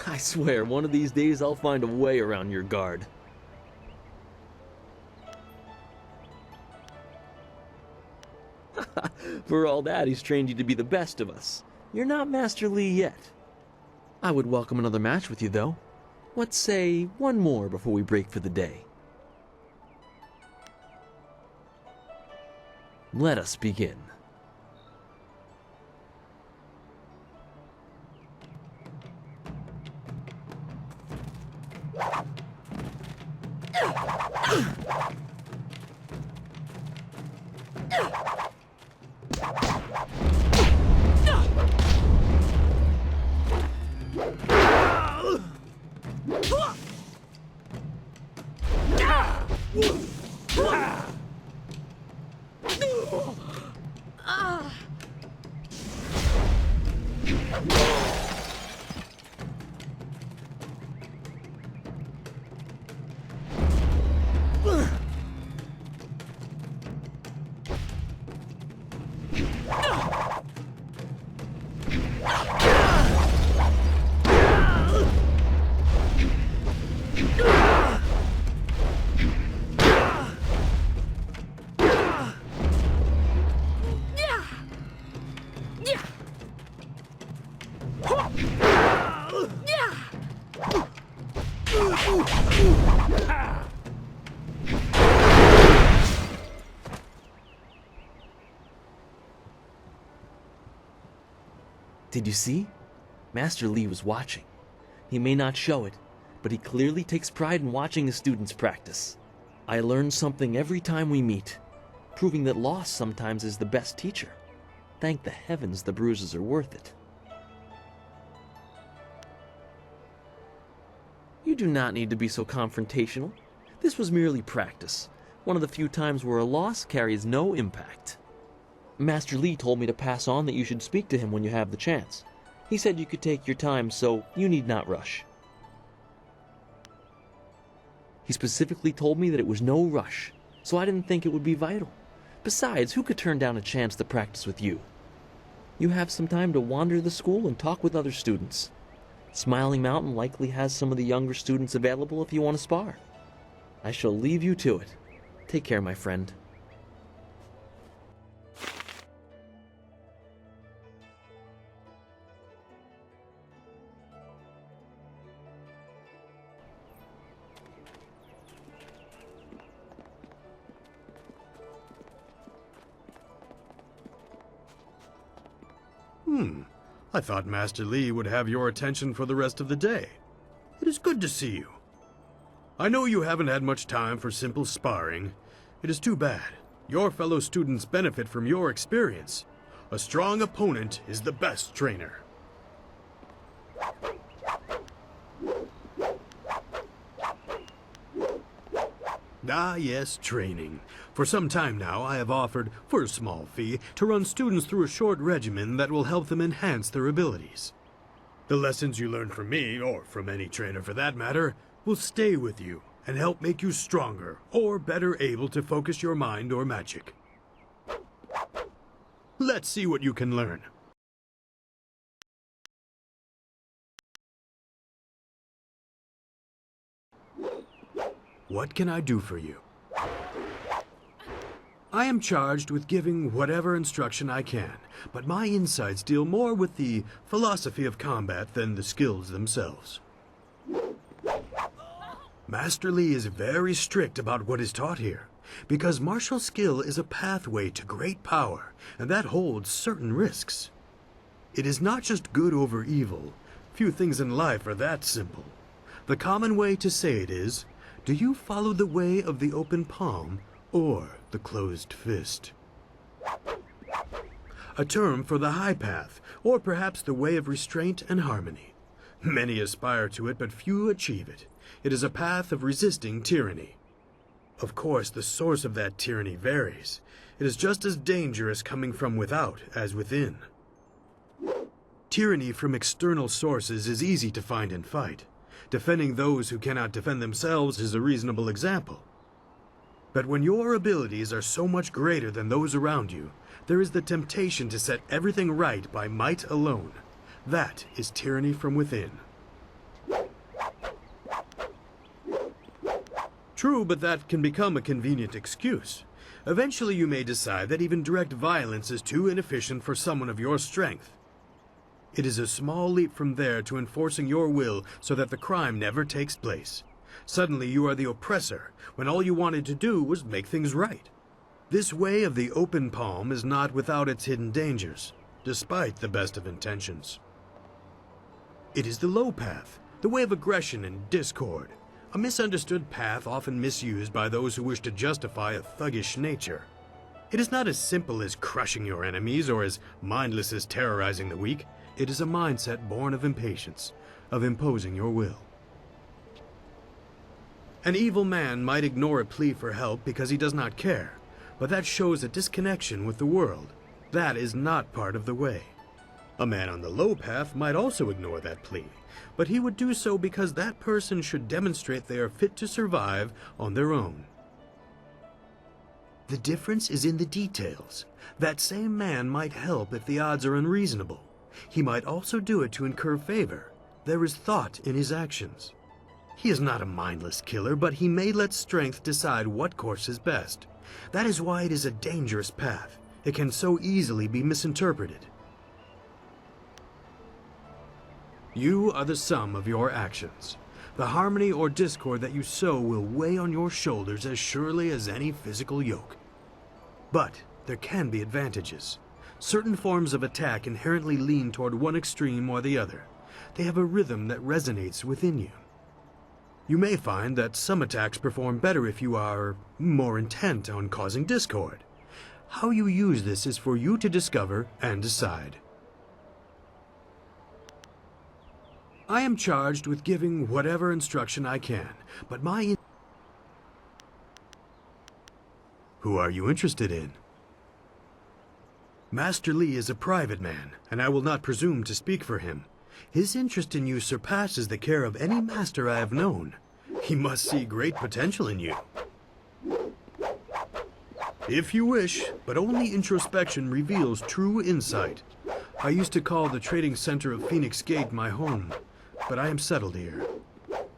I swear, one of these days I'll find a way around your guard. For all that, he's trained you to be the best of us. You're not Master Li yet. I would welcome another match with you, though. Let's say one more before we break for the day. Let us begin. Did you see? Master Li was watching. He may not show it, but he clearly takes pride in watching his students practice. I learn something every time we meet, proving that loss sometimes is the best teacher. Thank the heavens the bruises are worth it. You do not need to be so confrontational. This was merely practice, one of the few times where a loss carries no impact. Master Li told me to pass on that you should speak to him when you have the chance. He said you could take your time, so you need not rush. He specifically told me that it was no rush, so I didn't think it would be vital. Besides, who could turn down a chance to practice with you? You have some time to wander the school and talk with other students. Smiling Mountain likely has some of the younger students available if you want to spar. I shall leave you to it. Take care, my friend. I thought Master Li would have your attention for the rest of the day. It is good to see you. I know you haven't had much time for simple sparring. It is too bad. Your fellow students benefit from your experience. A strong opponent is the best trainer. Ah, yes, training. For some time now, I have offered, for a small fee, to run students through a short regimen that will help them enhance their abilities. The lessons you learn from me, or from any trainer for that matter, will stay with you and help make you stronger or better able to focus your mind or magic. Let's see what you can learn. What can I do for you? I am charged with giving whatever instruction I can, but my insights deal more with the philosophy of combat than the skills themselves. Master Li is very strict about what is taught here, because martial skill is a pathway to great power, and that holds certain risks. It is not just good over evil. Few things in life are that simple. The common way to say it is, do you follow the way of the open palm or the closed fist? A term for the high path, or perhaps the way of restraint and harmony. Many aspire to it, but few achieve it. It is a path of resisting tyranny. Of course, the source of that tyranny varies. It is just as dangerous coming from without as within. Tyranny from external sources is easy to find and fight. Defending those who cannot defend themselves is a reasonable example. But when your abilities are so much greater than those around you, there is the temptation to set everything right by might alone. That is tyranny from within. True, but that can become a convenient excuse. Eventually you may decide that even direct violence is too inefficient for someone of your strength. It is a small leap from there to enforcing your will so that the crime never takes place. Suddenly you are the oppressor, when all you wanted to do was make things right. This way of the open palm is not without its hidden dangers, despite the best of intentions. It is the low path, the way of aggression and discord, a misunderstood path often misused by those who wish to justify a thuggish nature. It is not as simple as crushing your enemies or as mindless as terrorizing the weak. It is a mindset born of impatience, of imposing your will. An evil man might ignore a plea for help because he does not care, but that shows a disconnection with the world. That is not part of the way. A man on the low path might also ignore that plea, but he would do so because that person should demonstrate they are fit to survive on their own. The difference is in the details. That same man might help if the odds are unreasonable. He might also do it to incur favor. There is thought in his actions. He is not a mindless killer, but he may let strength decide what course is best. That is why it is a dangerous path. It can so easily be misinterpreted. You are the sum of your actions. The harmony or discord that you sow will weigh on your shoulders as surely as any physical yoke. But there can be advantages. Certain forms of attack inherently lean toward one extreme or the other. They have a rhythm that resonates within you. You may find that some attacks perform better if you are more intent on causing discord. How you use this is for you to discover and decide. I am charged with giving whatever instruction I can, but Who are you interested in? Master Li is a private man, and I will not presume to speak for him. His interest in you surpasses the care of any master I have known. He must see great potential in you. If you wish, but only introspection reveals true insight. I used to call the trading center of Phoenix Gate my home, but I am settled here.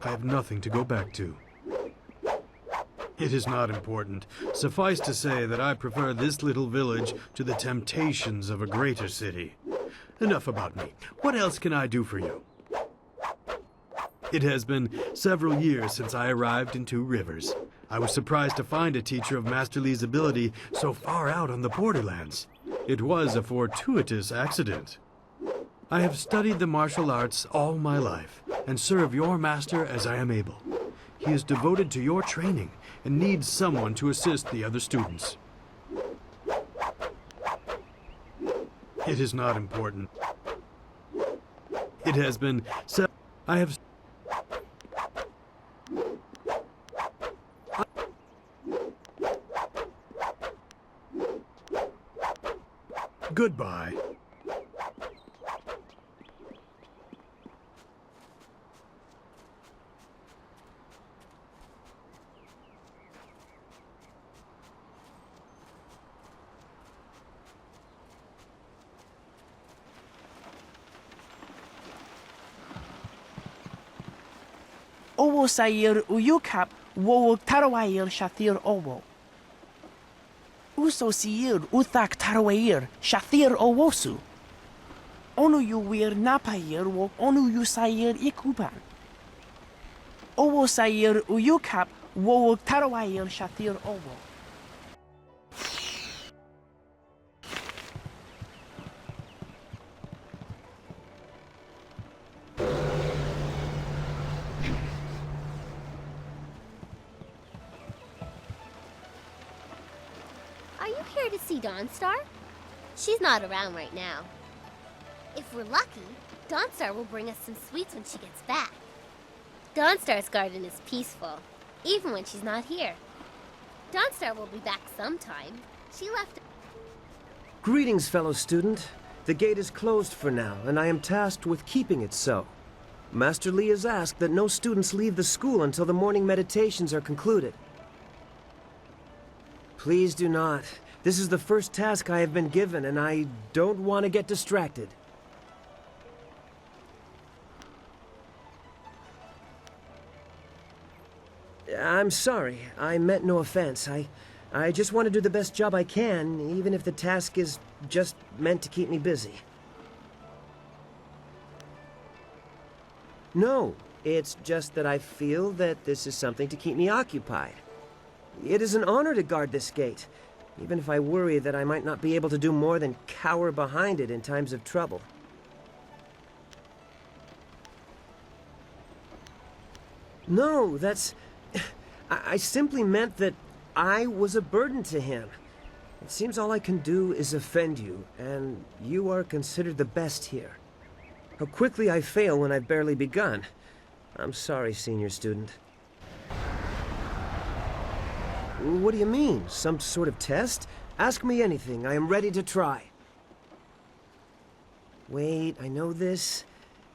I have nothing to go back to. It is not important. Suffice to say that I prefer this little village to the temptations of a greater city. Enough about me. What else can I do for you? It has been several years since I arrived in Two Rivers. I was surprised to find a teacher of Master Li's ability so far out on the borderlands. It was a fortuitous accident. I have studied the martial arts all my life, and serve your master as I am able. He is devoted to your training, and needs someone to assist the other students. It is not important. It has been said. I have... Goodbye. Owo sayir uyukap wo tarwair shathir owo. Uso siyir uthak tarwair shathir owosu. Onu yu wir napayir wo onu yu sayir ikuban. Owo sayir uyukap wo tarwair shathir owo. Are you here to see Dawnstar? She's not around right now. If we're lucky, Dawnstar will bring us some sweets when she gets back. Dawnstar's garden is peaceful, even when she's not here. Dawnstar will be back sometime. She left... Greetings, fellow student. The gate is closed for now, and I am tasked with keeping it so. Master Li has asked that no students leave the school until the morning meditations are concluded. Please do not. This is the first task I have been given, and I don't want to get distracted. I'm sorry. I meant no offense. I just want to do the best job I can, even if the task is just meant to keep me busy. No, it's just that I feel that this is something to keep me occupied. It is an honor to guard this gate, even if I worry that I might not be able to do more than cower behind it in times of trouble. No, that's... I simply meant that I was a burden to him. It seems all I can do is offend you, and you are considered the best here. How quickly I fail when I've barely begun. I'm sorry, senior student. What do you mean? Some sort of test? Ask me anything. I am ready to try. Wait, I know this.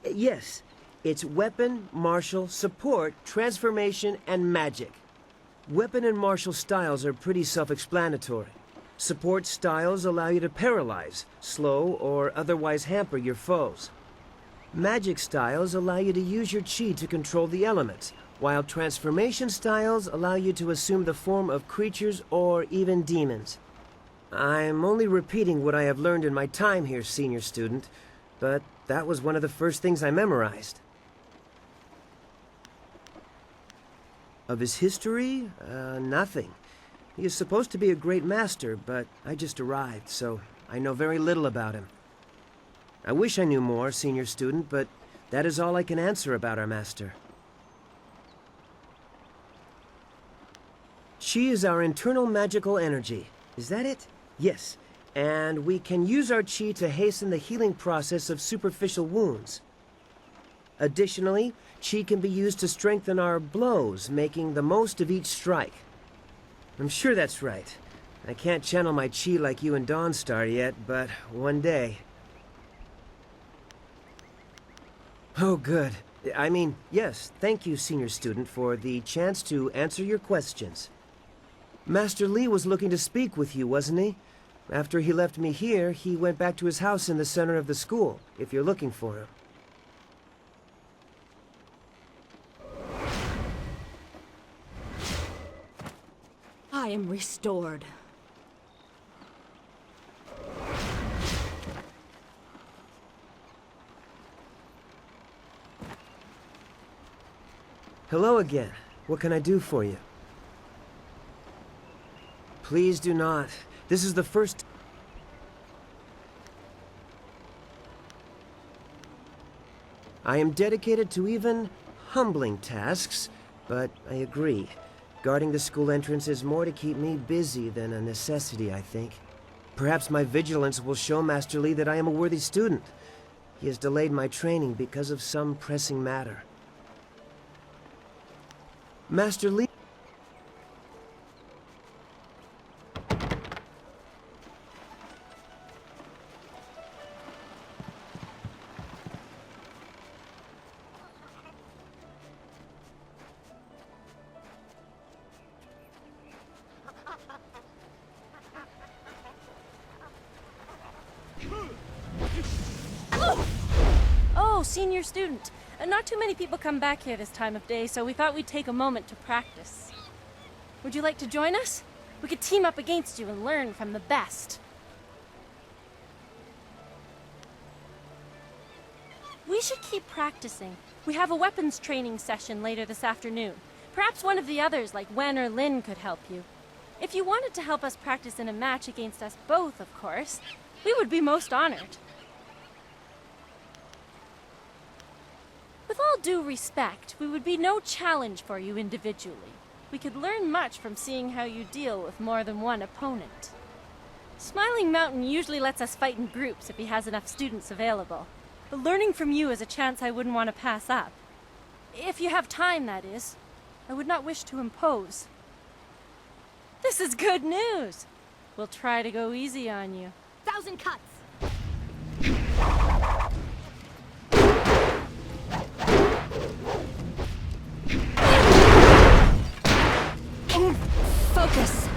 Yes, it's weapon, martial, support, transformation, and magic. Weapon and martial styles are pretty self-explanatory. Support styles allow you to paralyze, slow, or otherwise hamper your foes. Magic styles allow you to use your chi to control the elements, while transformation styles allow you to assume the form of creatures or even demons. I'm only repeating what I have learned in my time here, senior student, but that was one of the first things I memorized. Of his history? Nothing. He is supposed to be a great master, but I just arrived, so I know very little about him. I wish I knew more, senior student, but that is all I can answer about our master. Chi is our internal magical energy. Is that it? Yes. And we can use our chi to hasten the healing process of superficial wounds. Additionally, chi can be used to strengthen our blows, making the most of each strike. I'm sure that's right. I can't channel my chi like you and Dawnstar yet, but one day. Oh, good. I mean, yes, thank you, senior student, for the chance to answer your questions. Master Li was looking to speak with you, wasn't he? After he left me here, he went back to his house in the center of the school, if you're looking for him. I am restored. Hello again. What can I do for you? Please do not. This is the first... I am dedicated to even humbling tasks, but I agree. Guarding the school entrance is more to keep me busy than a necessity, I think. Perhaps my vigilance will show Master Li that I am a worthy student. He has delayed my training because of some pressing matter. Master Li... Oh, senior student. Not too many people come back here this time of day, so we thought we'd take a moment to practice. Would you like to join us? We could team up against you and learn from the best. We should keep practicing. We have a weapons training session later this afternoon. Perhaps one of the others, like Wen or Lin, could help you. If you wanted to help us practice in a match against us both, of course, we would be most honored. With all due respect, we would be no challenge for you individually. We could learn much from seeing how you deal with more than one opponent. Smiling Mountain usually lets us fight in groups if he has enough students available. But learning from you is a chance I wouldn't want to pass up. If you have time, that is. I would not wish to impose. This is good news! We'll try to go easy on you. 1,000 cuts! Focus!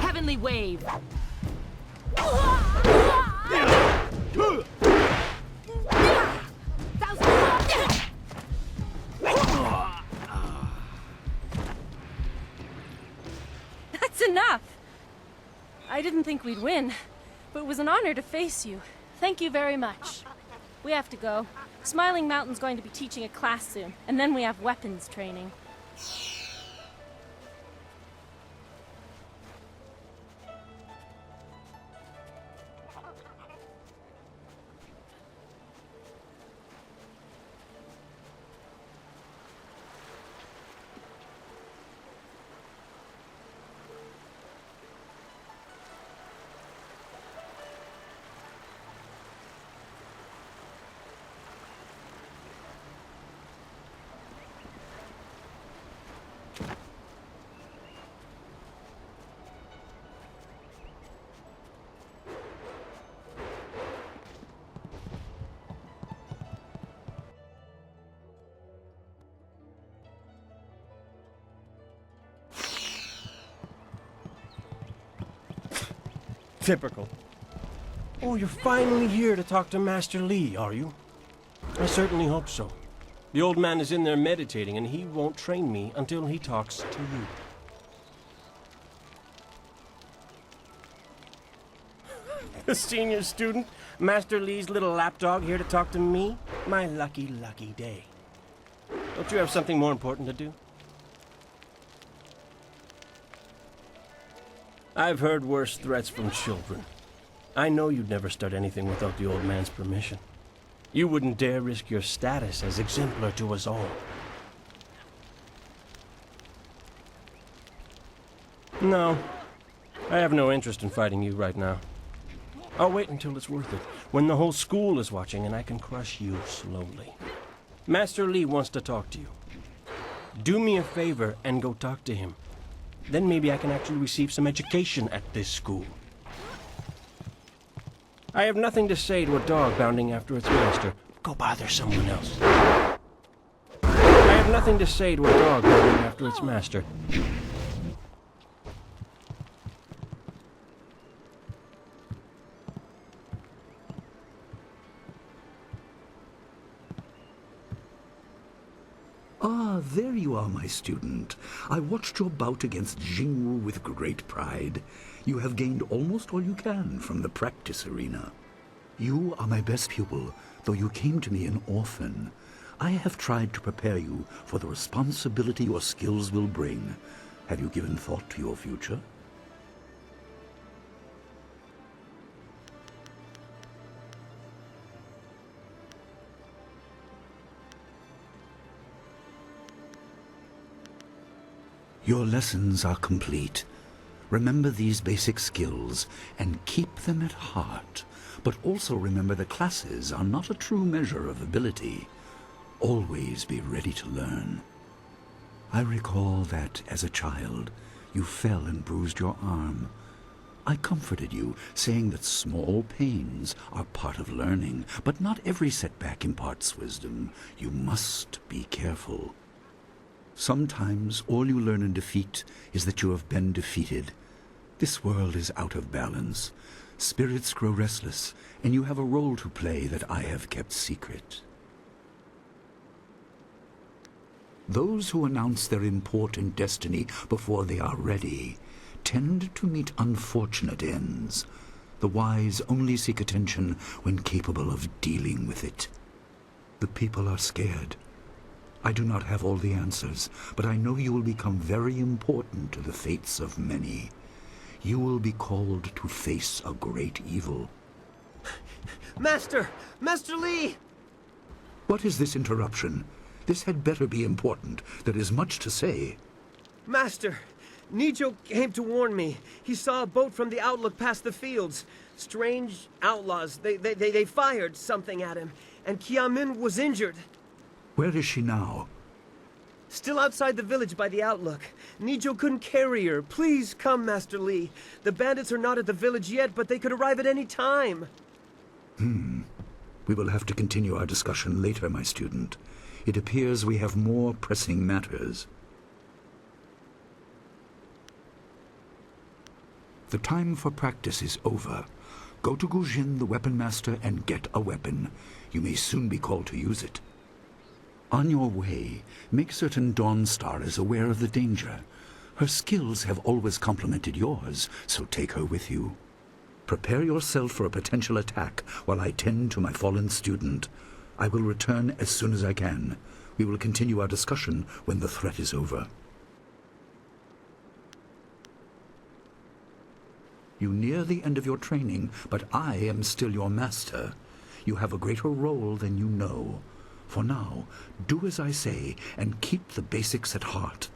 Heavenly wave! I didn't think we'd win, but it was an honor to face you. Thank you very much. We have to go. Smiling Mountain's going to be teaching a class soon, and then we have weapons training. Typical. Oh, you're finally here to talk to Master Li, are you? I certainly hope so. The old man is in there meditating, and he won't train me until he talks to you. The senior student, Master Li's little lapdog, here to talk to me? My lucky, lucky day. Don't you have something more important to do? I've heard worse threats from children. I know you'd never start anything without the old man's permission. You wouldn't dare risk your status as exemplar to us all. No, I have no interest in fighting you right now. I'll wait until it's worth it, when the whole school is watching and I can crush you slowly. Master Li wants to talk to you. Do me a favor and go talk to him. Then maybe I can actually receive some education at this school. I have nothing to say to a dog bounding after its master. Go bother someone else. I have nothing to say to a dog bounding after its master. Ah, there you are, my student. I watched your bout against Jingwu with great pride. You have gained almost all you can from the practice arena. You are my best pupil, though you came to me an orphan. I have tried to prepare you for the responsibility your skills will bring. Have you given thought to your future? Your lessons are complete. Remember these basic skills and keep them at heart. But also remember the classes are not a true measure of ability. Always be ready to learn. I recall that, as a child, you fell and bruised your arm. I comforted you, saying that small pains are part of learning, but not every setback imparts wisdom. You must be careful. Sometimes all you learn in defeat is that you have been defeated. This world is out of balance. Spirits grow restless, and you have a role to play that I have kept secret. Those who announce their important destiny before they are ready tend to meet unfortunate ends. The wise only seek attention when capable of dealing with it. The people are scared. I do not have all the answers, but I know you will become very important to the fates of many. You will be called to face a great evil. Master! Master Li! What is this interruption? This had better be important. There is much to say. Master! Nijo came to warn me. He saw a boat from the outlook past the fields. Strange outlaws. They fired something at him, and Kiamin was injured. Where is she now? Still outside the village by the outlook. Nijo couldn't carry her. Please come, Master Li. The bandits are not at the village yet, but they could arrive at any time. We will have to continue our discussion later, my student. It appears we have more pressing matters. The time for practice is over. Go to Gujin, the weapon master, and get a weapon. You may soon be called to use it. On your way, make certain Dawnstar is aware of the danger. Her skills have always complemented yours, so take her with you. Prepare yourself for a potential attack while I tend to my fallen student. I will return as soon as I can. We will continue our discussion when the threat is over. You near the end of your training, but I am still your master. You have a greater role than you know. For now, do as I say and keep the basics at heart.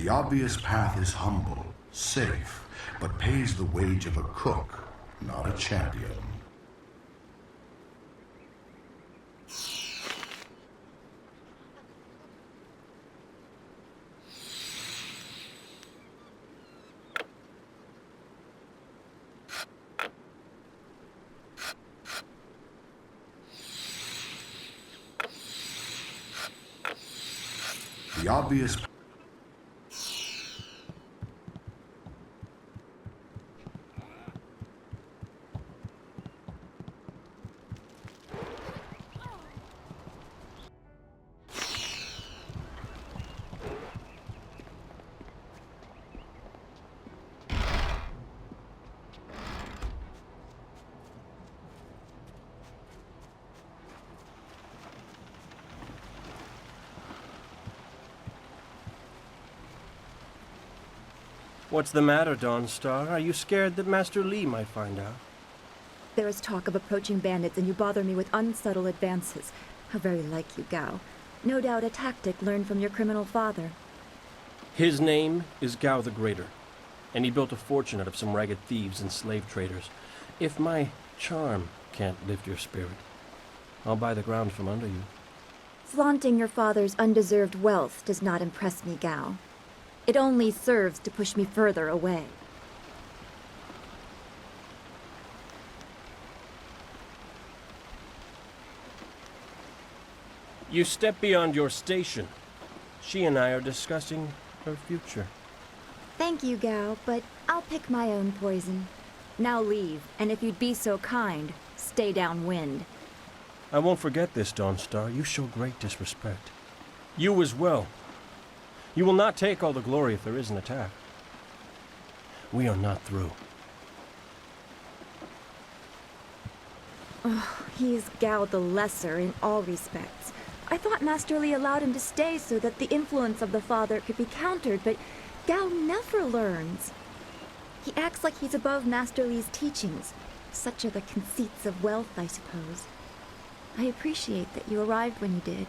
The obvious path is humble, safe, but pays the wage of a cook, not a champion. The obvious What's the matter, Dawnstar? Are you scared that Master Li might find out? There is talk of approaching bandits, and you bother me with unsubtle advances. How very like you, Gao. No doubt a tactic learned from your criminal father. His name is Gao the Greater, and he built a fortune out of some ragged thieves and slave traders. If my charm can't lift your spirit, I'll buy the ground from under you. Flaunting your father's undeserved wealth does not impress me, Gao. It only serves to push me further away. You step beyond your station. She and I are discussing her future. Thank you, Gao, but I'll pick my own poison. Now leave, and if you'd be so kind, stay downwind. I won't forget this, Dawnstar. You show great disrespect. You as well. You will not take all the glory if there is an attack. We are not through. Oh, he is Gao the Lesser in all respects. I thought Master Li allowed him to stay so that the influence of the father could be countered, but Gao never learns. He acts like he's above Master Li's teachings. Such are the conceits of wealth, I suppose. I appreciate that you arrived when you did.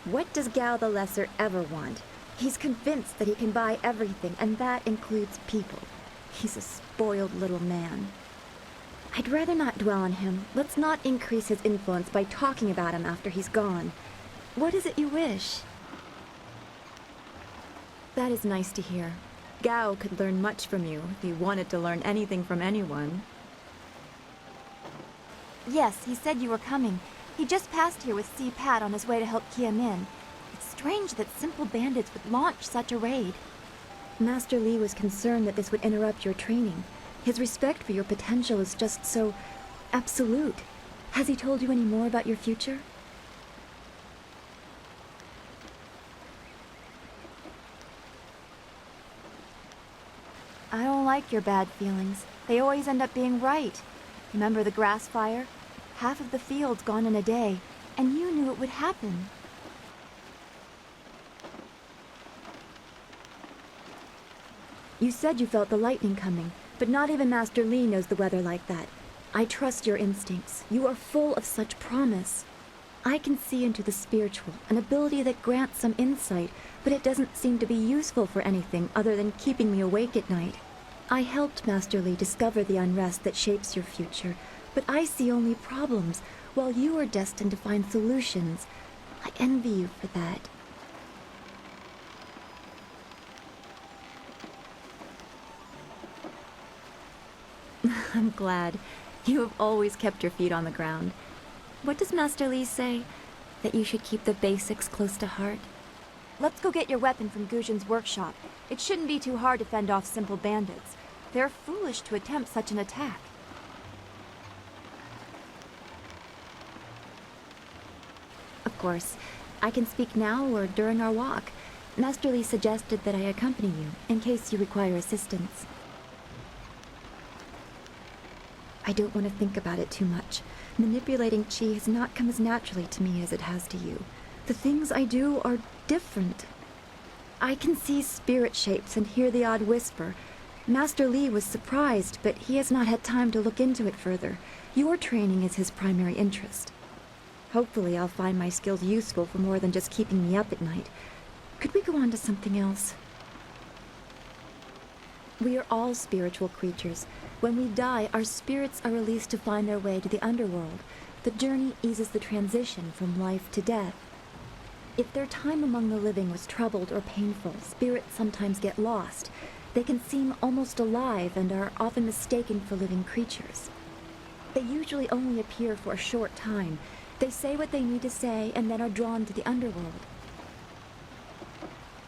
What does Gao the Lesser ever want? He's convinced that he can buy everything, and that includes people. He's a spoiled little man. I'd rather not dwell on him. Let's not increase his influence by talking about him after he's gone. What is it you wish? That is nice to hear. Gao could learn much from you if he wanted to learn anything from anyone. Yes, he said you were coming. He just passed here with Si Pat on his way to help Kia Min. It's strange that simple bandits would launch such a raid. Master Li was concerned that this would interrupt your training. His respect for your potential is just so absolute. Has he told you any more about your future? I don't like your bad feelings. They always end up being right. Remember the grass fire? Half of the field's gone in a day, and you knew it would happen. You said you felt the lightning coming, but not even Master Li knows the weather like that. I trust your instincts. You are full of such promise. I can see into the spiritual, an ability that grants some insight, but it doesn't seem to be useful for anything other than keeping me awake at night. I helped Master Li discover the unrest that shapes your future, but I see only problems, while you are destined to find solutions. I envy you for that. I'm glad. You have always kept your feet on the ground. What does Master Li say? That you should keep the basics close to heart? Let's go get your weapon from Guzhen's workshop. It shouldn't be too hard to fend off simple bandits. They're foolish to attempt such an attack. Of course, I can speak now or during our walk. Master Li suggested that I accompany you, in case you require assistance. I don't want to think about it too much. Manipulating Qi has not come as naturally to me as it has to you. The things I do are different. I can see spirit shapes and hear the odd whisper. Master Li was surprised, but he has not had time to look into it further. Your training is his primary interest. Hopefully I'll find my skills useful for more than just keeping me up at night. Could we go on to something else? We are all spiritual creatures. When we die, our spirits are released to find their way to the underworld. The journey eases the transition from life to death. If their time among the living was troubled or painful, spirits sometimes get lost. They can seem almost alive and are often mistaken for living creatures. They usually only appear for a short time. They say what they need to say and then are drawn to the underworld.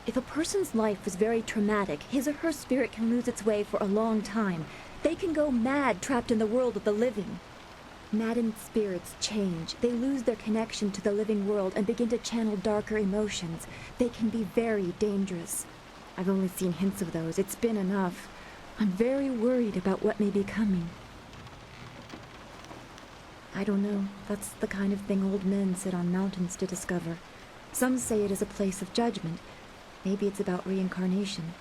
If a person's life was very traumatic, his or her spirit can lose its way for a long time. They can go mad trapped in the world of the living. Maddened spirits change. They lose their connection to the living world and begin to channel darker emotions. They can be very dangerous. I've only seen hints of those. It's been enough. I'm very worried about what may be coming. I don't know. That's the kind of thing old men sit on mountains to discover. Some say it is a place of judgment. Maybe it's about reincarnation.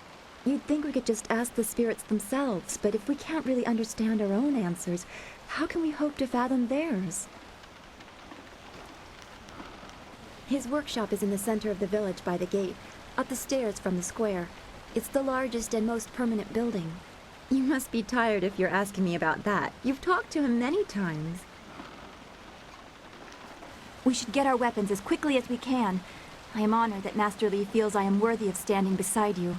You'd think we could just ask the spirits themselves, but if we can't really understand our own answers, how can we hope to fathom theirs? His workshop is in the center of the village by the gate, up the stairs from the square. It's the largest and most permanent building. You must be tired if you're asking me about that. You've talked to him many times. We should get our weapons as quickly as we can. I am honored that Master Li feels I am worthy of standing beside you.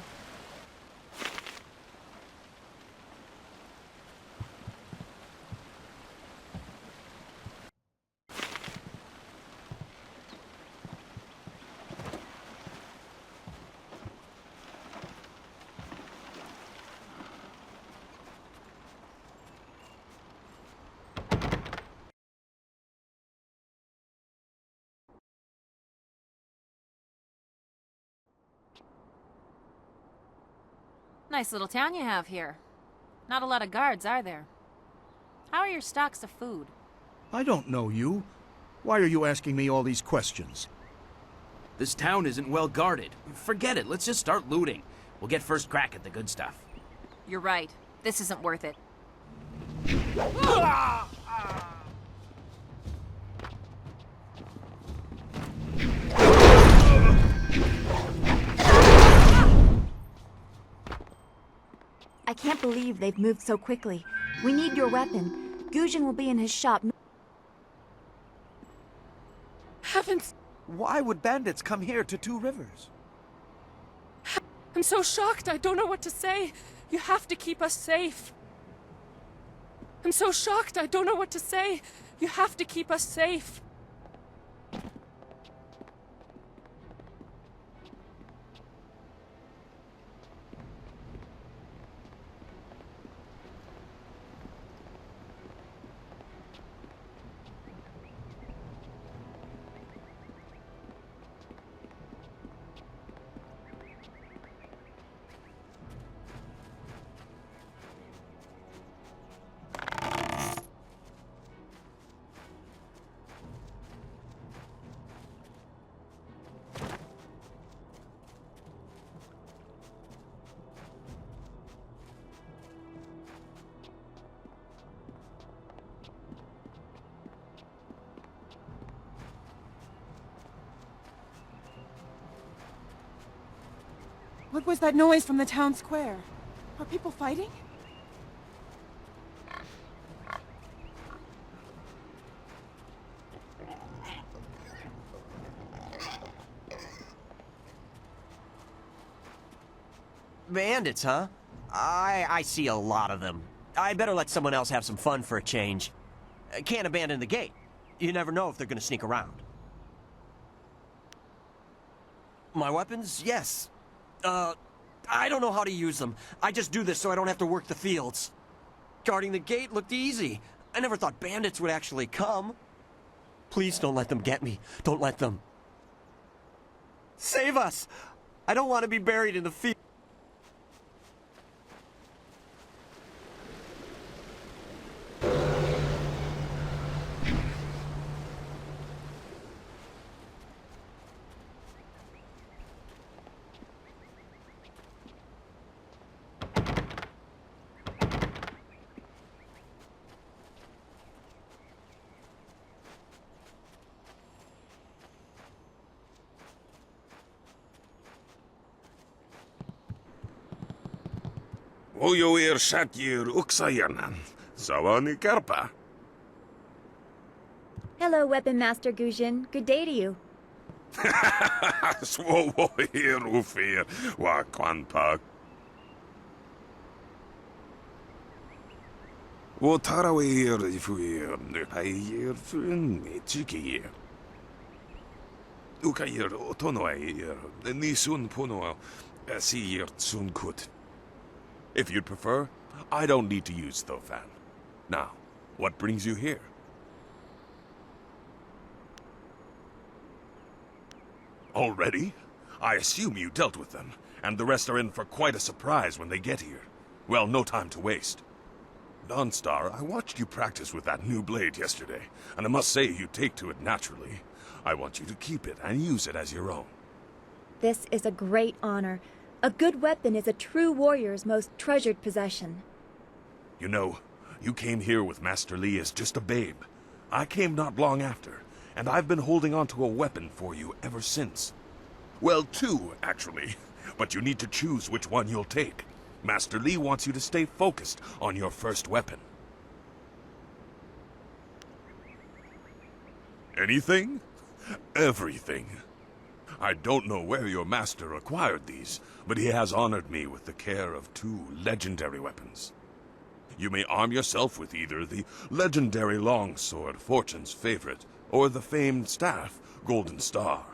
Nice little town you have here. Not a lot of guards, are there? How are your stocks of food? I don't know you. Why are you asking me all these questions? This town isn't well guarded. Forget it, let's just start looting. We'll get first crack at the good stuff. You're right. This isn't worth it. I can't believe they've moved so quickly. We need your weapon. Guzhen will be in his shop. Heavens! Why would bandits come here to Two Rivers? I'm so shocked, I don't know what to say. You have to keep us safe. I'm so shocked, I don't know what to say. You have to keep us safe. What was that noise from the town square? Are people fighting? Bandits, huh? I see a lot of them. I better let someone else have some fun for a change. Can't abandon the gate. You never know if they're gonna sneak around. My weapons? Yes. I don't know how to use them. I just do this so I don't have to work the fields. Guarding the gate looked easy. I never thought bandits would actually come. Please don't let them get me. Don't let them. Save us! I don't want to be buried in the field. Ojoir Shatyr Uksayanan. Sawani Karpa. Hello, Weapon Master Gujin. Good day to you. Swowo here Ufir Wakwanpa. Wotarawir Ifuir Nupayir Fun Chiki. Ukayir Otonoir Nisun Puno Asir Tsunkut. If you'd prefer, I don't need to use Thofan. Now, what brings you here? Already? I assume you dealt with them, and the rest are in for quite a surprise when they get here. Well, no time to waste. Dawnstar, I watched you practice with that new blade yesterday, and I must say you take to it naturally. I want you to keep it and use it as your own. This is a great honor. A good weapon is a true warrior's most treasured possession. You know, you came here with Master Li as just a babe. I came not long after, and I've been holding on to a weapon for you ever since. Well, two, actually, but you need to choose which one you'll take. Master Li wants you to stay focused on your first weapon. Anything? Everything. I don't know where your master acquired these, but he has honored me with the care of two legendary weapons. You may arm yourself with either the legendary longsword, Fortune's favorite, or the famed staff, Golden Star.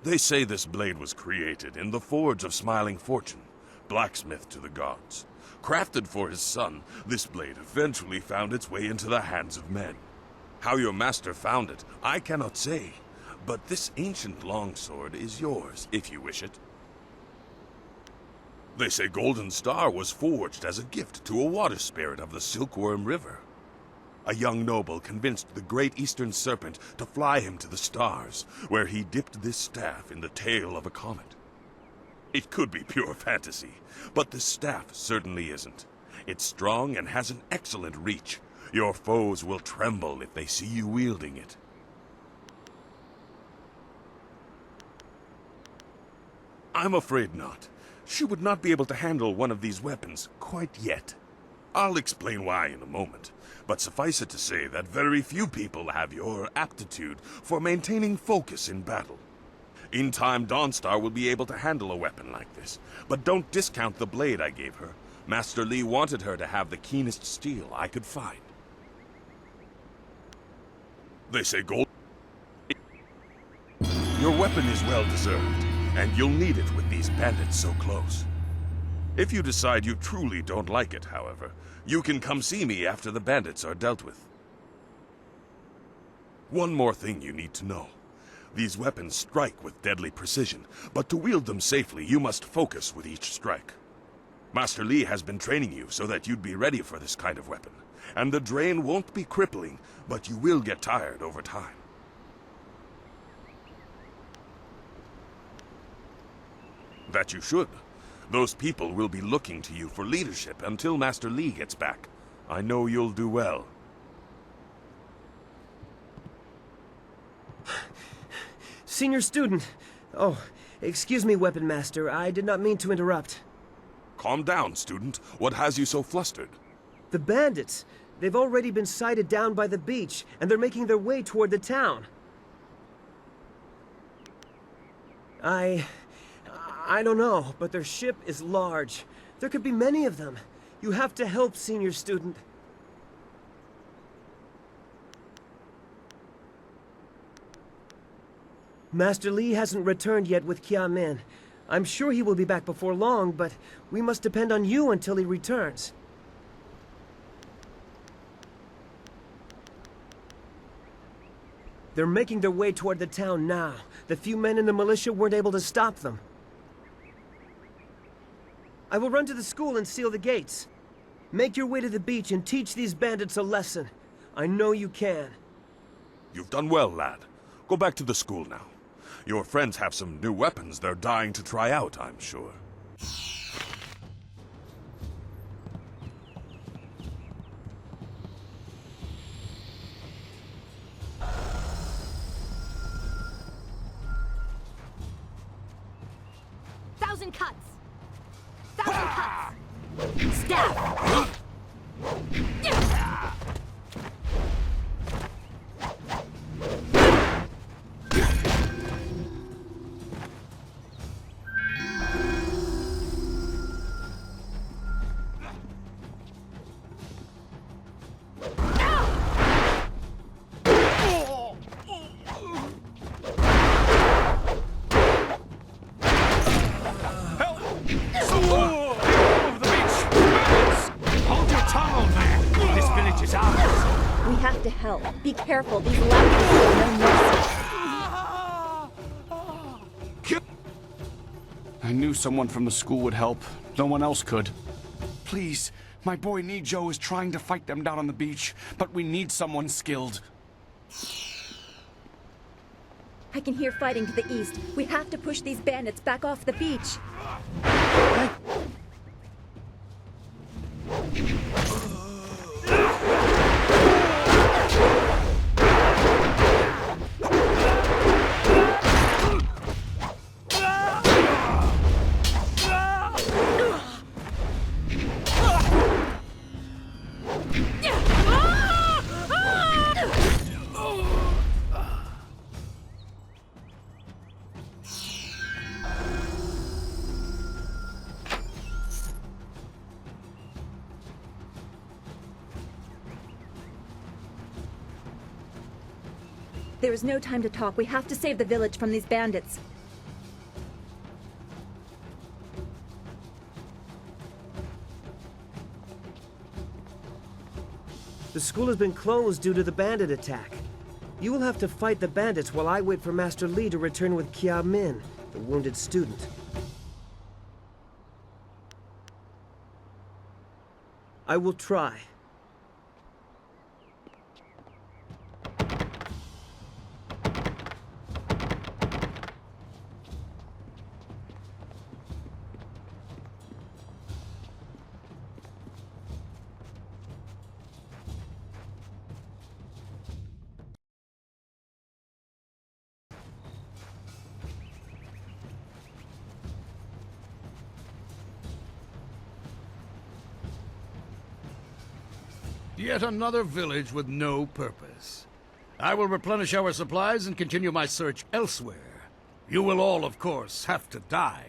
They say this blade was created in the forge of Smiling Fortune, blacksmith to the gods. Crafted for his son, this blade eventually found its way into the hands of men. How your master found it, I cannot say. But this ancient longsword is yours, if you wish it. They say Golden Star was forged as a gift to a water spirit of the Silkworm River. A young noble convinced the great eastern serpent to fly him to the stars, where he dipped this staff in the tail of a comet. It could be pure fantasy, but this staff certainly isn't. It's strong and has an excellent reach. Your foes will tremble if they see you wielding it. I'm afraid not. She would not be able to handle one of these weapons quite yet. I'll explain why in a moment, but suffice it to say that very few people have your aptitude for maintaining focus in battle. In time, Dawnstar will be able to handle a weapon like this, but don't discount the blade I gave her. Master Li wanted her to have the keenest steel I could find. They say gold. Your weapon is well deserved, and you'll need it with these bandits so close. If you decide you truly don't like it, however, you can come see me after the bandits are dealt with. One more thing you need to know. These weapons strike with deadly precision, but to wield them safely, you must focus with each strike. Master Li has been training you so that you'd be ready for this kind of weapon, and the drain won't be crippling, but you will get tired over time. That you should. Those people will be looking to you for leadership until Master Li gets back. I know you'll do well. Senior student. Oh, Excuse me, Weapon Master. I did not mean to interrupt. Calm down, student. What has you so flustered? The bandits. They've already been sighted down by the beach, and they're making their way toward the town. I don't know, but their ship is large. There could be many of them. You have to help, senior student. Master Li hasn't returned yet with Kia Min. I'm sure he will be back before long, but we must depend on you until he returns. They're making their way toward the town now. The few men in the militia weren't able to stop them. I will run to the school and seal the gates. Make your way to the beach and teach these bandits a lesson. I know you can. You've done well, lad. Go back to the school now. Your friends have some new weapons they're dying to try out, I'm sure. Thousand cuts! Thousand cuts! Stab! We have to help. Be careful, these loud people are no mercy. I knew someone from the school would help. No one else could. Please, my boy Nijo is trying to fight them down on the beach, but we need someone skilled. I can hear fighting to the east. We have to push these bandits back off the beach. There is no time to talk. We have to save the village from these bandits. The school has been closed due to the bandit attack. You will have to fight the bandits while I wait for Master Li to return with Kia Min, the wounded student. I will try. Yet another village with no purpose. I will replenish our supplies and continue my search elsewhere. You will all, of course, have to die.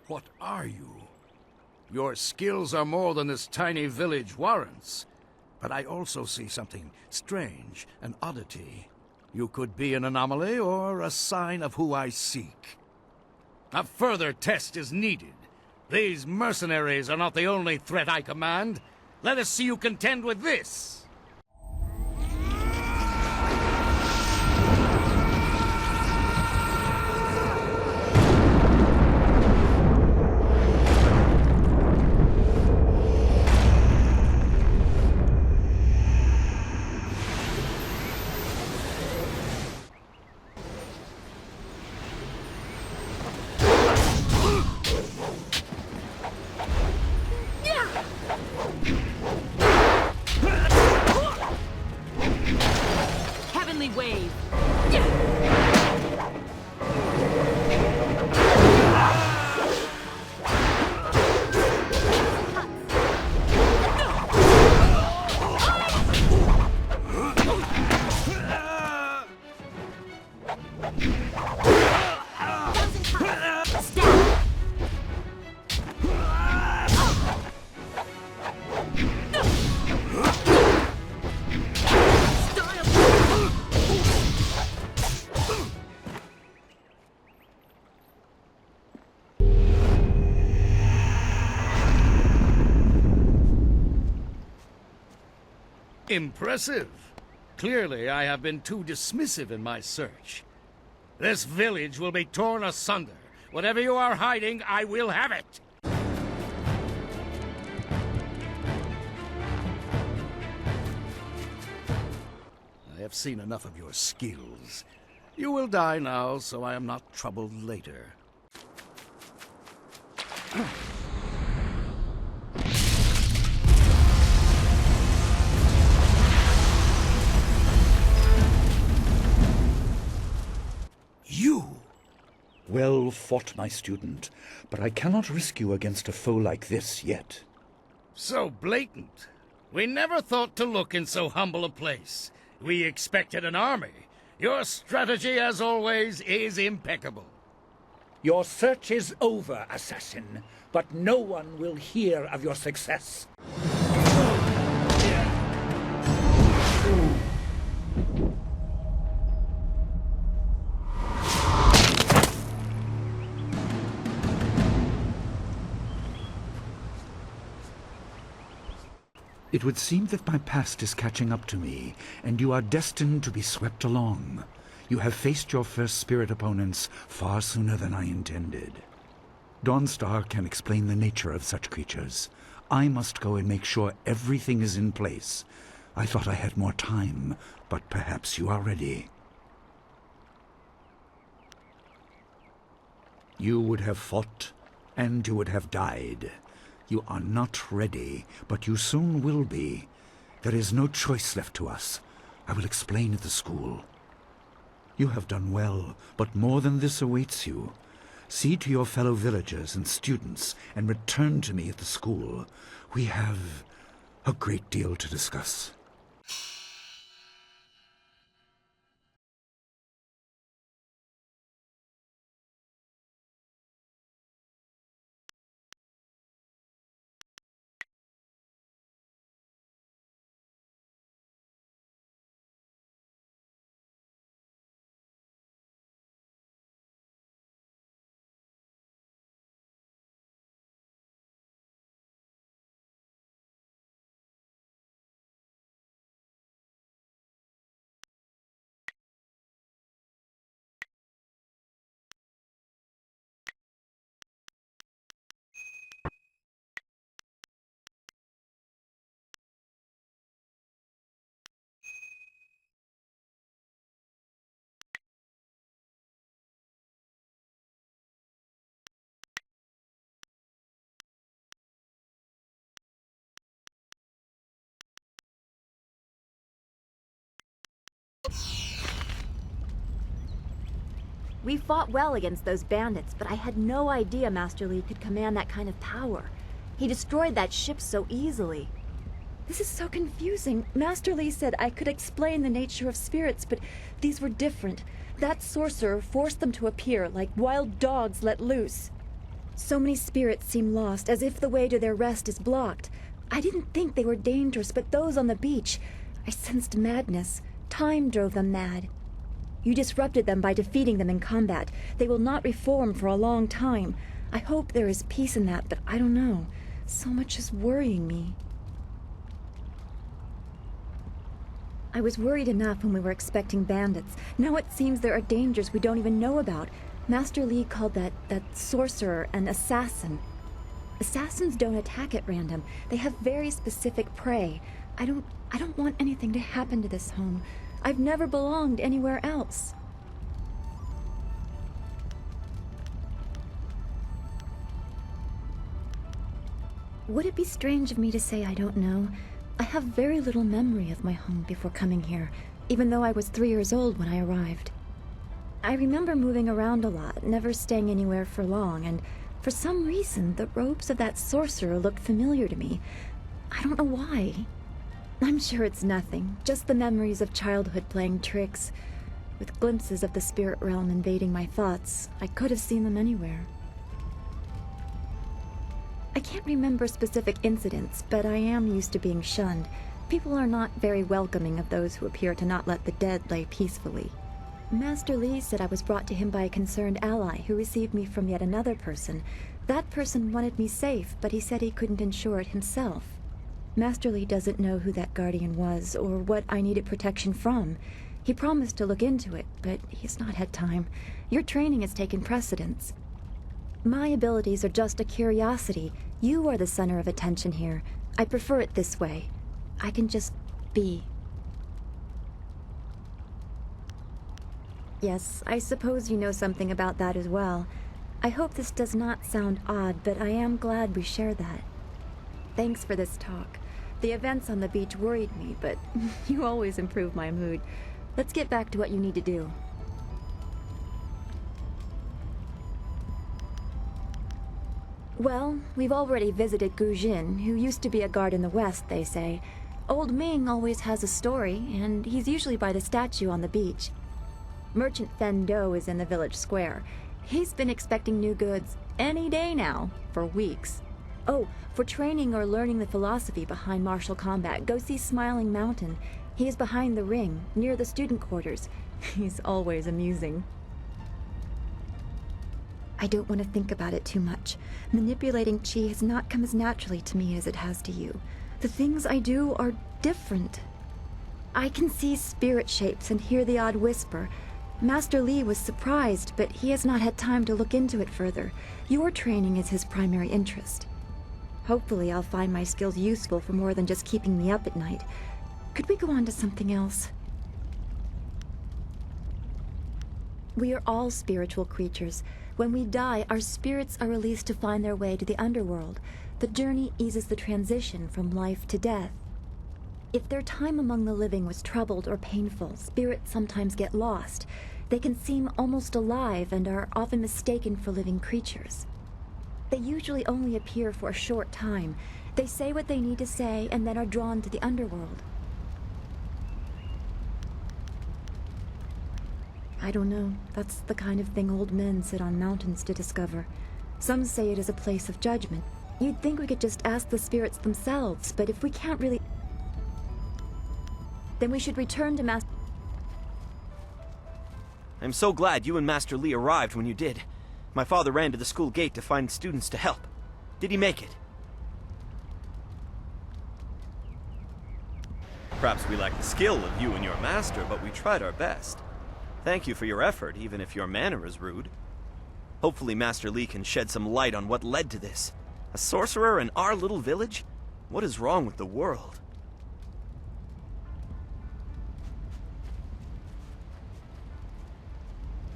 What are you? Your skills are more than this tiny village warrants. But I also see something strange, an oddity. You could be an anomaly or a sign of who I seek. A further test is needed. These mercenaries are not the only threat I command. Let us see you contend with this. Heavenly wave. Impressive. Clearly, I have been too dismissive in my search. This village will be torn asunder. Whatever you are hiding, I will have it. I have seen enough of your skills. You will die now, so I am not troubled later. You! Well fought, my student, but I cannot risk you against a foe like this yet. So blatant. We never thought to look in so humble a place. We expected an army. Your strategy, as always, is impeccable. Your search is over, assassin, but no one will hear of your success. It would seem that my past is catching up to me, and you are destined to be swept along. You have faced your first spirit opponents far sooner than I intended. Dawnstar can explain the nature of such creatures. I must go and make sure everything is in place. I thought I had more time, but perhaps you are ready. You would have fought, and you would have died. You are not ready, but you soon will be. There is no choice left to us. I will explain at the school. You have done well, but more than this awaits you. See to your fellow villagers and students, and return to me at the school. We have a great deal to discuss. We fought well against those bandits, but I had no idea Master Li could command that kind of power. He destroyed that ship so easily. This is so confusing. Master Li said I could explain the nature of spirits, but these were different. That sorcerer forced them to appear like wild dogs let loose. So many spirits seem lost, as if the way to their rest is blocked. I didn't think they were dangerous, but those on the beach, I sensed madness. Time drove them mad. You disrupted them by defeating them in combat. They will not reform for a long time. I hope there is peace in that, but I don't know. So much is worrying me. I was worried enough when we were expecting bandits. Now it seems there are dangers we don't even know about. Master Li called that sorcerer an assassin. Assassins don't attack at random. They have very specific prey. I don't want anything to happen to this home. I've never belonged anywhere else. Would it be strange of me to say I don't know? I have very little memory of my home before coming here, even though I was 3 years old when I arrived. I remember moving around a lot, never staying anywhere for long, and for some reason, the robes of that sorcerer looked familiar to me. I don't know why. I'm sure it's nothing, just the memories of childhood playing tricks. With glimpses of the spirit realm invading my thoughts, I could have seen them anywhere. I can't remember specific incidents, but I am used to being shunned. People are not very welcoming of those who appear to not let the dead lay peacefully. Master Li said I was brought to him by a concerned ally who received me from yet another person. That person wanted me safe, but he said he couldn't ensure it himself. Master Li doesn't know who that guardian was or what I needed protection from. He promised to look into it, but he's not had time. Your training has taken precedence. My abilities are just a curiosity. You are the center of attention here. I prefer it this way. I can just be. Yes, I suppose you know something about that as well. I hope this does not sound odd, but I am glad we share that. Thanks for this talk. The events on the beach worried me, but you always improve my mood. Let's get back to what you need to do. Well, we've already visited Gu Jin, who used to be a guard in the west, they say. Old Ming always has a story, and he's usually by the statue on the beach. Merchant Fen Do is in the village square. He's been expecting new goods any day now, for weeks. Oh, for training or learning the philosophy behind martial combat, go see Smiling Mountain. He is behind the ring, near the student quarters. He's always amusing. I don't want to think about it too much. Manipulating Qi has not come as naturally to me as it has to you. The things I do are different. I can see spirit shapes and hear the odd whisper. Master Li was surprised, but he has not had time to look into it further. Your training is his primary interest. Hopefully I'll find my skills useful for more than just keeping me up at night. Could we go on to something else? We are all spiritual creatures. When we die, our spirits are released to find their way to the underworld. The journey eases the transition from life to death. If their time among the living was troubled or painful, spirits sometimes get lost. They can seem almost alive and are often mistaken for living creatures. They usually only appear for a short time. They say what they need to say and then are drawn to the underworld. I don't know. That's the kind of thing old men sit on mountains to discover. Some say it is a place of judgment. You'd think we could just ask the spirits themselves, but if we can't really... Then we should return to Master... I'm so glad you and Master Li arrived when you did. My father ran to the school gate to find students to help. Did he make it? Perhaps we lack the skill of you and your master, but we tried our best. Thank you for your effort, even if your manner is rude. Hopefully Master Li can shed some light on what led to this. A sorcerer in our little village? What is wrong with the world?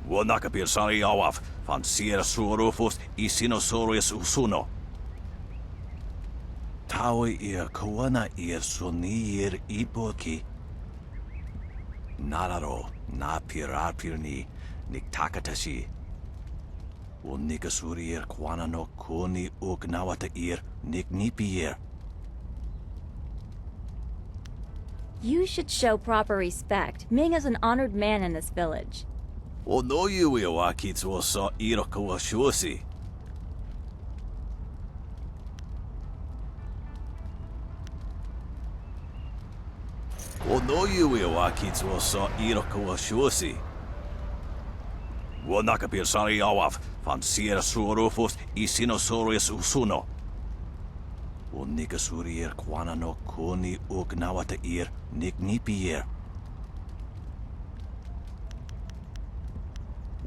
Wanakapir Sariawaf, van Siersurufus y Sinosaurus Usuno. Taui ir Kawana ir Sunir Ipoki. Nararo, na pirapirni, nik takatashi. O nikasurier kwana no koni ok nawata ir nik nipier. You should show proper respect. Ming is an honored man in this village. O no yui wa kitsu so iroko wa shusi. O no yui wa kitsu so iroko wa shusi. Wo nakapir sari awaf van sierra suorufus I sinosaurus usuno. O nikasurier kwana no koni ok nawata ir nik nipier.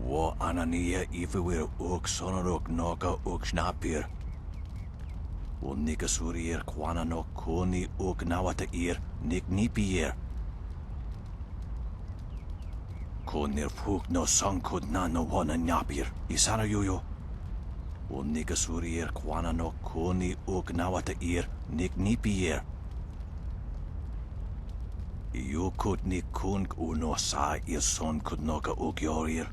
Wo anania ifewir ok sonorok noka ok snapir. O nikasurier kwana no koni ok nawata ir nik nipier. Konir fuk no sankud na no wana nyapir. Isana yuyo. O nikasurier kwana no koni ok nawata ir nik nipier. Iyo kut nik kunk uno sa ir son kud noka ok yorir.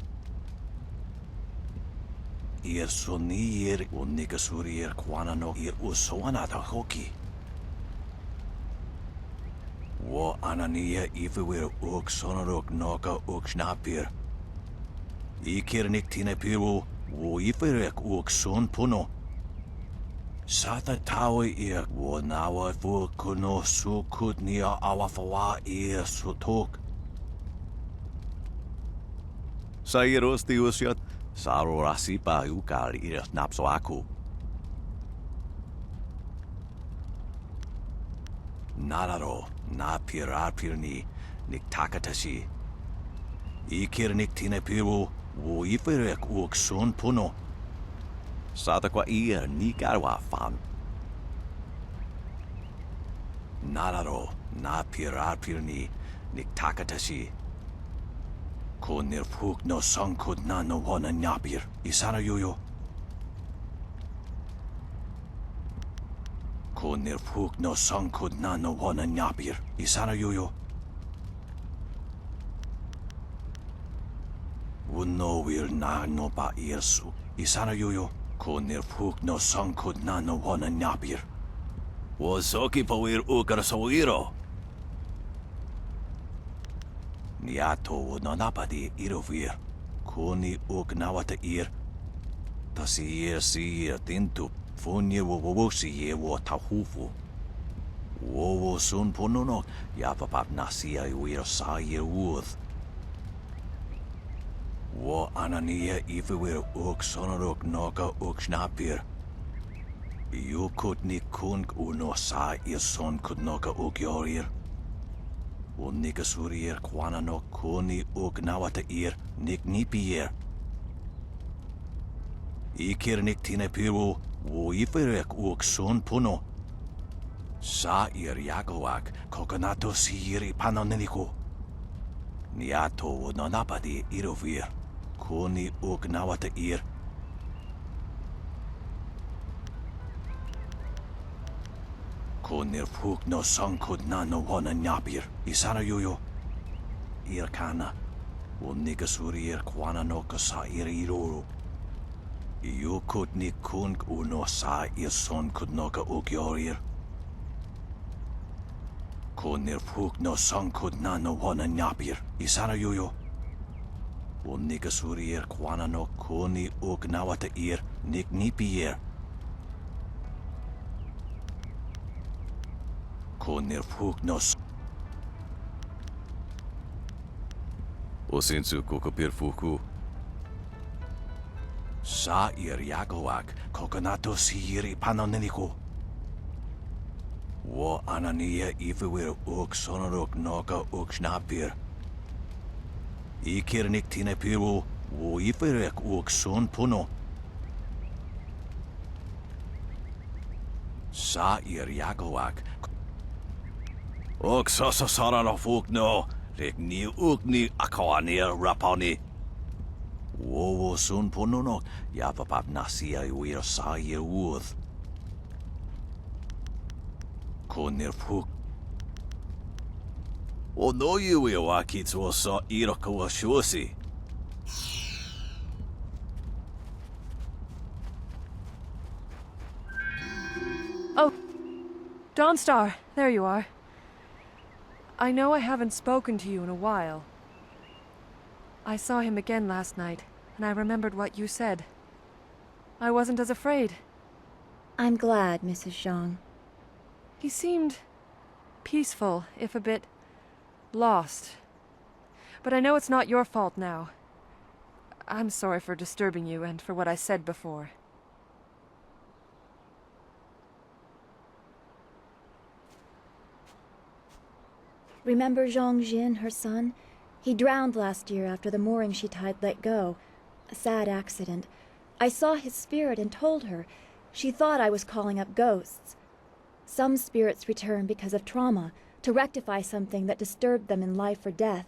Ir sonir o nikasurier kwana no ir usoanata hoki. Wo anania ifewir ok sonorok noka ok snapir. Ikir nik tinepiru wo iferek ok son puno. Sata tawe ir wo nawa fu kuno su kut nia awafawa ir sutok. Sairosti usiat saro rasipa ukar ir napso aku. Nararo na pirni nik takatashi. Ikir nik tinepiru wo iferek ok son puno. Satakwa ia ni garwa fan. Nararo na pirni nik takatashi. Konir fuk no sankud na no wana nyapir. Isana yuyo. Konir fuk no sankud na no wana nyapir. Isana yuyo. Uno wir na no ba irsu. Isana yuyo. Konir fuk no sankud na no wana nyapir. Wosoki pawir ukar sawiro. Niato no napadi irovir. Koni uk nawata ir. Tasi ir tintu. Funye wo siye wo tahufu. Wo sun pununok. Yapapap nasia iwir sa ir uth. Wo anania ifewir uk sonorok noka uk snapir. Yukut ni kunk uno sa ir son kut noka uk yorir. O nikasurier kwana no koni uk nawata ir nik nipier. Ikir nik tinepiru wo iferek uk son puno. Sa ir yagoak kokonato siri panoneniko. Niato no napadi irovir. Koni uk nawata ir. Konir fuk no sankud na no wana nyapir. Isana yuyo. Ir kana. O nikasurier kwana no kasa ir iroro. Iyo kut ni kunk uno sa ir son kud noka uk yorir. Konir fuk no sankud na no wana nyapir. Isana yuyo. O nikasurier kwana no koni uk nawata ir nik nipier. Konir fuk no O sinsu kukupir fuku. Sa ir yagoak kokonato siri panoneniko. Wo anania ifewir uk sonorok noka uk snapir. Ikir nik tinepiru wo iferek uk son puno. Sa ir yagoak. Ok sasa sarano fuk no. Rik ni uk ni akawanir rapani. Wo sun pununok. Yapapap nasia iwir sa ir uth. Konir fuk. O no yui wa kitsu sa iroko wa shusi. Dawnstar, there you are. I know I haven't spoken to you in a while. I saw him again last night, and I remembered what you said. I wasn't as afraid. I'm glad, Mrs. Zhang. He seemed peaceful, if a bit lost. But I know it's not your fault now. I'm sorry for disturbing you and for what I said before. Remember Zhang Jin, her son? He drowned last year after the mooring she tied let go. A sad accident. I saw his spirit and told her. She thought I was calling up ghosts. Some spirits return because of trauma, to rectify something that disturbed them in life or death.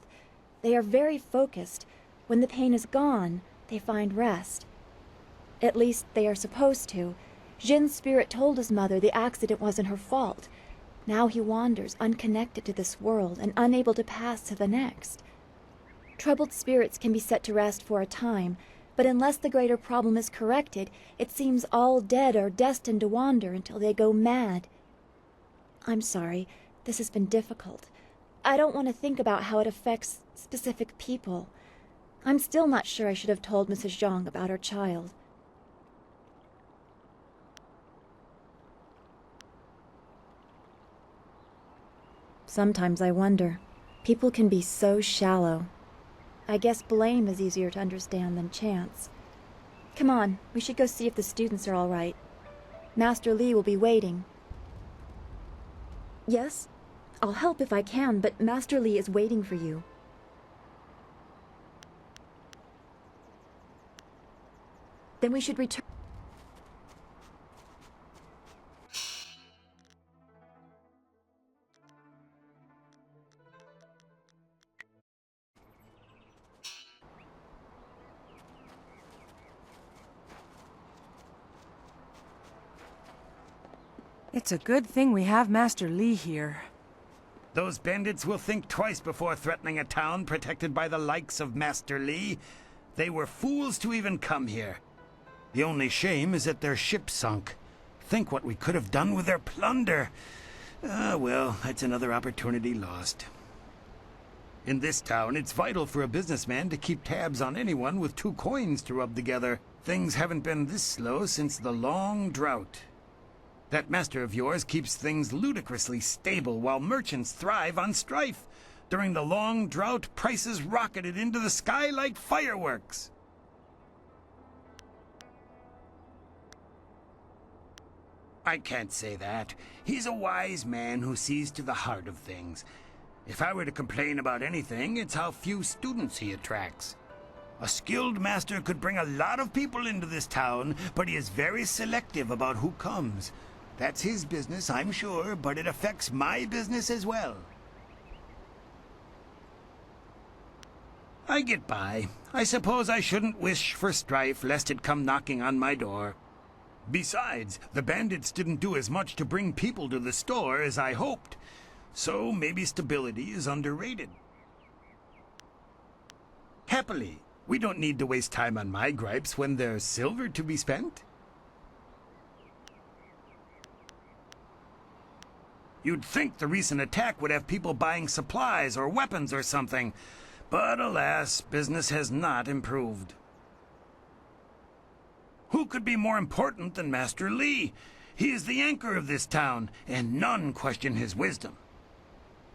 They are very focused. When the pain is gone, they find rest. At least they are supposed to. Jin's spirit told his mother the accident wasn't her fault. Now he wanders, unconnected to this world and unable to pass to the next. Troubled spirits can be set to rest for a time, but unless the greater problem is corrected, it seems all dead are destined to wander until they go mad. I'm sorry, this has been difficult. I don't want to think about how it affects specific people. I'm still not sure I should have told Mrs. Zhang about her child. Sometimes I wonder, people can be so shallow. I guess blame is easier to understand than chance. Come on, we should go see if the students are all right. Master Li will be waiting. Yes? I'll help if I can, but Master Li is waiting for you. Then we should return. It's a good thing we have Master Li here. Those bandits will think twice before threatening a town protected by the likes of Master Li. They were fools to even come here. The only shame is that their ship sunk. Think what we could have done with their plunder. Well, that's another opportunity lost. In this town, it's vital for a businessman to keep tabs on anyone with 2 coins to rub together. Things haven't been this slow since the long drought. That master of yours keeps things ludicrously stable while merchants thrive on strife. During the long drought, prices rocketed into the sky like fireworks. I can't say that. He's a wise man who sees to the heart of things. If I were to complain about anything, it's how few students he attracts. A skilled master could bring a lot of people into this town, but he is very selective about who comes. That's his business, I'm sure, but it affects my business as well. I get by. I suppose I shouldn't wish for strife lest it come knocking on my door. Besides, the bandits didn't do as much to bring people to the store as I hoped. So maybe stability is underrated. Happily, we don't need to waste time on my gripes when there's silver to be spent. You'd think the recent attack would have people buying supplies or weapons or something. But alas, business has not improved. Who could be more important than Master Li? He is the anchor of this town, and none question his wisdom.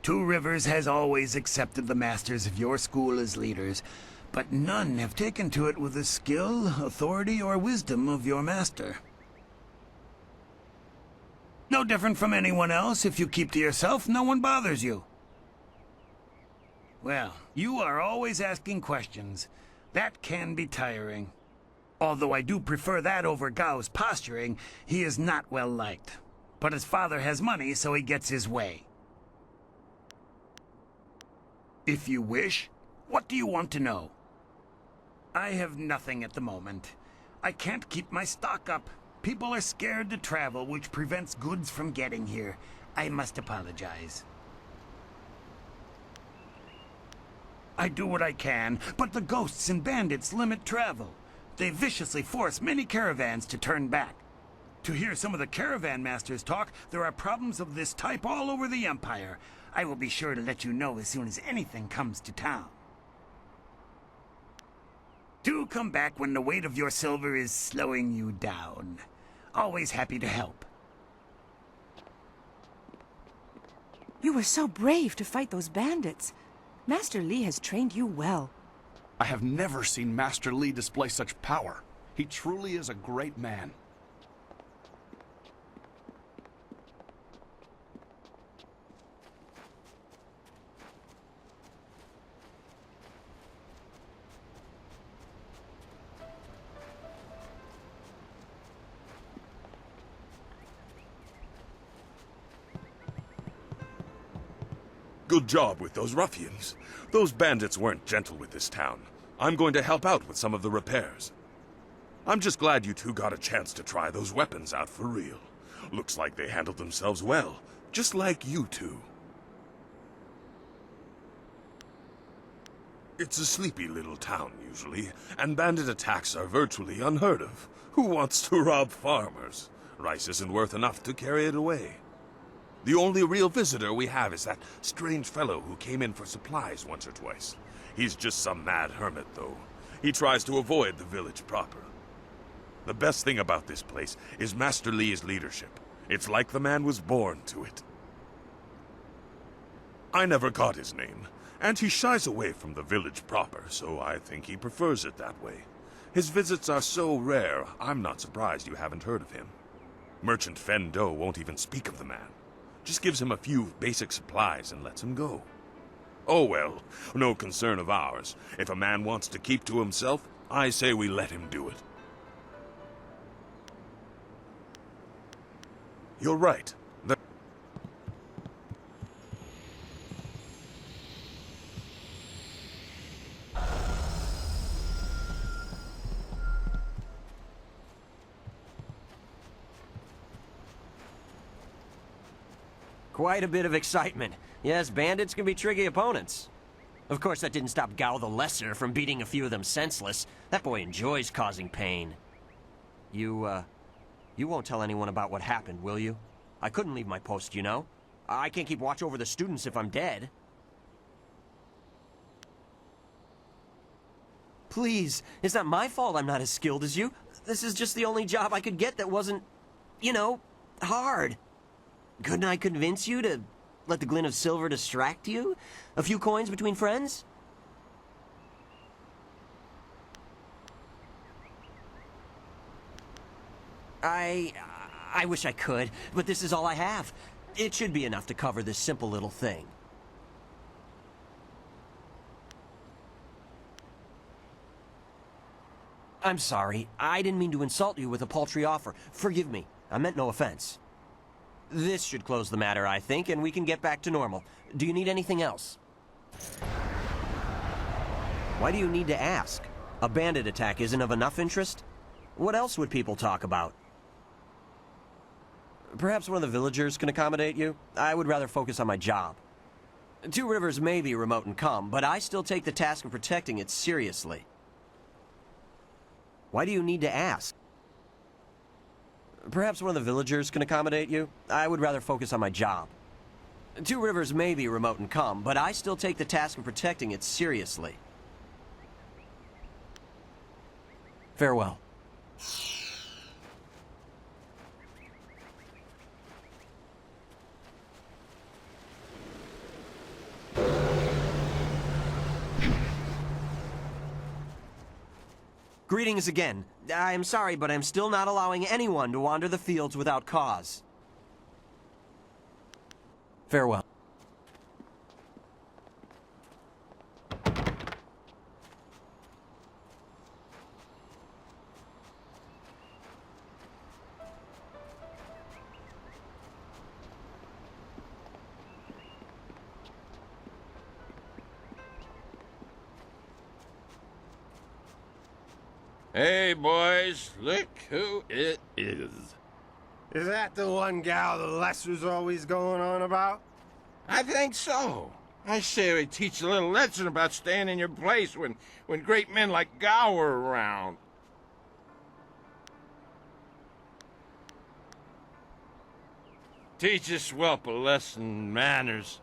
Two Rivers has always accepted the masters of your school as leaders, but none have taken to it with the skill, authority, or wisdom of your master. No different from anyone else. If you keep to yourself, no one bothers you. Well, you are always asking questions. That can be tiring. Although I do prefer that over Gao's posturing, he is not well liked. But his father has money, so he gets his way. If you wish, what do you want to know? I have nothing at the moment. I can't keep my stock up. People are scared to travel, which prevents goods from getting here. I must apologize. I do what I can, but the ghosts and bandits limit travel. They viciously force many caravans to turn back. To hear some of the caravan masters talk, there are problems of this type all over the Empire. I will be sure to let you know as soon as anything comes to town. Do come back when the weight of your silver is slowing you down. Always happy to help. You were so brave to fight those bandits. Master Li has trained you well. I have never seen Master Li display such power. He truly is a great man. Good job with those ruffians. Those bandits weren't gentle with this town. I'm going to help out with some of the repairs. I'm just glad you two got a chance to try those weapons out for real. Looks like they handled themselves well, just like you two. It's a sleepy little town, usually, and bandit attacks are virtually unheard of. Who wants to rob farmers? Rice isn't worth enough to carry it away. The only real visitor we have is that strange fellow who came in for supplies once or twice. He's just some mad hermit, though. He tries to avoid the village proper. The best thing about this place is Master Li's leadership. It's like the man was born to it. I never got his name, and he shies away from the village proper, so I think he prefers it that way. His visits are so rare, I'm not surprised you haven't heard of him. Merchant Fen Do won't even speak of the man. Just gives him a few basic supplies and lets him go. Oh well, no concern of ours. If a man wants to keep to himself, I say we let him do it. You're right. Quite a bit of excitement. Yes, bandits can be tricky opponents. Of course, that didn't stop Gao the Lesser from beating a few of them senseless. That boy enjoys causing pain. You won't tell anyone about what happened, will you? I couldn't leave my post, you know. I can't keep watch over the students if I'm dead. Please, it's not my fault I'm not as skilled as you. This is just the only job I could get that wasn't, you know, hard. Couldn't I convince you to let the glint of silver distract you? A few coins between friends? I wish I could, but this is all I have. It should be enough to cover this simple little thing. I'm sorry. I didn't mean to insult you with a paltry offer. Forgive me. I meant no offense. This should close the matter, I think, and we can get back to normal. Do you need anything else? Why do you need to ask? A bandit attack isn't of enough interest? What else would people talk about? Perhaps one of the villagers can accommodate you? I would rather focus on my job. Two Rivers may be remote and calm, but I still take the task of protecting it seriously. Why do you need to ask? Perhaps one of the villagers can accommodate you? I would rather focus on my job. Two Rivers may be remote and calm, but I still take the task of protecting it seriously. Farewell. Greetings again. I am sorry, but I'm still not allowing anyone to wander the fields without cause. Farewell. Hey, boys, look who it is. Is that the one gal the Lesser's always going on about? I think so. I say we teach a little lesson about staying in your place when great men like Gao are around. Teach this whelp a lesson in manners.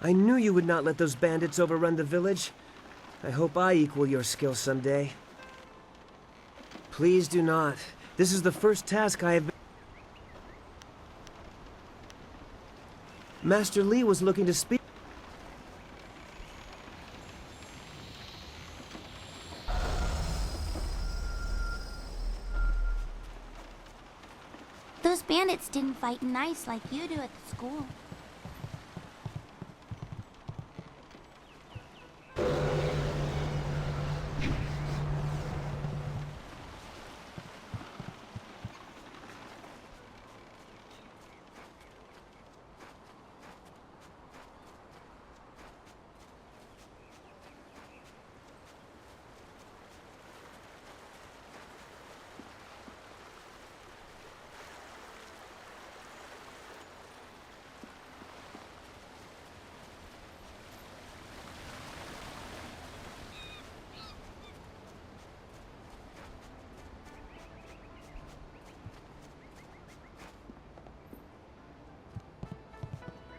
I knew you would not let those bandits overrun the village. I hope I equal your skill someday. Please do not. This is the first task I have been... Master Li was looking to speak... Those bandits didn't fight nice like you do at the school.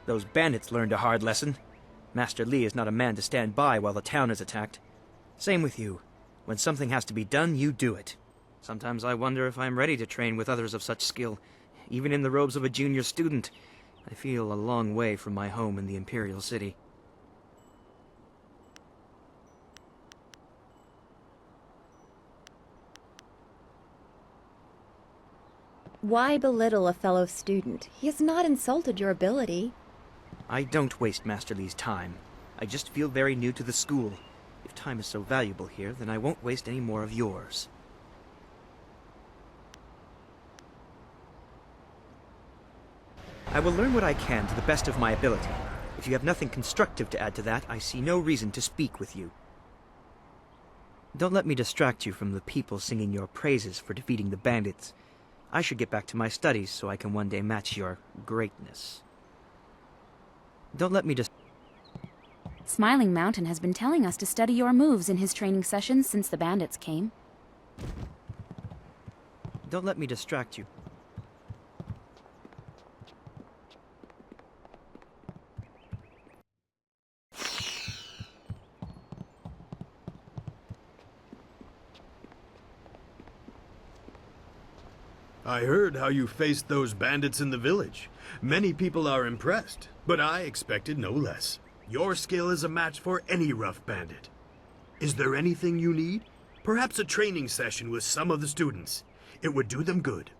Those bandits learned a hard lesson. Master Li is not a man to stand by while the town is attacked. Same with you. When something has to be done, you do it. Sometimes I wonder if I'm ready to train with others of such skill. Even in the robes of a junior student, I feel a long way from my home in the Imperial City. Why belittle a fellow student? He has not insulted your ability. I don't waste Master Li's time. I just feel very new to the school. If time is so valuable here, then I won't waste any more of yours. I will learn what I can to the best of my ability. If you have nothing constructive to add to that, I see no reason to speak with you. Don't let me distract you from the people singing your praises for defeating the bandits. I should get back to my studies so I can one day match your greatness. Don't let me just... Smiling Mountain has been telling us to study your moves in his training sessions since the bandits came. Don't let me distract you. I heard how you faced those bandits in the village. Many people are impressed, but I expected no less. Your skill is a match for any rough bandit. Is there anything you need? Perhaps a training session with some of the students. It would do them good.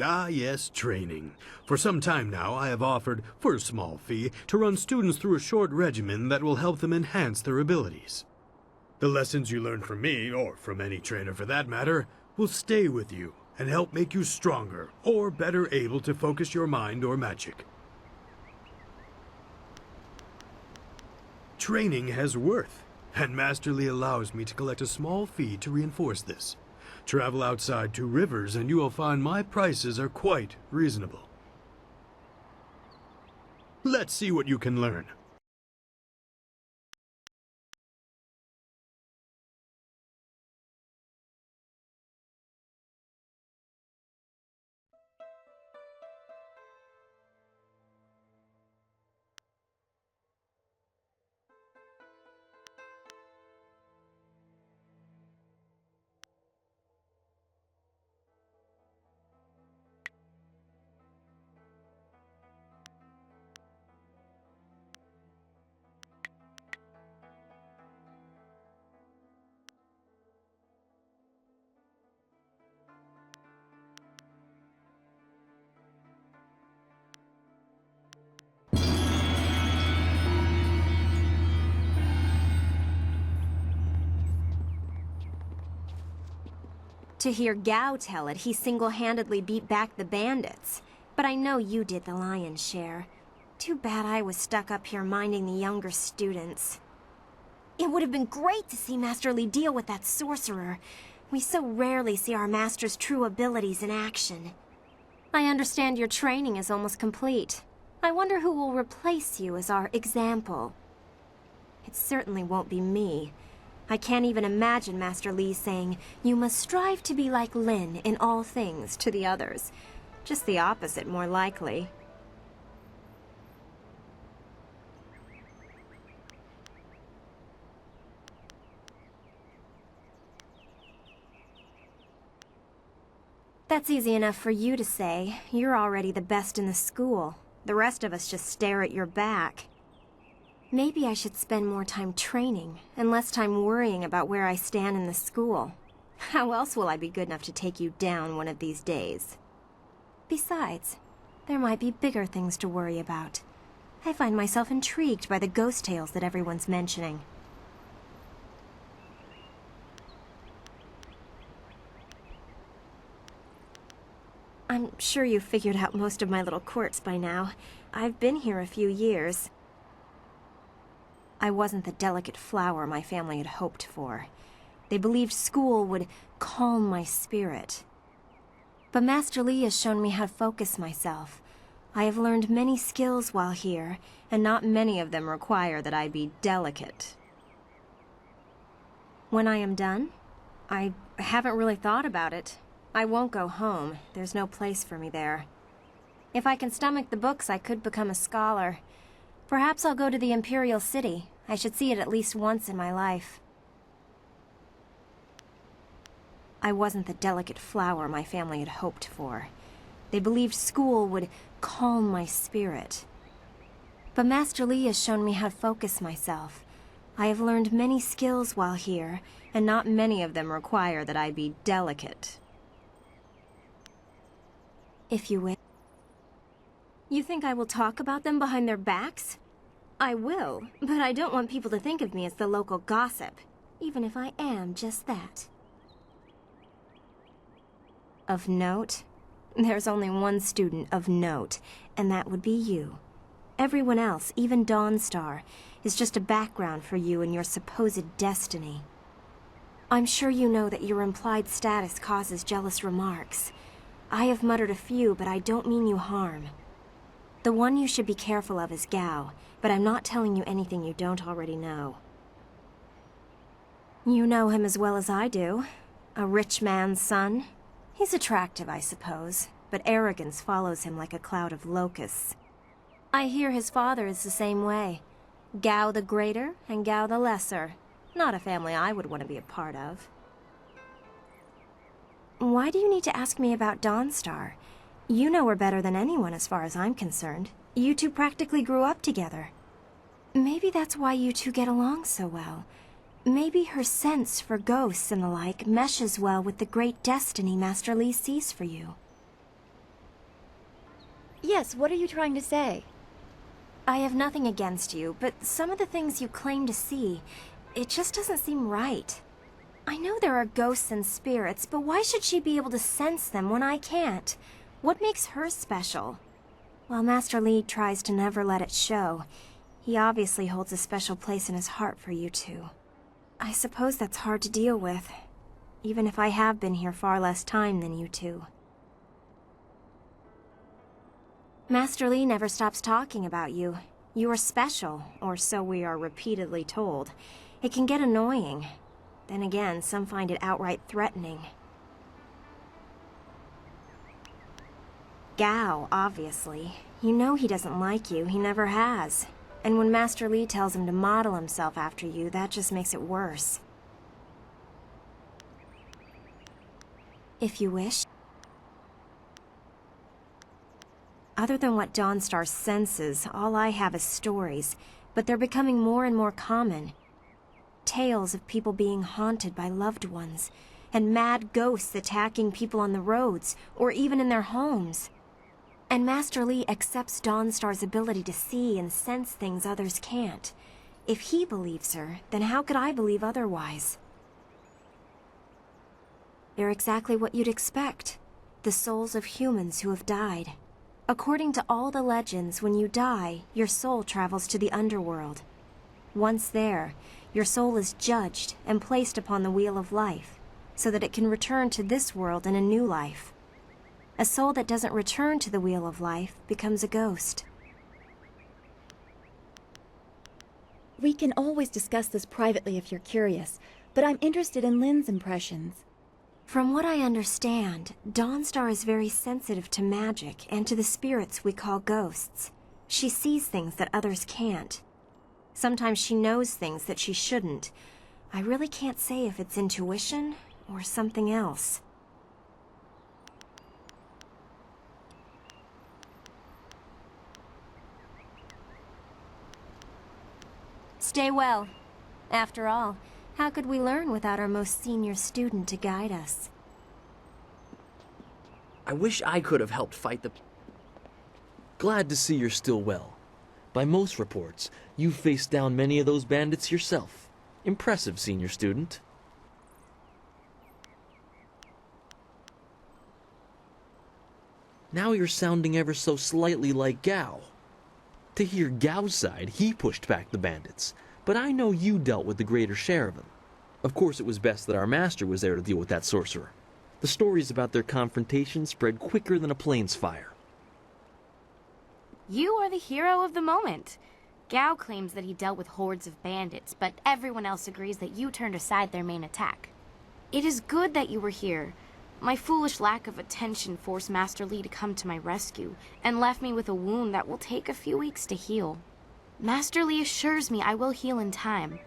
Ah, yes, training. For some time now, I have offered, for a small fee, to run students through a short regimen that will help them enhance their abilities. The lessons you learn from me, or from any trainer for that matter, will stay with you and help make you stronger, or better able to focus your mind or magic. Training has worth, and Master Li allows me to collect a small fee to reinforce this. Travel outside 2 rivers and you will find my prices are quite reasonable. Let's see what you can learn. To hear Gao tell it, he single-handedly beat back the bandits. But I know you did the lion's share. Too bad I was stuck up here minding the younger students. It would have been great to see Master Li deal with that sorcerer. We so rarely see our master's true abilities in action. I understand your training is almost complete. I wonder who will replace you as our example. It certainly won't be me. I can't even imagine Master Li saying, "You must strive to be like Lin in all things," to the others. Just the opposite, more likely. That's easy enough for you to say. You're already the best in the school. The rest of us just stare at your back. Maybe I should spend more time training, and less time worrying about where I stand in the school. How else will I be good enough to take you down one of these days? Besides, there might be bigger things to worry about. I find myself intrigued by the ghost tales that everyone's mentioning. I'm sure you've figured out most of my little quirks by now. I've been here a few years. I wasn't the delicate flower my family had hoped for. They believed school would calm my spirit. But Master Li has shown me how to focus myself. I have learned many skills while here, and not many of them require that I be delicate. When I am done, I haven't really thought about it. I won't go home. There's no place for me there. If I can stomach the books, I could become a scholar. Perhaps I'll go to the Imperial City. I should see it at least once in my life. I wasn't the delicate flower my family had hoped for. They believed school would calm my spirit. But Master Li has shown me how to focus myself. I have learned many skills while here, and not many of them require that I be delicate. If you wish. You think I will talk about them behind their backs? I will, but I don't want people to think of me as the local gossip, even if I am just that. Of note? There's only one student of note, and that would be you. Everyone else, even Dawnstar, is just a background for you and your supposed destiny. I'm sure you know that your implied status causes jealous remarks. I have muttered a few, but I don't mean you harm. The one you should be careful of is Gao, but I'm not telling you anything you don't already know. You know him as well as I do. A rich man's son. He's attractive, I suppose, but arrogance follows him like a cloud of locusts. I hear his father is the same way. Gao the Greater and Gao the Lesser. Not a family I would want to be a part of. Why do you need to ask me about Dawnstar? You know her better than anyone as far as I'm concerned. You two practically grew up together. Maybe that's why you two get along so well. Maybe her sense for ghosts and the like meshes well with the great destiny Master Li sees for you. Yes, what are you trying to say? I have nothing against you, but some of the things you claim to see, it just doesn't seem right. I know there are ghosts and spirits, but why should she be able to sense them when I can't? What makes her special? While Master Li tries to never let it show, he obviously holds a special place in his heart for you two. I suppose that's hard to deal with, even if I have been here far less time than you two. Master Li never stops talking about you. You are special, or so we are repeatedly told. It can get annoying. Then again, some find it outright threatening. Gao, obviously. You know he doesn't like you, he never has. And when Master Li tells him to model himself after you, that just makes it worse. If you wish. Other than what Dawnstar senses, all I have is stories, but they're becoming more and more common. Tales of people being haunted by loved ones, and mad ghosts attacking people on the roads, or even in their homes. And Master Li accepts Dawnstar's ability to see and sense things others can't. If he believes her, then how could I believe otherwise? They're exactly what you'd expect. The souls of humans who have died. According to all the legends, when you die, your soul travels to the underworld. Once there, your soul is judged and placed upon the wheel of life, so that it can return to this world in a new life. A soul that doesn't return to the wheel of life becomes a ghost. We can always discuss this privately if you're curious, but I'm interested in Lynn's impressions. From what I understand, Dawnstar is very sensitive to magic and to the spirits we call ghosts. She sees things that others can't. Sometimes she knows things that she shouldn't. I really can't say if it's intuition or something else. Stay well. After all, how could we learn without our most senior student to guide us? I wish I could have helped fight the... Glad to see you're still well. By most reports, you've faced down many of those bandits yourself. Impressive, senior student. Now you're sounding ever so slightly like Gao. To hear Gao's side, he pushed back the bandits, but I know you dealt with the greater share of them. Of course, it was best that our master was there to deal with that sorcerer. The stories about their confrontation spread quicker than a plane's fire. You are the hero of the moment. Gao claims that he dealt with hordes of bandits, but everyone else agrees that you turned aside their main attack. It is good that you were here. My foolish lack of attention forced Master Li to come to my rescue, and left me with a wound that will take a few weeks to heal. Master Li assures me I will heal in time.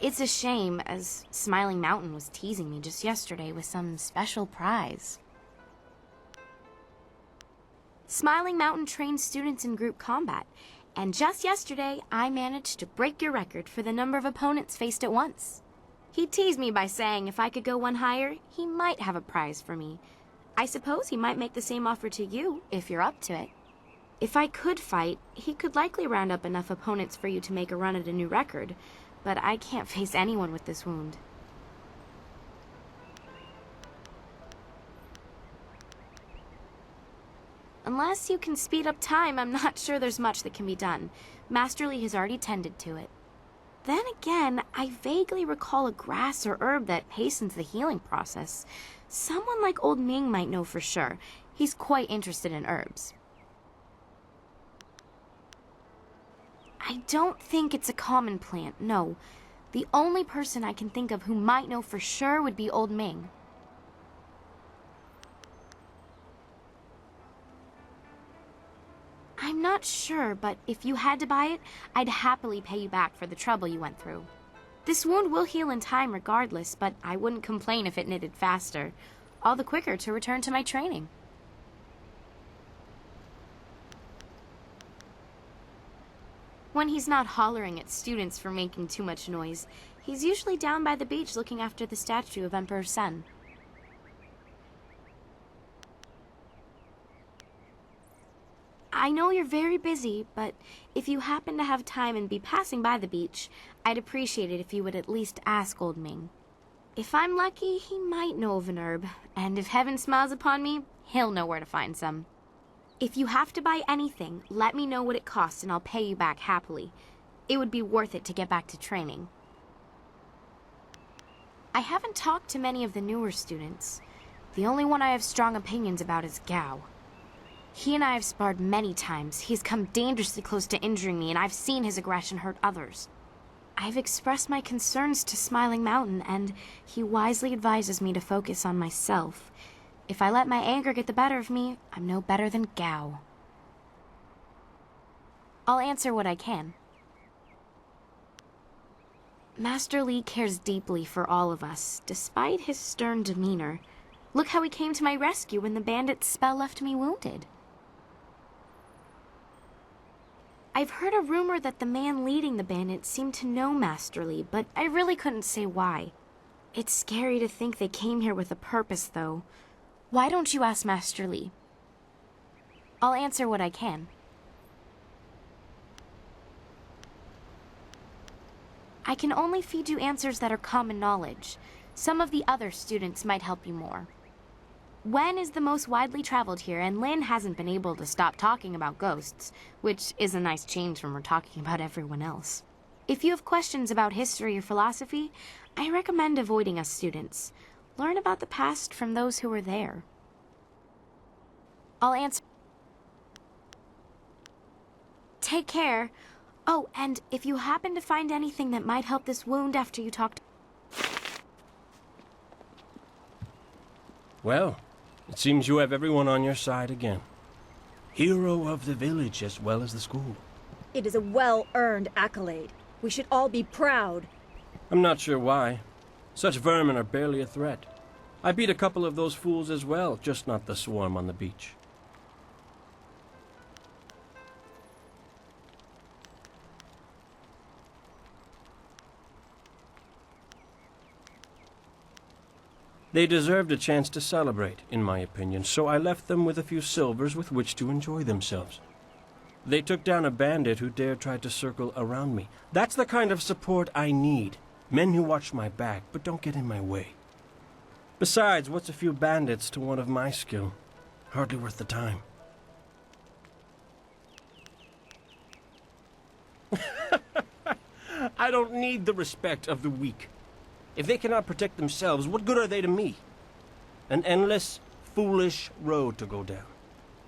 It's a shame, as Smiling Mountain was teasing me just yesterday with some special prize. Smiling Mountain trains students in group combat, and just yesterday I managed to break your record for the number of opponents faced at once. He teased me by saying if I could go one higher, he might have a prize for me. I suppose he might make the same offer to you, if you're up to it. If I could fight, he could likely round up enough opponents for you to make a run at a new record, but I can't face anyone with this wound. Unless you can speed up time, I'm not sure there's much that can be done. Master Li has already tended to it. Then again, I vaguely recall a grass or herb that hastens the healing process. Someone like Old Ming might know for sure. He's quite interested in herbs. I don't think it's a common plant, no. The only person I can think of who might know for sure would be Old Ming. I'm not sure, but if you had to buy it, I'd happily pay you back for the trouble you went through. This wound will heal in time regardless, but I wouldn't complain if it knitted faster. All the quicker to return to my training. When he's not hollering at students for making too much noise, he's usually down by the beach looking after the statue of Emperor Sen. I know you're very busy, but if you happen to have time and be passing by the beach, I'd appreciate it if you would at least ask Old Ming. If I'm lucky, he might know of an herb, and if heaven smiles upon me, he'll know where to find some. If you have to buy anything, let me know what it costs and I'll pay you back happily. It would be worth it to get back to training. I haven't talked to many of the newer students. The only one I have strong opinions about is Gao. He and I have sparred many times. He's come dangerously close to injuring me, and I've seen his aggression hurt others. I've expressed my concerns to Smiling Mountain, and he wisely advises me to focus on myself. If I let my anger get the better of me, I'm no better than Gao. I'll answer what I can. Master Li cares deeply for all of us, despite his stern demeanor. Look how he came to my rescue when the bandit's spell left me wounded. I've heard a rumor that the man leading the bandits seemed to know Master Li, but I really couldn't say why. It's scary to think they came here with a purpose, though. Why don't you ask Master Li? I'll answer what I can. I can only feed you answers that are common knowledge. Some of the other students might help you more. Wen is the most widely traveled here, and Lin hasn't been able to stop talking about ghosts, which is a nice change from her talking about everyone else. If you have questions about history or philosophy, I recommend avoiding us students. Learn about the past from those who were there. I'll answer. Take care. Oh, and if you happen to find anything that might help this wound after you talked... Well, it seems you have everyone on your side again. Hero of the village as well as the school. It is a well-earned accolade. We should all be proud. I'm not sure why. Such vermin are barely a threat. I beat a couple of those fools as well, just not the swarm on the beach. They deserved a chance to celebrate, in my opinion, so I left them with a few silvers with which to enjoy themselves. They took down a bandit who dared try to circle around me. That's the kind of support I need. Men who watch my back, but don't get in my way. Besides, what's a few bandits to one of my skill? Hardly worth the time. I don't need the respect of the weak. If they cannot protect themselves, what good are they to me? An endless, foolish road to go down.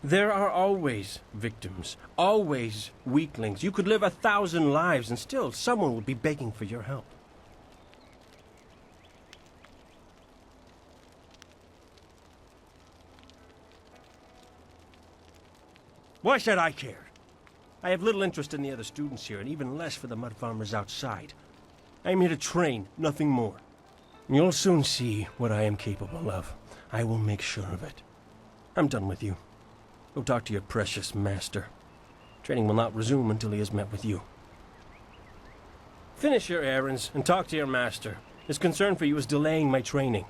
There are always victims, always weaklings. You could live 1,000 lives and still someone would be begging for your help. Why should I care? I have little interest in the other students here, and even less for the mud farmers outside. I am here to train, nothing more. You'll soon see what I am capable of. I will make sure of it. I'm done with you. Go talk to your precious master. Training will not resume until he has met with you. Finish your errands and talk to your master. His concern for you is delaying my training.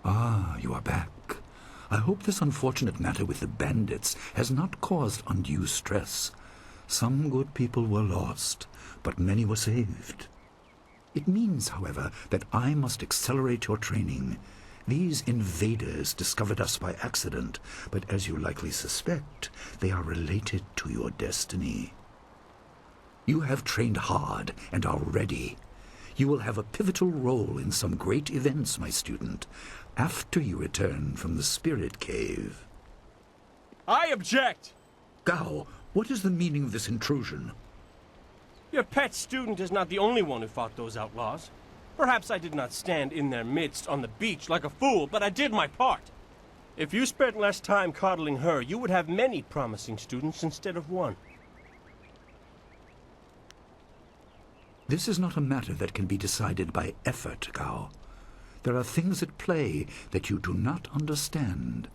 Ah, you are back. I hope this unfortunate matter with the bandits has not caused undue stress. Some good people were lost, but many were saved. It means, however, that I must accelerate your training. These invaders discovered us by accident, but as you likely suspect, they are related to your destiny. You have trained hard and are ready. You will have a pivotal role in some great events, my student, after you return from the Spirit Cave. I object! Gao, what is the meaning of this intrusion? Your pet student is not the only one who fought those outlaws. Perhaps I did not stand in their midst on the beach like a fool, but I did my part. If you spent less time coddling her, you would have many promising students instead of one. This is not a matter that can be decided by effort, Gao. There are things at play that you do not understand.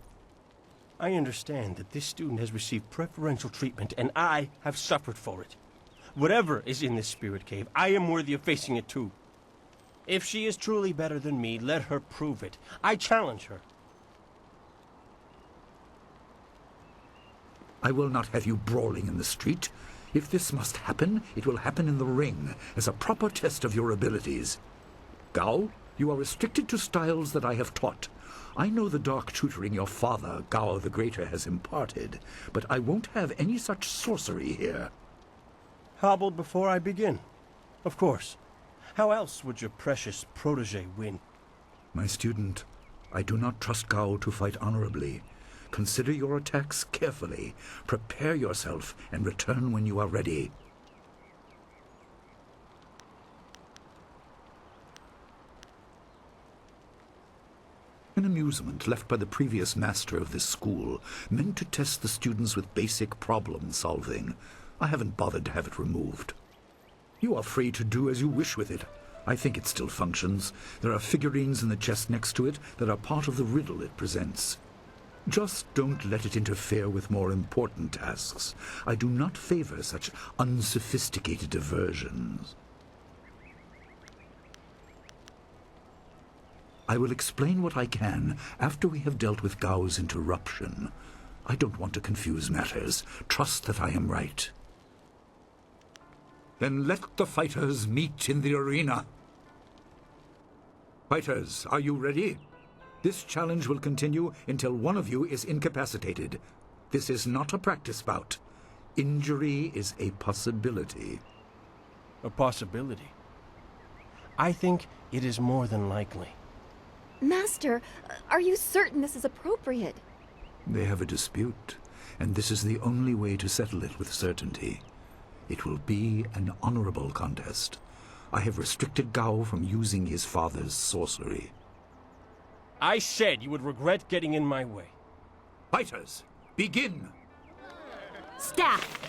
I understand that this student has received preferential treatment, and I have suffered for it. Whatever is in this spirit cave, I am worthy of facing it too. If she is truly better than me, let her prove it. I challenge her. I will not have you brawling in the street. If this must happen, it will happen in the ring, as a proper test of your abilities. Gao, you are restricted to styles that I have taught. I know the dark tutoring your father, Gao the Greater, has imparted, but I won't have any such sorcery here. Hobbled before I begin. Of course. How else would your precious protege win? My student, I do not trust Gao to fight honorably. Consider your attacks carefully. Prepare yourself and return when you are ready. An amusement left by the previous master of this school, meant to test the students with basic problem solving. I haven't bothered to have it removed. You are free to do as you wish with it. I think it still functions. There are figurines in the chest next to it that are part of the riddle it presents. Just don't let it interfere with more important tasks. I do not favor such unsophisticated diversions. I will explain what I can after we have dealt with Gao's interruption. I don't want to confuse matters. Trust that I am right. Then let the fighters meet in the arena. Fighters, are you ready? This challenge will continue until one of you is incapacitated. This is not a practice bout. Injury is a possibility. A possibility? I think it is more than likely. Master, are you certain this is appropriate? They have a dispute, and this is the only way to settle it with certainty. It will be an honorable contest. I have restricted Gao from using his father's sorcery. I said you would regret getting in my way. Fighters, begin! Staff!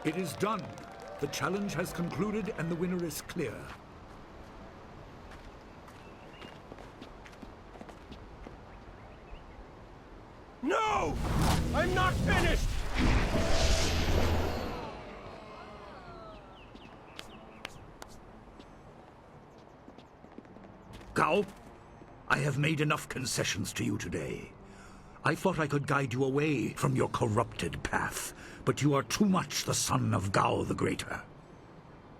It is done. The challenge has concluded and the winner is clear. No! I'm not finished! Gao, I have made enough concessions to you today. I thought I could guide you away from your corrupted path, but you are too much the son of Gao the Greater.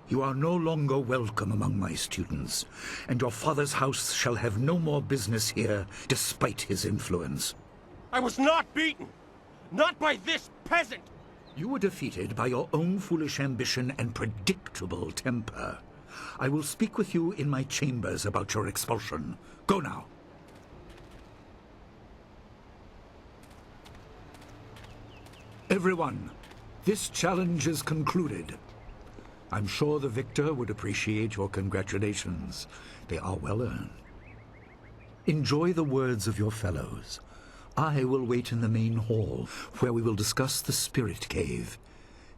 You are no longer welcome among my students, and your father's house shall have no more business here, despite his influence. I was not beaten! Not by this peasant! You were defeated by your own foolish ambition and predictable temper. I will speak with you in my chambers about your expulsion. Go now. Everyone, this challenge is concluded. I'm sure the victor would appreciate your congratulations. They are well earned. Enjoy the words of your fellows. I will wait in the main hall, where we will discuss the spirit cave.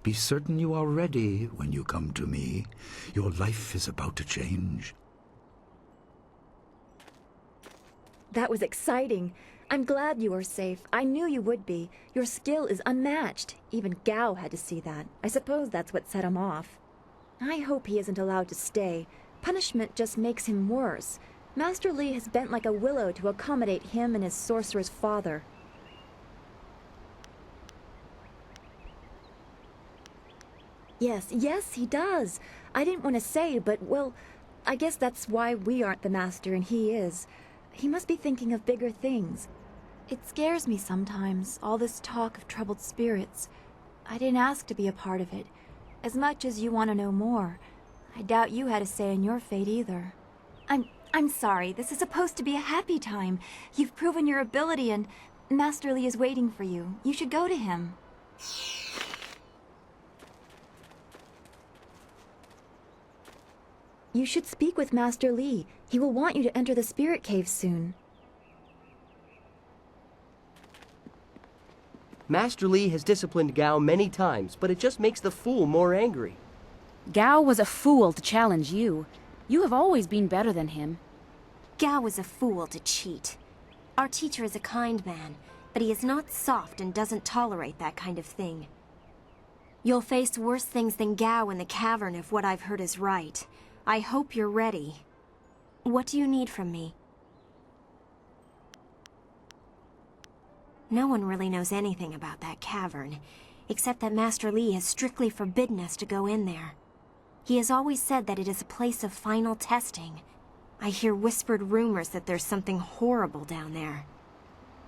Be certain you are ready when you come to me. Your life is about to change. That was exciting. I'm glad you are safe. I knew you would be. Your skill is unmatched. Even Gao had to see that. I suppose that's what set him off. I hope he isn't allowed to stay. Punishment just makes him worse. Master Li has bent like a willow to accommodate him and his sorcerer's father. Yes, he does. I didn't want to say, but, well, I guess that's why we aren't the master and he is. He must be thinking of bigger things. It scares me sometimes, all this talk of troubled spirits. I didn't ask to be a part of it. As much as you want to know more, I doubt you had a say in your fate either. I'm sorry. This is supposed to be a happy time. You've proven your ability and Master Li is waiting for you. You should go to him. You should speak with Master Li. He will want you to enter the spirit cave soon. Master Li has disciplined Gao many times, but it just makes the fool more angry. Gao was a fool to challenge you. You have always been better than him. Gao was a fool to cheat. Our teacher is a kind man, but he is not soft and doesn't tolerate that kind of thing. You'll face worse things than Gao in the cavern if what I've heard is right. I hope you're ready. What do you need from me? No one really knows anything about that cavern, except that Master Li has strictly forbidden us to go in there. He has always said that it is a place of final testing. I hear whispered rumors that there's something horrible down there.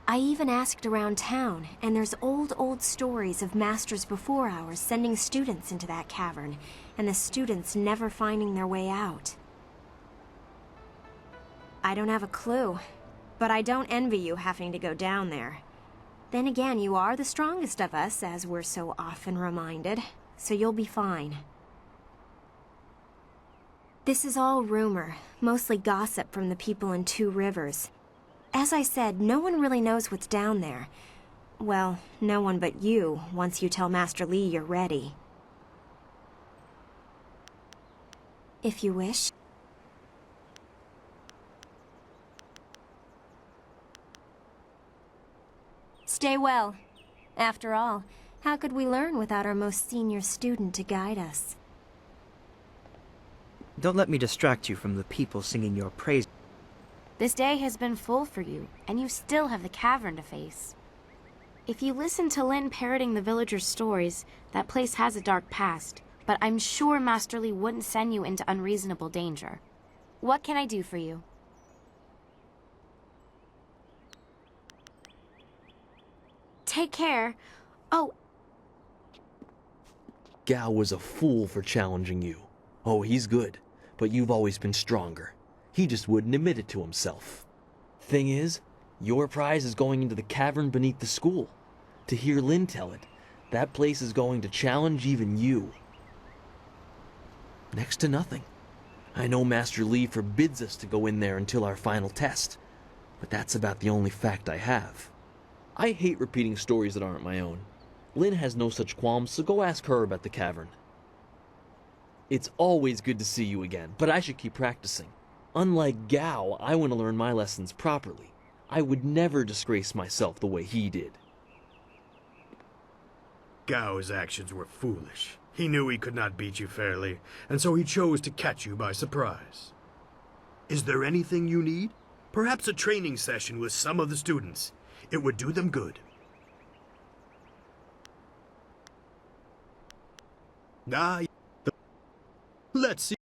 I even asked around town, and there's old stories of masters before ours sending students into that cavern, and the students never finding their way out. I don't have a clue, but I don't envy you having to go down there. Then again, you are the strongest of us, as we're so often reminded, so you'll be fine. This is all rumor, mostly gossip from the people in Two Rivers. As I said, no one really knows what's down there. Well, no one but you, once you tell Master Li you're ready. If you wish. Stay well. After all, how could we learn without our most senior student to guide us? Don't let me distract you from the people singing your praise. This day has been full for you, and you still have the cavern to face. If you listen to Lin parroting the villagers' stories, that place has a dark past, but I'm sure Master Li wouldn't send you into unreasonable danger. What can I do for you? Take care. Oh. Gao was a fool for challenging you. Oh, he's good, but you've always been stronger. He just wouldn't admit it to himself. Thing is, your prize is going into the cavern beneath the school. To hear Lin tell it, that place is going to challenge even you. Next to nothing. I know Master Li forbids us to go in there until our final test, but that's about the only fact I have. I hate repeating stories that aren't my own. Lin has no such qualms, so go ask her about the cavern. It's always good to see you again, but I should keep practicing. Unlike Gao, I want to learn my lessons properly. I would never disgrace myself the way he did. Gao's actions were foolish. He knew he could not beat you fairly, and so he chose to catch you by surprise. Is there anything you need? Perhaps a training session with some of the students. It would do them good. Let's see.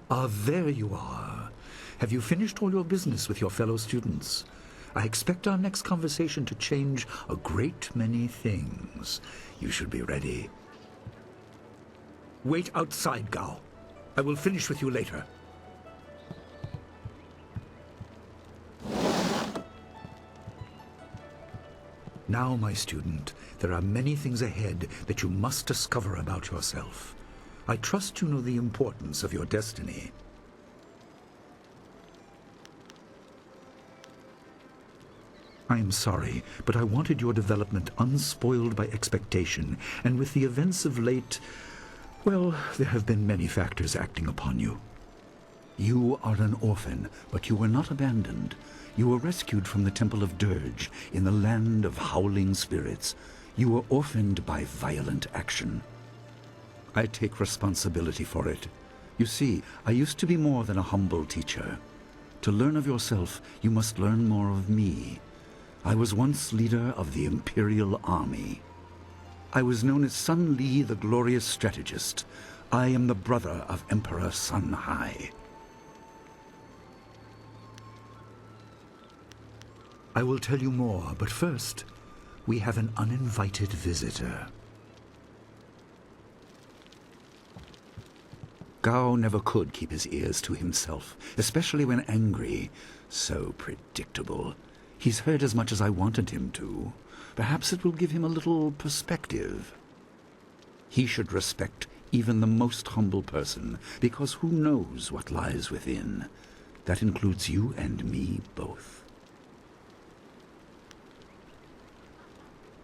Ah, there you are. Have you finished all your business with your fellow students? I expect our next conversation to change a great many things. You should be ready. Wait outside, Gao. I will finish with you later. Now, my student, there are many things ahead that you must discover about yourself. I trust you know the importance of your destiny. I am sorry, but I wanted your development unspoiled by expectation, and with the events of late, well, there have been many factors acting upon you. You are an orphan, but you were not abandoned. You were rescued from the Temple of Dirge in the land of howling spirits. You were orphaned by violent action. I take responsibility for it. You see, I used to be more than a humble teacher. To learn of yourself, you must learn more of me. I was once leader of the Imperial Army. I was known as Sun Li, the glorious strategist. I am the brother of Emperor Sun Hai. I will tell you more, but first, we have an uninvited visitor. Gao never could keep his ears to himself, especially when angry. So predictable. He's heard as much as I wanted him to. Perhaps it will give him a little perspective. He should respect even the most humble person, because who knows what lies within? That includes you and me both.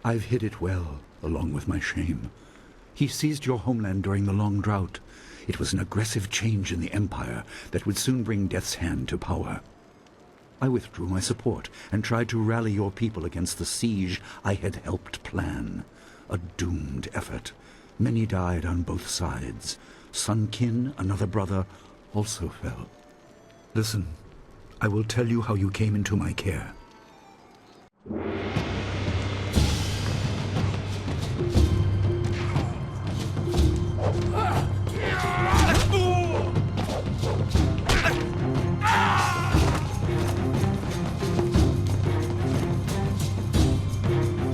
I've hid it well, along with my shame. He seized your homeland during the long drought. It was an aggressive change in the Empire that would soon bring Death's Hand to power. I withdrew my support and tried to rally your people against the siege I had helped plan. A doomed effort. Many died on both sides. Sun Qin, another brother, also fell. Listen, I will tell you how you came into my care.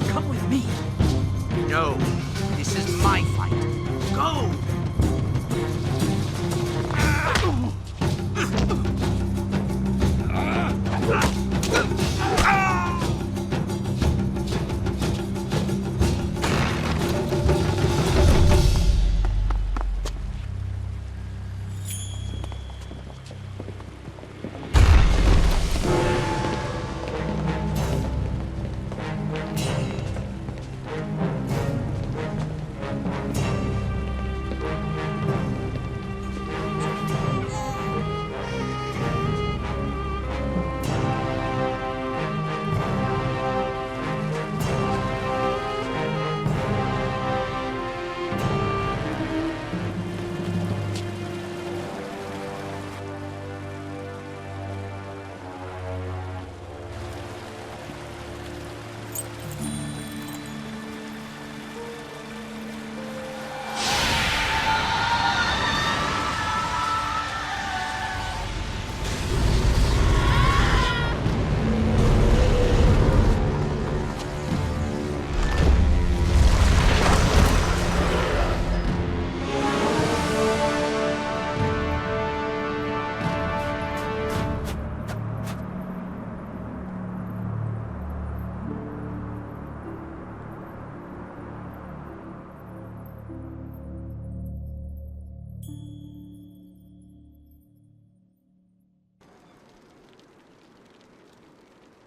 Come with me. No, this is my fight. Go!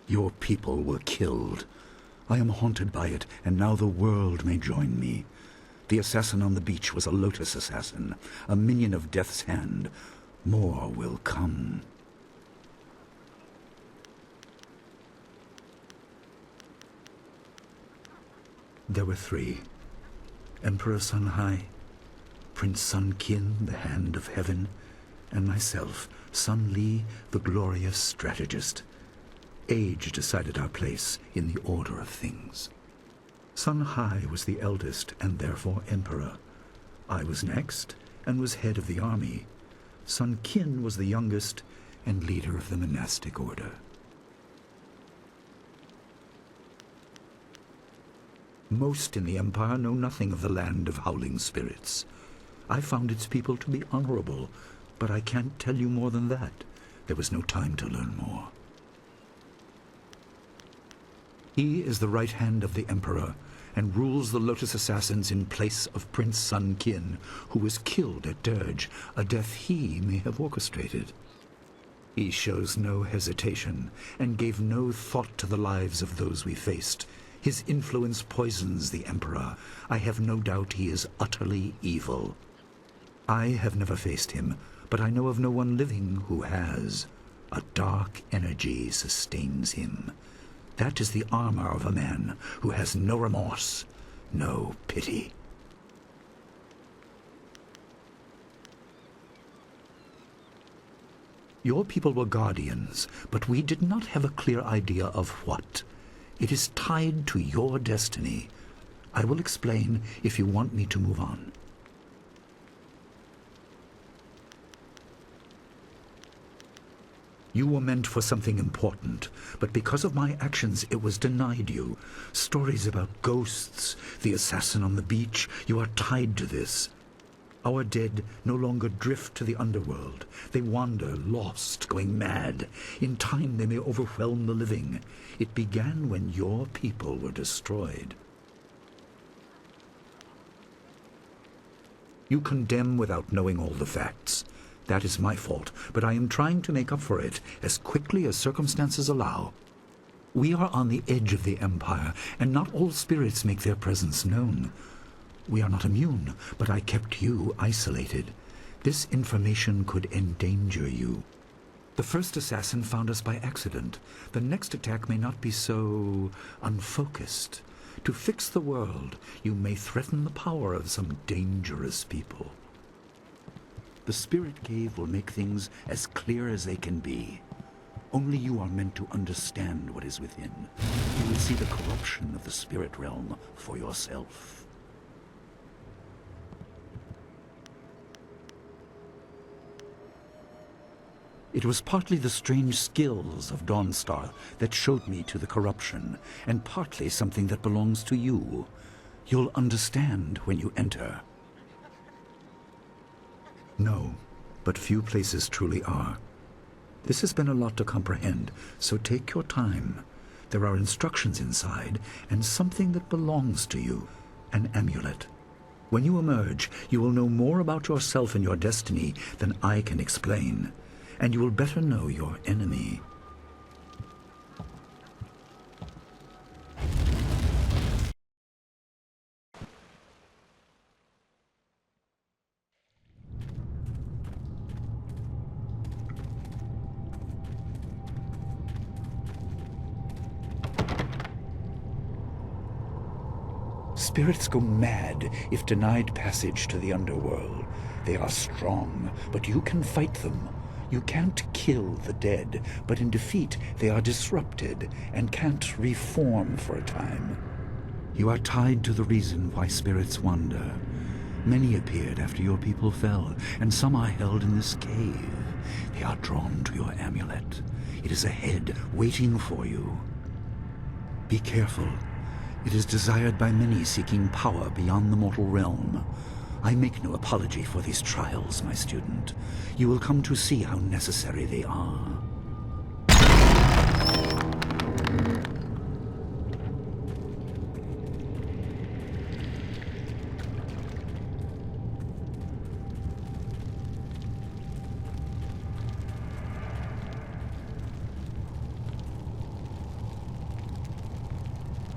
Your people were killed. I am haunted by it, and now the world may join me. The assassin on the beach was a Lotus assassin, a minion of Death's Hand. More will come. There were three. Emperor Sun Hai, Prince Sun Qin, the Hand of Heaven, and myself, Sun Li, the glorious strategist. Age decided our place in the order of things. Sun Hai was the eldest and therefore emperor. I was next and was head of the army. Sun Qin was the youngest and leader of the monastic order. Most in the Empire know nothing of the land of howling spirits. I found its people to be honorable, but I can't tell you more than that. There was no time to learn more. He is the right hand of the Emperor, and rules the Lotus Assassins in place of Prince Sun Qin, who was killed at Dirge, a death he may have orchestrated. He shows no hesitation, and gave no thought to the lives of those we faced. His influence poisons the Emperor. I have no doubt he is utterly evil. I have never faced him, but I know of no one living who has. A dark energy sustains him. That is the armor of a man who has no remorse, no pity. Your people were guardians, but we did not have a clear idea of what. It is tied to your destiny. I will explain if you want me to move on. You were meant for something important, but because of my actions it was denied you. Stories about ghosts, the assassin on the beach, you are tied to this. Our dead no longer drift to the underworld. They wander, lost, going mad. In time they may overwhelm the living. It began when your people were destroyed. You condemn without knowing all the facts. That is my fault, but I am trying to make up for it as quickly as circumstances allow. We are on the edge of the Empire, and not all spirits make their presence known. We are not immune, but I kept you isolated. This information could endanger you. The first assassin found us by accident. The next attack may not be so unfocused. To fix the world, you may threaten the power of some dangerous people. The Spirit Cave will make things as clear as they can be. Only you are meant to understand what is within. You will see the corruption of the spirit realm for yourself. It was partly the strange skills of Dawnstar that showed me to the corruption, and partly something that belongs to you. You'll understand when you enter. No, but few places truly are. This has been a lot to comprehend, so take your time. There are instructions inside, and something that belongs to you, an amulet. When you emerge, you will know more about yourself and your destiny than I can explain, and you will better know your enemy. Spirits go mad if denied passage to the underworld. They are strong, but you can fight them. You can't kill the dead, but in defeat they are disrupted and can't reform for a time. You are tied to the reason why spirits wander. Many appeared after your people fell, and some are held in this cave. They are drawn to your amulet. It is ahead, waiting for you. Be careful. It is desired by many seeking power beyond the mortal realm. I make no apology for these trials, my student. You will come to see how necessary they are.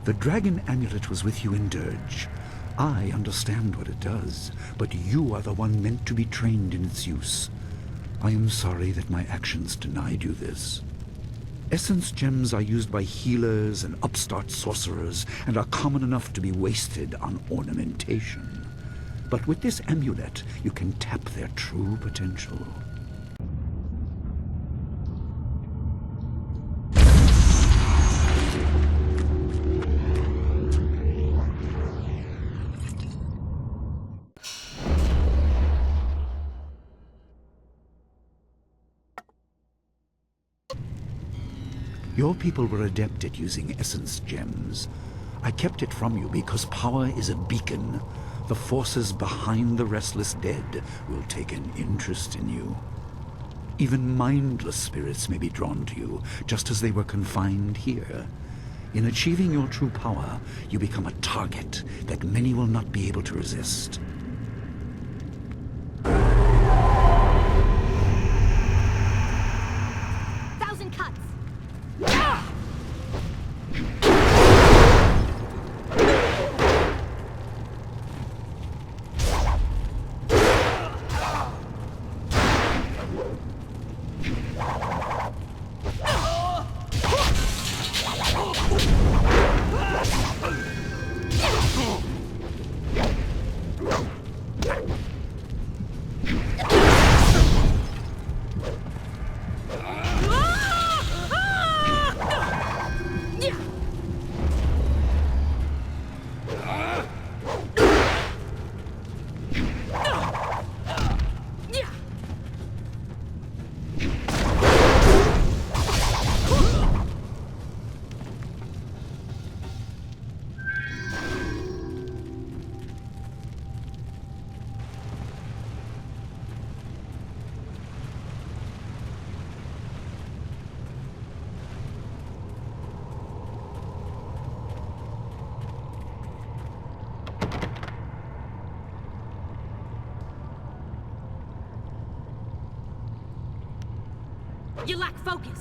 The dragon amulet was with you in Dirge. I understand what it does, but you are the one meant to be trained in its use. I am sorry that my actions denied you this. Essence gems are used by healers and upstart sorcerers and are common enough to be wasted on ornamentation. But with this amulet, you can tap their true potential. Your people were adept at using essence gems. I kept it from you because power is a beacon. The forces behind the restless dead will take an interest in you. Even mindless spirits may be drawn to you, just as they were confined here. In achieving your true power, you become a target that many will not be able to resist. You lack focus.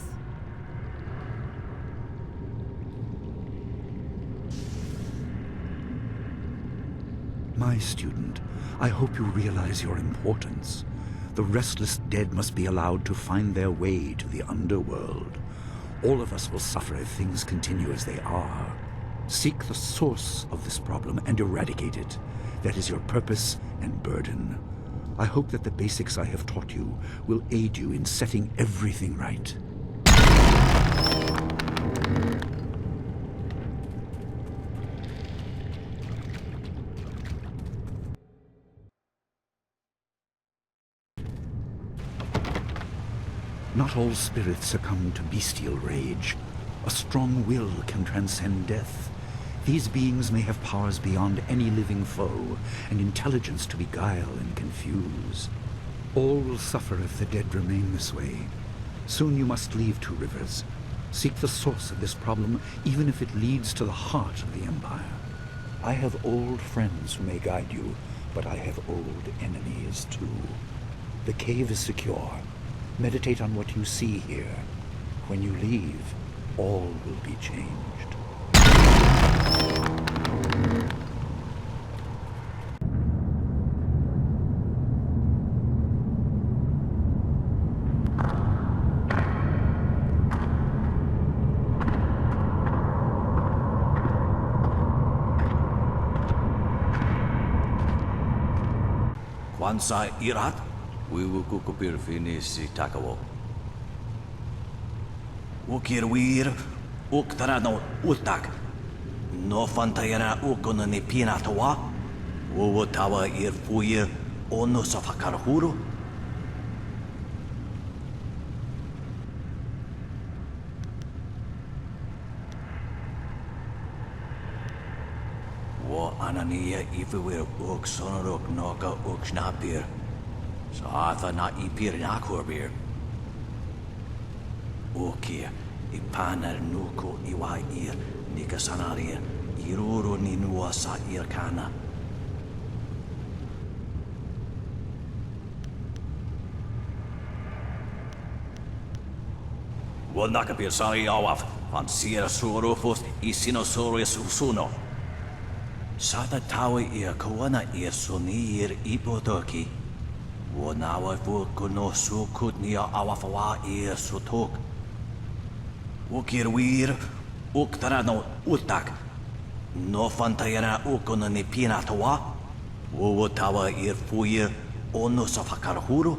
My student, I hope you realize your importance. The restless dead must be allowed to find their way to the underworld. All of us will suffer if things continue as they are. Seek the source of this problem and eradicate it. That is your purpose and burden. I hope that the basics I have taught you will aid you in setting everything right. Not all spirits succumb to bestial rage. A strong will can transcend death. These beings may have powers beyond any living foe, and intelligence to beguile and confuse. All will suffer if the dead remain this way. Soon you must leave Two Rivers. Seek the source of this problem, even if it leads to the heart of the Empire. I have old friends who may guide you, but I have old enemies too. The cave is secure. Meditate on what you see here. When you leave, all will be changed. Kwanzaa irat, wiwukukupir finisi takawo. Ukir wir, uktarano utak. No fantayana ukonani pinatawa. Uwutawa ir fuir onusafakarhuru. Anania ifewir uk sonoruk noka uk snapir. Saatha na ipir nakorbir. Ukia ipanar nuko iwa ir nikasanarir iruru ninua sa irkana. Wanakapir sari awaf van sira surufus isinosaurus usuno. Sada tawa ir kawana ir sunir ipotoki. Wanawa fukuno sukutnia awafawa ir sutok. Ukir wir, uktarano utak. No fantayana ukonani pinatawa. Uwutawa ir fuir onusafakarhuru.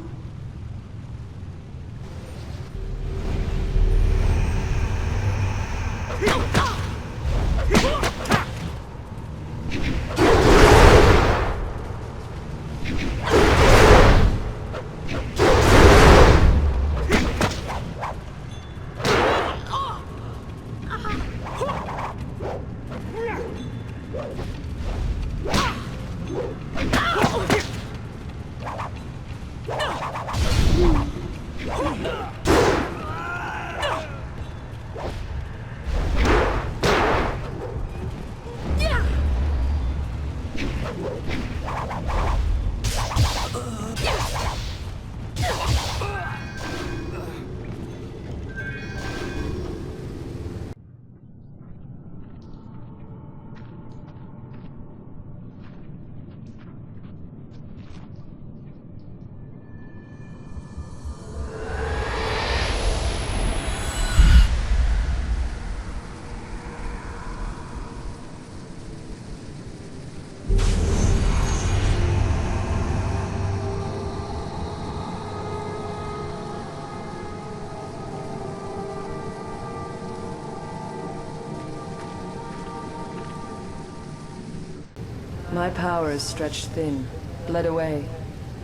My power is stretched thin, bled away,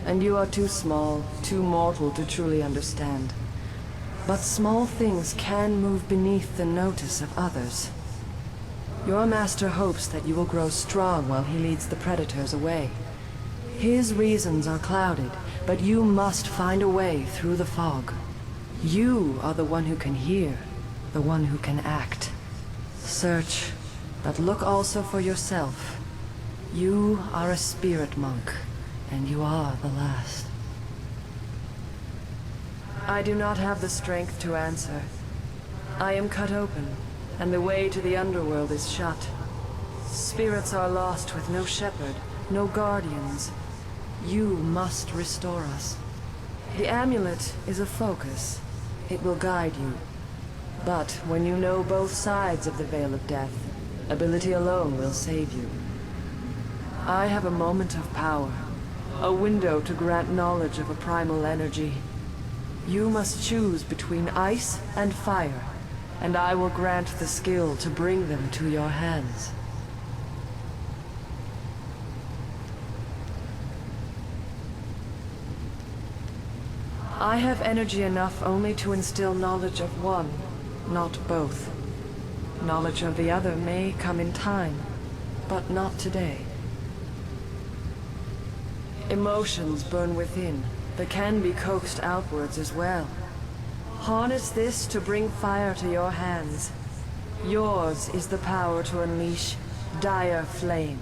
and you are too small, too mortal to truly understand. But small things can move beneath the notice of others. Your master hopes that you will grow strong while he leads the predators away. His reasons are clouded, but you must find a way through the fog. You are the one who can hear, the one who can act. Search, but look also for yourself. You are a spirit monk, and you are the last. I do not have the strength to answer. I am cut open, and the way to the underworld is shut. Spirits are lost with no shepherd, no guardians. You must restore us. The amulet is a focus. It will guide you. But when you know both sides of the Veil of Death, ability alone will save you. I have a moment of power, a window to grant knowledge of a primal energy. You must choose between ice and fire, and I will grant the skill to bring them to your hands. I have energy enough only to instill knowledge of one, not both. Knowledge of the other may come in time, but not today. Emotions burn within, but can be coaxed outwards as well. Harness this to bring fire to your hands. Yours is the power to unleash dire flame.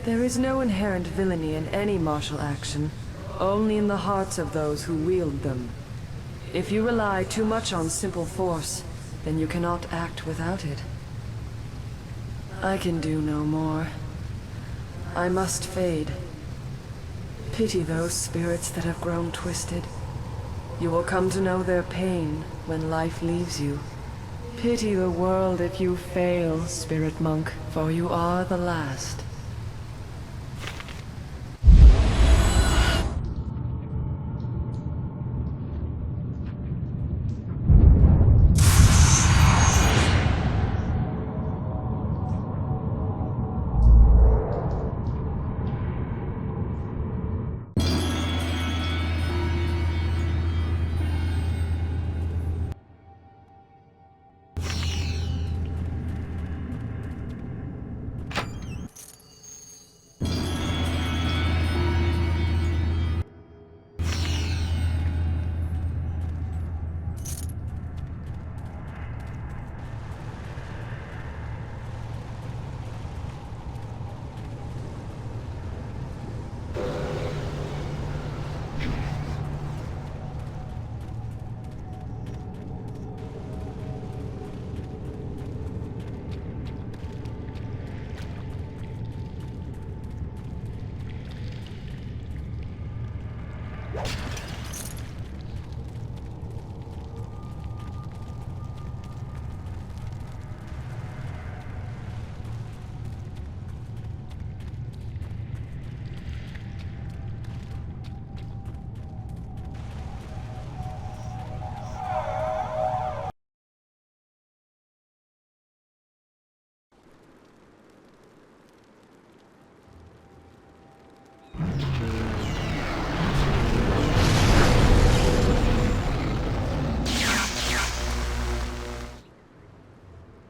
There is no inherent villainy in any martial action, only in the hearts of those who wield them. If you rely too much on simple force, then you cannot act without it. I can do no more. I must fade. Pity those spirits that have grown twisted. You will come to know their pain when life leaves you. Pity the world if you fail, spirit monk, for you are the last.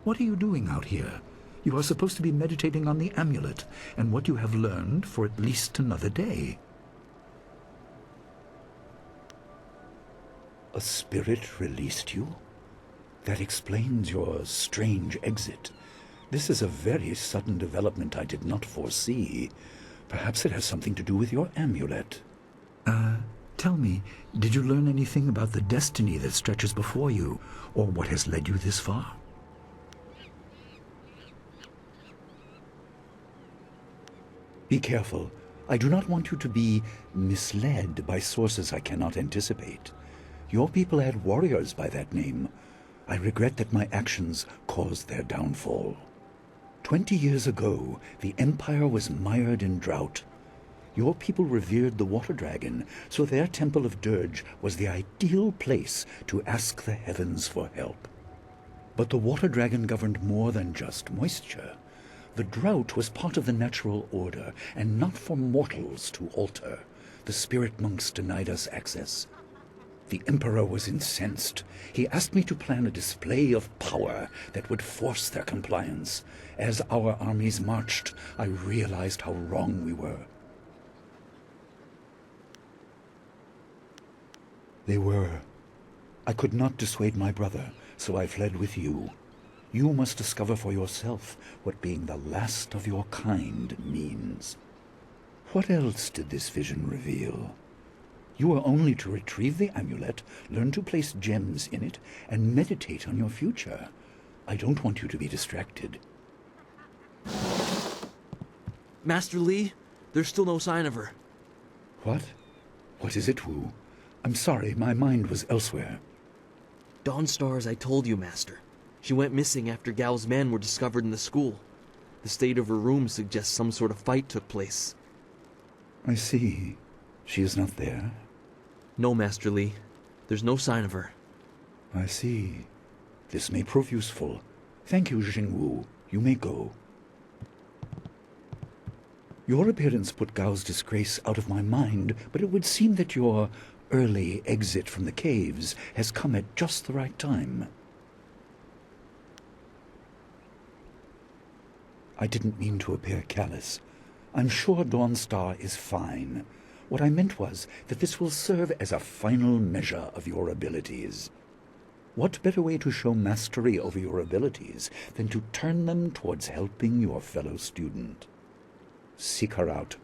What are you doing out here? You are supposed to be meditating on the amulet and what you have learned for at least another day. A spirit released you? That explains your strange exit. This is a very sudden development I did not foresee. Perhaps it has something to do with your amulet. Tell me, did you learn anything about the destiny that stretches before you, or what has led you this far? Be careful. I do not want you to be misled by sources I cannot anticipate. Your people had warriors by that name. I regret that my actions caused their downfall. 20 years ago, the Empire was mired in drought. Your people revered the water dragon, so their temple of Dirge was the ideal place to ask the heavens for help. But the water dragon governed more than just moisture. The drought was part of the natural order, and not for mortals to alter. The spirit monks denied us access. The Emperor was incensed. He asked me to plan a display of power that would force their compliance. As our armies marched, I realized how wrong we were. They were. I could not dissuade my brother, so I fled with you. You must discover for yourself what being the last of your kind means. What else did this vision reveal? You are only to retrieve the amulet, learn to place gems in it, and meditate on your future. I don't want you to be distracted. Master Li, there's still no sign of her. What? What is it, Wu? I'm sorry, my mind was elsewhere. Dawnstar, as I told you, Master. She went missing after Gao's men were discovered in the school. The state of her room suggests some sort of fight took place. I see. She is not there? No, Master Li. There's no sign of her. I see. This may prove useful. Thank you, Jingwu. You may go. Your appearance put Gao's disgrace out of my mind, but it would seem that your early exit from the caves has come at just the right time. I didn't mean to appear callous. I'm sure Dawnstar is fine. What I meant was that this will serve as a final measure of your abilities. What better way to show mastery over your abilities than to turn them towards helping your fellow student? Seek her out.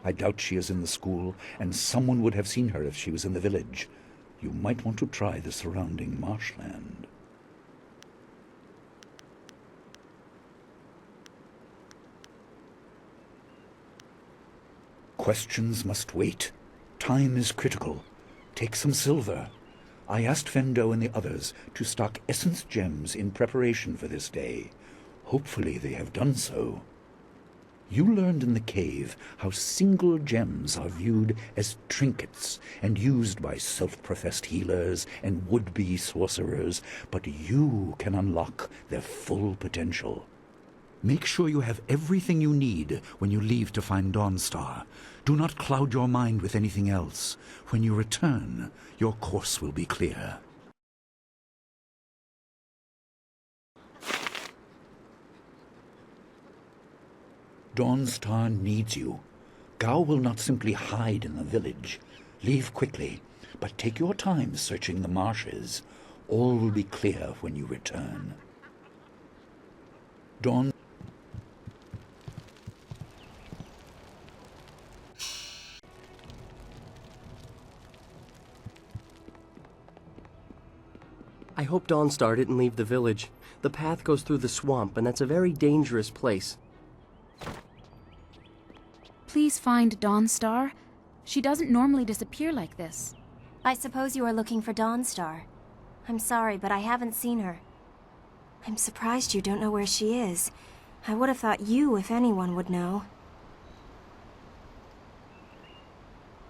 I doubt she is in the school, and someone would have seen her if she was in the village. You might want to try the surrounding marshland. Questions must wait. Time is critical. Take some silver. I asked Fendo and the others to stock essence gems in preparation for this day. Hopefully they have done so. You learned in the cave how single gems are viewed as trinkets and used by self-professed healers and would-be sorcerers, but you can unlock their full potential. Make sure you have everything you need when you leave to find Dawnstar. Do not cloud your mind with anything else. When you return, your course will be clear. Dawnstar needs you. Gao will not simply hide in the village. Leave quickly, but take your time searching the marshes. All will be clear when you return. Dawn. I hope Dawnstar didn't leave the village. The path goes through the swamp, and that's a very dangerous place. Please find Dawnstar. She doesn't normally disappear like this. I suppose you are looking for Dawnstar. I'm sorry, but I haven't seen her. I'm surprised you don't know where she is. I would have thought you, if anyone, would know.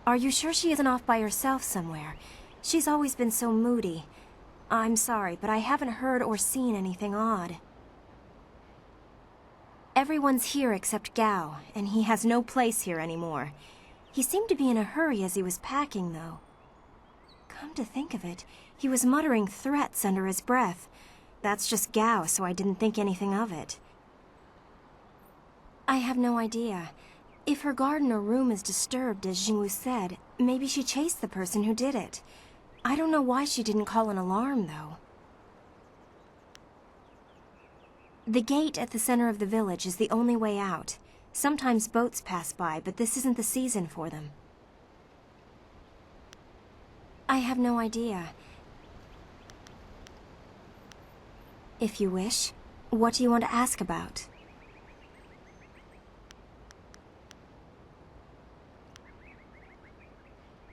Are you sure she isn't off by herself somewhere? She's always been so moody. I'm sorry, but I haven't heard or seen anything odd. Everyone's here except Gao, and he has no place here anymore. He seemed to be in a hurry as he was packing, though. Come to think of it, he was muttering threats under his breath. That's just Gao, so I didn't think anything of it. I have no idea. If her garden or room is disturbed, as Jingwu said, maybe she chased the person who did it. I don't know why she didn't call an alarm, though. The gate at the center of the village is the only way out. Sometimes boats pass by, but this isn't the season for them. I have no idea. If you wish, what do you want to ask about?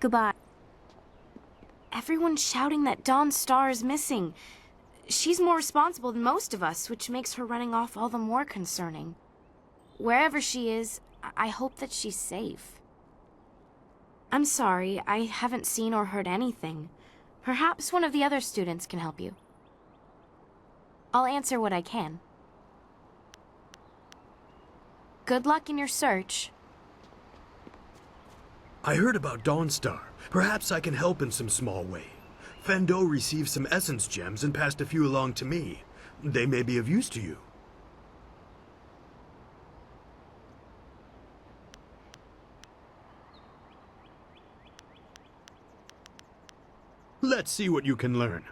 Goodbye. Everyone's shouting that Dawnstar is missing. She's more responsible than most of us, which makes her running off all the more concerning. Wherever she is, I hope that she's safe. I'm sorry, I haven't seen or heard anything. Perhaps one of the other students can help you. I'll answer what I can. Good luck in your search. I heard about Dawnstar. Perhaps I can help in some small way. Fendo received some essence gems and passed a few along to me. They may be of use to you. Let's see what you can learn.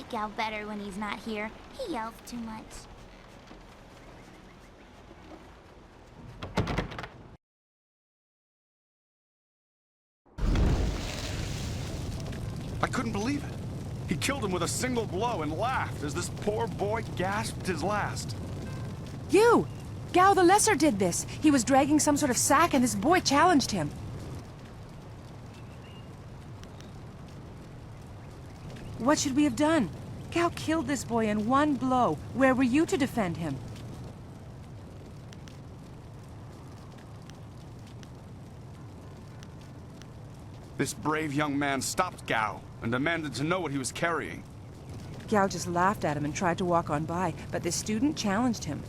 like Gal better when he's not here. He yells too much. I couldn't believe it. He killed him with a single blow and laughed as this poor boy gasped his last. You! Gao the Lesser did this. He was dragging some sort of sack and this boy challenged him. What should we have done? Gao killed this boy in one blow. Where were you to defend him? This brave young man stopped Gao and demanded to know what he was carrying. Gao just laughed at him and tried to walk on by, but the student challenged him.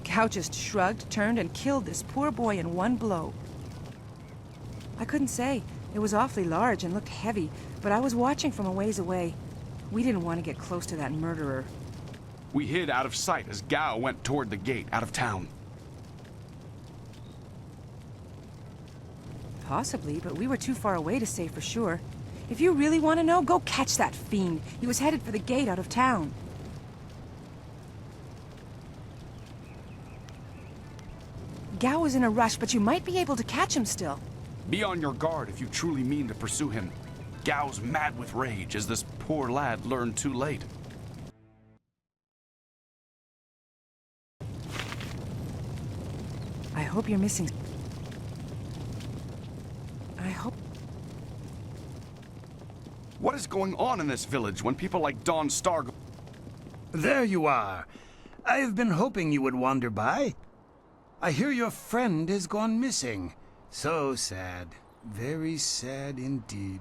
Gao just shrugged, turned, and killed this poor boy in one blow. I couldn't say. It was awfully large and looked heavy, but I was watching from a ways away. We didn't want to get close to that murderer. We hid out of sight as Gao went toward the gate out of town. Possibly, but we were too far away to say for sure. If you really want to know, go catch that fiend. He was headed for the gate out of town. Gao was in a rush, but you might be able to catch him still. Be on your guard if you truly mean to pursue him. Gao's mad with rage as this poor lad learned too late. I hope you're missing... I hope... What is going on in this village when people like Dawn Star go... There you are. I have been hoping you would wander by. I hear your friend has gone missing. So sad. Very sad indeed.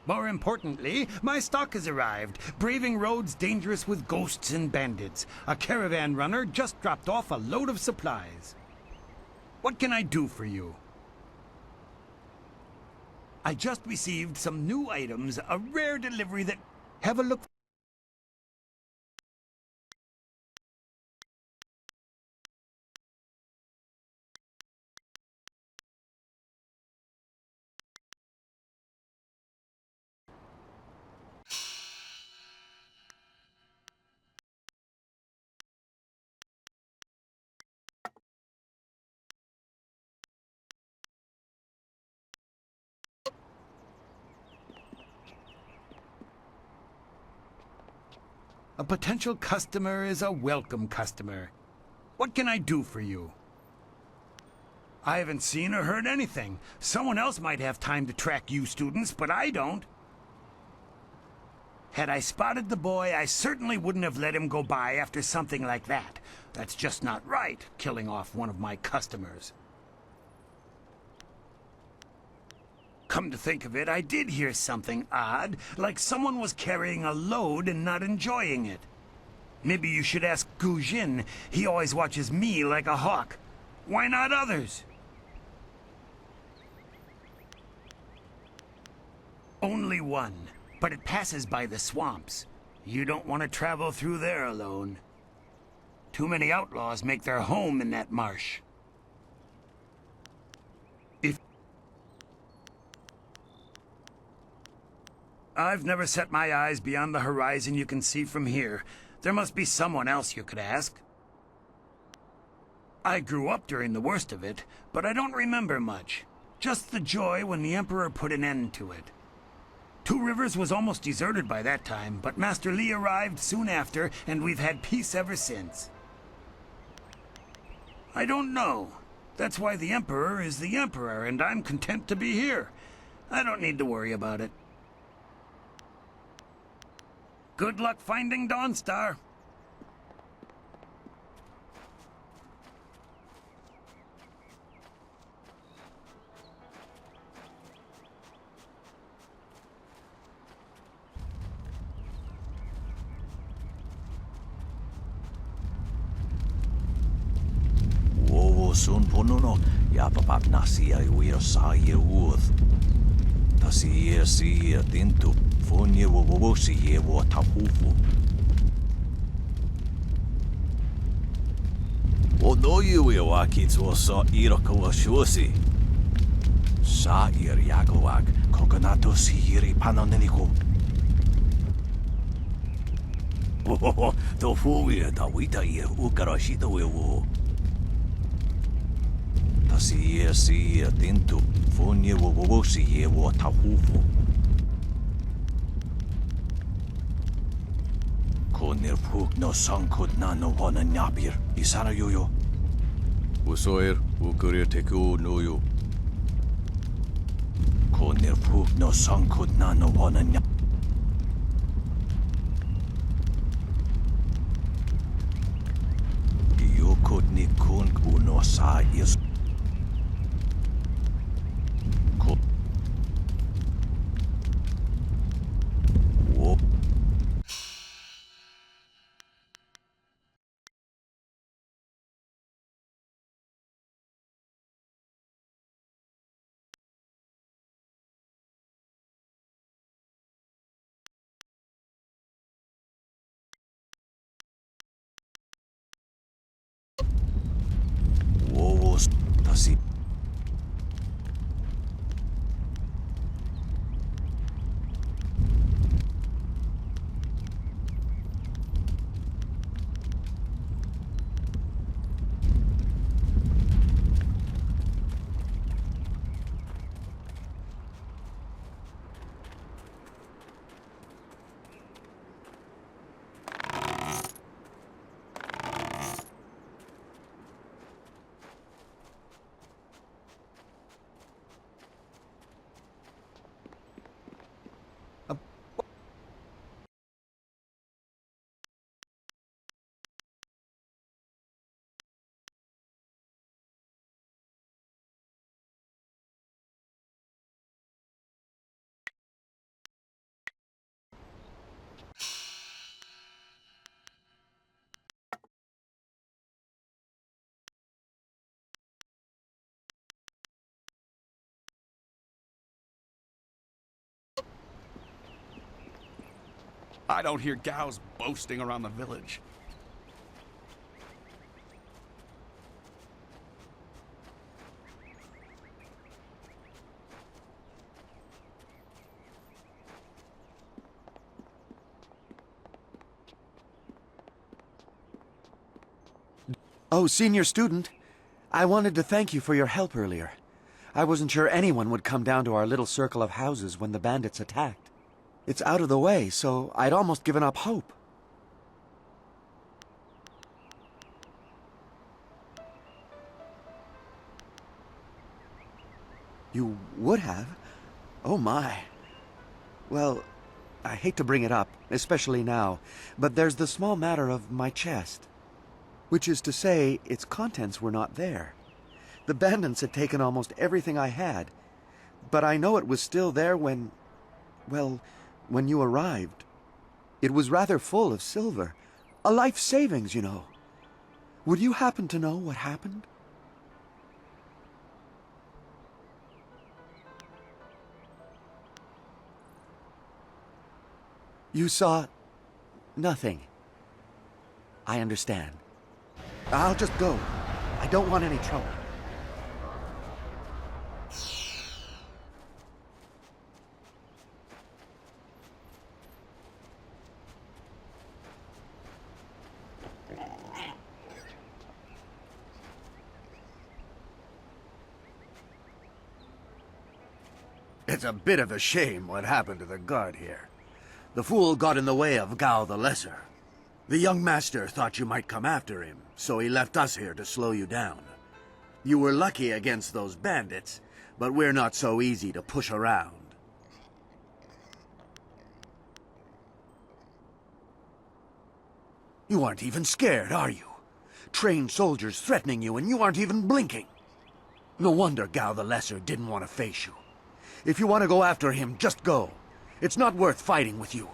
More importantly, my stock has arrived, braving roads dangerous with ghosts and bandits. A caravan runner just dropped off a load of supplies. What can I do for you? I just received some new items, a rare delivery that... Have a look. A potential customer is a welcome customer. What can I do for you? I haven't seen or heard anything. Someone else might have time to track you students, but I don't. Had I spotted the boy, I certainly wouldn't have let him go by after something like that. That's just not right, killing off one of my customers. Come to think of it, I did hear something odd, like someone was carrying a load and not enjoying it. Maybe you should ask Gu Jin. He always watches me like a hawk. Why not others? Only one, but it passes by the swamps. You don't want to travel through there alone. Too many outlaws make their home in that marsh. I've never set my eyes beyond the horizon you can see from here. There must be someone else you could ask. I grew up during the worst of it, but I don't remember much. Just the joy when the Emperor put an end to it. Two Rivers was almost deserted by that time, but Master Li arrived soon after, and we've had peace ever since. I don't know. That's why the Emperor is the Emperor, and I'm content to be here. I don't need to worry about it. Good luck finding Dawnstar. Sun ponuno, yapapap nasi ay uiro sa ye uth. Tasi ye si ye tintu, funye wo si ye wo tapufu. O no you ye wakits wo sa iroko wa shusi. Sa ir yakowak, kokonato si iri panoneniko. Tofuia ta wita ia ukarashita wewo. Ta si tintu fonye wo si ye wo ta hufu. Konir puk no sankut na no wana nyabir. Isara yoyo. Usoir ukurir teku no yo. Konir puk no sankut na no wana nyabir. Kutni kun kuno sa is wo tasi. I don't hear gals boasting around the village. Oh, senior student. I wanted to thank you for your help earlier. I wasn't sure anyone would come down to our little circle of houses when the bandits attacked. It's out of the way, so I'd almost given up hope. You would have? Oh my. Well, I hate to bring it up, especially now, but there's the small matter of my chest. Which is to say, its contents were not there. The bandits had taken almost everything I had, but I know it was still there when, well, when you arrived. It was rather full of silver. A life savings, you know. Would you happen to know what happened? You saw nothing. I understand. I'll just go. I don't want any trouble. It's a bit of a shame what happened to the guard here. The fool got in the way of Gao the Lesser. The young master thought you might come after him, so he left us here to slow you down. You were lucky against those bandits, but we're not so easy to push around. You aren't even scared, are you? Trained soldiers threatening you and you aren't even blinking. No wonder Gao the Lesser didn't want to face you. If you want to go after him, just go. It's not worth fighting with you.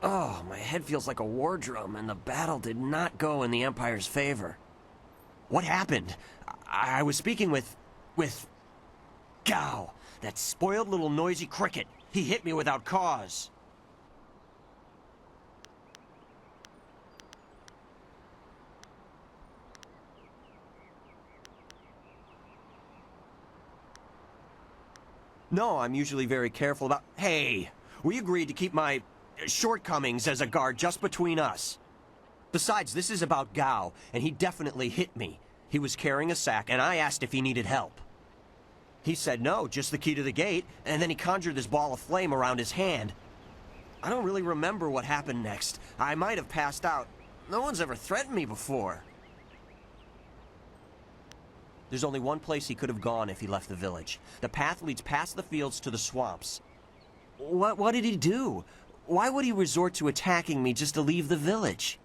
Oh, my head feels like a war drum, and the battle did not go in the Empire's favor. What happened? I was speaking with Gao, that spoiled little noisy cricket. He hit me without cause. No, I'm usually very careful about... Hey, we agreed to keep my shortcomings as a guard just between us. Besides, this is about Gao, and he definitely hit me. He was carrying a sack, and I asked if he needed help. He said no, just the key to the gate, and then he conjured this ball of flame around his hand. I don't really remember what happened next. I might have passed out. No one's ever threatened me before. There's only one place he could have gone if he left the village. The path leads past the fields to the swamps. What did he do? Why would he resort to attacking me just to leave the village?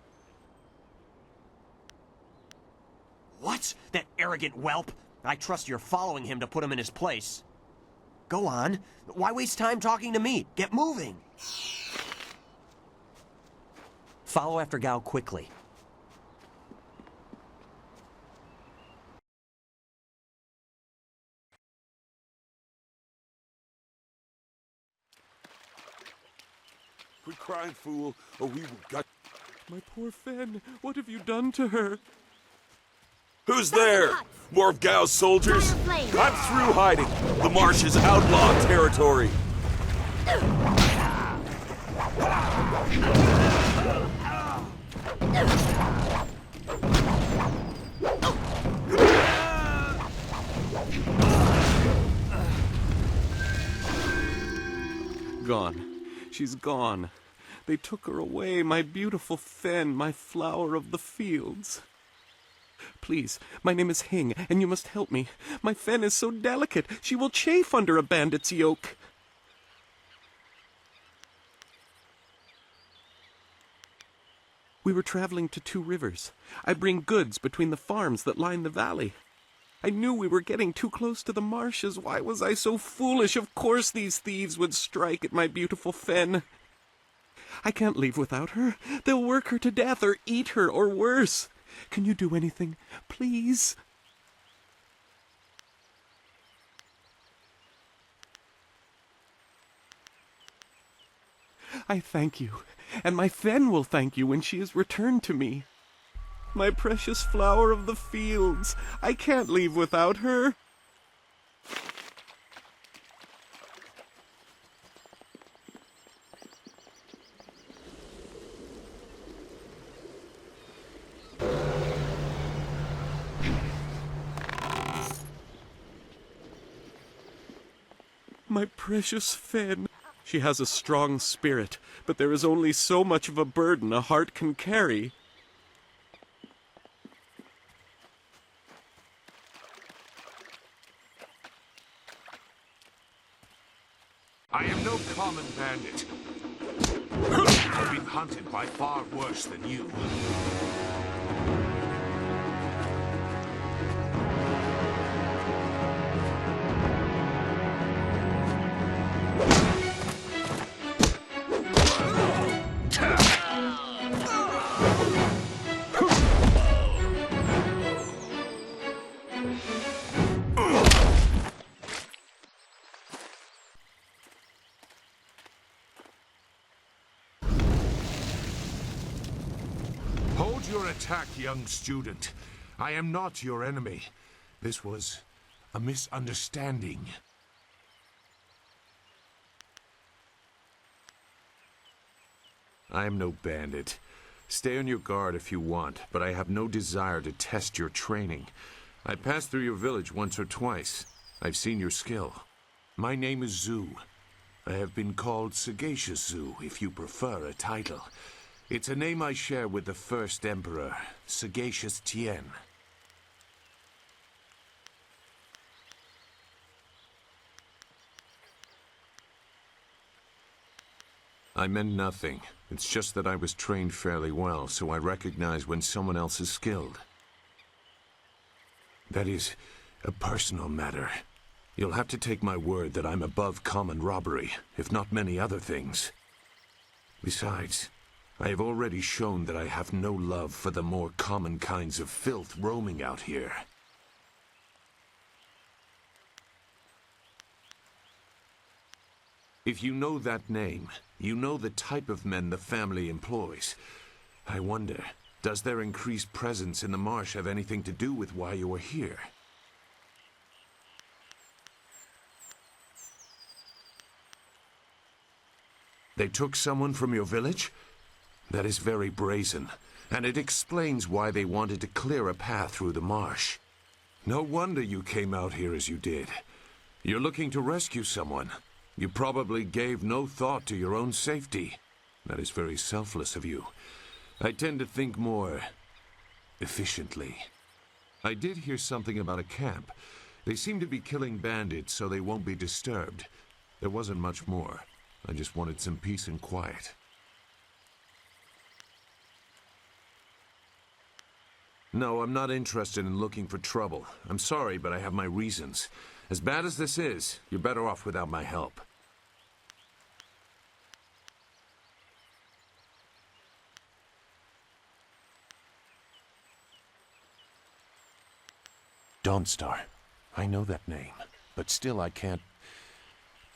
What? That arrogant whelp? I trust you're following him to put him in his place. Go on. Why waste time talking to me? Get moving. Follow after Gao quickly. Quit crying, fool, or we will gut. My poor Fen, what have you done to her? Who's there? More of Gao's soldiers? I'm through hiding. The marsh is outlaw territory. Gone. She's gone. They took her away, my beautiful Fen, my flower of the fields. Please, my name is Hing, and you must help me. My Fen is so delicate, she will chafe under a bandit's yoke. We were traveling to 2 rivers. I bring goods between the farms that line the valley. I knew we were getting too close to the marshes. Why was I so foolish? Of course these thieves would strike at my beautiful Fen. I can't leave without her. They'll work her to death or eat her or worse. Can you do anything, please? I thank you, and my Fen will thank you when she is returned to me. My precious flower of the fields, I can't leave without her. My precious Fen. She has a strong spirit, but there is only so much of a burden a heart can carry. I am no common bandit. I've been hunted by far worse than you. Hold your attack, young student. I am not your enemy. This was a misunderstanding. I am no bandit. Stay on your guard if you want, but I have no desire to test your training. I passed through your village once or twice. I've seen your skill. My name is Zhu. I have been called Sagacious Zhu, if you prefer a title. It's a name I share with the first emperor, Sagacious Tien. I meant nothing. It's just that I was trained fairly well, so I recognize when someone else is skilled. That is a personal matter. You'll have to take my word that I'm above common robbery, if not many other things. Besides, I have already shown that I have no love for the more common kinds of filth roaming out here. If you know that name, you know the type of men the family employs. I wonder, does their increased presence in the marsh have anything to do with why you are here? They took someone from your village? That is very brazen, and it explains why they wanted to clear a path through the marsh. No wonder you came out here as you did. You're looking to rescue someone. You probably gave no thought to your own safety. That is very selfless of you. I tend to think more efficiently. I did hear something about a camp. They seem to be killing bandits so they won't be disturbed. There wasn't much more. I just wanted some peace and quiet. No, I'm not interested in looking for trouble. I'm sorry, but I have my reasons. As bad as this is, you're better off without my help. Dawnstar. I know that name, but still I can't...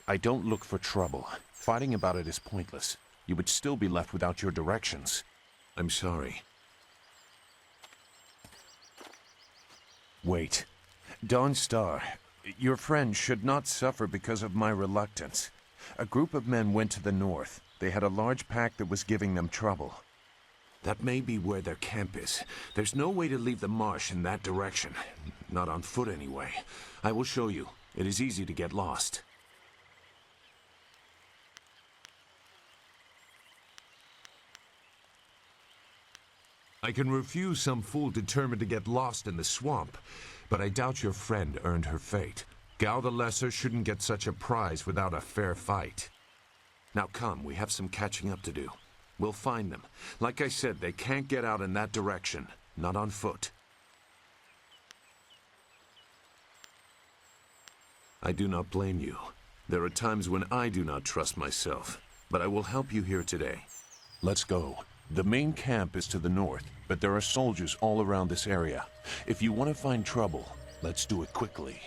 I don't look for trouble. Fighting about it is pointless. You would still be left without your directions. I'm sorry. Wait. Dawnstar, your friend should not suffer because of my reluctance. A group of men went to the north. They had a large pack that was giving them trouble. That may be where their camp is. There's no way to leave the marsh in that direction. Not on foot, anyway. I will show you. It is easy to get lost. I can refuse some fool determined to get lost in the swamp, but I doubt your friend earned her fate. Gao the Lesser shouldn't get such a prize without a fair fight. Now come, we have some catching up to do. We'll find them. Like I said, they can't get out in that direction. Not on foot. I do not blame you. There are times when I do not trust myself, but I will help you here today. Let's go. The main camp is to the north, but there are soldiers all around this area. If you want to find trouble, let's do it quickly.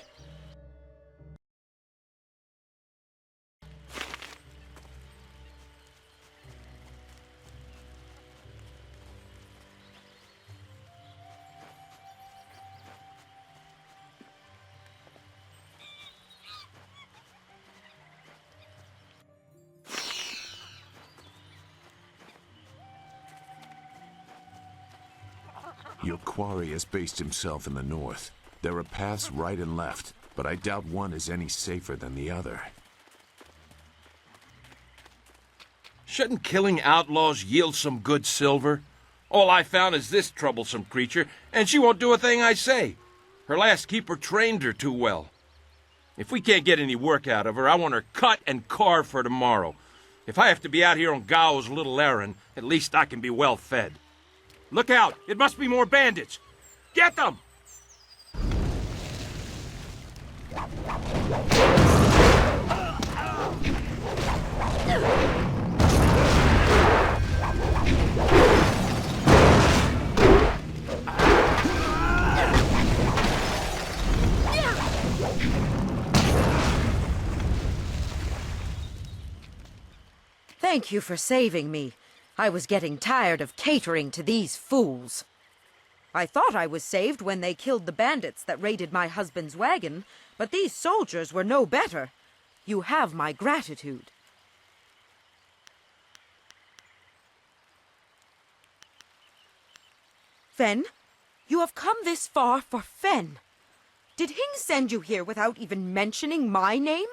Your quarry has based himself in the north. There are paths right and left, but I doubt one is any safer than the other. Shouldn't killing outlaws yield some good silver? All I found is this troublesome creature, and she won't do a thing I say. Her last keeper trained her too well. If we can't get any work out of her, I want her cut and carved for tomorrow. If I have to be out here on Gao's little errand, at least I can be well fed. Look out! It must be more bandits! Get them! Thank you for saving me. I was getting tired of catering to these fools. I thought I was saved when they killed the bandits that raided my husband's wagon, but these soldiers were no better. You have my gratitude. Fen, you have come this far for Fen. Did Hing send you here without even mentioning my name?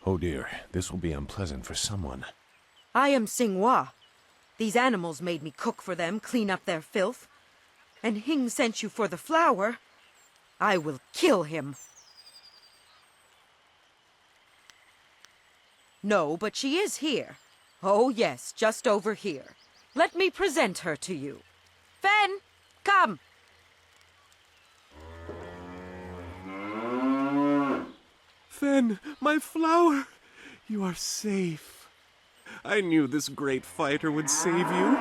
Oh dear, this will be unpleasant for someone. I am Xinghua. These animals made me cook for them, clean up their filth. And Hing sent you for the flower. I will kill him. No, but she is here. Oh yes, just over here. Let me present her to you. Fen, come! Fen, my flower! You are safe. I knew this great fighter would save you.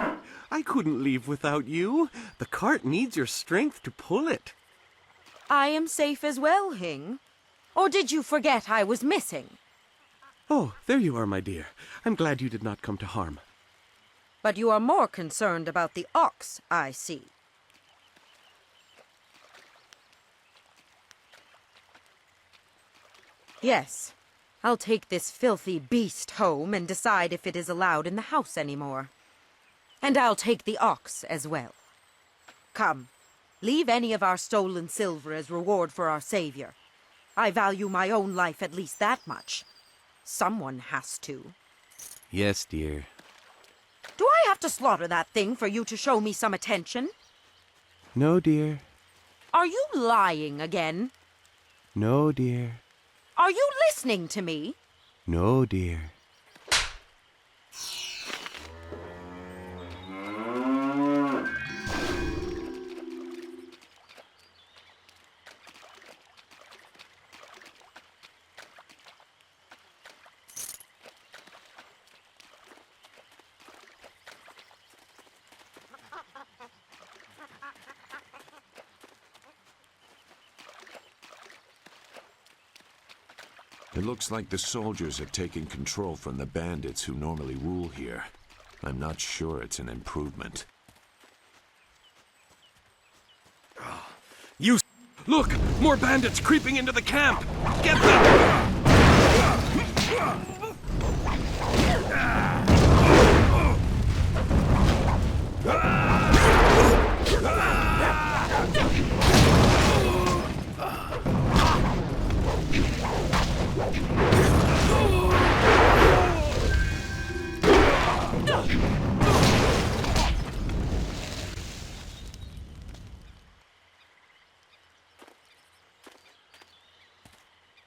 I couldn't leave without you. The cart needs your strength to pull it. I am safe as well, Hing. Or did you forget I was missing? Oh, there you are, my dear. I'm glad you did not come to harm. But you are more concerned about the ox, I see. Yes, I'll take this filthy beast home and decide if it is allowed in the house anymore. And I'll take the ox as well. Come, leave any of our stolen silver as reward for our savior. I value my own life at least that much. Someone has to. Yes, dear. Do I have to slaughter that thing for you to show me some attention? No, dear. Are you lying again? No, dear. Are you listening to me? No, dear. It looks like the soldiers have taken control from the bandits who normally rule here. I'm not sure it's an improvement. You... Look! More bandits creeping into the camp! Get them!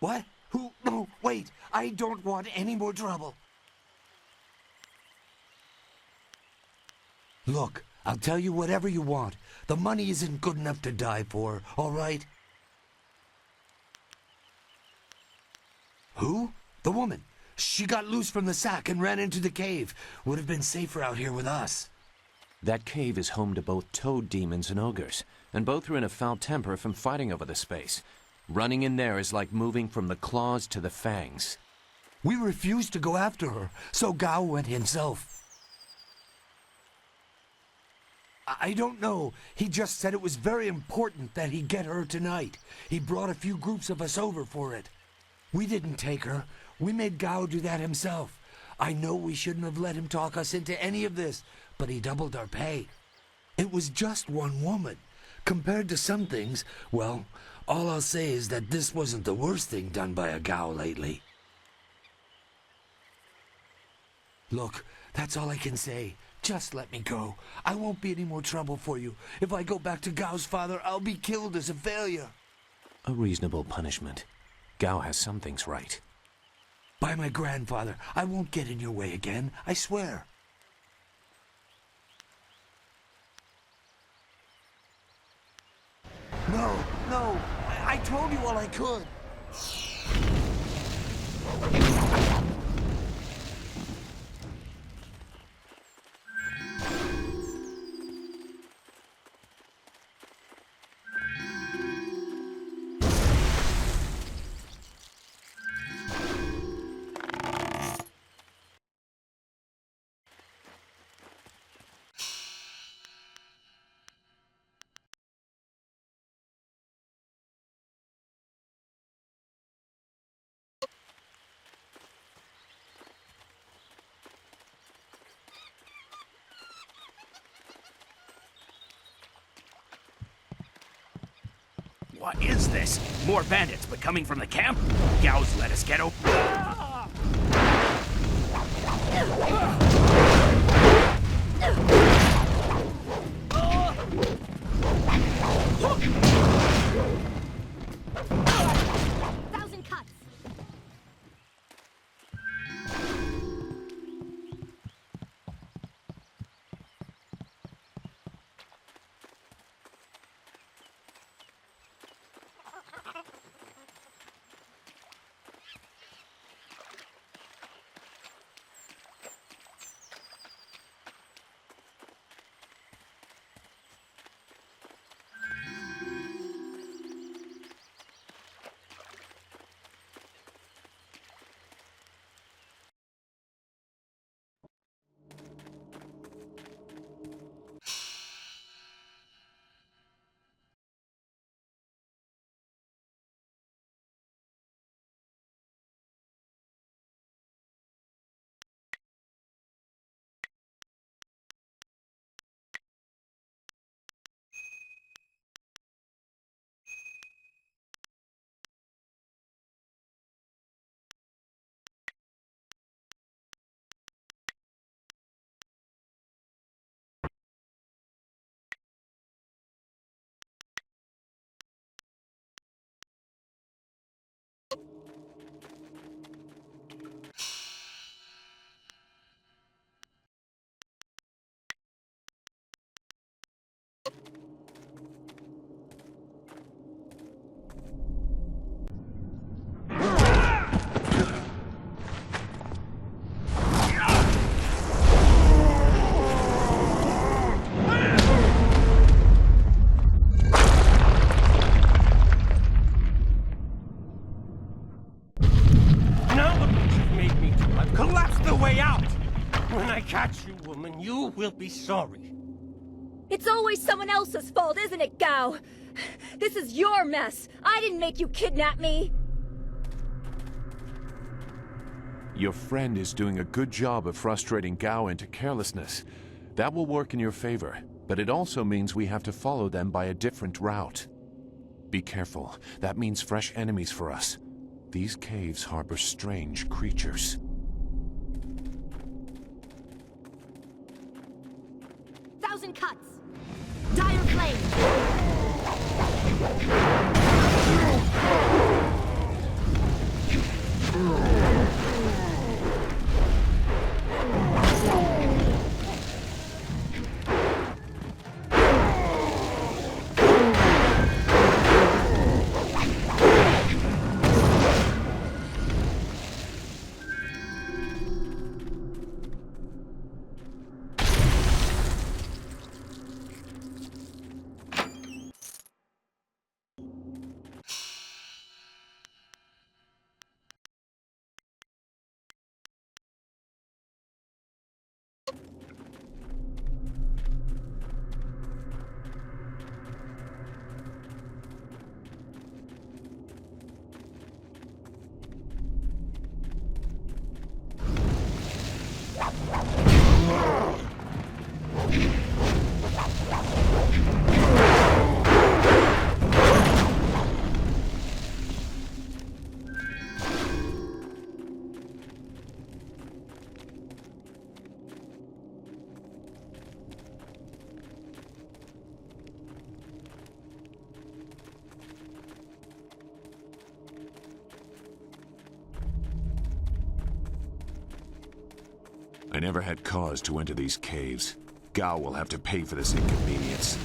What? Who? No, wait. I don't want any more trouble. Look, I'll tell you whatever you want. The money isn't good enough to die for, all right? Who? The woman. She got loose from the sack and ran into the cave. Would have been safer out here with us. That cave is home to both toad demons and ogres, and both are in a foul temper from fighting over the space. Running in there is like moving from the claws to the fangs. We refused to go after her, so Gao went himself. I don't know. He just said it was very important that he get her tonight. He brought a few groups of us over for it. We didn't take her. We made Gao do that himself. I know we shouldn't have let him talk us into any of this, but he doubled our pay. It was just one woman. Compared to some things, well, all I'll say is that this wasn't the worst thing done by a Gao lately. Look, that's all I can say. Just let me go. I won't be any more trouble for you. If I go back to Gao's father, I'll be killed as a failure. A reasonable punishment. Gao has some things right. By my grandfather, I won't get in your way again, I swear. No, no, I told you all I could. What is this? More bandits, but coming from the camp? Gao's let us get open. Thousand cuts. and you will be sorry. It's always someone else's fault, isn't it, Gao? This is your mess. I didn't make you kidnap me. Your friend is doing a good job of frustrating Gao into carelessness. That will work in your favor, but it also means we have to follow them by a different route. Be careful. That means fresh enemies for us. These caves harbor strange creatures. 1,000 cuts. Dire flame. I never had cause to enter these caves. Gao will have to pay for this inconvenience.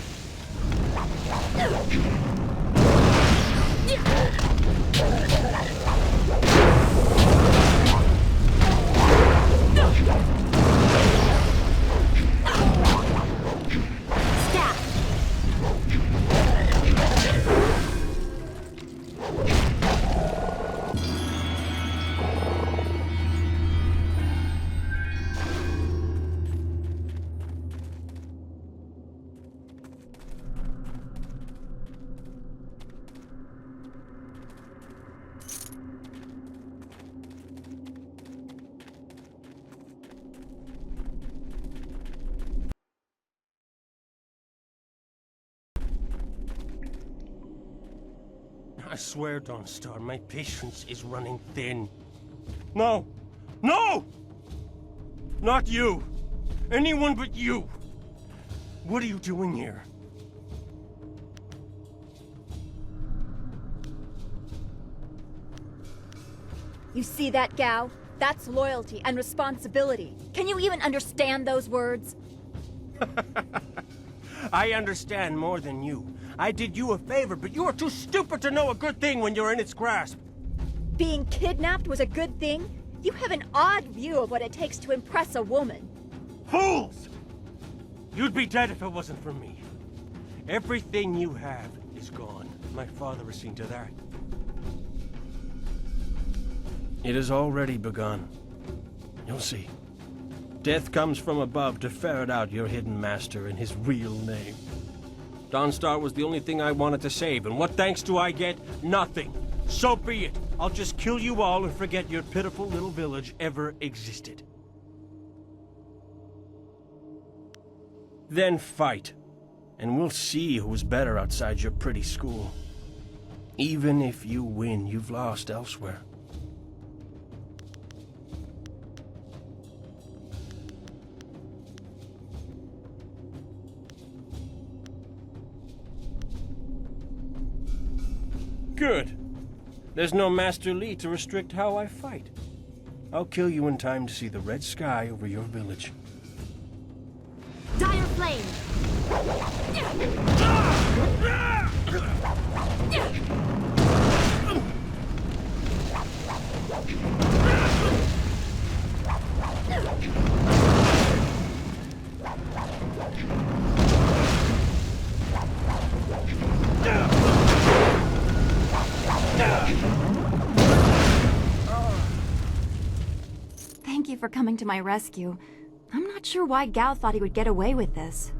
I swear, Dawnstar, my patience is running thin. No! No! Not you! Anyone but you! What are you doing here? You see that, Gao? That's loyalty and responsibility. Can you even understand those words? I understand more than you. I did you a favor, but you are too stupid to know a good thing when you're in its grasp. Being kidnapped was a good thing? You have an odd view of what it takes to impress a woman. Fools! You'd be dead if it wasn't for me. Everything you have is gone. My father has seen to that. It has already begun. You'll see. Death comes from above to ferret out your hidden master and his real name. Dawnstar was the only thing I wanted to save, and what thanks do I get? Nothing. So be it. I'll just kill you all and forget your pitiful little village ever existed. Then fight, and we'll see who's better outside your pretty school. Even if you win, you've lost elsewhere. Good. There's no Master Li to restrict how I fight. I'll kill you in time to see the red sky over your village. Dire flame! Thank you for coming to my rescue. I'm not not sure why Gao thought he would get away with this.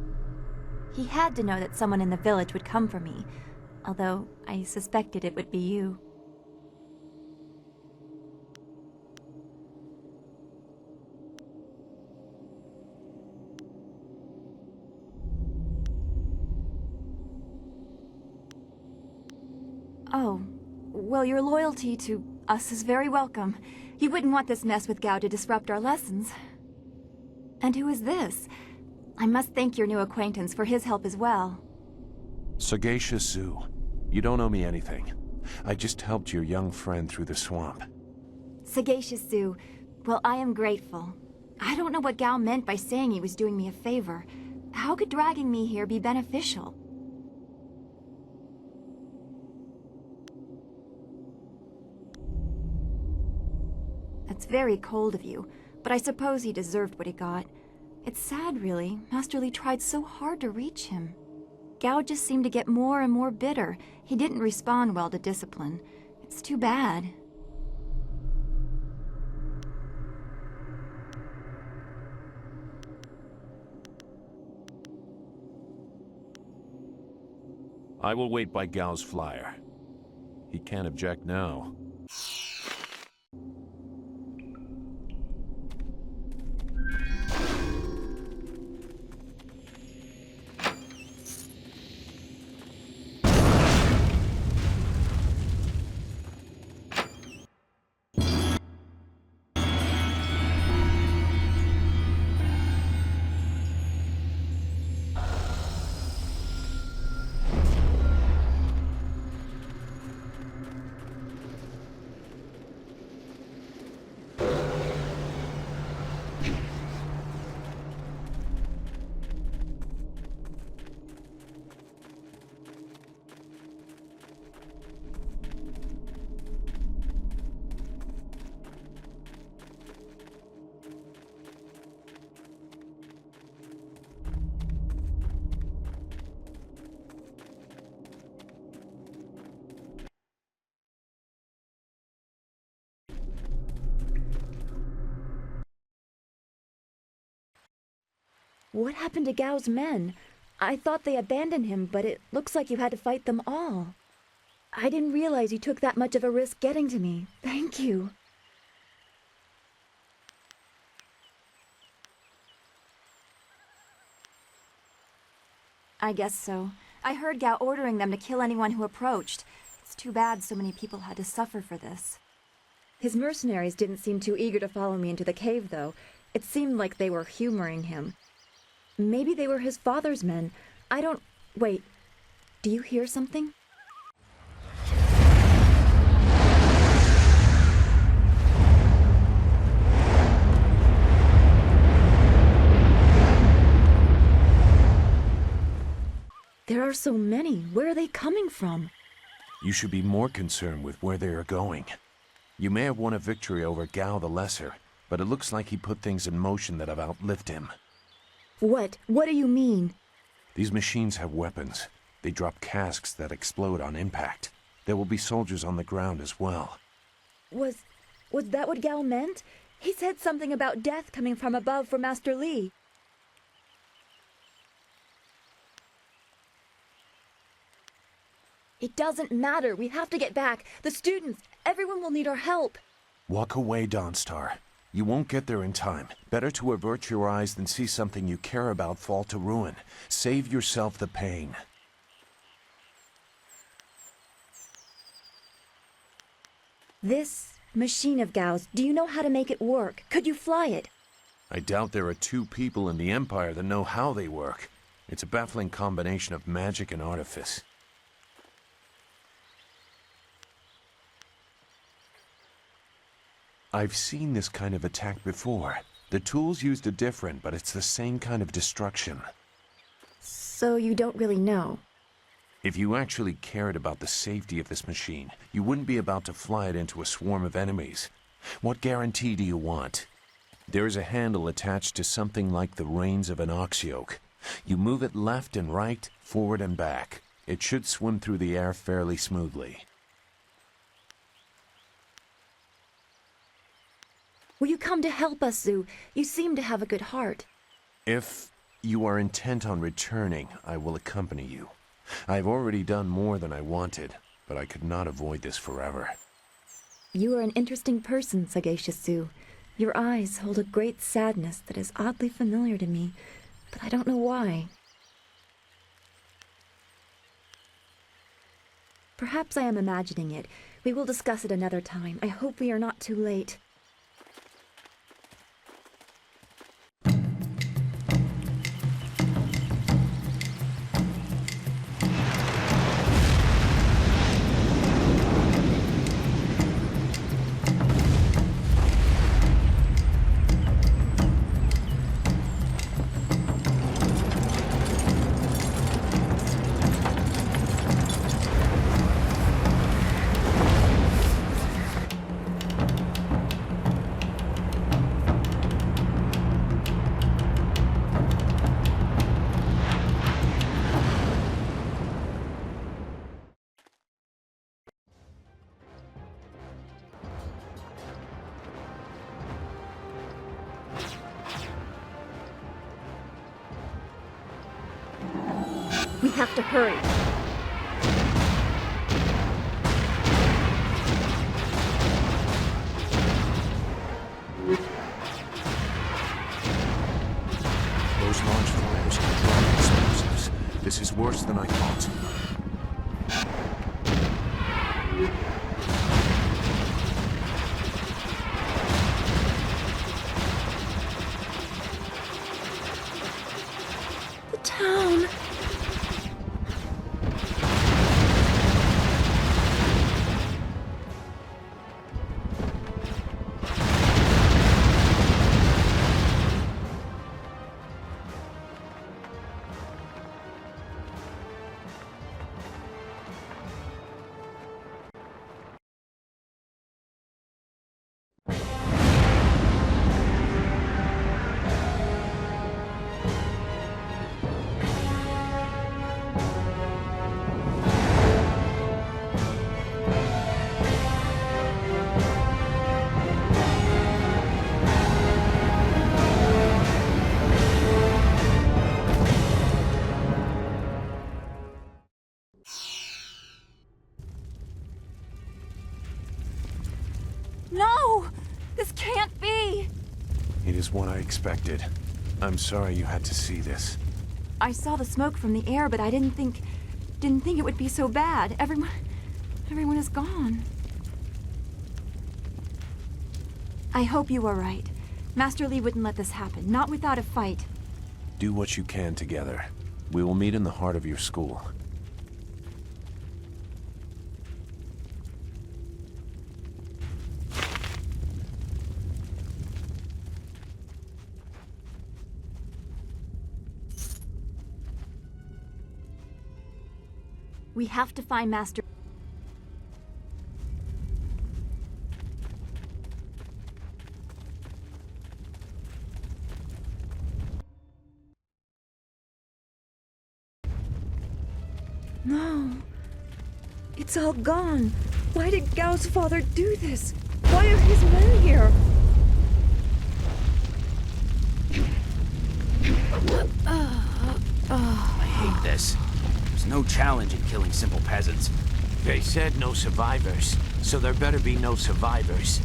He had to know that someone in the village would come for me, although I suspected it would be you. Oh, well, your loyalty to us is very welcome. You wouldn't want this mess with Gao to disrupt our lessons. And who is this? I must thank your new acquaintance for his help as well. Sagacious Zoo. You don't owe me anything. I just helped your young friend through the swamp. Sagacious Zoo, well, I am grateful. I don't know what Gao meant by saying he was doing me a favor. How could dragging me here be beneficial? That's very cold of you, but I suppose he deserved what he got. It's sad, really. Master Li tried so hard to reach him. Gao just seemed to get more and more bitter. He didn't respond well to discipline. It's too bad. I will wait by Gao's flyer. He can't object now. What happened to Gao's men? I thought they abandoned him, but it looks like you had to fight them all. I didn't realize you took that much of a risk getting to me. Thank you. I guess so. I heard Gao ordering them to kill anyone who approached. It's too bad so many people had to suffer for this. His mercenaries didn't seem too eager to follow me into the cave, though. It seemed like they were humoring him. Maybe they were his father's men. I don't... Wait. Do you hear something? There are so many. Where are they coming from? You should be more concerned with where they are going. You may have won a victory over Gao the Lesser, but it looks like he put things in motion that have outlived him. What? What do you mean? These machines have weapons. They drop casks that explode on impact. There will be soldiers on the ground as well. Was that what Gao meant? He said something about death coming from above for Master Li. It doesn't matter. We have to get back. The students, everyone will need our help. Walk away, Dawnstar. You won't get there in time. Better to avert your eyes than see something you care about fall to ruin. Save yourself the pain. This machine of Gao's, do you know how to make it work? Could you fly it? I doubt there are two people in the Empire that know how they work. It's a baffling combination of magic and artifice. I've seen this kind of attack before. The tools used are different, but it's the same kind of destruction. So you don't really know? If you actually cared about the safety of this machine, you wouldn't be about to fly it into a swarm of enemies. What guarantee do you want? There is a handle attached to something like the reins of an ox yoke. You move it left and right, forward and back. It should swim through the air fairly smoothly. Will you come to help us, Zoo? You seem to have a good heart. If you are intent on returning, I will accompany you. I've already done more than I wanted, but I could not avoid this forever. You are an interesting person, Sagacious Sue. Your eyes hold a great sadness that is oddly familiar to me, but I don't know why. Perhaps I am imagining it. We will discuss it another time. I hope we are not too late. We have to hurry. Those large fires are dry explosives. This is worse than I thought. The town. No! This can't be! It is what I expected. I'm sorry you had to see this. I saw the smoke from the air, but I didn't think it would be so bad. Everyone is gone. I hope you are right. Master Li wouldn't let this happen, not without a fight. Do what you can together. We will meet in the heart of your school. We have to find Master... No. It's all gone. Why did Gao's father do this? Why are his men here? I hate this. There's no challenge in killing simple peasants. They said no survivors, so there better be no survivors.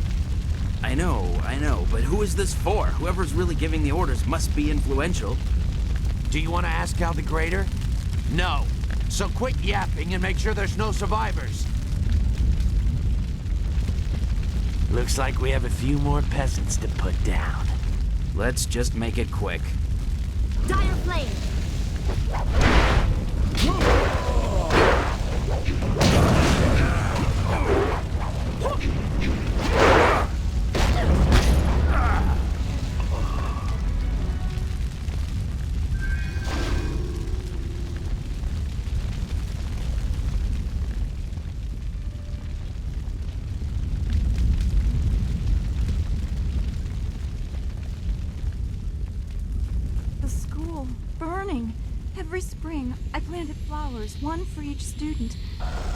I know, but who is this for? Whoever's really giving the orders must be influential. Do you want to ask Gal the Greater? No. So quit yapping and make sure there's no survivors. Looks like we have a few more peasants to put down. Let's just make it quick. Dire flame! The school, burning. Every spring, I planted flowers, one for each student.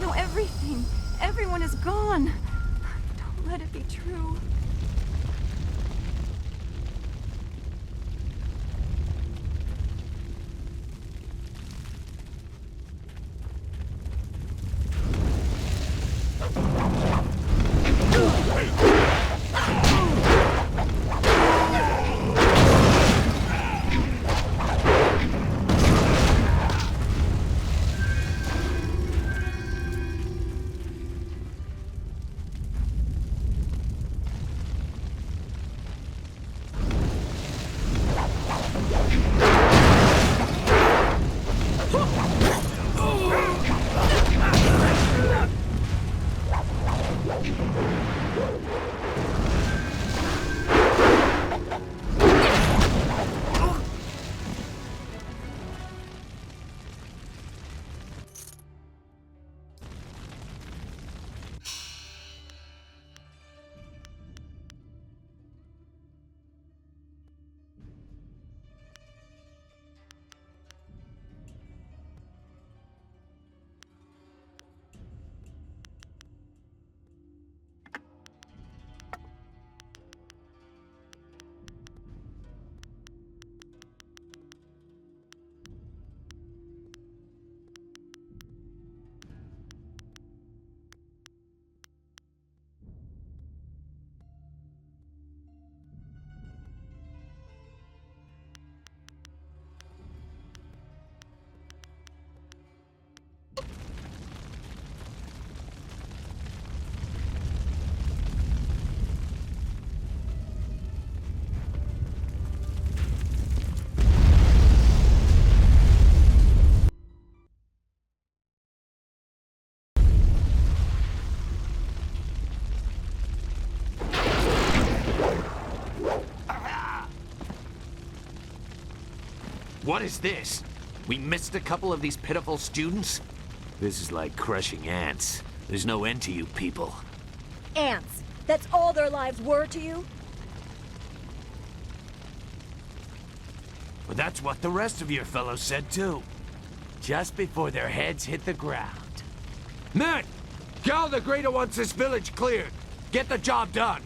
No, everything. Everyone is gone. Don't let it be true. What is this? We missed a couple of these pitiful students? This is like crushing ants. There's no end to you people. Ants. That's all their lives were to you? Well, that's what the rest of your fellows said too. Just before their heads hit the ground. Men! Gal the Greater wants this village cleared. Get the job done.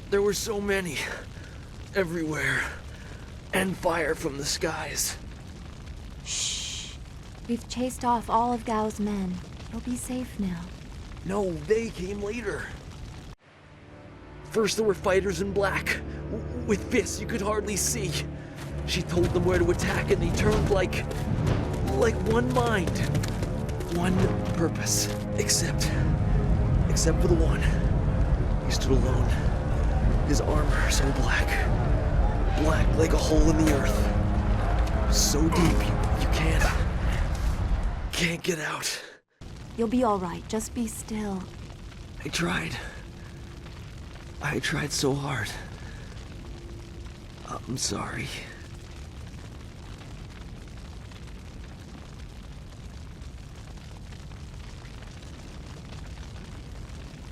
There were so many. Everywhere. And fire from the skies. Shh. We've chased off all of Gao's men. He'll be safe now. No, they came later. First there were fighters in black. With fists you could hardly see. She told them where to attack and they turned like one mind. One purpose. Except for the one. He stood alone. His armor so black. Black like a hole in the earth. So deep you can't get out. You'll be all right. Just be still. I tried so hard. I'm sorry.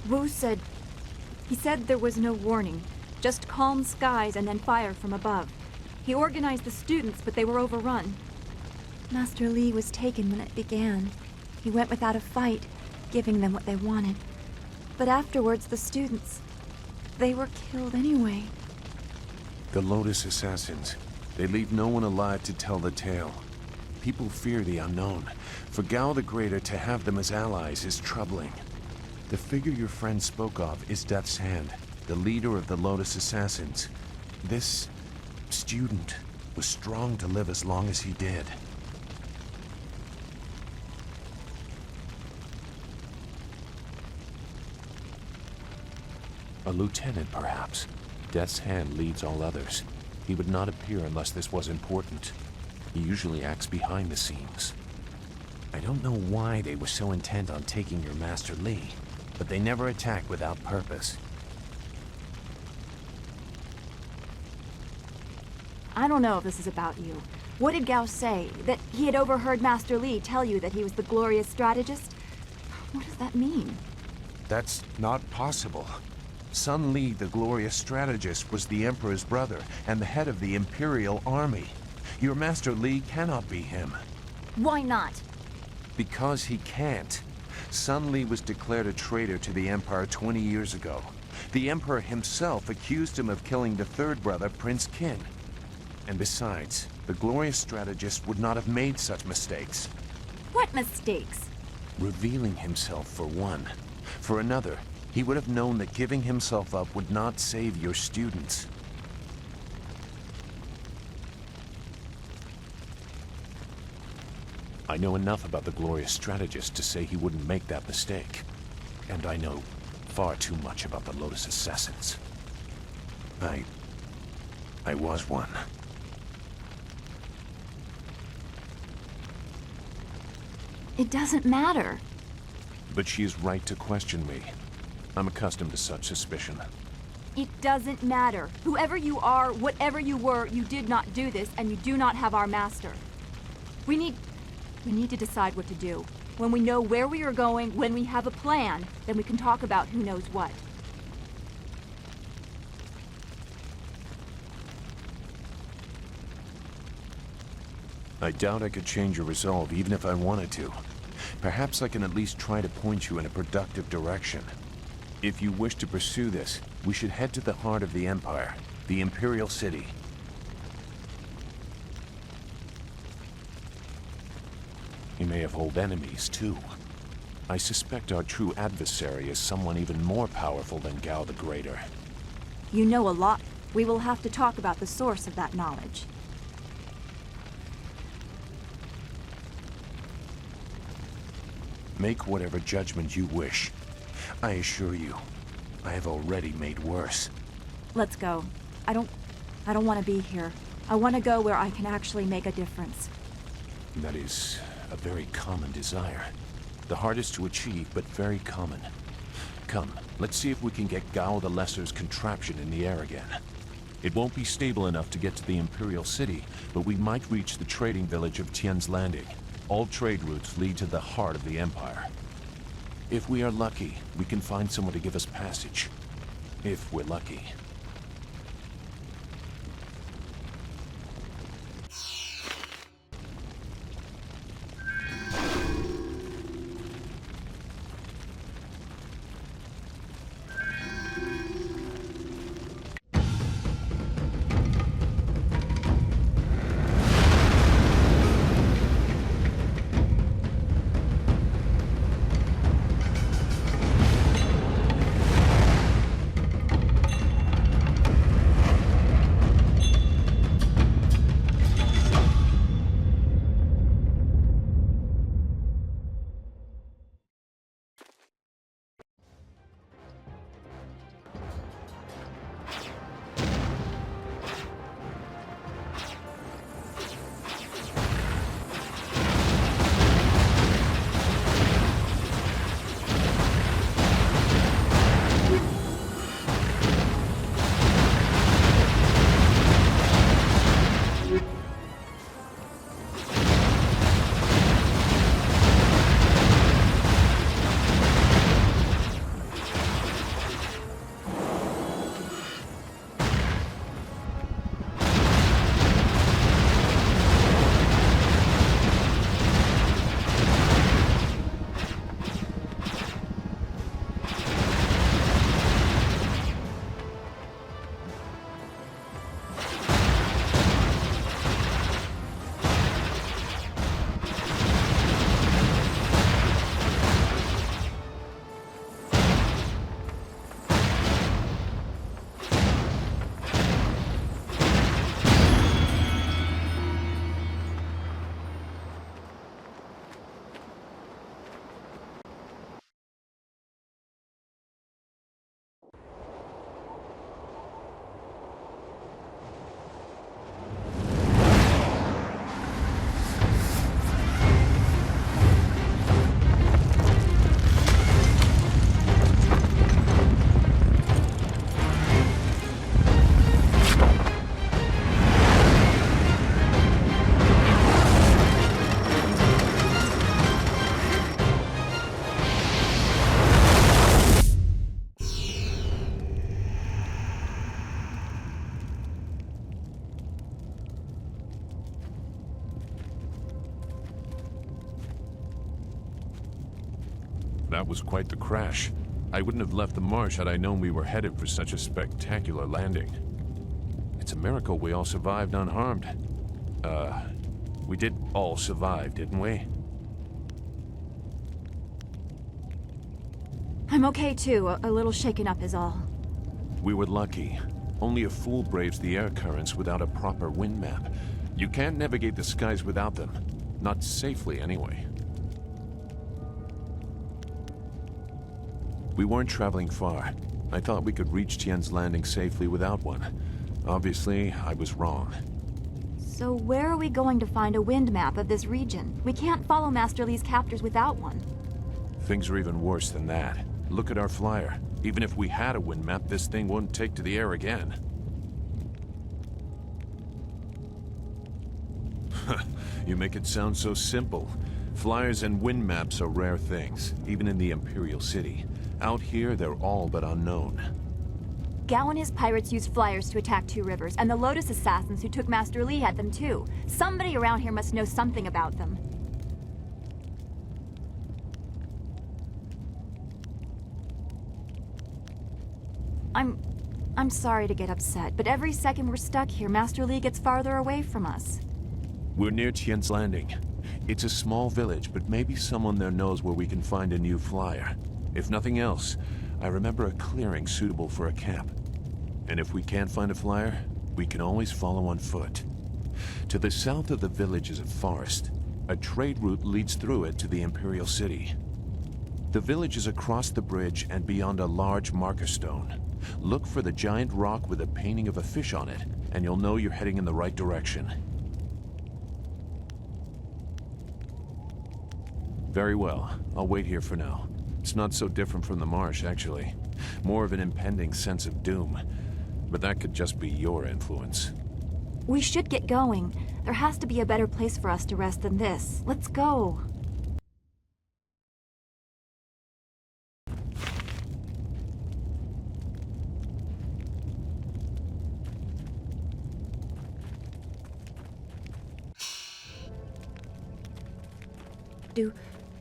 Wu said... He said there was no warning. Just calm skies and then fire from above. He organized the students, but they were overrun. Master Li was taken when it began. He went without a fight, giving them what they wanted. But afterwards, the students... they were killed anyway. The Lotus Assassins. They leave no one alive to tell the tale. People fear the unknown. For Gao the Greater to have them as allies is troubling. The figure your friend spoke of is Death's Hand, the leader of the Lotus Assassins. This student was strong to live as long as he did. A lieutenant, perhaps. Death's Hand leads all others. He would not appear unless this was important. He usually acts behind the scenes. I don't know why they were so intent on taking your Master Li, but they never attacked without purpose. I don't know if this is about you. What did Gao say? That he had overheard Master Li tell you that he was the glorious strategist? What does that mean? That's not possible. Sun Li, the glorious strategist, was the Emperor's brother and the head of the Imperial Army. Your Master Li cannot be him. Why not? Because he can't. Sun Li was declared a traitor to the Empire 20 years ago. The Emperor himself accused him of killing the third brother, Prince Qin. And besides, the glorious strategist would not have made such mistakes. What mistakes? Revealing himself, for one. For another, he would have known that giving himself up would not save your students. I know enough about the glorious strategist to say he wouldn't make that mistake. And I know far too much about the Lotus Assassins. I was one. It doesn't matter. But she is right to question me. I'm accustomed to such suspicion. It doesn't matter. Whoever you are, whatever you were, you did not do this, and you do not have our master. We need to decide what to do. When we know where we are going, when we have a plan, then we can talk about who knows what. I doubt I could change your resolve even if I wanted to. Perhaps I can at least try to point you in a productive direction. If you wish to pursue this, we should head to the heart of the Empire, the Imperial City. You may have old enemies, too. I suspect our true adversary is someone even more powerful than Gao the Greater. You know a lot. We will have to talk about the source of that knowledge. Make whatever judgment you wish. I assure you, I have already made worse. Let's go. I don't want to be here. I want to go where I can actually make a difference. That is a very common desire. The hardest to achieve, but very common. Come, let's see if we can get Gao the Lesser's contraption in the air again. It won't be stable enough to get to the Imperial City, but we might reach the trading village of Tian's Landing. All trade routes lead to the heart of the Empire. If we are lucky, we can find someone to give us passage. If we're lucky. That was quite the crash. I wouldn't have left the marsh had I known we were headed for such a spectacular landing. It's a miracle we all survived unharmed. We did all survive, didn't we? I'm okay too. A little shaken up is all. We were lucky. Only a fool braves the air currents without a proper wind map. You can't navigate the skies without them. Not safely, anyway. We weren't traveling far. I thought we could reach Tien's Landing safely without one. Obviously, I was wrong. So where are we going to find a wind map of this region? We can't follow Master Li's captors without one. Things are even worse than that. Look at our flyer. Even if we had a wind map, this thing wouldn't take to the air again. You make it sound so simple. Flyers and wind maps are rare things, even in the Imperial City. Out here, they're all but unknown. Gao and his pirates used flyers to attack Two Rivers, and the Lotus assassins who took Master Li had them too. Somebody around here must know something about them. I'm sorry to get upset, but every second we're stuck here, Master Li gets farther away from us. We're near Tien's Landing. It's a small village, but maybe someone there knows where we can find a new flyer. If nothing else, I remember a clearing suitable for a camp. And if we can't find a flyer, we can always follow on foot. To the south of the village is a forest. A trade route leads through it to the Imperial City. The village is across the bridge and beyond a large marker stone. Look for the giant rock with a painting of a fish on it, and you'll know you're heading in the right direction. Very well. I'll wait here for now. It's not so different from the marsh, actually. More of an impending sense of doom. But that could just be your influence. We should get going. There has to be a better place for us to rest than this. Let's go.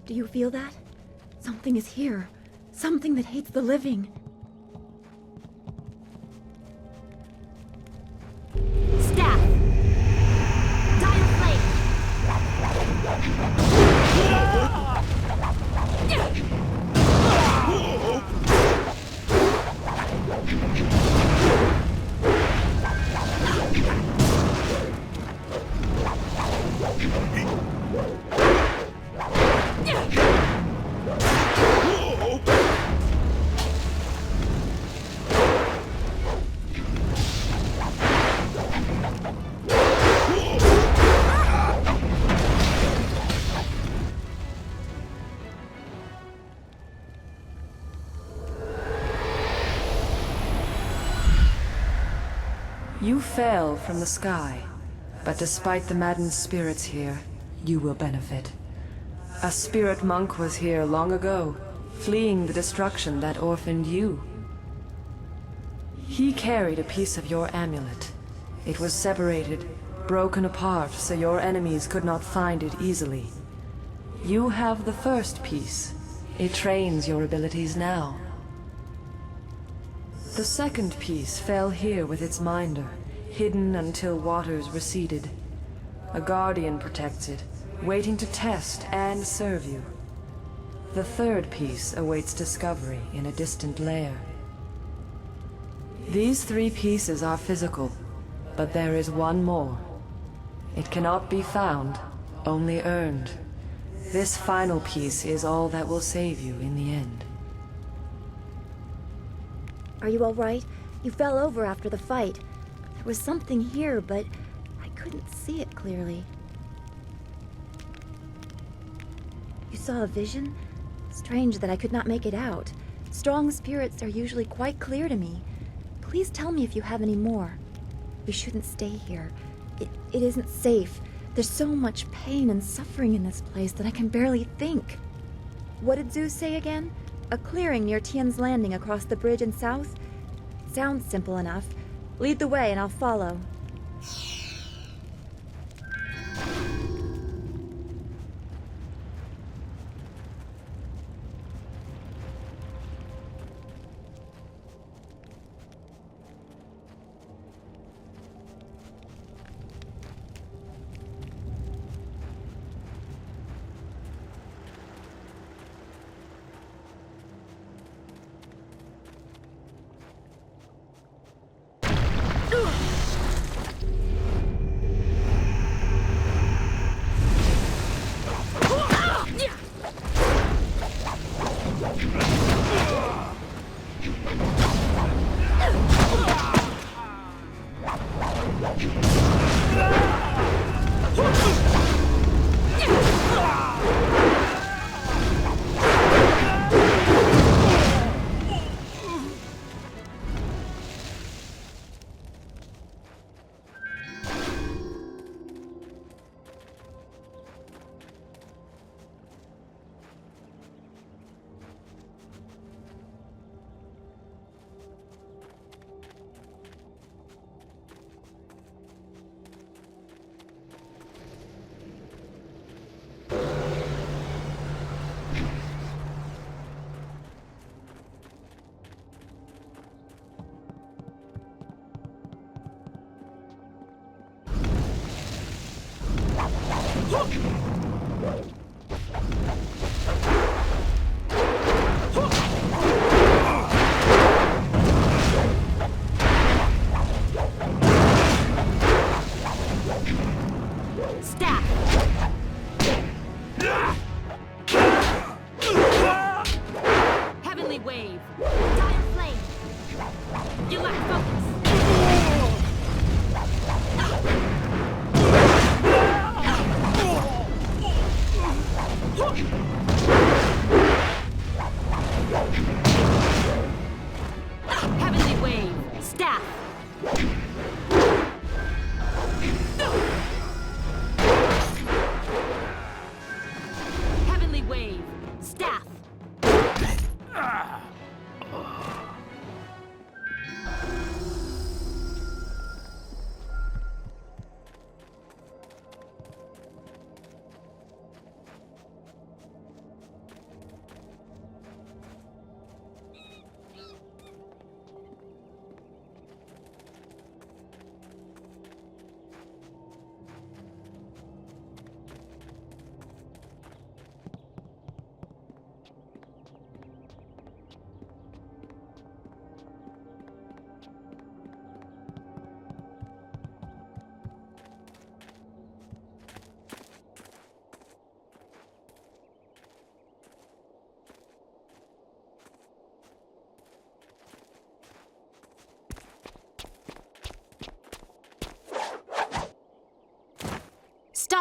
Do you feel that? Something is here. Something that hates the living. Staff! Dire flame! You fell from the sky, but despite the maddened spirits here, you will benefit. A spirit monk was here long ago, fleeing the destruction that orphaned you. He carried a piece of your amulet. It was separated, broken apart, so your enemies could not find it easily. You have the first piece. It trains your abilities now. The second piece fell here with its minder, hidden until waters receded. A guardian protects it, waiting to test and serve you. The third piece awaits discovery in a distant lair. These three pieces are physical, but there is one more. It cannot be found, only earned. This final piece is all that will save you in the end. Are you all right? You fell over after the fight. There was something here, but I couldn't see it clearly. You saw a vision? Strange that I could not make it out. Strong spirits are usually quite clear to me. Please tell me if you have any more. We shouldn't stay here. It isn't safe. There's so much pain and suffering in this place that I can barely think. What did Zeus say again? A clearing near Tien's Landing across the bridge and south? Sounds simple enough. Lead the way and I'll follow.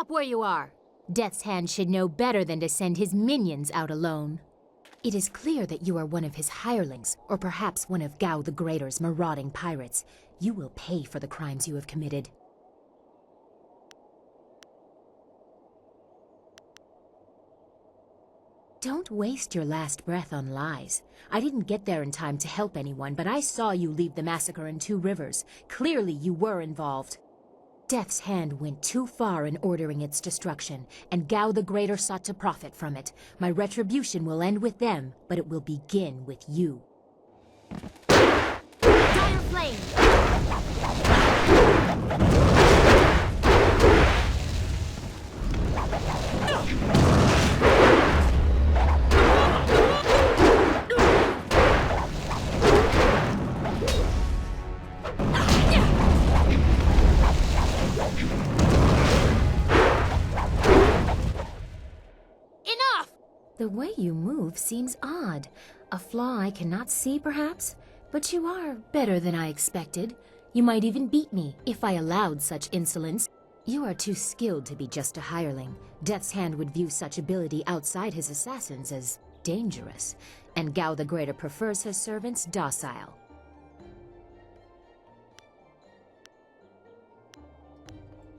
Stop where you are! Death's Hand should know better than to send his minions out alone. It is clear that you are one of his hirelings, or perhaps one of Gao the Greater's marauding pirates. You will pay for the crimes you have committed. Don't waste your last breath on lies. I didn't get there in time to help anyone, but I saw you leave the massacre in Two Rivers. Clearly you were involved. Death's Hand went too far in ordering its destruction, and Gao the Greater sought to profit from it. My retribution will end with them, but it will begin with you. Dire Flame! The way you move seems odd. A flaw I cannot see, perhaps? But you are better than I expected. You might even beat me, if I allowed such insolence. You are too skilled to be just a hireling. Death's Hand would view such ability outside his assassins as dangerous, and Gao the Greater prefers his servants docile.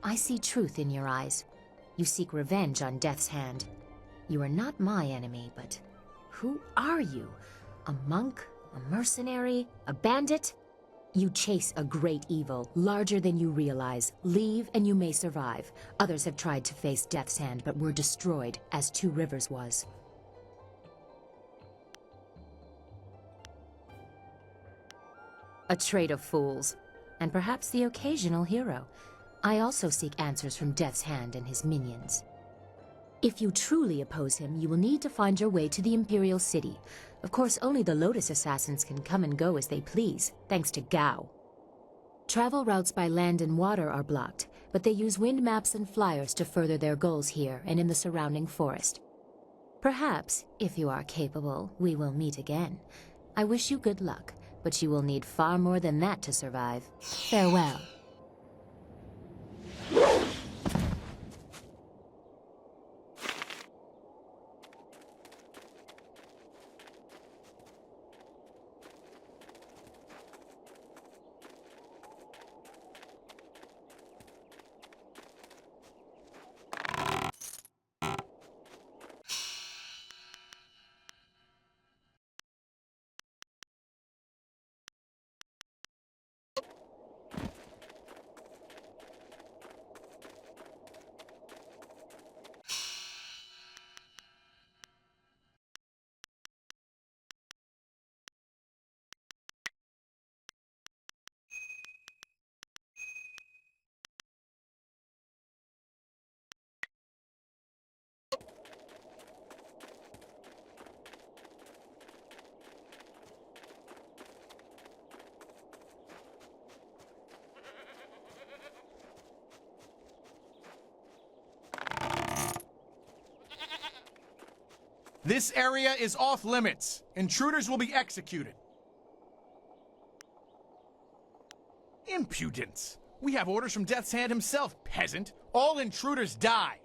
I see truth in your eyes. You seek revenge on Death's Hand. You are not my enemy, but who are you? A monk? A mercenary? A bandit? You chase a great evil, larger than you realize. Leave and you may survive. Others have tried to face Death's Hand, but were destroyed, as Two Rivers was. A trait of fools, and perhaps the occasional hero. I also seek answers from Death's Hand and his minions. If you truly oppose him, you will need to find your way to the Imperial City. Of course, only the Lotus Assassins can come and go as they please, thanks to Gao. Travel routes by land and water are blocked, but they use wind maps and flyers to further their goals here and in the surrounding forest. Perhaps, if you are capable, we will meet again. I wish you good luck, but you will need far more than that to survive. Farewell. This area is off limits. Intruders will be executed. Impudence. We have orders from Death's Hand himself, peasant. All intruders die.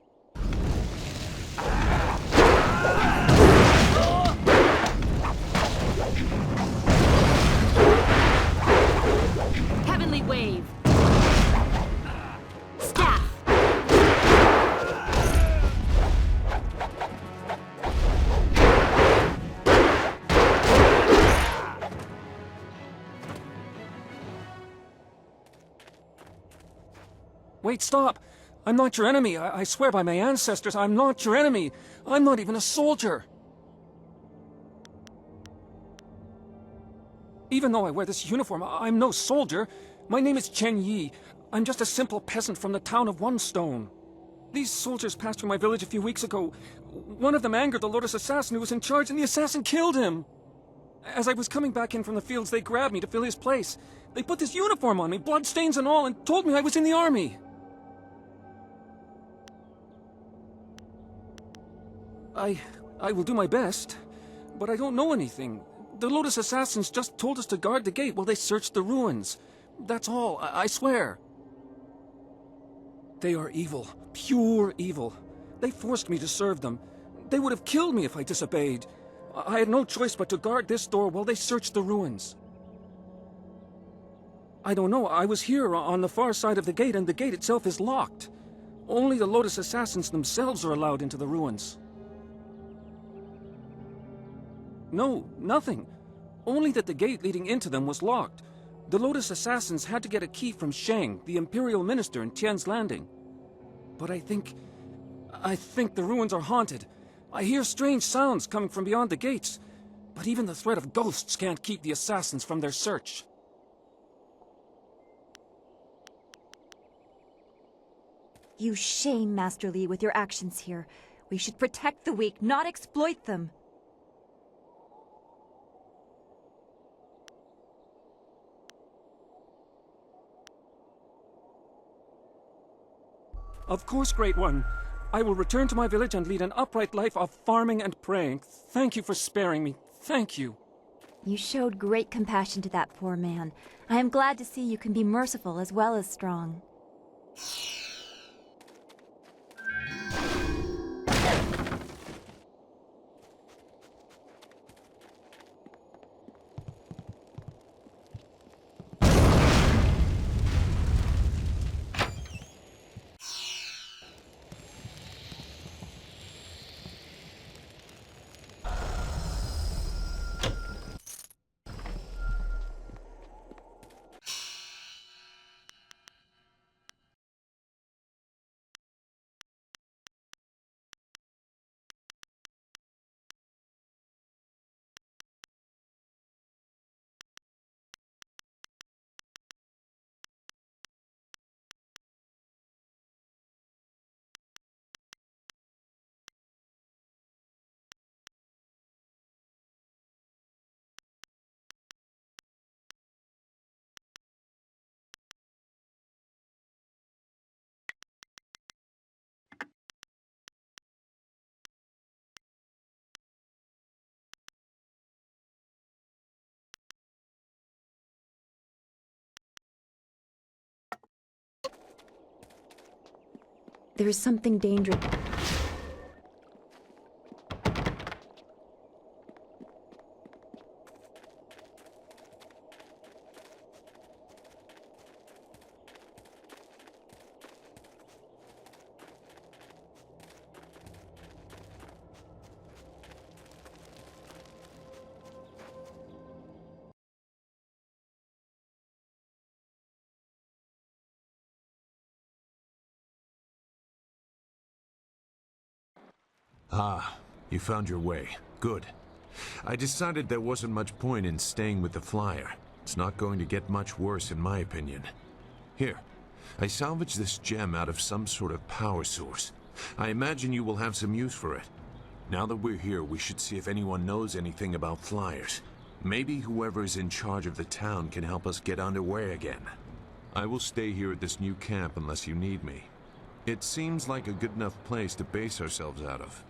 Heavenly Wave. Staff. Wait, stop! I'm not your enemy. I swear by my ancestors, I'm not your enemy. I'm not even a soldier. Even though I wear this uniform, I'm no soldier. My name is Chen Yi. I'm just a simple peasant from the town of One Stone. These soldiers passed through my village a few weeks ago. One of them angered the Lotus assassin who was in charge, and the assassin killed him. As I was coming back in from the fields, they grabbed me to fill his place. They put this uniform on me, bloodstains and all, and told me I was in the army. I will do my best, but I don't know anything. The Lotus assassins just told us to guard the gate while they searched the ruins. That's all, I swear. They are evil. Pure evil. They forced me to serve them. They would have killed me if I disobeyed. I had no choice but to guard this door while they searched the ruins. I don't know. I was here on the far side of the gate, and the gate itself is locked. Only the Lotus Assassins themselves are allowed into the ruins. No, nothing. Only that the gate leading into them was locked. The Lotus Assassins had to get a key from Shang, the Imperial Minister in Tian's Landing. But I think the ruins are haunted. I hear strange sounds coming from beyond the gates. But even the threat of ghosts can't keep the assassins from their search. You shame Master Li with your actions here. We should protect the weak, not exploit them. Of course, Great One. I will return to my village and lead an upright life of farming and praying. Thank you for sparing me. Thank you. You showed great compassion to that poor man. I am glad to see you can be merciful as well as strong. There is something dangerous. Ah, you found your way. Good. I decided there wasn't much point in staying with the flyer. It's not going to get much worse in my opinion. Here, I salvaged this gem out of some sort of power source. I imagine you will have some use for it. Now that we're here, we should see if anyone knows anything about flyers. Maybe whoever is in charge of the town can help us get underway again. I will stay here at this new camp unless you need me. It seems like a good enough place to base ourselves out of.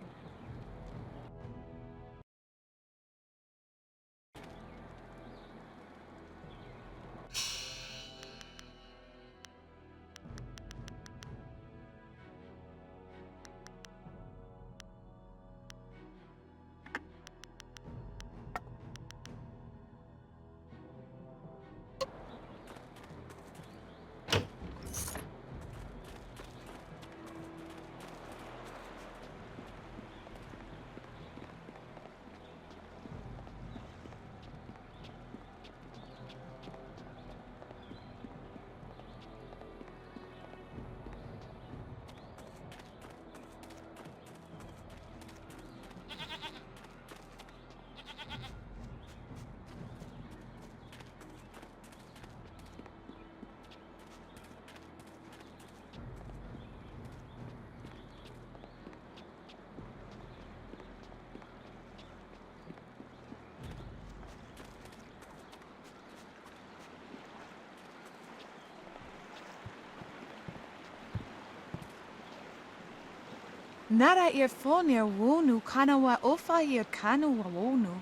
Nara earphonia wonu kanawa ofa ear kanawa wonu.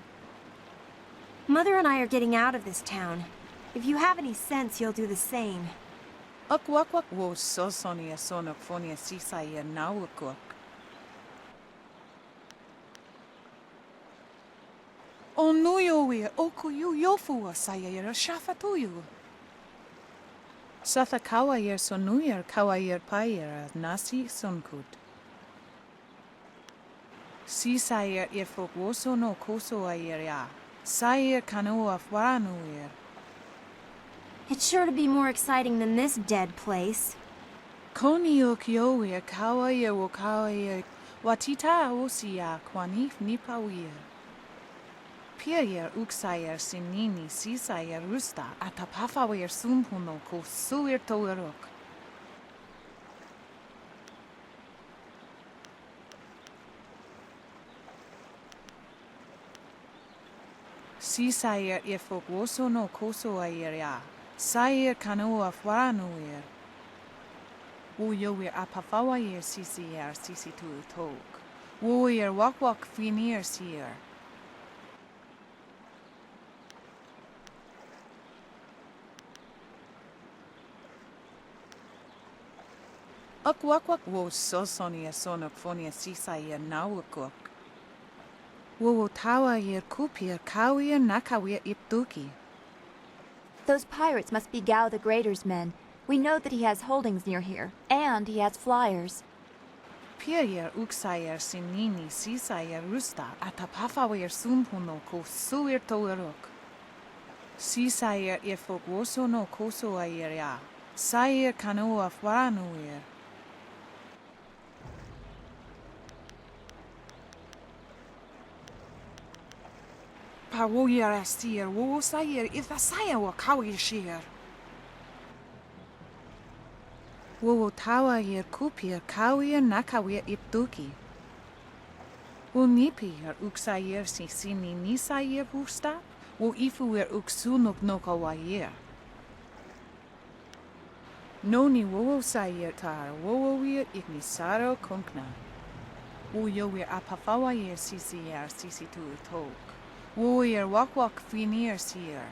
Mother and I are getting out of this town. If you have any sense, you'll do the same. Akwak wo sosonia sonok fonia sisaya nawakuk. Onuyo we okuyu yofu saya shafatuyu. Satha kawayer sonuyer kawayer payer nasi sonkut. Sisaya ifok woso no koso ayer ya. Sayer kanoa fwaranuyer. It's sure to be more exciting than this dead place. Konio kiowe kawaye wo kawaye watita osia kwanif nipawier. Pier uksayer sinini sisayer rusta atapafawer sumpuno ko suir toerok. Sisayer ifok woso no koso ayer ya. Sayer kanoa fwaranuer. Woyower apafawayer sisier sisitu tok. Woyer wak finir sier. Akwak wo sosonia sonok fonia sisaya nawakuk. Wo tawa yer kupir kawier nakawir iptuki. Those pirates must be Gao the Greater's men. We know that he has holdings near here, and he has flyers. Pier uksayer sinini sisayer rusta atapafawer sumpuno ko suir toerok. Sisayer ifok woso no koso ayer ya. Sayer kanoa fwaranuer. Pawoyer astir wo sayer ifasaya wa kawishir. Wo tawa yer kupir kawier nakawir iptuki. Wo nipier uksayer sisini nisayer busta. Wo ifuer uksunok nokawayer. Noni wo sayer tar wo wir ignisaro konkna. Wo yower apafawayer sisier sisitu tok. Wo yer wak finir sier.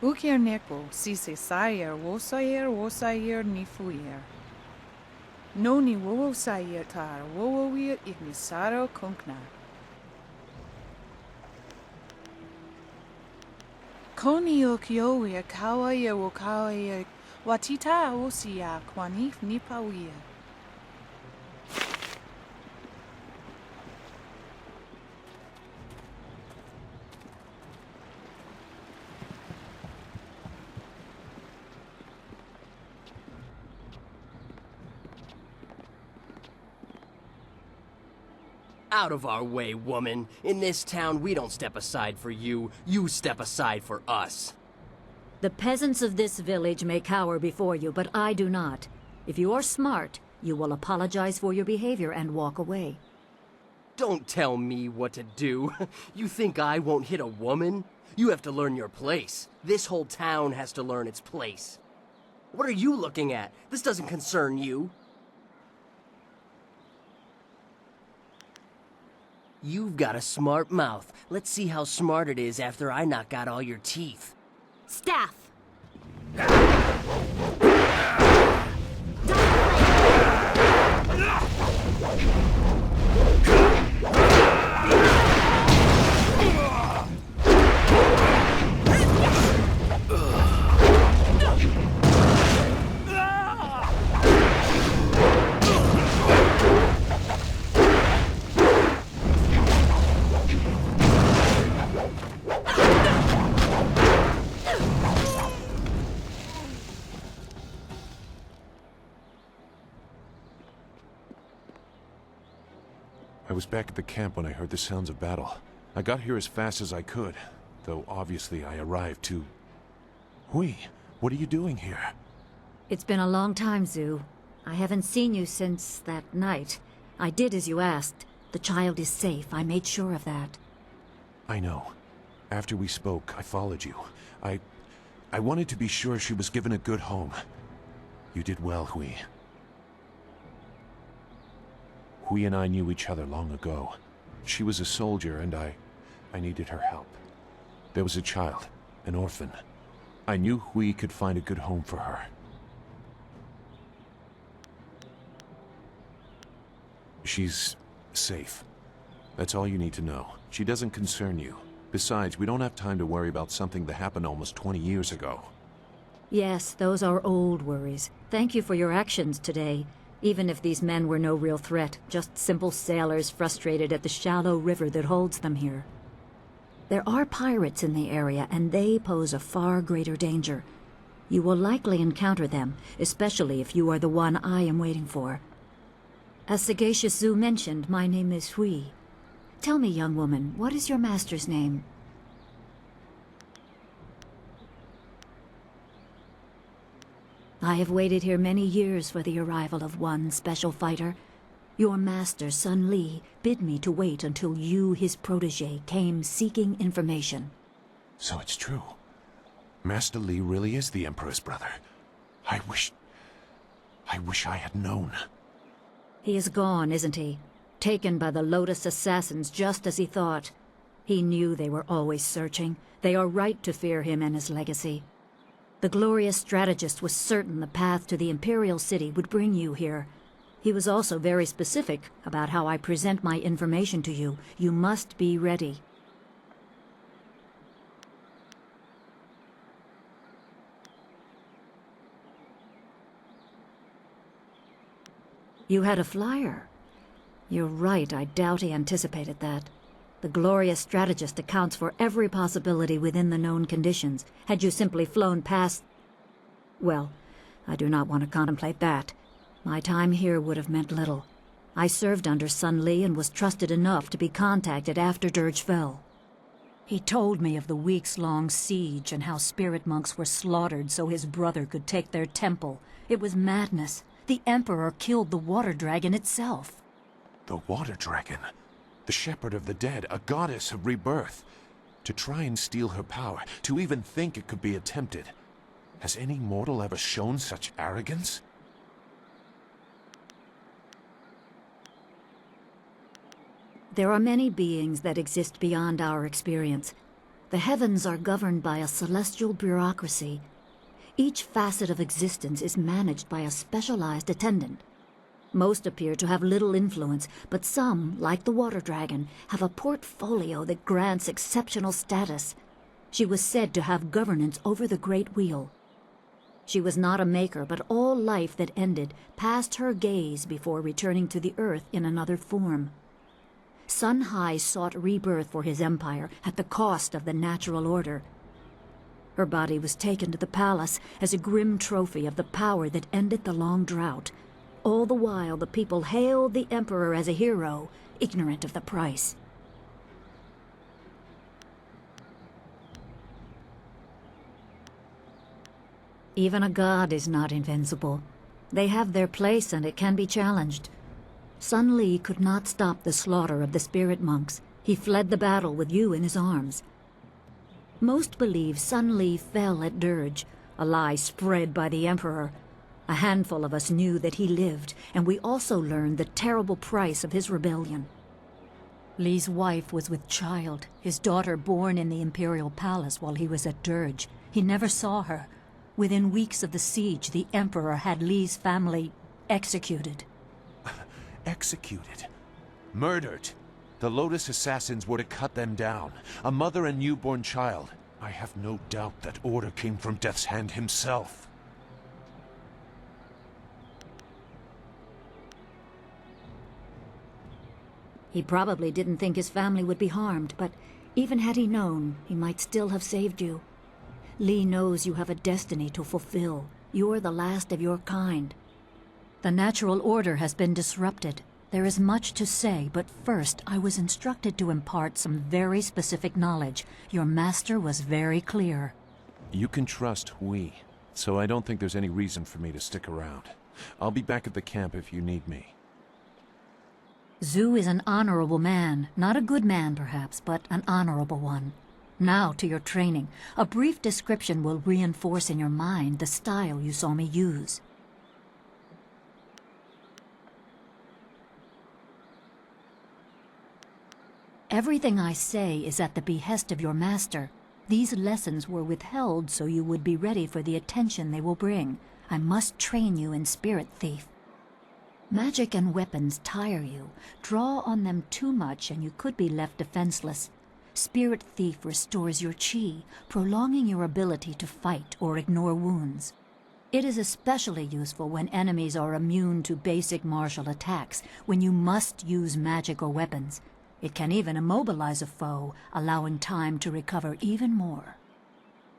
Ukier neko sise sayer wosayer nifuyer. Noni wo sayer tar wo wir ignisaro konkna. Koni okiower kawayer wo kawayer watita osia kwanif nipawier. Out of our way, woman. In this town, we don't step aside for you. You step aside for us. The peasants of this village may cower before you, but I do not. If you are smart, you will apologize for your behavior and walk away. Don't tell me what to do. You think I won't hit a woman? You have to learn your place. This whole town has to learn its place. What are you looking at? This doesn't concern you. You've got a smart mouth. Let's see how smart it is after I knock out all your teeth. Staff! I was back at the camp when I heard the sounds of battle. I got here as fast as I could, though obviously I arrived too... Hui, what are you doing here? It's been a long time, Zhu. I haven't seen you since that night. I did as you asked. The child is safe. I made sure of that. I know. After we spoke, I followed you. I wanted to be sure she was given a good home. You did well, Hui. Hui and I knew each other long ago. She was a soldier, and I needed her help. There was a child. an orphan. I knew we could find a good home for her. She's safe. That's all you need to know. She doesn't concern you. Besides, we don't have time to worry about something that happened almost 20 years ago. Yes, those are old worries. Thank you for your actions today. Even if these men were no real threat, just simple sailors frustrated at the shallow river that holds them here. There are pirates in the area, and they pose a far greater danger. You will likely encounter them, especially if you are the one I am waiting for. As Sagacious Zhu mentioned, my name is Hui. Tell me, young woman, what is your master's name? I have waited here many years for the arrival of one special fighter. Your master, Sun Li, bid me to wait until you, his protege, came seeking information. So it's true. Master Li really is the Emperor's brother. I wish I had known. He is gone, isn't he? Taken by the Lotus assassins just as he thought. He knew they were always searching. They are right to fear him and his legacy. The glorious strategist was certain the path to the Imperial City would bring you here. He was also very specific about how I present my information to you. You must be ready. You had a flyer. You're right, I doubt he anticipated that. The glorious strategist accounts for every possibility within the known conditions. Had you simply flown past... Well, I do not want to contemplate that. My time here would have meant little. I served under Sun Li and was trusted enough to be contacted after Dirge fell. He told me of the weeks-long siege and how spirit monks were slaughtered so his brother could take their temple. It was madness. The Emperor killed the water dragon itself. The Water Dragon. The Shepherd of the Dead, a goddess of rebirth. To try and steal her power, to even think it could be attempted. Has any mortal ever shown such arrogance? There are many beings that exist beyond our experience. The heavens are governed by a celestial bureaucracy. Each facet of existence is managed by a specialized attendant. Most appear to have little influence, but some, like the Water Dragon, have a portfolio that grants exceptional status. She was said to have governance over the Great Wheel. She was not a maker, but all life that ended passed her gaze before returning to the earth in another form. Sun Hai sought rebirth for his empire at the cost of the natural order. Her body was taken to the palace as a grim trophy of the power that ended the long drought. All the while, the people hailed the Emperor as a hero, ignorant of the price. Even a god is not invincible. They have their place and it can be challenged. Sun Li could not stop the slaughter of the spirit monks. He fled the battle with you in his arms. Most believe Sun Li fell at Dirge, a lie spread by the Emperor. A handful of us knew that he lived, and we also learned the terrible price of his rebellion. Li's wife was with child, his daughter born in the Imperial Palace while he was at Dirge. He never saw her. Within weeks of the siege, the Emperor had Li's family executed. Executed? Murdered? The Lotus assassins were to cut them down. A mother and newborn child. I have no doubt that order came from Death's Hand himself. He probably didn't think his family would be harmed, but even had he known, he might still have saved you. Li knows you have a destiny to fulfill. You're the last of your kind. The natural order has been disrupted. There is much to say, but first I was instructed to impart some very specific knowledge. Your master was very clear. You can trust Hui, so I don't think there's any reason for me to stick around. I'll be back at the camp if you need me. Zhu is an honorable man. Not a good man, perhaps, but an honorable one. Now to your training. A brief description will reinforce in your mind the style you saw me use. Everything I say is at the behest of your master. These lessons were withheld so you would be ready for the attention they will bring. I must train you in Spirit Thief. Magic and weapons tire you. Draw on them too much and you could be left defenseless. Spirit Thief restores your chi, prolonging your ability to fight or ignore wounds. It is especially useful when enemies are immune to basic martial attacks, when you must use magic or weapons. It can even immobilize a foe, allowing time to recover even more.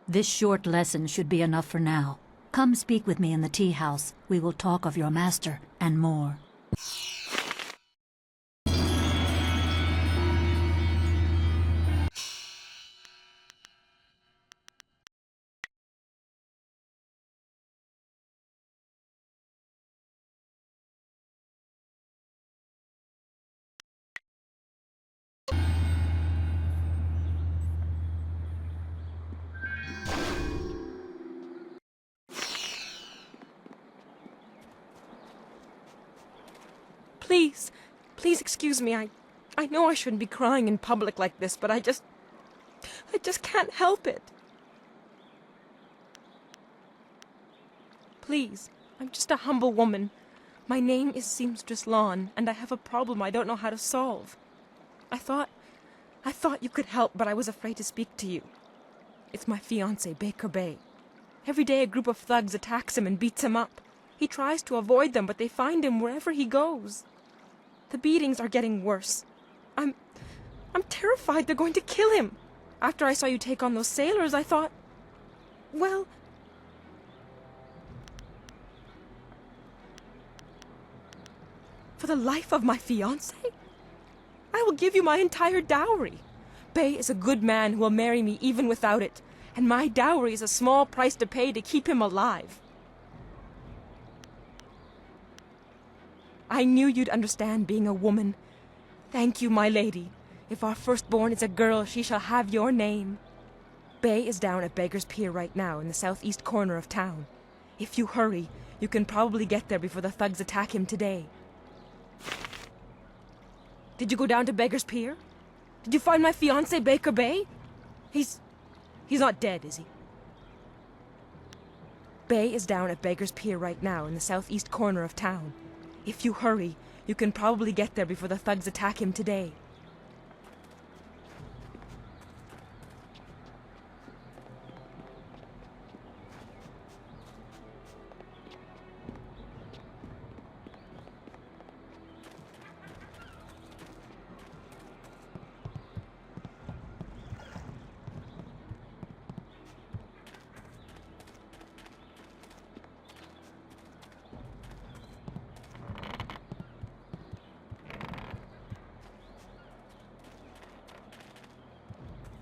This short lesson should be enough for now. Come speak with me in the tea house. We will talk of your master and more. Please excuse me. I know I shouldn't be crying in public like this, but I just can't help it. Please, I'm just a humble woman. My name is Seamstress Lawn, and I have a problem I don't know how to solve. I thought you could help, but I was afraid to speak to you. It's my fiancé, Baker Bay. Every day a group of thugs attacks him and beats him up. He tries to avoid them, but they find him wherever he goes. The beatings are getting worse. I'm terrified they're going to kill him. After I saw you take on those sailors, I thought, well, for the life of my fiancé, I will give you my entire dowry. Bay is a good man who will marry me even without it, and my dowry is a small price to pay to keep him alive. I knew you'd understand being a woman. Thank you, my lady. If our firstborn is a girl, she shall have your name. Bay is down at Beggar's Pier right now in the southeast corner of town. If you hurry, you can probably get there before the thugs attack him today. Did you go down to Beggar's Pier? Did you find my fiancé, Baker Bay? He's not dead, is he? Bay is down at Beggar's Pier right now in the southeast corner of town. If you hurry, you can probably get there before the thugs attack him today.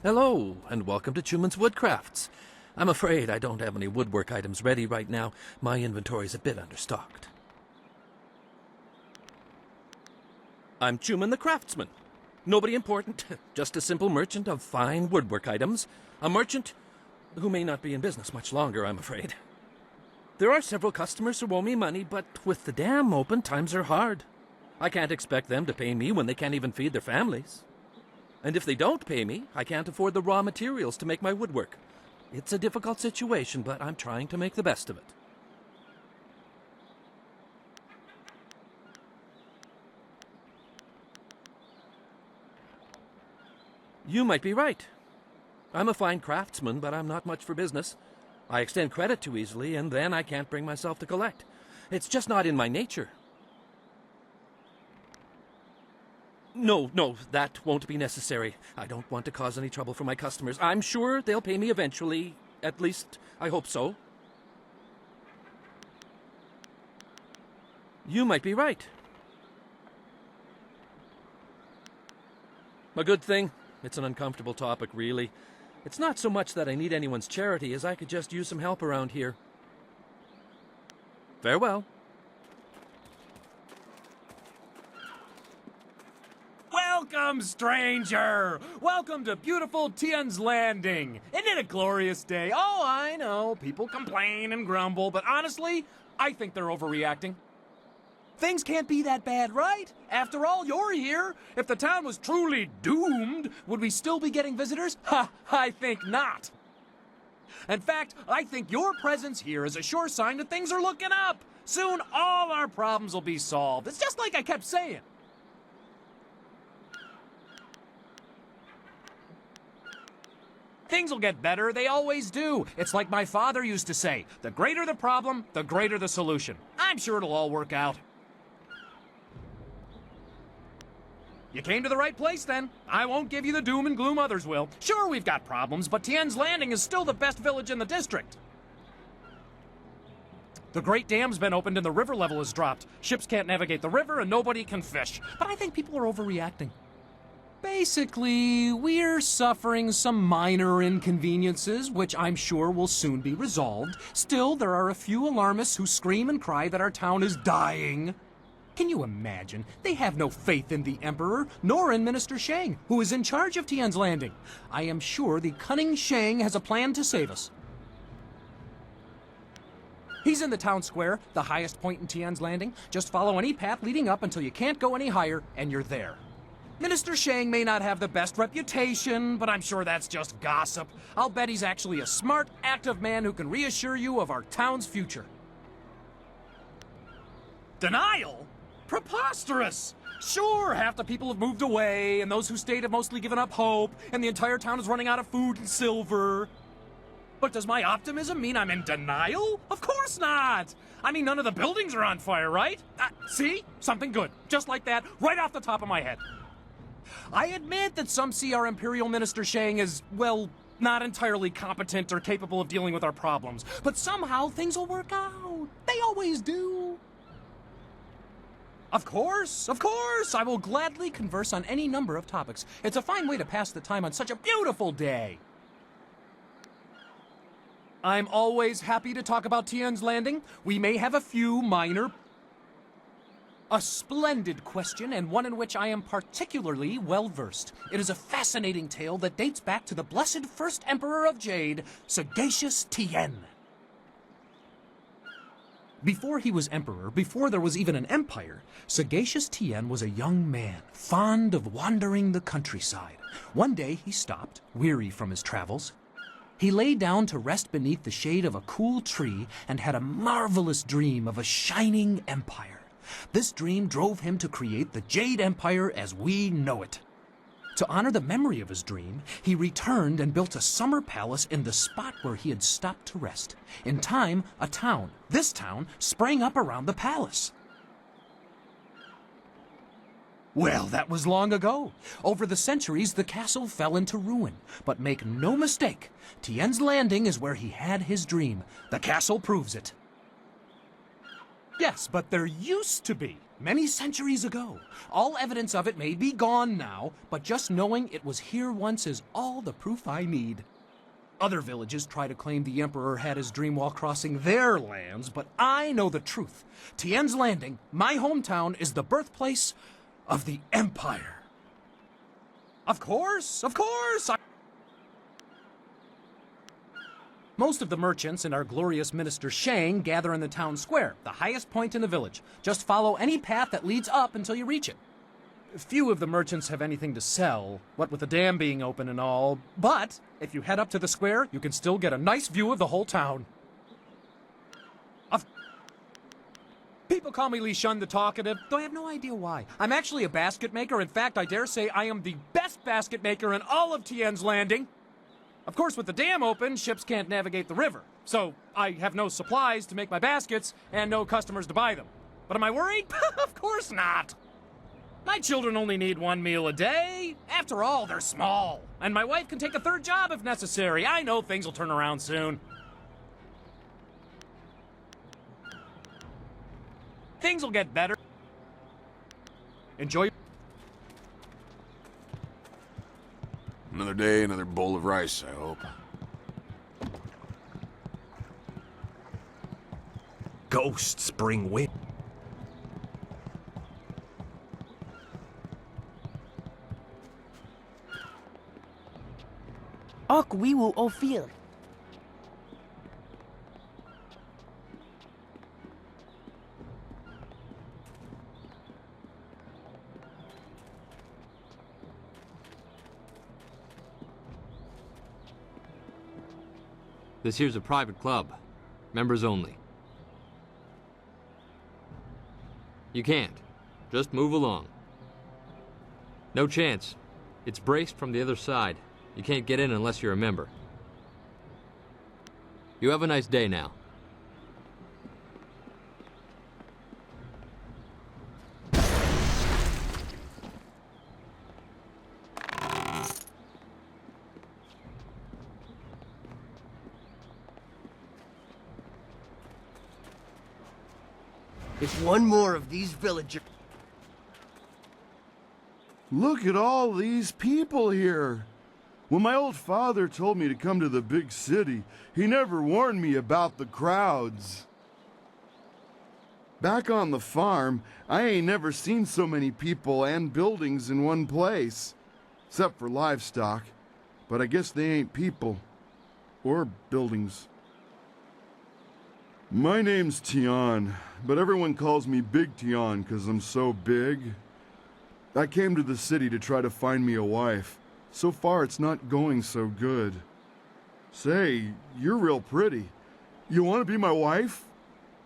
Hello, and welcome to Chuman's Woodcrafts. I'm afraid I don't have any woodwork items ready right now. My inventory's a bit understocked. I'm Chuman the Craftsman. Nobody important, just a simple merchant of fine woodwork items. A merchant who may not be in business much longer, I'm afraid. There are several customers who owe me money, but with the dam open, times are hard. I can't expect them to pay me when they can't even feed their families. And if they don't pay me, I can't afford the raw materials to make my woodwork. It's a difficult situation, but I'm trying to make the best of it. You might be right. I'm a fine craftsman, but I'm not much for business. I extend credit too easily, and then I can't bring myself to collect. It's just not in my nature. No, that won't be necessary. I don't want to cause any trouble for my customers. I'm sure they'll pay me eventually. At least, I hope so. You might be right. A good thing. It's an uncomfortable topic, really. It's not so much that I need anyone's charity as I could just use some help around here. Farewell. Welcome, stranger! Welcome to beautiful Tian's Landing. Isn't it a glorious day? Oh, I know, people complain and grumble, but honestly, I think they're overreacting. Things can't be that bad, right? After all, you're here. If the town was truly doomed, would we still be getting visitors? Ha, I think not. In fact, I think your presence here is a sure sign that things are looking up. Soon, all our problems will be solved. It's just like I kept saying. Things will get better, they always do. It's like my father used to say, the greater the problem, the greater the solution. I'm sure it'll all work out. You came to the right place then. I won't give you the doom and gloom others will. Sure, we've got problems, but Tien's Landing is still the best village in the district. The Great Dam's been opened and the river level has dropped. Ships can't navigate the river and nobody can fish. But I think people are overreacting. Basically, we're suffering some minor inconveniences, which I'm sure will soon be resolved. Still, there are a few alarmists who scream and cry that our town is dying. Can you imagine? They have no faith in the Emperor, nor in Minister Shang, who is in charge of Tien's Landing. I am sure the cunning Shang has a plan to save us. He's in the town square, the highest point in Tien's Landing. Just follow any path leading up until you can't go any higher, and you're there. Minister Shang may not have the best reputation, but I'm sure that's just gossip. I'll bet he's actually a smart, active man who can reassure you of our town's future. Denial? Preposterous! Sure, half the people have moved away, and those who stayed have mostly given up hope, and the entire town is running out of food and silver. But does my optimism mean I'm in denial? Of course not! I mean, none of the buildings are on fire, right? See? Something good. Just like that, right off the top of my head. I admit that some see our Imperial Minister Shang as, well, not entirely competent or capable of dealing with our problems. But somehow things will work out. They always do. Of course, I will gladly converse on any number of topics. It's a fine way to pass the time on such a beautiful day. I'm always happy to talk about Tien's Landing. We may have a few minor... A splendid question, and one in which I am particularly well-versed. It is a fascinating tale that dates back to the blessed first Emperor of Jade, Sagacious Tien. Before he was emperor, before there was even an empire, Sagacious Tien was a young man, fond of wandering the countryside. One day he stopped, weary from his travels. He lay down to rest beneath the shade of a cool tree and had a marvelous dream of a shining empire. This dream drove him to create the Jade Empire as we know it. To honor the memory of his dream, he returned and built a summer palace in the spot where he had stopped to rest. In time, a town, this town, sprang up around the palace. Well, that was long ago. Over the centuries, the castle fell into ruin. But make no mistake, Tien's Landing is where he had his dream. The castle proves it. Yes, but there used to be, many centuries ago. All evidence of it may be gone now, but just knowing it was here once is all the proof I need. Other villages try to claim the Emperor had his dream while crossing their lands, but I know the truth. Tien's Landing, my hometown, is the birthplace of the Empire. Of course. Most of the merchants and our glorious Minister Shang gather in the town square, the highest point in the village. Just follow any path that leads up until you reach it. Few of the merchants have anything to sell, what with the dam being open and all, but if you head up to the square, you can still get a nice view of the whole town. People call me Li Shun the Talkative, though I have no idea why. I'm actually a basket maker. In fact, I dare say I am the best basket maker in all of Tien's Landing. Of course, with the dam open, ships can't navigate the river. So I have no supplies to make my baskets and no customers to buy them. But am I worried? Of course not. My children only need one meal a day. After all, they're small. And my wife can take a third job if necessary. I know things will turn around soon. Things will get better. Enjoy. Another day, another bowl of rice, I hope. Ghosts bring wind. Ok wiwu ofir. This here's a private club. Members only. You can't. Just move along. No chance. It's braced from the other side. You can't get in unless you're a member. You have a nice day now. If one more of these villagers... Look at all these people here. When my old father told me to come to the big city, he never warned me about the crowds. Back on the farm, I ain't never seen so many people and buildings in one place. Except for livestock. But I guess they ain't people. Or buildings. My name's Tian, but everyone calls me Big Tian because I'm so big. I came to the city to try to find me a wife. So far, it's not going so good. Say, you're real pretty. You want to be my wife?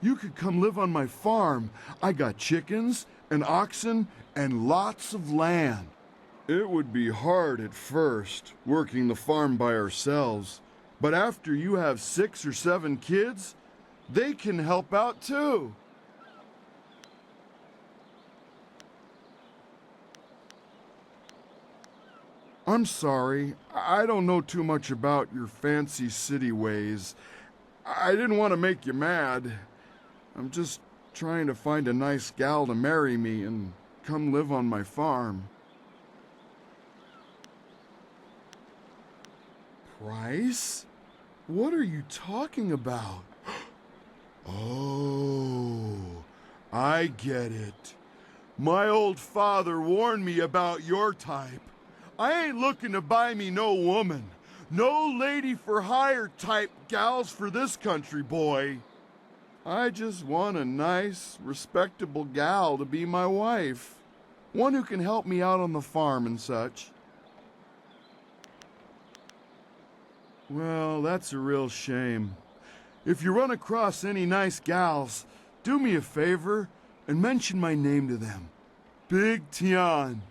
You could come live on my farm. I got chickens and oxen and lots of land. It would be hard at first, working the farm by ourselves. But after you have 6 or 7 kids, they can help out too. I'm sorry, I don't know too much about your fancy city ways. I didn't want to make you mad. I'm just trying to find a nice gal to marry me and come live on my farm. Price? What are you talking about? Oh, I get it. My old father warned me about your type. I ain't looking to buy me no woman. No lady for hire type gals for this country, boy. I just want a nice, respectable gal to be my wife. One who can help me out on the farm and such. Well, that's a real shame. If you run across any nice gals, do me a favor and mention my name to them. Big Tian.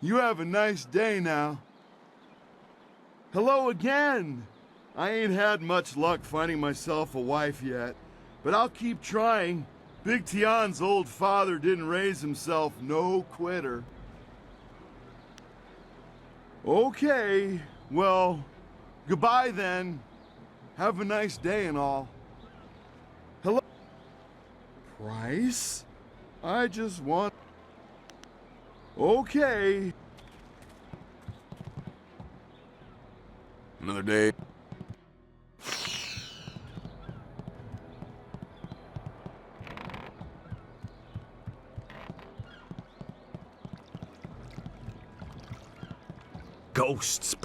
You have a nice day now. Hello again. I ain't had much luck finding myself a wife yet, but I'll keep trying. Big Tian's old father didn't raise himself no quitter. Okay, well, goodbye then. Have a nice day and all. Hello? Price? I just want... Okay. Another day. Ghosts.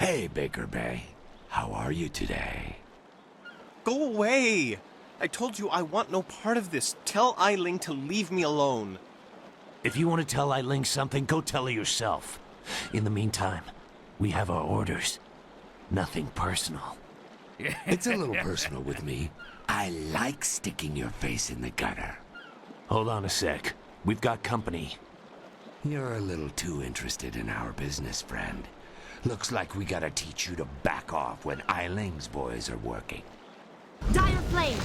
Hey, Baker Bay. How are you today? Go away! I told you I want no part of this. Tell Eiling to leave me alone. If you want to tell Eiling something, go tell her yourself. In the meantime, we have our orders. Nothing personal. It's a little personal with me. I like sticking your face in the gutter. Hold on a sec. We've got company. You're a little too interested in our business, friend. Looks like we gotta teach you to back off when Eiling's boys are working. Dire flame!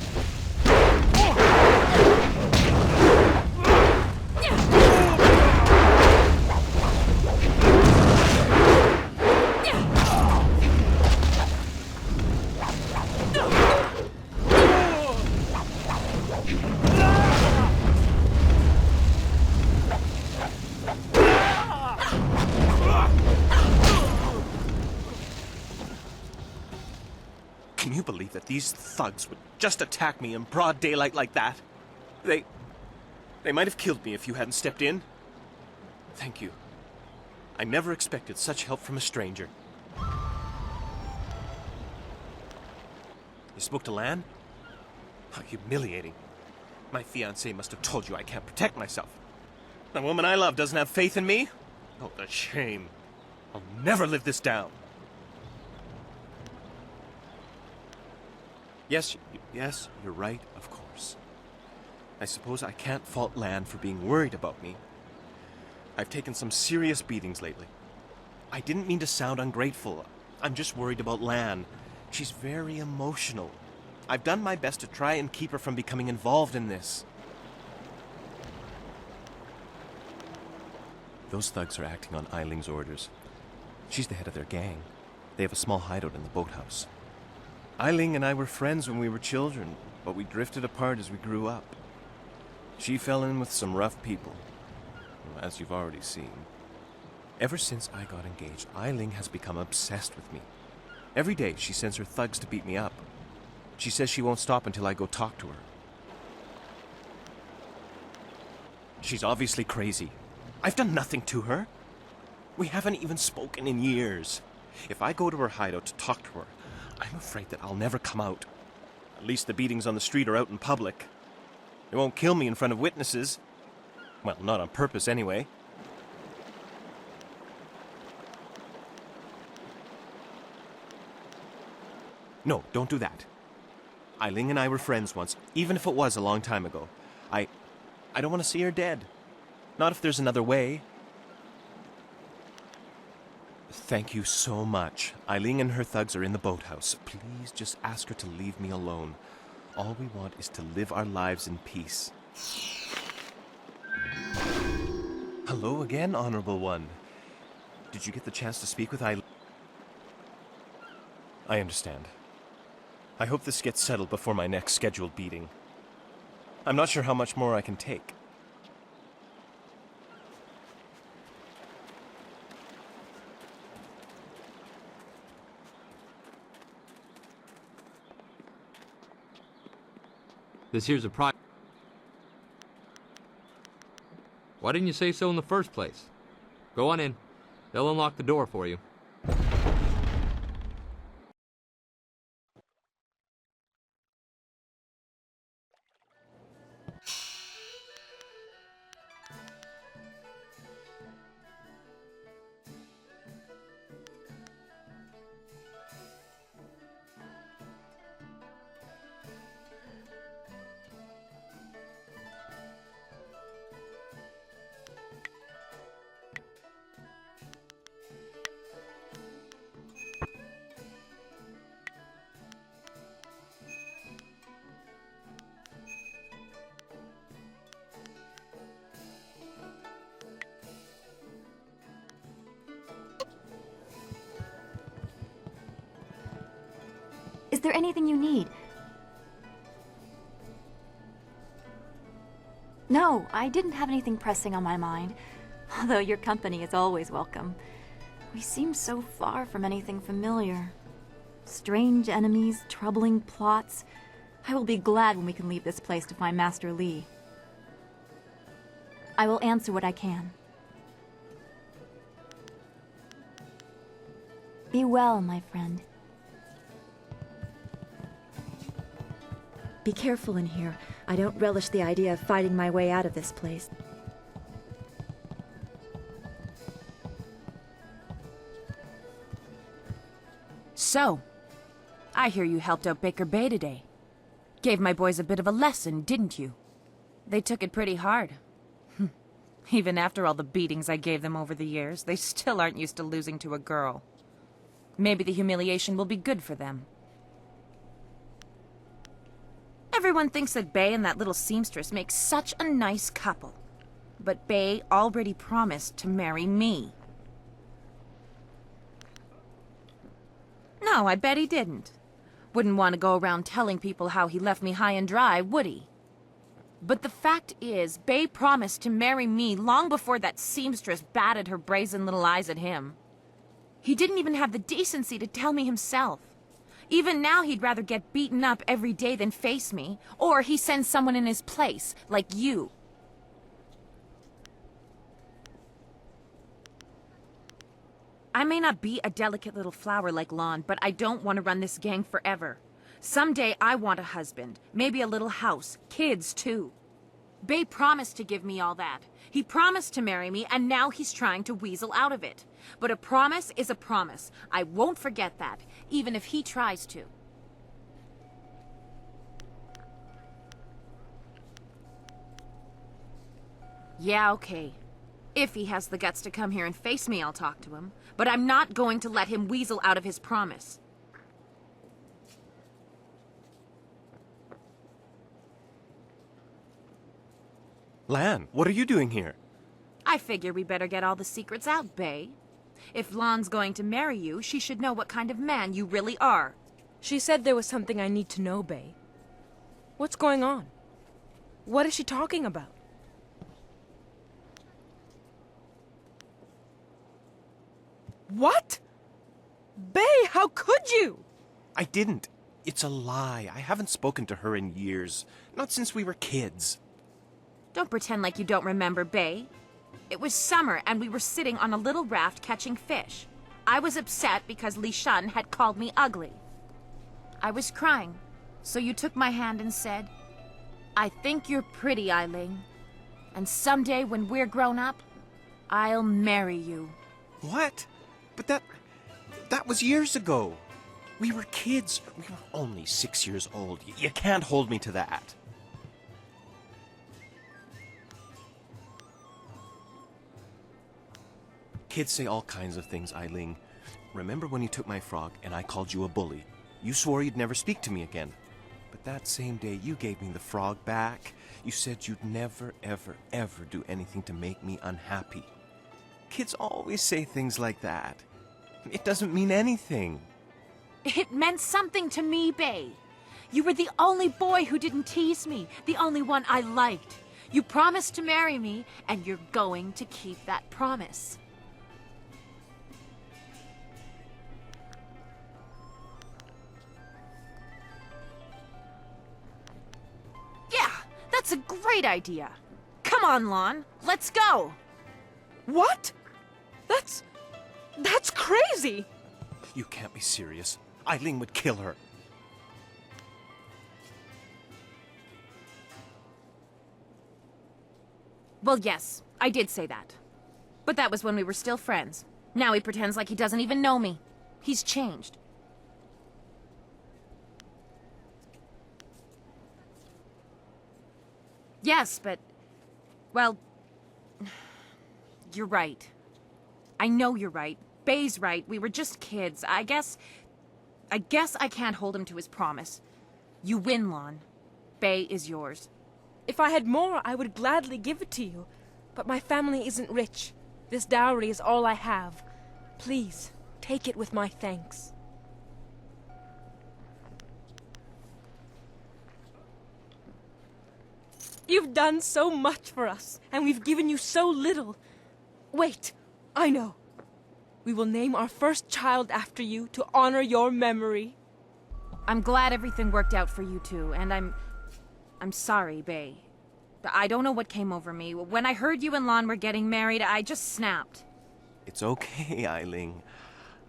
Can you believe that these thugs would just attack me in broad daylight like that? They might have killed me if you hadn't stepped in. Thank you. I never expected such help from a stranger. You spoke to Lan? How humiliating. My fiancé must have told you I can't protect myself. The woman I love doesn't have faith in me? Oh, the shame. I'll never live this down. Yes, you're right, of course. I suppose I can't fault Lan for being worried about me. I've taken some serious beatings lately. I didn't mean to sound ungrateful. I'm just worried about Lan. She's very emotional. I've done my best to try and keep her from becoming involved in this. Those thugs are acting on Eiling's orders. She's the head of their gang. They have a small hideout in the boathouse. Eiling and I were friends when we were children, but we drifted apart as we grew up. She fell in with some rough people, as you've already seen. Ever since I got engaged, Eiling has become obsessed with me. Every day she sends her thugs to beat me up. She says she won't stop until I go talk to her. She's obviously crazy. I've done nothing to her. We haven't even spoken in years. If I go to her hideout to talk to her, I'm afraid that I'll never come out. At least the beatings on the street are out in public. They won't kill me in front of witnesses. Well, not on purpose anyway. No, don't do that. Eiling and I were friends once, even if it was a long time ago. I don't want to see her dead. Not if there's another way. Thank you so much. Eiling and her thugs are in the boathouse. Please just ask her to leave me alone. All we want is to live our lives in peace. Hello again, Honorable One. Did you get the chance to speak with Eiling? I understand. I hope this gets settled before my next scheduled beating. I'm not sure how much more I can take. This here's a private. Why didn't you say so in the first place? Go on in. They'll unlock the door for you. Is there anything you need? No, I didn't have anything pressing on my mind. Although your company is always welcome. We seem so far from anything familiar. Strange enemies, troubling plots. I will be glad when we can leave this place to find Master Li. I will answer what I can. Be well, my friend. Be careful in here. I don't relish the idea of fighting my way out of this place. So, I hear you helped out Baker Bay today. Gave my boys a bit of a lesson, didn't you? They took it pretty hard. Even after all the beatings I gave them over the years, they still aren't used to losing to a girl. Maybe the humiliation will be good for them. Everyone thinks that Bay and that little seamstress make such a nice couple. But Bay already promised to marry me. No, I bet he didn't. Wouldn't want to go around telling people how he left me high and dry, would he? But the fact is, Bay promised to marry me long before that seamstress batted her brazen little eyes at him. He didn't even have the decency to tell me himself. Even now he'd rather get beaten up every day than face me, or he sends someone in his place, like you. I may not be a delicate little flower like Lon, but I don't want to run this gang forever. Someday I want a husband, maybe a little house, kids too. Bay promised to give me all that. He promised to marry me, and now he's trying to weasel out of it. But a promise is a promise. I won't forget that, even if he tries to. Yeah, okay. If he has the guts to come here and face me, I'll talk to him. But I'm not going to let him weasel out of his promise. Lan, what are you doing here? I figure we better get all the secrets out, Bay. If Lon's going to marry you, she should know what kind of man you really are. She said there was something I need to know, Bay. What's going on? What is she talking about? What? Bay, how could you? I didn't. It's a lie. I haven't spoken to her in years. Not since we were kids. Don't pretend like you don't remember, Bay. It was summer, and we were sitting on a little raft catching fish. I was upset because Li Shun had called me ugly. I was crying, so you took my hand and said, "I think you're pretty, Eiling. And someday when we're grown up, I'll marry you." What? But that was years ago. We were kids. We were only 6 years old. You can't hold me to that. Kids say all kinds of things, Eiling. Remember when you took my frog and I called you a bully? You swore you'd never speak to me again. But that same day you gave me the frog back. You said you'd never, ever, ever do anything to make me unhappy. Kids always say things like that. It doesn't mean anything. It meant something to me, Bay. You were the only boy who didn't tease me, the only one I liked. You promised to marry me, and you're going to keep that promise. Yeah, that's a great idea. Come on, Lon, let's go. What? That's crazy! You can't be serious. Eiling would kill her. Well, yes, I did say that. But that was when we were still friends. Now he pretends like he doesn't even know me. He's changed. Yes, but... well... you're right. I know you're right. Bay's right. We were just kids. I guess I can't hold him to his promise. You win, Lon. Bay is yours. If I had more, I would gladly give it to you. But my family isn't rich. This dowry is all I have. Please, take it with my thanks. You've done so much for us, and we've given you so little. Wait, I know. We will name our first child after you to honor your memory. I'm glad everything worked out for you two, and I'm sorry, Bay. I don't know what came over me. When I heard you and Lon were getting married, I just snapped. It's okay, Eiling.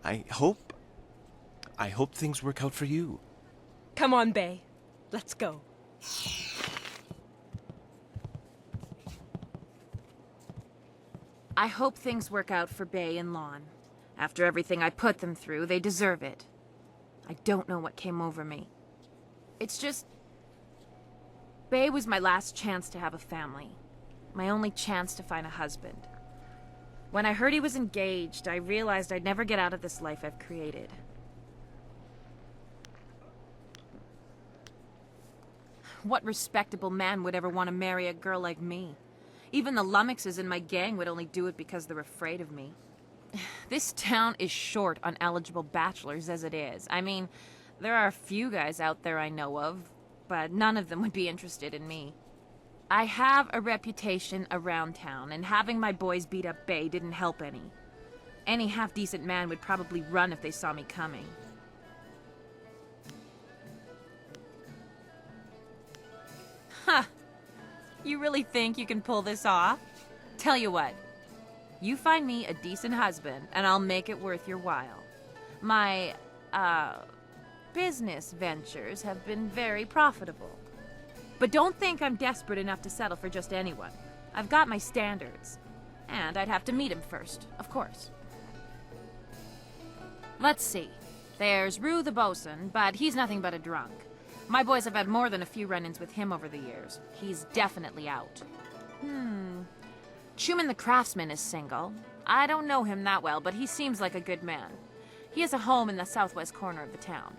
I hope things work out for you. Come on, Bay. Let's go. I hope things work out for Bay and Lon. After everything I put them through, they deserve it. I don't know what came over me. It's just... Bae was my last chance to have a family. My only chance to find a husband. When I heard he was engaged, I realized I'd never get out of this life I've created. What respectable man would ever want to marry a girl like me? Even the lummoxes in my gang would only do it because they're afraid of me. This town is short on eligible bachelors as it is. I mean, there are a few guys out there I know of, but none of them would be interested in me. I have a reputation around town, and having my boys beat up Bae didn't help any. Any half-decent man would probably run if they saw me coming. Huh. You really think you can pull this off? Tell you what. You find me a decent husband, and I'll make it worth your while. My, business ventures have been very profitable. But don't think I'm desperate enough to settle for just anyone. I've got my standards. And I'd have to meet him first, of course. Let's see. There's Rue the bosun, but he's nothing but a drunk. My boys have had more than a few run-ins with him over the years. He's definitely out. Chuman the craftsman is single. I don't know him that well, but he seems like a good man. He has a home in the southwest corner of the town.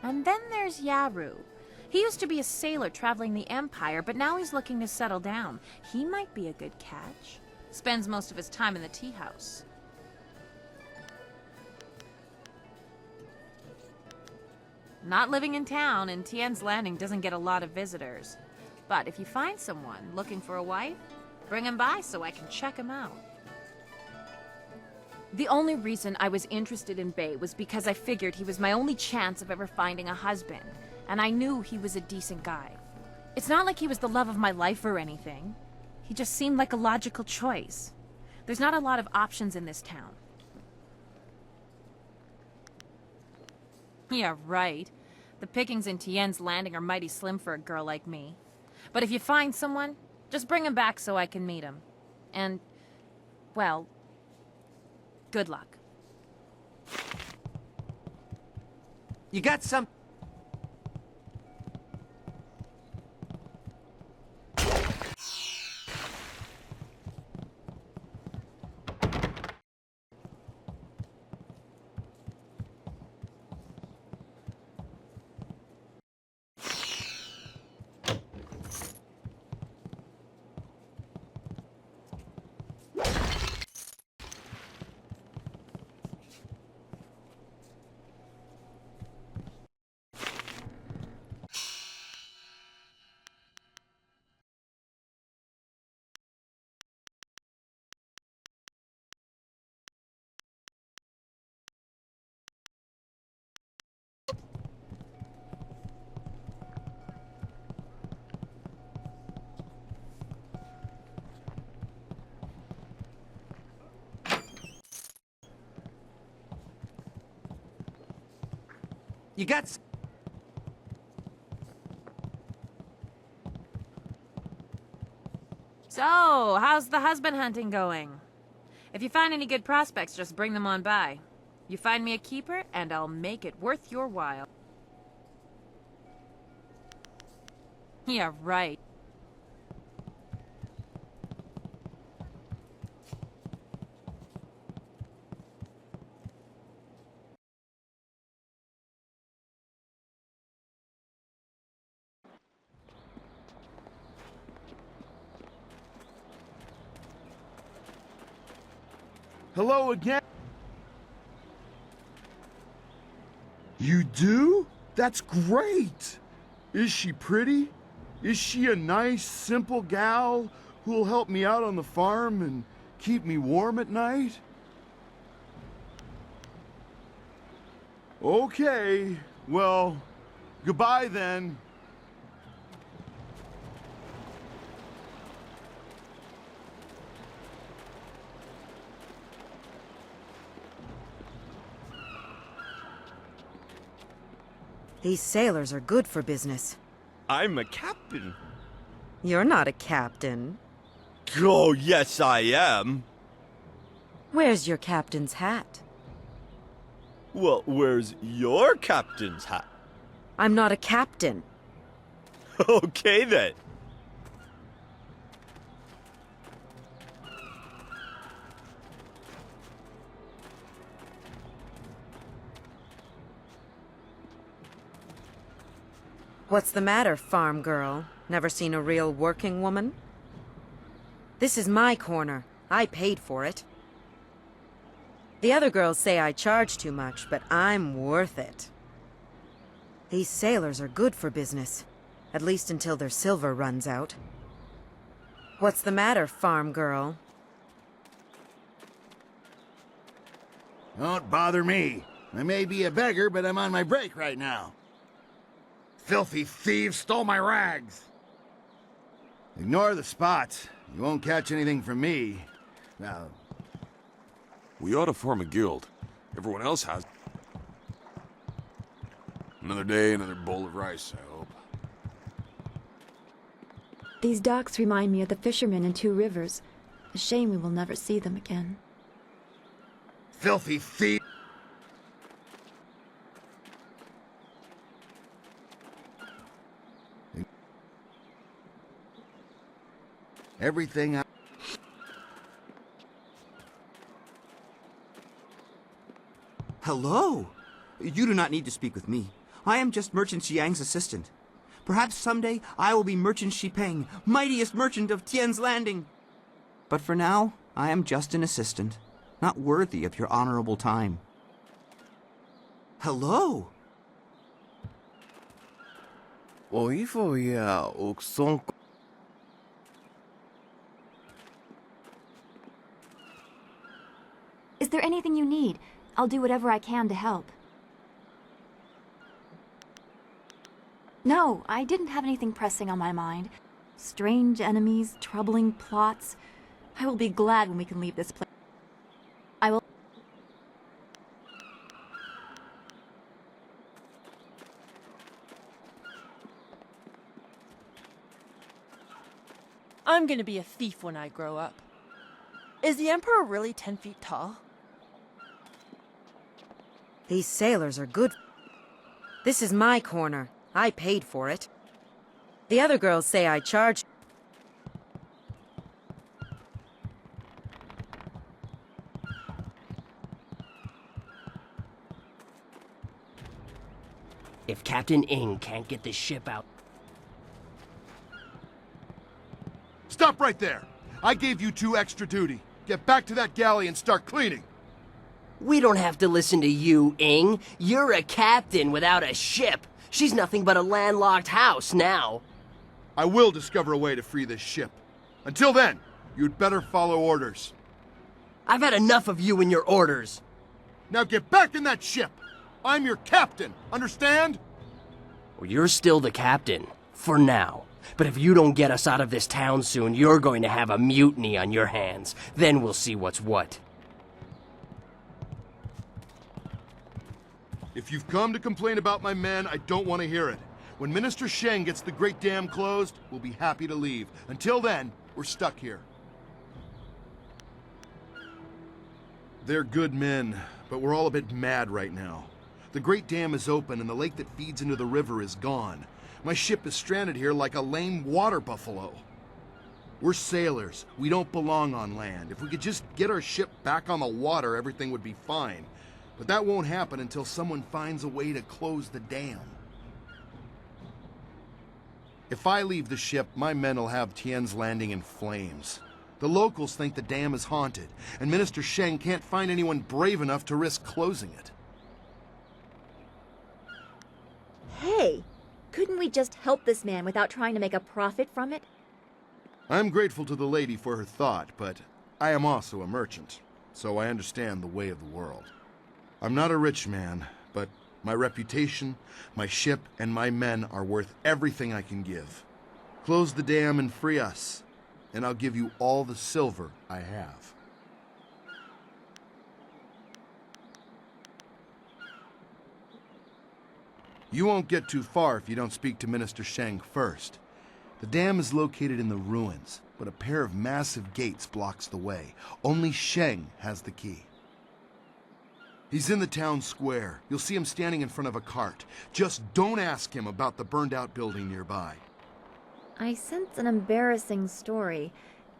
And then there's Yaru. He used to be a sailor traveling the Empire, but now he's looking to settle down. He might be a good catch. Spends most of his time in the tea house. Not living in town, and Tien's Landing doesn't get a lot of visitors. But if you find someone looking for a wife, bring him by so I can check him out. The only reason I was interested in Bae was because I figured he was my only chance of ever finding a husband, and I knew he was a decent guy. It's not like he was the love of my life or anything. He just seemed like a logical choice. There's not a lot of options in this town. Yeah, right. The pickings in Tien's Landing are mighty slim for a girl like me. But if you find someone, just bring him back so I can meet him. And, well, good luck. You got some... You got... So, how's the husband hunting going? If you find any good prospects, just bring them on by. You find me a keeper, and I'll make it worth your while. Yeah, right. Hello again. You do? That's great. Is she pretty? Is she a nice, simple gal who'll help me out on the farm and keep me warm at night? Okay, well, goodbye then. These sailors are good for business. I'm a captain. You're not a captain. Oh, yes, I am. Where's your captain's hat? Well, where's your captain's hat? I'm not a captain. Okay then. What's the matter, farm girl? Never seen a real working woman? This is my corner. I paid for it. The other girls say I charge too much, but I'm worth it. These sailors are good for business. At least until their silver runs out. What's the matter, farm girl? Don't bother me. I may be a beggar, but I'm on my break right now. Filthy thieves stole my rags. Ignore the spots. You won't catch anything from me. Now, We ought to form a guild. Everyone else has. Another day, another bowl of rice, I hope. These docks remind me of the fishermen in Two Rivers. A shame we will never see them again. filthy thief. Everything I... Hello! You do not need to speak with me. I am just Merchant Xiang's assistant. Perhaps someday I will be Merchant Xipeng, mightiest merchant of Tian's Landing. But for now, I am just an assistant, not worthy of your honorable time. Hello! 我衣服要送。 Is there anything you need? I'll do whatever I can to help. No, I didn't have anything pressing on my mind. Strange enemies, troubling plots. I will be glad when we can leave this place. I will... I'm gonna be a thief when I grow up. Is the Emperor really 10 feet tall? These sailors are good. This is my corner. I paid for it. The other girls say I charge. If Captain Ing can't get this ship out... Stop right there! I gave you 2 extra duty. Get back to that galley and start cleaning. We don't have to listen to you, Ing. You're a captain without a ship. She's nothing but a landlocked house now. I will discover a way to free this ship. Until then, you'd better follow orders. I've had enough of you and your orders. Now get back in that ship! I'm your captain, understand? Well, you're still the captain, for now. But if you don't get us out of this town soon, you're going to have a mutiny on your hands. Then we'll see what's what. If you've come to complain about my men, I don't want to hear it. When Minister Sheng gets the Great Dam closed, we'll be happy to leave. Until then, we're stuck here. They're good men, but we're all a bit mad right now. The Great Dam is open and the lake that feeds into the river is gone. My ship is stranded here like a lame water buffalo. We're sailors. We don't belong on land. If we could just get our ship back on the water, everything would be fine. But that won't happen until someone finds a way to close the dam. If I leave the ship, my men will have Tian's Landing in flames. The locals think the dam is haunted, and Minister Sheng can't find anyone brave enough to risk closing it. Hey, couldn't we just help this man without trying to make a profit from it? I'm grateful to the lady for her thought, but I am also a merchant, so I understand the way of the world. I'm not a rich man, but my reputation, my ship, and my men are worth everything I can give. Close the dam and free us, and I'll give you all the silver I have. You won't get too far if you don't speak to Minister Sheng first. The dam is located in the ruins, but a pair of massive gates blocks the way. Only Sheng has the key. He's in the town square. You'll see him standing in front of a cart. Just don't ask him about the burned-out building nearby. I sense an embarrassing story.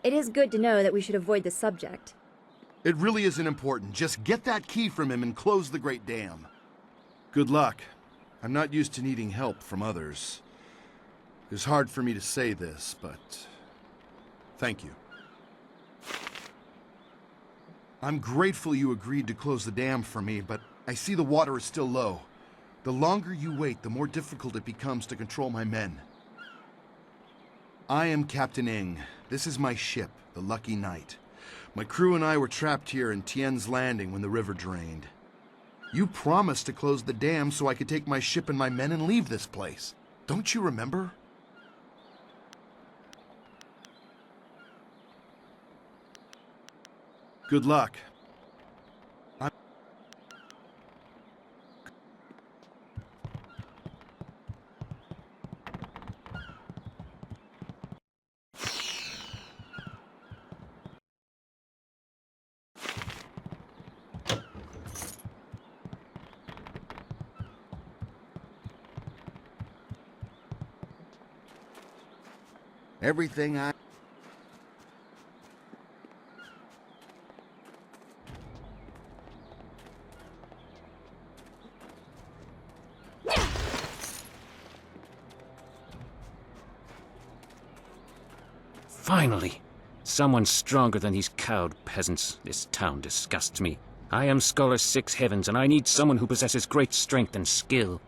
It is good to know that we should avoid the subject. It really isn't important. Just get that key from him and close the Great Dam. Good luck. I'm not used to needing help from others. It's hard for me to say this, but thank you. I'm grateful you agreed to close the dam for me, but I see the water is still low. The longer you wait, the more difficult it becomes to control my men. I am Captain Ng. This is my ship, the Lucky Knight. My crew and I were trapped here in Tien's Landing when the river drained. You promised to close the dam so I could take my ship and my men and leave this place. Don't you remember? Good luck. Everything I... Finally! Someone stronger than these cowed peasants. This town disgusts me. I am Scholar Six Heavens, and I need someone who possesses great strength and skill.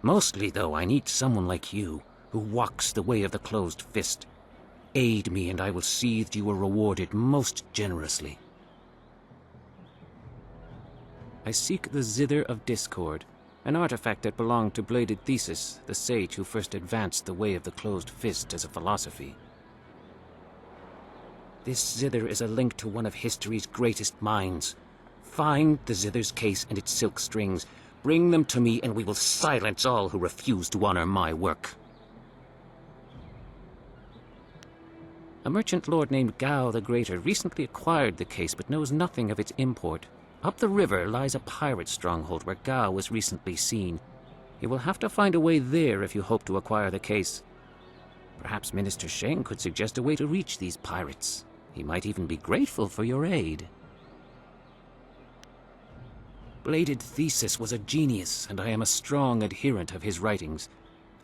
Mostly, though, I need someone like you, who walks the way of the closed fist. Aid me, and I will see that you are rewarded most generously. I seek the Zither of Discord, an artifact that belonged to Bladed Thesis, the sage who first advanced the way of the closed fist as a philosophy. This zither is a link to one of history's greatest minds. Find the zither's case and its silk strings. Bring them to me, and we will silence all who refuse to honor my work. A merchant lord named Gao the Greater recently acquired the case, but knows nothing of its import. Up the river lies a pirate stronghold where Gao was recently seen. You will have to find a way there if you hope to acquire the case. Perhaps Minister Sheng could suggest a way to reach these pirates. He might even be grateful for your aid. Bladed Thesis was a genius, and I am a strong adherent of his writings.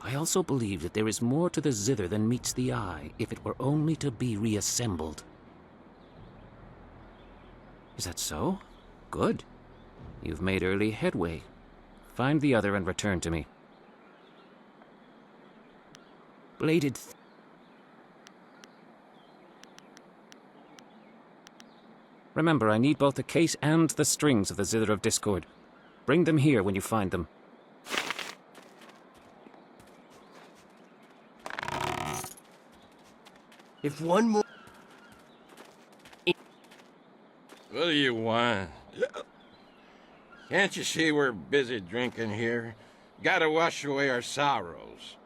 I also believe that there is more to the zither than meets the eye, if it were only to be reassembled. Is that so? Good. You've made early headway. Find the other and return to me. Bladed... Remember, I need both the case and the strings of the Zither of Discord. Bring them here when you find them. If one more... What do you want? Can't you see we're busy drinking here? Gotta wash away our sorrows.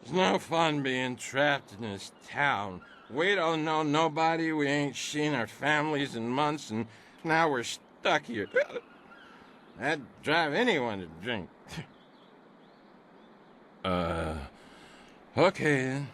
It's no fun being trapped in this town. We don't know nobody, we ain't seen our families in months, and now we're stuck here. That'd drive anyone to drink. Okay then.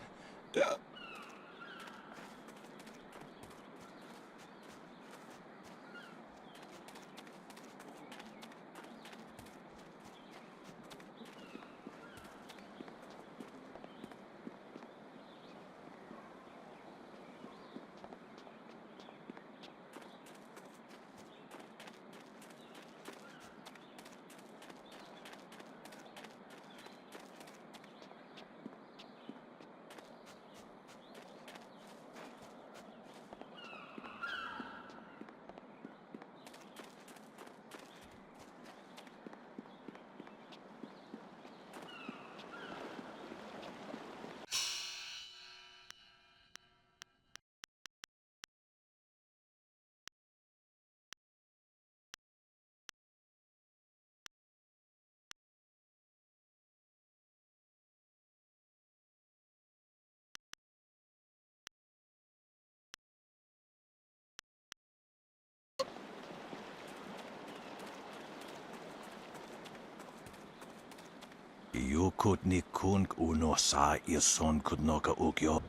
kut ni kun uno sa ir son kudnoka ukyo.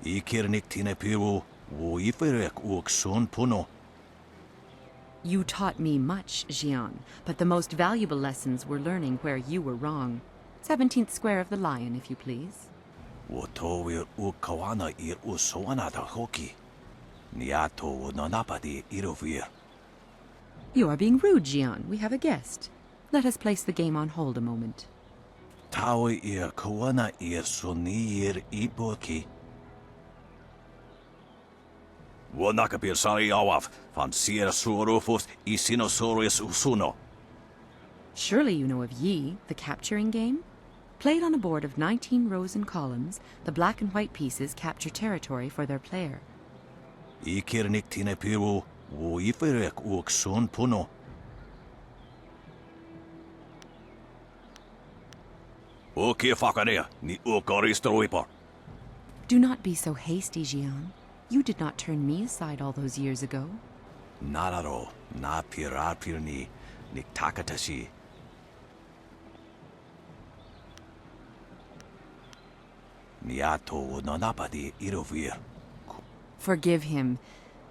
Ikirnik tine piru, wo iferek uk son puno. You taught me much, Jian, but the most valuable lessons were learning where you were wrong. 17th square of the Lion, if you please. Wo towir uk kawana ir usoana da hoki. Niato wo nanapadi irovir. You are being rude, Jian. We have a guest. Let us place the game on hold a moment. Tawi ir kawana ir sonir iboki. Wo nakapir sari awaf, van sier surufus isinosaurus usuno. Surely you know of Yi, the capturing game? Played on a board of 19 rows and columns, the black and white pieces capture territory for their player. Ikirnik tine piru, wo iferek uk son puno. Okie fakarea, ni ukoristruipor. Do not be so hasty, Jian. You did not turn me aside all those years ago. Nararo, na pirapir ni takatashi. Niato wo nanapadi irovir. Forgive him.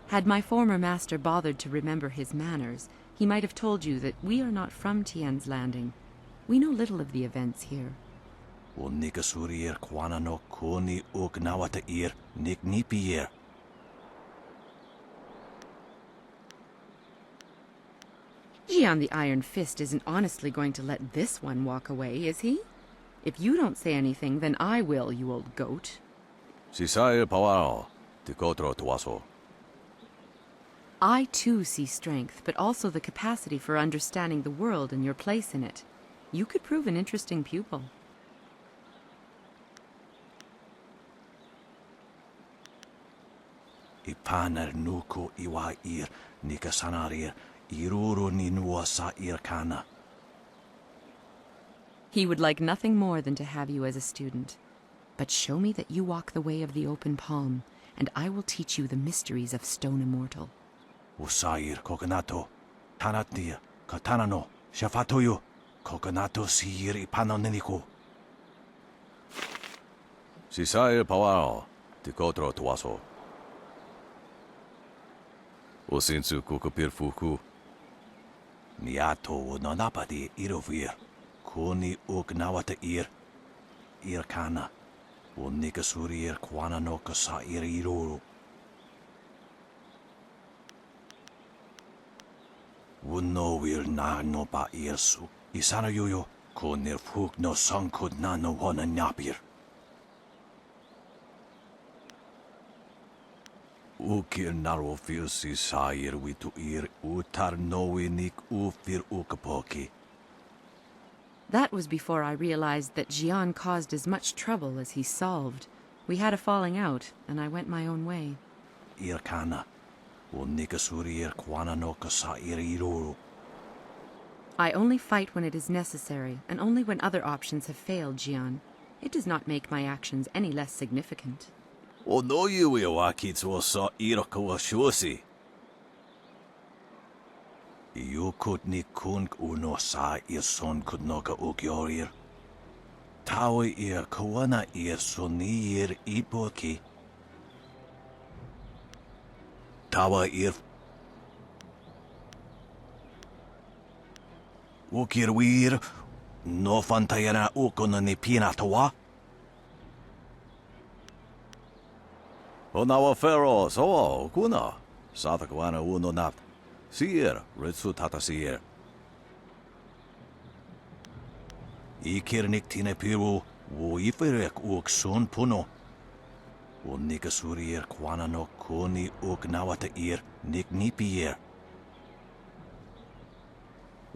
Had my former master bothered to remember his manners, he might have told you that we are not from Tien's Landing. We know little of the events here. Wo nikasurir kwana no koni uk nawata ir nik nipier. Jian the Iron Fist isn't honestly going to let this one walk away, is he? If you don't say anything, then I will, you old goat. Sisair pawao, tikotro tuaso. I too see strength, but also the capacity for understanding the world and your place in it. You could prove an interesting pupil. Ipaner nuko iwa ir nikasanarir iruru ni nuwa sa ir kana. He would like nothing more than to have you as a student. But show me that you walk the way of the open palm, and I will teach you the mysteries of Stone Immortal. Usair kokonato, tanatnia, katanano, shafatoyo, kokonato siir ipanoneniko. Sisair pawao, tikotro tuaso. Osinsu kukupir fuku. Niato wo nanapadi irovir. Koni uk nawata ir kana. Wo nikasurir kwana no kasa ir iruru. Wo no wir na no pa irsu. Isana yoyo. Konir fuk no sankud na no wana nyapir. Ukir naro fir si sair witu ir utar noe nik ufir ukapoki. That was before I realized that Jian caused as much trouble as he solved. We had a falling out, and I went my own way. Irkana, wo nikasurir kwana no kasa iriruru. I only fight when it is necessary, and only when other options have failed, Jian. It does not make my actions any less significant. O no yui wa kitsu sa iroko wa shusi. Yukut ni kung uno sa ir son kudnoka ukyorir. Tawi ir kawana ir sonir ipoki. Tawa ir ukirwir no fantayana ukona ni pinatawa. Onawa fero so kuna satakwana uno nap. Sier, ritsu tata sier. Ikirnik tine piru, wo iferek uk son puno. Wo nikasurir kwana no koni uk nawata ir nik nipier.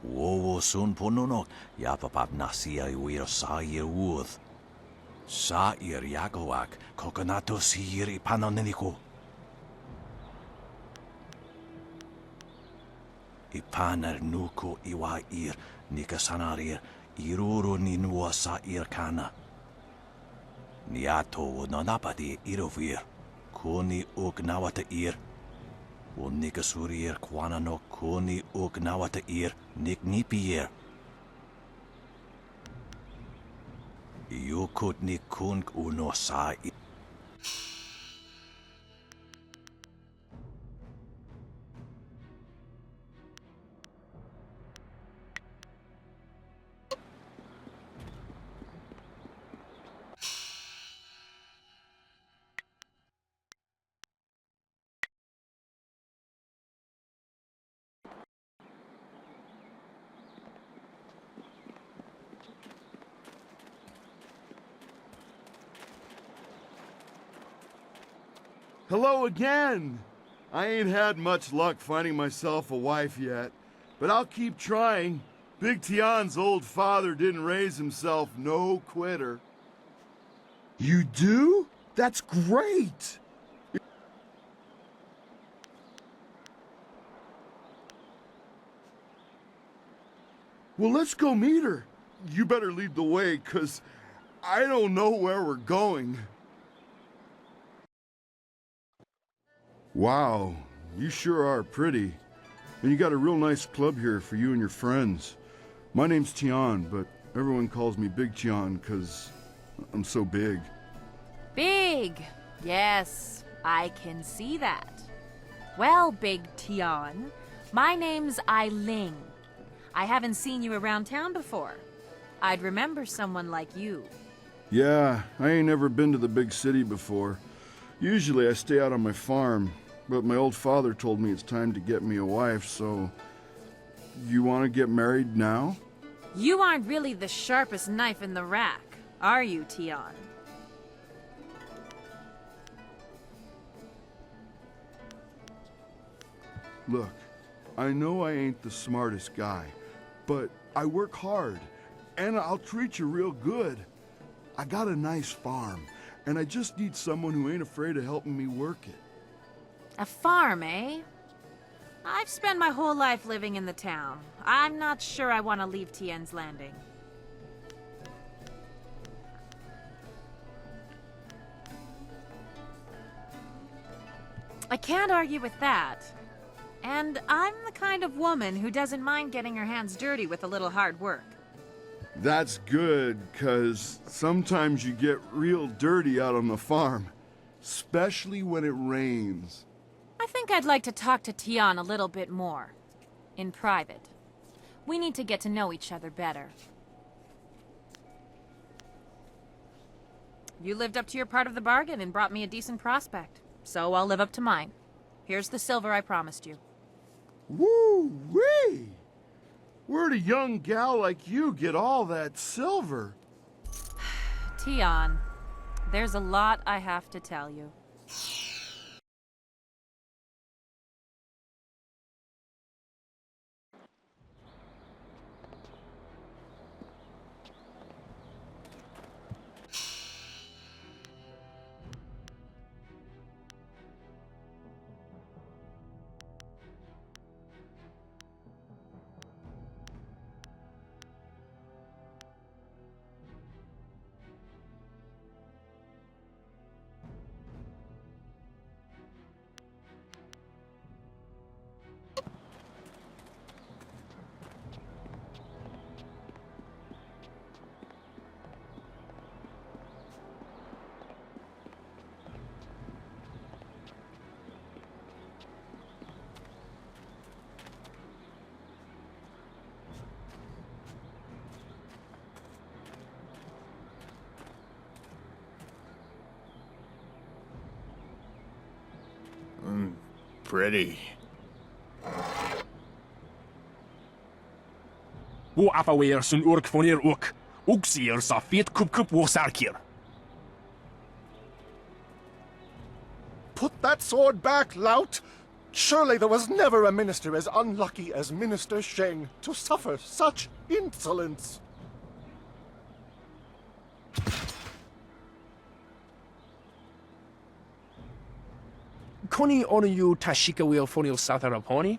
Wo son puno no, yapapap nasia iwir sa ir uth. Sa ir yagoak, kokonato siir ipanoneniko. Ipaner nuko iwa ir nikasanarir iruru ni nuwa sa ir kana. Niato wo nanapadi irovir, koni uk nawata ir. Wo nikasurir kwana no koni uk nawata ir nik nipier. Yukutni kung uno sa Hello again! I ain't had much luck finding myself a wife yet, but I'll keep trying. Big Tian's old father didn't raise himself no quitter. You do? That's great! Well, let's go meet her. You better lead the way, 'cause I don't know where we're going. Wow, you sure are pretty. And you got a real nice club here for you and your friends. My name's Tian, but everyone calls me Big Tian because I'm so big. Big! Yes, I can see that. Well, Big Tian, my name's Eiling. I haven't seen you around town before. I'd remember someone like you. Yeah, I ain't never been to the big city before. Usually I stay out on my farm, but my old father told me it's time to get me a wife, so... You want to get married now? You aren't really the sharpest knife in the rack, are you, Tian? Look, I know I ain't the smartest guy, but I work hard, and I'll treat you real good. I got a nice farm, and I just need someone who ain't afraid of helping me work it. A farm, eh? I've spent my whole life living in the town. I'm not sure I want to leave Tian's Landing. I can't argue with that. And I'm the kind of woman who doesn't mind getting her hands dirty with a little hard work. That's good, 'cause sometimes you get real dirty out on the farm, especially when it rains. I think I'd like to talk to Tian a little bit more. In private. We need to get to know each other better. You lived up to your part of the bargain and brought me a decent prospect. So I'll live up to mine. Here's the silver I promised you. Woo-wee! Where'd a young gal like you get all that silver? Tian, there's a lot I have to tell you. Pretty. Wo afawer sun urk fonir uk. Uxier sa fit kup wo sarkir. Put that sword back, lout! Surely there was never a minister as unlucky as Minister Sheng to suffer such insolence. Koni onuyu tashika will fonil sataraponi?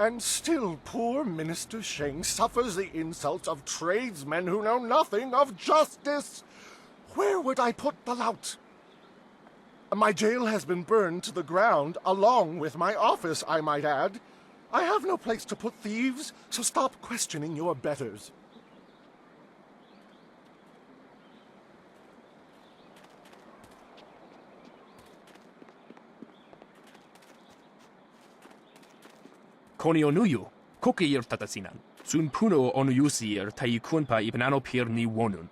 And still poor Minister Sheng suffers the insults of tradesmen who know nothing of justice. Where would I put the lout? My jail has been burned to the ground, along with my office, I might add. I have no place to put thieves, so stop questioning your betters. Konionuyu, Kokir Tatasinan, Sun Puno Onuyusir Taikunpa Ibnano Pir ni Wonun.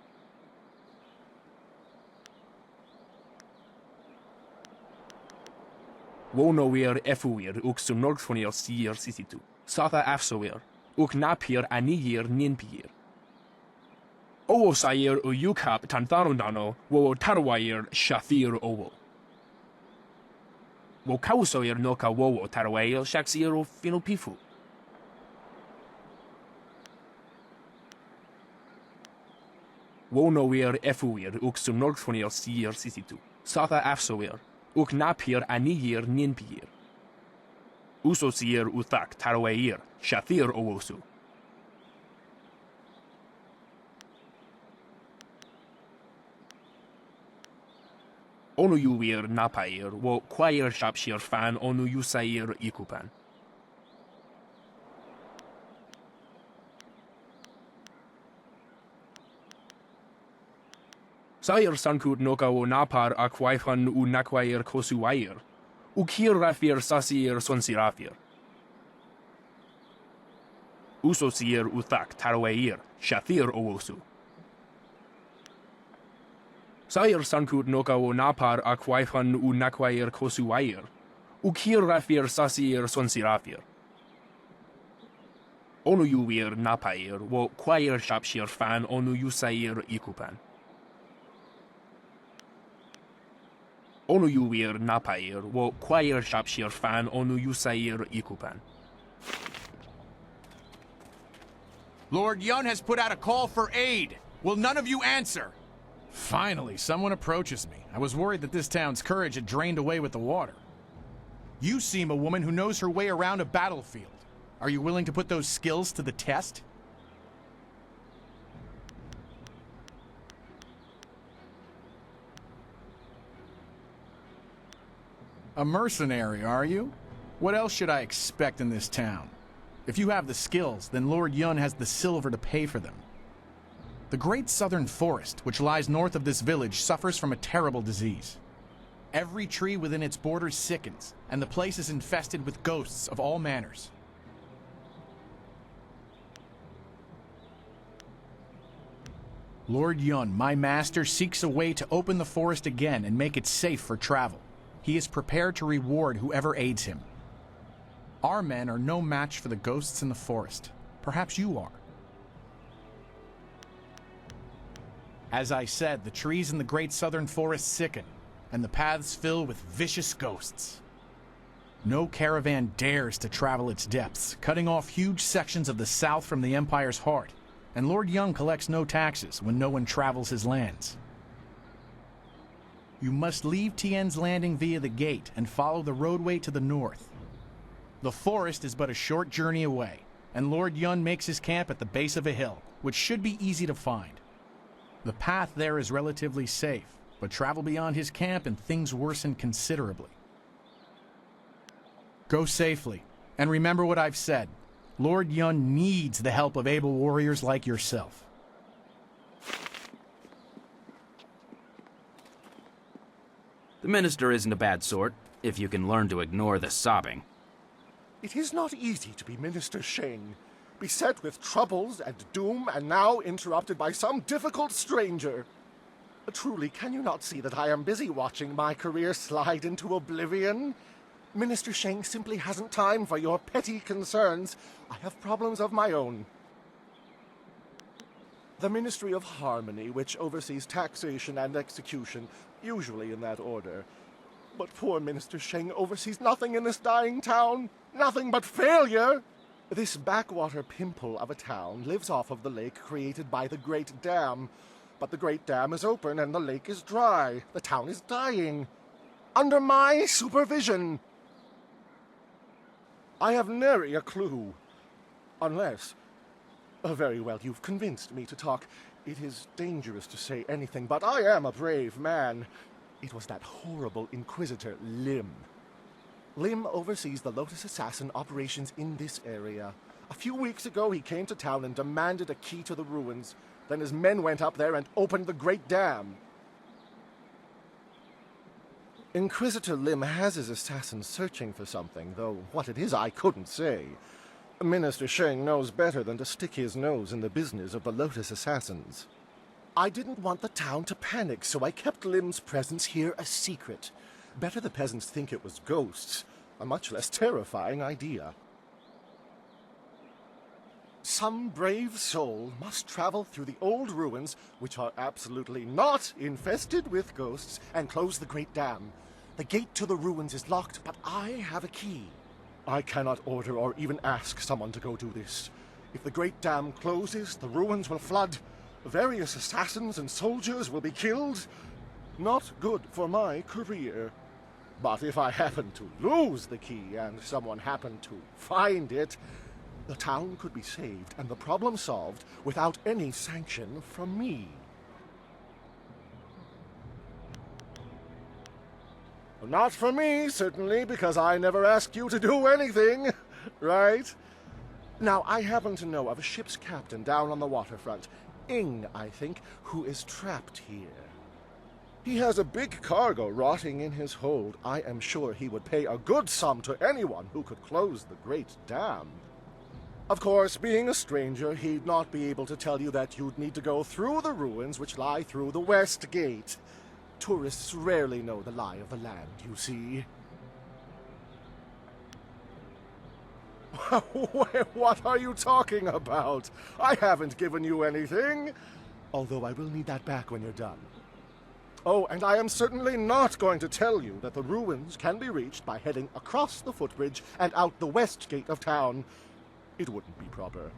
Wonowir Efuir uk sun Norgfonir Sir Sisitu, Sata Afsowir, uk Napir Anigir Ninpir. Owo Sair Uyukap Tantarundano, Wo Tarwair Shathir Owo. Wo Kausoir Noka Wowo Tarwair Shaxir Finupifu. Wonowir Efuir uk sun Norgfonir Sir Sisitu, Sata Afsowir, uk Napir Anigir Ninpir. Usosir Uthak Tarwair Shathir Owosu. Onuyuir Napair, wo Quair Shapshir fan Onuyusair Ikupan. Sair Sankut Noka wo Napar Aquaifan u Nakwair Kosuwair, Ukir Rafir Sasir Sonsirafir. Usosir Uthak Tarwair Shathir Owosu. Sair Sankut Noka wo Napar Aquaifan u Nakwair Kosuwair, Ukir Rafir Sasir Sonsirafir. Onuyuir Napair, wo Quair Shapshir fan Onuyusair Ikupan. Onuyuir Napair, wo Quair Shapshir fan Onuyusair Ikupan. Lord Yun has put out a call for aid. Will none of you answer? Finally, someone approaches me. I was worried that this town's courage had drained away with the water. You seem a woman who knows her way around a battlefield. Are you willing to put those skills to the test? A mercenary, are you? What else should I expect in this town? If you have the skills, then Lord Yun has the silver to pay for them. The great southern forest, which lies north of this village, suffers from a terrible disease. Every tree within its borders sickens, and the place is infested with ghosts of all manners. Lord Yun, my master, seeks a way to open the forest again and make it safe for travel. He is prepared to reward whoever aids him. Our men are no match for the ghosts in the forest. Perhaps you are. As I said, the trees in the great southern forest sicken, and the paths fill with vicious ghosts. No caravan dares to travel its depths, cutting off huge sections of the south from the Empire's heart, and Lord Yun collects no taxes when no one travels his lands. You must leave Tien's Landing via the gate and follow the roadway to the north. The forest is but a short journey away, and Lord Yun makes his camp at the base of a hill, which should be easy to find. The path there is relatively safe, but travel beyond his camp and things worsen considerably. Go safely, and remember what I've said. Lord Yun needs the help of able warriors like yourself. The minister isn't a bad sort, if you can learn to ignore the sobbing. It is not easy to be Minister Sheng, beset with troubles and doom, and now interrupted by some difficult stranger. Truly, can you not see that I am busy watching my career slide into oblivion? Minister Sheng simply hasn't time for your petty concerns. I have problems of my own. The Ministry of Harmony, which oversees taxation and execution, usually in that order. But poor Minister Sheng oversees nothing in this dying town. Nothing but failure! This backwater pimple of a town lives off of the lake created by the Great Dam. But the Great Dam is open and the lake is dry. The town is dying. Under my supervision. I have nary a clue. Unless... very well, you've convinced me to talk. It is dangerous to say anything, but I am a brave man. It was that horrible Inquisitor, Lim. Lim oversees the Lotus Assassin operations in this area. A few weeks ago, he came to town and demanded a key to the ruins. Then his men went up there and opened the Great Dam. Inquisitor Lim has his assassins searching for something, though what it is I couldn't say. Minister Sheng knows better than to stick his nose in the business of the Lotus Assassins. I didn't want the town to panic, so I kept Lim's presence here a secret. Better the peasants think it was ghosts, a much less terrifying idea. Some brave soul must travel through the old ruins, which are absolutely not infested with ghosts, and close the great dam. The gate to the ruins is locked, but I have a key. I cannot order or even ask someone to go do this. If the great dam closes, the ruins will flood. Various assassins and soldiers will be killed. Not good for my career. But if I happen to lose the key and someone happened to find it, the town could be saved and the problem solved without any sanction from me. Not from me, certainly, because I never asked you to do anything, right? Now, I happen to know of a ship's captain down on the waterfront, Ing, I think, who is trapped here. He has a big cargo rotting in his hold. I am sure he would pay a good sum to anyone who could close the great dam. Of course, being a stranger, he'd not be able to tell you that you'd need to go through the ruins which lie through the west gate. Tourists rarely know the lie of the land, you see. What are you talking about? I haven't given you anything. Although I will need that back when you're done. Oh, and I am certainly not going to tell you that the ruins can be reached by heading across the footbridge and out the west gate of town. It wouldn't be proper.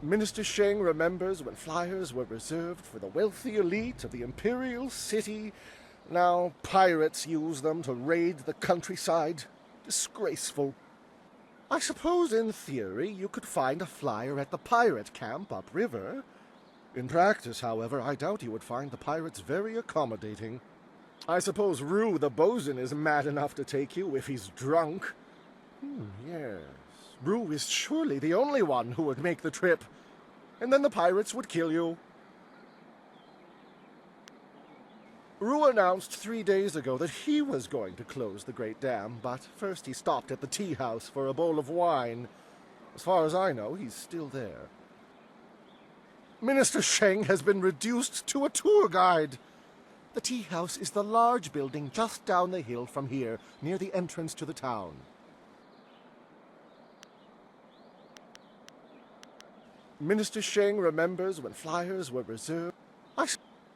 Minister Sheng remembers when flyers were reserved for the wealthy elite of the Imperial City. Now pirates use them to raid the countryside. Disgraceful. I suppose in theory you could find a flyer at the pirate camp upriver. In practice, however, I doubt you would find the pirates very accommodating. I suppose Rue the bosun is mad enough to take you if he's drunk. Yes. Rue is surely the only one who would make the trip. And then the pirates would kill you. Rue announced 3 days ago that he was going to close the Great Dam, but first he stopped at the tea house for a bowl of wine. As far as I know, he's still there. Minister Sheng has been reduced to a tour guide. The tea house is the large building just down the hill from here, near the entrance to the town. Minister Sheng remembers when flyers were reserved.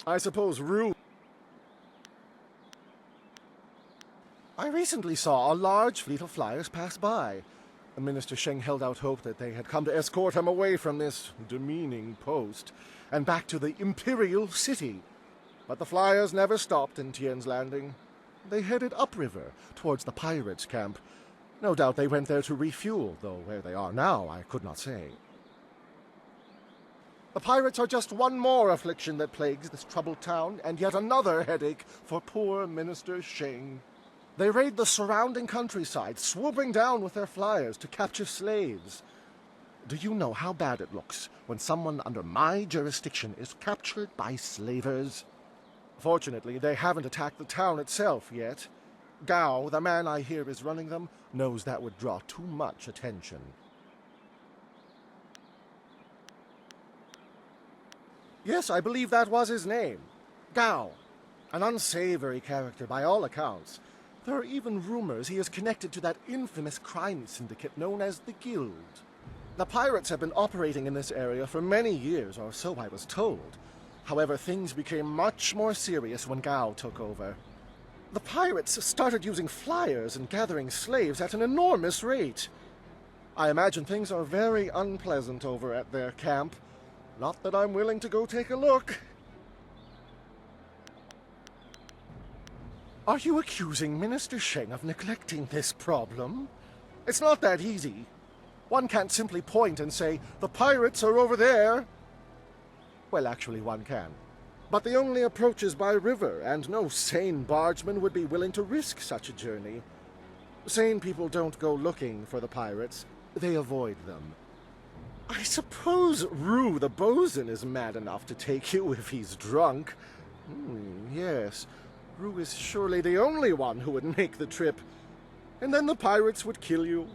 I suppose Rue... I recently saw a large fleet of flyers pass by. Minister Sheng held out hope that they had come to escort him away from this demeaning post and back to the Imperial City. But the flyers never stopped in Tien's Landing. They headed upriver, towards the pirates' camp. No doubt they went there to refuel, though where they are now I could not say. The pirates are just one more affliction that plagues this troubled town, and yet another headache for poor Minister Sheng. They raid the surrounding countryside, swooping down with their flyers to capture slaves. Do you know how bad it looks when someone under my jurisdiction is captured by slavers? Fortunately, they haven't attacked the town itself yet. Gao, the man I hear is running them, knows that would draw too much attention. Yes, I believe that was his name. Gao. An unsavory character by all accounts. There are even rumors he is connected to that infamous crime syndicate known as the Guild. The pirates have been operating in this area for many years, or so I was told. However, things became much more serious when Gao took over. The pirates started using flyers and gathering slaves at an enormous rate. I imagine things are very unpleasant over at their camp. Not that I'm willing to go take a look. Are you accusing Minister Sheng of neglecting this problem? It's not that easy. One can't simply point and say, the pirates are over there. Well, actually, one can. But the only approach is by river, and no sane bargeman would be willing to risk such a journey. Sane people don't go looking for the pirates. They avoid them. I suppose Rue the bosun is mad enough to take you if he's drunk. Yes, Rue is surely the only one who would make the trip. and then the pirates would kill you.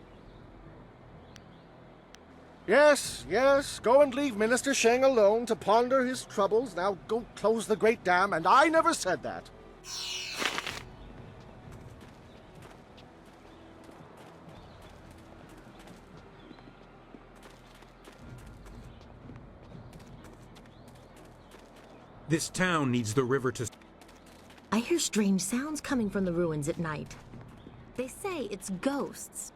Yes, yes, go and leave Minister Sheng alone to ponder his troubles. Now go close the great dam, and I never said that. This town needs the river to... I hear strange sounds coming from the ruins at night. They say it's ghosts.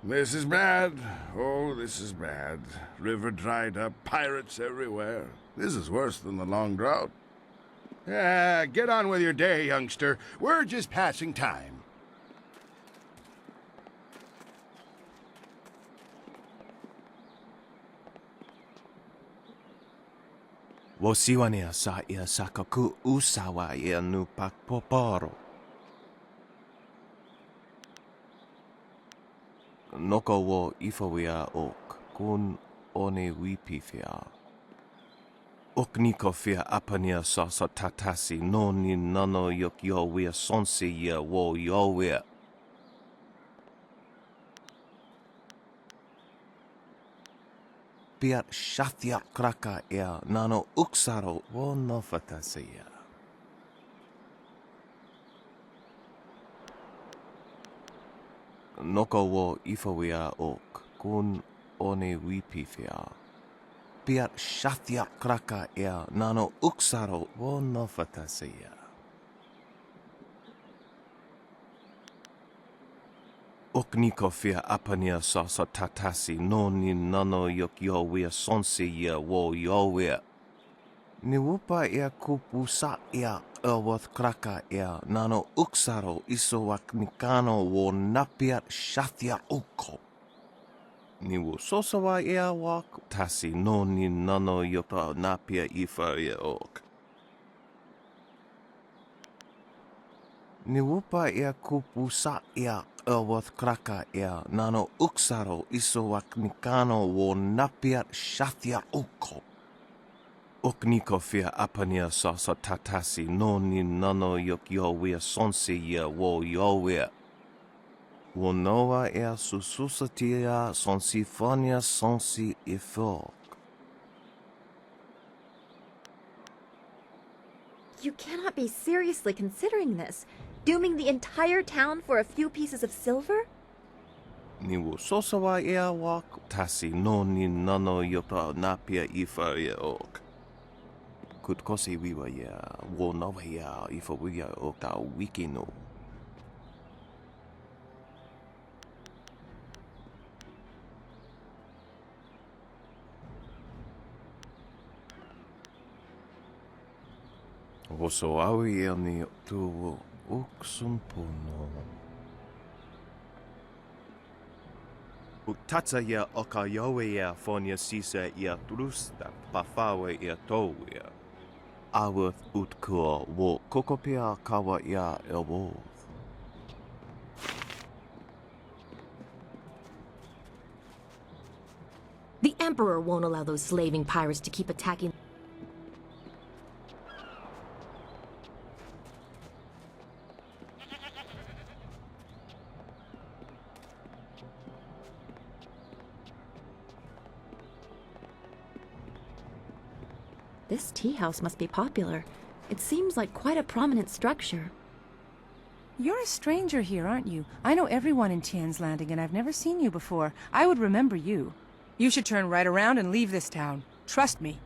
This is bad. Oh, this is bad. River dried up, pirates everywhere. This is worse than the long drought. Yeah, get on with your day, youngster. We're just passing time. Wosiwania sa ia sakaku usawa ia nu pakpoporo. Noko wo ifawia ok kun one wipifia. Ok niko fia apania sa tatasi no ni nano yok yowia sonsi ia wo yowia. Piat shathia kraka ia nano uksaro wo no fatasia. Noko wo ifawia ok kun one wipifia. Piat shathia kraka ia nano uksaro wo no fatasia. Ok niko fia apania sa tatasi no ni nano yok yowia sonsi ia wo yowia. Ni wupa ia kupu sa ia ewath kraka ia nano uksaro isowak nikano wo napiat shathia uko. Ni wu sosawa ia wak tasi no ni nano yok napia ifa ia ok. Ni wupa ia kupu sa ia ewath kraka ia nano uksaro isowak nikano wo napiat shathia uko. Ok niko fia apania sa tatasi no ni nano yok yowia sonsi ia wo yowia. Wo noa ia sususatia sonsi fonia sonsi ifok. You cannot be seriously considering this. Dooming the entire town for a few pieces of silver? Ni wo sosawa ia wak tasi no ni nano yok napia ifa ia ok. Kutkosi wiwa ia wo noa ia ifa wia ok ta wiki no. Woso awi ia ni tu uksumpuno. Utatsa ia oka yowe ia fonia sisa ia trusta pafawe ia towia. Awath utkua wo kokopia kawa ia elwoth. The Emperor won't allow those slaving pirates to keep attacking. This tea house must be popular. It seems like quite a prominent structure. You're a stranger here, aren't you? I know everyone in Tian's Landing, and I've never seen you before. I would remember you. You should turn right around and leave this town. Trust me.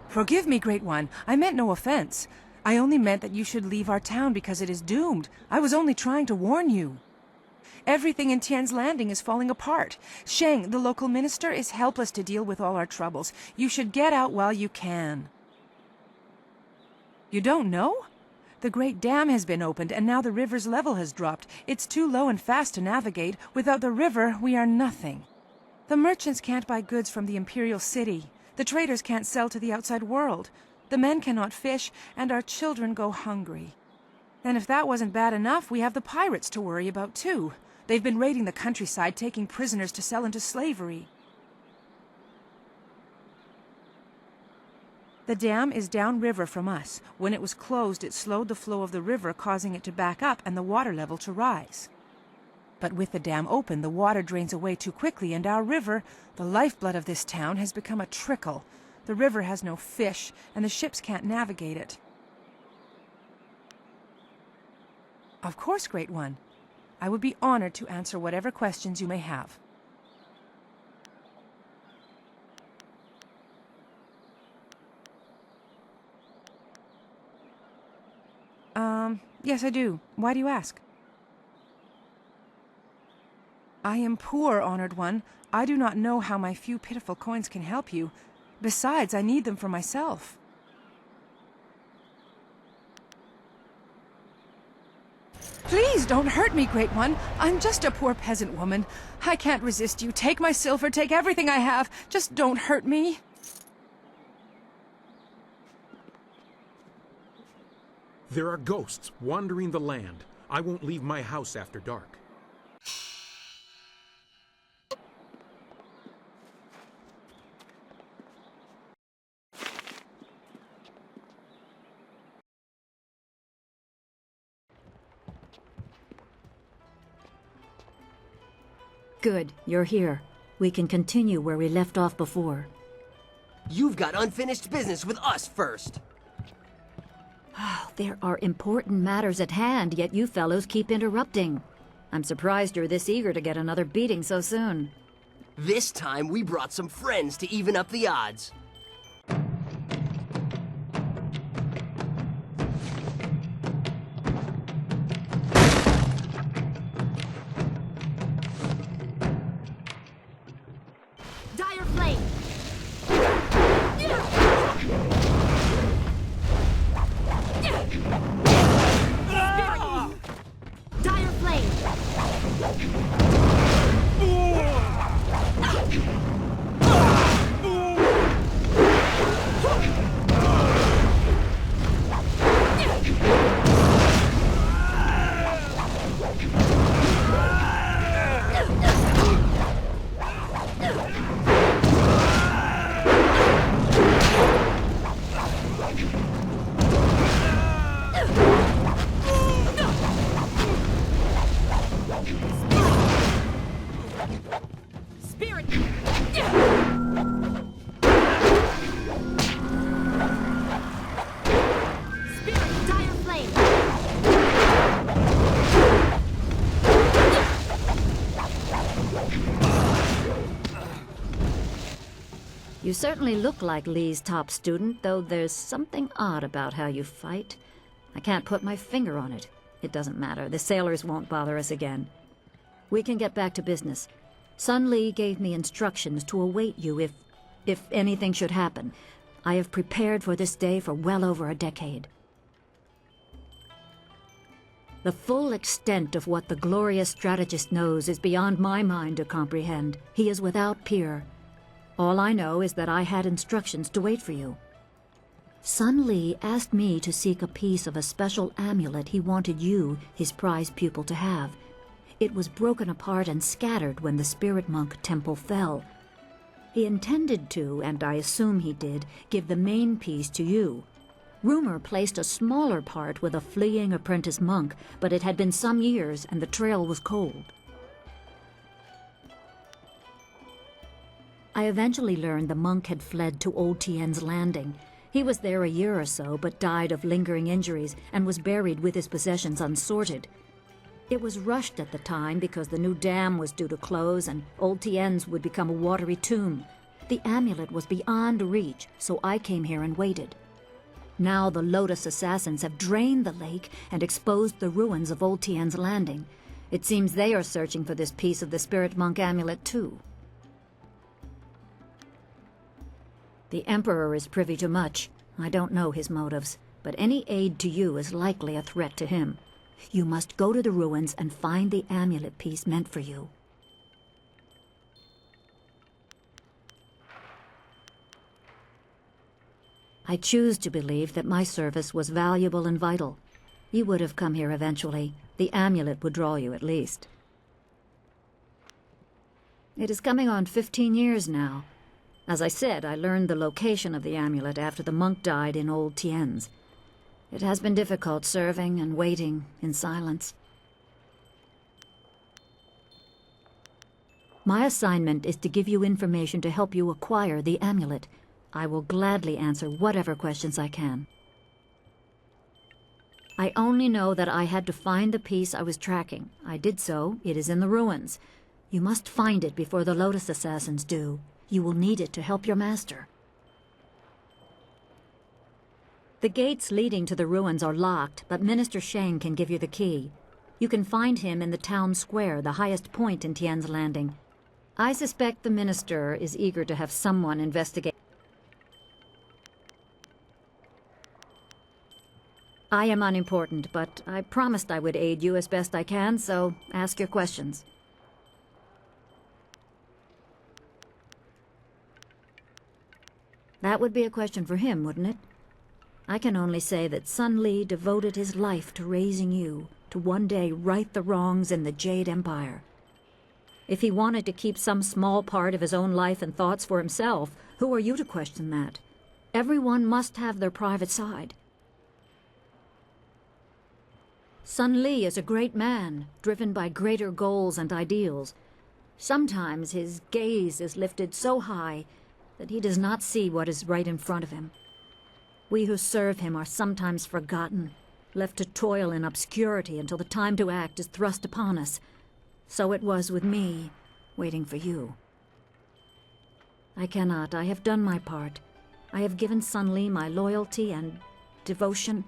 Forgive me, Great One. I meant no offense. I only meant that you should leave our town because it is doomed. I was only trying to warn you. Everything in Tian's Landing is falling apart. Sheng, the local minister, is helpless to deal with all our troubles. You should get out while you can. You don't know? The Great Dam has been opened, and now the river's level has dropped. It's too low and fast to navigate. Without the river, we are nothing. The merchants can't buy goods from the Imperial City. The traders can't sell to the outside world. The men cannot fish, and our children go hungry. And if that wasn't bad enough, we have the pirates to worry about, too. They've been raiding the countryside, taking prisoners to sell into slavery. The dam is downriver from us. When it was closed, it slowed the flow of the river, causing it to back up and the water level to rise. But with the dam open, the water drains away too quickly, and our river, the lifeblood of this town, has become a trickle. The river has no fish, and the ships can't navigate it. Of course, Great One. I would be honored to answer whatever questions you may have. Yes, I do. Why do you ask? I am poor, Honored One. I do not know how my few pitiful coins can help you. Besides, I need them for myself. Please don't hurt me, Great One. I'm just a poor peasant woman. I can't resist you. Take my silver, take everything I have. Just don't hurt me. There are ghosts wandering the land. I won't leave my house after dark. Good, you're here. We can continue where we left off before. You've got unfinished business with us first. There are important matters at hand, yet you fellows keep interrupting. I'm surprised you're this eager to get another beating so soon. This time we brought some friends to even up the odds. Dire Flame! Dire Flame! Spirit! Spirit, Dire Flame! You certainly look like Lee's top student, though there's something odd about how you fight. I can't put my finger on it. It doesn't matter. The sailors won't bother us again. We can get back to business. Sun Lee gave me instructions to await you if anything should happen. I have prepared for this day for well over a decade. The full extent of what the glorious strategist knows is beyond my mind to comprehend. He is without peer. All I know is that I had instructions to wait for you. Sun Lee asked me to seek a piece of a special amulet he wanted you, his prized pupil, to have. It was broken apart and scattered when the Spirit Monk Temple fell. He intended to, and I assume he did, give the main piece to you. Rumor placed a smaller part with a fleeing apprentice monk, but it had been some years and the trail was cold. I eventually learned the monk had fled to Old Tien's Landing. He was there a year or so, but died of lingering injuries and was buried with his possessions unsorted. It was rushed at the time because the new dam was due to close and Old Tien's would become a watery tomb. The amulet was beyond reach, so I came here and waited. Now the Lotus assassins have drained the lake and exposed the ruins of Old Tien's Landing. It seems they are searching for this piece of the Spirit Monk amulet too. The Emperor is privy to much. I don't know his motives, but any aid to you is likely a threat to him. You must go to the ruins and find the amulet piece meant for you. I choose to believe that my service was valuable and vital. You would have come here eventually. The amulet would draw you at least. It is coming on 15 years now. As I said, I learned the location of the amulet after the monk died in Old Tien's. It has been difficult serving and waiting in silence. My assignment is to give you information to help you acquire the amulet. I will gladly answer whatever questions I can. I only know that I had to find the piece I was tracking. I did so. It is in the ruins. You must find it before the Lotus Assassins do. You will need it to help your master. The gates leading to the ruins are locked, but Minister Sheng can give you the key. You can find him in the town square, the highest point in Tien's Landing. I suspect the minister is eager to have someone investigate. I am unimportant, but I promised I would aid you as best I can, so ask your questions. That would be a question for him, wouldn't it? I can only say that Sun Li devoted his life to raising you, to one day right the wrongs in the Jade Empire. If he wanted to keep some small part of his own life and thoughts for himself, who are you to question that? Everyone must have their private side. Sun Li is a great man, driven by greater goals and ideals. Sometimes his gaze is lifted so high that he does not see what is right in front of him. We who serve him are sometimes forgotten, left to toil in obscurity until the time to act is thrust upon us. So it was with me, waiting for you. I cannot. I have done my part. I have given Sun Li my loyalty and devotion.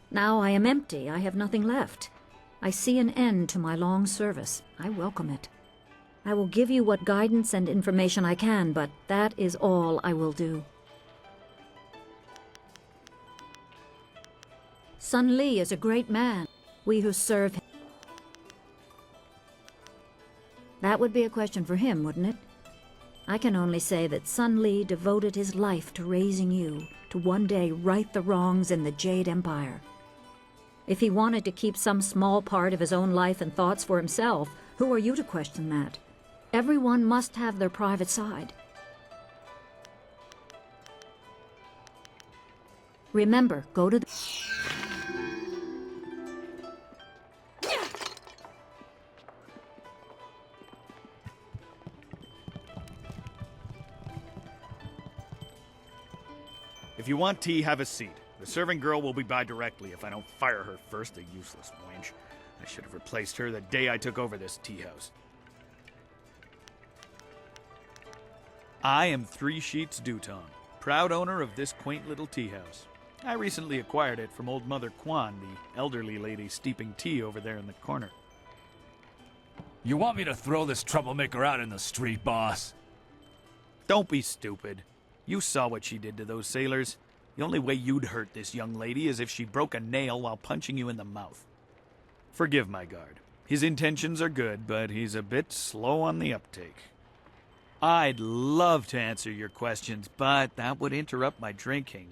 Now I am empty. I have nothing left. I see an end to my long service. I welcome it. I will give you what guidance and information I can, but that is all I will do. Sun Li is a great man. We who serve him. That would be a question for him, wouldn't it? I can only say that Sun Li devoted his life to raising you, to one day right the wrongs in the Jade Empire. If he wanted to keep some small part of his own life and thoughts for himself, who are you to question that? Everyone must have their private side. Remember, go to the... If you want tea, have a seat. The serving girl will be by directly if I don't fire her first, the useless wench. I should have replaced her the day I took over this tea house. I am Three Sheets Dutong, proud owner of this quaint little tea house. I recently acquired it from old Mother Quan, the elderly lady steeping tea over there in the corner. You want me to throw this troublemaker out in the street, boss? Don't be stupid. You saw what she did to those sailors. The only way you'd hurt this young lady is if she broke a nail while punching you in the mouth. Forgive my guard. His intentions are good, but he's a bit slow on the uptake. I'd love to answer your questions, but that would interrupt my drinking.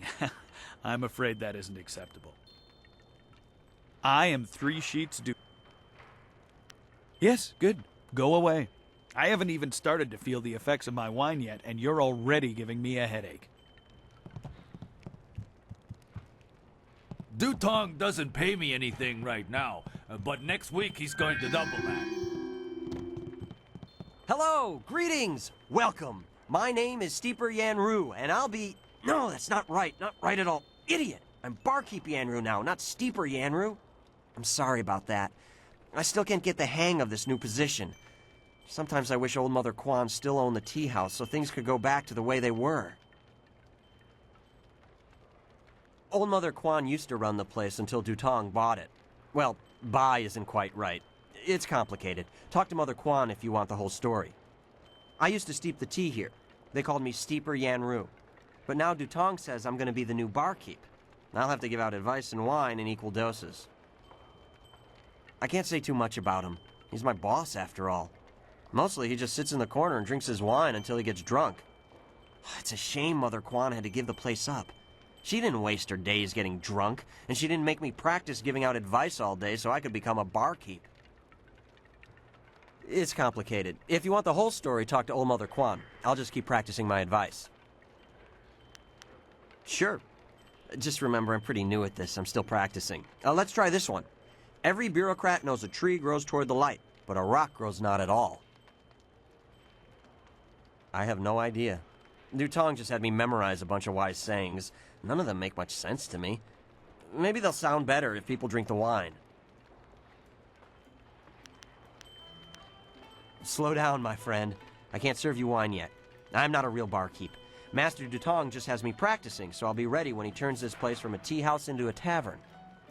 I'm afraid that isn't acceptable. I am Three Sheets Dutong. Yes, good. Go away. I haven't even started to feel the effects of my wine yet, and you're already giving me a headache. Dutong doesn't pay me anything right now, but next week he's going to double that. Hello, greetings, welcome. My name is Steeper Yanru, and I'll be... No, that's not right at all. Idiot! I'm Barkeep Yanru now, not Steeper Yanru. I'm sorry about that. I still can't get the hang of this new position. Sometimes I wish old Mother Quan still owned the tea house so things could go back to the way they were. Old Mother Quan used to run the place until Dutong bought it. Well, buy isn't quite right. It's complicated. Talk to Mother Quan if you want the whole story. I used to steep the tea here. They called me Steeper Yanru. But now Dutong says I'm going to be the new barkeep. I'll have to give out advice and wine in equal doses. I can't say too much about him. He's my boss, after all. Mostly, he just sits in the corner and drinks his wine until he gets drunk. It's a shame Mother Quan had to give the place up. She didn't waste her days getting drunk, and she didn't make me practice giving out advice all day so I could become a barkeep. It's complicated. If you want the whole story, talk to Old Mother Quan. I'll just keep practicing my advice. Sure. Just remember, I'm pretty new at this. I'm still practicing. Let's try this one. Every bureaucrat knows a tree grows toward the light, but a rock grows not at all. I have no idea. Dutong just had me memorize a bunch of wise sayings. None of them make much sense to me. Maybe they'll sound better if people drink the wine. Slow down, my friend. I can't serve you wine yet. I'm not a real barkeep. Master Dutong just has me practicing, so I'll be ready when he turns this place from a tea house into a tavern.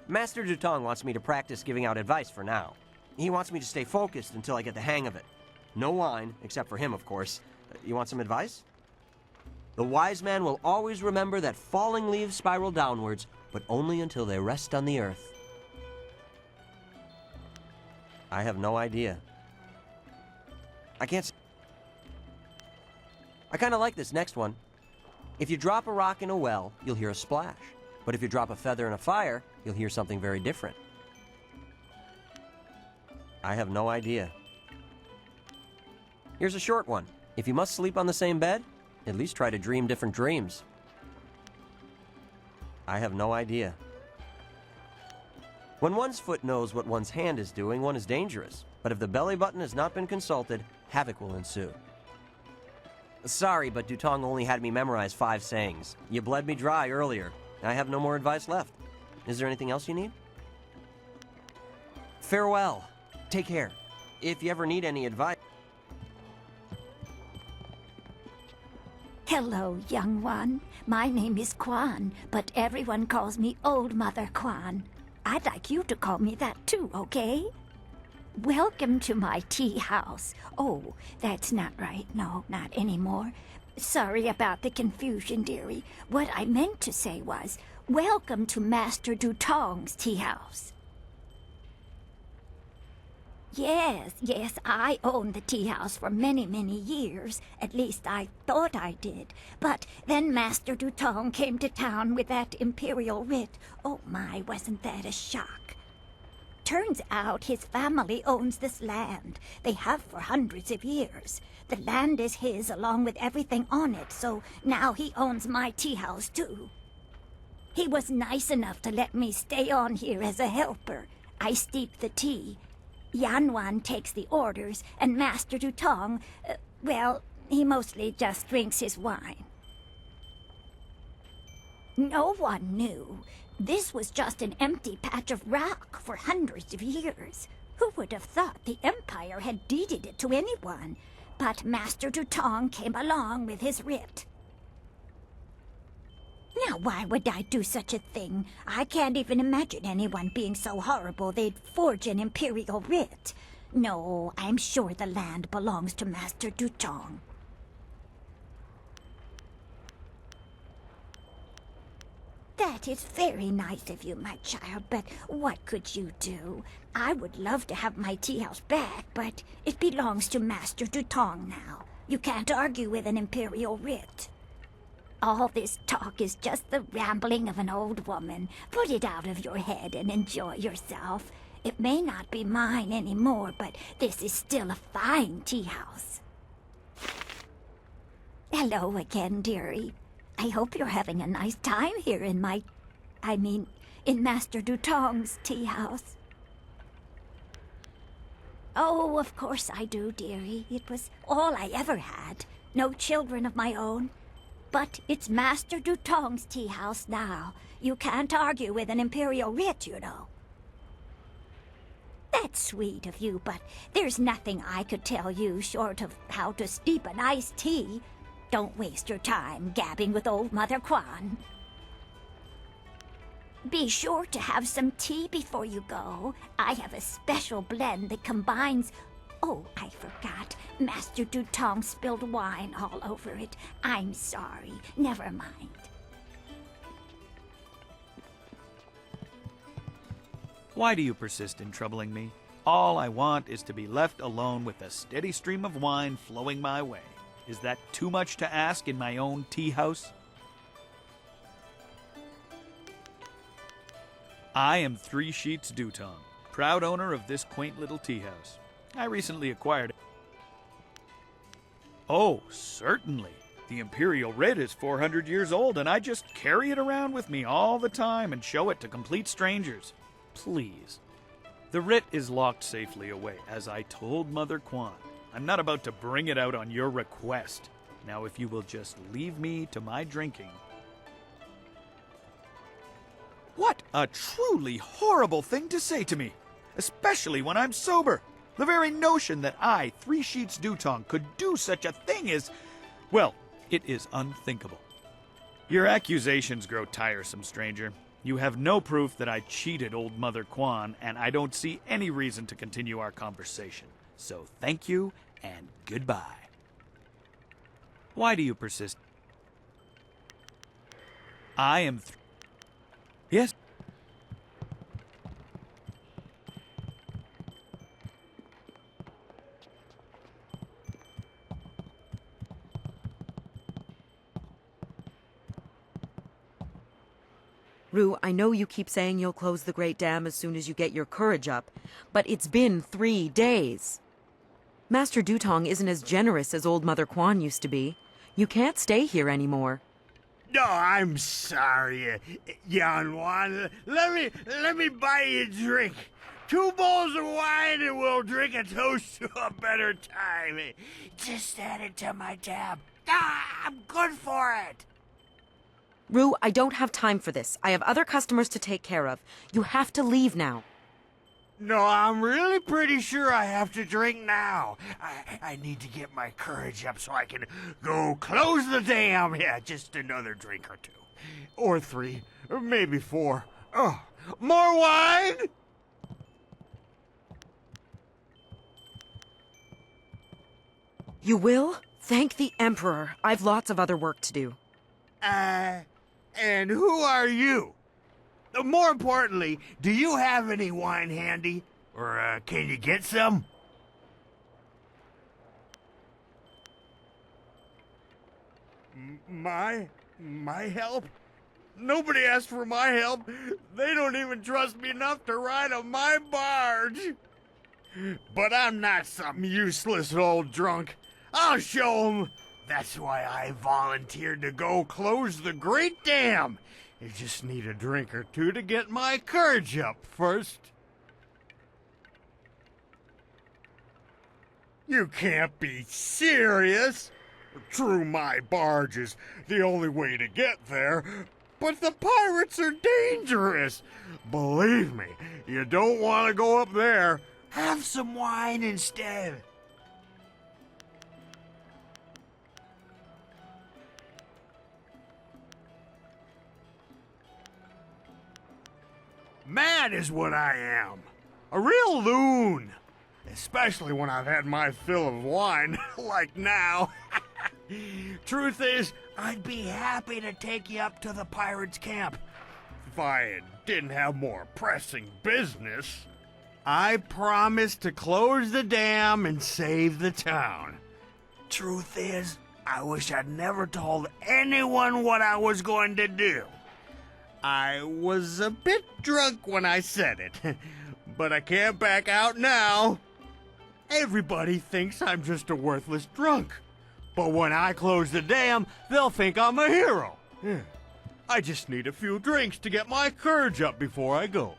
Master Dutong wants me to practice giving out advice for now. He wants me to stay focused until I get the hang of it. No wine, except for him, of course. You want some advice? The wise man will always remember that falling leaves spiral downwards, but only until they rest on the earth. I have no idea. I kind of like this next one. If you drop a rock in a well, you'll hear a splash. But if you drop a feather in a fire, you'll hear something very different. I have no idea. Here's a short one. If you must sleep on the same bed, at least try to dream different dreams. I have no idea. When one's foot knows what one's hand is doing, one is dangerous. But if the belly button has not been consulted, havoc will ensue. Sorry, but Dutong only had me memorize 5 sayings. You bled me dry earlier. I have no more advice left. Is there anything else you need? Farewell. Take care. If you ever need any advice... Hello, young one. My name is Quan, but everyone calls me Old Mother Quan. I'd like you to call me that too, okay? Welcome to my tea house. Oh, that's not right. No, not anymore. Sorry about the confusion, dearie. What I meant to say was, welcome to Master Dutong's tea house. Yes, I owned the tea house for many, many years. At least I thought I did. But then Master Dutong came to town with that imperial writ. Oh my, wasn't that a shock? Turns out his family owns this land. They have for hundreds of years. The land is his along with everything on it, so now he owns my tea house too. He was nice enough to let me stay on here as a helper. I steep the tea. Yanwan takes the orders, and Master Dutong, well, he mostly just drinks his wine. No one knew. This was just an empty patch of rock for hundreds of years. Who would have thought the Empire had deeded it to anyone? But Master Dutong came along with his writ. Now, why would I do such a thing? I can't even imagine anyone being so horrible they'd forge an imperial writ. No, I'm sure the land belongs to Master Dutong. That is very nice of you, my child, but what could you do? I would love to have my tea house back, but it belongs to Master Dutong now. You can't argue with an imperial writ. All this talk is just the rambling of an old woman. Put it out of your head and enjoy yourself. It may not be mine anymore, but this is still a fine tea house. Hello again, dearie. I hope you're having a nice time here in in Master Dutong's tea house. Oh, of course I do, dearie. It was all I ever had. No children of my own. But it's Master Dutong's tea house now. You can't argue with an imperial writ, you know. That's sweet of you, but there's nothing I could tell you short of how to steep an iced tea. Don't waste your time gabbing with old Mother Quan. Be sure to have some tea before you go. I have a special blend that combines... Oh, I forgot. Master Dutong spilled wine all over it. I'm sorry. Never mind. Why do you persist in troubling me? All I want is to be left alone with a steady stream of wine flowing my way. Is that too much to ask in my own tea house? I am 3 Sheets Dutong, proud owner of this quaint little tea house. I recently acquired it. Oh, certainly. The Imperial Writ is 400 years old, and I just carry it around with me all the time and show it to complete strangers. Please. The writ is locked safely away, as I told Mother Quan. I'm not about to bring it out on your request. Now, if you will just leave me to my drinking. What a truly horrible thing to say to me, especially when I'm sober. The very notion that I, 3 Sheets Dutong, could do such a thing is, well, it is unthinkable. Your accusations grow tiresome, stranger. You have no proof that I cheated old Mother Quan, and I don't see any reason to continue our conversation. So thank you, and goodbye. Why do you persist? I am Yes? Rue, I know you keep saying you'll close the Great Dam as soon as you get your courage up, but it's been 3 days. Master Dutong isn't as generous as old Mother Quan used to be. You can't stay here anymore. No, I'm sorry, young one. Let me buy you a drink. 2 bowls of wine and we'll drink a toast to a better time. Just add it to my tab. I'm good for it. Rue, I don't have time for this. I have other customers to take care of. You have to leave now. No, I'm really pretty sure I have to drink now. I need to get my courage up so I can go close the dam. Yeah, just another drink or 2. Or 3. Or maybe 4. Oh, more wine? You will? Thank the Emperor. I've lots of other work to do. And who are you? More importantly, do you have any wine handy? Or, can you get some? My help? Nobody asked for my help. They don't even trust me enough to ride on my barge. But I'm not some useless old drunk. I'll show 'em. That's why I volunteered to go close the Great Dam. You just need a drink or 2 to get my courage up first. You can't be serious. True, my barge is the only way to get there, but the pirates are dangerous. Believe me, you don't want to go up there. Have some wine instead. Mad is what I am. A real loon. Especially when I've had my fill of wine, like now. Truth is, I'd be happy to take you up to the pirates' camp. If I didn't have more pressing business. I promised to close the dam and save the town. Truth is, I wish I'd never told anyone what I was going to do. I was a bit drunk when I said it, but I can't back out now. Everybody thinks I'm just a worthless drunk, but when I close the dam, they'll think I'm a hero. I just need a few drinks to get my courage up before I go.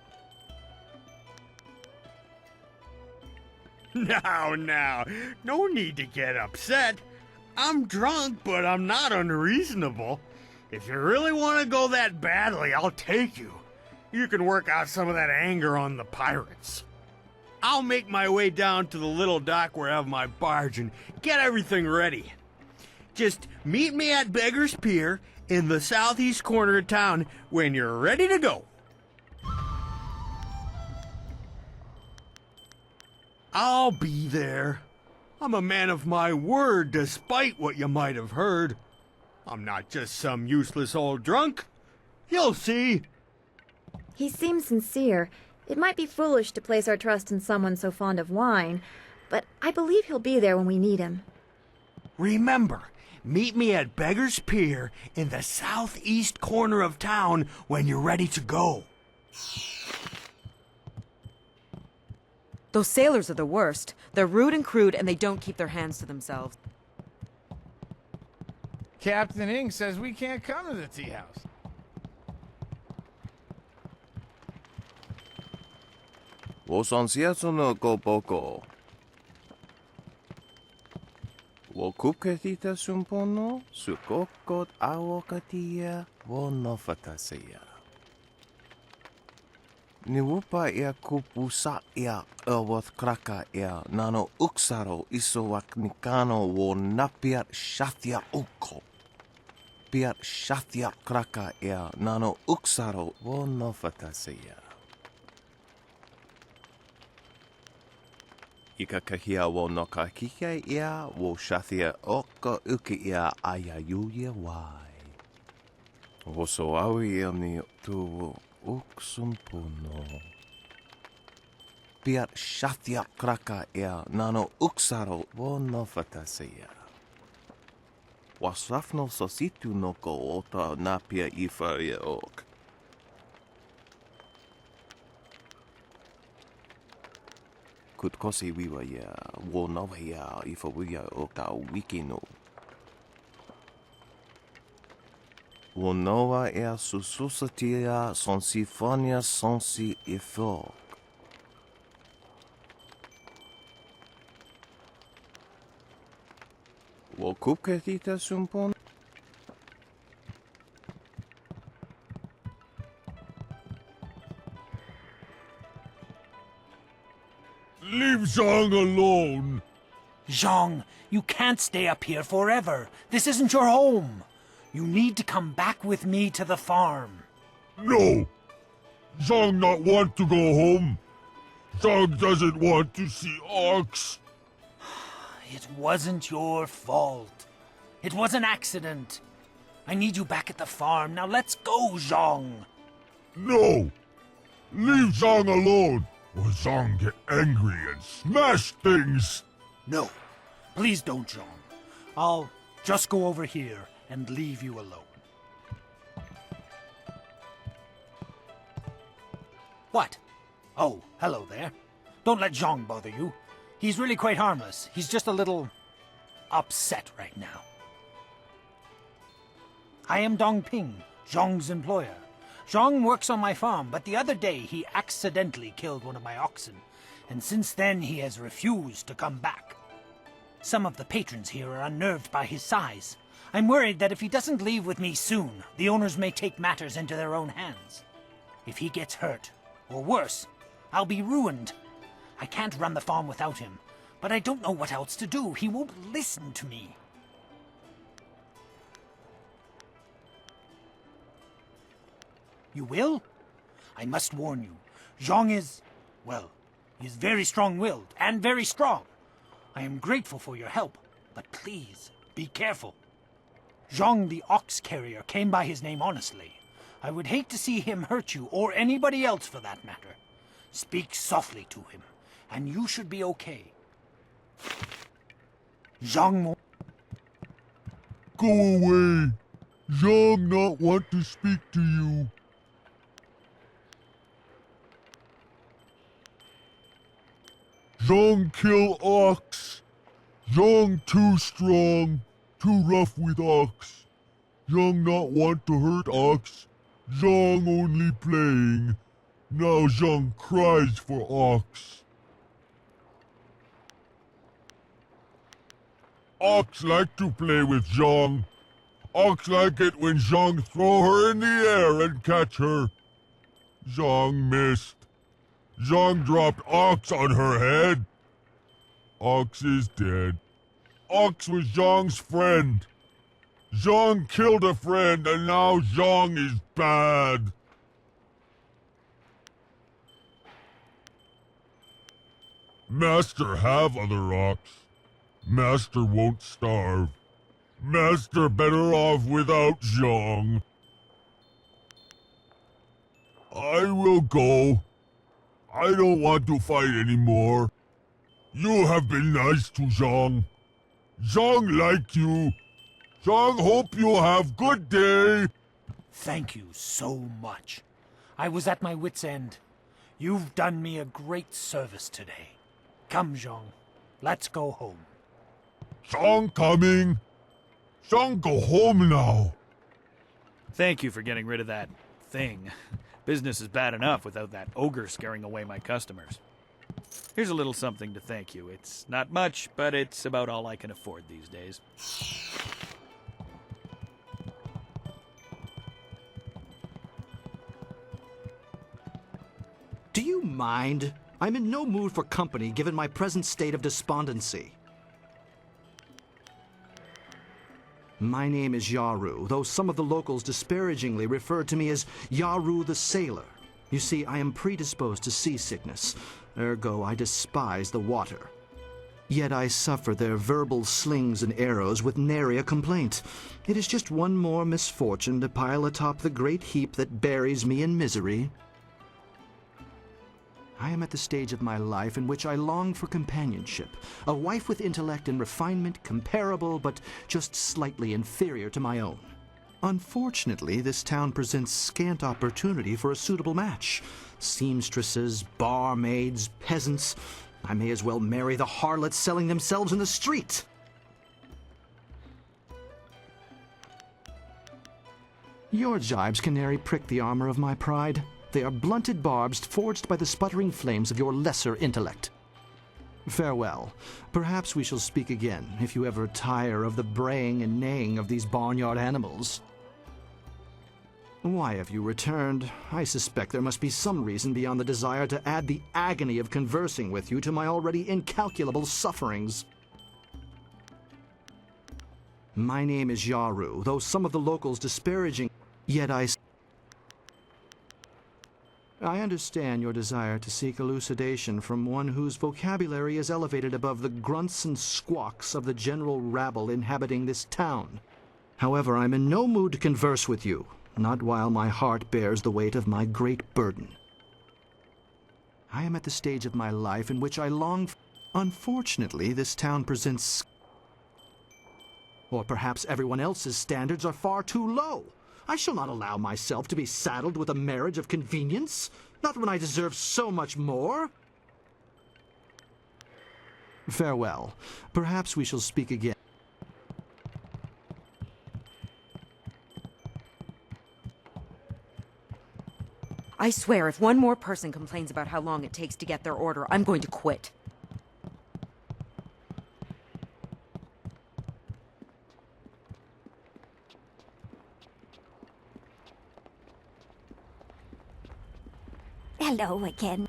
Now, no need to get upset. I'm drunk, but I'm not unreasonable. If you really want to go that badly, I'll take you. You can work out some of that anger on the pirates. I'll make my way down to the little dock where I have my barge and get everything ready. Just meet me at Beggar's Pier in the southeast corner of town when you're ready to go. I'll be there. I'm a man of my word, despite what you might have heard. I'm not just some useless old drunk. You'll see. He seems sincere. It might be foolish to place our trust in someone so fond of wine, but I believe he'll be there when we need him. Remember, meet me at Beggar's Pier in the southeast corner of town when you're ready to go. Those sailors are the worst. They're rude and crude, and they don't keep their hands to themselves. Captain Ing says we can't come to the tea house. Wosansiatsuno go boko. Wokuketita sumpono, sukokot awokatia, wonofatasea. Niwupa ia kupusa ia awath kraka ia nano uksaro isowak nikano wo napiat shathia uko. Piat shathia kraka ia nano uksaro wonofatasea. Ika kahia wo noka kike ia wo shathia oka uki ia ayayuya wai. Woso awi ia ni tu uksumpuno. Piat shathia kraka ia nano uksaro wo nofatasea. Wasrafno sositu noko ota napia ifa ia ok. Kutkosi wiwa ya wo nawa ya ifa wia o ka wikino. Wo nawa ya sususatia sonsifonia sonsi ifok. Wo kupketita sumpon? Leave Zhang alone! Zhang, you can't stay up here forever. This isn't your home. You need to come back with me to the farm. No! Zhang not want to go home. Zhang doesn't want to see Ox. It wasn't your fault. It was an accident. I need you back at the farm. Now let's go, Zhang. No! Leave Zhang alone, or Zhang get angry and smash things! No, please don't, Zhang. I'll just go over here and leave you alone. What? Oh, hello there. Don't let Zhang bother you. He's really quite harmless. He's just a little upset right now. I am Dong Ping, Zhang's employer. Zhang works on my farm, but the other day he accidentally killed one of my oxen, and since then he has refused to come back. Some of the patrons here are unnerved by his size. I'm worried that if he doesn't leave with me soon, the owners may take matters into their own hands. If he gets hurt, or worse, I'll be ruined. I can't run the farm without him, but I don't know what else to do. He won't listen to me. You will? I must warn you. Zhang is, well, he is very strong-willed and very strong. I am grateful for your help, but please, be careful. Zhang the ox carrier came by his name honestly. I would hate to see him hurt you, or anybody else for that matter. Speak softly to him, and you should be okay. Zhang... Go away! Zhang not want to speak to you. Zhang kill ox. Zhang too strong, too rough with ox. Zhang not want to hurt ox. Zhang only playing. Now Zhang cries for ox. Ox like to play with Zhang. Ox like it when Zhang throw her in the air and catch her. Zhang missed. Zhang dropped Ox on her head. Ox is dead. Ox was Zhang's friend. Zhang killed a friend and now Zhang is bad. Master have other ox. Master won't starve. Master better off without Zhang. I will go. I don't want to fight anymore. You have been nice to Zhang. Zhang like you. Zhang hope you have good day. Thank you so much. I was at my wit's end. You've done me a great service today. Come, Zhong. Let's go home. Zhong coming. Zhong, go home now. Thank you for getting rid of that thing. Business is bad enough without that ogre scaring away my customers. Here's a little something to thank you. It's not much, but it's about all I can afford these days. Do you mind? I'm in no mood for company given my present state of despondency. My name is Yaru, though some of the locals disparagingly refer to me as Yaru the Sailor. You see, I am predisposed to seasickness, ergo I despise the water. Yet I suffer their verbal slings and arrows with nary a complaint. It is just one more misfortune to pile atop the great heap that buries me in misery. I am at the stage of my life in which I long for companionship, a wife with intellect and refinement comparable but just slightly inferior to my own. Unfortunately, this town presents scant opportunity for a suitable match. Seamstresses, barmaids, peasants. I may as well marry the harlots selling themselves in the street. Your jibes can nary prick the armor of my pride. They are blunted barbs forged by the sputtering flames of your lesser intellect. Farewell. Perhaps we shall speak again, if you ever tire of the braying and neighing of these barnyard animals. Why have you returned? I suspect there must be some reason beyond the desire to add the agony of conversing with you to my already incalculable sufferings. My name is Yaru, though some of the locals disparaging, yet I understand your desire to seek elucidation from one whose vocabulary is elevated above the grunts and squawks of the general rabble inhabiting this town. However, I'm in no mood to converse with you, not while my heart bears the weight of my great burden. I am at the stage of my life in which I long for... Unfortunately, this town presents... Or perhaps everyone else's standards are far too low. I shall not allow myself to be saddled with a marriage of convenience, not when I deserve so much more. Farewell. Perhaps we shall speak again. I swear, if one more person complains about how long it takes to get their order, I'm going to quit. Hello again.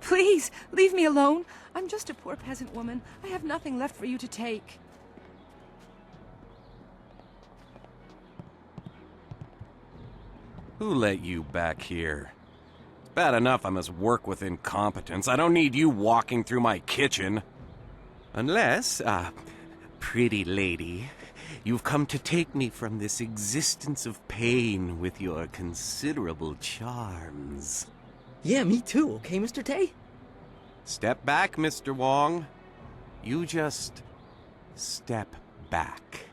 Please, leave me alone. I'm just a poor peasant woman. I have nothing left for you to take. Who let you back here? It's bad enough I must work with incompetence. I don't need you walking through my kitchen. Unless, pretty lady, you've come to take me from this existence of pain with your considerable charms. Yeah, me too, okay, Mr. Tay? Step back, Mr. Wong. You just step back.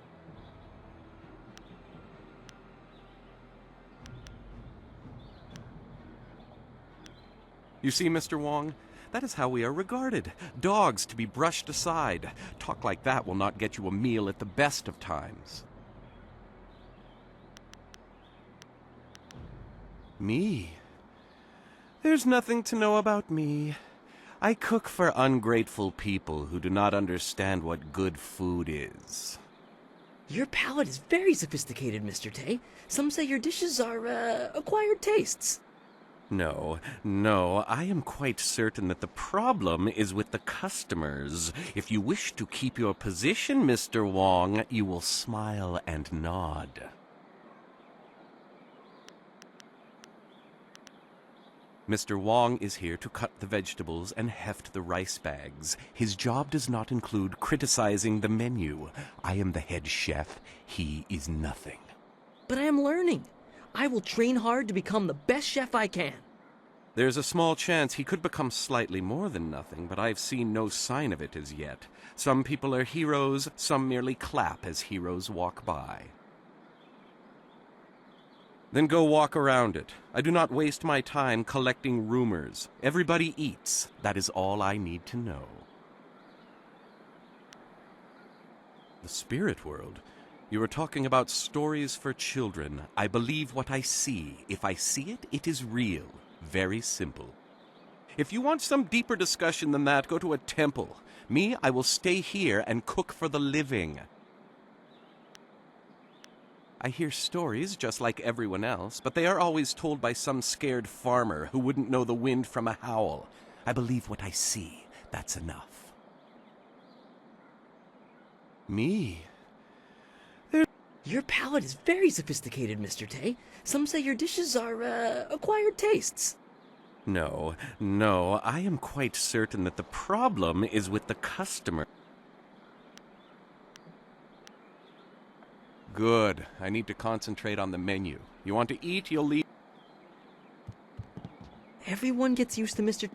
You see, Mr. Wong, that is how we are regarded. Dogs to be brushed aside. Talk like that will not get you a meal at the best of times. Me? There's nothing to know about me. I cook for ungrateful people who do not understand what good food is. Your palate is very sophisticated, Mr. Tay. Some say your dishes are, acquired tastes. No, no, I am quite certain that the problem is with the customers. If you wish to keep your position, Mr. Wong, you will smile and nod. Mr. Wong is here to cut the vegetables and heft the rice bags. His job does not include criticizing the menu. I am the head chef. He is nothing. But I am learning. I will train hard to become the best chef I can. There's a small chance he could become slightly more than nothing, but I've seen no sign of it as yet. Some people are heroes, some merely clap as heroes walk by. Then go walk around it. I do not waste my time collecting rumors. Everybody eats. That is all I need to know. The spirit world? You are talking about stories for children. I believe what I see. If I see it, it is real. Very simple. If you want some deeper discussion than that, go to a temple. Me, I will stay here and cook for the living. I hear stories just like everyone else, but they are always told by some scared farmer who wouldn't know the wind from a howl. I believe what I see. That's enough. Me? Your palate is very sophisticated, Mr. Tay. Some say your dishes are, acquired tastes. No, no, I am quite certain that the problem is with the customer. Good. I need to concentrate on the menu. You want to eat, you'll leave. Everyone gets used to Mr.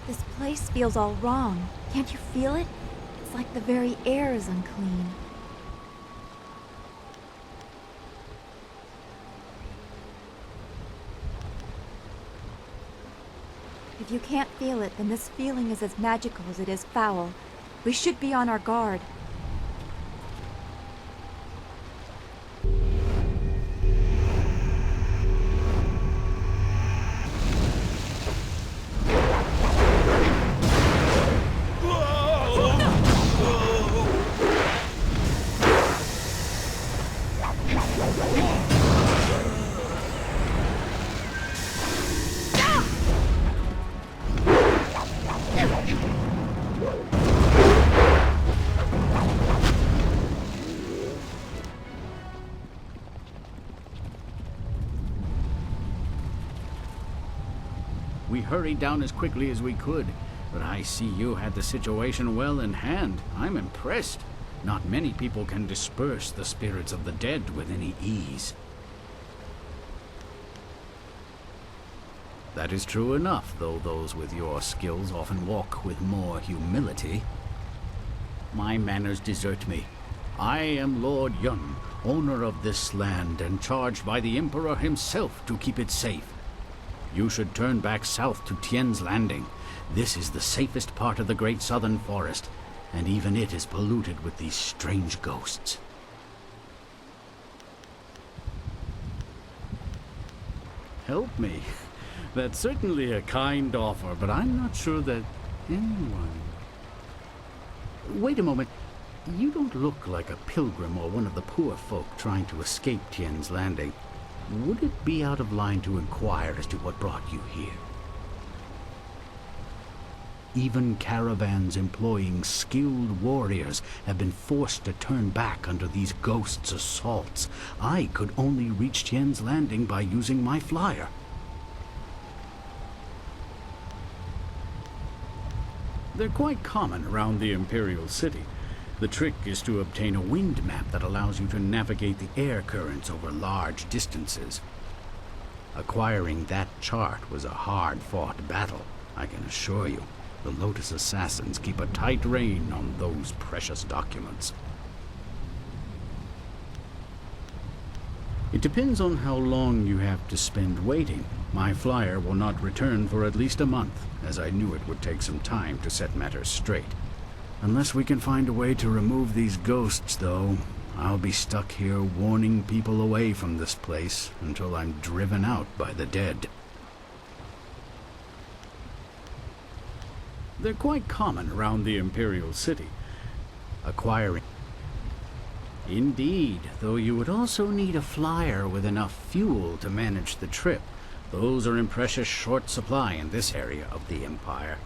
This place feels all wrong. Can't you feel it? It's like the very air is unclean. If you can't feel it, then this feeling is as magical as it is foul. We should be on our guard. we hurried down as quickly as we could. But I see you had the situation well in hand. I'm impressed. Not many people can disperse the spirits of the dead with any ease. That is true enough, though those with your skills often walk with more humility. My manners desert me. I am Lord Yun, owner of this land, and charged by the Emperor himself to keep it safe. You should turn back south to Tien's Landing. This is the safest part of the Great Southern Forest, and even it is polluted with these strange ghosts. Help me? That's certainly a kind offer, but I'm not sure that anyone... Wait a moment. You don't look like a pilgrim or one of the poor folk trying to escape Tien's Landing. Would it be out of line to inquire as to what brought you here? Even caravans employing skilled warriors have been forced to turn back under these ghosts' assaults. I could only reach Tien's Landing by using my flyer. They're quite common around the Imperial City. The trick is to obtain a wind map that allows you to navigate the air currents over large distances. Acquiring that chart was a hard-fought battle, I can assure you. The Lotus Assassins keep a tight rein on those precious documents. It depends on how long you have to spend waiting. My flyer will not return for at least a month, as I knew it would take some time to set matters straight. Unless we can find a way to remove these ghosts, though, I'll be stuck here warning people away from this place until I'm driven out by the dead. They're quite common around the Imperial City. Acquiring... Indeed, though you would also need a flyer with enough fuel to manage the trip. Those are in precious short supply in this area of the Empire.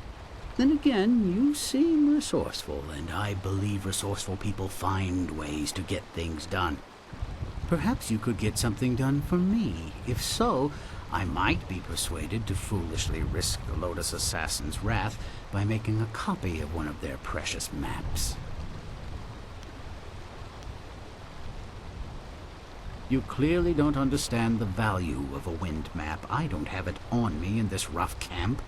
Then again, you seem resourceful, and I believe resourceful people find ways to get things done. Perhaps you could get something done for me. If so, I might be persuaded to foolishly risk the Lotus Assassin's wrath by making a copy of one of their precious maps. You clearly don't understand the value of a wind map. I don't have it on me in this rough camp.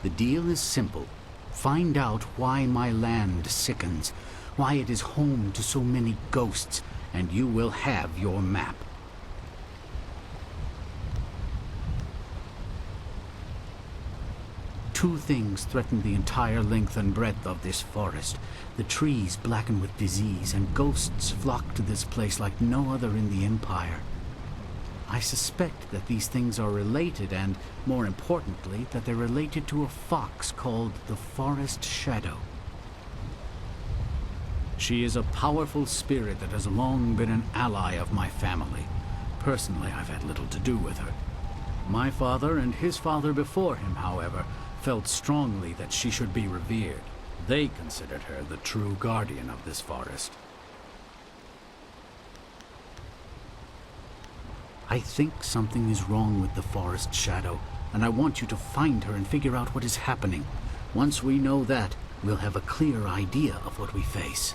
The deal is simple. Find out why my land sickens, why it is home to so many ghosts, and you will have your map. Two things threaten the entire length and breadth of this forest. The trees blacken with disease, and ghosts flock to this place like no other in the Empire. I suspect that these things are related, and, more importantly, that they're related to a fox called the Forest Shadow. She is a powerful spirit that has long been an ally of my family. Personally, I've had little to do with her. My father and his father before him, however, felt strongly that she should be revered. They considered her the true guardian of this forest. I think something is wrong with the Forest Shadow, and I want you to find her and figure out what is happening. Once we know that, we'll have a clear idea of what we face.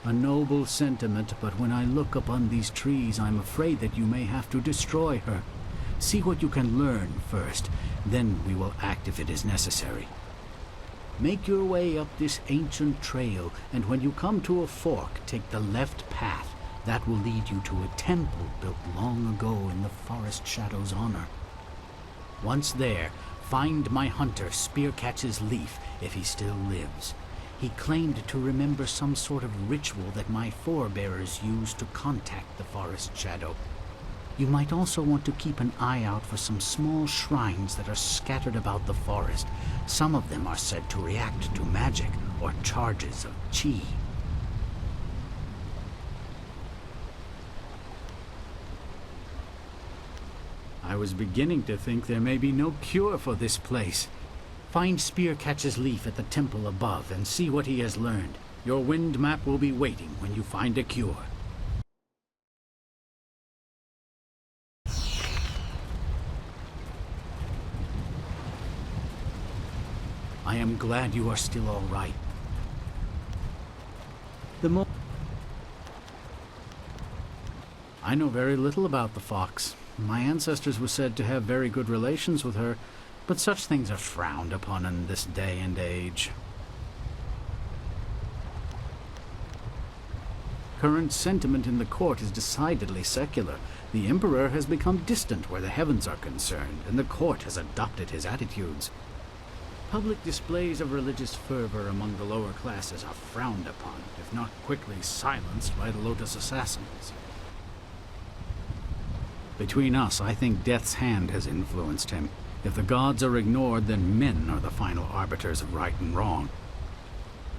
A noble sentiment, but when I look upon these trees, I'm afraid that you may have to destroy her. See what you can learn first, then we will act if it is necessary. Make your way up this ancient trail, and when you come to a fork, take the left path. That will lead you to a temple built long ago in the Forest Shadow's honor. Once there, find my hunter Spearcatch's Leaf, if he still lives. He claimed to remember some sort of ritual that my forebears used to contact the Forest Shadow. You might also want to keep an eye out for some small shrines that are scattered about the forest. Some of them are said to react to magic or charges of chi. I was beginning to think there may be no cure for this place. Find Spear Catcher's leaf at the temple above and see what he has learned. Your wind map will be waiting when you find a cure. I am glad you are still all right. I know very little about the fox. My ancestors were said to have very good relations with her, but such things are frowned upon in this day and age. Current sentiment in the court is decidedly secular. The Emperor has become distant where the heavens are concerned, and the court has adopted his attitudes. Public displays of religious fervor among the lower classes are frowned upon, if not quickly silenced by the Lotus Assassins. Between us, I think Death's hand has influenced him. If the gods are ignored, then men are the final arbiters of right and wrong.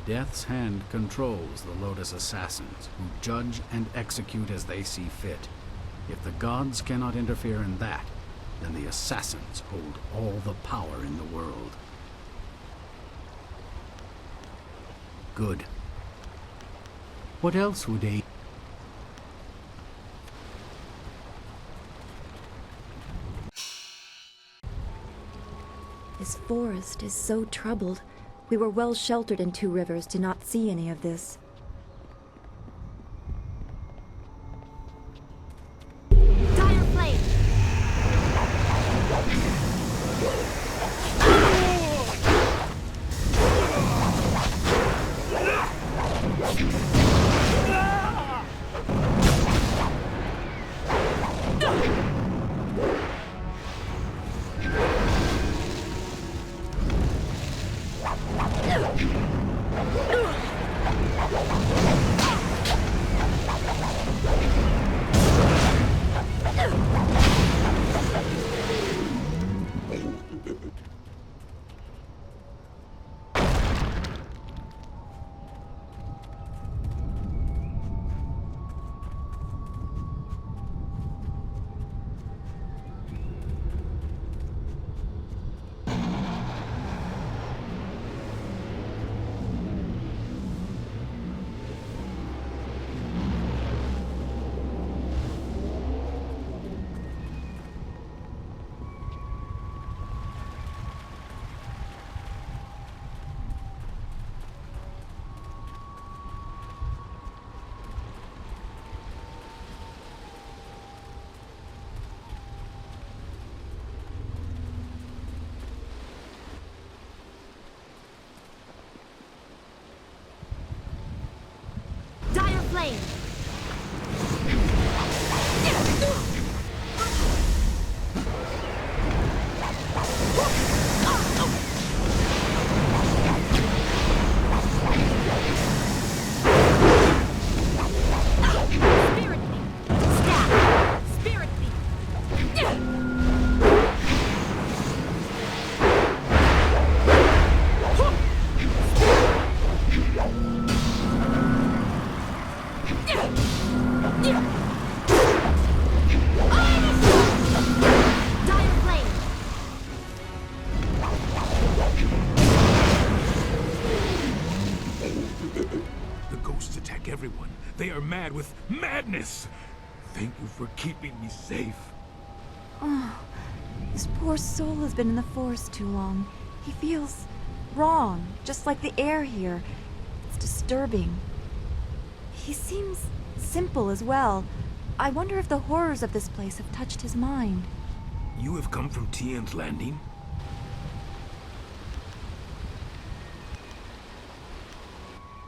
Death's hand controls the Lotus Assassins, who judge and execute as they see fit. If the gods cannot interfere in that, then the Assassins hold all the power in the world. Good. What else would they... This forest is so troubled. We were well sheltered in Two Rivers to not see any of this. Dire flame! Dire flame! Spirit thief! Stab! Spirit thief! The ghosts attack everyone. They are mad with madness. Thank you for keeping me safe. Oh, this poor soul has been in the forest too long. He feels wrong, just like the air here. It's disturbing. He seems simple as well. I wonder if the horrors of this place have touched his mind. You have come from Tian's Landing?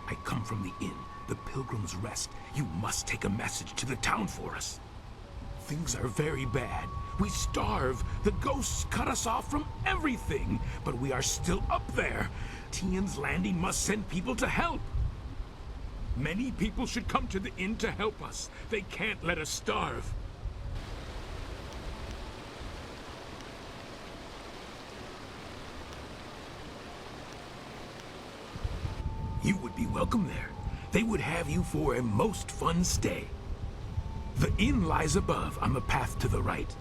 I come from the inn, the Pilgrim's Rest. You must take a message to the town for us. Things are very bad. We starve. The ghosts cut us off from everything. But we are still up there. Tian's Landing must send people to help. Many people should come to the inn to help us. They can't let us starve. You would be welcome there. They would have you for a most fun stay. The inn lies above on the path to the right.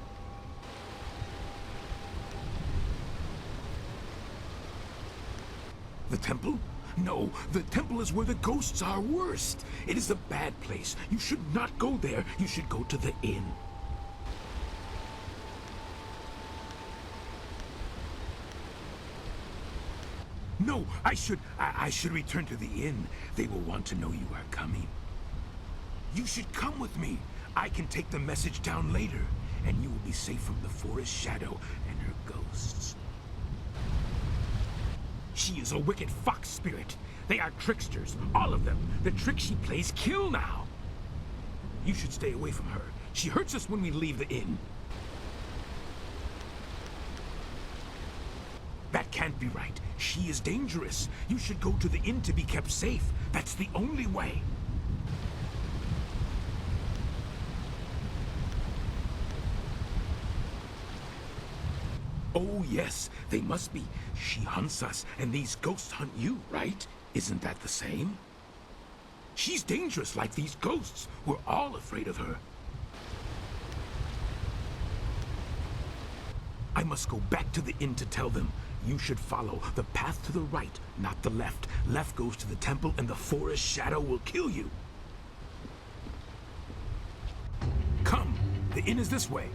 The temple? No, the temple is where the ghosts are worst. It is a bad place. You should not go there. You should go to the inn. No, I should return to the inn. They will want to know you are coming. You should come with me. I can take the message down later, and you will be safe from the forest shadow and her ghosts. She is a wicked fox spirit. They are tricksters, all of them. The trick she plays kill now. You should stay away from her. She hurts us when we leave the inn. That can't be right. She is dangerous. You should go to the inn to be kept safe. That's the only way. Oh, yes, they must be. She hunts us, and these ghosts hunt you, right? Isn't that the same? She's dangerous like these ghosts. We're all afraid of her. I must go back to the inn to tell them. You should follow the path to the right, not the left. Left goes to the temple, and the forest shadow will kill you. Come, the inn is this way.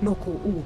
Noku.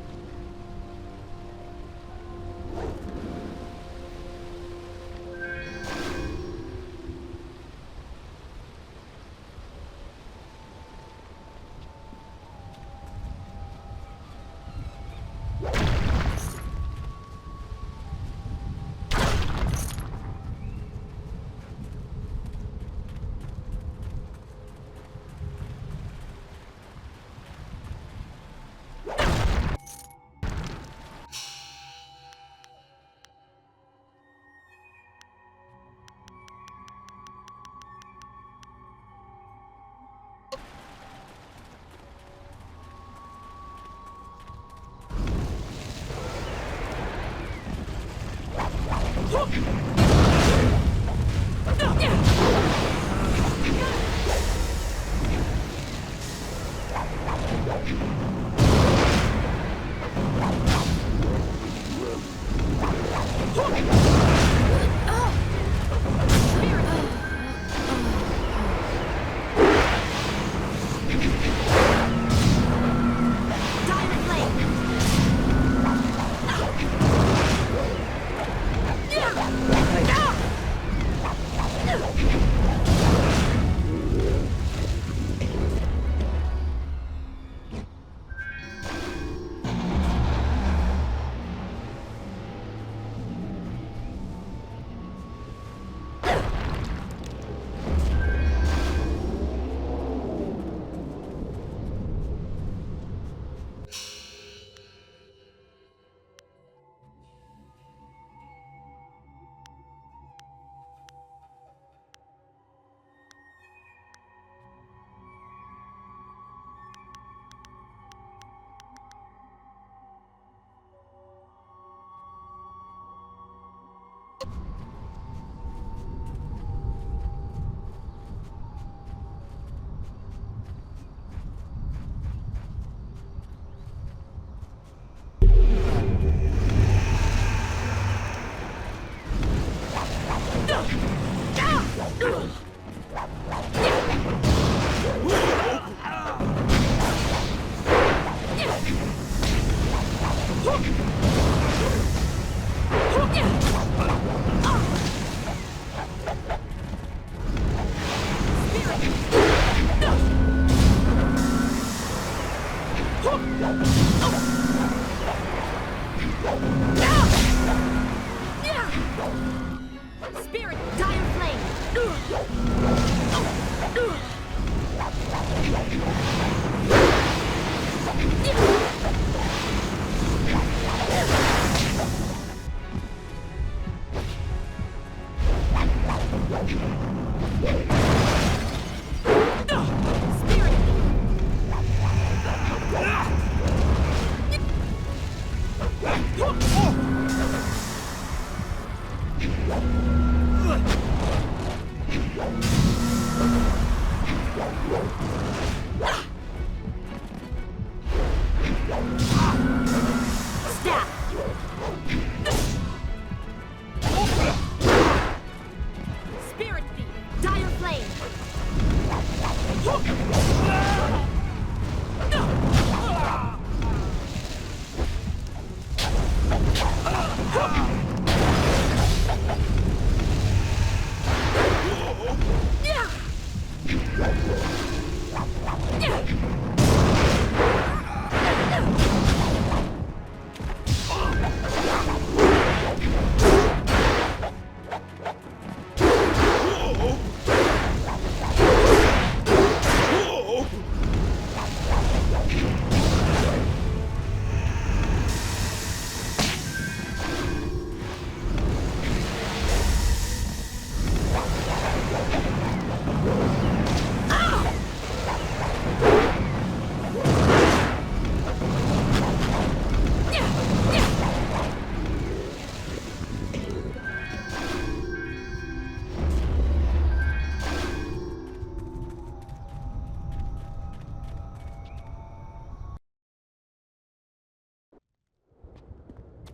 Spirit Thief! Dire Flame!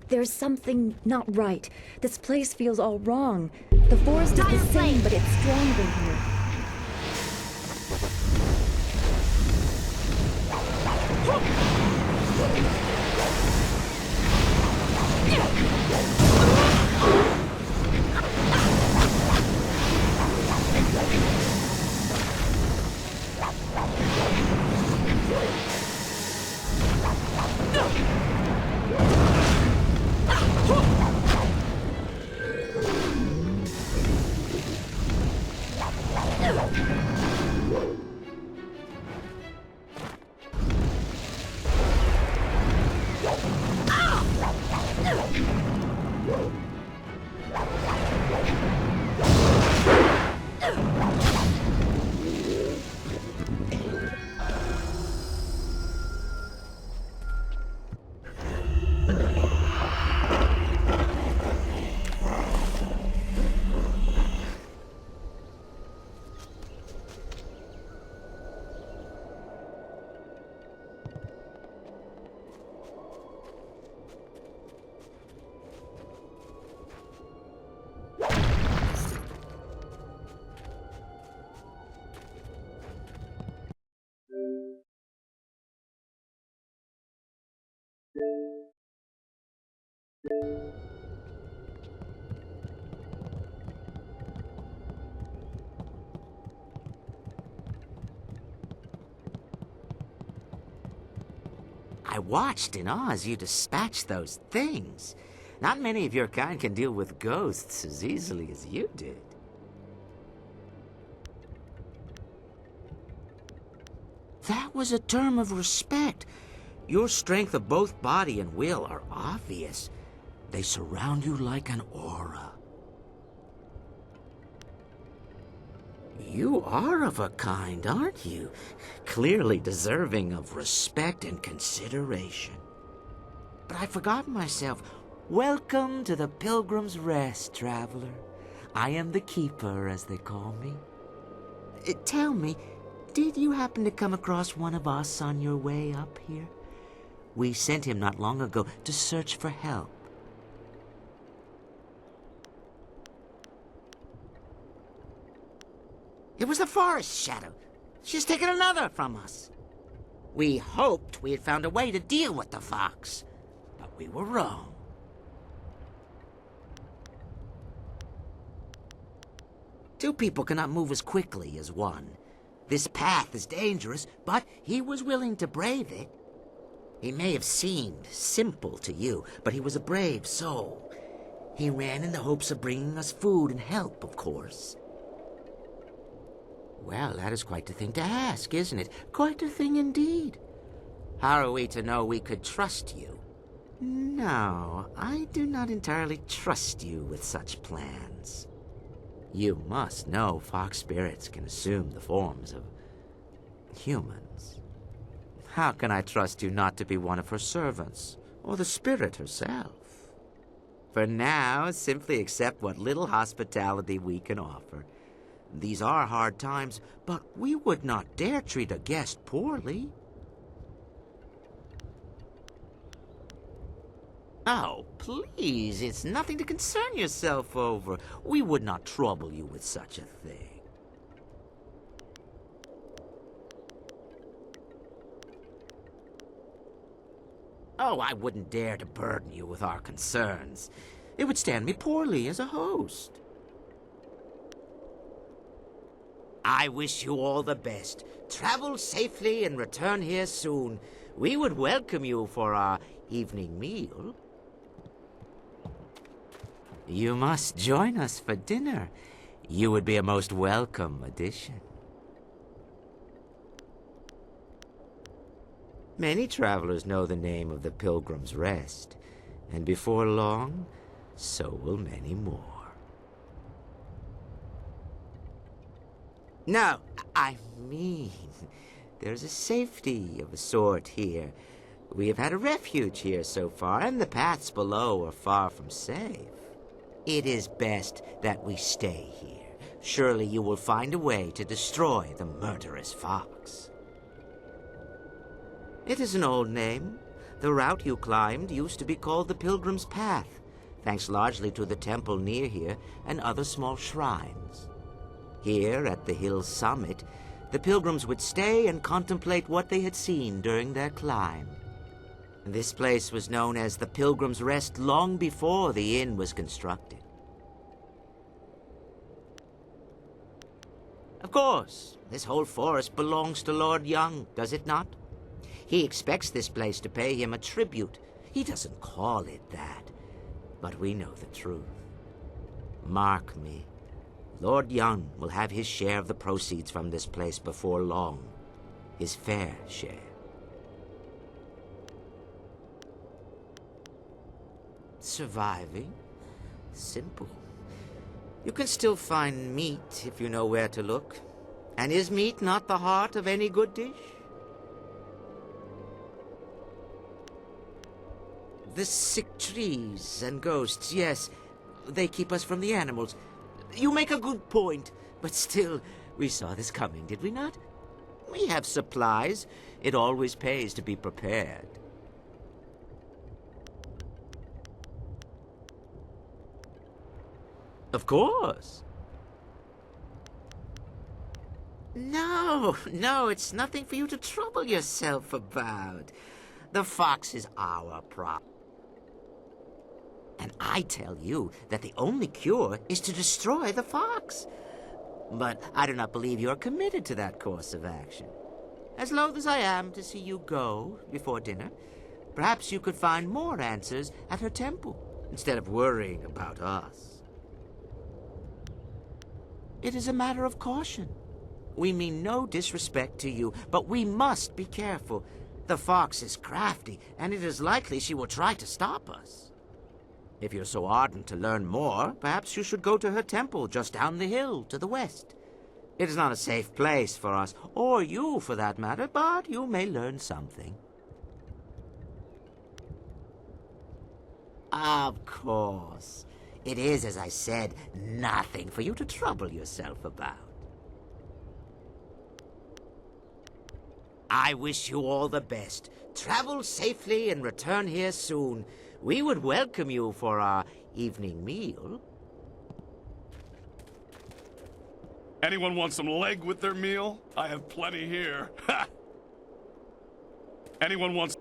There's something not right. This place feels all wrong. The forest is the same, but it's stronger here. I watched in awe as you dispatched those things. Not many of your kind can deal with ghosts as easily as you did. That was a term of respect. Your strength of both body and will are obvious. They surround you like an aura. You are of a kind, aren't you? Clearly deserving of respect and consideration. But I forgot myself. Welcome to the Pilgrim's Rest, traveler. I am the Keeper, as they call me. Tell me, did you happen to come across one of us on your way up here? We sent him not long ago to search for help. It was the forest shadow. She's taken another from us. We hoped we had found a way to deal with the fox, but we were wrong. Two people cannot move as quickly as one. This path is dangerous, but he was willing to brave it. He may have seemed simple to you, but he was a brave soul. He ran in the hopes of bringing us food and help, of course. Well, that is quite a thing to ask, isn't it? Quite a thing indeed. How are we to know we could trust you? No, I do not entirely trust you with such plans. You must know fox spirits can assume the forms of humans. How can I trust you not to be one of her servants, or the spirit herself? For now, simply accept what little hospitality we can offer. These are hard times, but we would not dare treat a guest poorly. Oh, please, it's nothing to concern yourself over. We would not trouble you with such a thing. Oh, I wouldn't dare to burden you with our concerns. It would stand me poorly as a host. I wish you all the best. Travel safely and return here soon. We would welcome you for our evening meal. You must join us for dinner. You would be a most welcome addition. Many travelers know the name of the Pilgrim's Rest, and before long, so will many more. No, I mean, there's a safety of a sort here. We have had a refuge here so far, and the paths below are far from safe. It is best that we stay here. Surely you will find a way to destroy the murderous fox. It is an old name. The route you climbed used to be called the Pilgrim's Path, thanks largely to the temple near here and other small shrines. Here, at the hill's summit, the pilgrims would stay and contemplate what they had seen during their climb. This place was known as the Pilgrim's Rest long before the inn was constructed. Of course, this whole forest belongs to Lord Young, does it not? He expects this place to pay him a tribute. He doesn't call it that, but we know the truth. Mark me, Lord Young will have his share of the proceeds from this place before long. His fair share. Surviving? Simple. You can still find meat if you know where to look. And is meat not the heart of any good dish? The sick trees and ghosts, yes, they keep us from the animals. You make a good point, but still, we saw this coming, did we not? We have supplies. It always pays to be prepared. Of course. No, it's nothing for you to trouble yourself about. The fox is our problem. And I tell you that the only cure is to destroy the fox. But I do not believe you are committed to that course of action. As loath as I am to see you go before dinner, perhaps you could find more answers at her temple, instead of worrying about us. It is a matter of caution. We mean no disrespect to you, but we must be careful. The fox is crafty, and it is likely she will try to stop us. If you're so ardent to learn more, perhaps you should go to her temple just down the hill to the west. It is not a safe place for us, or you for that matter, but you may learn something. Of course. It is, as I said, nothing for you to trouble yourself about. I wish you all the best. Travel safely and return here soon. We would welcome you for our evening meal. Anyone want some leg with their meal? I have plenty here. Ha! Anyone wants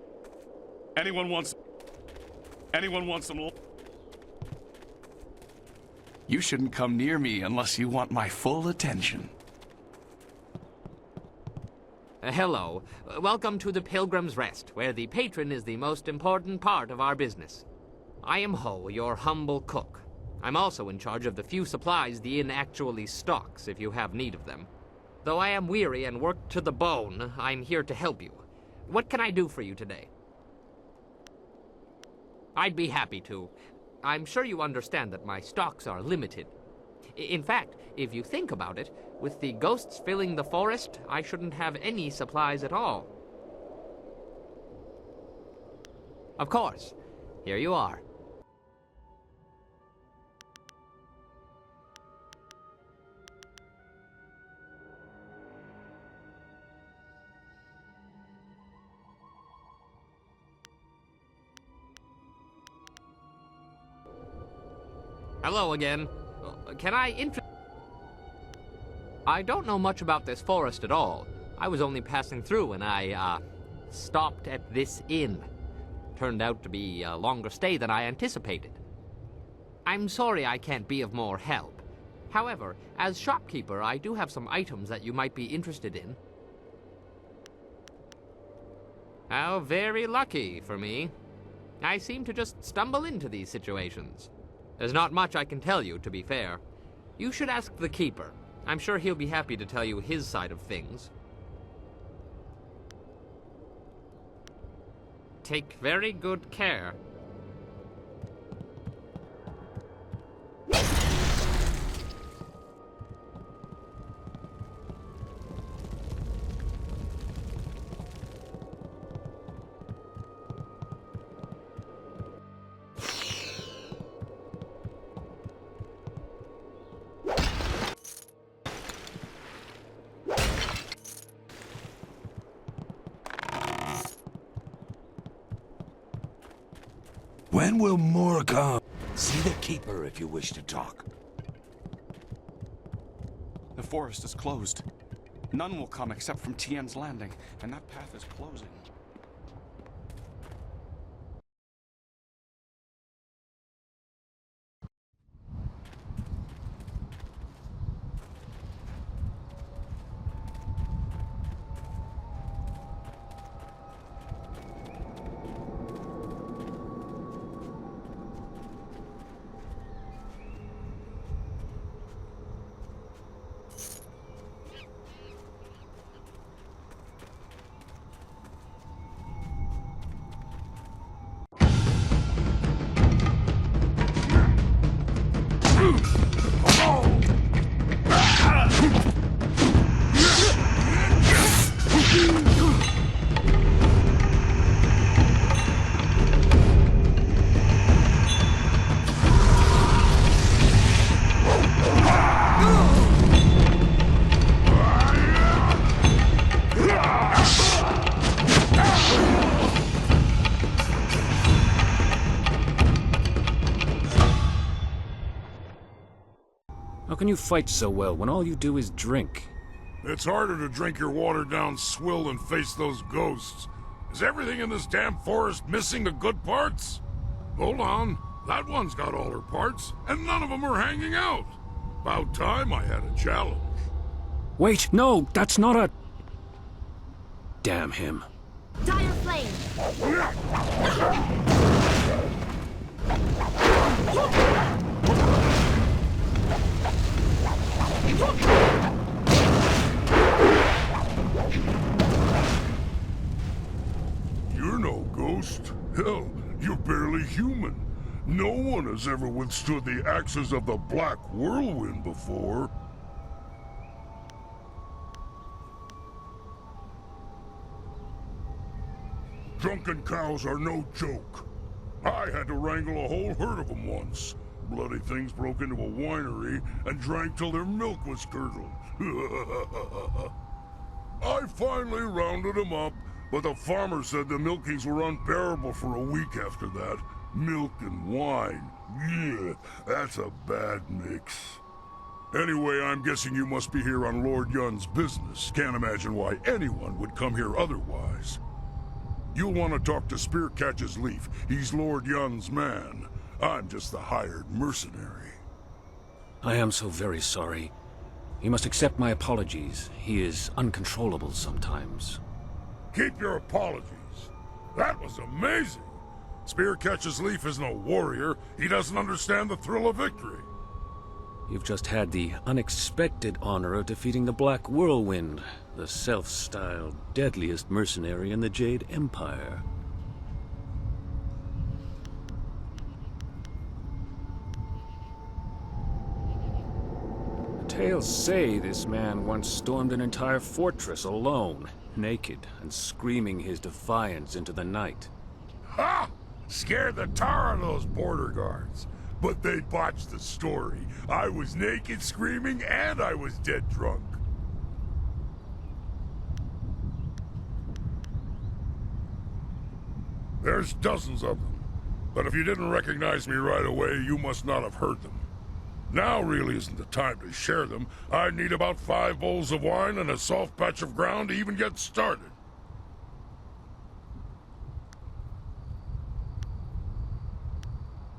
some. You shouldn't come near me unless you want my full attention. Hello. Welcome to the Pilgrim's Rest, where the patron is the most important part of our business. I am Ho, your humble cook. I'm also in charge of the few supplies the inn actually stocks, if you have need of them. Though I am weary and worked to the bone, I'm here to help you. What can I do for you today? I'd be happy to. I'm sure you understand that my stocks are limited. In fact, if you think about it, with the ghosts filling the forest, I shouldn't have any supplies at all. Of course. Here you are. Hello again. Can I I don't know much about this forest at all. I was only passing through and I, stopped at this inn. Turned out to be a longer stay than I anticipated. I'm sorry I can't be of more help. However, as shopkeeper, I do have some items that you might be interested in. How very lucky for me. I seem to just stumble into these situations. There's not much I can tell you, to be fair. You should ask the keeper. I'm sure he'll be happy to tell you his side of things. Take very good care. When will more come? See the keeper if you wish to talk. The forest is closed. None will come except from Tien's Landing, and that path is closing. How can you fight so well when all you do is drink? It's harder to drink your watered-down swill than face those ghosts. Is everything in this damn forest missing the good parts? Hold on. That one's got all her parts, and none of them are hanging out. About time I had a challenge. Wait, no, that's not a... Damn him. Dire flame! You're no ghost. Hell, you're barely human. No one has ever withstood the axes of the Black Whirlwind before. Drunken cows are no joke. I had to wrangle a whole herd of them once. Bloody things broke into a winery and drank till their milk was curdled. I finally rounded them up, but the farmer said the milkings were unbearable for a week after that. Milk and wine. Yeah, that's a bad mix. Anyway, I'm guessing you must be here on Lord Yun's business. Can't imagine why anyone would come here otherwise. You'll want to talk to Spearcatch's Leaf. He's Lord Yun's man. I'm just the hired mercenary. I am so very sorry. You must accept my apologies. He is uncontrollable sometimes. Keep your apologies. That was amazing. Spearcatch's Leaf isn't a warrior. He doesn't understand the thrill of victory. You've just had the unexpected honor of defeating the Black Whirlwind, the self-styled deadliest mercenary in the Jade Empire. Tales say this man once stormed an entire fortress alone, naked and screaming his defiance into the night. Ha! Scared the tar of those border guards. But they botched the story. I was naked, screaming, and I was dead drunk. There's dozens of them. But if you didn't recognize me right away, you must not have heard them. Now really isn't the time to share them. I need about 5 bowls of wine and a soft patch of ground to even get started.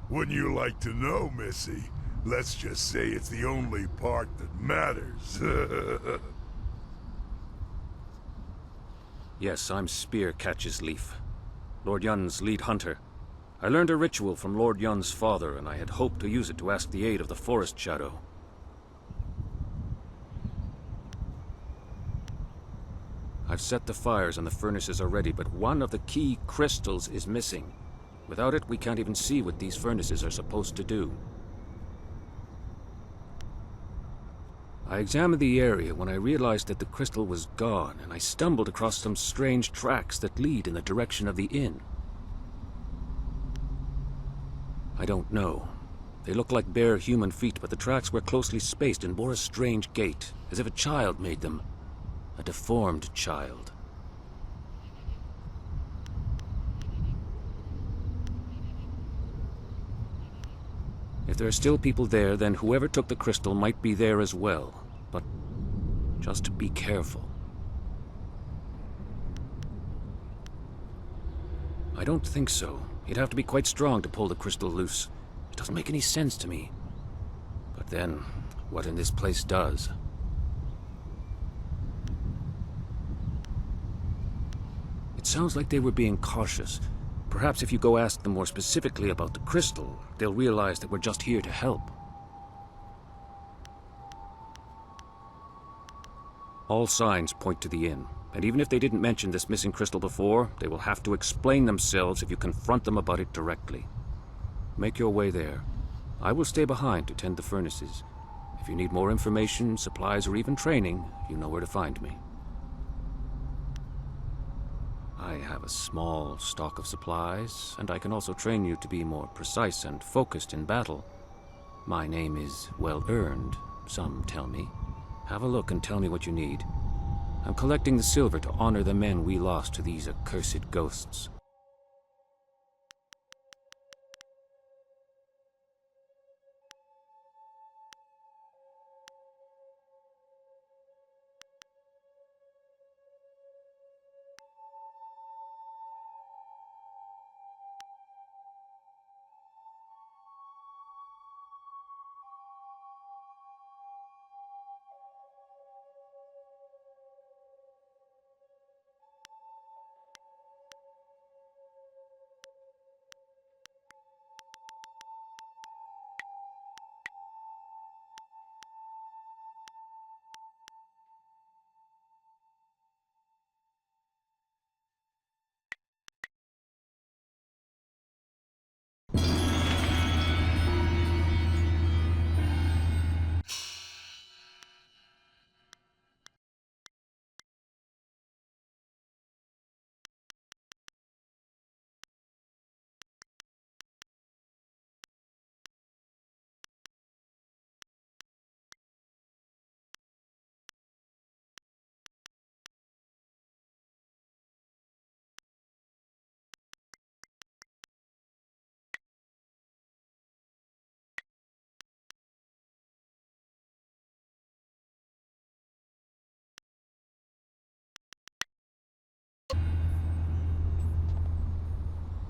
Wouldn't you like to know, Missy? Let's just say it's the only part that matters. Yes, I'm Spear Catches Leaf, Lord Yun's lead hunter. I learned a ritual from Lord Yun's father, and I had hoped to use it to ask the aid of the Forest Shadow. I've set the fires and the furnaces are ready, but one of the key crystals is missing. Without it, we can't even see what these furnaces are supposed to do. I examined the area when I realized that the crystal was gone, and I stumbled across some strange tracks that lead in the direction of the inn. I don't know. They look like bare human feet, but the tracks were closely spaced and bore a strange gait, as if a child made them. A deformed child. If there are still people there, then whoever took the crystal might be there as well. But just be careful. I don't think so. You'd have to be quite strong to pull the crystal loose. It doesn't make any sense to me. But then, what in this place does? It sounds like they were being cautious. Perhaps if you go ask them more specifically about the crystal, they'll realize that we're just here to help. All signs point to the inn, and even if they didn't mention this missing crystal before, they will have to explain themselves if you confront them about it directly. Make your way there. I will stay behind to tend the furnaces. If you need more information, supplies, or even training, you know where to find me. I have a small stock of supplies, and I can also train you to be more precise and focused in battle. My name is well earned, some tell me. Have a look and tell me what you need. I'm collecting the silver to honor the men we lost to these accursed ghosts.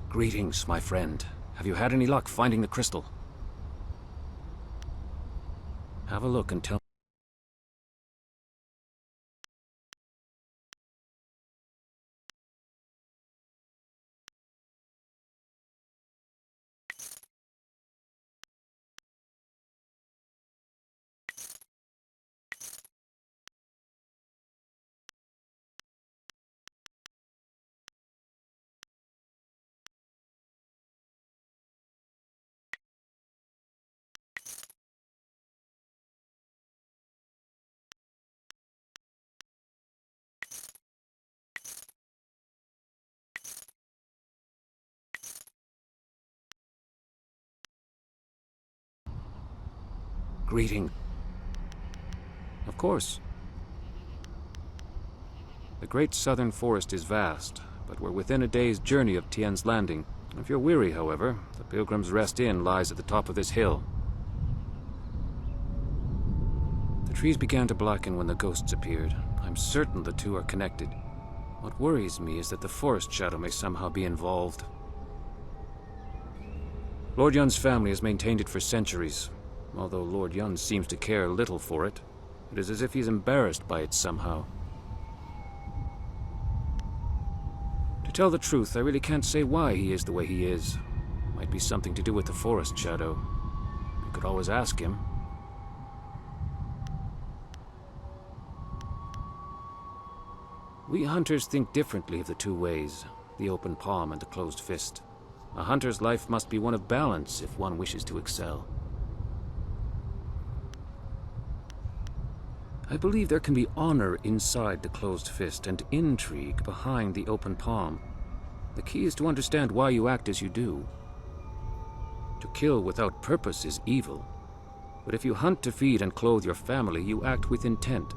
Greetings, my friend. Have you had any luck finding the crystal? Have a look and tell greeting. Of course. The great southern forest is vast, but we're within a day's journey of Tien's Landing. If you're weary, however, the Pilgrim's Rest Inn lies at the top of this hill. The trees began to blacken when the ghosts appeared. I'm certain the two are connected. What worries me is that the forest shadow may somehow be involved. Lord Yun's family has maintained it for centuries. Although Lord Yun seems to care little for it, it is as if he's embarrassed by it somehow. To tell the truth, I really can't say why he is the way he is. Might be something to do with the forest shadow. You could always ask him. We hunters think differently of the two ways, the open palm and the closed fist. A hunter's life must be one of balance if one wishes to excel. I believe there can be honor inside the closed fist and intrigue behind the open palm. The key is to understand why you act as you do. To kill without purpose is evil. But if you hunt to feed and clothe your family, you act with intent.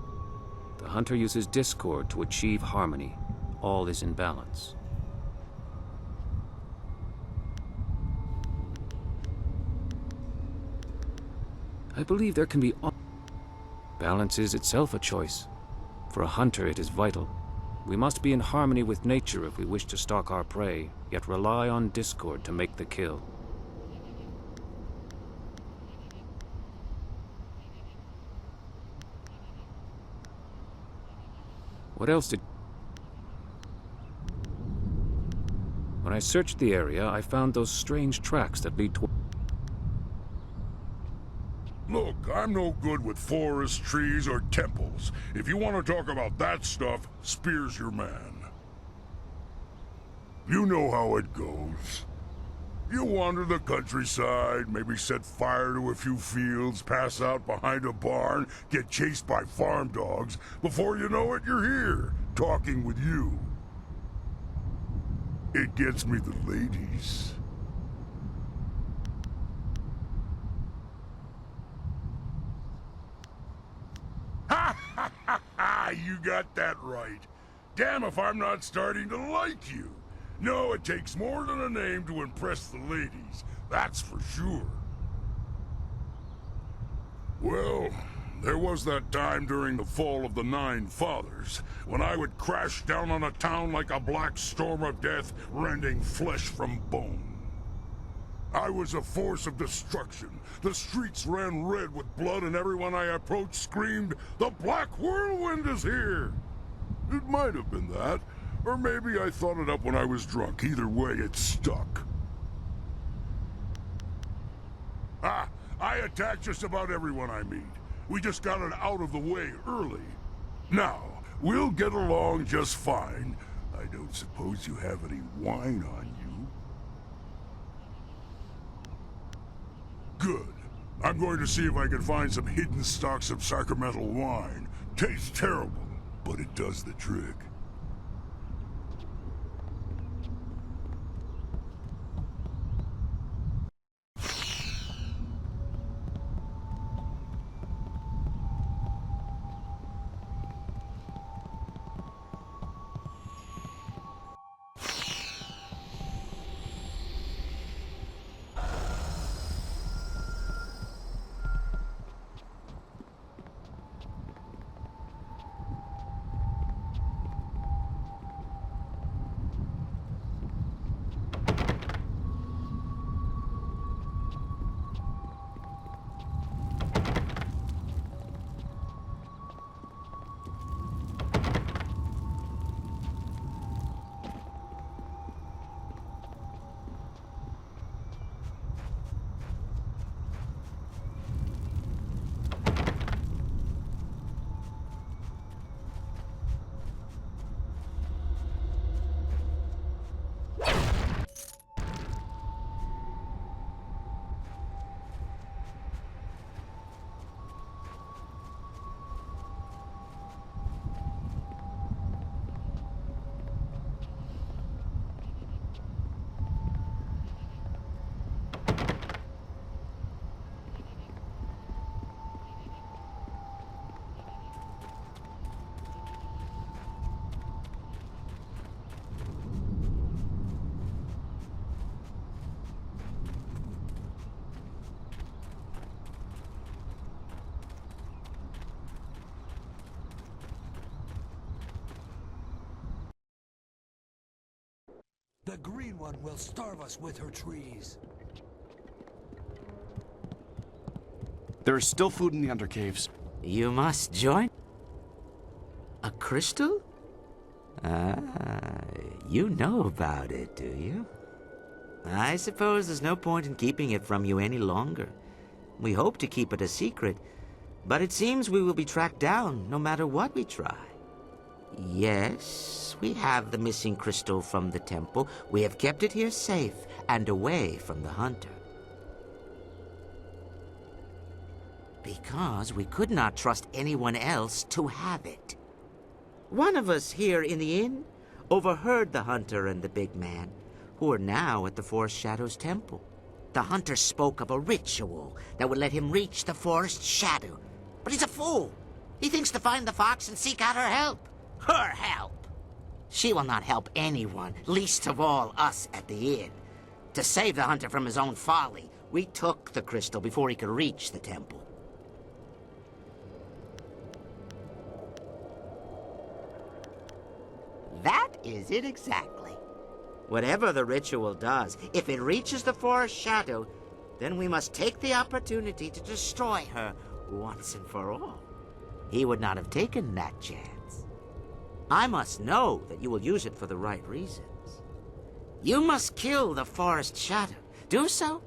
The hunter uses discord to achieve harmony. All is in balance. I believe there can be balance is itself a choice. For a hunter, it is vital. We must be in harmony with nature if we wish to stalk our prey, yet rely on discord to make the kill. What else did... When I searched the area, I found those strange tracks that lead toward... Look, I'm no good with forests, trees, or temples. If you want to talk about that stuff, Spear's your man. You know how it goes. You wander the countryside, maybe set fire to a few fields, pass out behind a barn, get chased by farm dogs. Before you know it, you're here, talking with you. It gets me the ladies. Ha ha ha ha! You got that right. Damn if I'm not starting to like you. No, it takes more than a name to impress the ladies, that's for sure. Well, there was that time during the fall of the Nine Fathers, when I would crash down on a town like a black storm of death, rending flesh from bone. I was a force of destruction. The streets ran red with blood and everyone I approached screamed, "The Black Whirlwind is here!" It might have been that, or maybe I thought it up when I was drunk. Either way, it stuck. Ah, I attack just about everyone I meet. We just got it out of the way early. Now, we'll get along just fine. I don't suppose you have any wine on you? Good. I'm going to see if I can find some hidden stocks of sacramental wine. Tastes terrible, but it does the trick. The green one will starve us with her trees. There is still food in the undercaves. You must join. A crystal? Ah, you know about it, do you? I suppose there's no point in keeping it from you any longer. We hope to keep it a secret, but it seems we will be tracked down no matter what we try. Yes, we have the missing crystal from the temple. We have kept it here safe and away from the hunter. Because we could not trust anyone else to have it. One of us here in the inn overheard the hunter and the big man, who are now at the Forest Shadow's temple. The hunter spoke of a ritual that would let him reach the Forest Shadow. But he's a fool. He thinks to find the fox and seek out her help. Her help! She will not help anyone, least of all us at the inn. To save the hunter from his own folly, we took the crystal before he could reach the temple. That is it exactly. Whatever the ritual does, if it reaches the Forest Shadow, then we must take the opportunity to destroy her once and for all. He would not have taken that chance. I must know that you will use it for the right reasons. You must kill the Forest Shadow. Do so,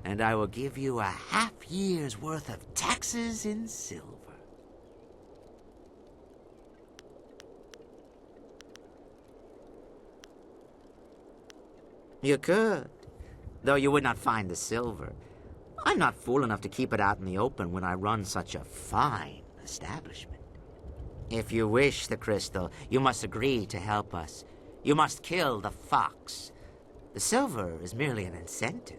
and I will give you a half-year's worth of taxes in silver. You could, though you would not find the silver. I'm not fool enough to keep it out in the open when I run such a fine establishment. If you wish the crystal, you must agree to help us. You must kill the fox. The silver is merely an incentive.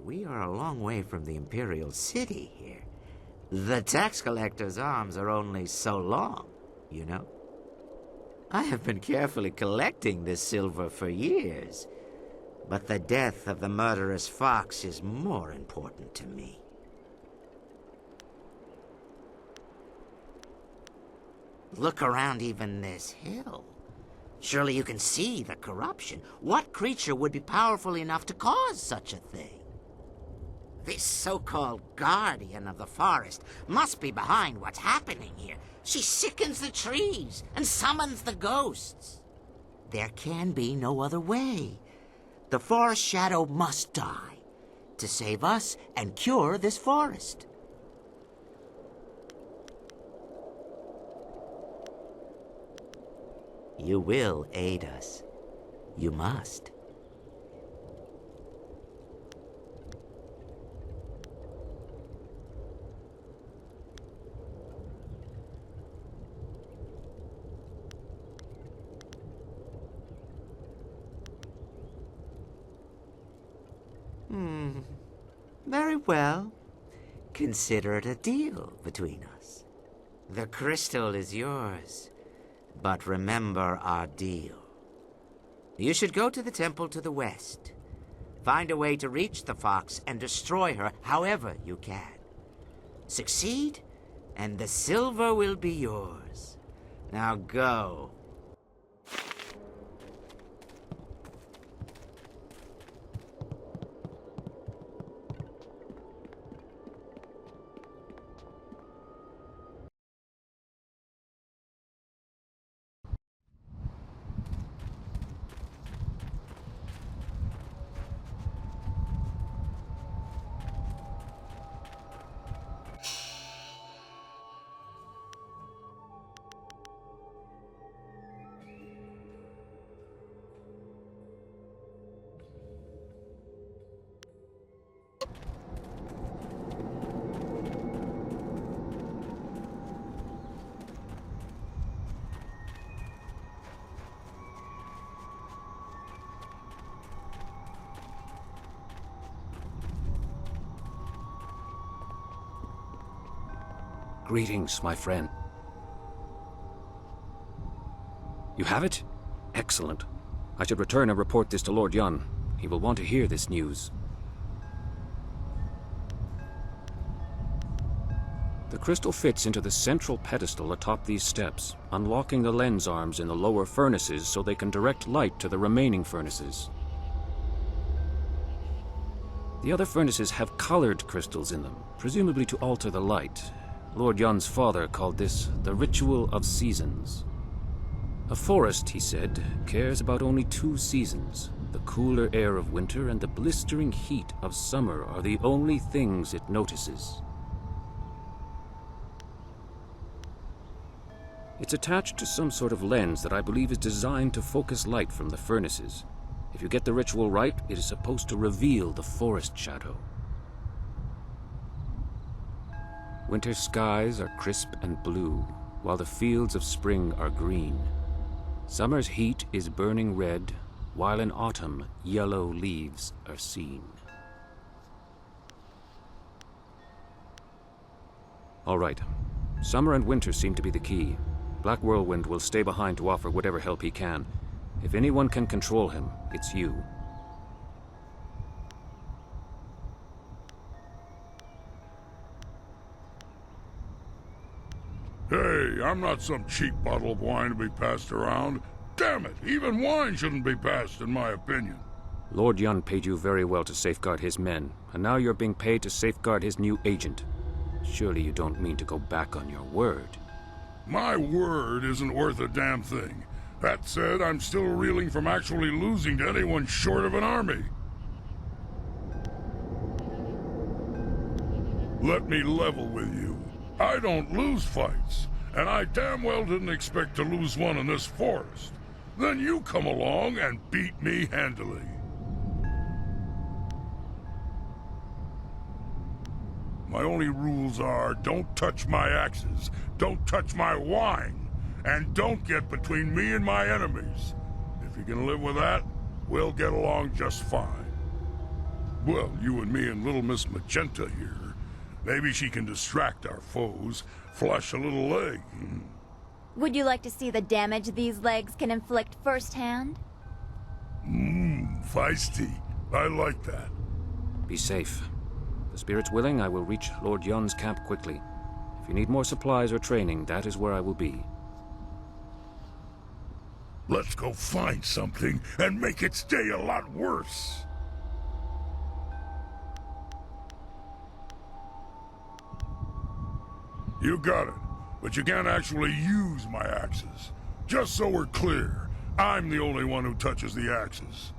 We are a long way from the Imperial City here. The tax collector's arms are only so long, you know. I have been carefully collecting this silver for years, but the death of the murderous fox is more important to me. Look around even this hill. Surely you can see the corruption. What creature would be powerful enough to cause such a thing? This so-called guardian of the forest must be behind what's happening here. She sickens the trees and summons the ghosts. There can be no other way. The Forest Shadow must die to save us and cure this forest. You will aid us. You must. Very well. Consider it a deal between us. The crystal is yours, but remember our deal. You should go to the temple to the west. Find a way to reach the fox and destroy her however you can. Succeed, and the silver will be yours. Now go. Greetings, my friend. You have it? Excellent. I should return and report this to Lord Yun. He will want to hear this news. The crystal fits into the central pedestal atop these steps, unlocking the lens arms in the lower furnaces so they can direct light to the remaining furnaces. The other furnaces have colored crystals in them, presumably to alter the light. Lord Yun's father called this the ritual of seasons. A forest, he said, cares about only 2 seasons. The cooler air of winter and the blistering heat of summer are the only things it notices. It's attached to some sort of lens that I believe is designed to focus light from the furnaces. If you get the ritual right, it is supposed to reveal the forest shadow. Winter skies are crisp and blue, while the fields of spring are green. Summer's heat is burning red, while in autumn, yellow leaves are seen. All right. Summer and winter seem to be the key. Black Whirlwind will stay behind to offer whatever help he can. If anyone can control him, it's you. Hey, I'm not some cheap bottle of wine to be passed around. Damn it, even wine shouldn't be passed, in my opinion. Lord Yun paid you very well to safeguard his men, and now you're being paid to safeguard his new agent. Surely you don't mean to go back on your word. My word isn't worth a damn thing. That said, I'm still reeling from actually losing to anyone short of an army. Let me level with you. I don't lose fights, and I damn well didn't expect to lose one in this forest. Then you come along and beat me handily. My only rules are, don't touch my axes, don't touch my wine, and don't get between me and my enemies. If you can live with that, we'll get along just fine. Well, you and me and little Miss Magenta here. Maybe she can distract our foes, flush a little leg. Would you like to see the damage these legs can inflict firsthand? Feisty. I like that. Be safe. If the spirit's willing, I will reach Lord Yun's camp quickly. If you need more supplies or training, that is where I will be. Let's go find something and make its day a lot worse. You got it, but you can't actually use my axes. Just so we're clear, I'm the only one who touches the axes.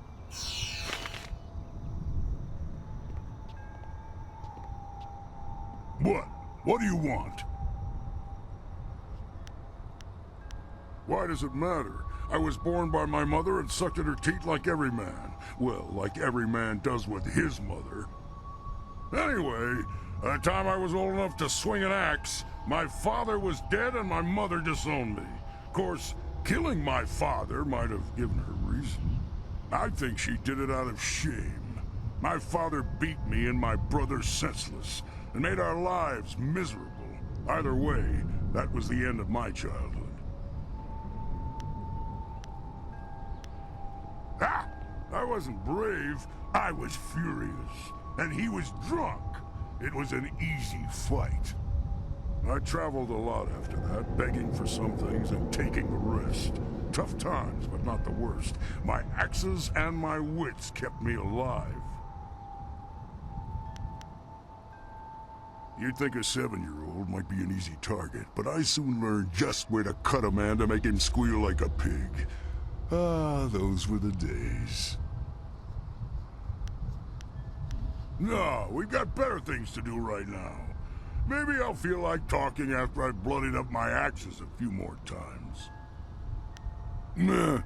What? What do you want? Why does it matter? I was born by my mother and sucked at her teat like every man. Well, like every man does with his mother. Anyway, by the time I was old enough to swing an axe, my father was dead and my mother disowned me. Of course, killing my father might have given her reason. I think she did it out of shame. My father beat me and my brother senseless, and made our lives miserable. Either way, that was the end of my childhood. Ha! I wasn't brave, I was furious. And he was drunk. It was an easy fight. I traveled a lot after that, begging for some things and taking the rest. Tough times, but not the worst. My axes and my wits kept me alive. You'd think a 7-year-old might be an easy target, but I soon learned just where to cut a man to make him squeal like a pig. Ah, those were the days. No, we've got better things to do right now. Maybe I'll feel like talking after I've bloodied up my axes a few more times. Meh.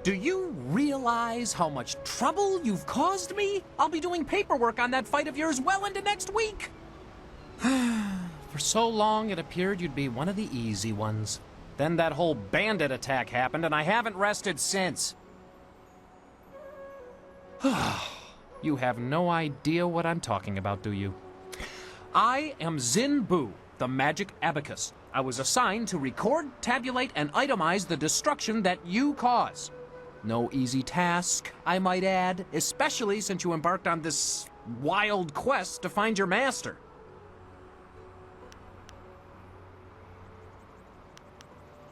Do you realize how much trouble you've caused me? I'll be doing paperwork on that fight of yours well into next week. For so long, it appeared you'd be one of the easy ones. Then that whole bandit attack happened, and I haven't rested since. You have no idea what I'm talking about, do you? I am Zin Bu, the magic abacus. I was assigned to record, tabulate, and itemize the destruction that you cause. No easy task, I might add, especially since you embarked on this wild quest to find your master.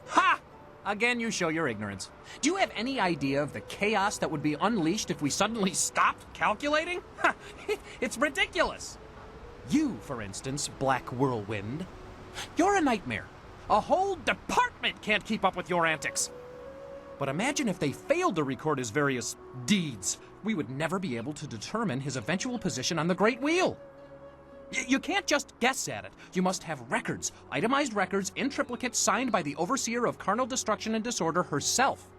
Ha! Again, you show your ignorance. Do you have any idea of the chaos that would be unleashed if we suddenly stopped calculating? It's ridiculous. You, for instance, Black Whirlwind, you're a nightmare. A whole department can't keep up with your antics. But imagine if they failed to record his various deeds. We would never be able to determine his eventual position on the Great Wheel. You can't just guess at it. You must have records, itemized records in triplicate signed by the Overseer of Carnal Destruction and Disorder herself.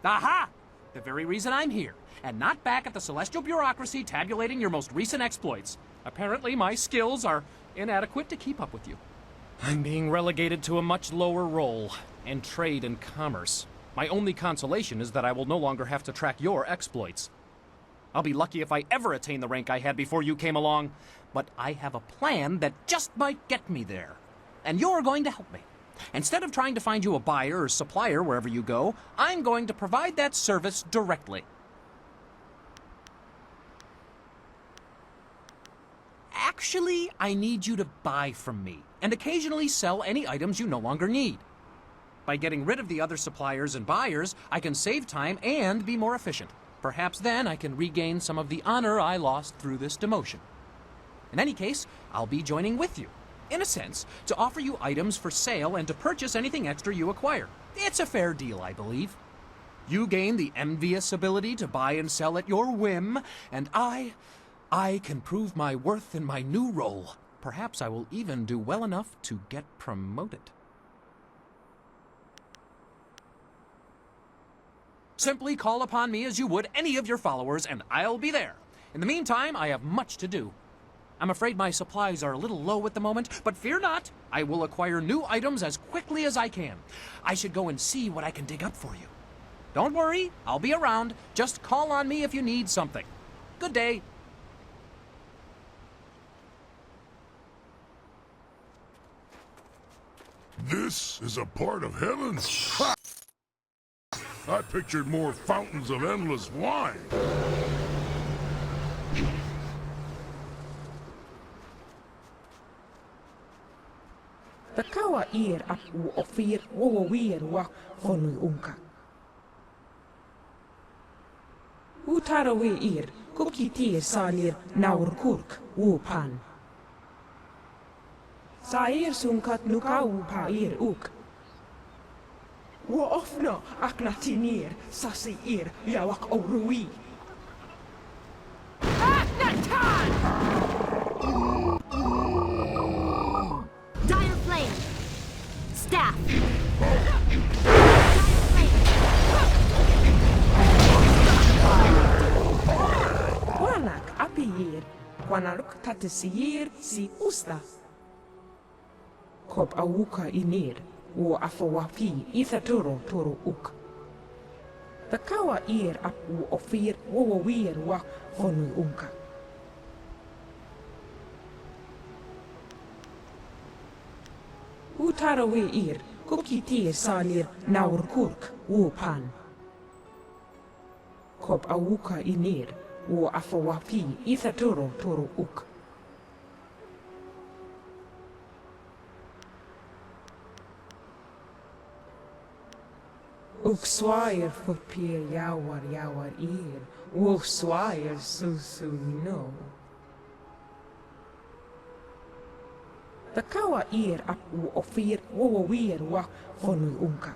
Aha! The very reason I'm here, and not back at the Celestial Bureaucracy tabulating your most recent exploits. Apparently my skills are inadequate to keep up with you. I'm being relegated to a much lower role in trade and commerce. My only consolation is that I will no longer have to track your exploits. I'll be lucky if I ever attain the rank I had before you came along, but I have a plan that just might get me there. And you're going to help me. Instead of trying to find you a buyer or supplier wherever you go, I'm going to provide that service directly. Actually, I need you to buy from me, and occasionally sell any items you no longer need. By getting rid of the other suppliers and buyers, I can save time and be more efficient. Perhaps then I can regain some of the honor I lost through this demotion. In any case, I'll be joining with you, in a sense, to offer you items for sale and to purchase anything extra you acquire. It's a fair deal, I believe. You gain the envious ability to buy and sell at your whim, and I can prove my worth in my new role. Perhaps I will even do well enough to get promoted. Simply call upon me as you would any of your followers, and I'll be there. In the meantime, I have much to do. I'm afraid my supplies are a little low at the moment, but fear not. I will acquire new items as quickly as I can. I should go and see what I can dig up for you. Don't worry, I'll be around. Just call on me if you need something. Good day. This is a part of heaven? Ha! I pictured more fountains of endless wine. The kawa ir ap u ofir wo wir wa fonu unka. Utara we ir kuki tir salir naur kurk u pan. Sair sunkat nukau pa ir uk. Wo ofno aknatinir sasi ir yawak orui. Dire flame! Staff! Wanak apir, wanaruk tatisir si usta. Kop awuka inir, wo afawapi ithaturo toro uk. The kawa ir ap u ofir wo wir wa fonu unka. Utara we ir, kuki tir salir naur kurk u pan. Kop awuka inir, wo afawapi ithaturo toro uk. Uk swair fotpir yawar ir, wo swair susu no. The kawa ir ap u ofir wo wir wa fonu unka.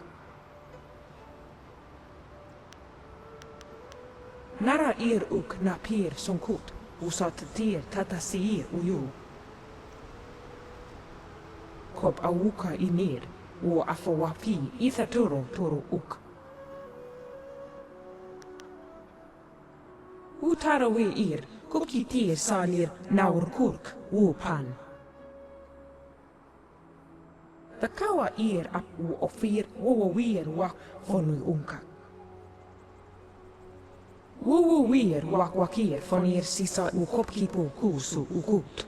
Nara ir uk na pir sonkut, usat tir tatasir uyu. Kop awuka inir, wo afawapi ithatoro toro uk. Utarawe ir, kukitir salir naur kurk wo pan. The kawa ir ap wo ofir wo wir wa fonu unka. Wo wir wakir fonir sisa u kopkipo kusu ukut.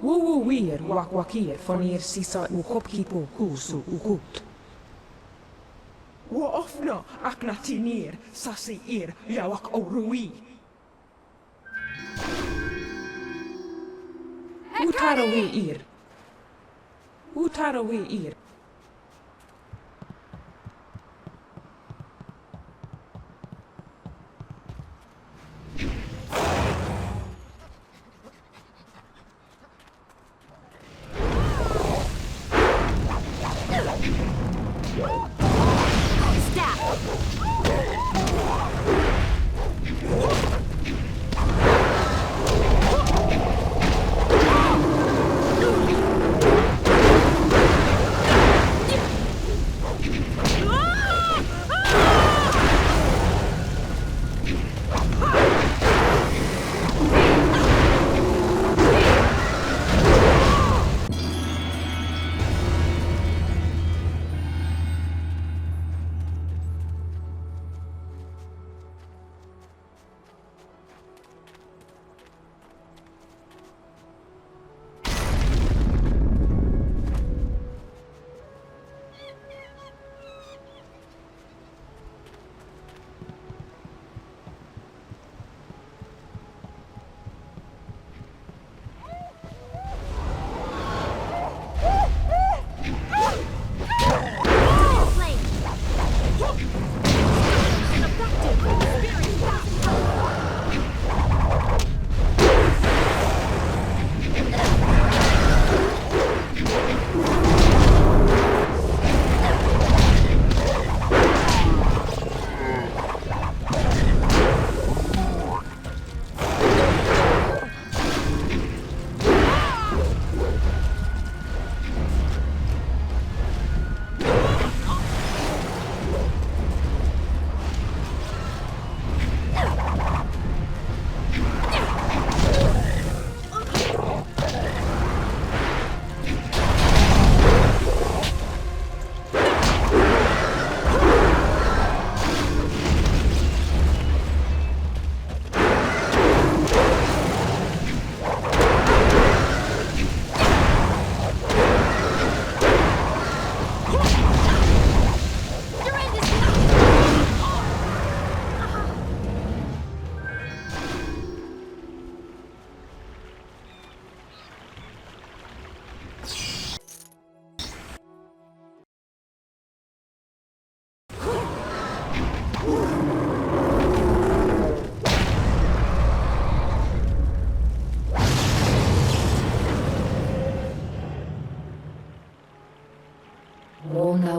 Wo wir wakir fonir sisa u kopkipo kusu ukut. Wo ofna aknatinir sasi ir yawak orui. Utarawe ir. Utarawe ir.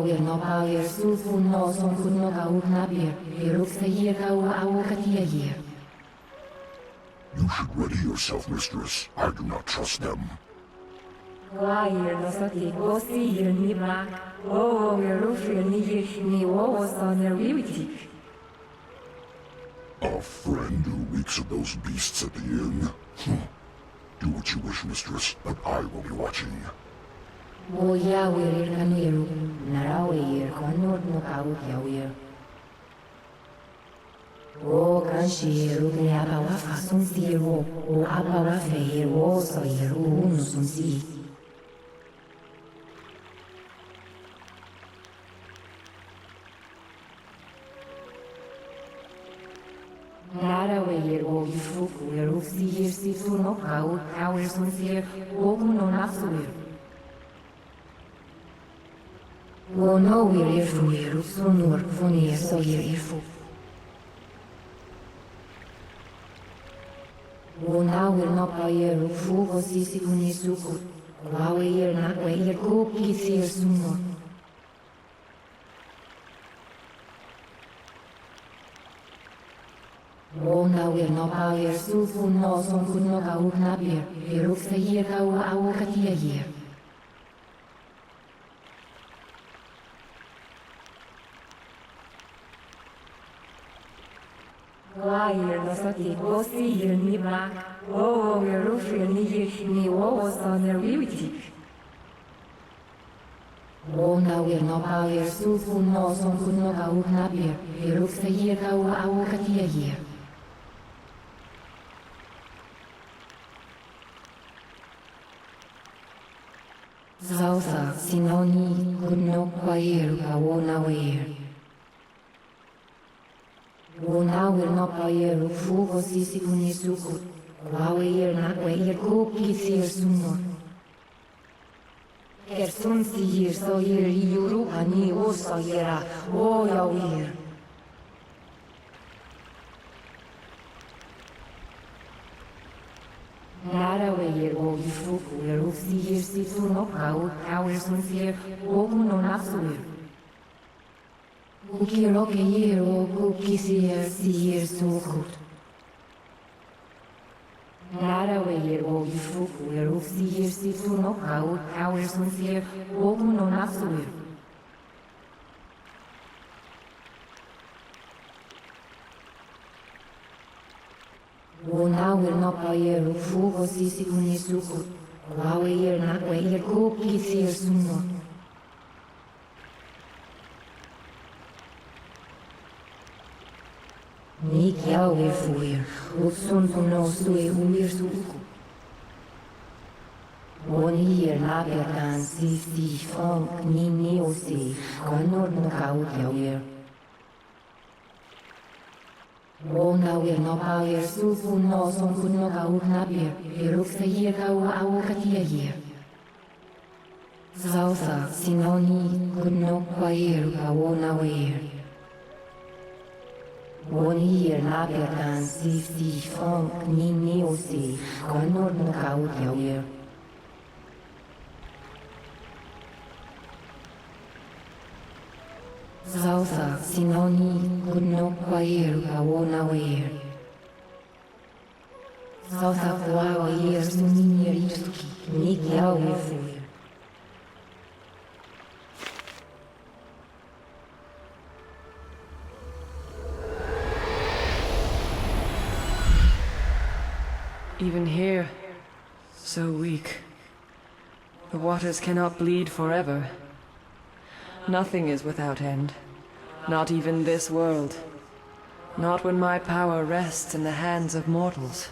We're not power, sulfu no son could no go nabir. He looks a year go a year. You should ready yourself, mistress. I do not trust them. Why no sati go see you ni bra. Oh, we're ruffy ni was on your rivity. A friend who reeks of those beasts at the inn. Do what you wish, mistress, but I will be watching. Oh, yeah, we're Kaniru. Narawe, Conord no Karu Yawir. Oh, Kanshi, Rukni Abawafa, Sun Siro, O Abawafe, Hero, so Yeru, Sun Si. Narawe, O Yufuku, Yeru, Si, no Kau, Tower Sun Sir, Ogun no Nafsuir. Oh no, we're here from here, Sunur, Funir, so here for. Oh, now we're not by here, Fugo, Sisi, Funisuku. Wow, we're not where you go, kiss here, Sunur. Oh, now we're not by here, Sufu, no, son could not go, Nabir. He looks a year, go, Awakatia here. wair no sati osi ni ma o rufi ni o son riwiti. Ona wir no power sufu no son kunno ka uknapir. Iruk sa year ka u katia year. Zausa sinoni kunno kwair ka wona weir. Wona wir no power fugo sisi kunisuku. Kwa weir na weir kuki sir sunno. Kersun sihir sohir yuru ani o sohira o yawir. Nara weir o yufuku yeruf sihir situ no kawir sun sihir o kuno nafsuir. Kuki roke yer o kuki sihir sukut. Nara weir o yufuku yeruf sihir situ no kawir sun sihir o kuno nafsuir. Wona wir no payer fugo sisi kunisuku. Wawe yer na weir kuki sihir sunno. Ni kiao wir fuir, utsun puno sue uir suku. Woni yer na berdan si funk ni osi, konor no kau kiao wir. Wona wir no power sufu no son kunno kau knapir, iruk sa yer kau au katia yer. Zausa sinoni kunno kwair ka wona weir. Woni yer na berdan si funk ni osi, konor no kau kiao wir. Zausa sinoni kunno kwair ka wona weir. Zausa kwawa yer sunini rituki, ni kiao wir fuir. Even here, so weak. The waters cannot bleed forever. Nothing is without end. Not even this world. Not when my power rests in the hands of mortals.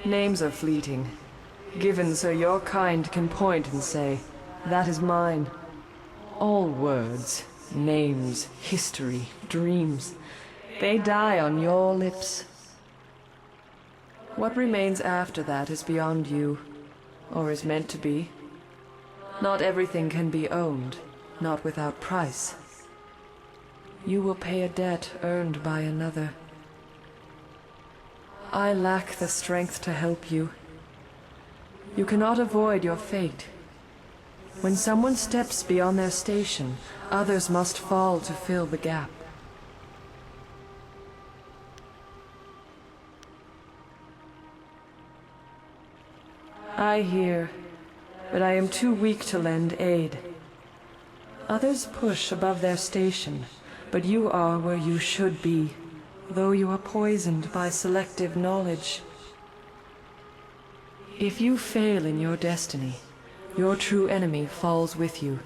Names are fleeting, given so your kind can point and say, that is mine. All words, names, history, dreams, they die on your lips. What remains after that is beyond you, or is meant to be. Not everything can be owned, not without price. You will pay a debt earned by another. I lack the strength to help you. You cannot avoid your fate. When someone steps beyond their station, others must fall to fill the gap. I hear, but I am too weak to lend aid. Others push above their station, but you are where you should be, though you are poisoned by selective knowledge. If you fail in your destiny, your true enemy falls with you.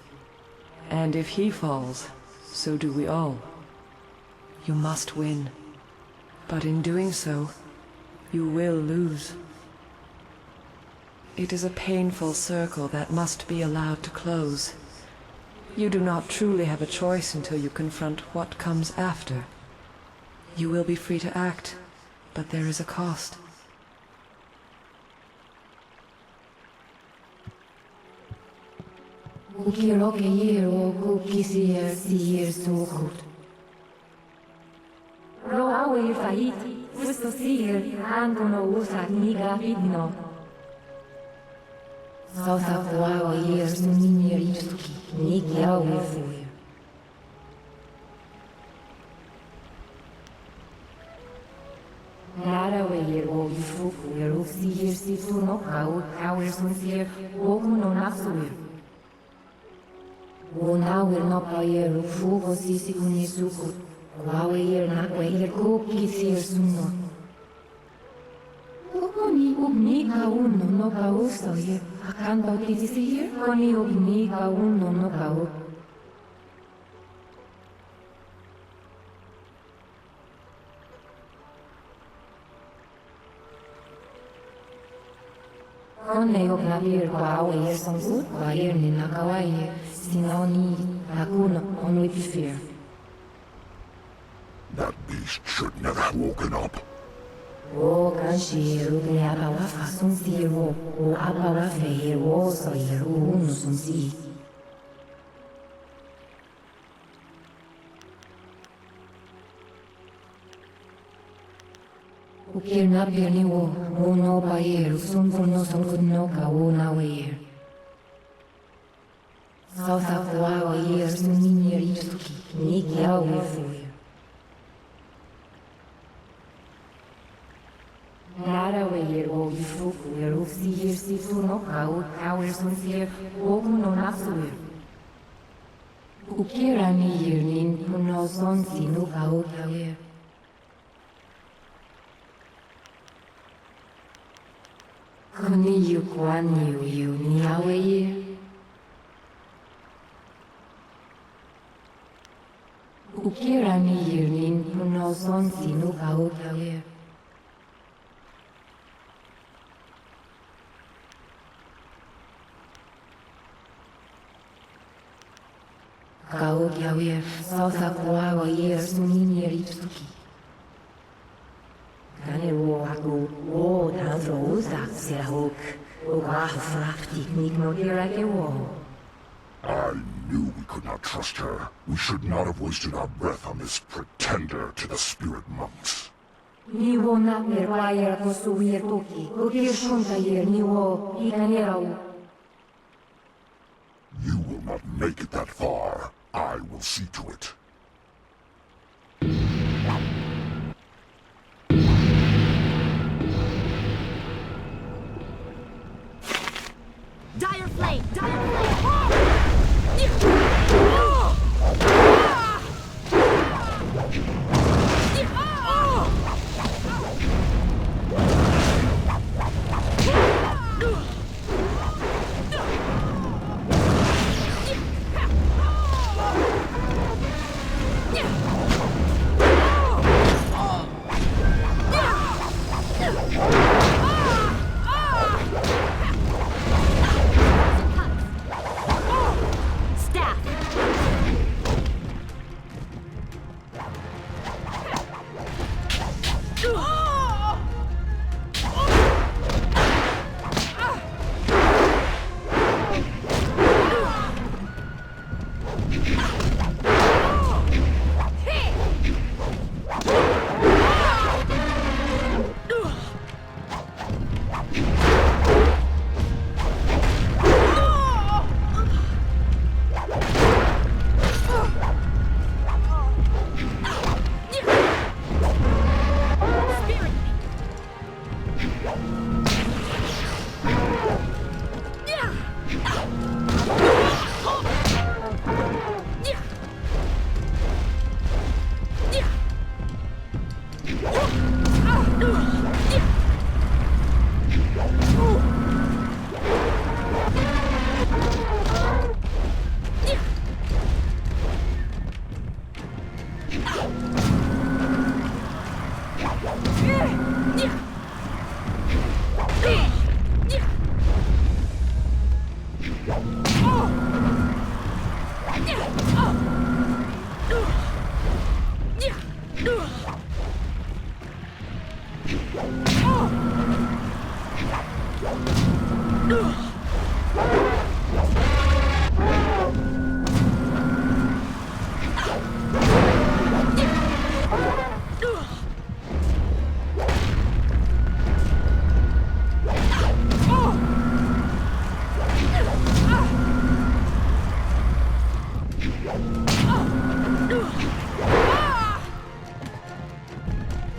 And if he falls, so do we all. You must win. But in doing so, you will lose. It is a painful circle that must be allowed to close. You do not truly have a choice until you confront what comes after. You will be free to act, but there is a cost. Wonawir no payer fugo sisi kunisukut. Kwawer na kwayer kopi sir suno. Koni ubnika uno no kauso ye. Akan bautisi sir. Koni ubnika uno no kau. Kone ognavir kwawer sonsut kwayer ni nakawaye. Sinoni akuno on with fear. That beast should never have woken up. O kanshiro de abawa fasun siro, o abawa feir o soir unu sunsi. Ukir na birni wo, no bayer, sunfuno sunkuno ka o na weir. South of the Wawa years, Munir Ituki, Niki Awe Fuir. Lara weir o Yufuku, Rufi years, Sifuno, Hours on Fear, Okuno Nasuir. Ukira ni year, Nin Puno Sonsi, no Kaokawer. Kuni Yukwan you, Niawe year. Ukira ni yirnin puno son sinu kao kawer. Kao kawer, sausa koawa yer sunin yeritsuki. Kane wo aku, wo tanzo uzak sirahuk. Uwa fraftik nikno dirake wo. I knew we could not trust her. We should not have wasted our breath on this pretender to the spirit monks. Ni wo na perwayer ko suwir toki. Ukir shunta yer ni wo ikanirau. You will not make it that far. I will see to it. Dire flame! Dire flame!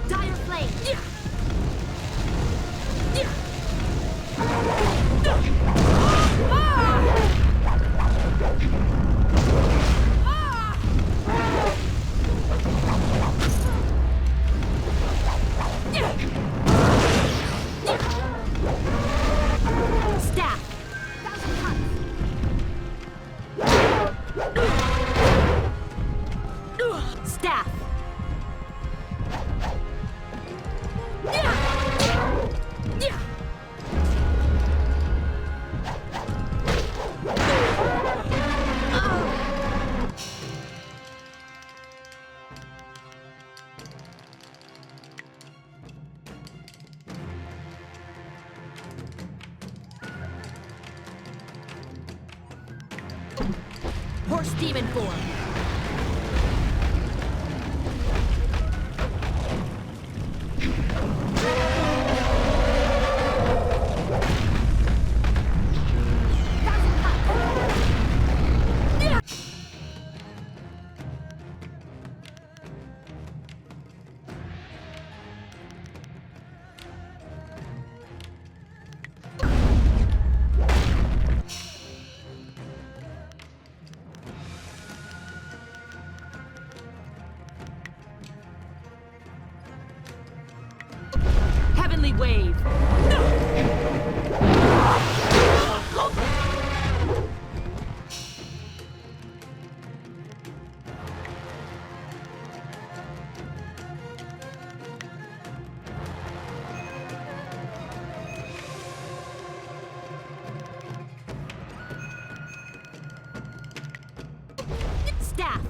Dire flame! demon form. Heavenly wave. Staff.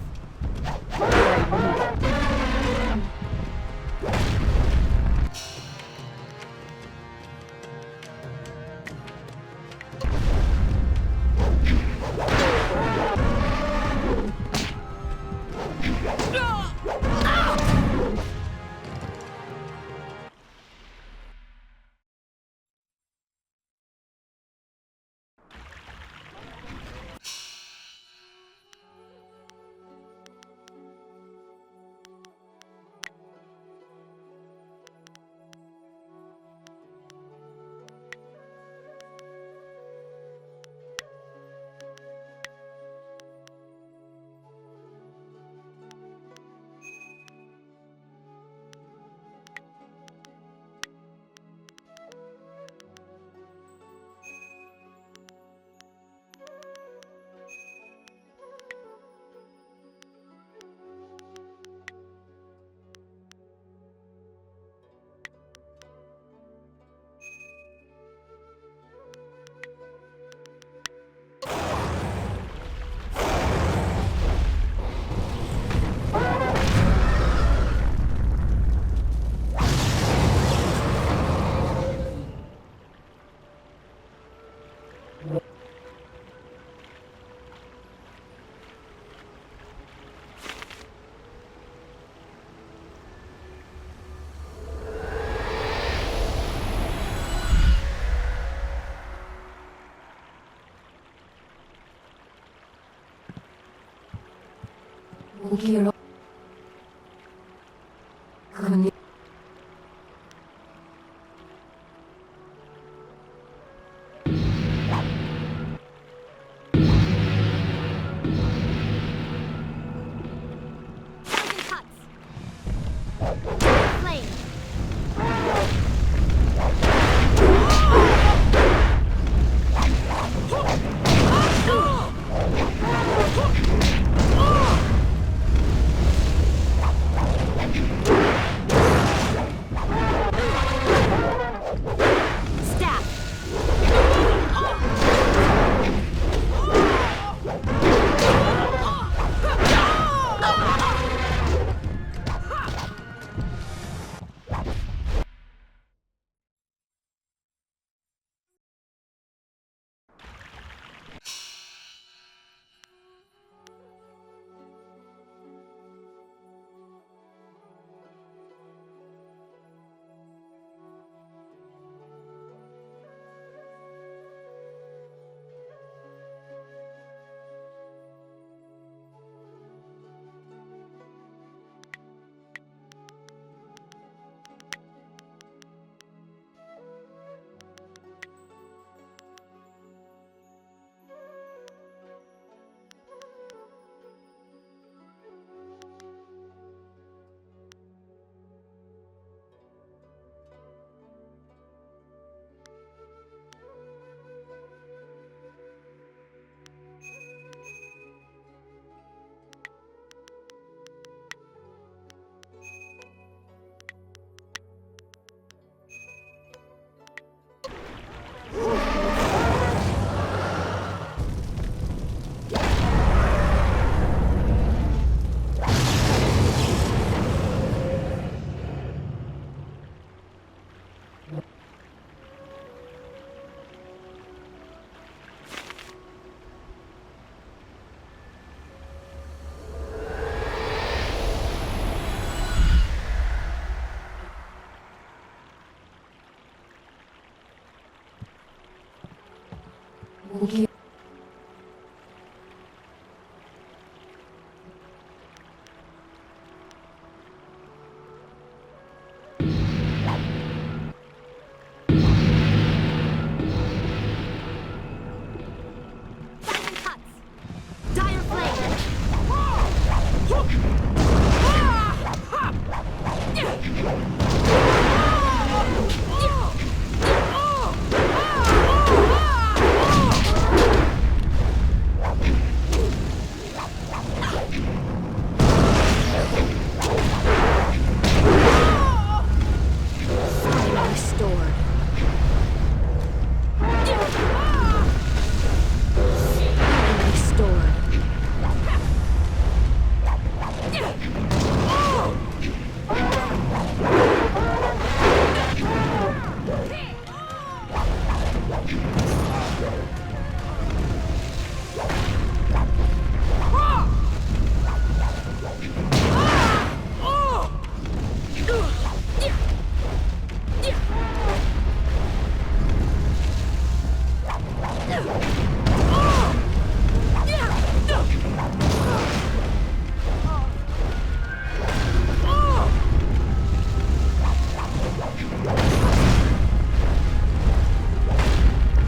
Ukiro. Kuni. Wuxia. Dire flame! Restored. Restored.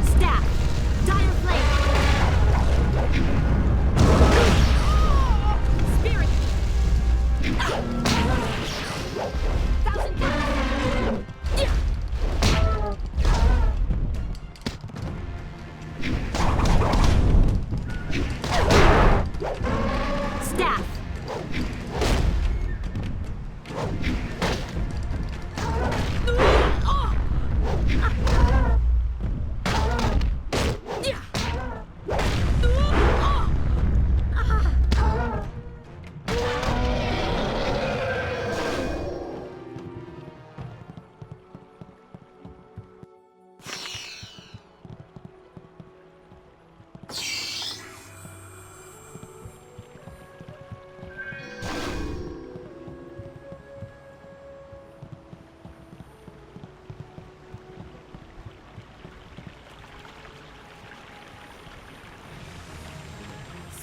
Staff! Dire flame! Spirit! Thousand Staff!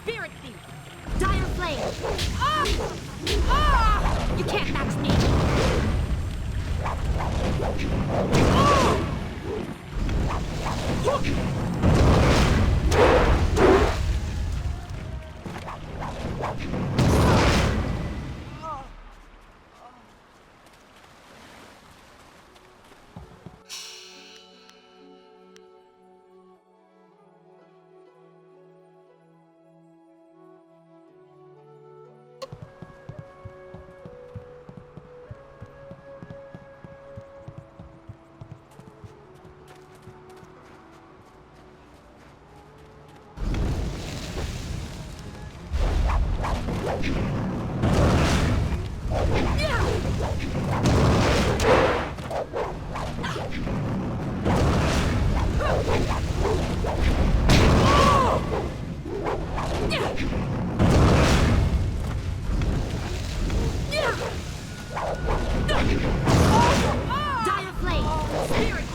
Spirit thief! Dire flame! You can't match me! Dire flame! Spirit!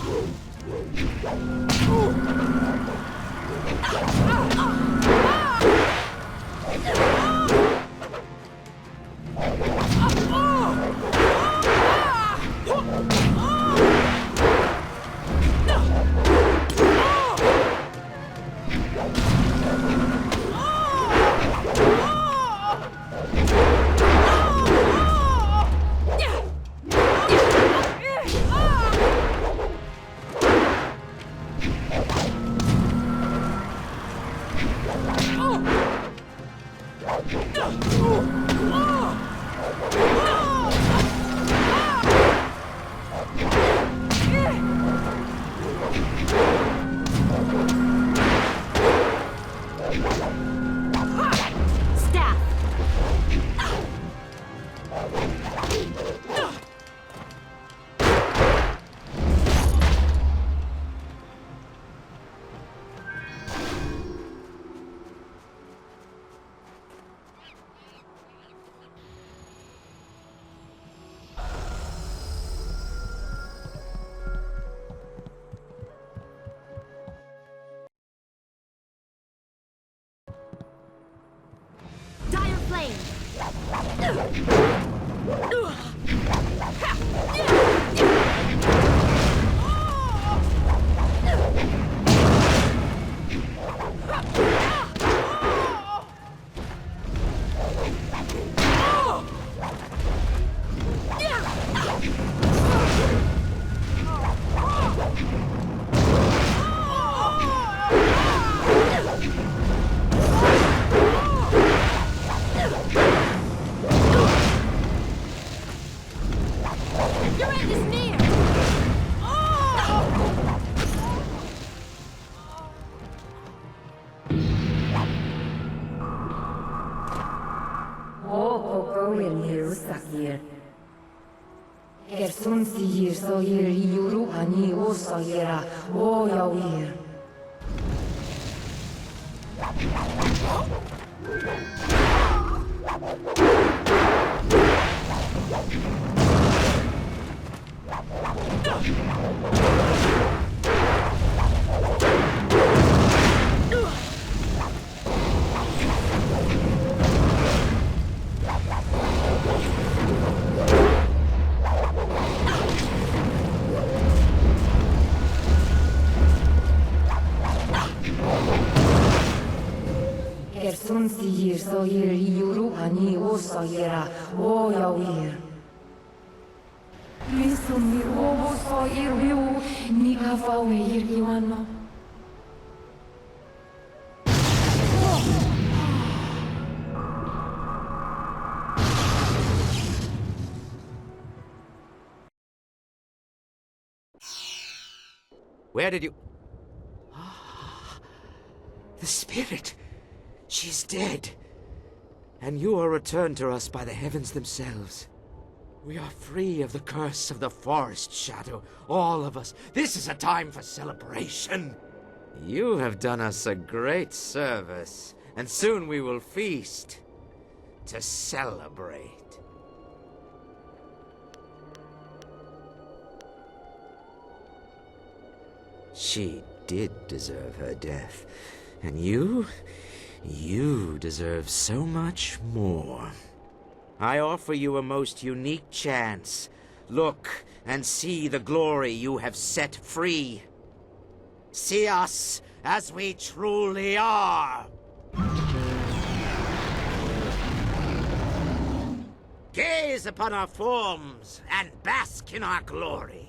yer. Gersun sihir so yer yuru hani o so yera o yawir. Gersun sihir so yer yuru hani o so yera o yawir. Lisumi o so yer yu ni kafa we yer kiwano. Where did you... The spirit! She's dead! And you are returned to us by the heavens themselves. We are free of the curse of the forest shadow, all of us. This is a time for celebration. You have done us a great service, and soon we will feast to celebrate. She did deserve her death, and you deserve so much more. I offer you a most unique chance. Look and see the glory you have set free. See us as we truly are. Gaze upon our forms and bask in our glory.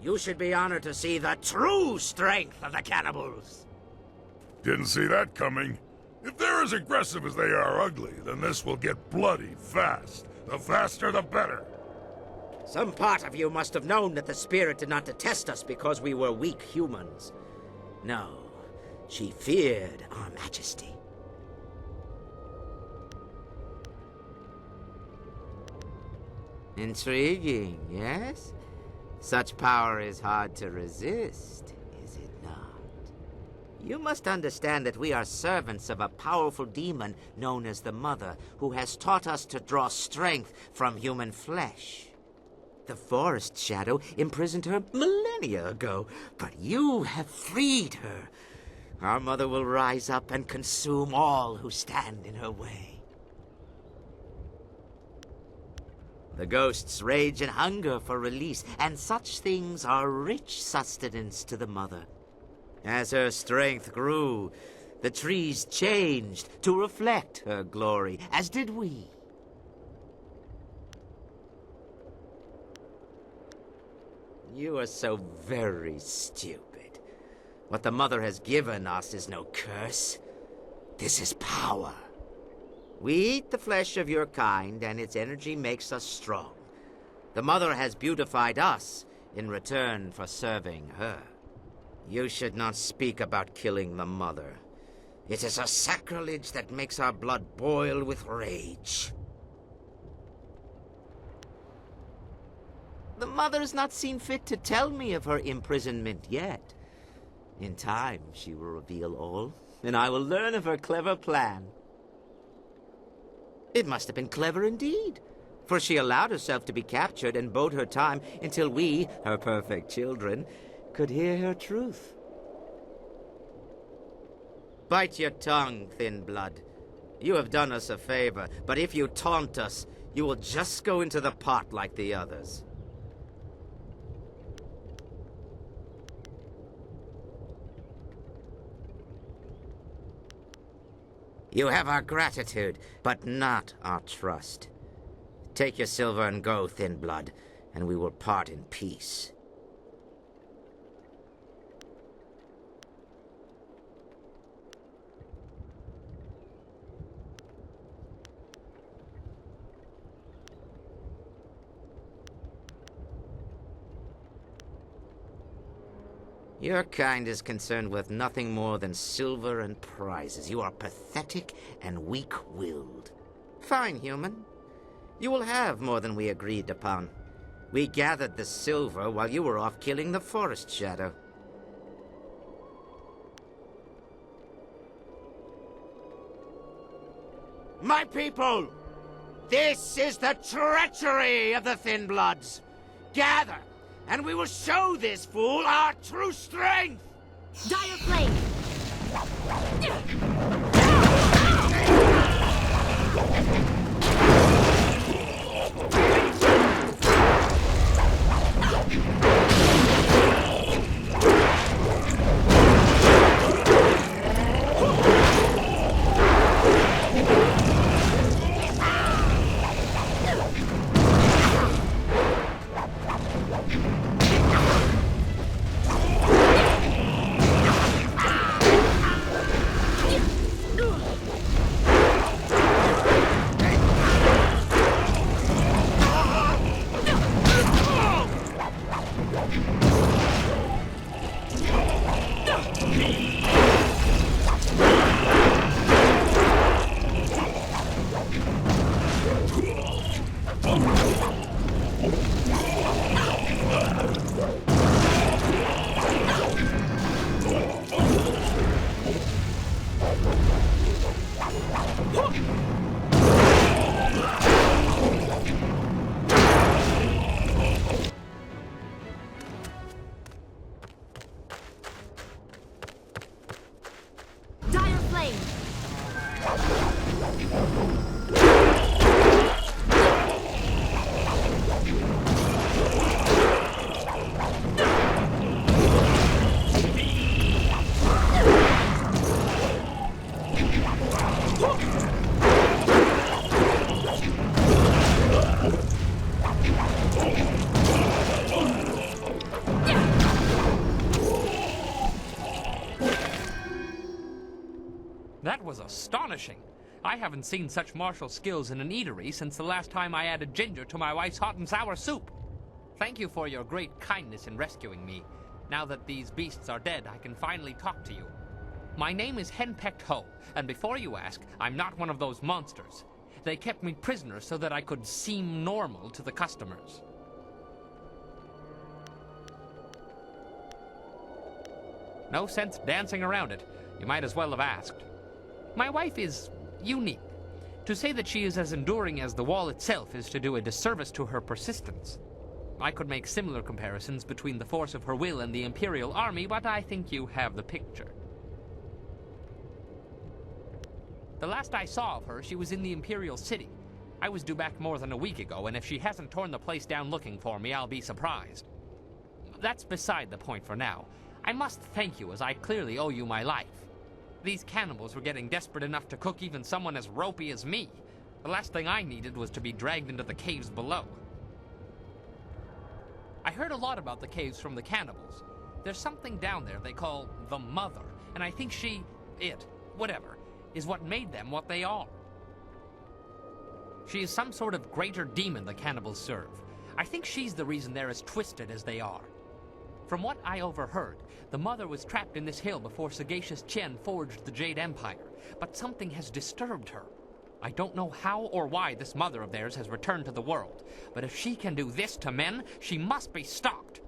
You should be honored to see the true strength of the cannibals. Didn't see that coming. If they're as aggressive as they are ugly, then this will get bloody fast. The faster, the better. Some part of you must have known that the spirit did not detest us because we were weak humans. No, she feared our majesty. Intriguing, yes? Such power is hard to resist, is it not? You must understand that we are servants of a powerful demon known as the Mother, who has taught us to draw strength from human flesh. The forest shadow imprisoned her millennia ago, but you have freed her. Our Mother will rise up and consume all who stand in her way. The ghosts rage and hunger for release, and such things are rich sustenance to the Mother. As her strength grew, the trees changed to reflect her glory, as did we. You are so very stupid. What the Mother has given us is no curse. This is power. We eat the flesh of your kind, and its energy makes us strong. The Mother has beautified us in return for serving her. You should not speak about killing the Mother. It is a sacrilege that makes our blood boil with rage. The Mother has not seen fit to tell me of her imprisonment yet. In time, she will reveal all, and I will learn of her clever plan. It must have been clever indeed, for she allowed herself to be captured and bode her time until we, her perfect children, could hear her truth. Bite your tongue, Thin Blood. You have done us a favor, but if you taunt us, you will just go into the pot like the others. You have our gratitude, but not our trust. Take your silver and go, Thin Blood, and we will part in peace. Your kind is concerned with nothing more than silver and prizes. You are pathetic and weak-willed. Fine, human. You will have more than we agreed upon. We gathered the silver while you were off killing the forest shadow. My people! This is the treachery of the Thin Bloods! Gather, and we will show this fool our true strength! Dire flame! Dire flame! That was astonishing. I haven't seen such martial skills in an eatery since the last time I added ginger to my wife's hot and sour soup. Thank you for your great kindness in rescuing me. Now that these beasts are dead, I can finally talk to you. My name is Henpecked Ho, and before you ask, I'm not one of those monsters. They kept me prisoner so that I could seem normal to the customers. No sense dancing around it. You might as well have asked. My wife is unique. To say that she is as enduring as the wall itself is to do a disservice to her persistence. I could make similar comparisons between the force of her will and the Imperial Army, but I think you have the picture. The last I saw of her, she was in the Imperial City. I was due back more than a week ago, and if she hasn't torn the place down looking for me, I'll be surprised. That's beside the point for now. I must thank you, as I clearly owe you my life. These cannibals were getting desperate enough to cook even someone as ropey as me. The last thing I needed was to be dragged into the caves below. I heard a lot about the caves from the cannibals. There's something down there they call the Mother, and I think whatever, is what made them what they are. She is some sort of greater demon the cannibals serve. I think she's the reason they're as twisted as they are. From what I overheard, the Mother was trapped in this hill before sagacious Chen forged the Jade Empire, but something has disturbed her. I don't know how or why this Mother of theirs has returned to the world, but if she can do this to men, she must be stopped.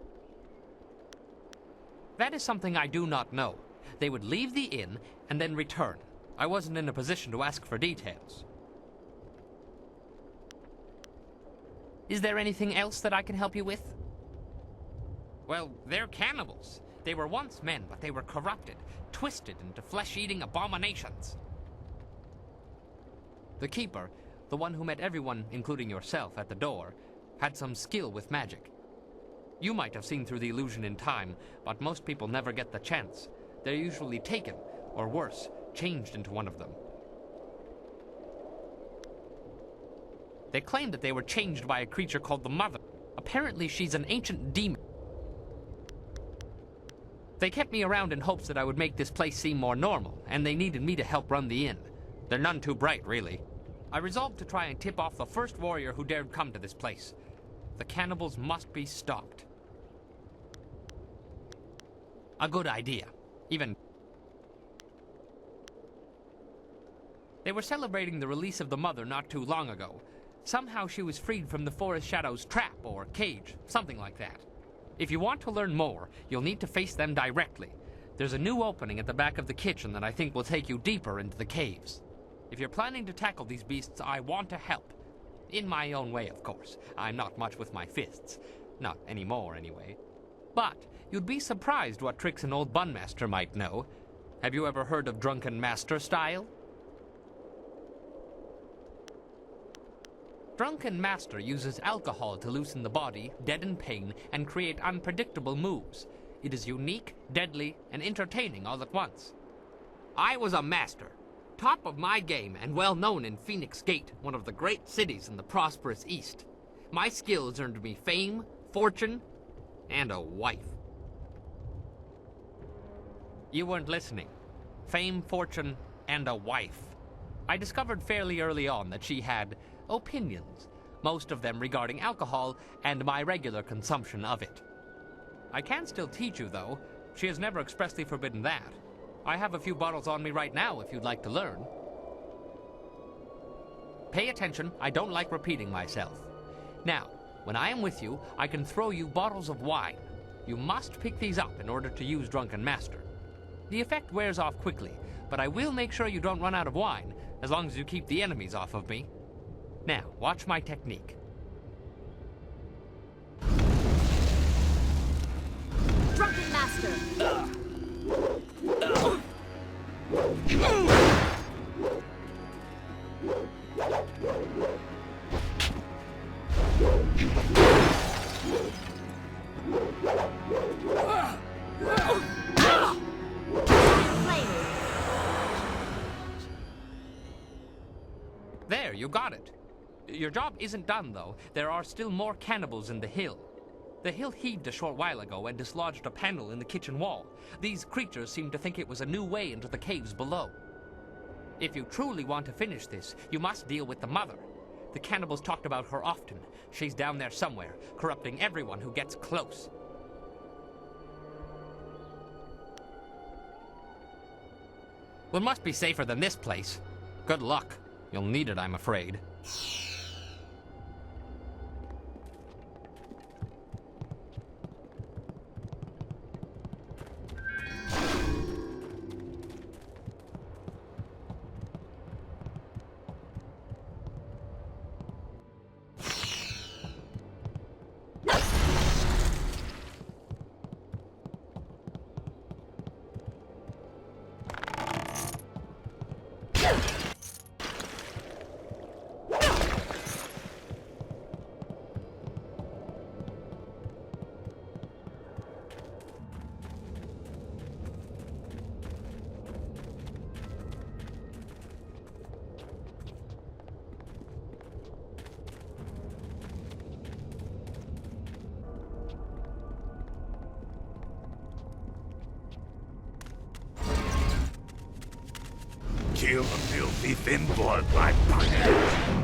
That is something I do not know. They would leave the inn and then return. I wasn't in a position to ask for details. Is there anything else that I can help you with? Well, they're cannibals. They were once men, but they were corrupted, twisted into flesh-eating abominations. The Keeper, the one who met everyone, including yourself, at the door, had some skill with magic. You might have seen through the illusion in time, but most people never get the chance. They're usually taken, or worse, changed into one of them. They claim that they were changed by a creature called the Mother. Apparently she's an ancient demon. They kept me around in hopes that I would make this place seem more normal, and they needed me to help run the inn. They're none too bright, really. I resolved to try and tip off the first warrior who dared come to this place. The cannibals must be stopped. A good idea. They were celebrating the release of the Mother not too long ago, Somehow she was freed from the Forest Shadow's trap or cage, something like that. If you want to learn more, you'll need to face them directly. There's a new opening at the back of the kitchen that I think will take you deeper into the caves. If you're planning to tackle these beasts, I want to help. In my own way, of course. I'm not much with my fists. Not anymore, anyway. But you'd be surprised what tricks an old Bunmaster might know. Have you ever heard of Drunken Master style? Drunken Master uses alcohol to loosen the body, deaden pain, and create unpredictable moves. It is unique, deadly, and entertaining all at once. I was a master, top of my game and well known in Phoenix Gate, one of the great cities in the prosperous East. My skills earned me fame, fortune, and a wife. You weren't listening. Fame, fortune, and a wife. I discovered fairly early on that she had opinions, most of them regarding alcohol and my regular consumption of it. I can still teach you, though. She has never expressly forbidden that. I have a few bottles on me right now if you'd like to learn. Pay attention, I don't like repeating myself. Now, when I am with you, I can throw you bottles of wine. You must pick these up in order to use Drunken Master. The effect wears off quickly, but I will make sure you don't run out of wine, as long as you keep the enemies off of me. Now, watch my technique. Drunken Master! There, you got it. Your job isn't done, though. There are still more cannibals in the hill. The hill heaved a short while ago and dislodged a panel in the kitchen wall. These creatures seem to think it was a new way into the caves below. If you truly want to finish this, you must deal with the mother. The cannibals talked about her often. She's down there somewhere, corrupting everyone who gets close. Well, must be safer than this place. Good luck. You'll need it, I'm afraid. Kill the filthy thin blood like punch.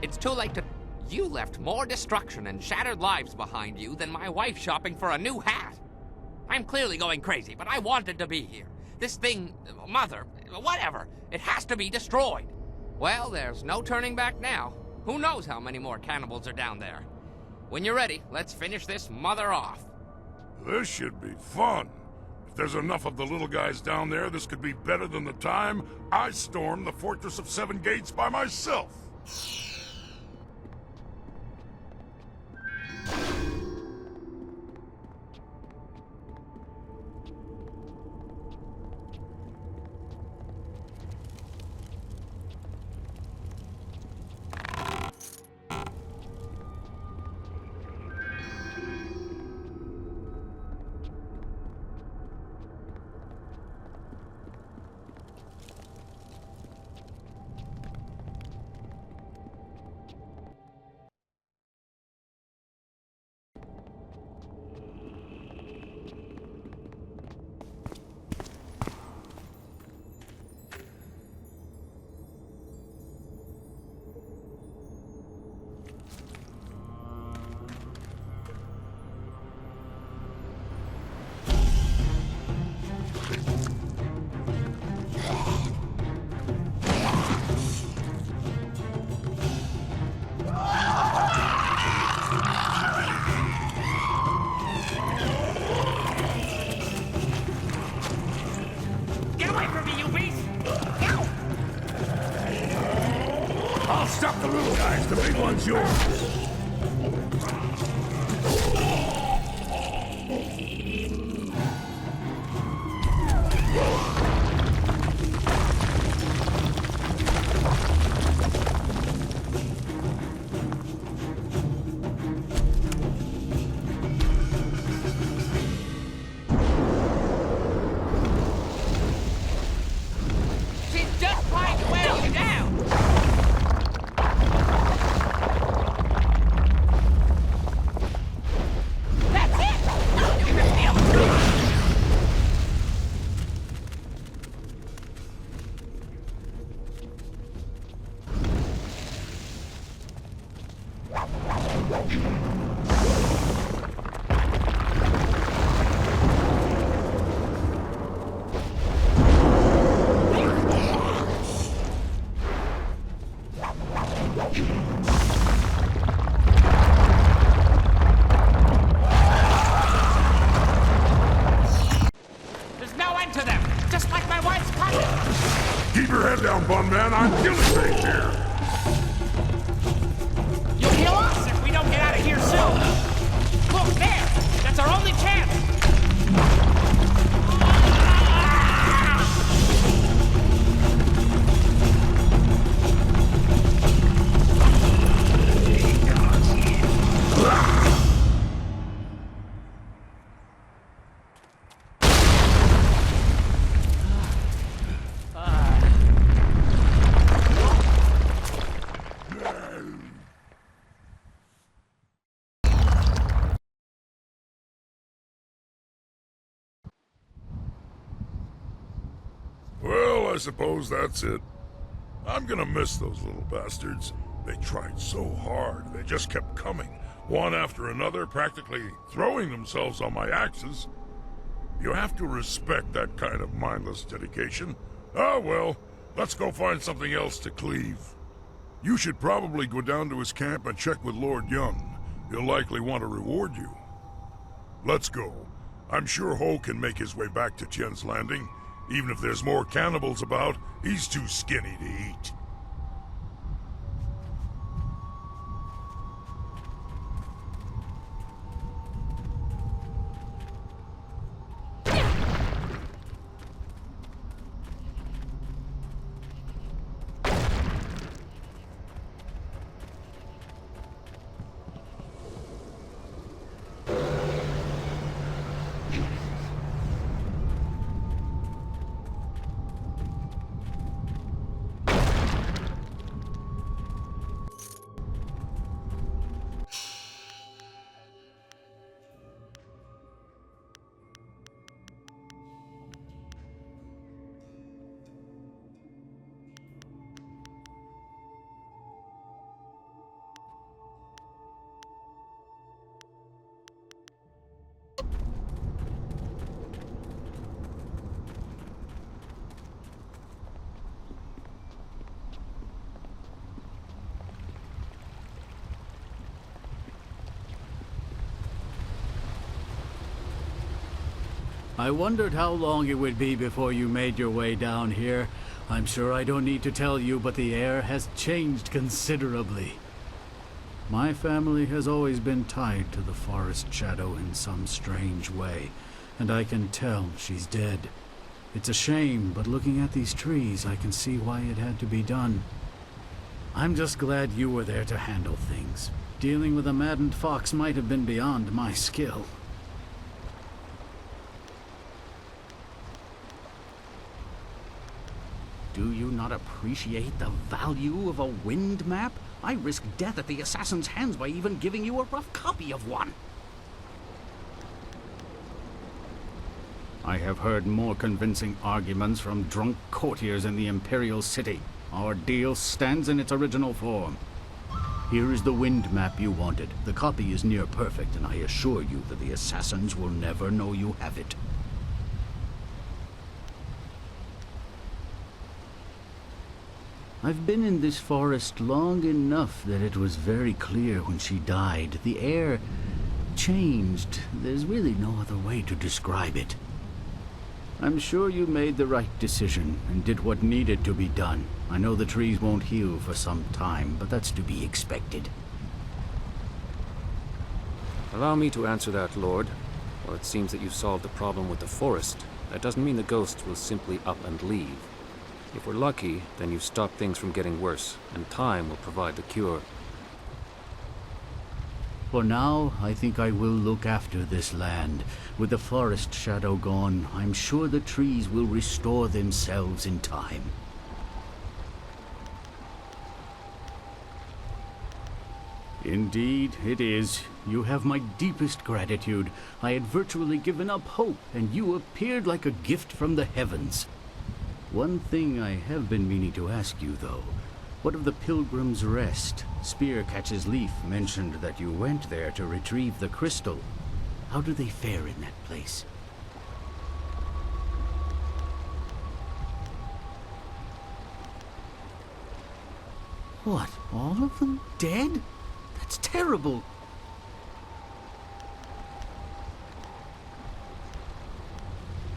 It's too late to... You left more destruction and shattered lives behind you than my wife shopping for a new hat. I'm clearly going crazy, but I wanted to be here. This thing, Mother, whatever, it has to be destroyed. Well, there's no turning back now. Who knows how many more cannibals are down there? When you're ready, let's finish this mother off. This should be fun. If there's enough of the little guys down there, this could be better than the time I stormed the Fortress of Seven Gates by myself. I'll stop the little guys, the big one's yours. Keep your head down, Bun Man. I'm killing things here. You'll kill us if we don't get out of here soon. Look, there! That's our only chance! Well, I suppose that's it. I'm gonna miss those little bastards. They tried so hard. They just kept coming, one after another, practically throwing themselves on my axes. You have to respect that kind of mindless dedication. Ah, well, let's go find something else to cleave. You should probably go down to his camp and check with Lord Young. He'll likely want to reward you. Let's go. I'm sure Ho can make his way back to Tien's Landing. Even if there's more cannibals about, he's too skinny to eat. I wondered how long it would be before you made your way down here. I'm sure I don't need to tell you, but the air has changed considerably. My family has always been tied to the forest shadow in some strange way, and I can tell she's dead. It's a shame, but looking at these trees, I can see why it had to be done. I'm just glad you were there to handle things. Dealing with a maddened fox might have been beyond my skill. Do you not appreciate the value of a wind map? I risk death at the assassin's hands by even giving you a rough copy of one. I have heard more convincing arguments from drunk courtiers in the Imperial City. Our deal stands in its original form. Here is the wind map you wanted. The copy is near perfect, and I assure you that the assassins will never know you have it. I've been in this forest long enough that it was very clear when she died. The air changed. There's really no other way to describe it. I'm sure you made the right decision and did what needed to be done. I know the trees won't heal for some time, but that's to be expected. Allow me to answer that, Lord. While it seems that you solved the problem with the forest, that doesn't mean the ghosts will simply up and leave. If we're lucky, then you stop things from getting worse, and time will provide the cure. For now, I think I will look after this land. With the forest shadow gone, I'm sure the trees will restore themselves in time. Indeed, it is. You have my deepest gratitude. I had virtually given up hope, and you appeared like a gift from the heavens. One thing I have been meaning to ask you, though. What of the Pilgrim's Rest? Spearcatch's Leaf mentioned that you went there to retrieve the crystal. How do they fare in that place? What? All of them dead? That's terrible!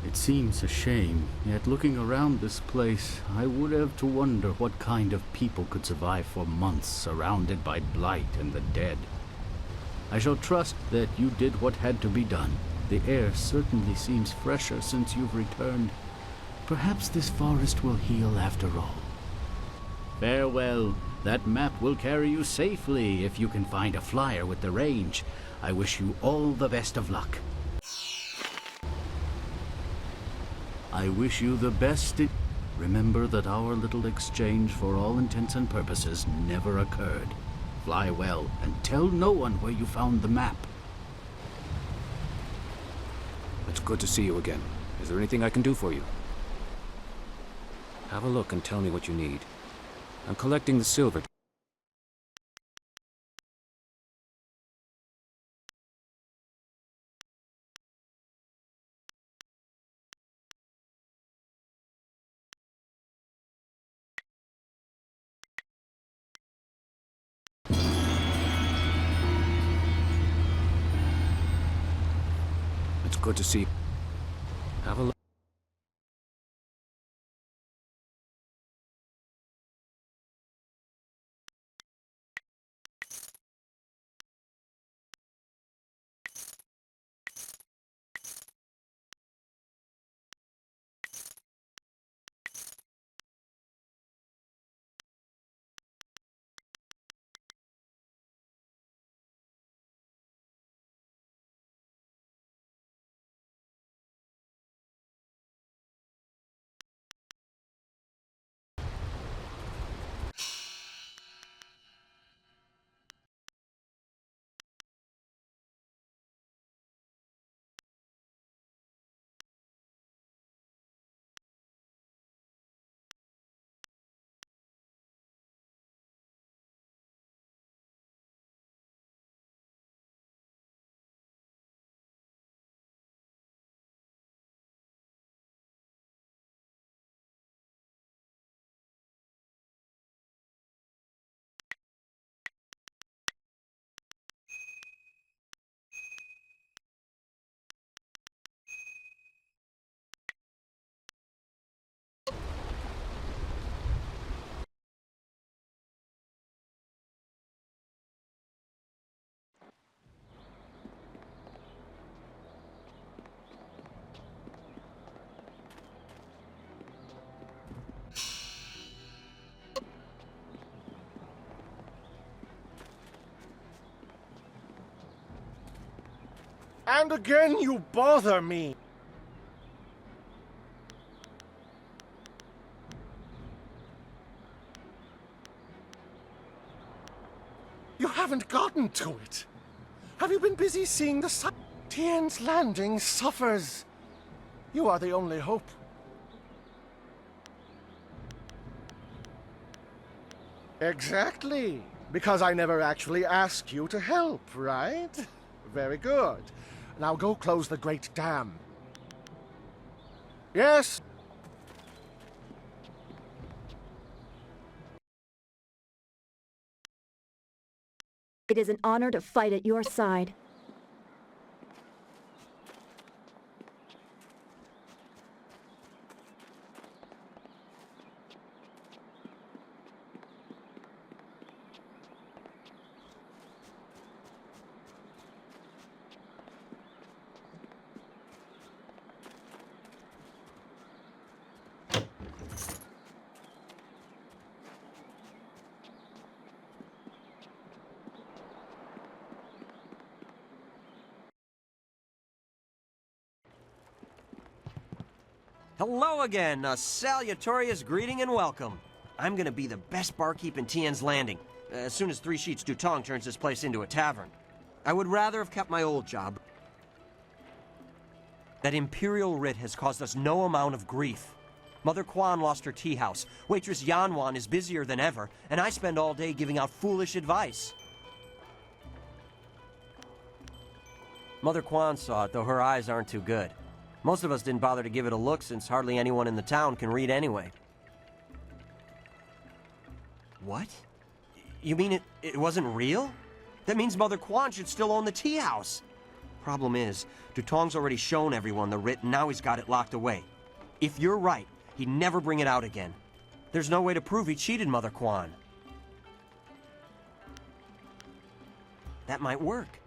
It seems a shame, yet looking around this place, I would have to wonder what kind of people could survive for months surrounded by blight and the dead. I shall trust that you did what had to be done. The air certainly seems fresher since you've returned. Perhaps this forest will heal after all. Farewell. That map will carry you safely if you can find a flyer with the range. I wish you all the best of luck. I wish you the best. Remember that our little exchange, for all intents and purposes, never occurred. Fly well, and tell no one where you found the map. It's good to see you again. Is there anything I can do for you? Have a look and tell me what you need. I'm collecting the silver. It's good to see you. Have a look. And again you bother me. You haven't gotten to it. Have you been busy seeing the sun? Tien's Landing suffers. You are the only hope. Exactly. Because I never actually asked you to help, right? Very good. Now go close the great dam. Yes? It is an honor to fight at your side. Hello again, a salutatorious greeting and welcome. I'm gonna be the best barkeep in Tien's Landing, as soon as Three Sheets Dutong turns this place into a tavern. I would rather have kept my old job. That Imperial writ has caused us no amount of grief. Mother Quan lost her tea house, waitress Yanwan is busier than ever, and I spend all day giving out foolish advice. Mother Quan saw it, though her eyes aren't too good. Most of us didn't bother to give it a look since hardly anyone in the town can read anyway. What? You mean it wasn't real? That means Mother Quan should still own the tea house. Problem is, Dutong's already shown everyone the writ and now he's got it locked away. If you're right, he'd never bring it out again. There's no way to prove he cheated Mother Quan. That might work.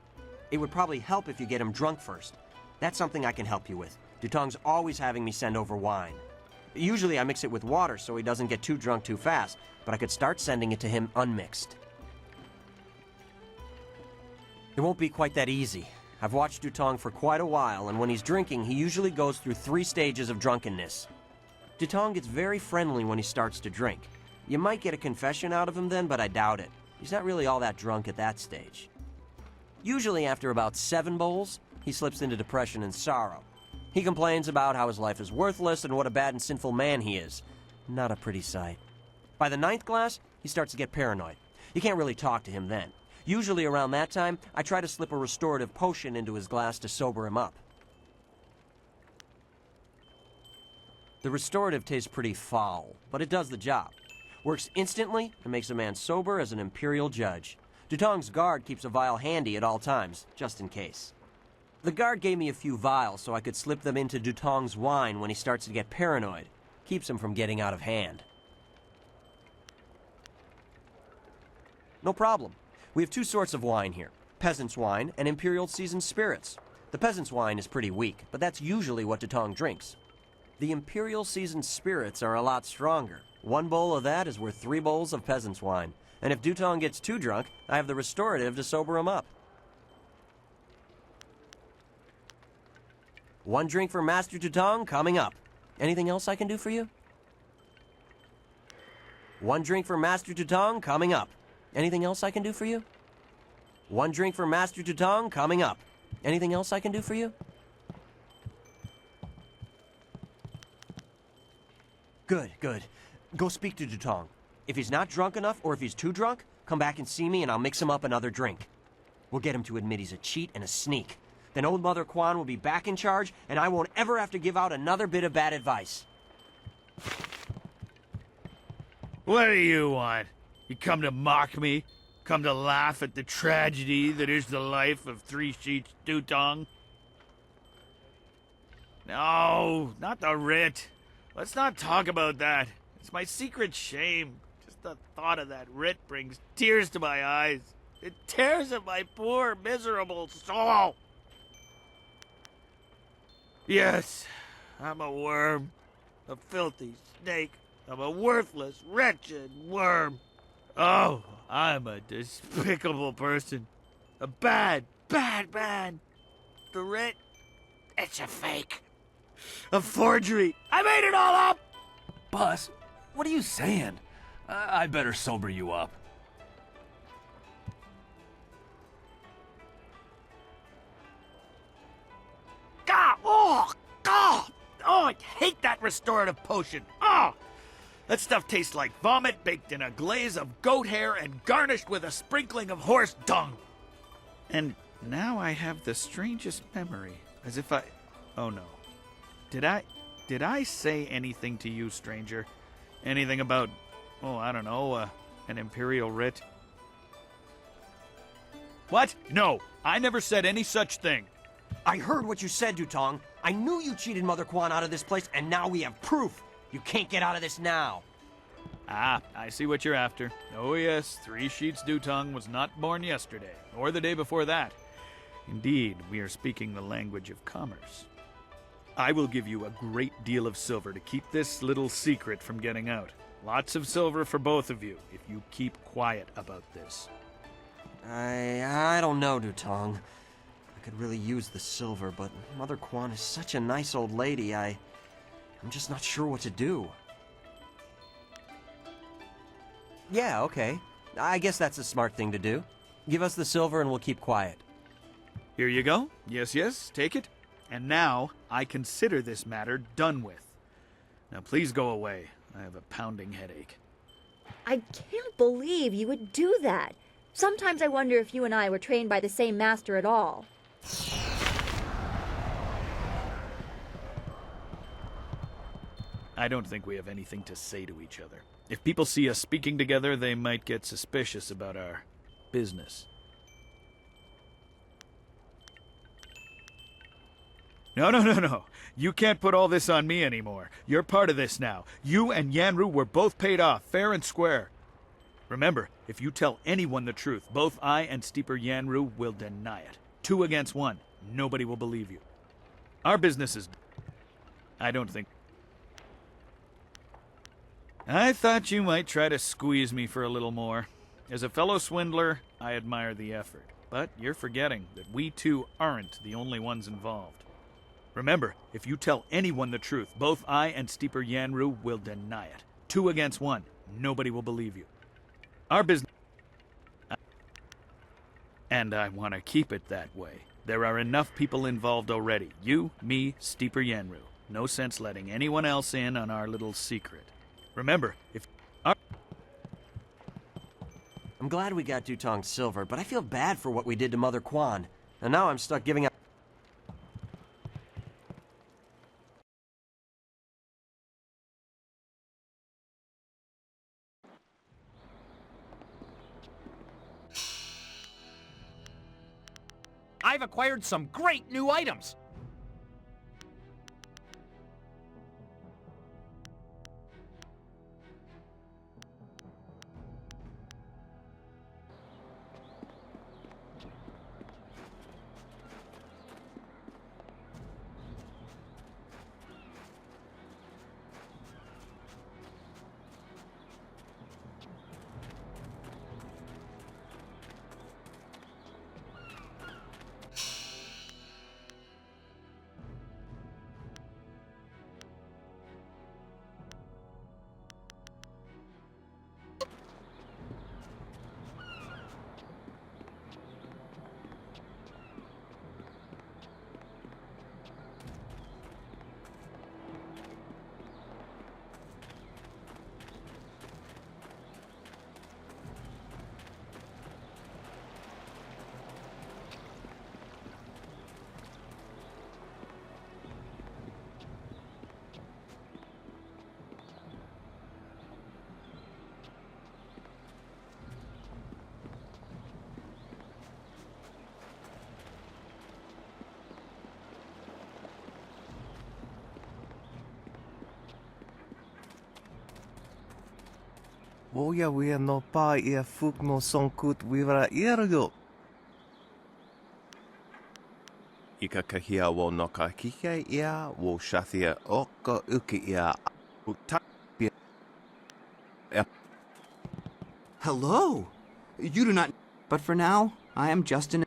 It would probably help if you get him drunk first. That's something I can help you with. Dutong's always having me send over wine. Usually I mix it with water so he doesn't get too drunk too fast, but I could start sending it to him unmixed. It won't be quite that easy. I've watched Dutong for quite a while, and when he's drinking, he usually goes through 3 stages of drunkenness. Dutong gets very friendly when he starts to drink. You might get a confession out of him then, but I doubt it. He's not really all that drunk at that stage. Usually after about 7 bowls, he slips into depression and sorrow. He complains about how his life is worthless and what a bad and sinful man he is. Not a pretty sight. By the 9th glass, he starts to get paranoid. You can't really talk to him then. Usually around that time, I try to slip a restorative potion into his glass to sober him up. The restorative tastes pretty foul, but it does the job. Works instantly and makes a man sober as an imperial judge. Dutong's guard keeps a vial handy at all times, just in case. The guard gave me a few vials so I could slip them into Dutong's wine when he starts to get paranoid. Keeps him from getting out of hand. No problem. We have 2 sorts of wine here. Peasant's wine and Imperial seasoned spirits. The peasant's wine is pretty weak, but that's usually what Dutong drinks. The Imperial seasoned spirits are a lot stronger. 1 bowl of that is worth 3 bowls of peasant's wine. And if Dutong gets too drunk, I have the restorative to sober him up. 1 drink for Master Dutong coming up. Anything else I can do for you? 1 drink for Master Dutong coming up. Anything else I can do for you? 1 drink for Master Dutong coming up. Anything else I can do for you? Good, good. Go speak to Dutong. If he's not drunk enough, or if he's too drunk, come back and see me and I'll mix him up another drink. We'll get him to admit he's a cheat and a sneak. Then old Mother Quan will be back in charge, and I won't ever have to give out another bit of bad advice. What do you want? You come to mock me? Come to laugh at the tragedy that is the life of Three Sheets Dutong? No, not the writ. Let's not talk about that. It's my secret shame. Just the thought of that writ brings tears to my eyes. It tears at my poor, miserable soul. Yes, I'm a worm. A filthy snake. I'm a worthless, wretched worm. Oh, I'm a despicable person. A bad, bad man. the writ. It's a fake. A forgery. I made it all up! Bus, what are you saying? I'd better sober you up. God! Oh! God! Oh, I hate that restorative potion. Oh! That stuff tastes like vomit baked in a glaze of goat hair and garnished with a sprinkling of horse dung. And now I have the strangest memory, as if Oh no. Did I say anything to you, stranger? Anything about, I don't know, an imperial writ? What? No, I never said any such thing. I heard what you said, Dutong. I knew you cheated Mother Quan out of this place, and now we have proof. You can't get out of this now. Ah, I see what you're after. Oh yes, 3 Sheets Dutong was not born yesterday, or the day before that. Indeed, we are speaking the language of commerce. I will give you a great deal of silver to keep this little secret from getting out. Lots of silver for both of you, if you keep quiet about this. I don't know, Dutong. I could really use the silver, but Mother Quan is such a nice old lady, I'm just not sure what to do. Yeah, okay. I guess that's a smart thing to do. Give us the silver and we'll keep quiet. Here you go. Yes, take it. And now, I consider this matter done with. Now please go away. I have a pounding headache. I can't believe you would do that. Sometimes I wonder if you and I were trained by the same master at all. I don't think we have anything to say to each other. If people see us speaking together, they might get suspicious about our business. No. You can't put all this on me anymore. You're part of this now. You and Yanru were both paid off, fair and square. Remember, if you tell anyone the truth, both I and Steeper Yanru will deny it. 2 against 1. Nobody will believe you. Our business is... I don't think... I thought you might try to squeeze me for a little more. As a fellow swindler, I admire the effort. But you're forgetting that we two aren't the only ones involved. Remember, if you tell anyone the truth, both I and Steeper Yanru will deny it. 2 against 1. Nobody will believe you. Our business... And I want to keep it that way. There are enough people involved already. You, me, Steeper Yanru. No sense letting anyone else in on our little secret. Remember, if... I'm glad we got Dutong's silver, but I feel bad for what we did to Mother Quan. And now I'm stuck giving up... I've acquired some great new items. Woja wea no pa ia fuk no sonkut wivara iergo. Ika kahia wo no ka kike ia wo shathia oko uki ia utapia. Hello! You do not... But for now, I am just an...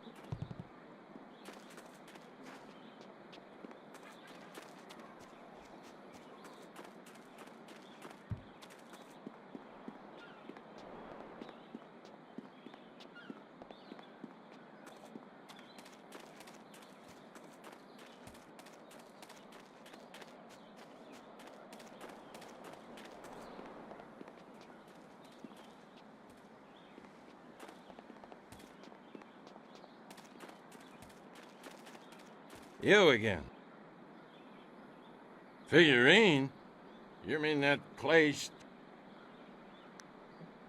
You again. Figurine? You mean that clay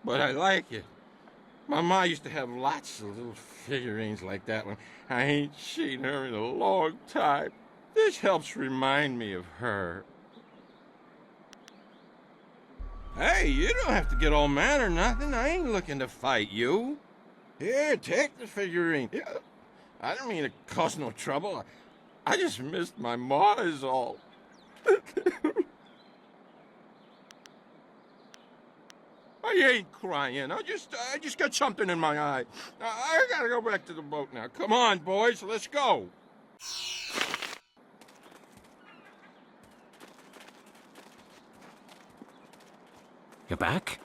But I like it. My ma used to have lots of little figurines like that one. I ain't seen her in a long time. This helps remind me of her. Hey, you don't have to get all mad or nothing. I ain't looking to fight you. Here, take the figurine. Yeah. I don't mean to cause no trouble. I just missed my ma is all. I ain't crying. I just got something in my eye. I gotta go back to the boat now. Come on, boys, let's go. You're back?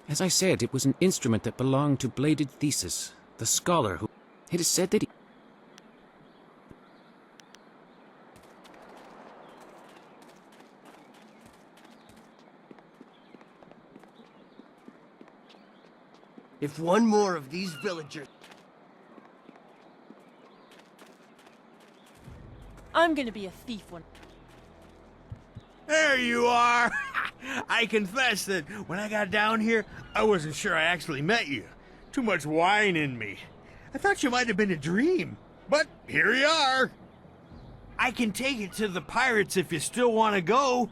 As I said, it was an instrument that belonged to Bladed Thesis, the scholar who... It is said that he... If one more of these villagers... I'm gonna be a thief one. There you are! I confess that when I got down here, I wasn't sure I actually met you. Too much wine in me. I thought you might have been a dream. But here you are. I can take it to the pirates if you still want to go.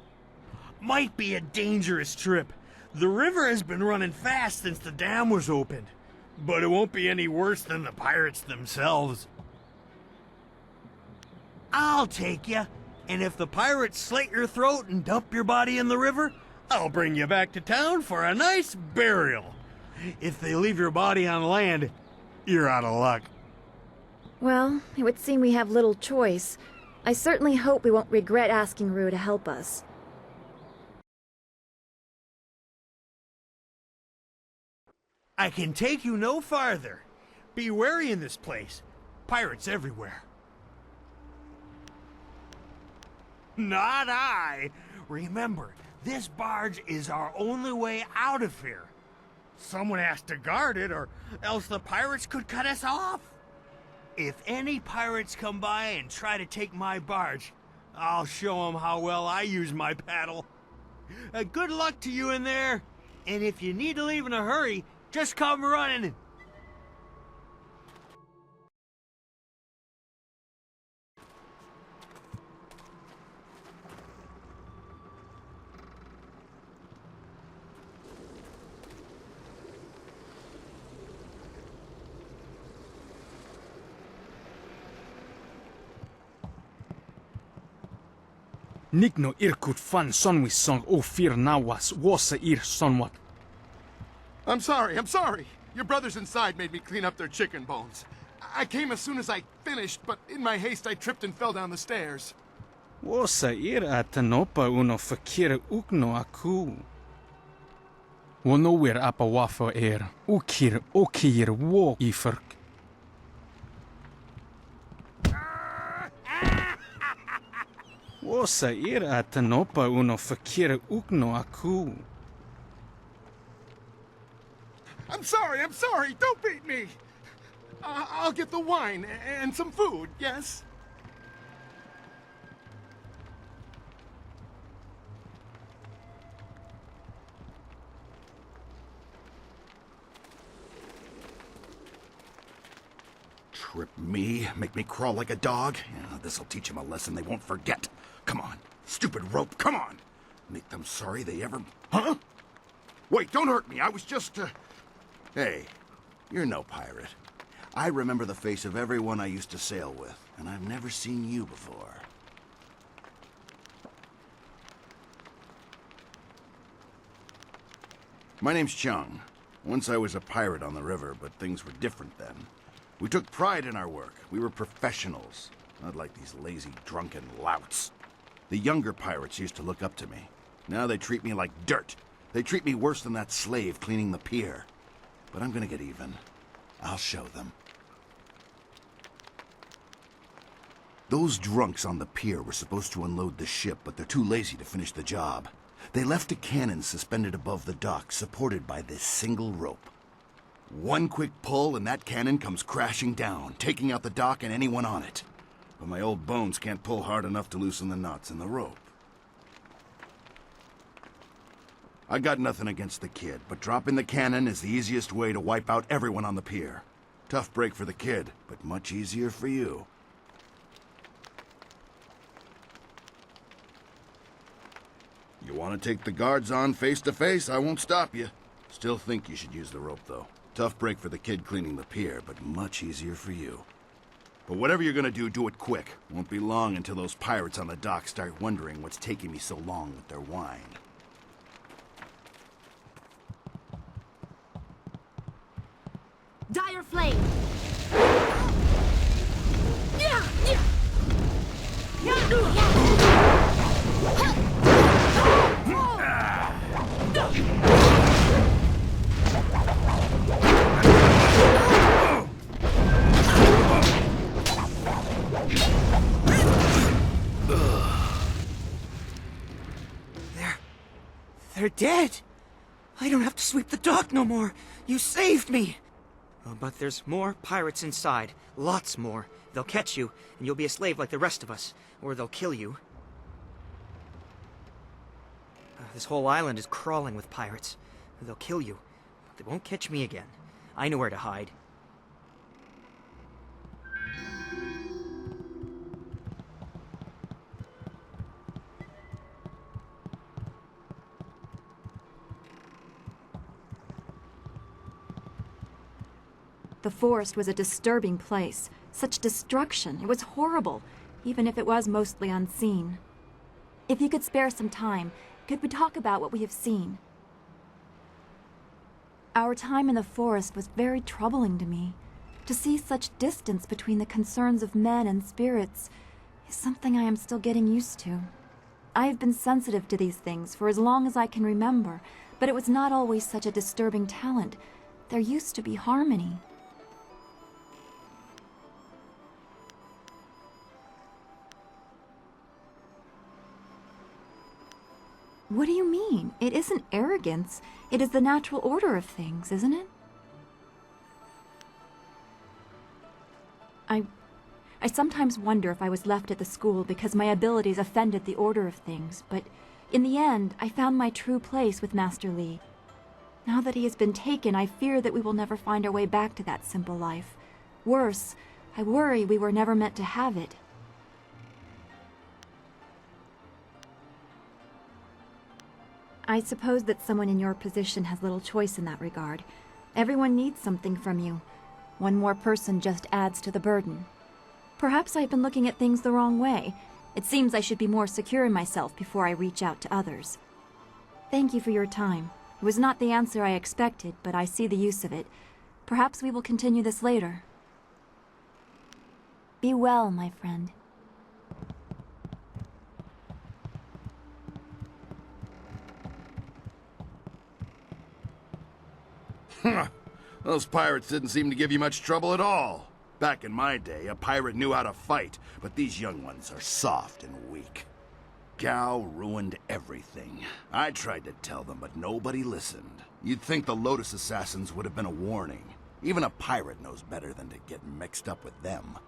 Might be a dangerous trip. The river has been running fast since the dam was opened. But it won't be any worse than the pirates themselves. I'll take you. And if the pirates slit your throat and dump your body in the river, I'll bring you back to town for a nice burial. If they leave your body on land, you're out of luck. Well, it would seem we have little choice. I certainly hope we won't regret asking Rue to help us. I can take you no farther. Be wary in this place. Pirates everywhere. Not I. Remember, this barge is our only way out of here. Someone has to guard it, or else the pirates could cut us off. If any pirates come by and try to take my barge, I'll show them how well I use my paddle. Good luck to you in there, and if you need to leave in a hurry, just come running. Nigno irkut fan sonwisong o fir nawas wasa ir sonwat. I'm sorry. Your brothers inside made me clean up their chicken bones. I came as soon as I finished, but in my haste I tripped and fell down the stairs. Wasa ir atanopa uno fakir ukno aku. Wonowir apa wafo ukir okir wo iferk. Wasa ir atanopa uno fakir ukno aku. I'm sorry. Don't beat me. I'll get the wine and some food, yes? Trip me? Make me crawl like a dog? Yeah, this'll teach them a lesson they won't forget. Come on, stupid rope, come on. Make them sorry they ever... Huh? Wait, don't hurt me. I was just, Hey, you're no pirate. I remember the face of everyone I used to sail with, and I've never seen you before. My name's Chung. Once I was a pirate on the river, but things were different then. We took pride in our work. We were professionals, not like these lazy, drunken louts. The younger pirates used to look up to me. Now they treat me like dirt. They treat me worse than that slave cleaning the pier. But I'm gonna get even. I'll show them. Those drunks on the pier were supposed to unload the ship, but they're too lazy to finish the job. They left a cannon suspended above the dock, supported by this single rope. One quick pull and that cannon comes crashing down, taking out the dock and anyone on it. But my old bones can't pull hard enough to loosen the knots in the rope. I got nothing against the kid, but dropping the cannon is the easiest way to wipe out everyone on the pier. Tough break for the kid, but much easier for you. You want to take the guards on face to face, I won't stop you. Still think you should use the rope, though. Tough break for the kid cleaning the pier, but much easier for you. But whatever you're gonna do it quick. Won't be long until those pirates on the dock start wondering what's taking me so long with their wine. Dire flame. They're dead. I don't have to sweep the dock no more. You saved me. Oh, but there's more pirates inside. Lots more. They'll catch you, and you'll be a slave like the rest of us. Or they'll kill you. This whole island is crawling with pirates. They'll kill you, but they won't catch me again. I know where to hide. The forest was a disturbing place. Such destruction. It was horrible, even if it was mostly unseen. If you could spare some time, could we talk about what we have seen? Our time in the forest was very troubling to me. To see such distance between the concerns of men and spirits is something I am still getting used to. I have been sensitive to these things for as long as I can remember, but it was not always such a disturbing talent. There used to be harmony. What do you mean? It isn't arrogance. It is the natural order of things, isn't it? I sometimes wonder if I was left at the school because my abilities offended the order of things, but in the end, I found my true place with Master Li. Now that he has been taken, I fear that we will never find our way back to that simple life. Worse, I worry we were never meant to have it. I suppose that someone in your position has little choice in that regard. Everyone needs something from you. One more person just adds to the burden. Perhaps I've been looking at things the wrong way. It seems I should be more secure in myself before I reach out to others. Thank you for your time. It was not the answer I expected, but I see the use of it. Perhaps we will continue this later. Be well, my friend. Those pirates didn't seem to give you much trouble at all. Back in my day, a pirate knew how to fight, but these young ones are soft and weak. Gao ruined everything. I tried to tell them, but nobody listened. You'd think the Lotus Assassins would have been a warning. Even a pirate knows better than to get mixed up with them.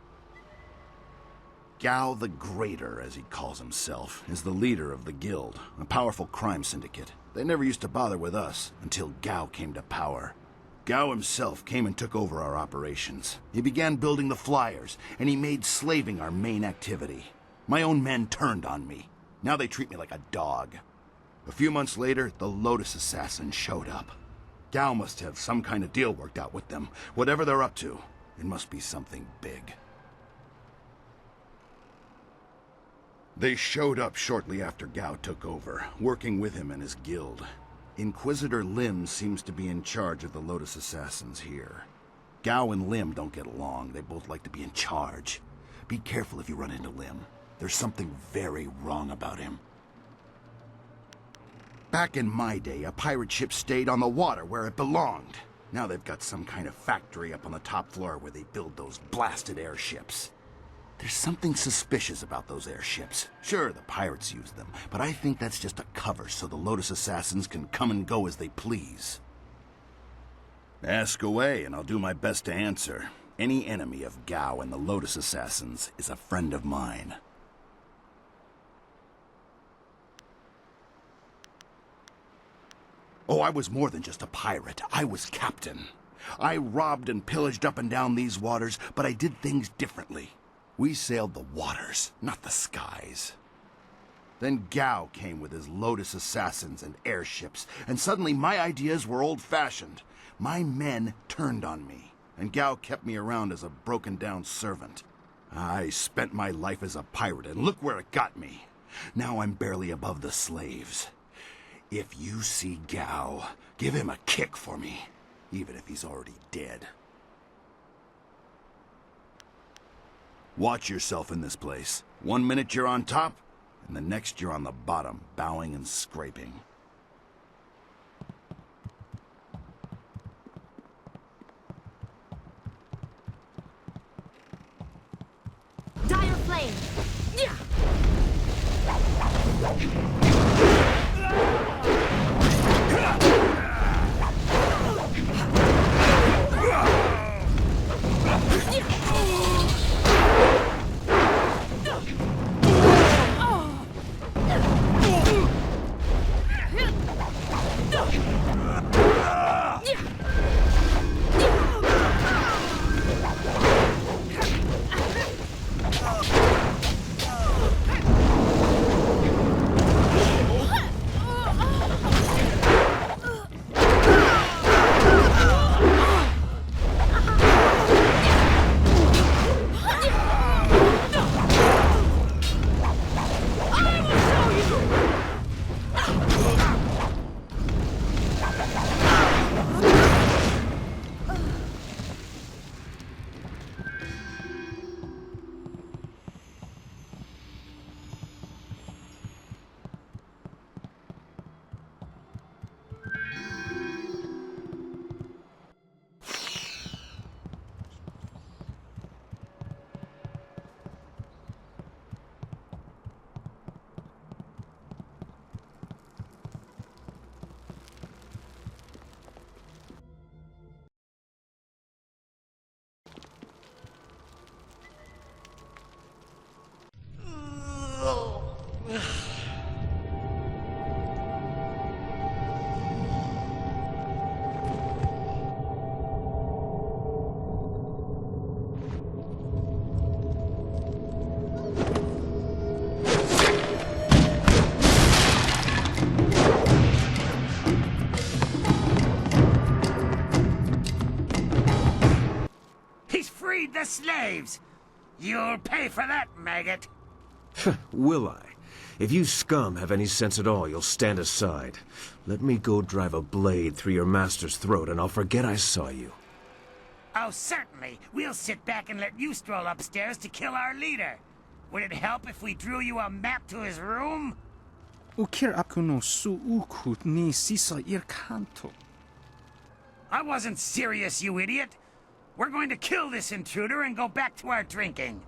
Gao the Greater, as he calls himself, is the leader of the guild, a powerful crime syndicate. They never used to bother with us until Gao came to power. Gao himself came and took over our operations. He began building the flyers, and he made slaving our main activity. My own men turned on me. Now they treat me like a dog. A few months later, the Lotus Assassins showed up. Gao must have some kind of deal worked out with them. Whatever they're up to, it must be something big. They showed up shortly after Gao took over, working with him and his guild. Inquisitor Lim seems to be in charge of the Lotus Assassins here. Gao and Lim don't get along. They both like to be in charge. Be careful if you run into Lim. There's something very wrong about him. Back in my day, a pirate ship stayed on the water where it belonged. Now they've got some kind of factory up on the top floor where they build those blasted airships. There's something suspicious about those airships. Sure, the pirates use them, but I think that's just a cover so the Lotus Assassins can come and go as they please. Ask away, and I'll do my best to answer. Any enemy of Gao and the Lotus Assassins is a friend of mine. Oh, I was more than just a pirate. I was captain. I robbed and pillaged up and down these waters, but I did things differently. We sailed the waters, not the skies. Then Gao came with his Lotus Assassins and airships, and suddenly my ideas were old-fashioned. My men turned on me, and Gao kept me around as a broken-down servant. I spent my life as a pirate, and look where it got me. Now I'm barely above the slaves. If you see Gao, give him a kick for me, even if he's already dead. Watch yourself in this place. 1 minute you're on top, and the next you're on the bottom, bowing and scraping. Dire flame! Yeah! The slaves! You'll pay for that, maggot! Will I? If you scum have any sense at all, you'll stand aside. Let me go drive a blade through your master's throat, and I'll forget I saw you. Oh, certainly. We'll sit back and let you stroll upstairs to kill our leader. Would it help if we drew you a map to his room? I wasn't serious, you idiot. We're going to kill this intruder and go back to our drinking.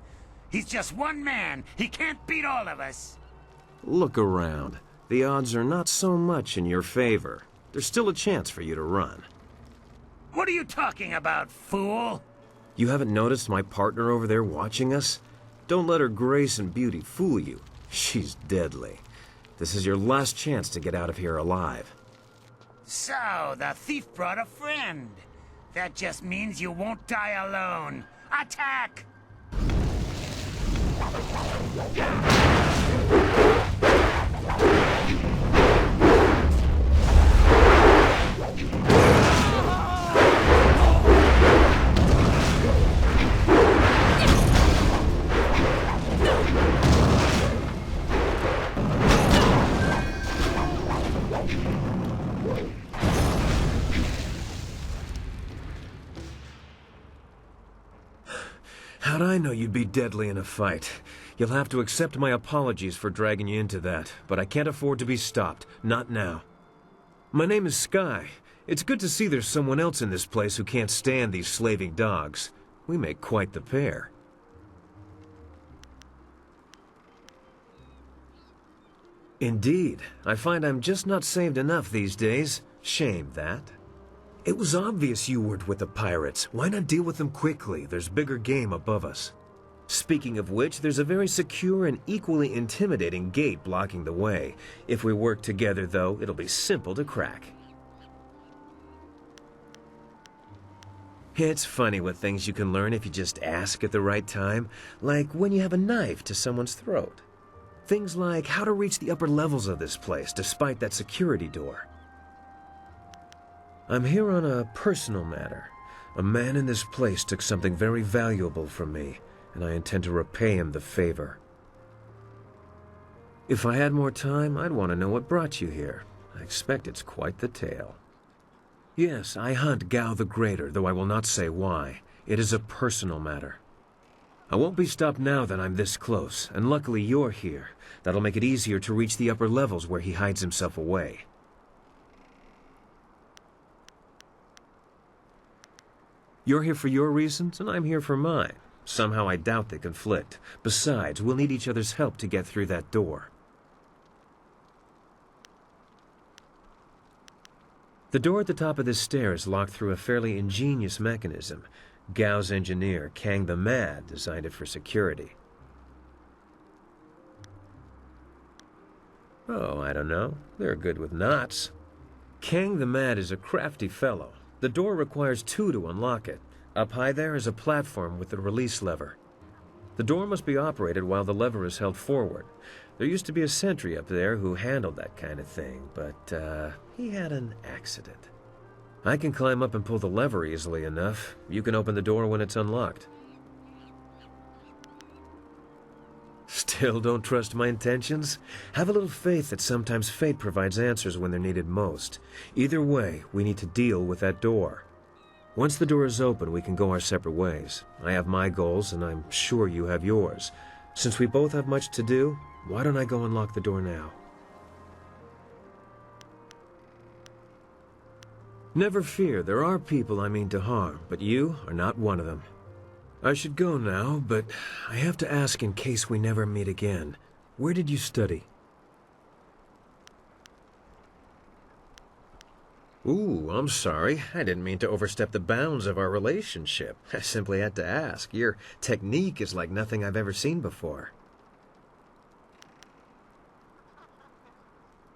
He's just one man. He can't beat all of us. Look around. The odds are not so much in your favor. There's still a chance for you to run. What are you talking about, fool? You haven't noticed my partner over there watching us? Don't let her grace and beauty fool you. She's deadly. This is your last chance to get out of here alive. So, the thief brought a friend. That just means you won't die alone. Attack! How'd I know you'd be deadly in a fight? You'll have to accept my apologies for dragging you into that, but I can't afford to be stopped. Not now. My name is Sky. It's good to see there's someone else in this place who can't stand these slaving dogs. We make quite the pair. Indeed. I find I'm just not saved enough these days. Shame, that. It was obvious you weren't with the pirates. Why not deal with them quickly? There's bigger game above us. Speaking of which, there's a very secure and equally intimidating gate blocking the way. If we work together, though, it'll be simple to crack. It's funny what things you can learn if you just ask at the right time, like when you have a knife to someone's throat. Things like how to reach the upper levels of this place despite that security door. I'm here on a personal matter. A man in this place took something very valuable from me, and I intend to repay him the favor. If I had more time, I'd want to know what brought you here. I expect it's quite the tale. Yes, I hunt Gao the Greater, though I will not say why. It is a personal matter. I won't be stopped now that I'm this close, and luckily you're here. That'll make it easier to reach the upper levels where he hides himself away. You're here for your reasons, and I'm here for mine. Somehow I doubt they conflict. Besides, we'll need each other's help to get through that door. The door at the top of this stair is locked through a fairly ingenious mechanism. Gao's engineer, Kang the Mad, designed it for security. Oh, I don't know. They're good with knots. Kang the Mad is a crafty fellow. The door requires 2 to unlock it. Up high there is a platform with the release lever. The door must be operated while the lever is held forward. There used to be a sentry up there who handled that kind of thing, but he had an accident. I can climb up and pull the lever easily enough. You can open the door when it's unlocked. Still don't trust my intentions? Have a little faith that sometimes fate provides answers when they're needed most. Either way, we need to deal with that door. Once the door is open, we can go our separate ways. I have my goals, and I'm sure you have yours. Since we both have much to do, why don't I go unlock the door now? Never fear, there are people I mean to harm, but you are not one of them. I should go now, but I have to ask in case we never meet again. Where did you study? Ooh, I'm sorry. I didn't mean to overstep the bounds of our relationship. I simply had to ask. Your technique is like nothing I've ever seen before.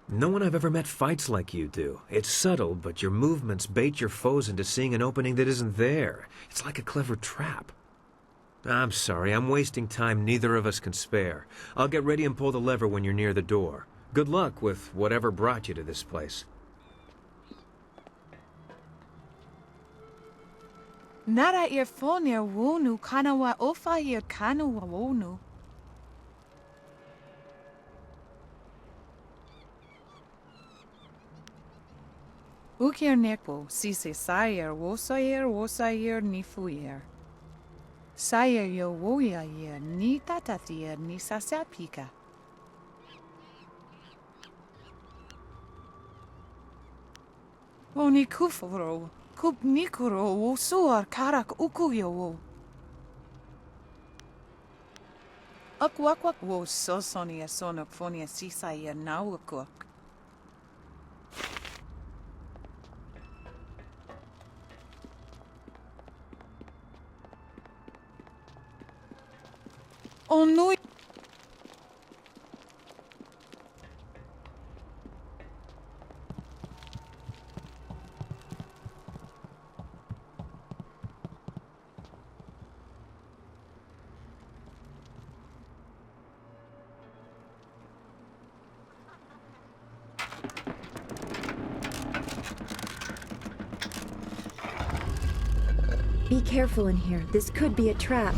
No one I've ever met fights like you do. It's subtle, but your movements bait your foes into seeing an opening that isn't there. It's like a clever trap. I'm sorry, I'm wasting time neither of us can spare. I'll get ready and pull the lever when you're near the door. Good luck with whatever brought you to this place. Nara earphone wonu kanawa ofa ear kanawa wonu. Ukir nekpo, sise sayer wosayer nifuyer. Sayer yo woya yer ni tatatier ni sasapika. Oni kuforo, kup nikuro wo suar karak ukuyo wo. Akwakwak wo sosonia sonok fonia sisayer nawakuk. Oh no! Be careful in here. This could be a trap.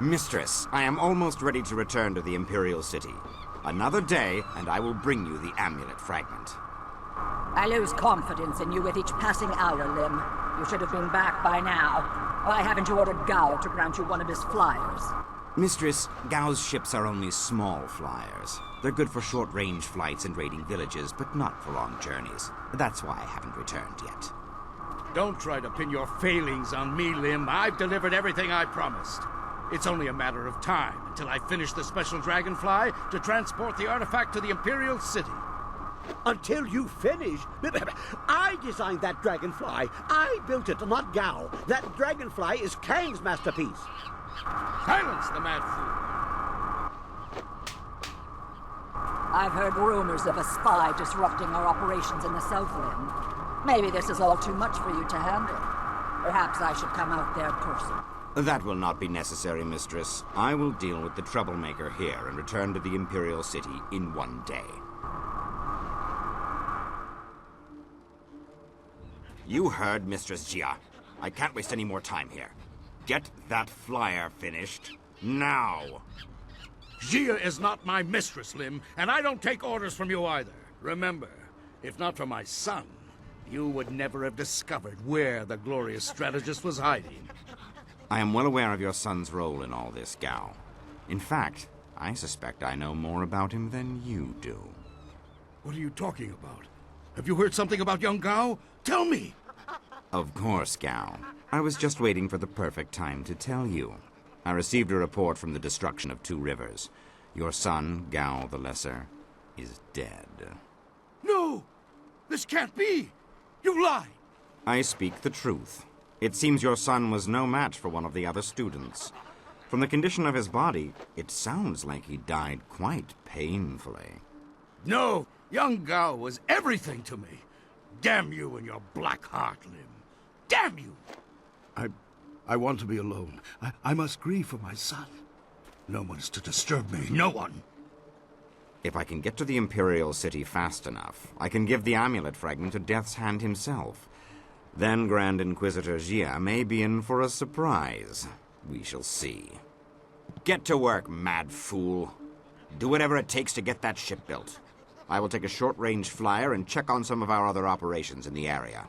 Mistress, I am almost ready to return to the Imperial City. Another day, and I will bring you the amulet fragment. I lose confidence in you with each passing hour, Lim. You should have been back by now. Why haven't you ordered Gao to grant you one of his flyers? Mistress, Gao's ships are only small flyers. They're good for short-range flights and raiding villages, but not for long journeys. That's why I haven't returned yet. Don't try to pin your failings on me, Lim. I've delivered everything I promised. It's only a matter of time until I finish the special dragonfly to transport the artifact to the Imperial City. Until you finish? I designed that dragonfly. I built it, not Gao. That dragonfly is Kang's masterpiece. Silence the mad fool! I've heard rumors of a spy disrupting our operations in the Southland. Maybe this is all too much for you to handle. Perhaps I should come out there personally. That will not be necessary, Mistress. I will deal with the troublemaker here and return to the Imperial City in one day. You heard Mistress Jia. I can't waste any more time here. Get that flyer finished now. Jia is not my mistress, Lim, and I don't take orders from you either. Remember, if not for my son, you would never have discovered where the glorious strategist was hiding. I am well aware of your son's role in all this, Gao. In fact, I suspect I know more about him than you do. What are you talking about? Have you heard something about young Gao? Tell me! Of course, Gao. I was just waiting for the perfect time to tell you. I received a report from the destruction of 2 rivers. Your son, Gao the Lesser, is dead. No! This can't be! You lie! I speak the truth. It seems your son was no match for one of the other students. From the condition of his body, it sounds like he died quite painfully. No! Young Gao was everything to me. Damn you and your black heart, Lim. Damn you! I want to be alone. I must grieve for my son. No one is to disturb me. No one. If I can get to the Imperial City fast enough, I can give the amulet fragment to Death's Hand himself. Then Grand Inquisitor Jia may be in for a surprise. We shall see. Get to work, mad fool. Do whatever it takes to get that ship built. I will take a short-range flyer and check on some of our other operations in the area.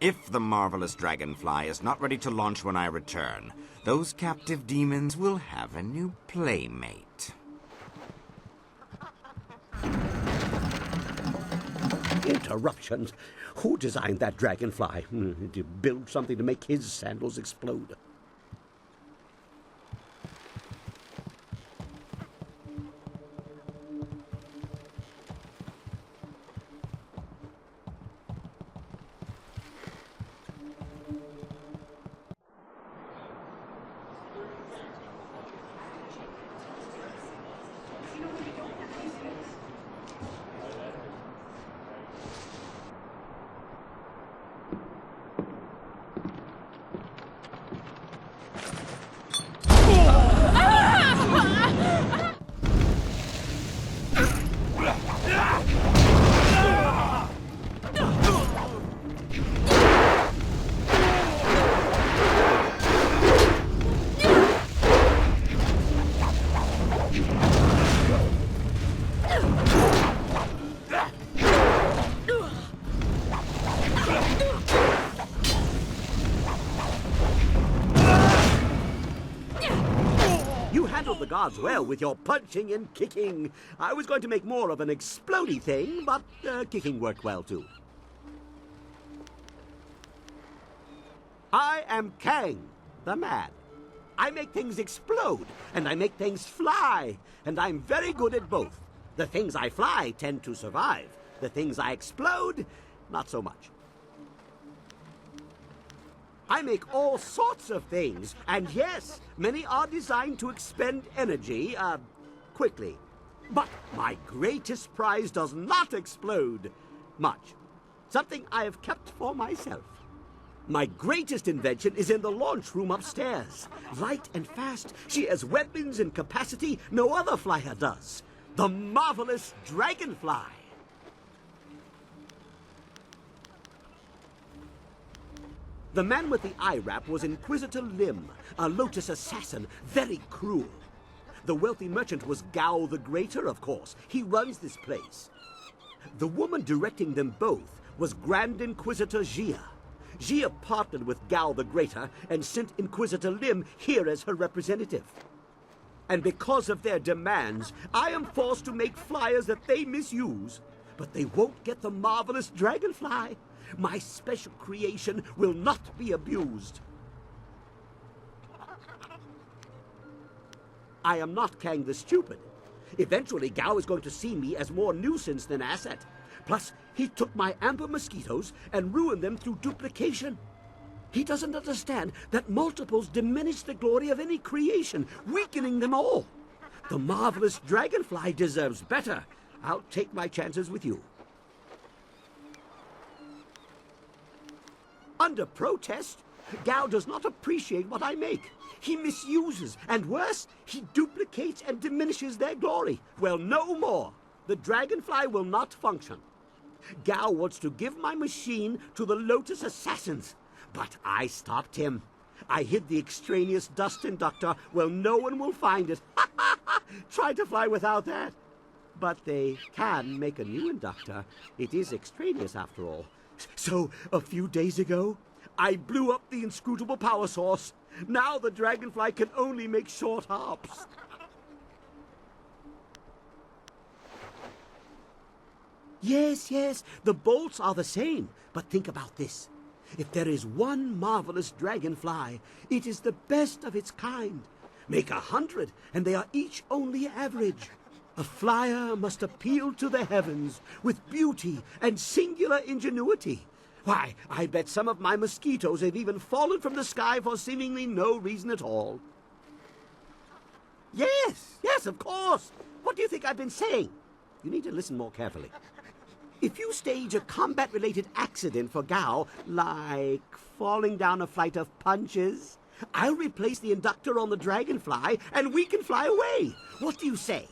If the marvelous dragonfly is not ready to launch when I return, those captive demons will have a new playmate. Interruptions? Who designed that dragonfly? Did you build something to make his sandals explode? Gods well with your punching and kicking. I was going to make more of an explodey thing, but kicking worked well too. I am Kang, the man. I make things explode, and I make things fly, and I'm very good at both. The things I fly tend to survive. The things I explode, not so much. I make all sorts of things, and yes, many are designed to expend energy, quickly. But my greatest prize does not explode much. Something I have kept for myself. My greatest invention is in the launch room upstairs. Light and fast, she has weapons and capacity no other flyer does. The marvelous dragonfly. The man with the eye wrap was Inquisitor Lim, a Lotus assassin, very cruel. The wealthy merchant was Gao the Greater, of course. He runs this place. The woman directing them both was Grand Inquisitor Jia. Jia partnered with Gao the Greater and sent Inquisitor Lim here as her representative. And because of their demands, I am forced to make flyers that they misuse. But they won't get the marvelous dragonfly. My special creation will not be abused. I am not Kang the Stupid. Eventually, Gao is going to see me as more nuisance than asset. Plus, he took my amber mosquitoes and ruined them through duplication. He doesn't understand that multiples diminish the glory of any creation, weakening them all. The marvelous dragonfly deserves better. I'll take my chances with you. Under protest, Gao does not appreciate what I make. He misuses, and worse, he duplicates and diminishes their glory. Well, no more. The dragonfly will not function. Gao wants to give my machine to the Lotus assassins, but I stopped him. I hid the extraneous dust inductor where no one will find it. Try to fly without that. But they can make a new inductor. It is extraneous after all. So, a few days ago, I blew up the inscrutable power source. Now the dragonfly can only make short hops. Yes, the bolts are the same. But think about this. If there is one marvelous dragonfly, it is the best of its kind. Make 100, and they are each only average. A flyer must appeal to the heavens with beauty and singular ingenuity. Why, I bet some of my mosquitoes have even fallen from the sky for seemingly no reason at all. Yes, of course. What do you think I've been saying? You need to listen more carefully. If you stage a combat-related accident for Gao, like falling down a flight of punches, I'll replace the inductor on the dragonfly and we can fly away. What do you say?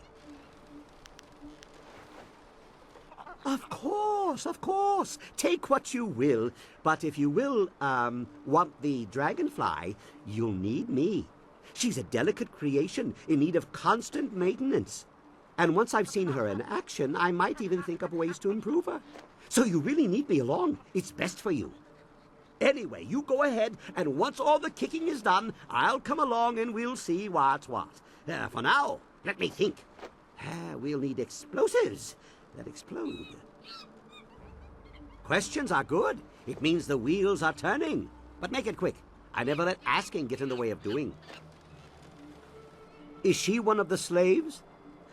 Of course. Take what you will. But if you will, want the dragonfly, you'll need me. She's a delicate creation in need of constant maintenance. And once I've seen her in action, I might even think of ways to improve her. So you really need me along. It's best for you. Anyway, you go ahead, and once all the kicking is done, I'll come along and we'll see what's what. For now, let me think. We'll need explosives that explode. Questions are good. It means the wheels are turning. But make it quick. I never let asking get in the way of doing. Is she one of the slaves?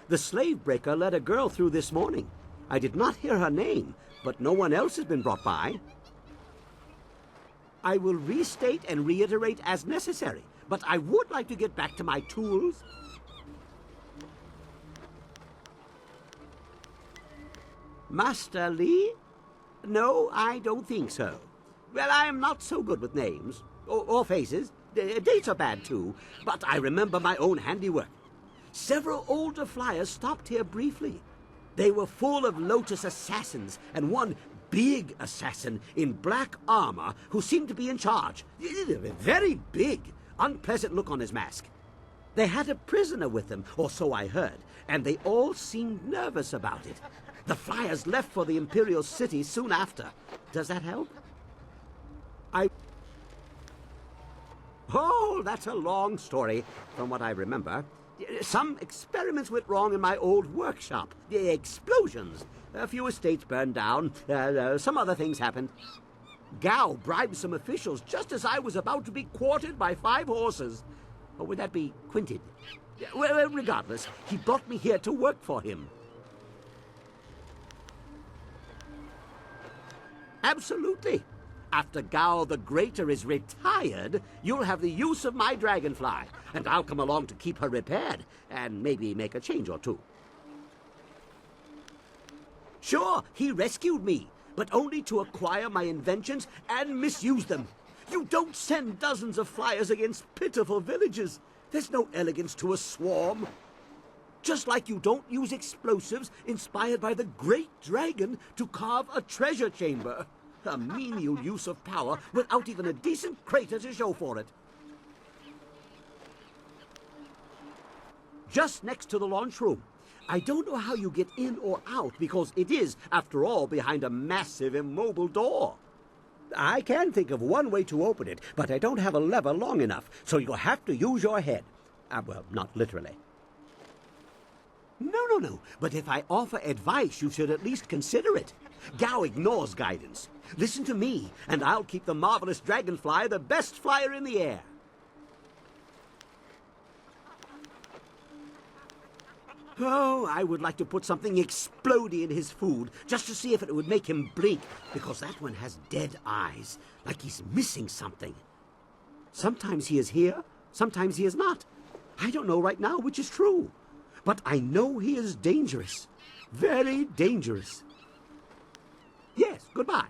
The slave breaker let a girl through this morning. I did not hear her name, but no one else has been brought by. I will restate and reiterate as necessary, but I would like to get back to my tools. Master Li? No, I don't think so. Well, I am not so good with names. Or faces. Dates are bad, too. But I remember my own handiwork. Several older flyers stopped here briefly. They were full of Lotus assassins, and one big assassin in black armor who seemed to be in charge. Very big, unpleasant look on his mask. They had a prisoner with them, or so I heard, and they all seemed nervous about it. The flyers left for the Imperial City soon after. Does that help? Oh, that's a long story, from what I remember. Some experiments went wrong in my old workshop. Explosions. A few estates burned down. Some other things happened. Gao bribed some officials just as I was about to be quartered by 5 horses. Or would that be quinted? Well, regardless, he brought me here to work for him. Absolutely. After Gao the Greater is retired, you'll have the use of my dragonfly, and I'll come along to keep her repaired, and maybe make a change or two. Sure, he rescued me, but only to acquire my inventions and misuse them. You don't send dozens of flyers against pitiful villages. There's no elegance to a swarm. Just like you don't use explosives inspired by the great dragon to carve a treasure chamber. A menial use of power without even a decent crater to show for it. Just next to the launch room. I don't know how you get in or out because it is, after all, behind a massive immobile door. I can think of one way to open it, but I don't have a lever long enough, so you'll have to use your head. Well, not literally. No. But if I offer advice, you should at least consider it. Gao ignores guidance. Listen to me, and I'll keep the marvelous dragonfly the best flyer in the air. Oh, I would like to put something explodey in his food, just to see if it would make him blink, because that one has dead eyes, like he's missing something. Sometimes he is here, sometimes he is not. I don't know right now which is true. But I know he is dangerous. Very dangerous. Yes, goodbye.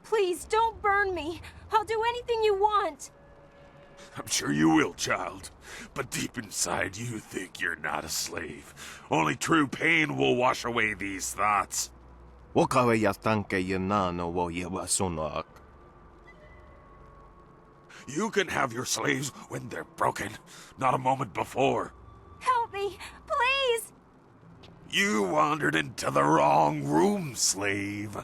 Please, don't burn me. I'll do anything you want. I'm sure you will, child. But deep inside, you think you're not a slave. Only true pain will wash away these thoughts. You can have your slaves when they're broken, not a moment before. Help me, please! You wandered into the wrong room, slave.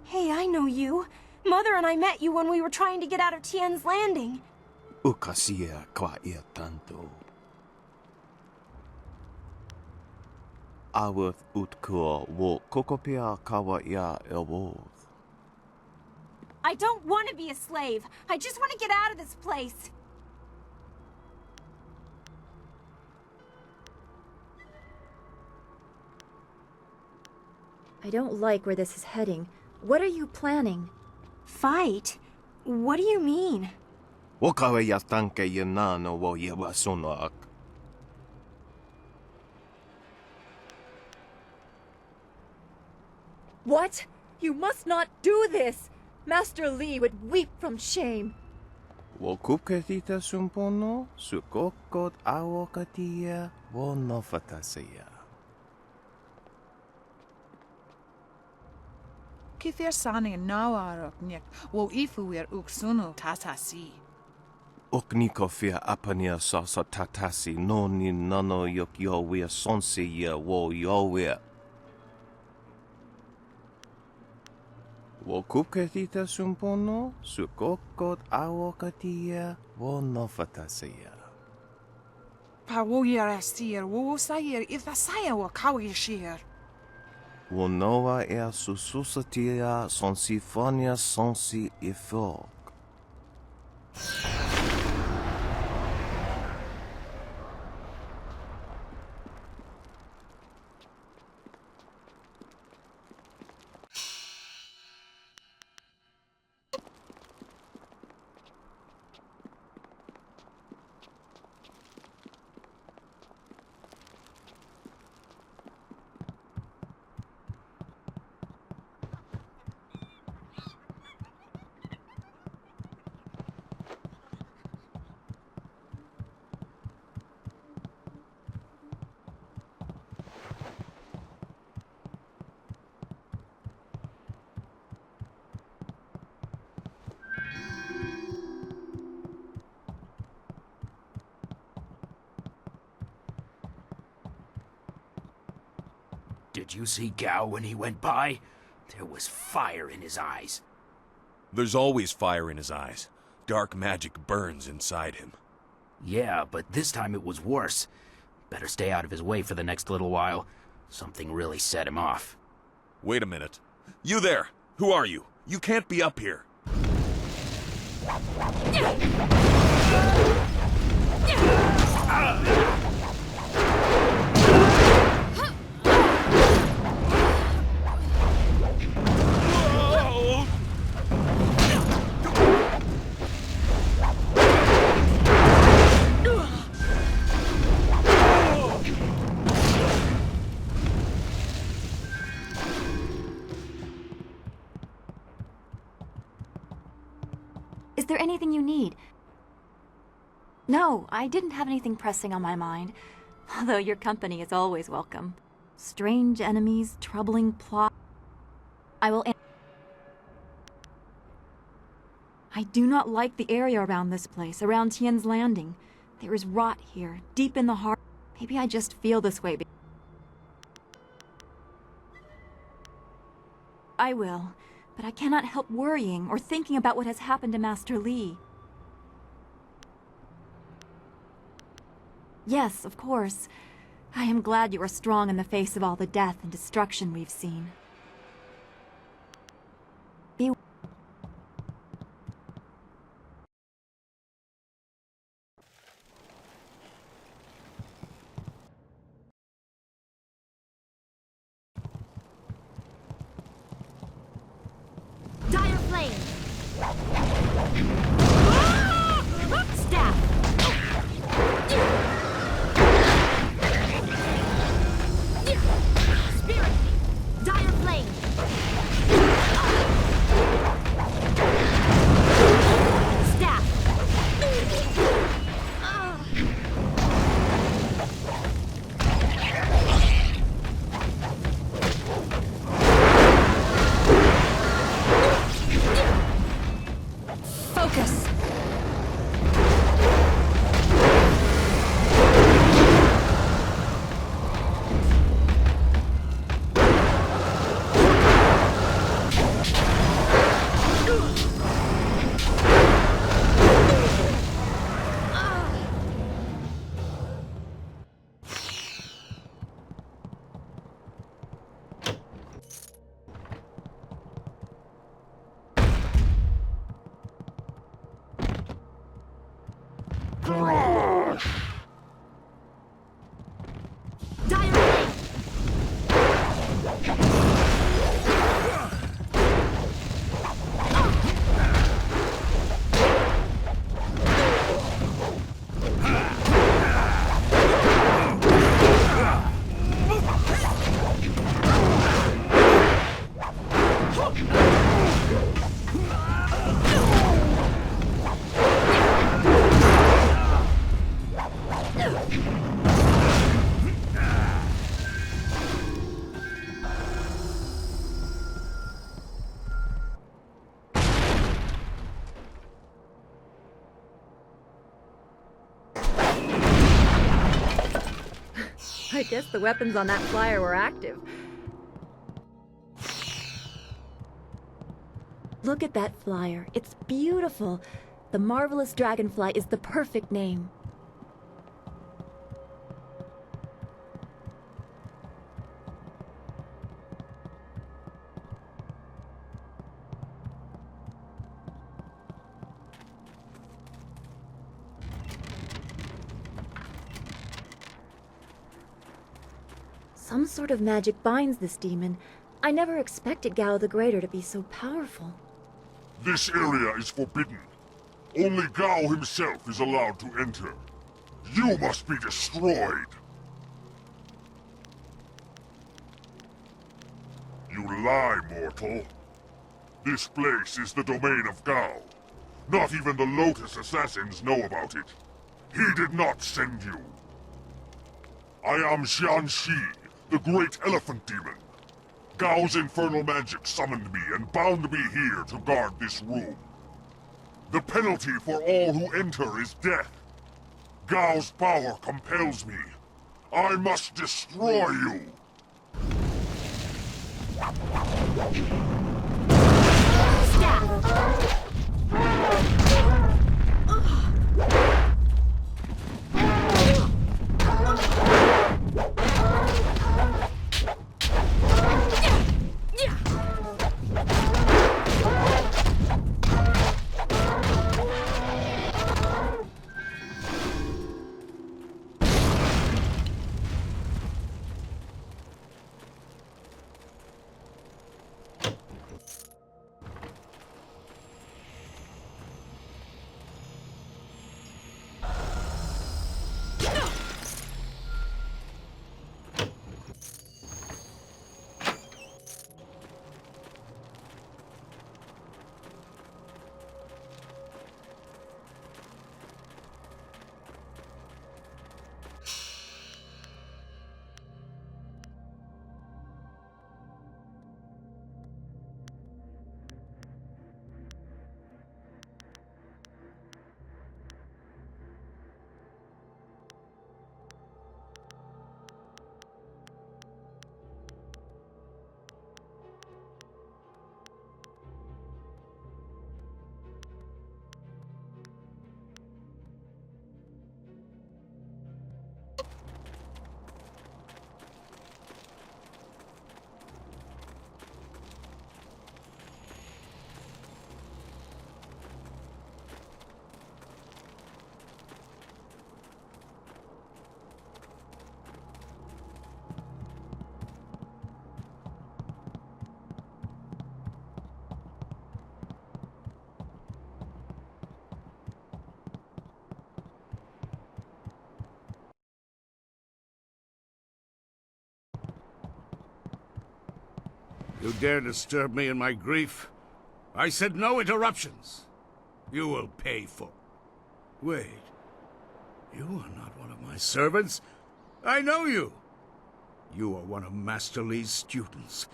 Hey, I know you. Mother and I met you when we were trying to get out of Tien's Landing. I don't want to be a slave. I just want to get out of this place. I don't like where this is heading. What are you planning? Fight? What do you mean? What? You must not do this! Master Li would weep from shame. Kithir sani nawarok nyek wo ifu er uksunu tatasi. Oknikofia apania sasa tatasi noni nano yok yowea sonsi ya wo yowea. Wo kupketita sumpono, sukokot awokatia, wo nofatasia. Pa wo yer asir wo sayer ithasaya wo kawishir. Wo noa ea sususatia sonsifonia sonsi ifog. Did you see Gao when he went by? There was fire in his eyes. There's always fire in his eyes. Dark magic burns inside him. Yeah, but this time it was worse. Better stay out of his way for the next little while. Something really set him off. Wait a minute. You there! Who are you? You can't be up here. Is there anything you need? No, I didn't have anything pressing on my mind, although your company is always welcome. Strange enemies, troubling plot. I will. I do not like the area around this place, around Tien's Landing. There is rot here, deep in the heart. Maybe I just feel this way. I will, but I cannot help worrying or thinking about what has happened to Master Li. Yes, of course. I am glad you are strong in the face of all the death and destruction we've seen. Be Dire flame. Staff. Spirit. Dire flame. Staff. Focus. I guess the weapons on that flyer were active. Look at that flyer. It's beautiful. The Marvelous Dragonfly is the perfect name. Some sort of magic binds this demon. I never expected Gao the Greater to be so powerful. This area is forbidden. Only Gao himself is allowed to enter. You must be destroyed. You lie, mortal. This place is the domain of Gao. Not even the Lotus Assassins know about it. He did not send you. I am Xianxi, the Great Elephant Demon. Gao's infernal magic summoned me and bound me here to guard this room. The penalty for all who enter is death. Gao's power compels me. I must destroy you. You dare disturb me in my grief? I said no interruptions. You will pay for... Wait. You are not one of my servants. I know you. You are one of Master Li's students.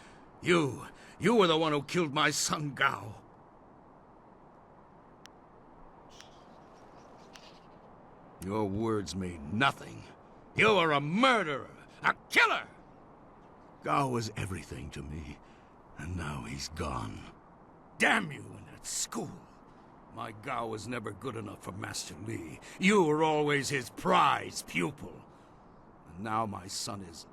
You were the one who killed my son Gao. Your words mean nothing. You are a murderer, a killer! Gao was everything to me, and now he's gone. Damn you and that school! My Gao was never good enough for Master Li. You were always his prize pupil. And now my son is...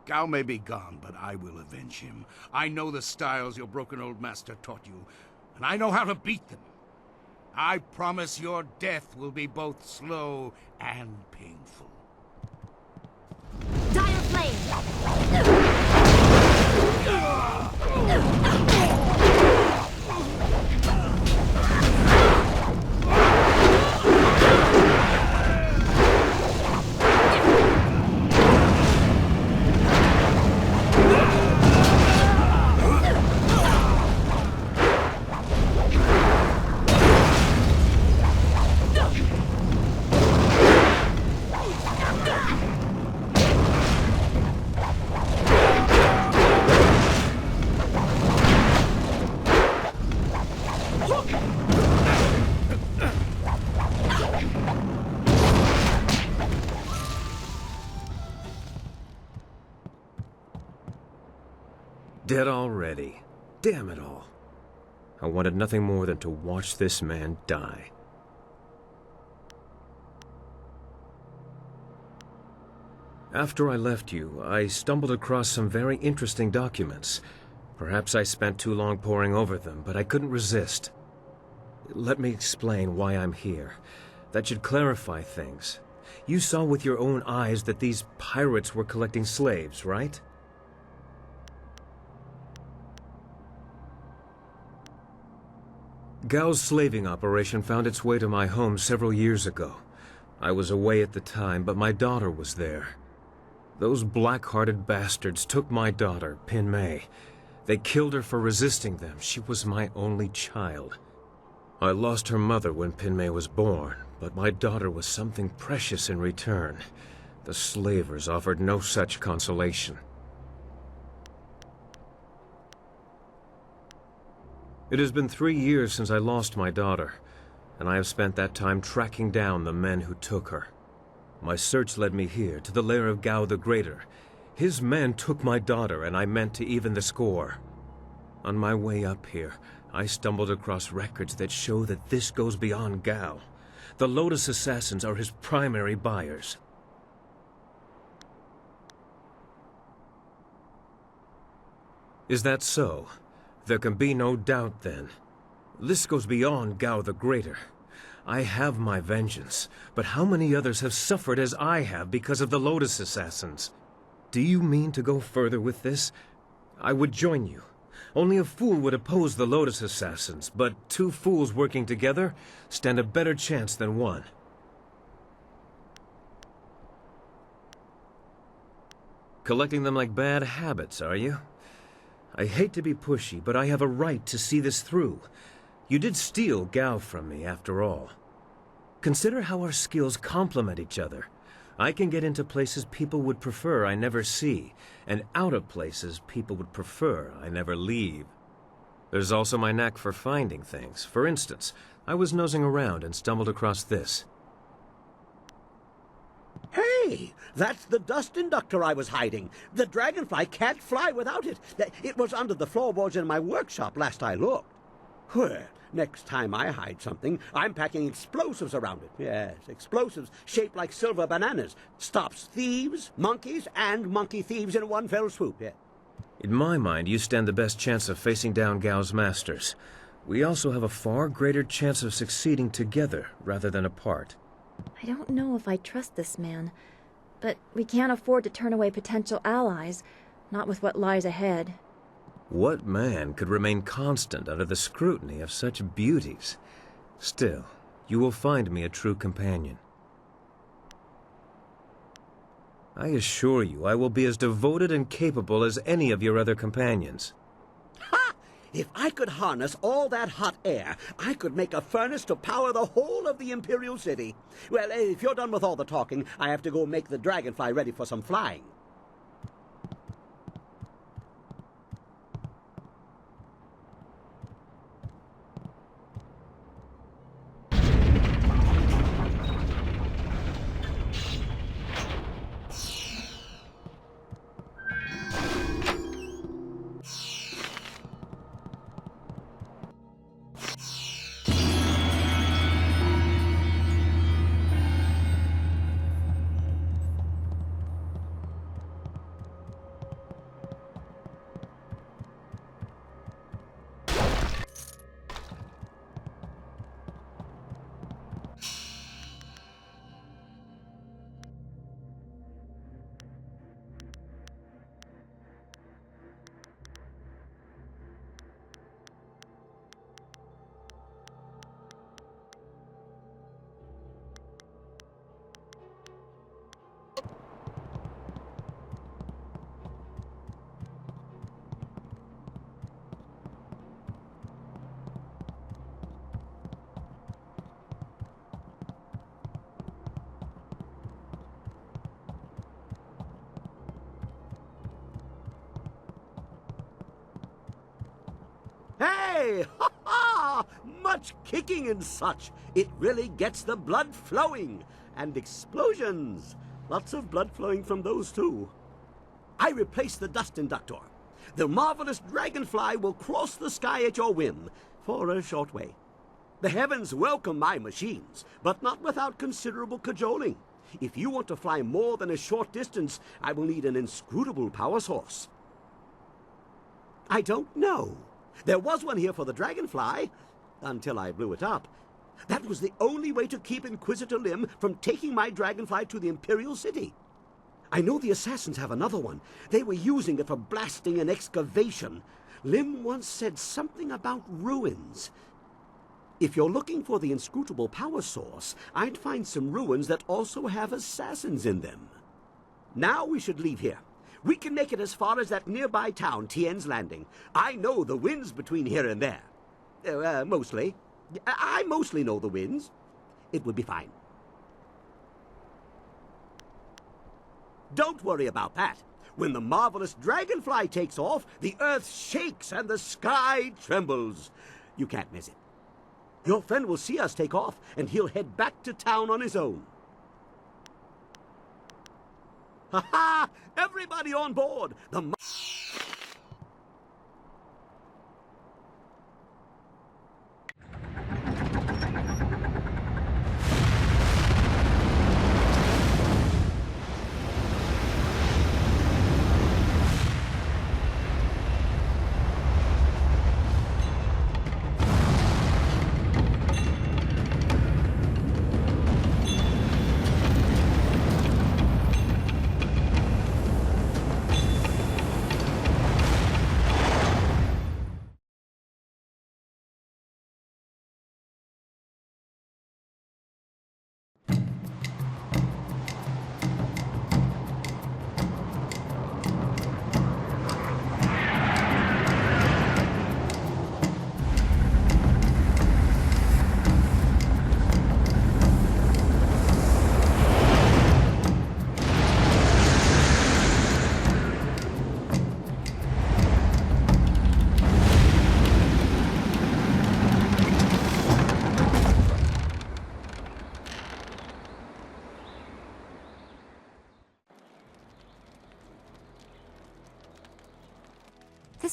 Gao may be gone, but I will avenge him. I know the styles your broken old master taught you, and I know how to beat them. I promise your death will be both slow and painful. Dire flame! Dead already. Damn it all. I wanted nothing more than to watch this man die. After I left you, I stumbled across some very interesting documents. Perhaps I spent too long poring over them, but I couldn't resist. Let me explain why I'm here. That should clarify things. You saw with your own eyes that these pirates were collecting slaves, right? Gao's slaving operation found its way to my home several years ago. I was away at the time, but my daughter was there. Those black-hearted bastards took my daughter, Pin Mei. They killed her for resisting them. She was my only child. I lost her mother when Pin Mei was born, but my daughter was something precious in return. The slavers offered no such consolation. It has been 3 years since I lost my daughter, and I have spent that time tracking down the men who took her. My search led me here, to the lair of Gao the Greater. His men took my daughter, and I meant to even the score. On my way up here, I stumbled across records that show that this goes beyond Gao. The Lotus Assassins are his primary buyers. Is that so? There can be no doubt, then. This goes beyond Gao the Greater. I have my vengeance, but how many others have suffered as I have because of the Lotus Assassins? Do you mean to go further with this? I would join you. Only a fool would oppose the Lotus Assassins, but two fools working together stand a better chance than one. Collecting them like bad habits, are you? I hate to be pushy, but I have a right to see this through. You did steal Gao from me, after all. Consider how our skills complement each other. I can get into places people would prefer I never see, and out of places people would prefer I never leave. There's also my knack for finding things. For instance, I was nosing around and stumbled across this. Hey, that's the dust inductor I was hiding. The dragonfly can't fly without it. It was under the floorboards in my workshop last I looked. Well, next time I hide something, I'm packing explosives around it. Yes, explosives shaped like silver bananas. Stops thieves, monkeys, and monkey thieves in one fell swoop. Yeah. In my mind, you stand the best chance of facing down Gao's masters. We also have a far greater chance of succeeding together rather than apart. I don't know if I trust this man, but we can't afford to turn away potential allies, not with what lies ahead. What man could remain constant under the scrutiny of such beauties? Still, you will find me a true companion. I assure you I will be as devoted and capable as any of your other companions. Ha! If I could harness all that hot air, I could make a furnace to power the whole of the Imperial City. Well, if you're done with all the talking, I have to go make the dragonfly ready for some flying. Hey! Ha ha! Much kicking and such. It really gets the blood flowing. And explosions. Lots of blood flowing from those too. I replaced the dust inductor. The marvelous dragonfly will cross the sky at your whim, for a short way. The heavens welcome my machines, but not without considerable cajoling. If you want to fly more than a short distance, I will need an inscrutable power source. I don't know. There was one here for the dragonfly, until I blew it up. That was the only way to keep Inquisitor Lim from taking my dragonfly to the Imperial City. I know the assassins have another one. They were using it for blasting an excavation. Lim once said something about ruins. If you're looking for the inscrutable power source, I'd find some ruins that also have assassins in them. Now we should leave here. We can make it as far as that nearby town, Tien's Landing. I know the winds between here and there. Mostly. I mostly know the winds. It will be fine. Don't worry about that. When the marvelous dragonfly takes off, the earth shakes and the sky trembles. You can't miss it. Your friend will see us take off, and he'll head back to town on his own. Ha ha! Every Everybody on board!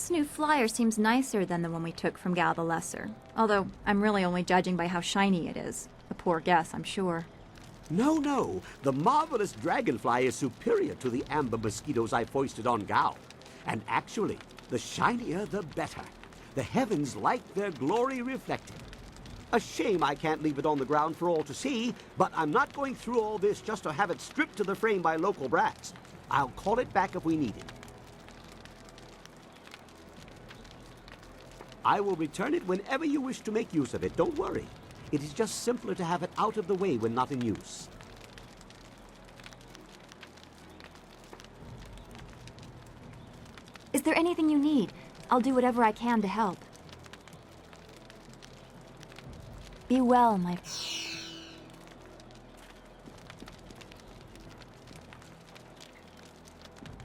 This new flyer seems nicer than the one we took from Gal the Lesser. Although, I'm really only judging by how shiny it is. A poor guess, I'm sure. No. The marvelous dragonfly is superior to the amber mosquitoes I foisted on Gao. And actually, the shinier the better. The heavens like their glory reflected. A shame I can't leave it on the ground for all to see, but I'm not going through all this just to have it stripped to the frame by local brats. I'll call it back if we need it. I will return it whenever you wish to make use of it. Don't worry. It is just simpler to have it out of the way when not in use. Is there anything you need? I'll do whatever I can to help. Be well, my...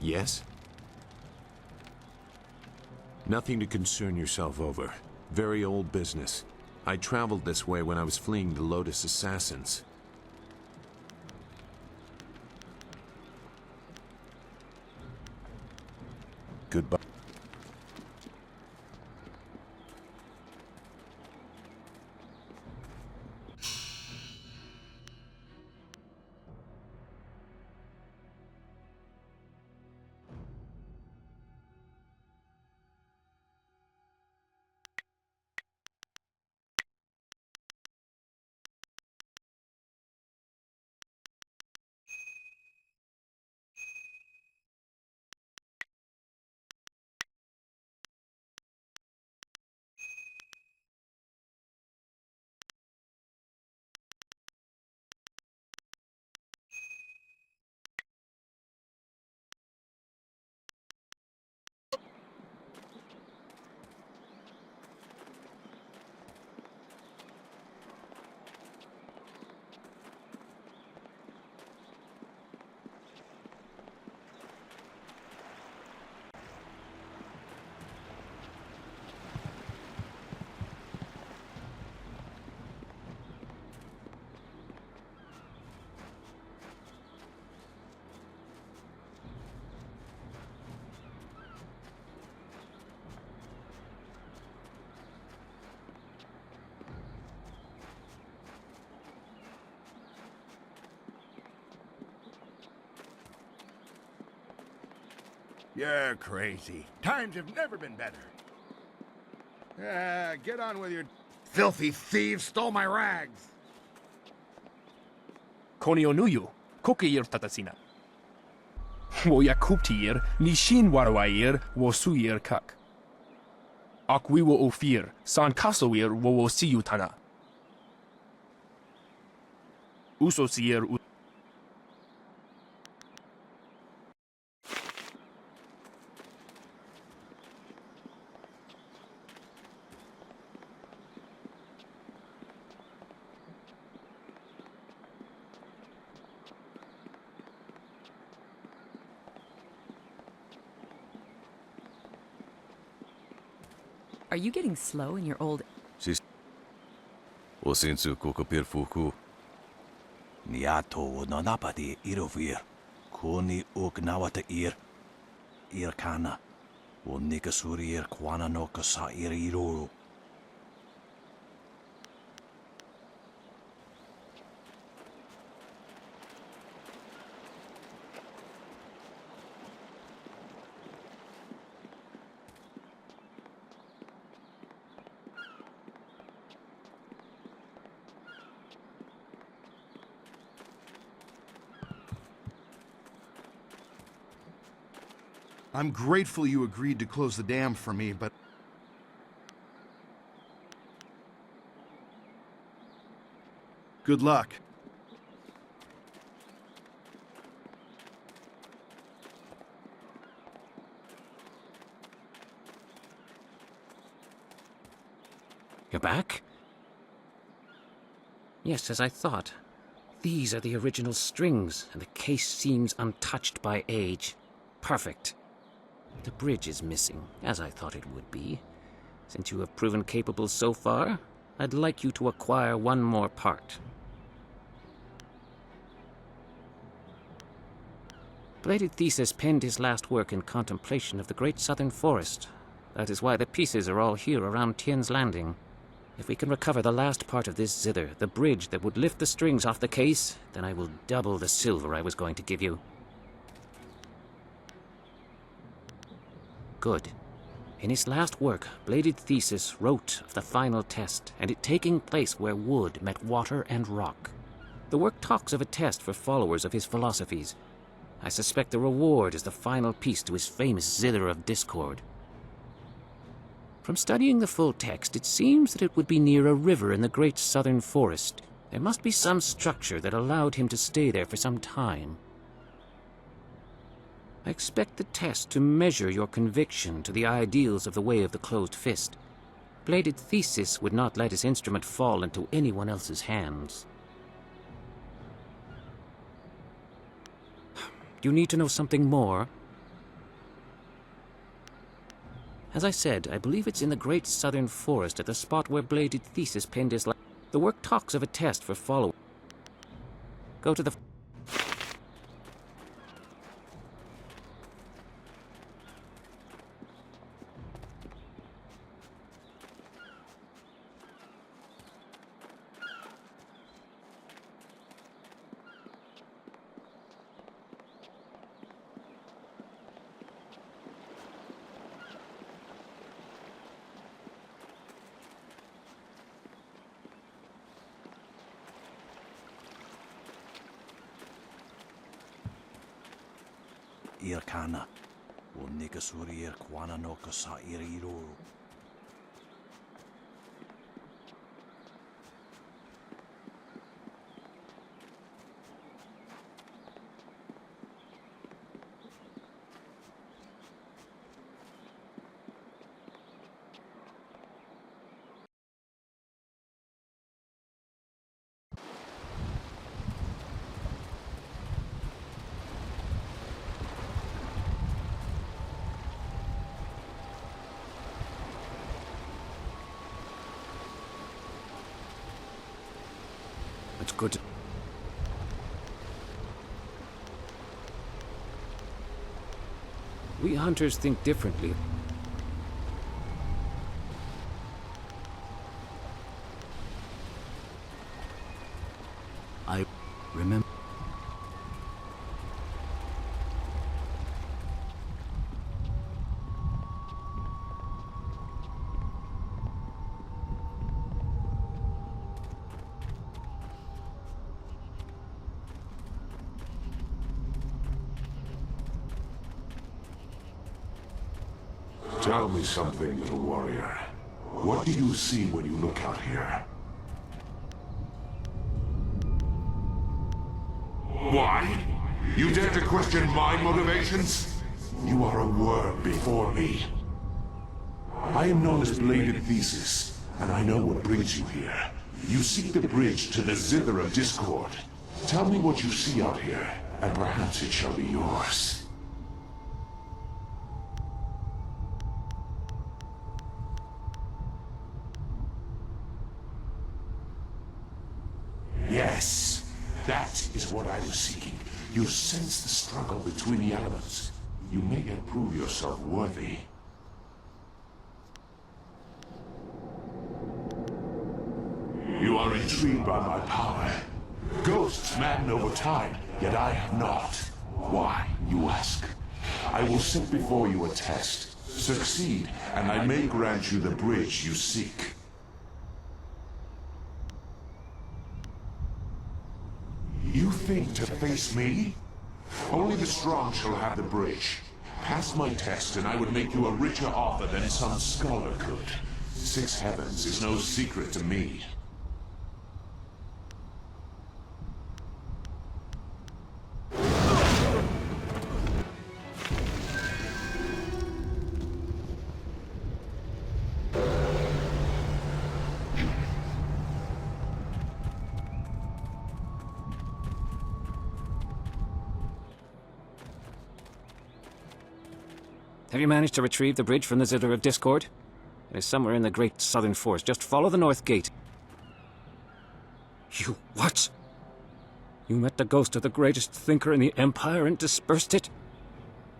Yes? Nothing to concern yourself over. Very old business. I traveled this way when I was fleeing the Lotus Assassins. Goodbye. You're crazy. Times have never been better. Get on with your... Filthy thieves stole my rags. Konionuyu, kokeir tatasina. Wo yakuptir, nishin warwair, wo suir kak. Akwiwo ofir, san kasoir wo siyutana. Usosir Are you getting slow in your old... Osinsu kokopir fuku. Niato o nanapati irovir. Koni ok nawata ir. Irkana. Wo nikasuri kwana no kasa iriru. I'm grateful you agreed to close the dam for me, but... Good luck. You're back? Yes, as I thought. These are the original strings, and the case seems untouched by age. Perfect. The bridge is missing, as I thought it would be. Since you have proven capable so far, I'd like you to acquire one more part. Bladed Thesis penned his last work in contemplation of the great southern forest. That is why the pieces are all here around Tien's Landing. If we can recover the last part of this zither, the bridge that would lift the strings off the case, then I will double the silver I was going to give you. Good. In his last work, Bladed Thesis wrote of the final test, and it taking place where wood met water and rock. The work talks of a test for followers of his philosophies. I suspect the reward is the final piece to his famous Zither of Discord. From studying the full text, it seems that it would be near a river in the great southern forest. There must be some structure that allowed him to stay there for some time. I expect the test to measure your conviction to the ideals of the Way of the Closed Fist. Bladed Thesis would not let his instrument fall into anyone else's hands. You need to know something more? As I said, I believe it's in the great southern forest at the spot where Bladed Thesis penned his life. The work talks of a test for followers. Go to the... Irkana. Wo nikasuri kwana no kasa iriru. It's good. We hunters think differently. I remember. Tell me something, little warrior. What do you see when you look out here? Why? You dare to question my motivations? You are a worm before me. I am known as Bladed Thesis, and I know what brings you here. You seek the bridge to the Zither of Discord. Tell me what you see out here, and perhaps it shall be yours. Yes, that is what I was seeking. You sense the struggle between the elements. You may yet prove yourself worthy. You are intrigued by my power. Ghosts madden over time, yet I have not. Why, you ask? I will set before you a test. Succeed, and I may grant you the bridge you seek. You think to face me? Only the strong shall have the bridge. Pass my test, and I would make you a richer author than some scholar could. 6 heavens is no secret to me. Have you managed to retrieve the bridge from the Zither of Discord? It is somewhere in the Great Southern Forest. Just follow the North Gate. You what? You met the ghost of the greatest thinker in the Empire and dispersed it?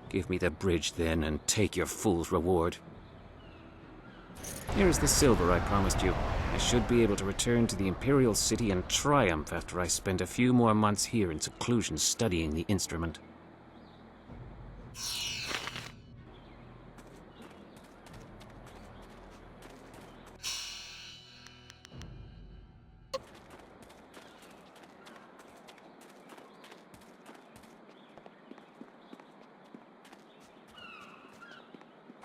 Give me the bridge then, and take your fool's reward. Here is the silver I promised you. I should be able to return to the Imperial City in triumph after I spend a few more months here in seclusion studying the instrument.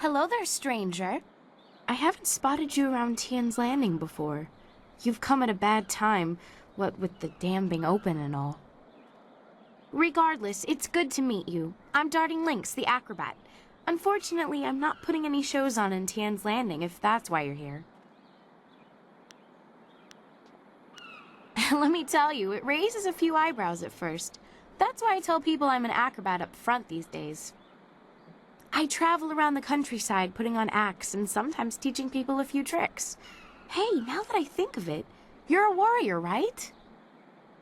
Hello there, stranger. I haven't spotted you around Tian's Landing before. You've come at a bad time, what with the dam being open and all. Regardless, it's good to meet you. I'm Darting Lynx, the acrobat. Unfortunately, I'm not putting any shows on in Tian's Landing, if that's why you're here. Let me tell you, it raises a few eyebrows at first. That's why I tell people I'm an acrobat up front these days. I travel around the countryside putting on acts and sometimes teaching people a few tricks. Hey, now that I think of it, you're a warrior, right?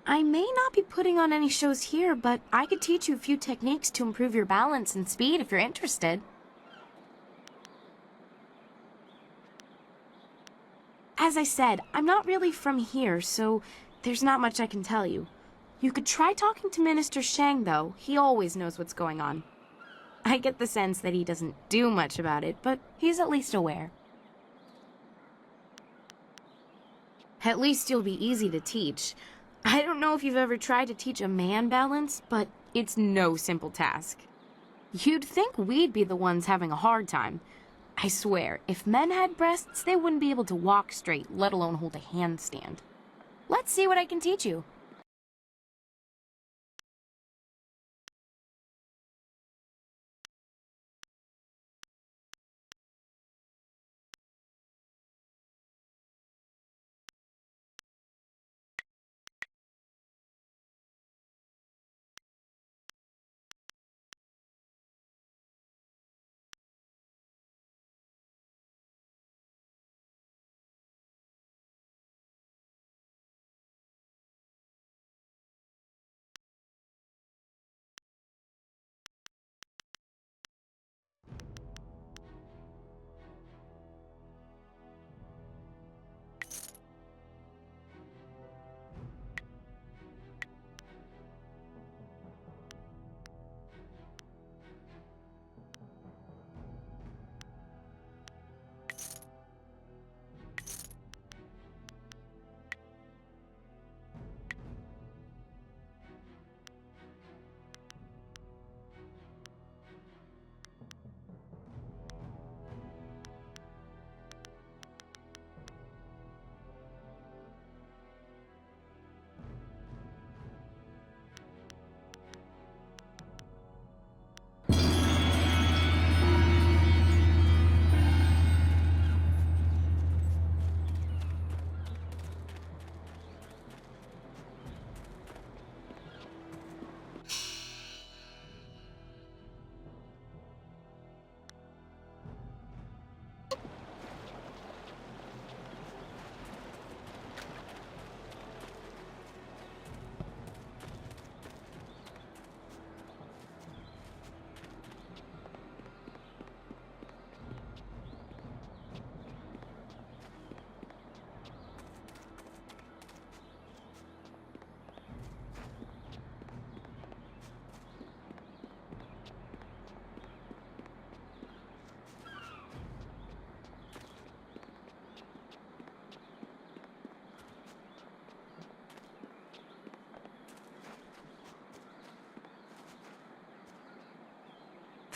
I may not be putting on any shows here, but I could teach you a few techniques to improve your balance and speed if you're interested. As I said, I'm not really from here, so there's not much I can tell you. You could try talking to Minister Shang, though. He always knows what's going on. I get the sense that he doesn't do much about it, but he's at least aware. At least you'll be easy to teach. I don't know if you've ever tried to teach a man balance, but it's no simple task. You'd think we'd be the ones having a hard time. I swear, if men had breasts, they wouldn't be able to walk straight, let alone hold a handstand. Let's see what I can teach you.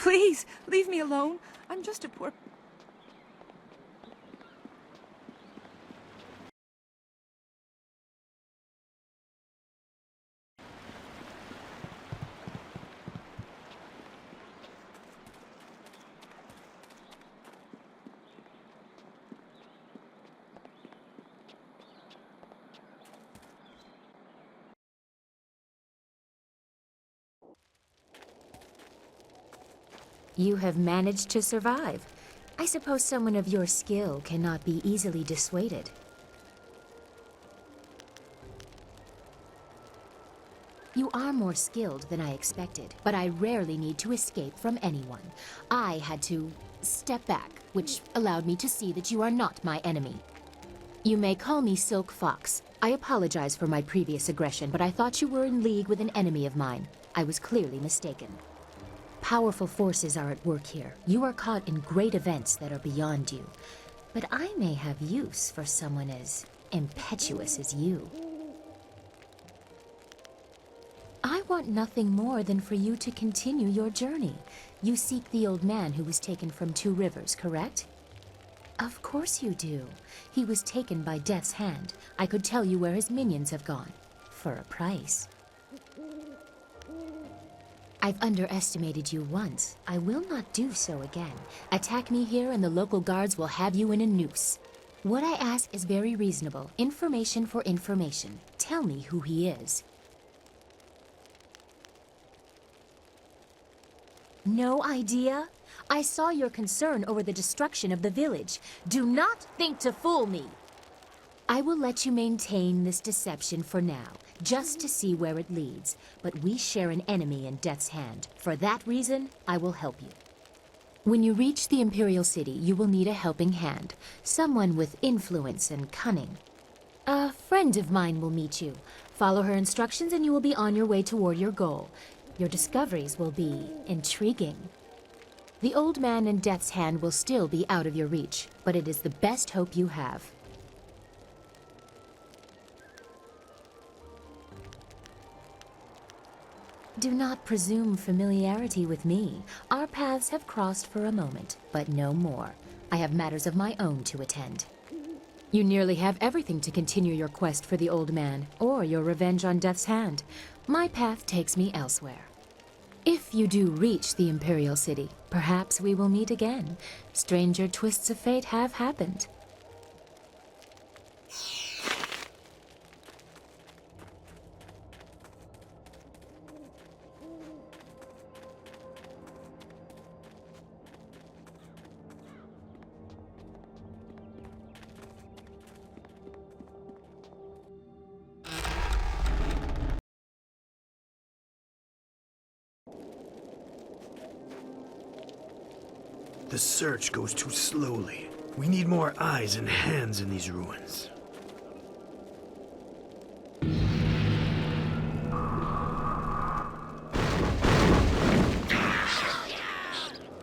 Please, leave me alone. I'm just a poor... You have managed to survive. I suppose someone of your skill cannot be easily dissuaded. You are more skilled than I expected, but I rarely need to escape from anyone. I had to step back, which allowed me to see that you are not my enemy. You may call me Silk Fox. I apologize for my previous aggression, but I thought you were in league with an enemy of mine. I was clearly mistaken. Powerful forces are at work here. You are caught in great events that are beyond you. But I may have use for someone as impetuous as you. I want nothing more than for you to continue your journey. You seek the old man who was taken from Two Rivers, correct? Of course you do. He was taken by Death's hand. I could tell you where his minions have gone. For a price. I've underestimated you once. I will not do so again. Attack me here and the local guards will have you in a noose. What I ask is very reasonable. Information for information. Tell me who he is. No idea? I saw your concern over the destruction of the village. Do not think to fool me. I will let you maintain this deception for now, just to see where it leads. But we share an enemy in Death's hand. For that reason, I will help you. When you reach the Imperial City, you will need a helping hand. Someone with influence and cunning. A friend of mine will meet you. Follow her instructions and you will be on your way toward your goal. Your discoveries will be intriguing. The old man in Death's hand will still be out of your reach, but it is the best hope you have. Do not presume familiarity with me. Our paths have crossed for a moment, but no more. I have matters of my own to attend. You nearly have everything to continue your quest for the old man, or your revenge on Death's hand. My path takes me elsewhere. If you do reach the Imperial City, perhaps we will meet again. Stranger twists of fate have happened. The search goes too slowly. We need more eyes and hands in these ruins.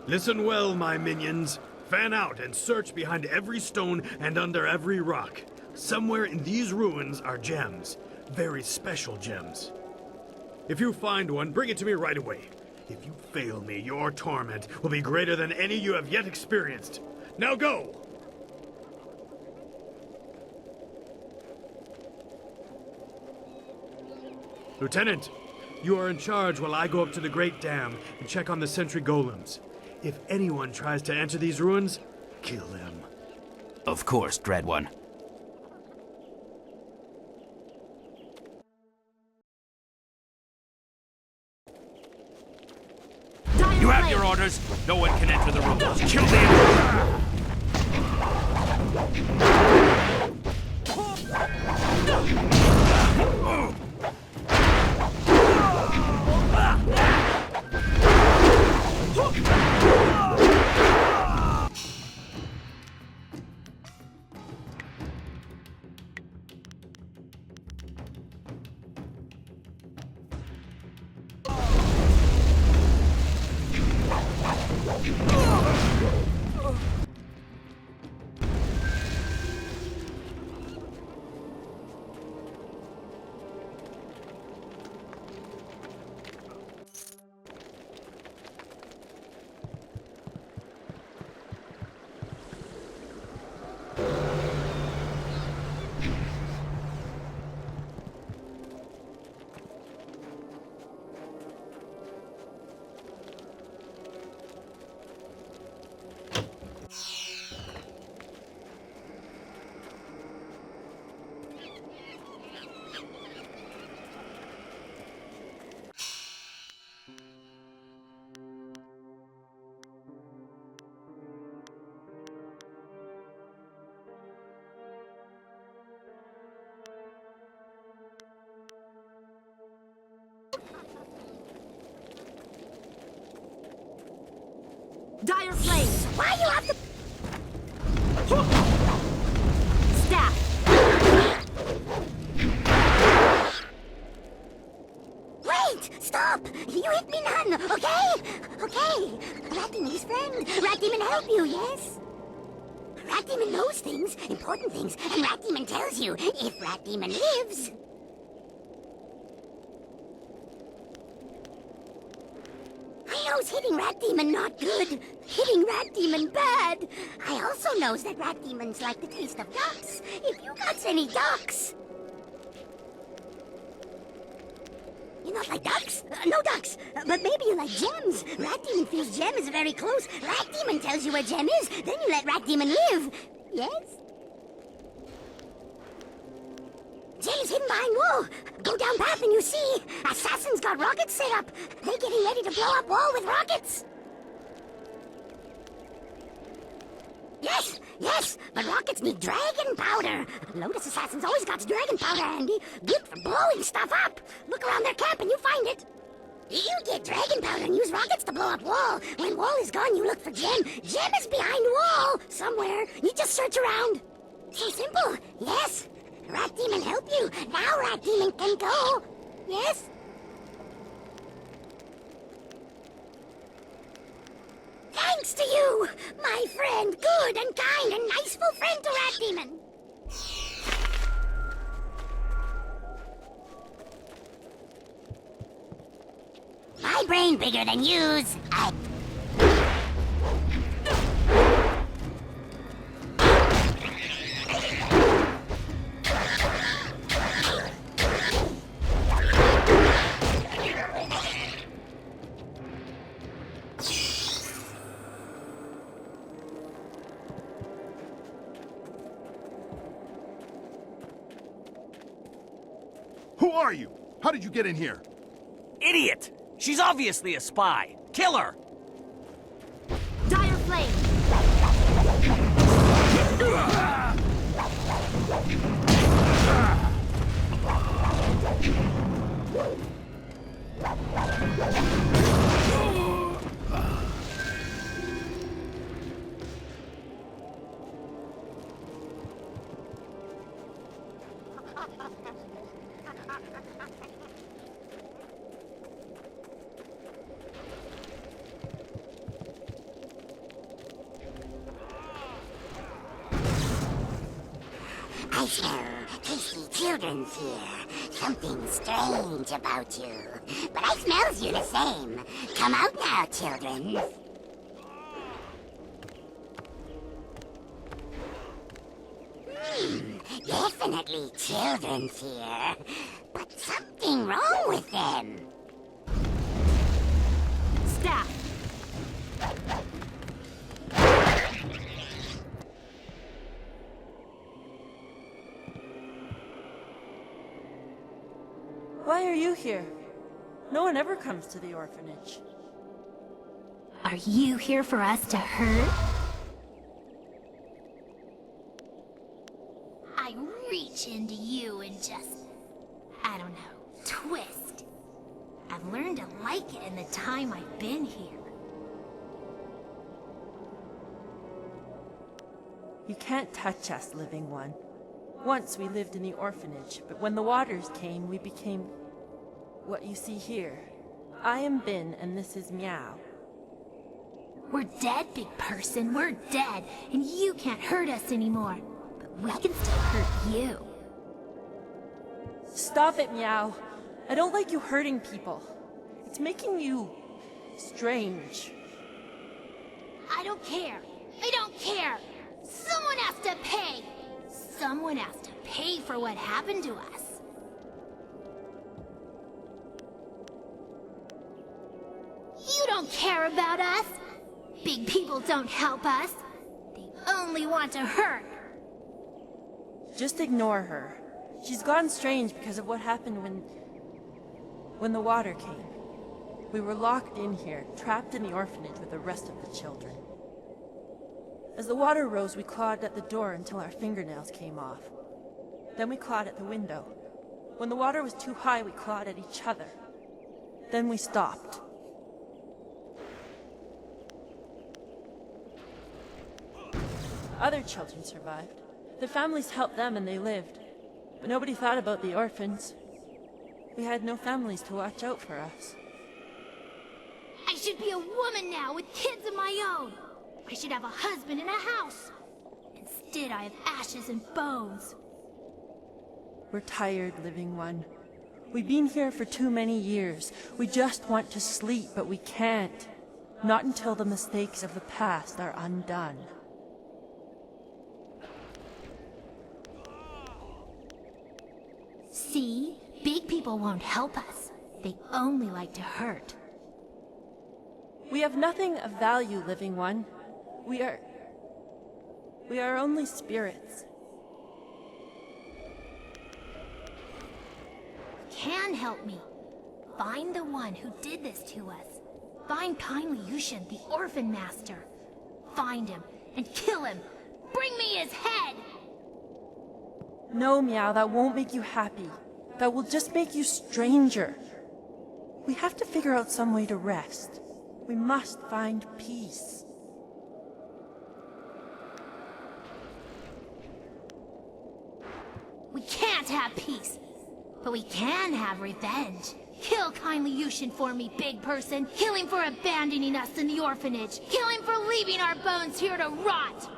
Listen well, my minions. Fan out and search behind every stone and under every rock. Somewhere in these ruins are gems. Very special gems. If you find one, bring it to me right away. If you fail me, your torment will be greater than any you have yet experienced. Now go! Lieutenant, you are in charge while I go up to the Great Dam and check on the sentry golems. If anyone tries to enter these ruins, kill them. Of course, Dread One. You have your orders. No one can enter the room. Kill the Emperor! Dire flames! Why you have to... Staff! Wait! Stop! You hit me none, okay? Okay. Rat Demon's friend. Rat Demon help you, yes? Rat Demon knows things, important things, and Rat Demon tells you if Rat Demon lives. I knows hitting Rat Demon not good. Hitting Rat Demon bad. I also knows that Rat Demons like the taste of ducks. If you got any ducks... You not like ducks? No ducks. But maybe you like gems. Rat Demon feels gem is very close. Rat Demon tells you where gem is. Then you let Rat Demon live. Yes? Gem is hidden behind wall. Go down path and you see. Assassins got rockets set up. They're getting ready to blow up wall with rockets. Yes, yes, but rockets need dragon powder. Lotus Assassins always got dragon powder handy. Good for blowing stuff up. Look around their camp and you find it. You get dragon powder and use rockets to blow up wall. When wall is gone, you look for gem. Gem is behind wall somewhere. You just search around. So simple. Yes. Rat Demon help you. Now Rat Demon can go. Yes? Thanks to you, my friend, good and kind and niceful friend to Rat Demon. My brain bigger than yours. Who are you? How did you get in here? Idiot! She's obviously a spy. Kill her! Dire flame! I smell tasty children's here. Something strange about you. But I smells you the same. Come out now, children. Definitely children's here. But something wrong with them. Staff! Why are you here? No one ever comes to the orphanage. Are you here for us to hurt? I reach into you and just, I don't know, twist. I've learned to like it in the time I've been here. You can't touch us, living one. Once we lived in the orphanage, but when the waters came, we became what you see here. I am Bin, and this is Meow. We're dead, big person. We're dead, and you can't hurt us anymore. But we can still hurt you. Stop it, Meow. I don't like you hurting people. It's making you strange. I don't care. I don't care. Someone has to pay. Someone has to pay for what happened to us. You don't care about us. Big people don't help us. They only want to hurt. Just ignore her. She's gone strange because of what happened when the water came. We were locked in here, trapped in the orphanage with the rest of the children. As the water rose, we clawed at the door until our fingernails came off. Then we clawed at the window. When the water was too high, we clawed at each other. Then we stopped. Other children survived. Their families helped them and they lived. But nobody thought about the orphans. We had no families to watch out for us. I should be a woman now with kids of my own. I should have a husband and a house. Instead, I have ashes and bones. We're tired, Living One. We've been here for too many years. We just want to sleep, but we can't. Not until the mistakes of the past are undone. See? Big people won't help us. They only like to hurt. We have nothing of value, Living One. We are only spirits. Can help me. Find the one who did this to us. Find kindly Yushin, the orphan master. Find him and kill him. Bring me his head! No, Meow, that won't make you happy. That will just make you stranger. We have to figure out some way to rest. We must find peace. We can't have peace, but we can have revenge. Kill kindly Yushin for me, big person. Kill him for abandoning us in the orphanage. Kill him for leaving our bones here to rot.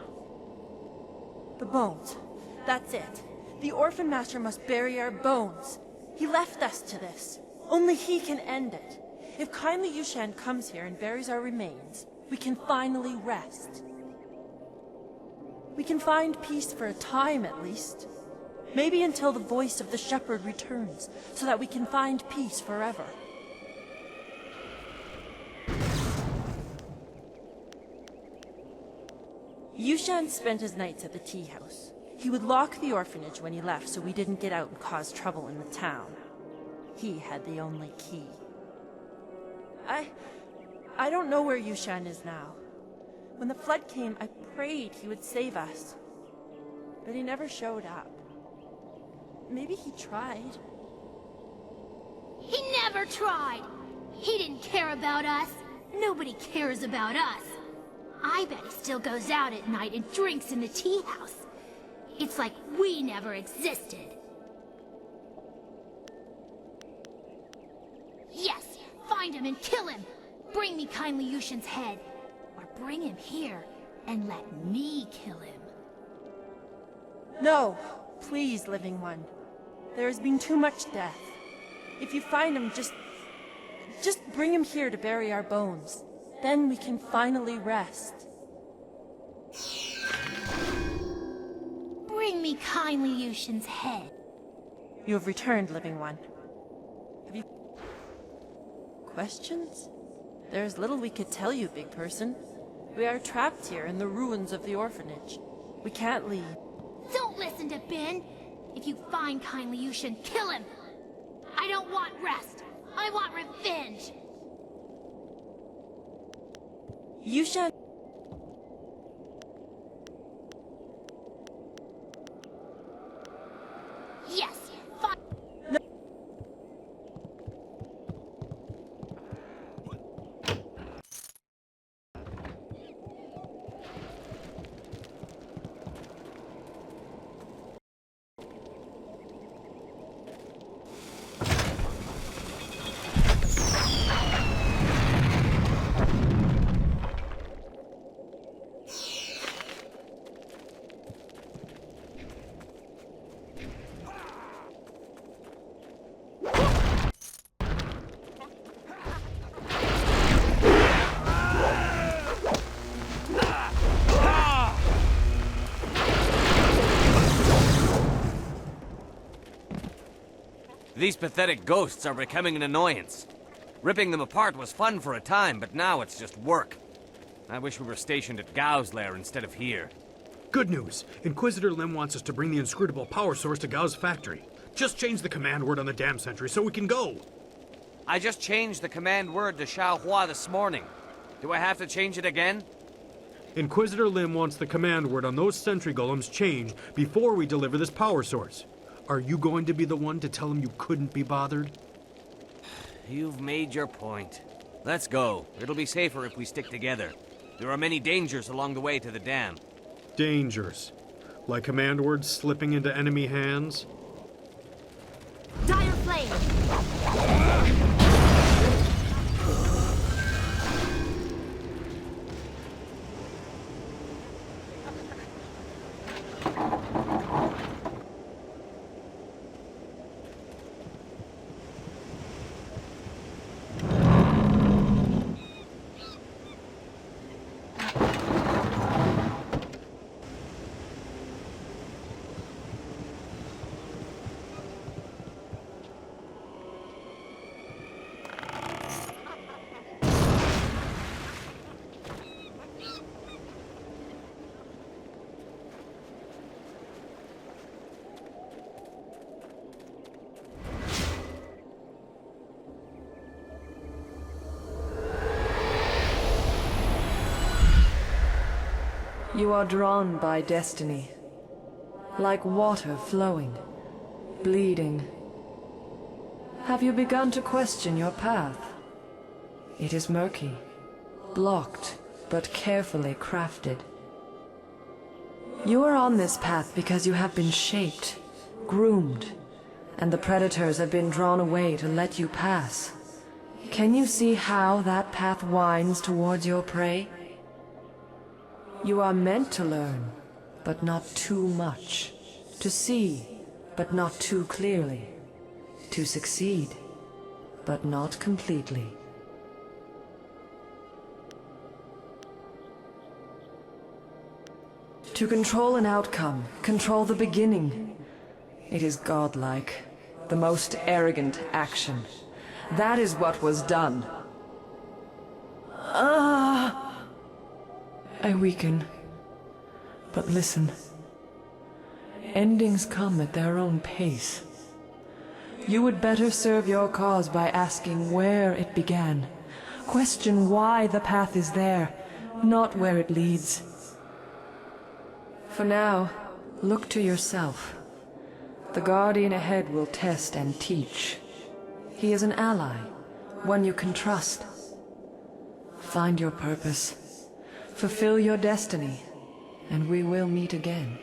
The bones. That's it. The orphan master must bury our bones. He left us to this. Only he can end it. If kindly Yushan comes here and buries our remains, we can finally rest. We can find peace for a time, at least. Maybe until the voice of the shepherd returns, so that we can find peace forever. Yushan spent his nights at the tea house. He would lock the orphanage when he left so we didn't get out and cause trouble in the town. He had the only key. I don't know where Yushan is now. When the flood came, I prayed he would save us. But he never showed up. Maybe he tried. He never tried. He didn't care about us. Nobody cares about us. I bet he still goes out at night and drinks in the tea house. It's like we never existed. Yes, find him and kill him. Bring me kindly Yushin's head. Or bring him here and let me kill him. No, please, Living One. There has been too much death. If you find him, just bring him here to bury our bones. Then we can finally rest. Bring me kindly Yushin's head. You have returned, Living One. Have you questions? There's little we could tell you, big person. We are trapped here in the ruins of the orphanage. We can't leave. Don't listen to Ben. If you find kindly Yushin, kill him. I don't want rest. I want revenge. Yushan. Yes. These pathetic ghosts are becoming an annoyance. Ripping them apart was fun for a time, but now it's just work. I wish we were stationed at Gao's lair instead of here. Good news. Inquisitor Lim wants us to bring the inscrutable power source to Gao's factory. Just change the command word on the dam sentry so we can go. I just changed the command word to Xiaohua this morning. Do I have to change it again? Inquisitor Lim wants the command word on those sentry golems changed before we deliver this power source. Are you going to be the one to tell him you couldn't be bothered? You've made your point. Let's go. It'll be safer if we stick together. There are many dangers along the way to the dam. Dangers. Like command words slipping into enemy hands. Dire flame! You are drawn by destiny, like water flowing, bleeding. Have you begun to question your path? It is murky, blocked, but carefully crafted. You are on this path because you have been shaped, groomed, and the predators have been drawn away to let you pass. Can you see how that path winds towards your prey? You are meant to learn, but not too much. To see, but not too clearly. To succeed, but not completely. To control an outcome, control the beginning. It is godlike, the most arrogant action. That is what was done. I weaken. But listen. Endings come at their own pace. You would better serve your cause by asking where it began. Question why the path is there, not where it leads. For now, look to yourself. The Guardian ahead will test and teach. He is an ally, one you can trust. Find your purpose. Fulfill your destiny, and we will meet again.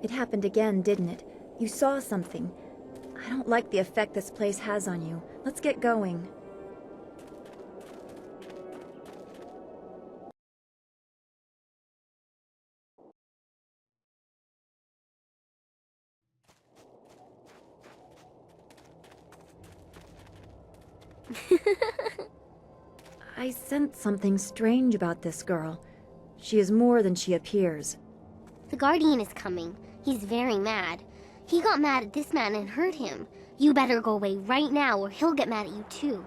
It happened again, didn't it? You saw something. I don't like the effect this place has on you. Let's get going. I sense something strange about this girl. She is more than she appears. The Guardian is coming. He's very mad. He got mad at this man and hurt him. You better go away right now or he'll get mad at you too.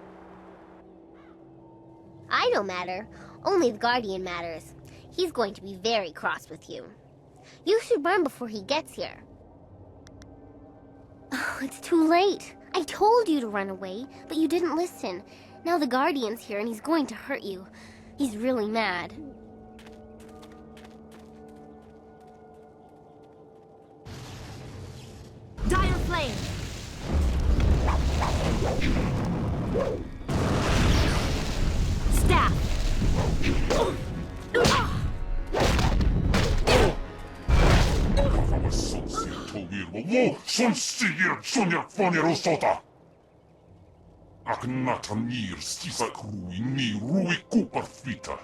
I don't matter. Only the Guardian matters. He's going to be very cross with you. You should run before he gets here. Oh, it's too late. I told you to run away, but you didn't listen. Now the Guardian's here and he's going to hurt you. He's really mad. Dire flame! Staff! Aknatanir sisak rui ni rui kuparfita.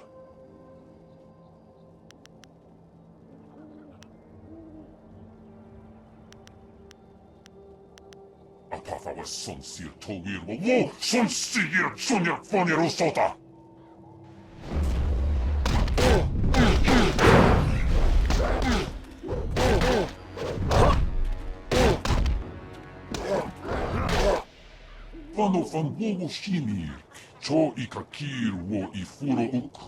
Apathawa sonsir towir wo sonsir sonya fonirosota. Vano van wowo shinir, cho ikakir wo ifuro uk.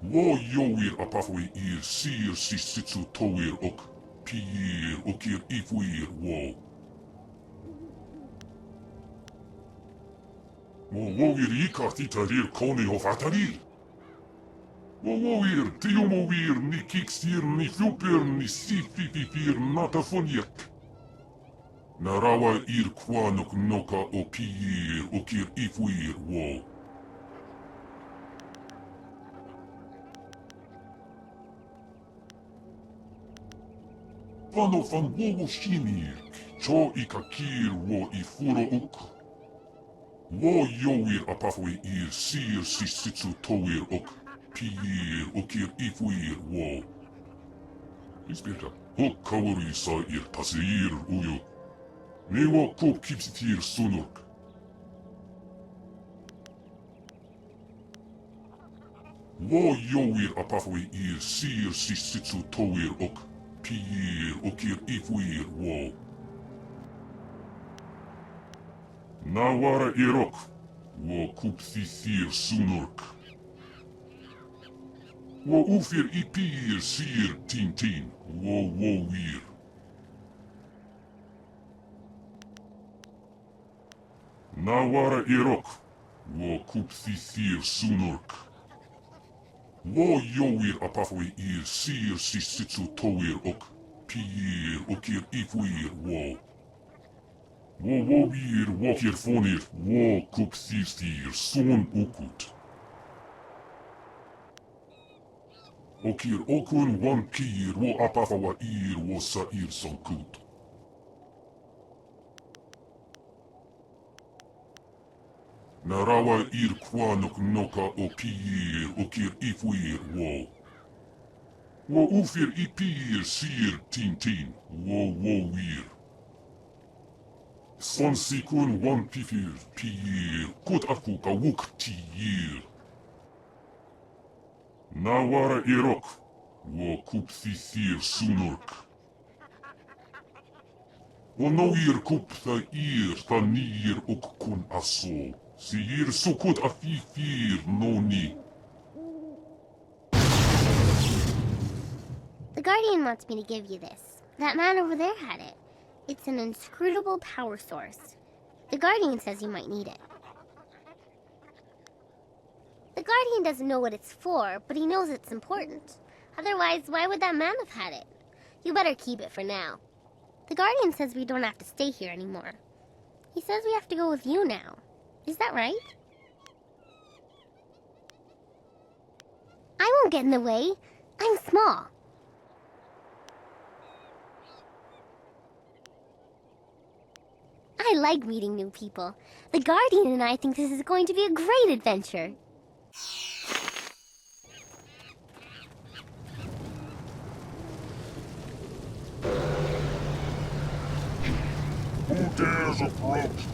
Wo yoir apafwe ir sir sisitsu towir uk, piir ukir ifuir wo. Wo woir ikartitarir kone of atarir. Wo woir tiumovir ni kiksir ni flupir ni sifififir natafoniek. Narawa ir kwanuk noka o piir ukir ifuir wo. Pano fan wogo shinir, cho ikakir wo ifuro uk. Wo yowir apafwe ir sir sisitsu towir ok. Pir okir ifuir wo. Ispirka, hok kawari sa ir tasir uyo. Newa kop kipsitir sunurk. Wo yowir apafwe ir sir sisitsu towir ok. Pir okir ifuir wo. Nawara irok. Wo kupsisir sunurk. Wo ufir ipir sir tintin. Wo wir. Nawara irok. Wo kupsisir sunurk. Wo yowir apafwe ir sir sisitsu towir ok. Pir okir ifuir wo. Wo wir wokir fonir wo kupsisir son ukut. Okir okun wan pir wo apafawa ir wo sair sankut. Narawa ir kwanok noka o pir okir ifuir wo. Wo ufir ipir sir tintin wo wir. Son sikun wan pifir pir kut akuka wuk tiyir. Nawara irok wo kupsisir sunurk. Wo noir kupta ir tanir ok kun aso. Sir sukut afifir noni. The Guardian wants me to give you this. That man over there had it. It's an inscrutable power source. The Guardian says you might need it. The Guardian doesn't know what it's for, but he knows it's important. Otherwise, why would that man have had it? You better keep it for now. The Guardian says we don't have to stay here anymore. He says we have to go with you now. Is that right? I won't get in the way. I'm small. I like meeting new people. The Guardian and I think this is going to be a great adventure. Who dares approach?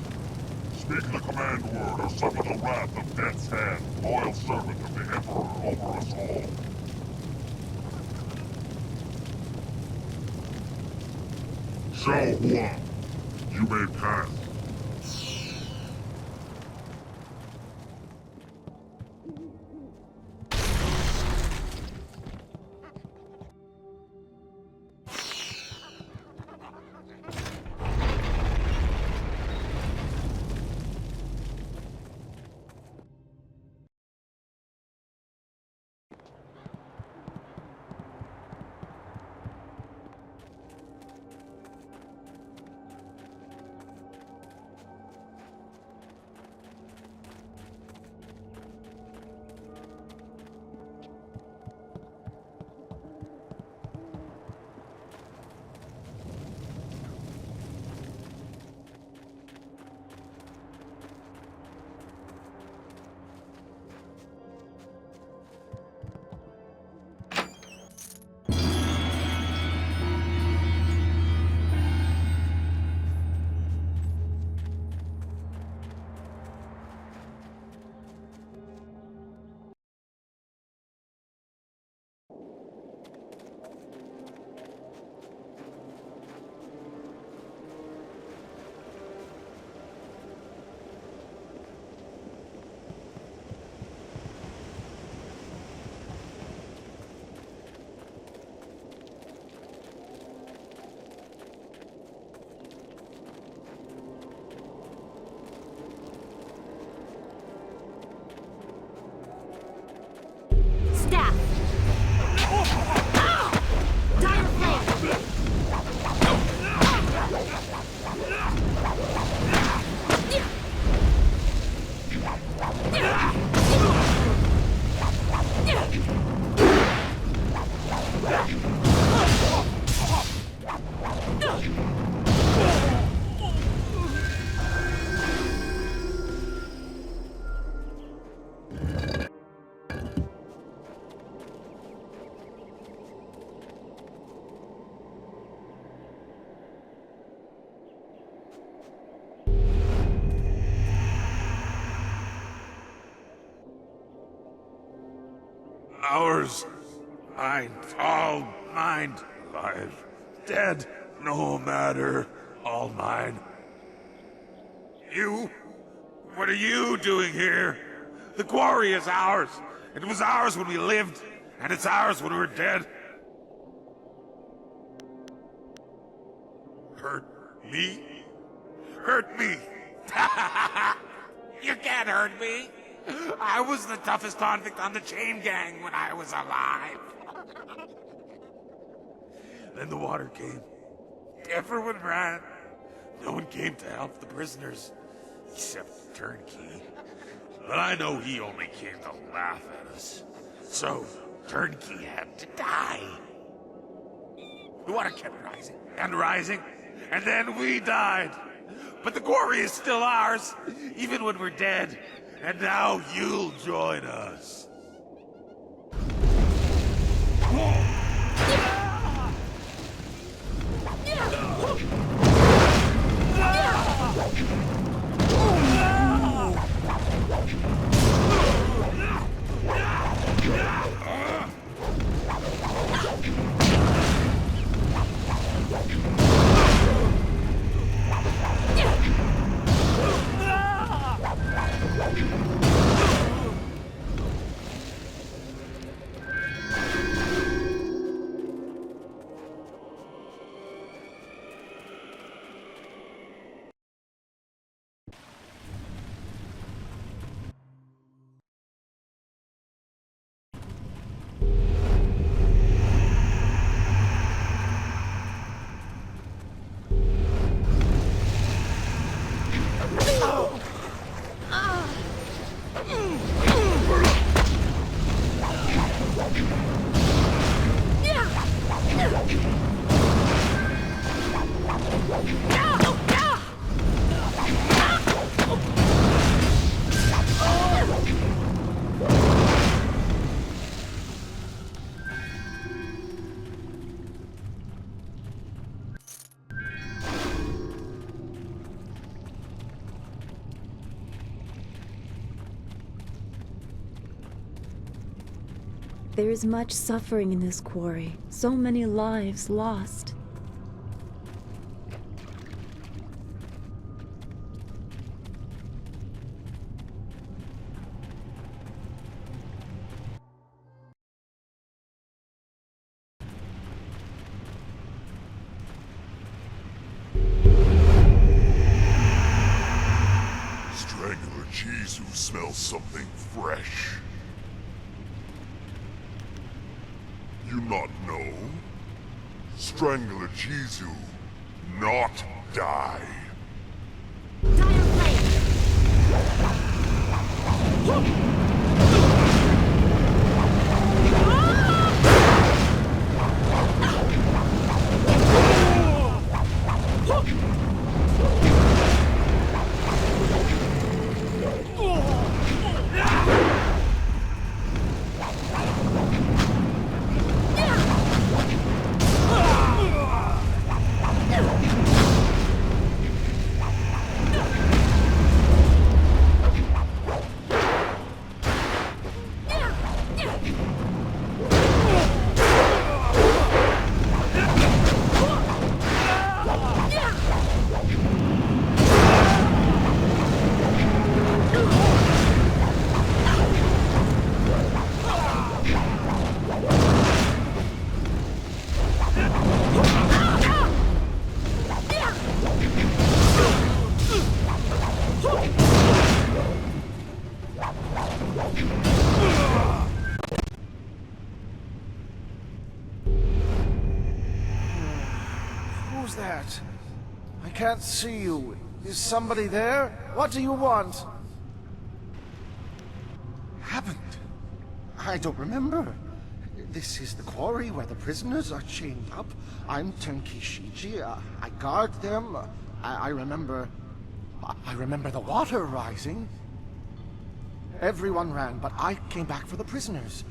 Speak the command word or suffer the wrath of Death's Hand, loyal servant of the Emperor over us all. Xiao Huang, you may pass. Ours. Mine. All mine. Alive. Dead. No matter. All mine. You? What are you doing here? The quarry is ours. It was ours when we lived, and it's ours when we're dead. Hurt me? Hurt me! You can't hurt me! I was the toughest convict on the chain gang when I was alive. Then the water came. Everyone ran. No one came to help the prisoners, except Turnkey. But I know he only came to laugh at us. So, Turnkey had to die. The water kept rising and rising, and then we died. But the quarry is still ours, even when we're dead. And now you'll join us. There is much suffering in this quarry, so many lives lost. Strangler Jesu smells something fresh. You not know? Strangler Jesu not die. Who's that? I can't see you. Is somebody there? What do you want? Happened? I don't remember. This is the quarry where the prisoners are chained up. I'm Turnkey Shiji. I guard them. I remember the water rising. Everyone ran, but I came back for the prisoners.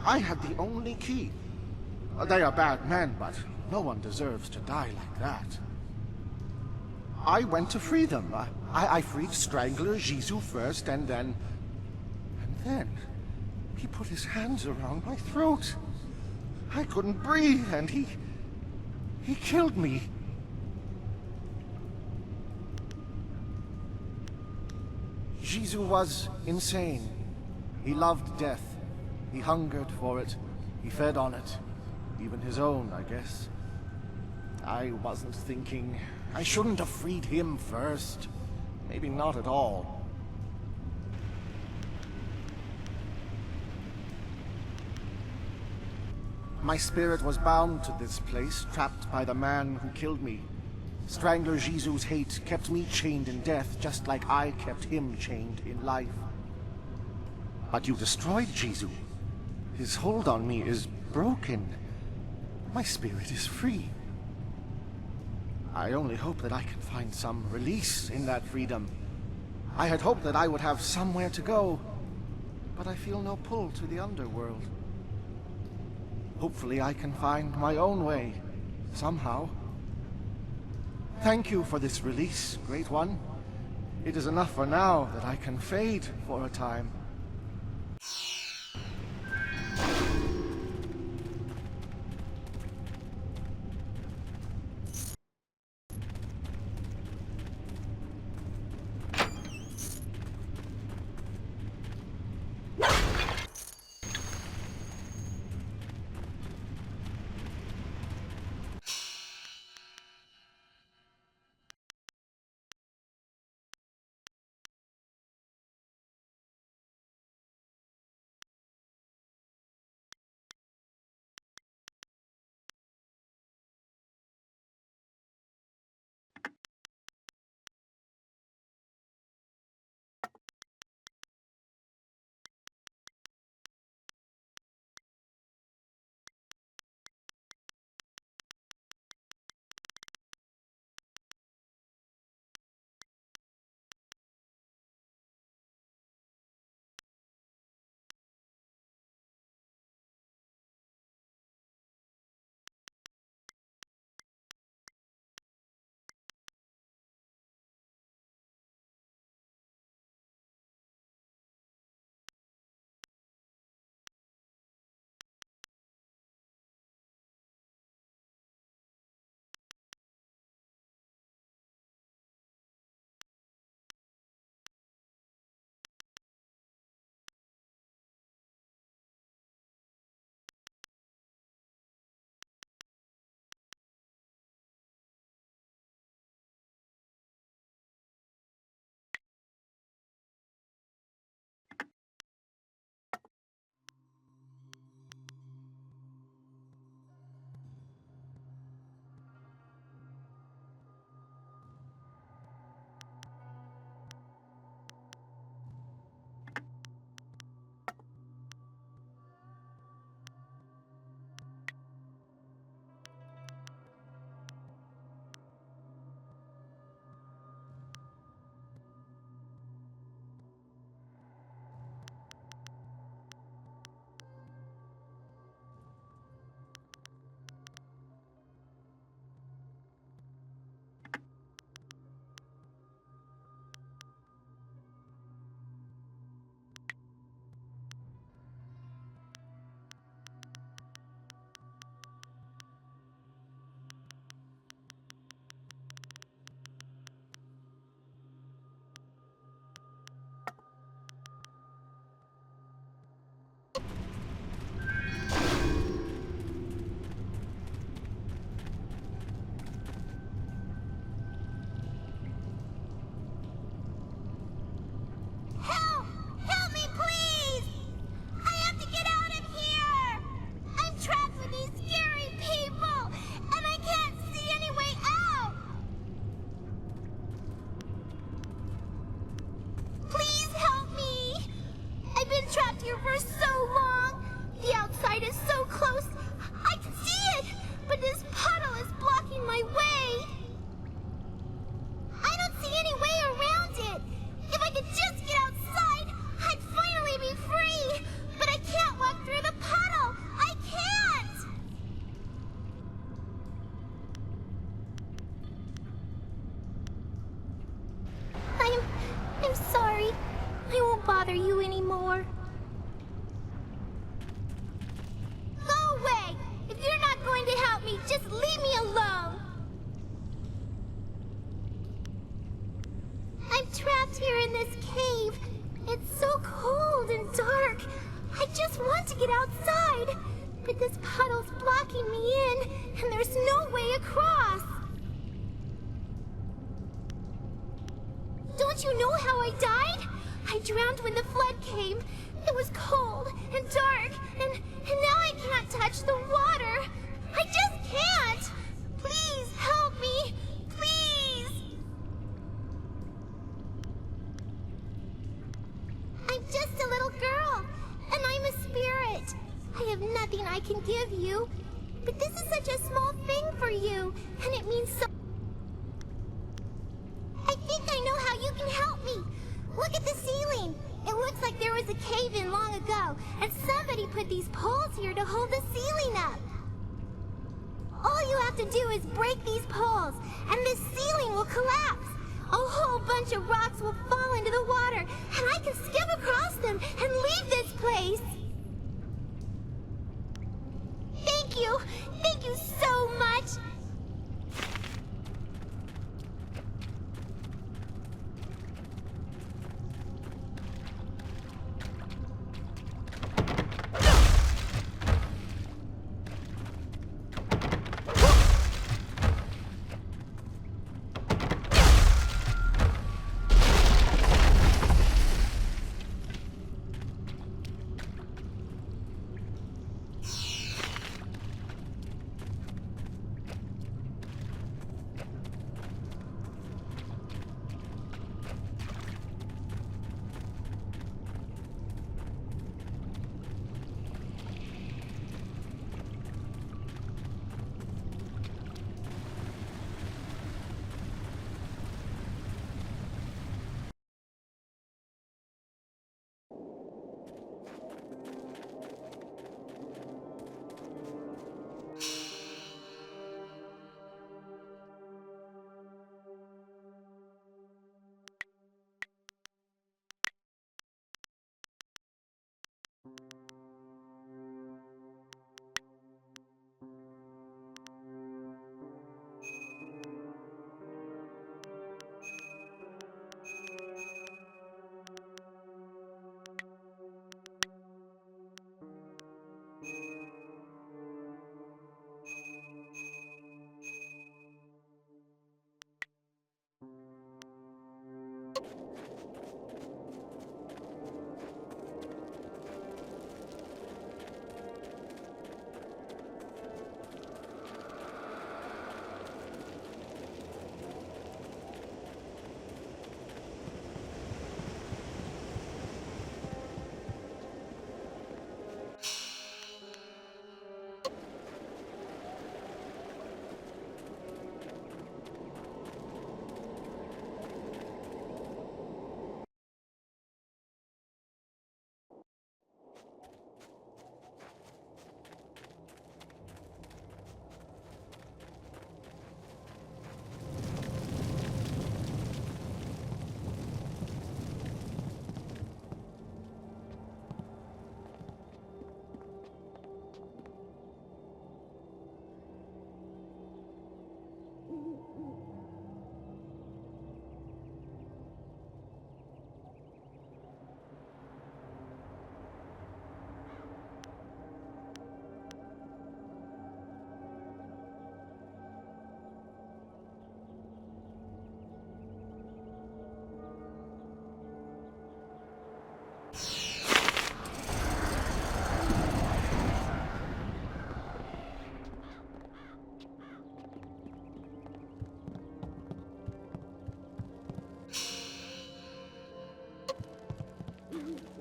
I had the only key. They are bad men, but no one deserves to die like that. I went to free them. I freed Strangler Jisoo first, and then... he put his hands around my throat. I couldn't breathe, and he killed me. Jisoo was insane. He loved death. He hungered for it. He fed on it. Even his own, I guess. I wasn't thinking. I shouldn't have freed him first. Maybe not at all. My spirit was bound to this place, trapped by the man who killed me. Strangler Jisoo's hate kept me chained in death, just like I kept him chained in life. But you destroyed Jisoo. His hold on me is broken. My spirit is free. I only hope that I can find some release in that freedom. I had hoped that I would have somewhere to go, but I feel no pull to the underworld. Hopefully I can find my own way, somehow. Thank you for this release, Great One. It is enough for now that I can fade for a time. want to get outside, but this puddle's blocking me in, and there's no way across. Don't you know how I died? I drowned when the flood came. It was cold and dark, and now I can't touch the water. I just can't. Please help me. Please. I'm just a little girl, and I'm a spirit. I have nothing I can give you, but this is such a small thing for you, and it means so. I think I know how you can help me. Look at the ceiling. It looks like there was a cave-in long ago, and somebody put these poles here to hold the ceiling up. All you have to do is break these poles, and the ceiling will collapse. A whole bunch of rocks will fall into the water, and I can skip across them and leave this place. Thank you. Thank you so much.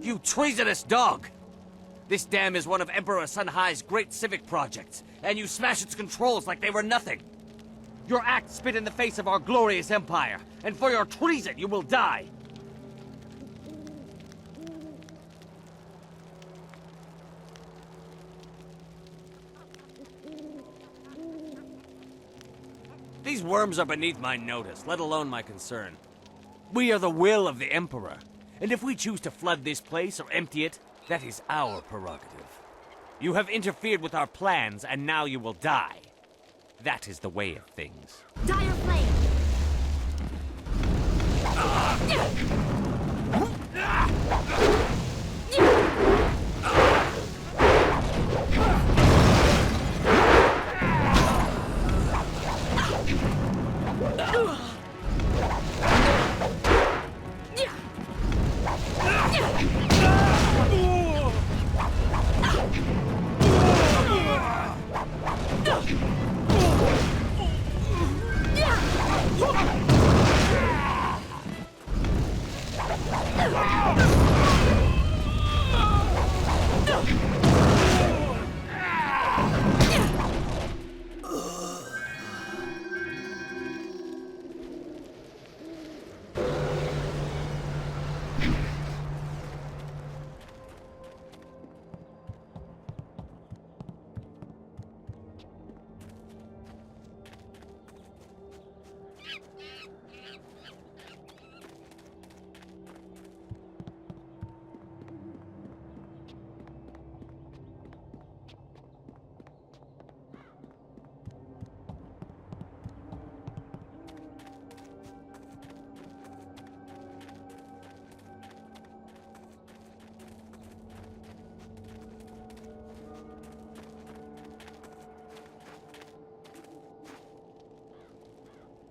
You treasonous dog! This dam is one of Emperor Sun Hai's great civic projects, and you smash its controls like they were nothing. Your act spit in the face of our glorious empire, and for your treason you will die! These worms are beneath my notice, let alone my concern. We are the will of the Emperor, and if we choose to flood this place or empty it, that is our prerogative. You have interfered with our plans, and now you will die. That is the way of things. Dire flame!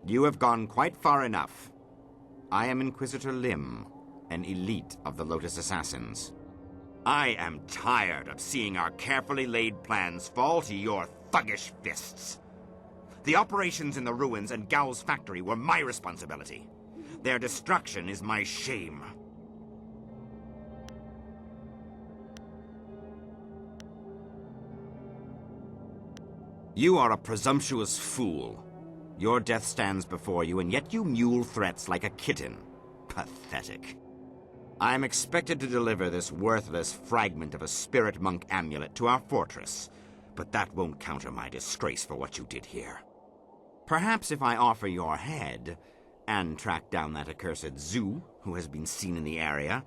You have gone quite far enough. I am Inquisitor Lim, an elite of the Lotus Assassins. I am tired of seeing our carefully laid plans fall to your thuggish fists. The operations in the ruins and Gao's factory were my responsibility. Their destruction is my shame. You are a presumptuous fool. Your death stands before you, and yet you mule threats like a kitten. Pathetic. I am expected to deliver this worthless fragment of a spirit monk amulet to our fortress, but that won't counter my disgrace for what you did here. Perhaps if I offer your head, and track down that accursed Zhu who has been seen in the area,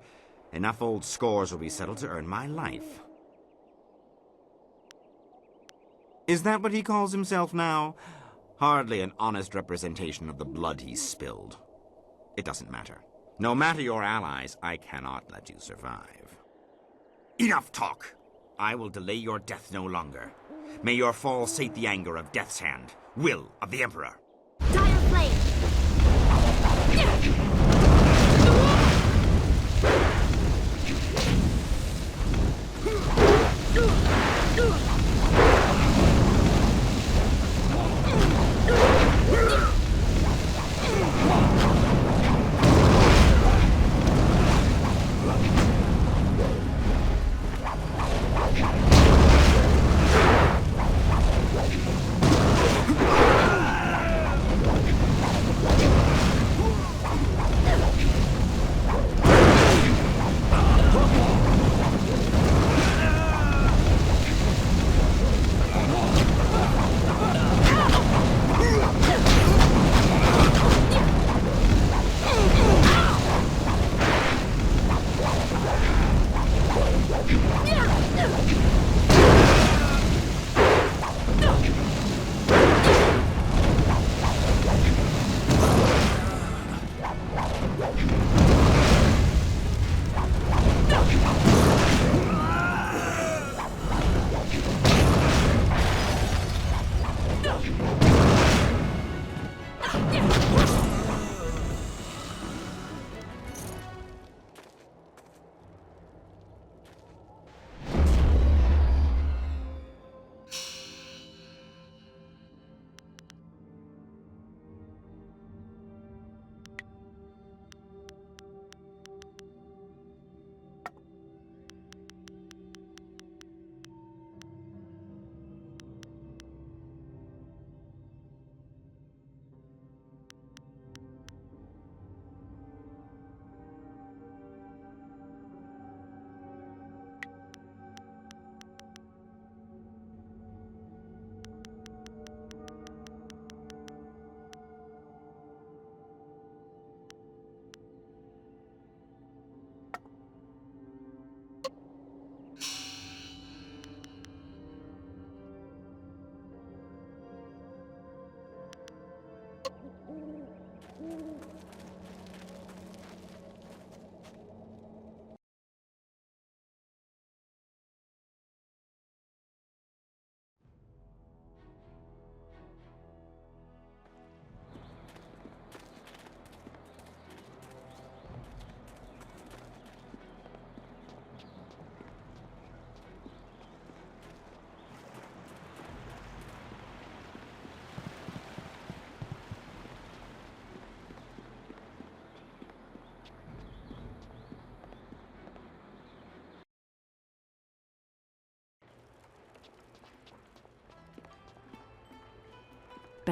enough old scores will be settled to earn my life. Is that what he calls himself now? Hardly an honest representation of the blood he's spilled. It doesn't matter. No matter your allies, I cannot let you survive. Enough talk! I will delay your death no longer. May your fall sate the anger of Death's Hand, will of the Emperor. Dire Flame!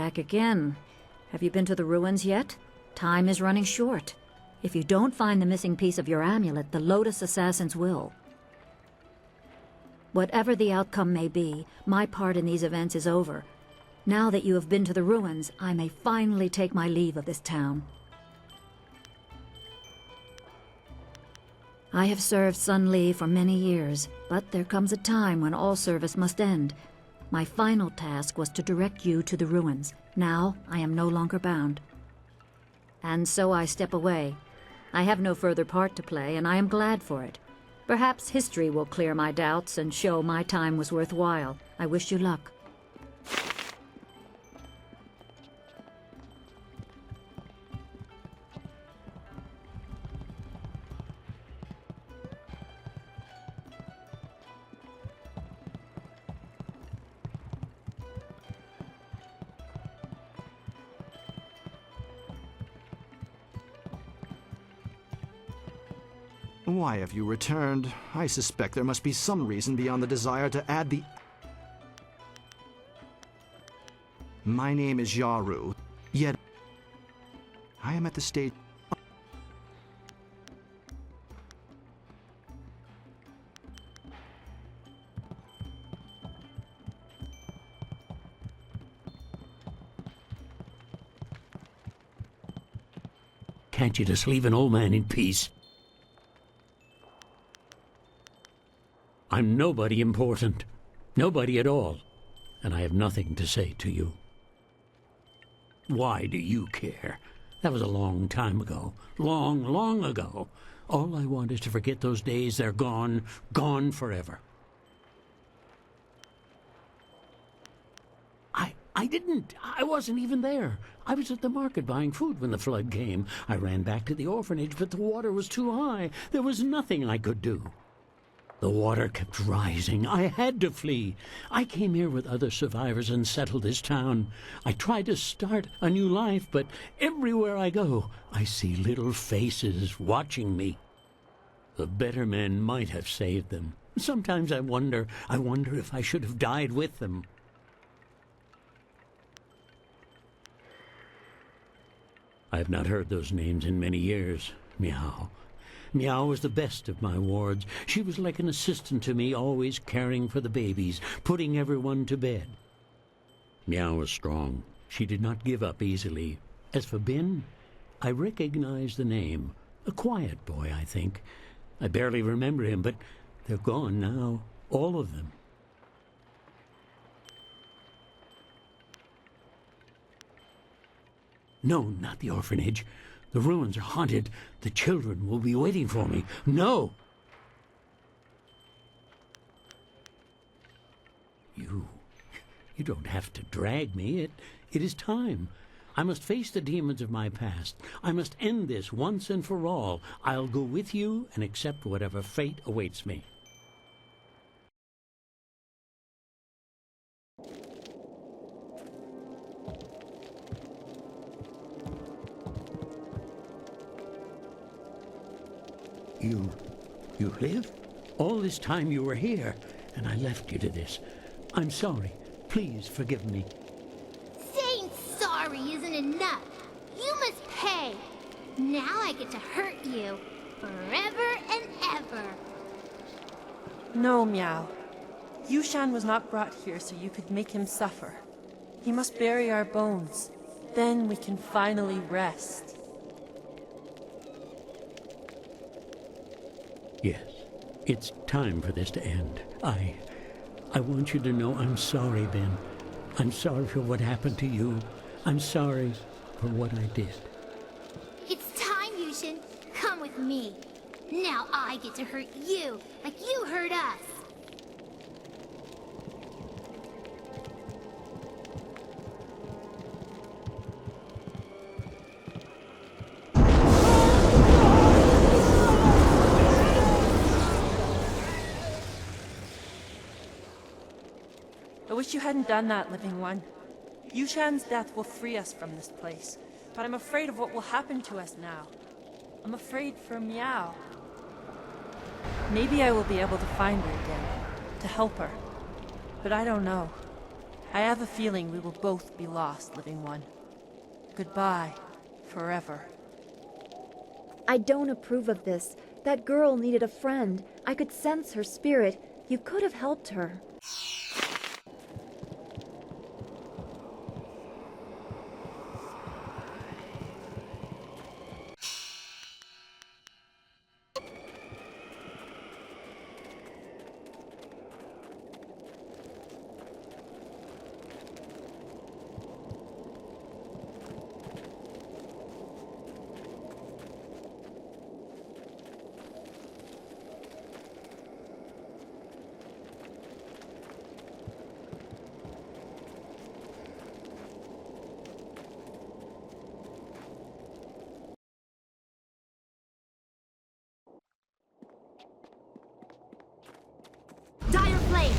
back again. Have you been to the ruins yet? Time is running short. If you don't find the missing piece of your amulet, the Lotus Assassins will. Whatever the outcome may be, my part in these events is over. Now that you have been to the ruins, I may finally take my leave of this town. I have served Sun Li for many years, but there comes a time when all service must end. My final task was to direct you to the ruins. Now, I am no longer bound. And so I step away. I have no further part to play, and I am glad for it. Perhaps history will clear my doubts and show my time was worthwhile. I wish you luck. Why have you returned? I suspect there must be some reason beyond the desire to add the... My name is Yaru, yet I am at the stage... Can't you just leave an old man in peace? I'm nobody important. Nobody at all. And I have nothing to say to you. Why do you care? That was a long time ago. Long, long ago. All I want is to forget those days. They're gone. Gone forever. I wasn't even there. I was at the market buying food when the flood came. I ran back to the orphanage, but the water was too high. There was nothing I could do. The water kept rising. I had to flee. I came here with other survivors and settled this town. I tried to start a new life, but everywhere I go, I see little faces watching me. The better men might have saved them. Sometimes I wonder if I should have died with them. I have not heard those names in many years. Meow. Meow was the best of my wards. She was like an assistant to me, always caring for the babies, putting everyone to bed. Meow was strong. She did not give up easily. As for Bin, I recognize the name. A quiet boy, I think. I barely remember him, but they're gone now. All of them. No, not the orphanage. The ruins are haunted. The children will be waiting for me. No! You don't have to drag me. It is time. I must face the demons of my past. I must end this once and for all. I'll go with you and accept whatever fate awaits me. You live? All this time you were here, and I left you to this. I'm sorry. Please forgive me. Saying sorry isn't enough. You must pay. Now I get to hurt you. Forever and ever. No, Meow. Yushan was not brought here so you could make him suffer. He must bury our bones. Then we can finally rest. Yes, it's time for this to end. I want you to know I'm sorry, Ben. I'm sorry for what happened to you. I'm sorry for what I did. It's time, Yushin. Come with me. Now I get to hurt you, like you hurt us. I wish you hadn't done that, Living One. Yushan's death will free us from this place, but I'm afraid of what will happen to us now. I'm afraid for Meow. Maybe I will be able to find her again, to help her. But I don't know. I have a feeling we will both be lost, living one. Goodbye, forever. I don't approve of this. That girl needed a friend. I could sense her spirit. You could have helped her. Dire flame!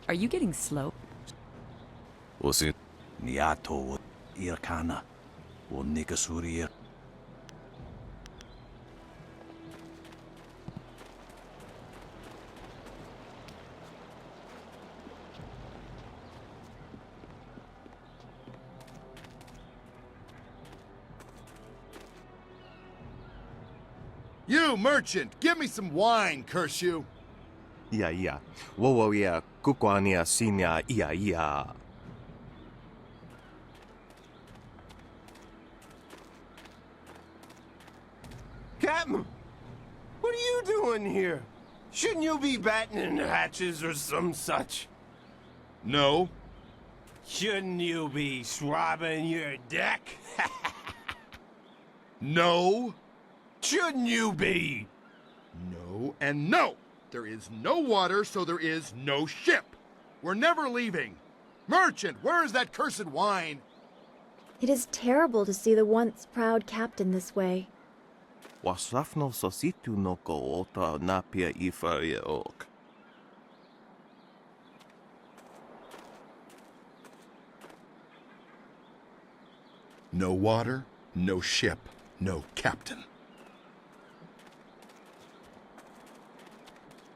Are you getting slow? Osit niato irkana o nikasurir. You, merchant! Give me some wine, curse you! Ia. Wowo ia kukwania sinia ia. Captain! What are you doing here? Shouldn't you be battening the hatches or some such? No. Shouldn't you be swabbing your deck? No. Shouldn't you be? No and no! There is no water, so there is no ship. We're never leaving. Merchant, where is that cursed wine? It is terrible to see the once proud captain this way. Wasrafno sositu no ko ota napia ifaria ok. No water, no ship, no captain.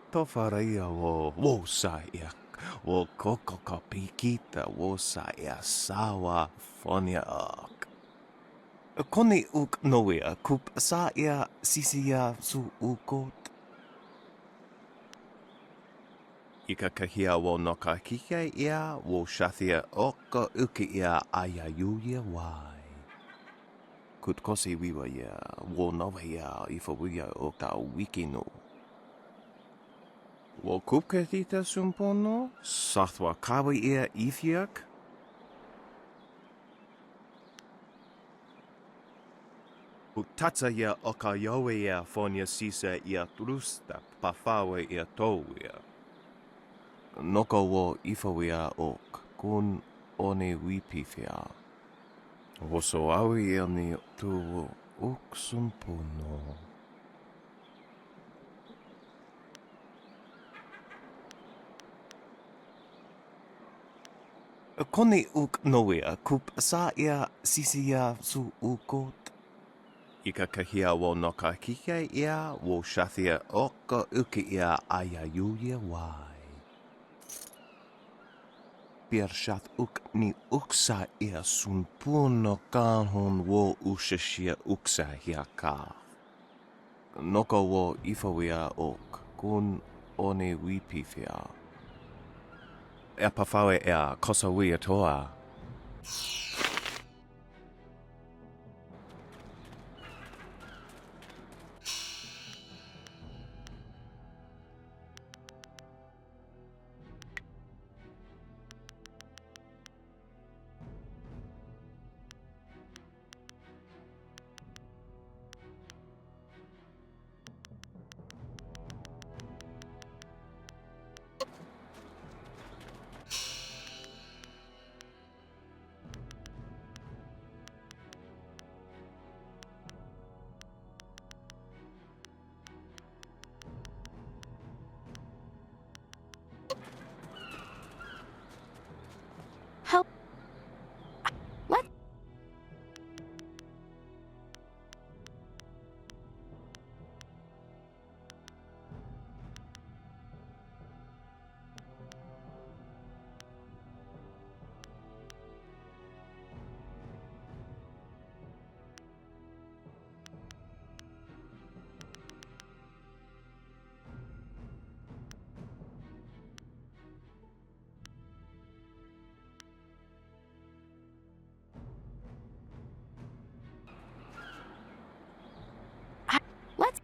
Tofaria wo saia. Wo koko kapikita wo saia sawa fonia ok. Koni uk noia kup saia sisia su ukot. Ika kahia wo noka kike ia wo shathia oka uki ia ayayuya wai. Kut kosi wiwa ia wo nova ia ifawiya oka wikino. Wo kupketita sumpono, sathwa kawa ia ifiak. Utatsa ia okayowe ia fonia sisa ia trusta pafawe ia towia. Noko wo ifawia ok kun one wipifia. Woso awi ia ni tu uksumpuno. Koni uk noia kup sa ia sisia su ukot. Ika kahia wo noka kike ia wo shathia oka uki ia ayayuya wai. Pier shath uk ni uksa ia sun puno kanhon wo ushashia uksa hia ka. Noko wo ifawia ok kun one wipifia. E pafawe ea kosawia toa. Help. What? What?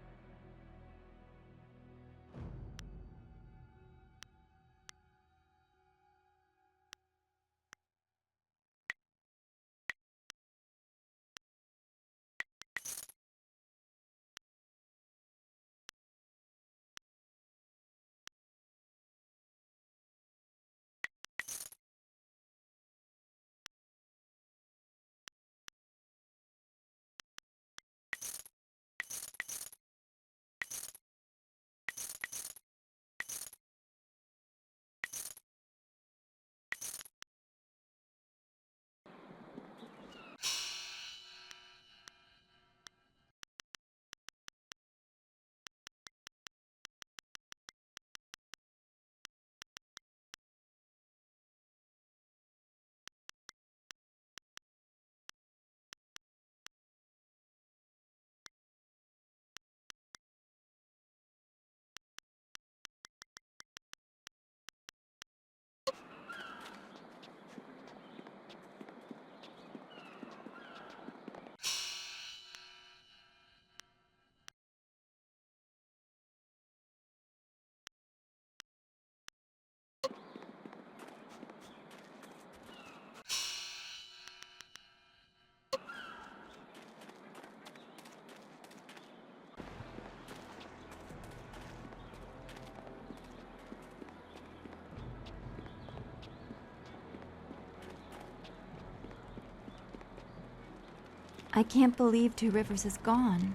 I can't believe Two Rivers is gone.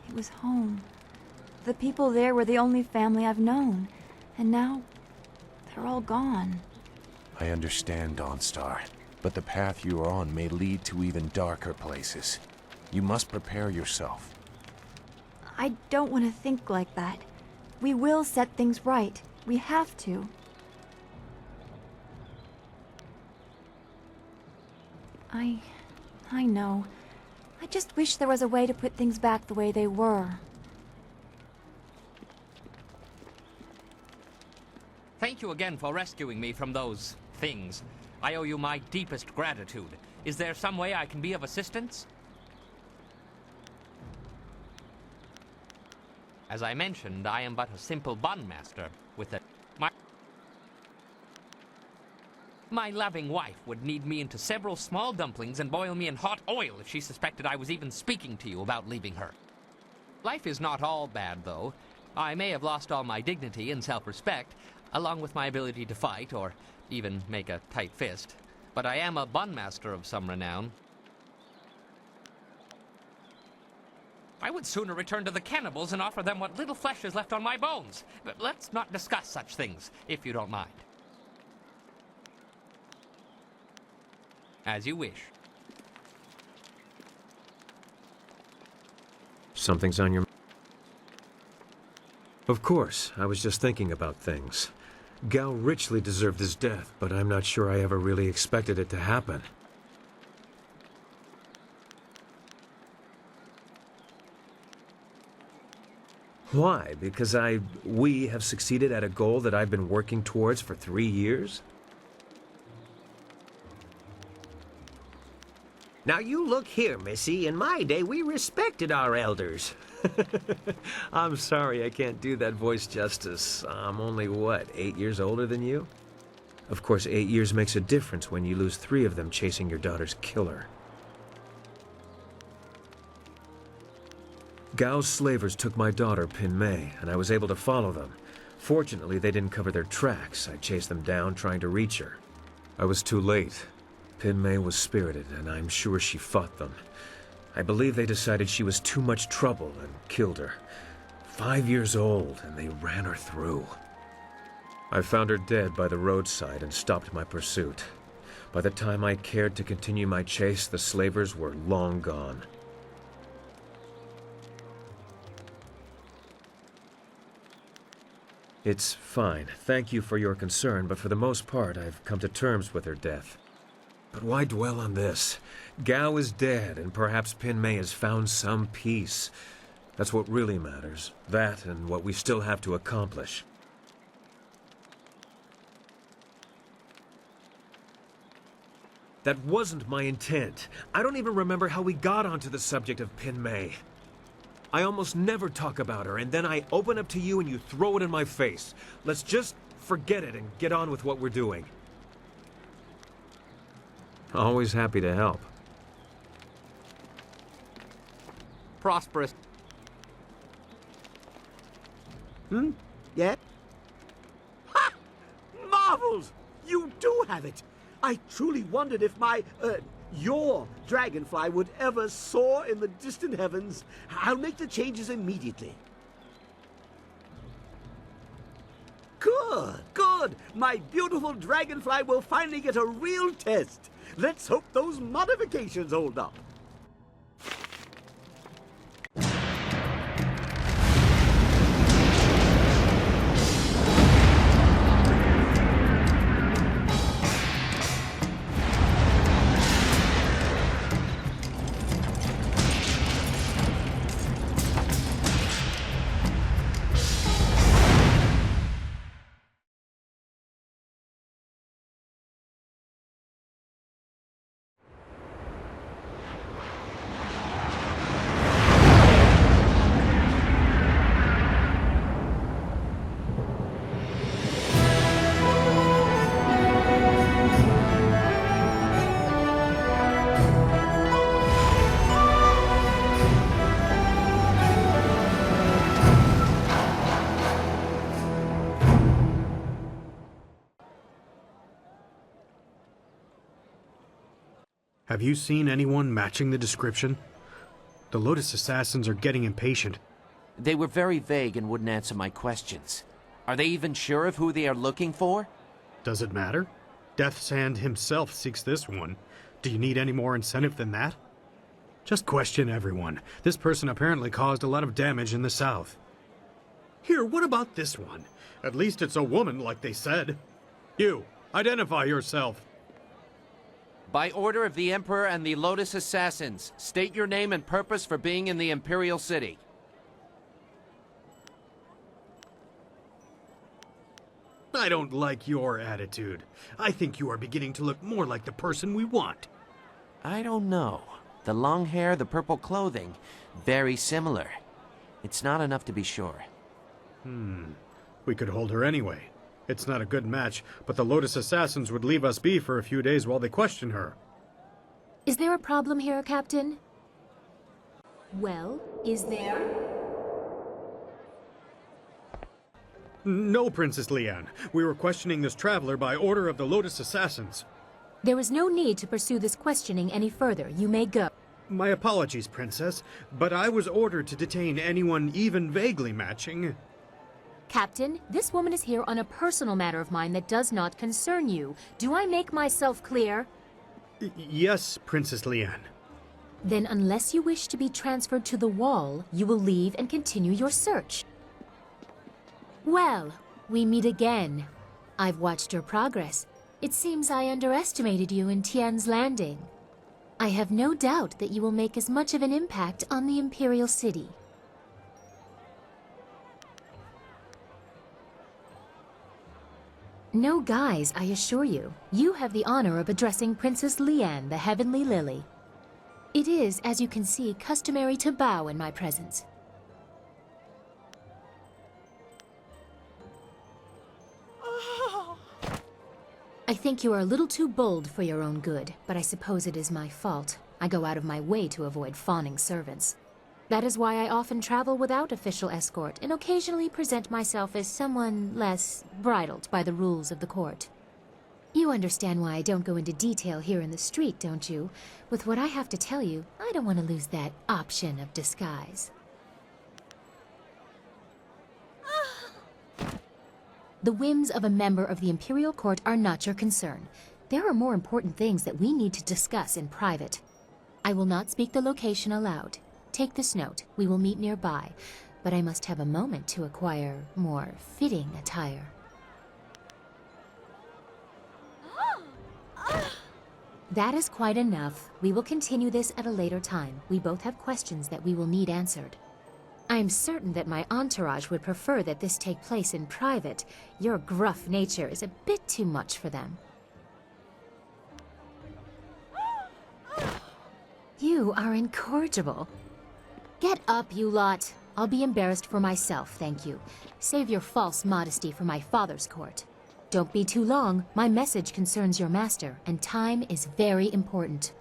It was home. The people there were the only family I've known. And now, they're all gone. I understand, Dawnstar, but the path you are on may lead to even darker places. You must prepare yourself. I don't want to think like that. We will set things right. We have to. I know. I just wish there was a way to put things back the way they were. Thank you again for rescuing me from those things. I owe you my deepest gratitude. Is there some way I can be of assistance? As I mentioned, I am but a simple bun master with a... My loving wife would knead me into several small dumplings and boil me in hot oil if she suspected I was even speaking to you about leaving her. Life is not all bad, though. I may have lost all my dignity and self-respect, along with my ability to fight, or even make a tight fist. But I am a bun master of some renown. I would sooner return to the cannibals and offer them what little flesh is left on my bones. But let's not discuss such things, if you don't mind. As you wish. Something's on your... Of course, I was just thinking about things. Gao richly deserved his death, but I'm not sure I ever really expected it to happen. Why? Because we have succeeded at a goal that I've been working towards for 3 years? Now you look here, Missy. In my day, we respected our elders. I'm sorry, I can't do that voice justice. I'm only, what, 8 years older than you? Of course, 8 years makes a difference when you lose 3 of them chasing your daughter's killer. Gao's slavers took my daughter, Pin Mei, and I was able to follow them. Fortunately, they didn't cover their tracks. I chased them down, trying to reach her. I was too late. Pin Mei was spirited, and I'm sure she fought them. I believe they decided she was too much trouble and killed her. 5 years old, and they ran her through. I found her dead by the roadside and stopped my pursuit. By the time I cared to continue my chase, the slavers were long gone. It's fine. Thank you for your concern, but for the most part, I've come to terms with her death. But why dwell on this? Gao is dead, and perhaps Pin Mei has found some peace. That's what really matters. That and what we still have to accomplish. That wasn't my intent. I don't even remember how we got onto the subject of Pin Mei. I almost never talk about her, and then I open up to you and you throw it in my face. Let's just forget it and get on with what we're doing. Always happy to help. Prosperous. Yeah? Ha! Marvels! You do have it! I truly wondered if your dragonfly would ever soar in the distant heavens. I'll make the changes immediately. Good, good! My beautiful dragonfly will finally get a real test. Let's hope those modifications hold up. Have you seen anyone matching the description? The Lotus Assassins are getting impatient. They were very vague and wouldn't answer my questions. Are they even sure of who they are looking for? Does it matter? Death's Hand himself seeks this one. Do you need any more incentive than that? Just question everyone. This person apparently caused a lot of damage in the south. Here, what about this one? At least it's a woman, like they said. You, identify yourself. By order of the Emperor and the Lotus Assassins, state your name and purpose for being in the Imperial City. I don't like your attitude. I think you are beginning to look more like the person we want. I don't know. The long hair, the purple clothing, very similar. It's not enough to be sure. We could hold her anyway. It's not a good match, but the Lotus Assassins would leave us be for a few days while they question her. Is there a problem here, Captain? Well, is there? No, Princess Leanne. We were questioning this traveler by order of the Lotus Assassins. There is no need to pursue this questioning any further. You may go. My apologies, Princess, but I was ordered to detain anyone even vaguely matching. Captain, this woman is here on a personal matter of mine that does not concern you. Do I make myself clear? Yes, Princess Leanne. Then unless you wish to be transferred to the wall, you will leave and continue your search. Well, we meet again. I've watched your progress. It seems I underestimated you in Tian's Landing. I have no doubt that you will make as much of an impact on the Imperial City. No guise, I assure you. You have the honor of addressing Princess Leanne, the Heavenly Lily. It is, as you can see, customary to bow in my presence. I think you are a little too bold for your own good, but I suppose it is my fault. I go out of my way to avoid fawning servants. That is why I often travel without official escort and occasionally present myself as someone less bridled by the rules of the court. You understand why I don't go into detail here in the street, don't you? With what I have to tell you, I don't want to lose that option of disguise. The whims of a member of the Imperial Court are not your concern. There are more important things that we need to discuss in private. I will not speak the location aloud. Take this note. We will meet nearby, but I must have a moment to acquire more fitting attire. That is quite enough. We will continue this at a later time. We both have questions that we will need answered. I am certain that my entourage would prefer that this take place in private. Your gruff nature is a bit too much for them. You are incorrigible. Get up, you lot. I'll be embarrassed for myself, thank you. Save your false modesty for my father's court. Don't be too long. My message concerns your master, and time is very important.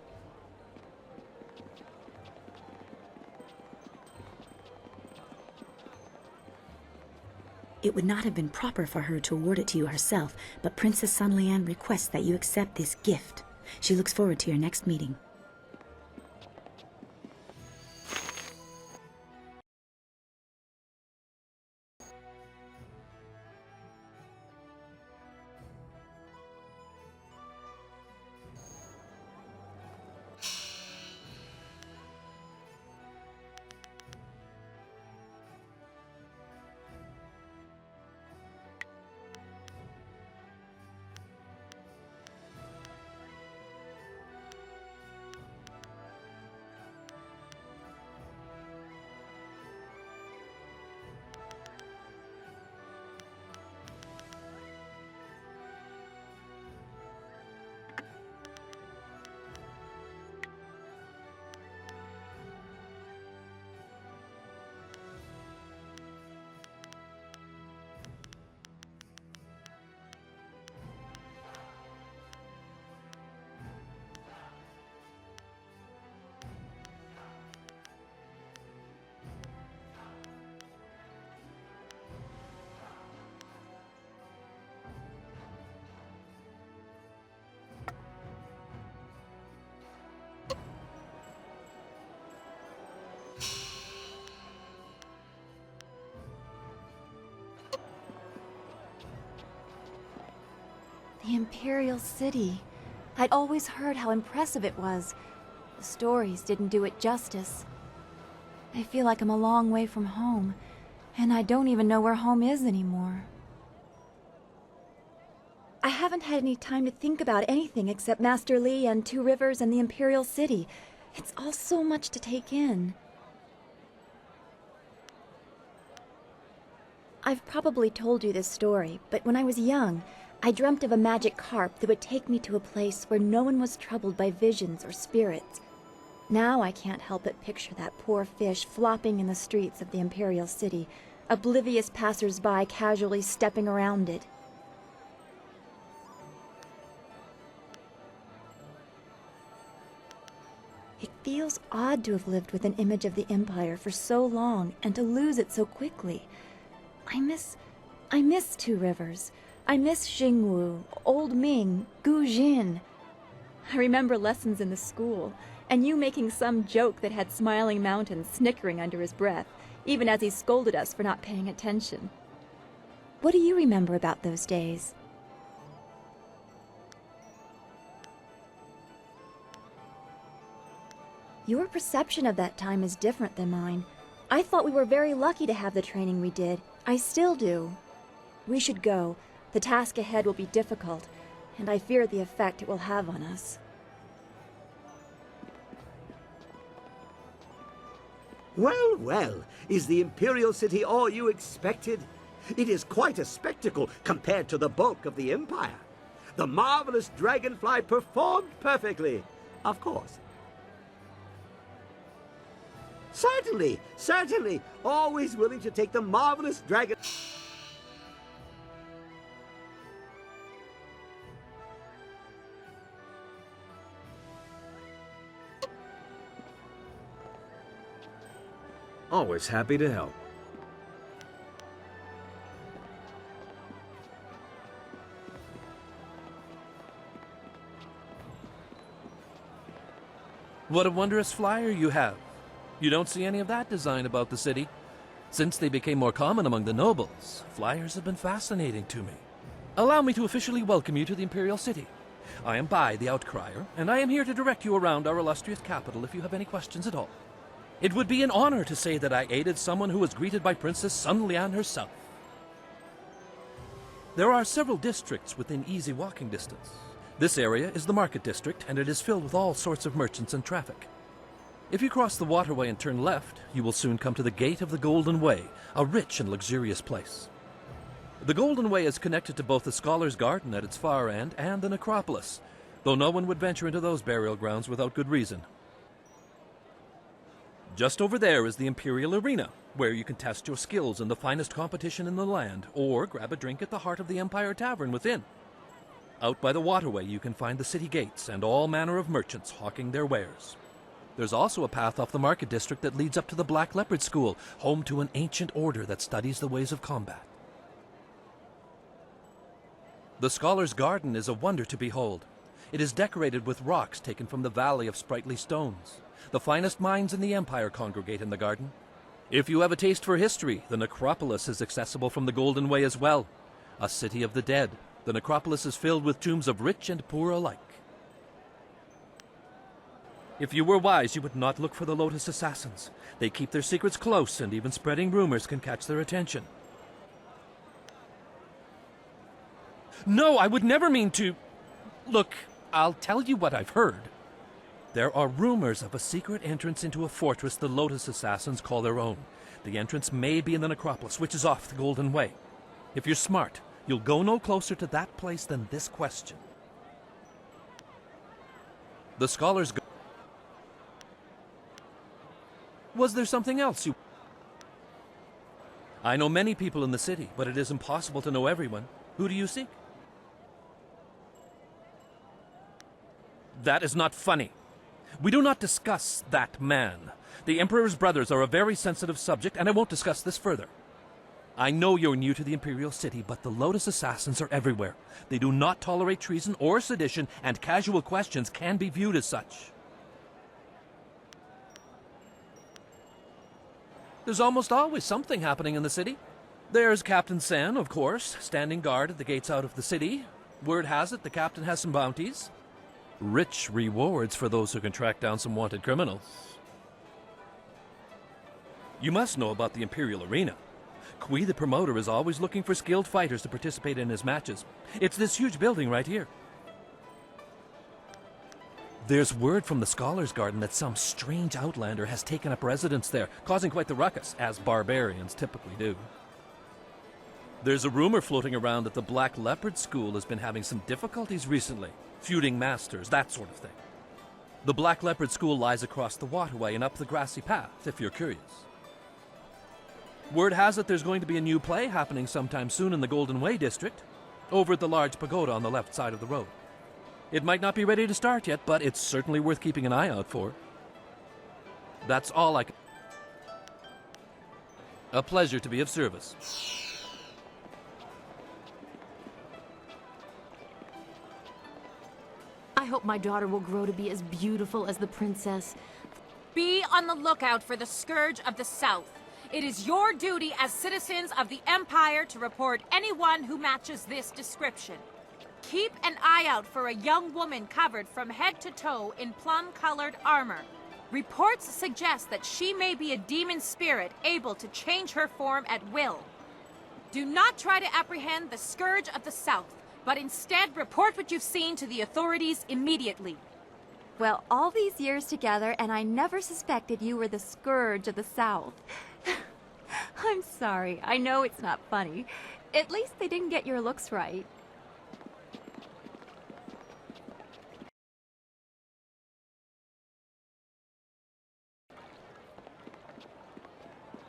It would not have been proper for her to award it to you herself, but Princess Sun Lian requests that you accept this gift. She looks forward to your next meeting. The Imperial City. I'd always heard how impressive it was. The stories didn't do it justice. I feel like I'm a long way from home, and I don't even know where home is anymore. I haven't had any time to think about anything except Master Li and Two Rivers and the Imperial City. It's all so much to take in. I've probably told you this story, but when I was young, I dreamt of a magic carp that would take me to a place where no one was troubled by visions or spirits. Now I can't help but picture that poor fish flopping in the streets of the Imperial City, oblivious passers-by casually stepping around it. It feels odd to have lived with an image of the Empire for so long and to lose it so quickly. I miss Two Rivers. I miss Xingwu, Old Ming, Gu Jin. I remember lessons in the school, and you making some joke that had Smiling Mountain snickering under his breath, even as he scolded us for not paying attention. What do you remember about those days? Your perception of that time is different than mine. I thought we were very lucky to have the training we did. I still do. We should go. The task ahead will be difficult, and I fear the effect it will have on us. Well, well, is the Imperial City all you expected? It is quite a spectacle compared to the bulk of the Empire. The marvelous dragonfly performed perfectly, of course. Certainly, certainly, always willing to take the marvelous dragon... Always happy to help. What a wondrous flyer you have. You don't see any of that design about the city. Since they became more common among the nobles, flyers have been fascinating to me. Allow me to officially welcome you to the Imperial City. I am Bai, the Outcrier, and I am here to direct you around our illustrious capital if you have any questions at all. It would be an honor to say that I aided someone who was greeted by Princess Sun Lian herself. There are several districts within easy walking distance. This area is the market district, and it is filled with all sorts of merchants and traffic. If you cross the waterway and turn left, you will soon come to the Gate of the Golden Way, a rich and luxurious place. The Golden Way is connected to both the Scholar's Garden at its far end and the necropolis, though no one would venture into those burial grounds without good reason. Just over there is the Imperial Arena, where you can test your skills in the finest competition in the land, or grab a drink at the heart of the Empire Tavern within. Out by the waterway you can find the city gates and all manner of merchants hawking their wares. There's also a path off the market district that leads up to the Black Leopard School, home to an ancient order that studies the ways of combat. The Scholar's Garden is a wonder to behold. It is decorated with rocks taken from the Valley of Sprightly Stones. The finest minds in the Empire congregate in the garden. If you have a taste for history, the necropolis is accessible from the Golden Way as well. A city of the dead, the necropolis is filled with tombs of rich and poor alike. If you were wise, you would not look for the Lotus Assassins. They keep their secrets close, and even spreading rumors can catch their attention. No, I would never mean to... Look, I'll tell you what I've heard. There are rumors of a secret entrance into a fortress the Lotus Assassins call their own. The entrance may be in the necropolis, which is off the Golden Way. If you're smart, you'll go no closer to that place than this question. The Scholar's... Was there something else you... I know many people in the city, but it is impossible to know everyone. Who do you seek? That is not funny. We do not discuss that man. The Emperor's brothers are a very sensitive subject, and I won't discuss this further. I know you're new to the Imperial City, but the Lotus Assassins are everywhere. They do not tolerate treason or sedition, and casual questions can be viewed as such. There's almost always something happening in the city. There's Captain Sen, of course, standing guard at the gates out of the city. Word has it the captain has some bounties. Rich rewards for those who can track down some wanted criminals. You must know about the Imperial Arena. Kui, the promoter, is always looking for skilled fighters to participate in his matches. It's this huge building right here. There's word from the Scholar's Garden that some strange outlander has taken up residence there, causing quite the ruckus, as barbarians typically do. There's a rumor floating around that the Black Leopard School has been having some difficulties recently, feuding masters, that sort of thing. The Black Leopard School lies across the waterway and up the grassy path, if you're curious. Word has it there's going to be a new play happening sometime soon in the Golden Way district, over at the large pagoda on the left side of the road. It might not be ready to start yet, but it's certainly worth keeping an eye out for. That's all I can... A pleasure to be of service. I hope my daughter will grow to be as beautiful as the princess. Be on the lookout for the Scourge of the South. It is your duty as citizens of the Empire to report anyone who matches this description. Keep an eye out for a young woman covered from head to toe in plum-colored armor. Reports suggest that she may be a demon spirit able to change her form at will. Do not try to apprehend the Scourge of the South, but instead report what you've seen to the authorities immediately. Well, all these years together, and I never suspected you were the Scourge of the South. I'm sorry. I know it's not funny. At least they didn't get your looks right.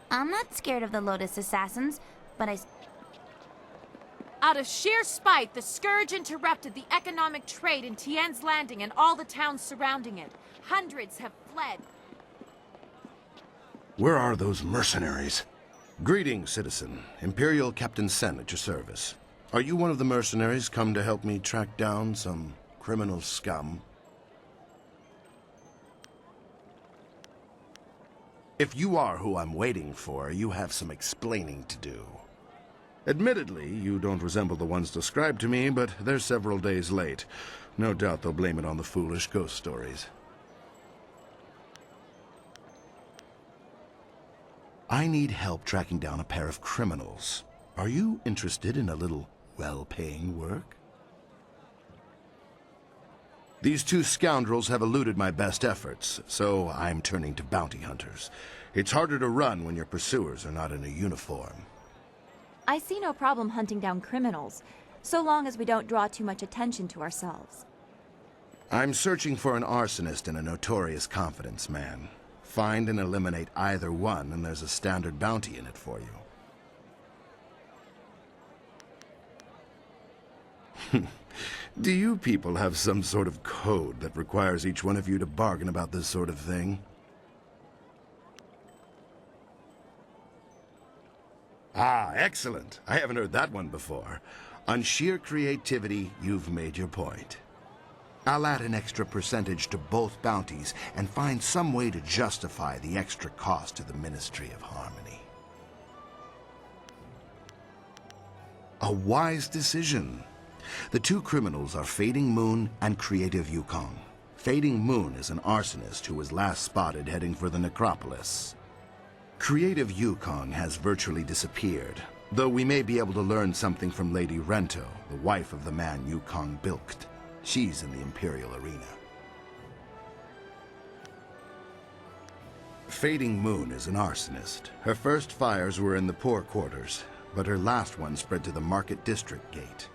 I'm not scared of the Lotus Assassins, but Out of sheer spite, the Scourge interrupted the economic trade in Tien's Landing and all the towns surrounding it. Hundreds have fled. Where are those mercenaries? Greetings, citizen. Imperial Captain Sen at your service. Are you one of the mercenaries come to help me track down some criminal scum? If you are who I'm waiting for, you have some explaining to do. Admittedly, you don't resemble the ones described to me, but they're several days late. No doubt they'll blame it on the foolish ghost stories. I need help tracking down a pair of criminals. Are you interested in a little well-paying work? These two scoundrels have eluded my best efforts, so I'm turning to bounty hunters. It's harder to run when your pursuers are not in a uniform. I see no problem hunting down criminals, so long as we don't draw too much attention to ourselves. I'm searching for an arsonist and a notorious confidence man. Find and eliminate either one, and there's a standard bounty in it for you. Do you people have some sort of code that requires each one of you to bargain about this sort of thing? Ah, excellent. I haven't heard that one before. On sheer creativity, you've made your point. I'll add an extra percentage to both bounties and find some way to justify the extra cost to the Ministry of Harmony. A wise decision. The two criminals are Fading Moon and Creative Yukong. Fading Moon is an arsonist who was last spotted heading for the necropolis. Creative Yukong has virtually disappeared, though we may be able to learn something from Lady Rento, the wife of the man Yukong bilked. She's in the Imperial Arena. Fading Moon is an arsonist. Her first fires were in the poor quarters, but her last one spread to the Market District Gate.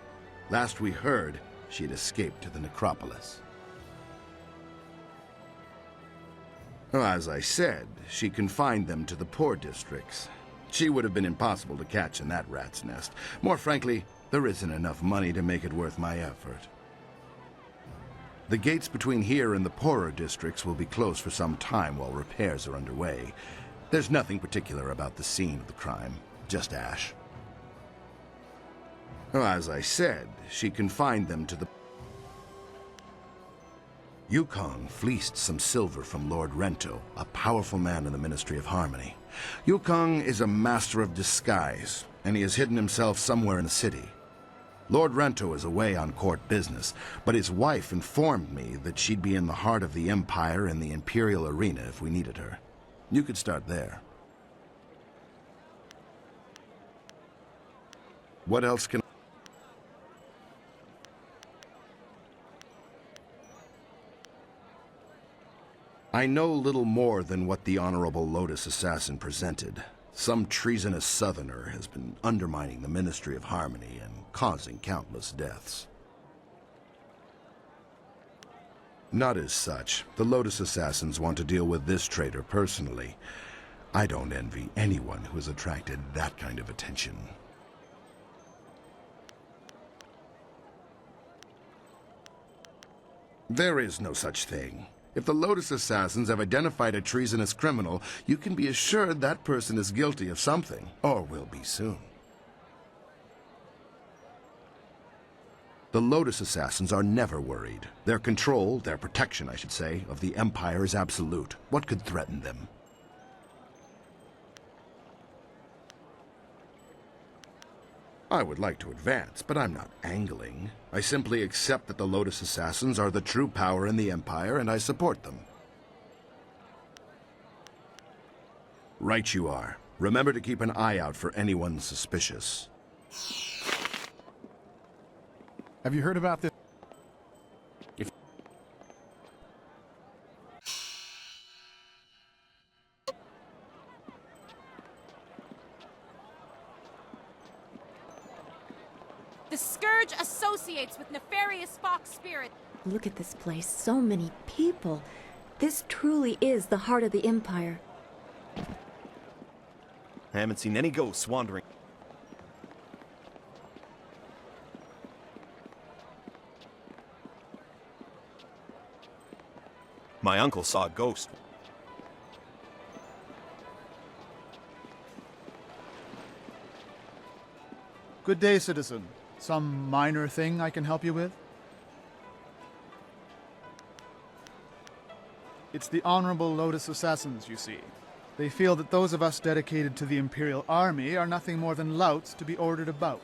Last we heard, she'd escaped to the necropolis. Well, as I said, she confined them to the poor districts. She would have been impossible to catch in that rat's nest. More frankly, there isn't enough money to make it worth my effort. The gates between here and the poorer districts will be closed for some time while repairs are underway. There's nothing particular about the scene of the crime, just ash. Well, as I said, she confined them to the... Yukong fleeced some silver from Lord Rento, a powerful man in the Ministry of Harmony. Yukong is a master of disguise, and he has hidden himself somewhere in the city. Lord Rento is away on court business, but his wife informed me that she'd be in the heart of the Empire in the Imperial Arena if we needed her. You could start there. What else can... I know little more than what the Honorable Lotus Assassin presented. Some treasonous southerner has been undermining the Ministry of Harmony and causing countless deaths. Not as such. The Lotus Assassins want to deal with this traitor personally. I don't envy anyone who has attracted that kind of attention. There is no such thing. If the Lotus Assassins have identified a treasonous criminal, you can be assured that person is guilty of something, or will be soon. The Lotus Assassins are never worried. Their control, their protection, I should say, of the Empire is absolute. What could threaten them? I would like to advance, but I'm not angling. I simply accept that the Lotus Assassins are the true power in the Empire, and I support them. Right you are. Remember to keep an eye out for anyone suspicious. Have you heard about this? The Scourge associates with nefarious fox spirit. Look at this place, so many people. This truly is the heart of the Empire. I haven't seen any ghosts wandering. My uncle saw a ghost. Good day, citizen. Some minor thing I can help you with? It's the Honorable Lotus Assassins, you see. They feel that those of us dedicated to the Imperial Army are nothing more than louts to be ordered about.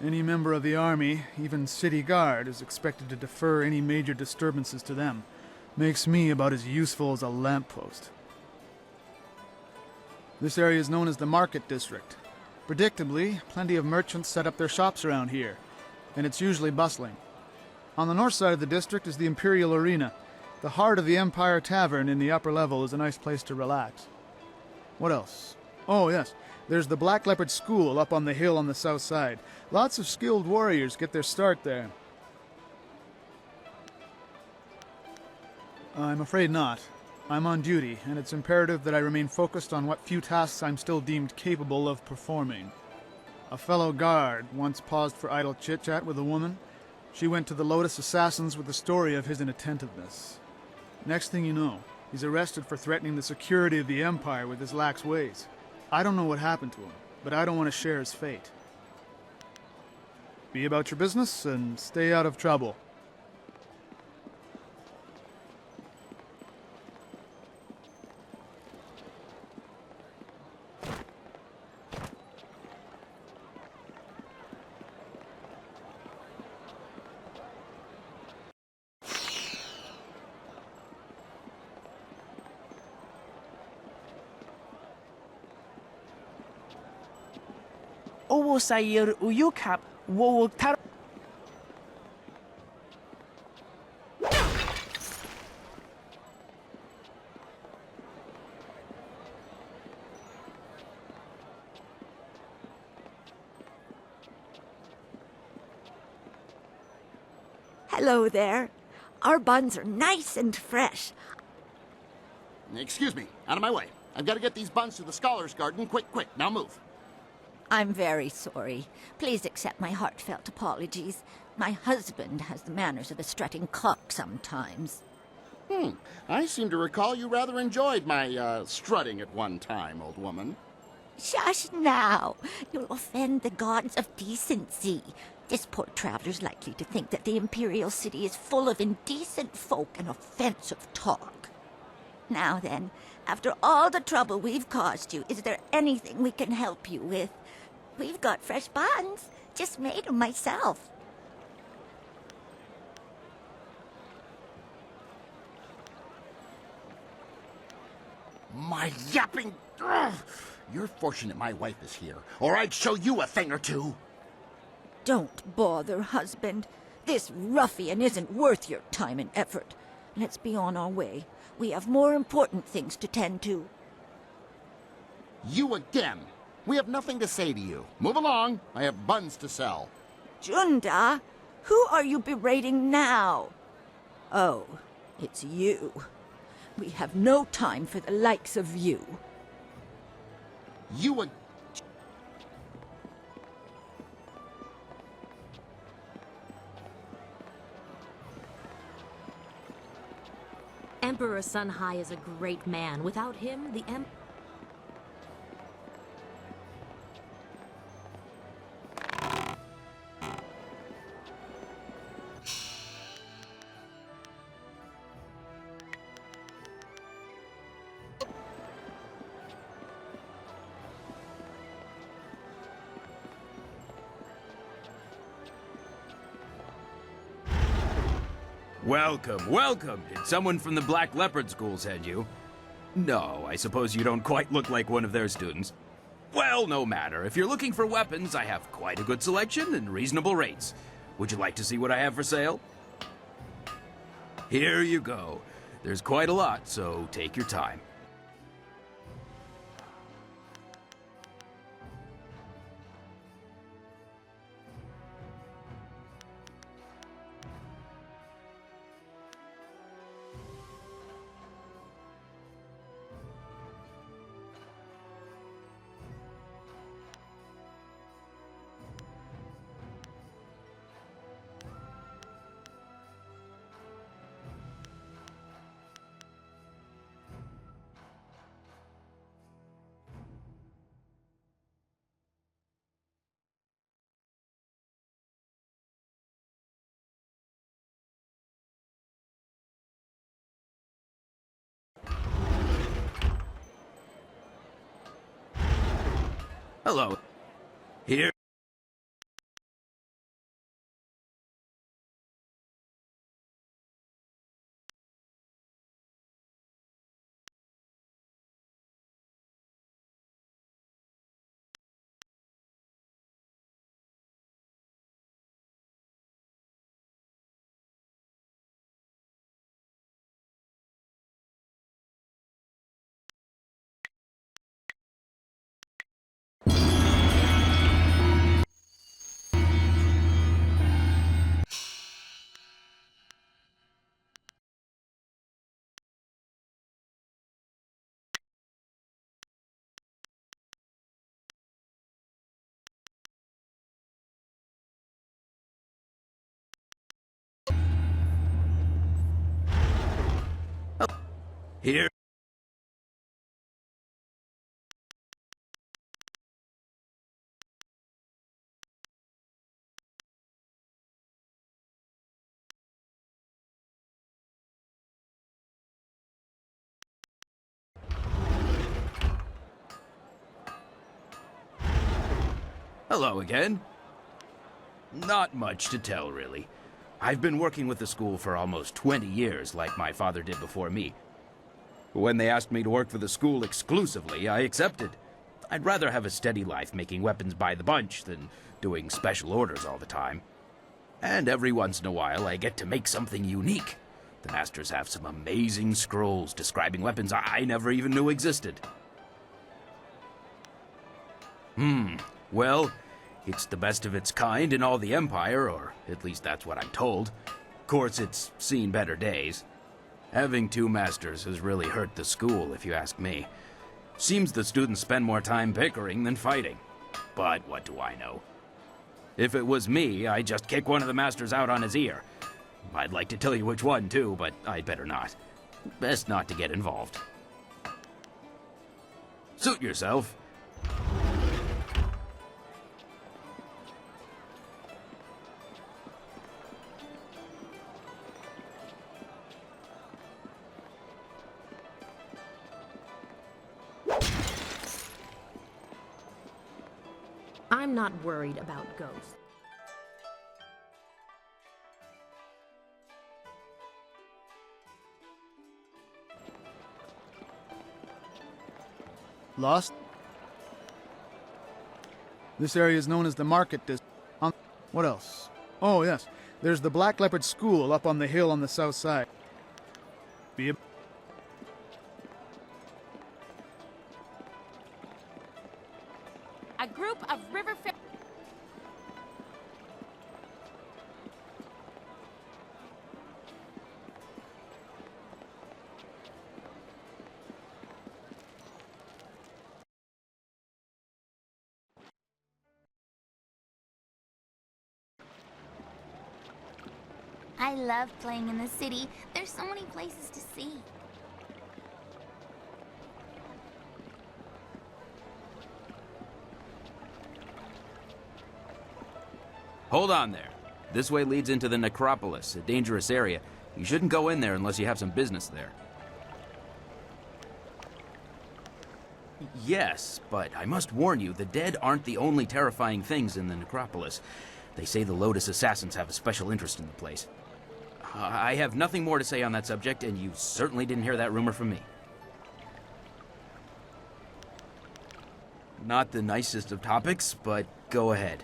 Any member of the army, even city guard, is expected to defer any major disturbances to them. Makes me about as useful as a lamppost. This area is known as the Market District. Predictably, plenty of merchants set up their shops around here, and it's usually bustling. On the north side of the district is the Imperial Arena. The heart of the Empire Tavern in the upper level is a nice place to relax. What else? Oh, yes. There's the Black Leopard School up on the hill on the south side. Lots of skilled warriors get their start there. I'm afraid not. I'm on duty, and it's imperative that I remain focused on what few tasks I'm still deemed capable of performing. A fellow guard once paused for idle chit-chat with a woman. She went to the Lotus Assassins with the story of his inattentiveness. Next thing you know, he's arrested for threatening the security of the Empire with his lax ways. I don't know what happened to him, but I don't want to share his fate. Be about your business and stay out of trouble. Owo sayir uyukap wo tar. Hello there. Our buns are nice and fresh. Excuse me, out of my way. I've got to get these buns to the Scholars Garden. Quick, quick, now move. I'm very sorry. Please accept my heartfelt apologies. My husband has the manners of a strutting cock sometimes. I seem to recall you rather enjoyed my, strutting at one time, old woman. Shush now. You'll offend the gods of decency. This poor traveler's likely to think that the Imperial City is full of indecent folk and offensive talk. Now then, after all the trouble we've caused you, is there anything we can help you with? We've got fresh buns. Just made them myself. My yapping... Ugh. You're fortunate my wife is here, or I'd show you a thing or two. Don't bother, husband. This ruffian isn't worth your time and effort. Let's be on our way. We have more important things to tend to. You again. We have nothing to say to you. Move along. I have buns to sell. Junda, who are you berating now? Oh, it's you. We have no time for the likes of you. You Emperor Sun Hai is a great man. Without him, the Welcome, welcome! Did someone from the Black Leopard School send you? No, I suppose you don't quite look like one of their students. Well, no matter. If you're looking for weapons, I have quite a good selection and reasonable rates. Would you like to see what I have for sale? Here you go. There's quite a lot, so take your time. Hello. Here. Here. Hello again. Not much to tell, really. I've been working with the school for almost 20 years, like my father did before me. When they asked me to work for the school exclusively, I accepted. I'd rather have a steady life making weapons by the bunch than doing special orders all the time. And every once in a while, I get to make something unique. The masters have some amazing scrolls describing weapons I never even knew existed. Well, it's the best of its kind in all the Empire, or at least that's what I'm told. Of course, it's seen better days. Having two masters has really hurt the school, if you ask me. Seems the students spend more time bickering than fighting. But what do I know? If it was me, I'd just kick one of the masters out on his ear. I'd like to tell you which one, too, but I'd better not. Best not to get involved. Suit yourself. I'm not worried about ghosts. Lost? This area is known as the Market District. What else? Oh, yes. There's the Black Leopard School up on the hill on the south side. A group of river I love playing in the city. There's so many places to see. Hold on there. This way leads into the necropolis, a dangerous area. You shouldn't go in there unless you have some business there. Yes, but I must warn you, the dead aren't the only terrifying things in the necropolis. They say the Lotus Assassins have a special interest in the place. I have nothing more to say on that subject, and you certainly didn't hear that rumor from me. Not the nicest of topics, but go ahead.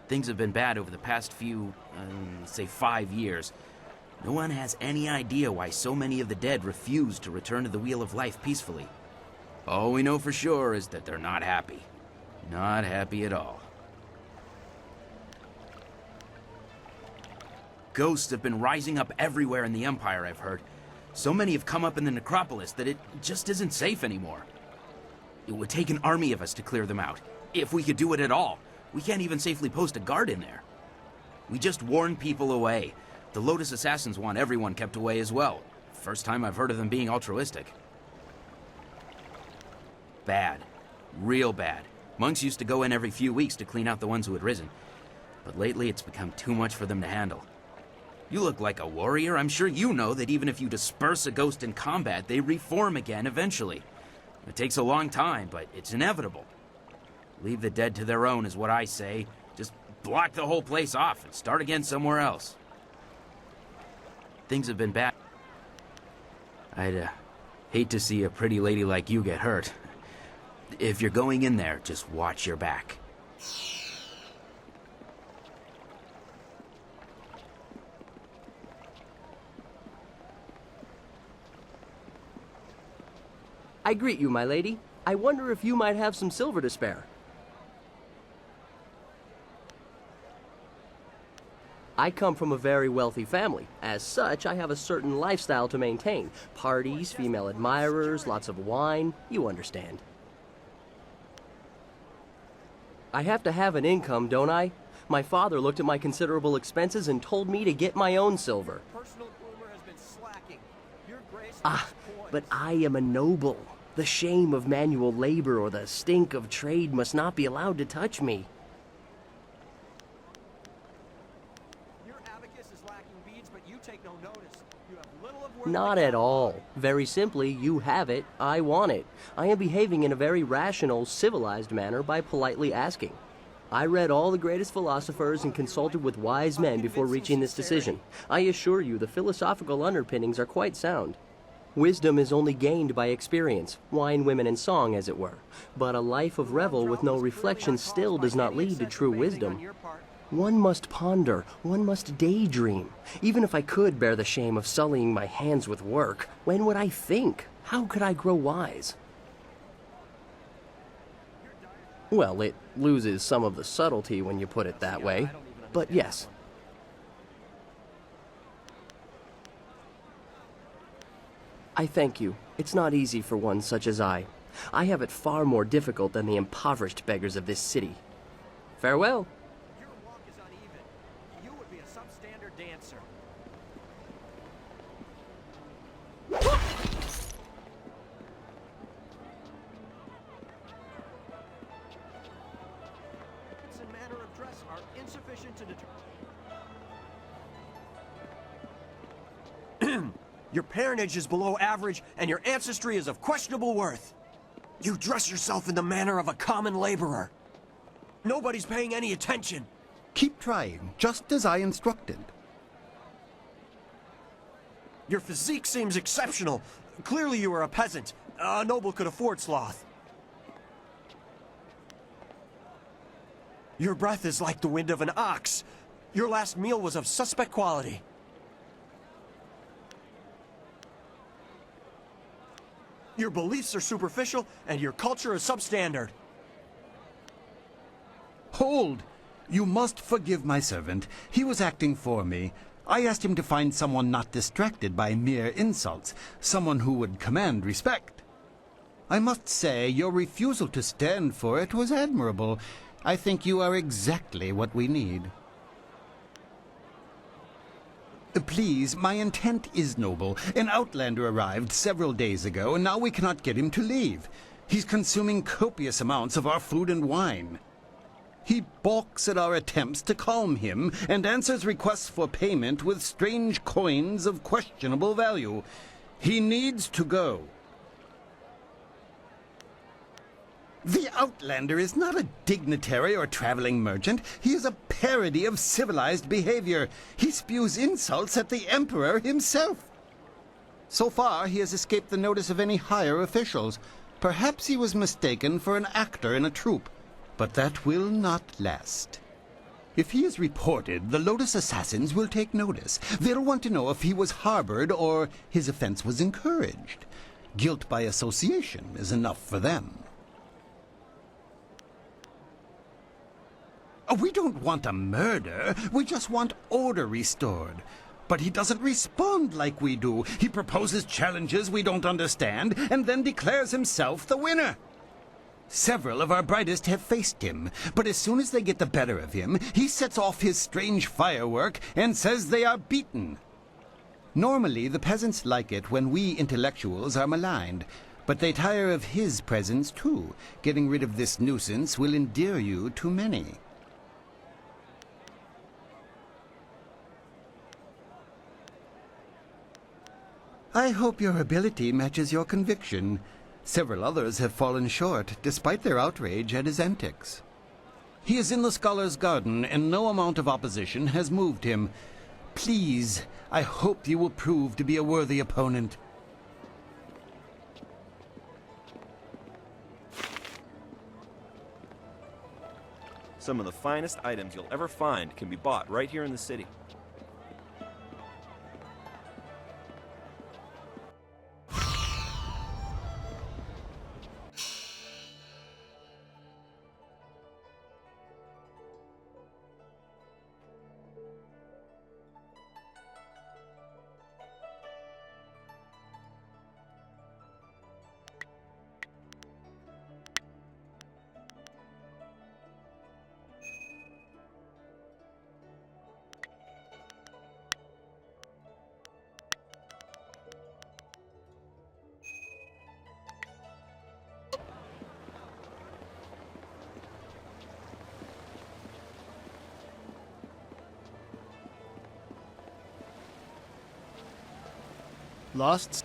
Things have been bad over the past few, say 5 years. No one has any idea why so many of the dead refuse to return to the Wheel of Life peacefully. All we know for sure is that they're not happy. Not happy at all. Ghosts have been rising up everywhere in the Empire, I've heard. So many have come up in the necropolis that it just isn't safe anymore. It would take an army of us to clear them out, if we could do it at all. We can't even safely post a guard in there. We just warn people away. The Lotus Assassins want everyone kept away as well. First time I've heard of them being altruistic. Bad. Real bad. Monks used to go in every few weeks to clean out the ones who had risen. But lately it's become too much for them to handle. You look like a warrior. I'm sure you know that even if you disperse a ghost in combat, they reform again eventually. It takes a long time, but it's inevitable. Leave the dead to their own is what I say. Just block the whole place off and start again somewhere else. Things have been bad. I'd hate to see a pretty lady like you get hurt. If you're going in there, just watch your back. I greet you, my lady. I wonder if you might have some silver to spare. I come from a very wealthy family. As such, I have a certain lifestyle to maintain. Parties, female admirers, lots of wine. You understand. I have to have an income, don't I? My father looked at my considerable expenses and told me to get my own silver. But I am a noble. The shame of manual labor or the stink of trade must not be allowed to touch me. Not at all. Very simply, you have it, I want it. I am behaving in a very rational, civilized manner by politely asking. I read all the greatest philosophers and consulted with wise men before reaching this decision. I assure you the philosophical underpinnings are quite sound. Wisdom is only gained by experience, wine, women, and song, as it were. But a life of revel with no reflection still does not lead to true wisdom. One must ponder, one must daydream. Even if I could bear the shame of sullying my hands with work, when would I think? How could I grow wise? Well, it loses some of the subtlety when you put it that way, but yes. I thank you. It's not easy for one such as I. I have it far more difficult than the impoverished beggars of this city. Farewell. Your parentage is below average, and your ancestry is of questionable worth. You dress yourself in the manner of a common laborer. Nobody's paying any attention. Keep trying, just as I instructed. Your physique seems exceptional. Clearly you are a peasant. A noble could afford sloth. Your breath is like the wind of an ox. Your last meal was of suspect quality. Your beliefs are superficial, and your culture is substandard. Hold! You must forgive my servant. He was acting for me. I asked him to find someone not distracted by mere insults, someone who would command respect. I must say, your refusal to stand for it was admirable. I think you are exactly what we need. Please, my intent is noble. An outlander arrived several days ago, and now we cannot get him to leave. He's consuming copious amounts of our food and wine. He balks at our attempts to calm him and answers requests for payment with strange coins of questionable value. He needs to go. The Outlander is not a dignitary or traveling merchant. He is a parody of civilized behavior. He spews insults at the Emperor himself. So far, he has escaped the notice of any higher officials. Perhaps he was mistaken for an actor in a troupe, but that will not last. If he is reported, the Lotus Assassins will take notice. They'll want to know if he was harbored or his offense was encouraged. Guilt by association is enough for them. We don't want a murder. We just want order restored. But he doesn't respond like we do. He proposes challenges we don't understand and then declares himself the winner. Several of our brightest have faced him, but as soon as they get the better of him, he sets off his strange firework and says they are beaten. Normally, the peasants like it when we intellectuals are maligned, but they tire of his presence too. Getting rid of this nuisance will endear you to many. I hope your ability matches your conviction. Several others have fallen short, despite their outrage at his antics. He is in the Scholar's Garden, and no amount of opposition has moved him. Please, I hope you will prove to be a worthy opponent. Some of the finest items you'll ever find can be bought right here in the city. Lost?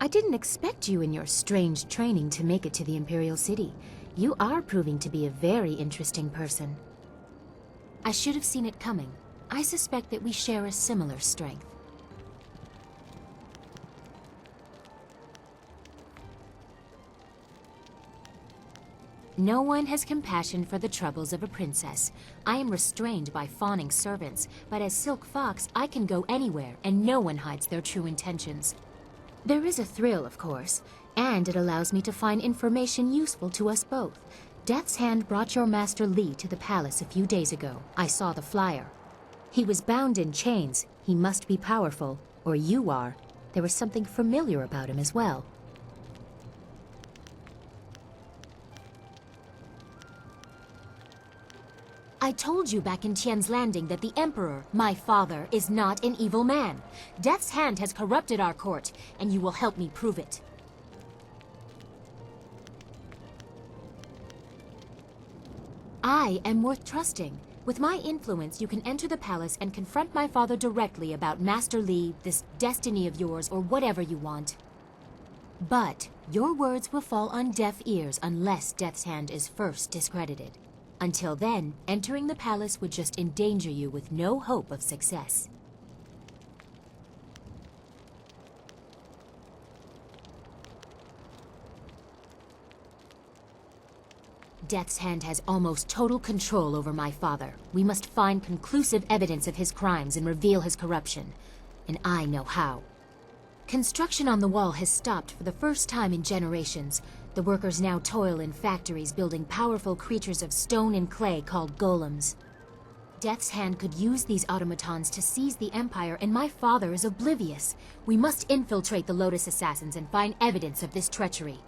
I didn't expect you in your strange training to make it to the Imperial City. You are proving to be a very interesting person. I should have seen it coming. I suspect that we share a similar strength. No one has compassion for the troubles of a princess. I am restrained by fawning servants, but as Silk Fox, I can go anywhere, and no one hides their true intentions. There is a thrill, of course, and it allows me to find information useful to us both. Death's Hand brought your master Li to the palace a few days ago. I saw the flyer. He was bound in chains. He must be powerful, or you are. There was something familiar about him as well. I told you back in Tian's Landing that the Emperor, my father, is not an evil man. Death's Hand has corrupted our court, and you will help me prove it. I am worth trusting. With my influence, you can enter the palace and confront my father directly about Master Li, this destiny of yours, or whatever you want. But your words will fall on deaf ears unless Death's Hand is first discredited. Until then, entering the palace would just endanger you with no hope of success. Death's Hand has almost total control over my father. We must find conclusive evidence of his crimes and reveal his corruption. And I know how. Construction on the wall has stopped for the first time in generations. The workers now toil in factories building powerful creatures of stone and clay called golems. Death's Hand could use these automatons to seize the Empire, and my father is oblivious. We must infiltrate the Lotus Assassins and find evidence of this treachery.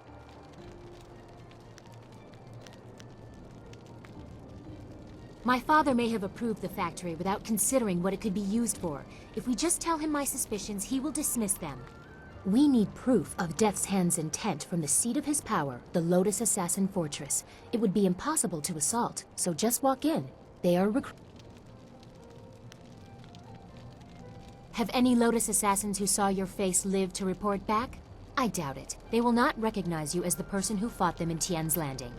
My father may have approved the factory without considering what it could be used for. If we just tell him my suspicions, he will dismiss them. We need proof of Death's Hand's intent from the seat of his power, the Lotus Assassin Fortress. It would be impossible to assault, so just walk in. They are Have any Lotus Assassins who saw your face lived to report back? I doubt it. They will not recognize you as the person who fought them in Tien's Landing.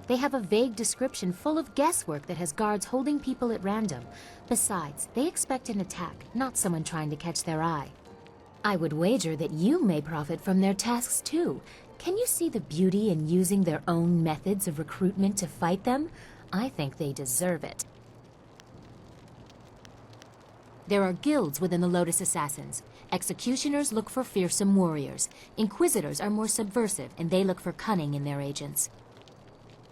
They have a vague description full of guesswork that has guards holding people at random. Besides, they expect an attack, not someone trying to catch their eye. I would wager that you may profit from their tasks too. Can you see the beauty in using their own methods of recruitment to fight them? I think they deserve it. There are guilds within the Lotus Assassins. Executioners look for fearsome warriors. Inquisitors are more subversive, and they look for cunning in their agents.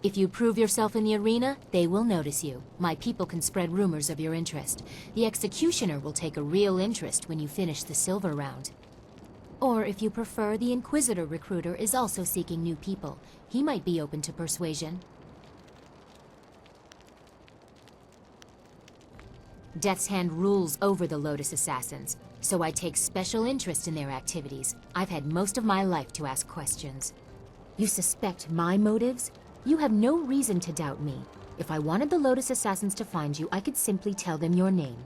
If you prove yourself in the arena, they will notice you. My people can spread rumors of your interest. The Executioner will take a real interest when you finish the silver round. Or, if you prefer, the Inquisitor recruiter is also seeking new people. He might be open to persuasion. Death's Hand rules over the Lotus Assassins, so I take special interest in their activities. I've had most of my life to ask questions. You suspect my motives? You have no reason to doubt me. If I wanted the Lotus Assassins to find you, I could simply tell them your name.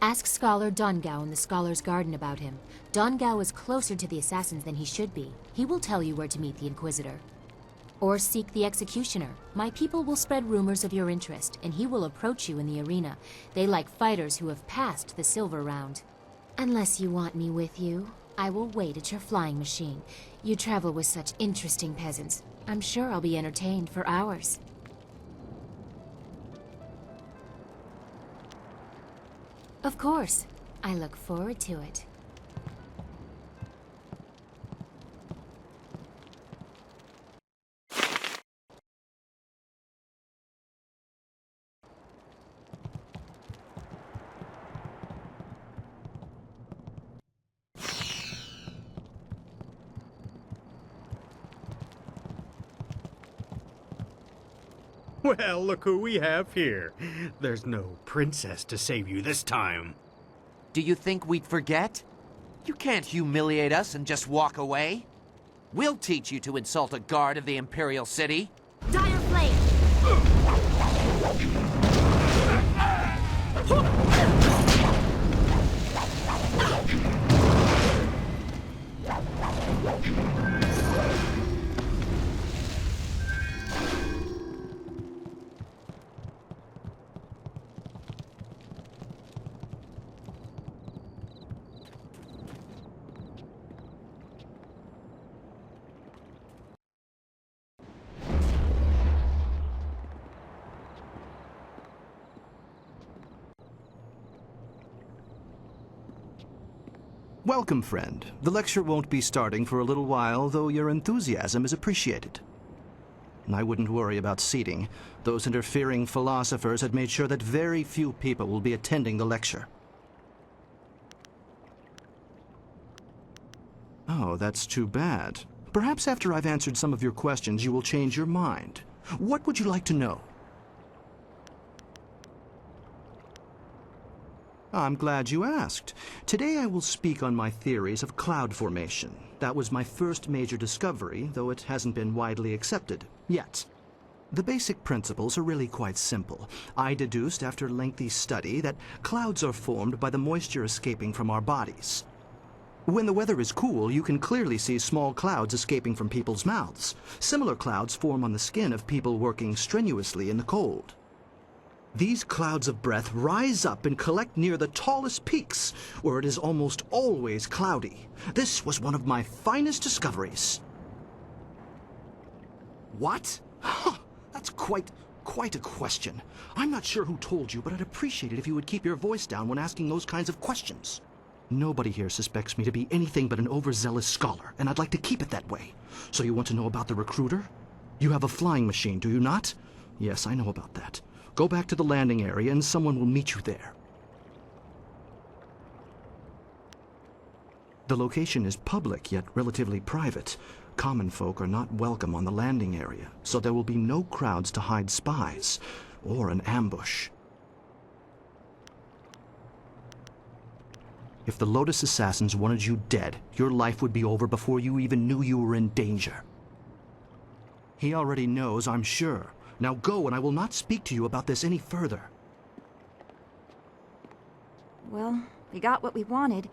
Ask Scholar Dongao in the Scholar's Garden about him. Dongao is closer to the Assassins than he should be. He will tell you where to meet the Inquisitor. Or seek the Executioner. My people will spread rumors of your interest, and he will approach you in the arena. They like fighters who have passed the silver round. Unless you want me with you, I will wait at your flying machine. You travel with such interesting peasants. I'm sure I'll be entertained for hours. Of course. I look forward to it. Well, look who we have here. There's no princess to save you this time. Do you think we'd forget? You can't humiliate us and just walk away. We'll teach you to insult a guard of the Imperial City. Dire Flame! Welcome, friend. The lecture won't be starting for a little while, though your enthusiasm is appreciated. I wouldn't worry about seating. Those interfering philosophers had made sure that very few people will be attending the lecture. Oh, that's too bad. Perhaps after I've answered some of your questions, you will change your mind. What would you like to know? I'm glad you asked. Today I will speak on my theories of cloud formation. That was my first major discovery, though it hasn't been widely accepted yet. The basic principles are really quite simple. I deduced after lengthy study that clouds are formed by the moisture escaping from our bodies. When the weather is cool, you can clearly see small clouds escaping from people's mouths. Similar clouds form on the skin of people working strenuously in the cold. These clouds of breath rise up and collect near the tallest peaks, where it is almost always cloudy. This was one of my finest discoveries. What? Huh, that's quite a question. I'm not sure who told you, but I'd appreciate it if you would keep your voice down when asking those kinds of questions. Nobody here suspects me to be anything but an overzealous scholar, and I'd like to keep it that way. So you want to know about the recruiter? You have a flying machine, do you not? Yes, I know about that. Go back to the landing area and someone will meet you there. The location is public, yet relatively private. Common folk are not welcome on the landing area, so there will be no crowds to hide spies or an ambush. If the Lotus Assassins wanted you dead, your life would be over before you even knew you were in danger. He already knows, I'm sure. Now go, and I will not speak to you about this any further. Well, we got what we wanted.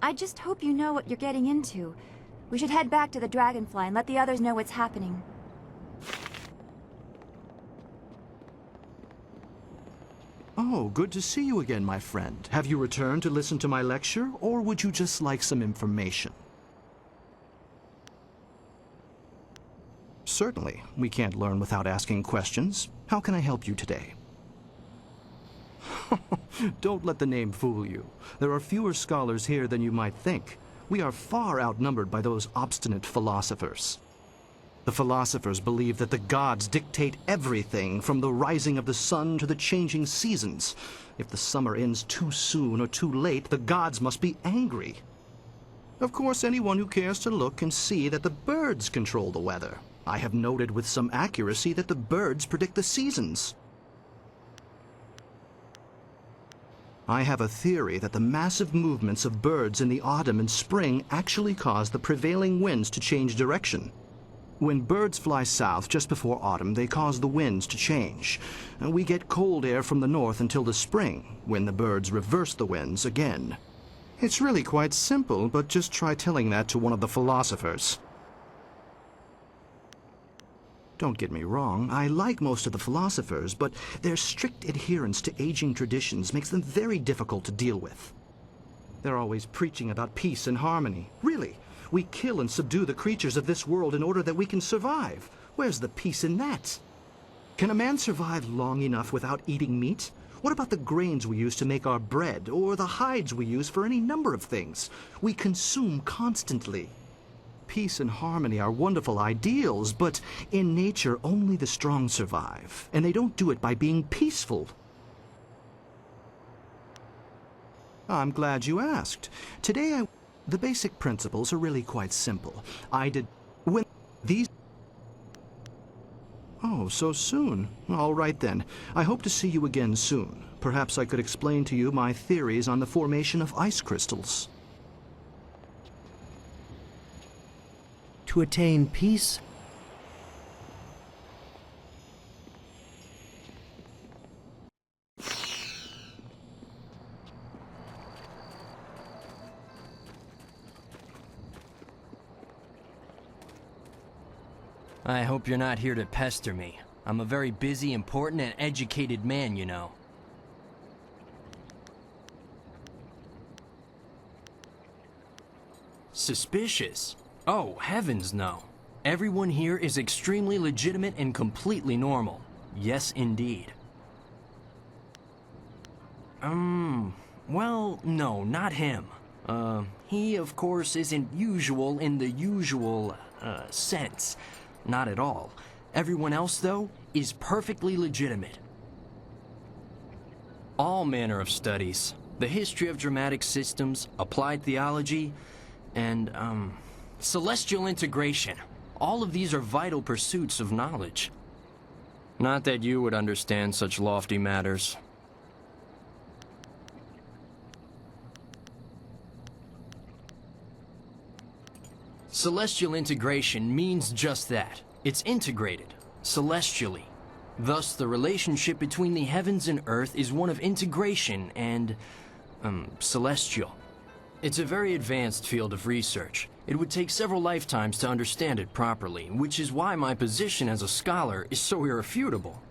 I just hope you know what you're getting into. We should head back to the Dragonfly and let the others know what's happening. Oh, good to see you again, my friend. Have you returned to listen to my lecture, or would you just like some information? Certainly. We can't learn without asking questions. How can I help you today? Don't let the name fool you. There are fewer scholars here than you might think. We are far outnumbered by those obstinate philosophers. The philosophers believe that the gods dictate everything, from the rising of the sun to the changing seasons. If the summer ends too soon or too late, the gods must be angry. Of course, anyone who cares to look can see that the birds control the weather. I have noted with some accuracy that the birds predict the seasons. I have a theory that the massive movements of birds in the autumn and spring actually cause the prevailing winds to change direction. When birds fly south just before autumn, they cause the winds to change. And we get cold air from the north until the spring, when the birds reverse the winds again. It's really quite simple, but just try telling that to one of the philosophers. Don't get me wrong, I like most of the philosophers, but their strict adherence to aging traditions makes them very difficult to deal with. They're always preaching about peace and harmony. Really, we kill and subdue the creatures of this world in order that we can survive. Where's the peace in that? Can a man survive long enough without eating meat? What about the grains we use to make our bread, or the hides we use for any number of things? We consume constantly. Peace and harmony are wonderful ideals, but in nature only the strong survive, and they don't do it by being peaceful. I'm glad you asked. Today the basic principles are really quite simple. Oh, so soon. All right then. I hope to see you again soon. Perhaps I could explain to you my theories on the formation of ice crystals. To attain peace, I hope you're not here to pester me. I'm a very busy, important, and educated man, you know. Suspicious? Oh, heavens no. Everyone here is extremely legitimate and completely normal. Yes, indeed. Well, no, not him. He, of course, isn't usual in the usual, sense. Not at all. Everyone else, though, is perfectly legitimate. All manner of studies. The history of dramatic systems, applied theology, and, celestial integration. All of these are vital pursuits of knowledge. Not that you would understand such lofty matters. Celestial integration means just that. It's integrated, celestially. Thus, the relationship between the heavens and earth is one of integration and, celestial. It's a very advanced field of research. It would take several lifetimes to understand it properly, which is why my position as a scholar is so irrefutable.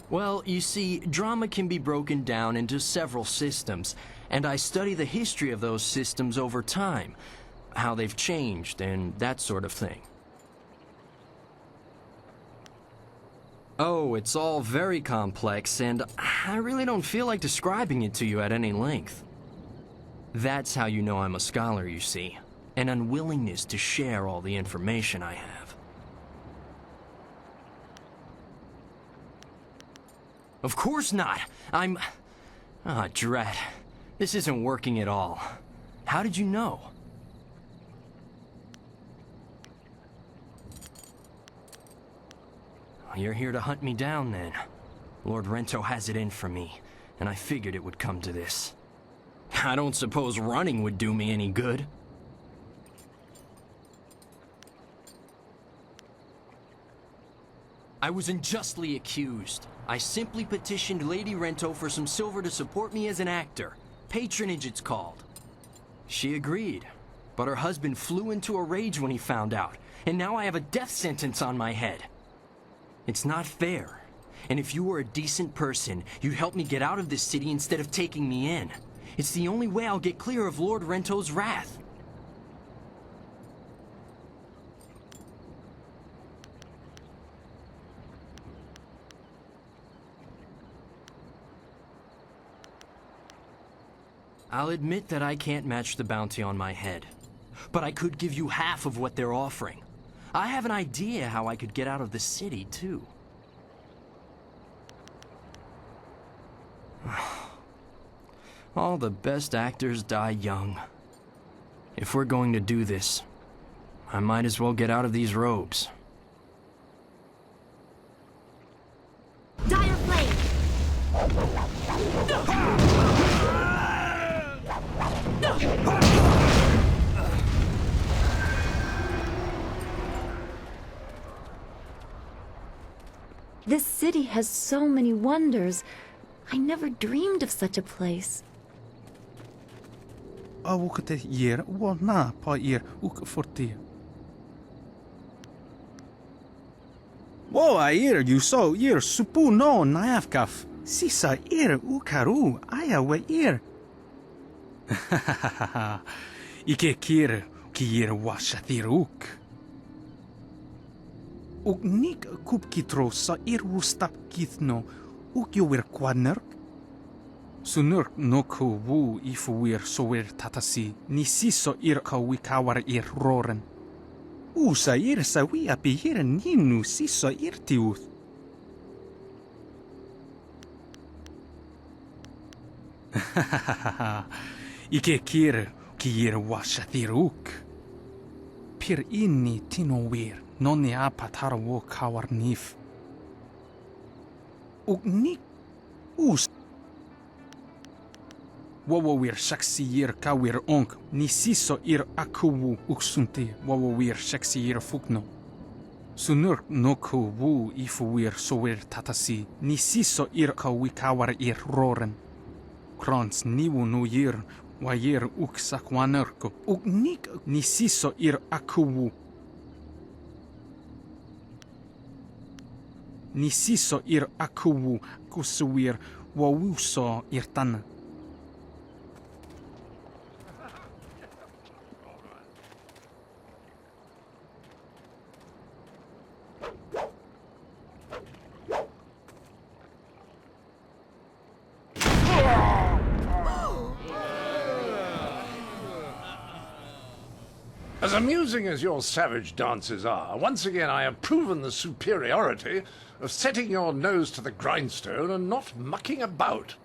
Well, you see, drama can be broken down into several systems, and I study the history of those systems over time, how they've changed, and that sort of thing. Oh, it's all very complex, and I really don't feel like describing it to you at any length. That's how you know I'm a scholar, you see. An unwillingness to share all the information I have. Of course not! Ah, drat. This isn't working at all. How did you know? You're here to hunt me down, then. Lord Rento has it in for me, and I figured it would come to this. I don't suppose running would do me any good. I was unjustly accused. I simply petitioned Lady Rento for some silver to support me as an actor. Patronage, it's called. She agreed, but her husband flew into a rage when he found out, and now I have a death sentence on my head. It's not fair, and if you were a decent person, you'd help me get out of this city instead of taking me in. It's the only way I'll get clear of Lord Rento's wrath. I'll admit that I can't match the bounty on my head, but I could give you half of what they're offering. I have an idea how I could get out of the city, too. All the best actors die young. If we're going to do this, I might as well get out of these robes. Dire flame! This city has so many wonders. I never dreamed of such a place. Awukte hier wa na pa hier ook forti. Wo hier you so hier supu no naafkaf. Sisa hier ukaru aya we hier. Ike kier ki hier washathiruk. Ook nik kupkitro sa ir wustap kithno ook je weer kwadnerk. Sunurk no ku wu ifu weer so weer tatasi ni siso ir ka wikawar ir roren. Usa ir sa wi api hier ninu siso ir tiuth. Ike kier ki hier washathiruk. Pir inni tino weer. Non ne apatara wo kawar nif. Ook nik us. Wawo weer shaksi hier ka weer onk. Ni siso ir akuwu uksunti. Wawo weer shaksi hier fukno. Sunur no ku wu ifu weer so weer tatasi. Ni siso ir ka wikawar ir roren. Krons niwu no hier. Wa hier uk sakwanerko. Ook nik ni siso ir akuwu. Ni siso ir akuwu kusuwir wawuso ir tana. As amusing as your savage dances are, once again I have proven the superiority of setting your nose to the grindstone and not mucking about.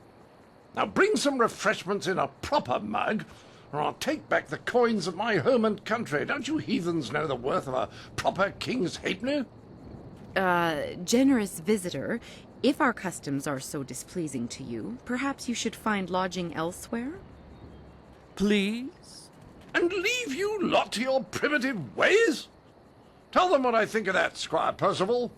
Now bring some refreshments in a proper mug, or I'll take back the coins of my home and country. Don't you heathens know the worth of a proper king's halfpenny? Generous visitor, if our customs are so displeasing to you, perhaps you should find lodging elsewhere? Please? And leave you lot to your primitive ways? Tell them what I think of that, Squire Percival.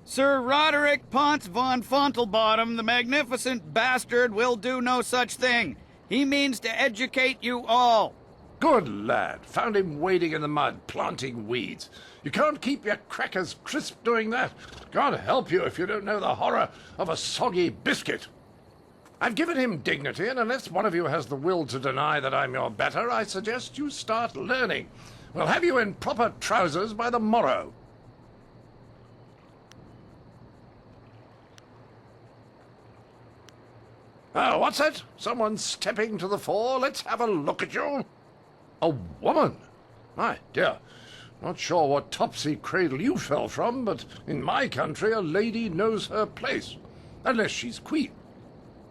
Sir Roderick Ponce von Fontelbottom, the magnificent bastard, will do no such thing. He means to educate you all. Good lad. Found him wading in the mud, planting weeds. You can't keep your crackers crisp doing that. Can't help you if you don't know the horror of a soggy biscuit. I've given him dignity, and unless one of you has the will to deny that I'm your better, I suggest you start learning. We'll have you in proper trousers by the morrow. Oh, what's that? Someone stepping to the fore? Let's have a look at you. A woman? My dear, not sure what topsy cradle you fell from, but in my country a lady knows her place, unless she's queen.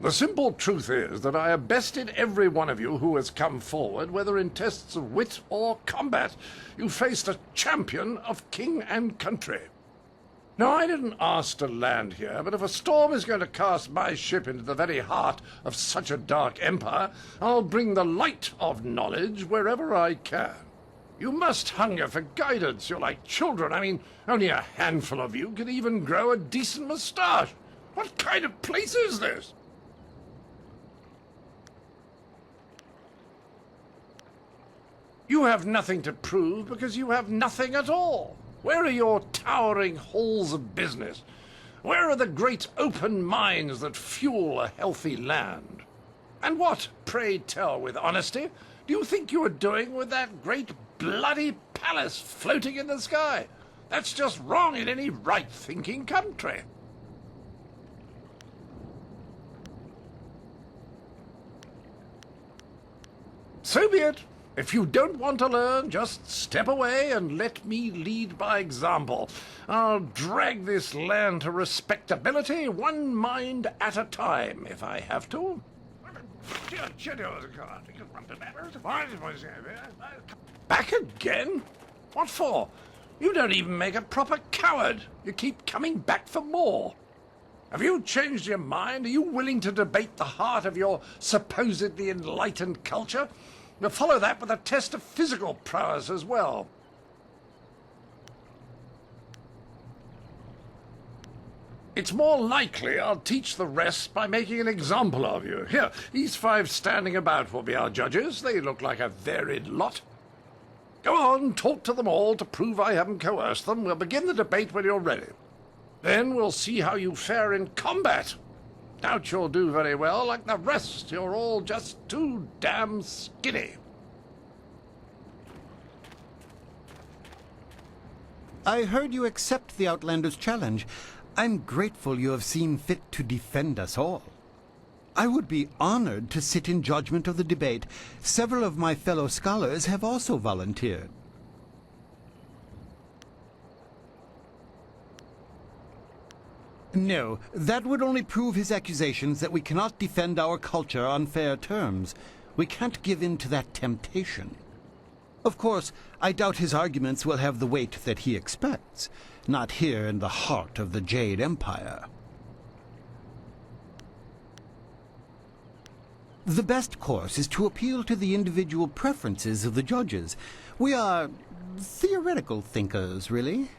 The simple truth is that I have bested every one of you who has come forward, whether in tests of wit or combat. You faced a champion of king and country. Now, I didn't ask to land here, but if a storm is going to cast my ship into the very heart of such a dark empire, I'll bring the light of knowledge wherever I can. You must hunger for guidance. You're like children. I mean, only a handful of you can even grow a decent moustache. What kind of place is this? You have nothing to prove because you have nothing at all. Where are your towering halls of business? Where are the great open minds that fuel a healthy land? And what, pray tell with honesty, do you think you are doing with that great bloody palace floating in the sky? That's just wrong in any right-thinking country. So be it. If you don't want to learn, just step away and let me lead by example. I'll drag this land to respectability, one mind at a time, if I have to. Back again? What for? You don't even make a proper coward. You keep coming back for more. Have you changed your mind? Are you willing to debate the heart of your supposedly enlightened culture? We'll follow that with a test of physical prowess as well. It's more likely I'll teach the rest by making an example of you. Here, these 5 standing about will be our judges. They look like a varied lot. Go on, talk to them all to prove I haven't coerced them. We'll begin the debate when you're ready. Then we'll see how you fare in combat. Doubt you'll do very well. Like the rest, you're all just too damn skinny. I heard you accept the Outlander's challenge. I'm grateful you have seen fit to defend us all. I would be honored to sit in judgment of the debate. Several of my fellow scholars have also volunteered. No, that would only prove his accusations that we cannot defend our culture on fair terms. We can't give in to that temptation. Of course, I doubt his arguments will have the weight that he expects. Not here in the heart of the Jade Empire. The best course is to appeal to the individual preferences of the judges. We are theoretical thinkers, really.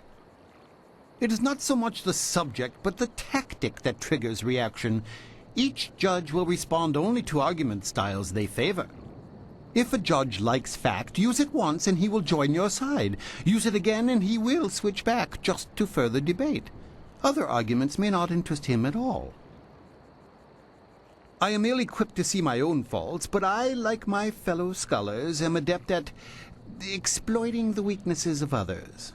It is not so much the subject, but the tactic that triggers reaction. Each judge will respond only to argument styles they favor. If a judge likes fact, use it once and he will join your side. Use it again and he will switch back just to further debate. Other arguments may not interest him at all. I am ill-equipped to see my own faults, but I, like my fellow scholars, am adept at exploiting the weaknesses of others.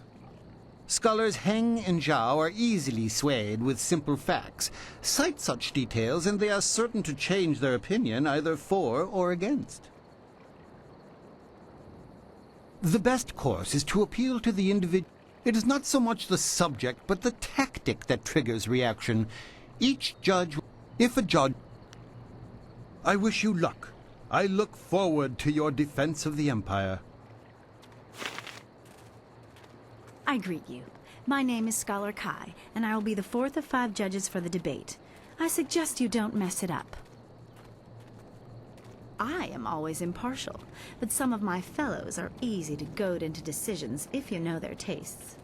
Scholars Heng and Zhao are easily swayed with simple facts. Cite such details and they are certain to change their opinion either for or against. The best course is to appeal to the individual. It is not so much the subject, but the tactic that triggers reaction. Each judge, if a judge... I wish you luck. I look forward to your defense of the Empire. I greet you. My name is Scholar Kai, and I will be the 4th of 5 judges for the debate. I suggest you don't mess it up. I am always impartial, but some of my fellows are easy to goad into decisions if you know their tastes.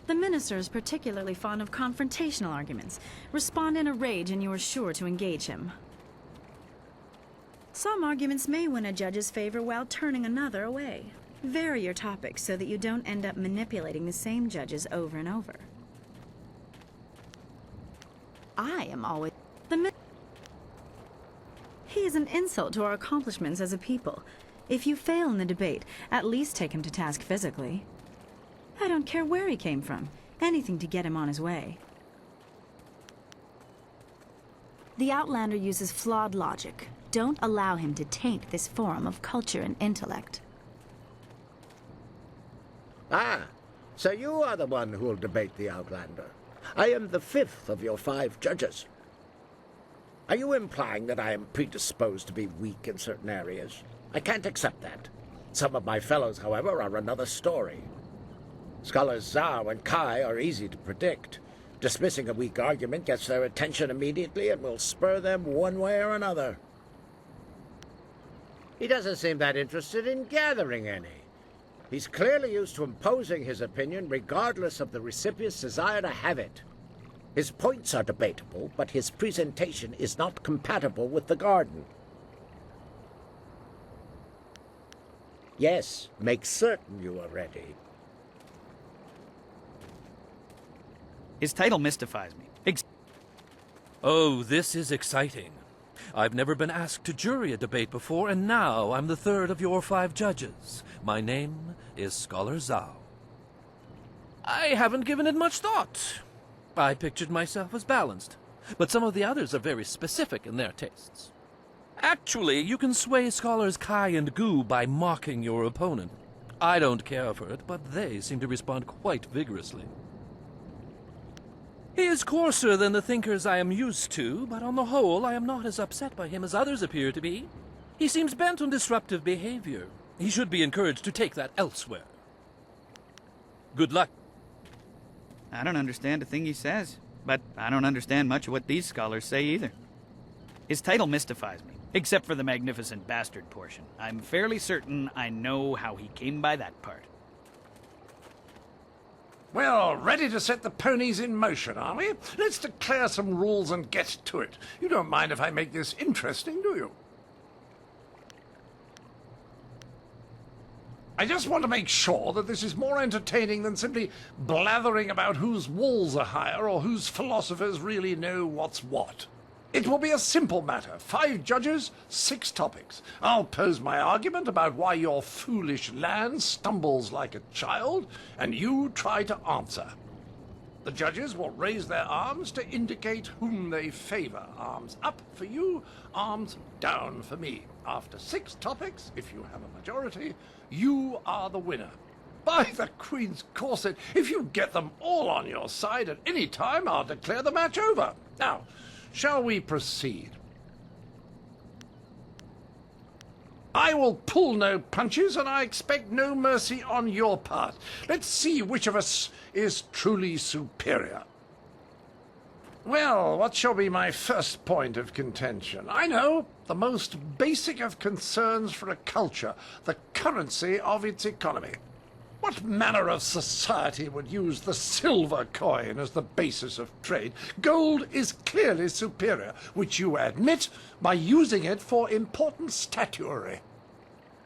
The minister is particularly fond of confrontational arguments. Respond in a rage and you are sure to engage him. Some arguments may win a judge's favor while turning another away. Vary your topics so that you don't end up manipulating the same judges over and over. I am always He is an insult to our accomplishments as a people. If you fail in the debate, at least take him to task physically. I don't care where he came from. Anything to get him on his way. The Outlander uses flawed logic. Don't allow him to taint this forum of culture and intellect. Ah, so you are the one who'll debate the Outlander. I am the 5th of your 5 judges. Are you implying that I am predisposed to be weak in certain areas? I can't accept that. Some of my fellows, however, are another story. Scholars Zhao and Kai are easy to predict. Dismissing a weak argument gets their attention immediately and will spur them one way or another. He doesn't seem that interested in gathering any. He's clearly used to imposing his opinion regardless of the recipient's desire to have it. His points are debatable, but his presentation is not compatible with the garden. Yes, make certain you are ready. His title mystifies me. Oh, this is exciting. I've never been asked to jury a debate before, and now I'm the 3rd of your 5 judges. My name is Scholar Zhao. I haven't given it much thought. I pictured myself as balanced, but some of the others are very specific in their tastes. Actually, you can sway scholars Kai and Gu by mocking your opponent. I don't care for it, but they seem to respond quite vigorously. He is coarser than the thinkers I am used to, but on the whole I am not as upset by him as others appear to be. He seems bent on disruptive behavior. He should be encouraged to take that elsewhere. Good luck. I don't understand a thing he says, but I don't understand much of what these scholars say either. His title mystifies me, except for the magnificent bastard portion. I'm fairly certain I know how he came by that part. Well, ready to set the ponies in motion, are we? Let's declare some rules and get to it. You don't mind if I make this interesting, do you? I just want to make sure that this is more entertaining than simply blathering about whose walls are higher or whose philosophers really know what's what. It will be a simple matter. 5 judges, 6 topics. I'll pose my argument about why your foolish land stumbles like a child, and you try to answer. The judges will raise their arms to indicate whom they favor. Arms up for you, arms down for me. After 6 topics, if you have a majority, you are the winner. By the Queen's corset, if you get them all on your side at any time, I'll declare the match over. Now, shall we proceed? I will pull no punches, and I expect no mercy on your part. Let's see which of us is truly superior. Well, what shall be my first point of contention? I know, the most basic of concerns for a culture, the currency of its economy. What manner of society would use the silver coin as the basis of trade? Gold is clearly superior, which you admit by using it for important statuary.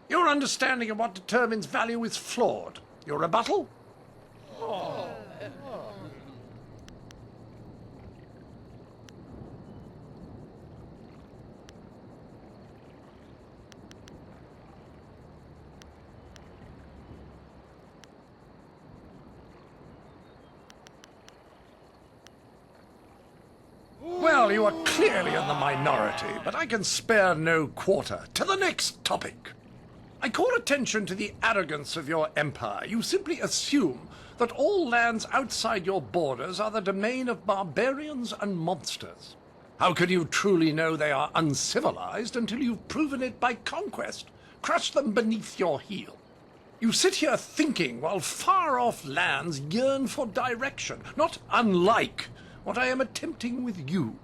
Your understanding of what determines value is flawed. Your rebuttal? Well, you are clearly in the minority, but I can spare no quarter. To the next topic. I call attention to the arrogance of your empire. You simply assume that all lands outside your borders are the domain of barbarians and monsters. How can you truly know they are uncivilized until you've proven it by conquest? Crush them beneath your heel. You sit here thinking while far-off lands yearn for direction, not unlike what I am attempting with you.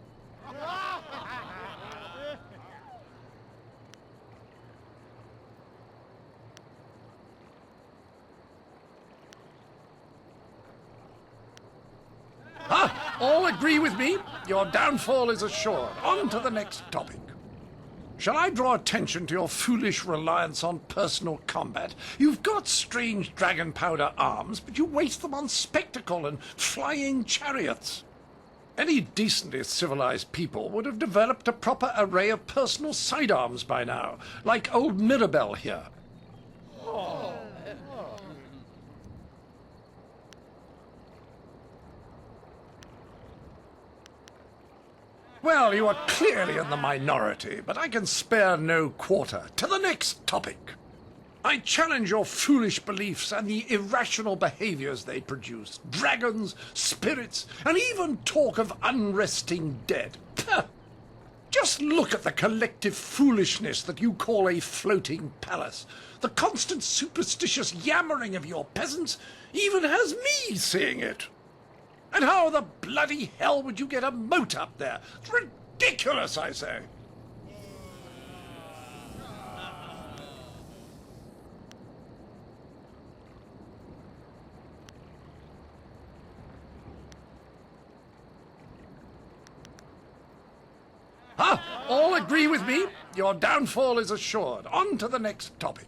All agree with me? Your downfall is assured. On to the next topic. Shall I draw attention to your foolish reliance on personal combat? You've got strange dragon powder arms, but you waste them on spectacle and flying chariots. Any decently civilized people would have developed a proper array of personal sidearms by now, like old Mirabelle here. Well, you are clearly in the minority, but I can spare no quarter. To the next topic. I challenge your foolish beliefs and the irrational behaviors they produce. Dragons, spirits, and even talk of unresting dead. Pah! Just look at the collective foolishness that you call a floating palace. The constant superstitious yammering of your peasants even has me seeing it. And how the bloody hell would you get a moat up there? It's ridiculous, I say. All agree with me? Your downfall is assured. On to the next topic.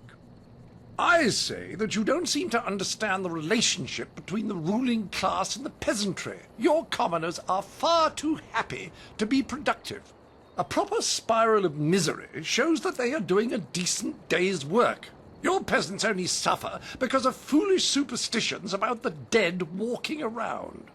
I say that you don't seem to understand the relationship between the ruling class and the peasantry. Your commoners are far too happy to be productive. A proper spiral of misery shows that they are doing a decent day's work. Your peasants only suffer because of foolish superstitions about the dead walking around.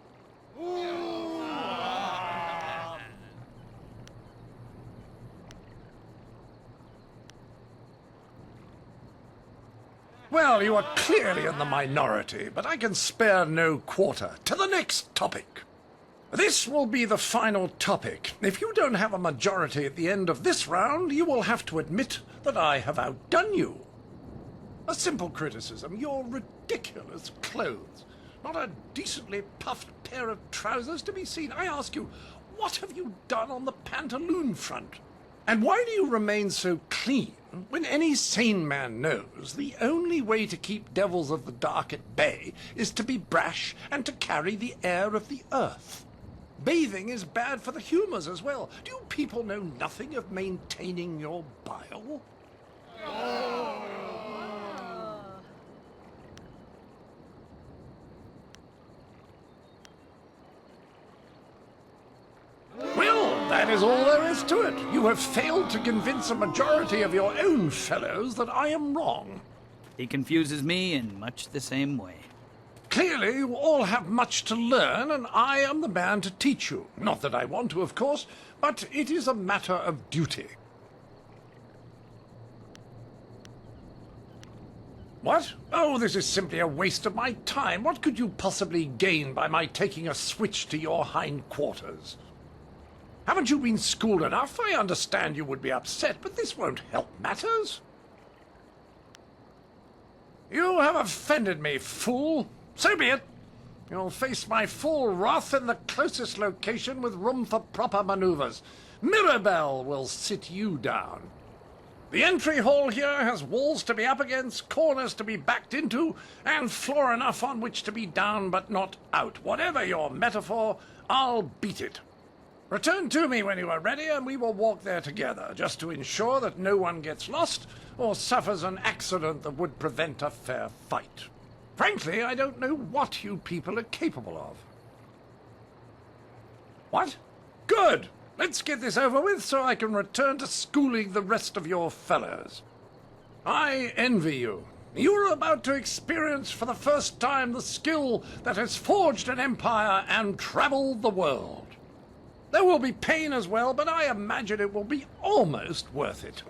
Well, you are clearly in the minority, but I can spare no quarter. To the next topic. This will be the final topic. If you don't have a majority at the end of this round, you will have to admit that I have outdone you. A simple criticism. Your ridiculous clothes. Not a decently puffed pair of trousers to be seen. I ask you, what have you done on the pantaloon front? And why do you remain so clean when any sane man knows the only way to keep devils of the dark at bay is to be brash and to carry the air of the earth? Bathing is bad for the humors as well. Do you people know nothing of maintaining your bile? That is all there is to it. You have failed to convince a majority of your own fellows that I am wrong. He confuses me in much the same way. Clearly, you all have much to learn, and I am the man to teach you. Not that I want to, of course, but it is a matter of duty. What? Oh, this is simply a waste of my time. What could you possibly gain by my taking a switch to your hindquarters? Haven't you been schooled enough? I understand you would be upset, but this won't help matters. You have offended me, fool. So be it. You'll face my full wrath in the closest location with room for proper maneuvers. Mirabelle will sit you down. The entry hall here has walls to be up against, corners to be backed into, and floor enough on which to be down but not out. Whatever your metaphor, I'll beat it. Return to me when you are ready, and we will walk there together, just to ensure that no one gets lost or suffers an accident that would prevent a fair fight. Frankly, I don't know what you people are capable of. What? Good! Let's get this over with so I can return to schooling the rest of your fellows. I envy you. You're about to experience for the first time the skill that has forged an empire and traveled the world. There will be pain as well, but I imagine it will be almost worth it.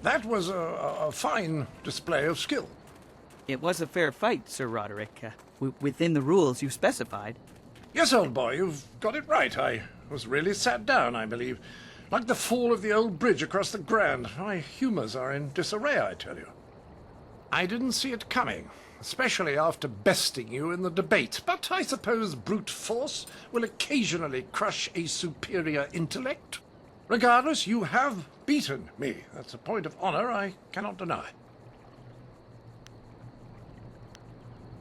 That was a fine display of skill. It was a fair fight, Sir Roderick, within the rules you specified. Yes, old boy, you've got it right. I was really sat down, I believe. Like the fall of the old bridge across the Grand. My humours are in disarray, I tell you. I didn't see it coming, especially after besting you in the debate, but I suppose brute force will occasionally crush a superior intellect. Regardless, you have beaten me. That's a point of honour I cannot deny.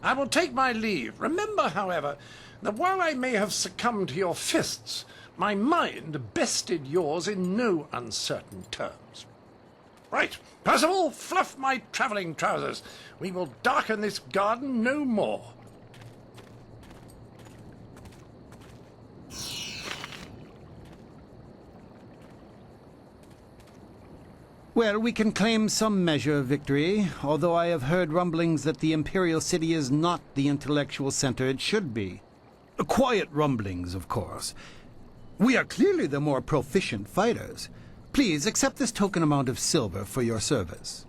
I will take my leave. Remember, however, that while I may have succumbed to your fists, my mind bested yours in no uncertain terms. Right, Percival, fluff my travelling trousers. We will darken this garden no more. Well, we can claim some measure of victory, although I have heard rumblings that the Imperial City is not the intellectual center it should be. Quiet rumblings, of course. We are clearly the more proficient fighters. Please accept this token amount of silver for your service.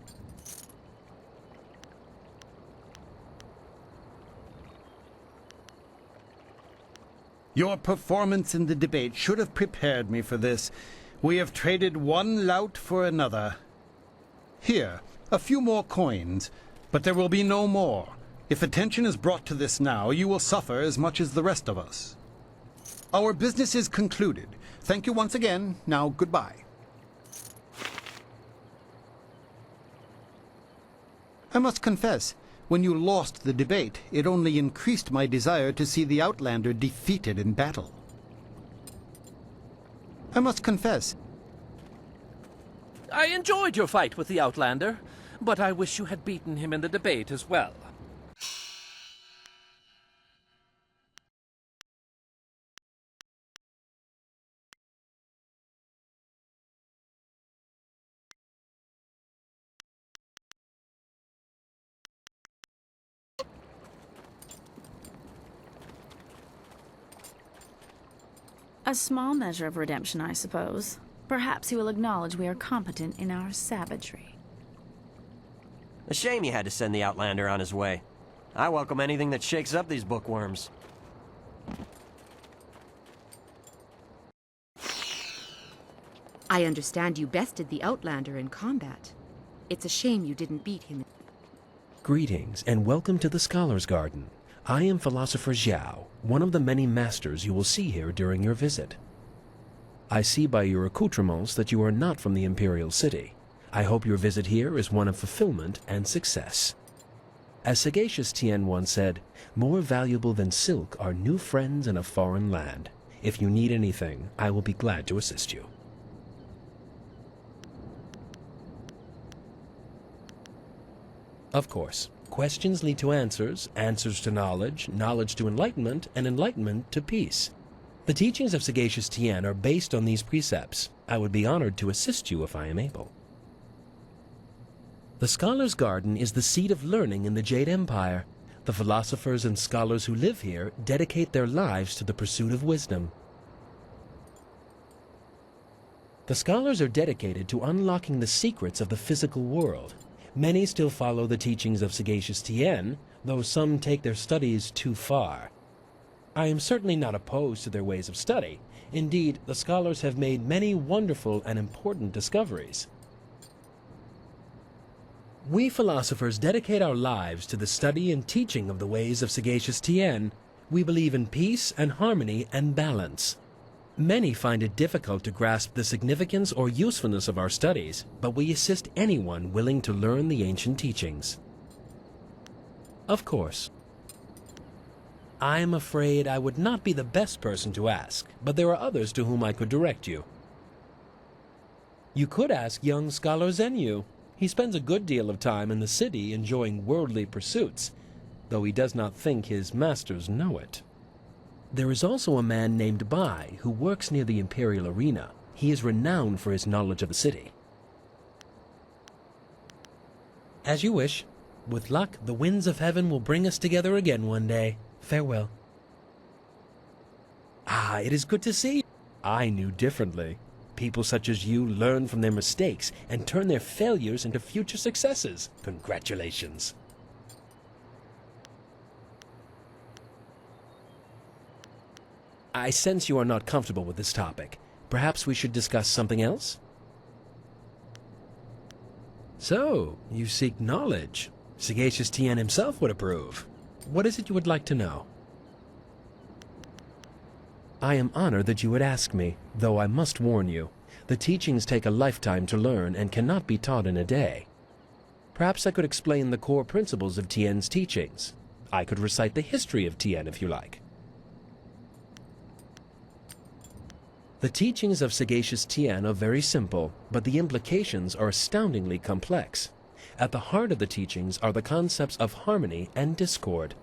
Your performance in the debate should have prepared me for this. We have traded one lout for another. Here, a few more coins, but there will be no more. If attention is brought to this now, you will suffer as much as the rest of us. Our business is concluded. Thank you once again. Now, goodbye. I must confess, when you lost the debate, it only increased my desire to see the Outlander defeated in battle. I must confess. I enjoyed your fight with the Outlander, but I wish you had beaten him in the debate as well. A small measure of redemption, I suppose. Perhaps he will acknowledge we are competent in our savagery. A shame you had to send the Outlander on his way. I welcome anything that shakes up these bookworms. I understand you bested the Outlander in combat. It's a shame you didn't beat him. Greetings, and welcome to the Scholar's Garden. I am Philosopher Xiao, one of the many masters you will see here during your visit. I see by your accoutrements that you are not from the Imperial City. I hope your visit here is one of fulfillment and success. As sagacious Tien once said, more valuable than silk are new friends in a foreign land. If you need anything, I will be glad to assist you. Of course, questions lead to answers, answers to knowledge, knowledge to enlightenment, and enlightenment to peace. The teachings of sagacious Tien are based on these precepts. I would be honored to assist you if I am able. The Scholar's Garden is the seat of learning in the Jade Empire. The philosophers and scholars who live here dedicate their lives to the pursuit of wisdom. The scholars are dedicated to unlocking the secrets of the physical world. Many still follow the teachings of sagacious Tien, though some take their studies too far. I am certainly not opposed to their ways of study. Indeed, the scholars have made many wonderful and important discoveries. We philosophers dedicate our lives to the study and teaching of the ways of sagacious Tien. We believe in peace and harmony and balance. Many find it difficult to grasp the significance or usefulness of our studies, but we assist anyone willing to learn the ancient teachings. Of course. I am afraid I would not be the best person to ask, but there are others to whom I could direct you. You could ask young Scholar Zenyu. He spends a good deal of time in the city enjoying worldly pursuits, though he does not think his masters know it. There is also a man named Bai who works near the Imperial Arena. He is renowned for his knowledge of the city. As you wish. With luck, the winds of heaven will bring us together again one day. Farewell. Ah, it is good to see you. I knew differently. People such as you learn from their mistakes and turn their failures into future successes. Congratulations. I sense you are not comfortable with this topic. Perhaps we should discuss something else? So, you seek knowledge. Sagacious Tien himself would approve. What is it you would like to know? I am honored that you would ask me, though I must warn you, the teachings take a lifetime to learn and cannot be taught in a day. Perhaps I could explain the core principles of Tien's teachings. I could recite the history of Tien if you like. The teachings of Sagacious Tien are very simple, but the implications are astoundingly complex. At the heart of the teachings are the concepts of harmony and discord.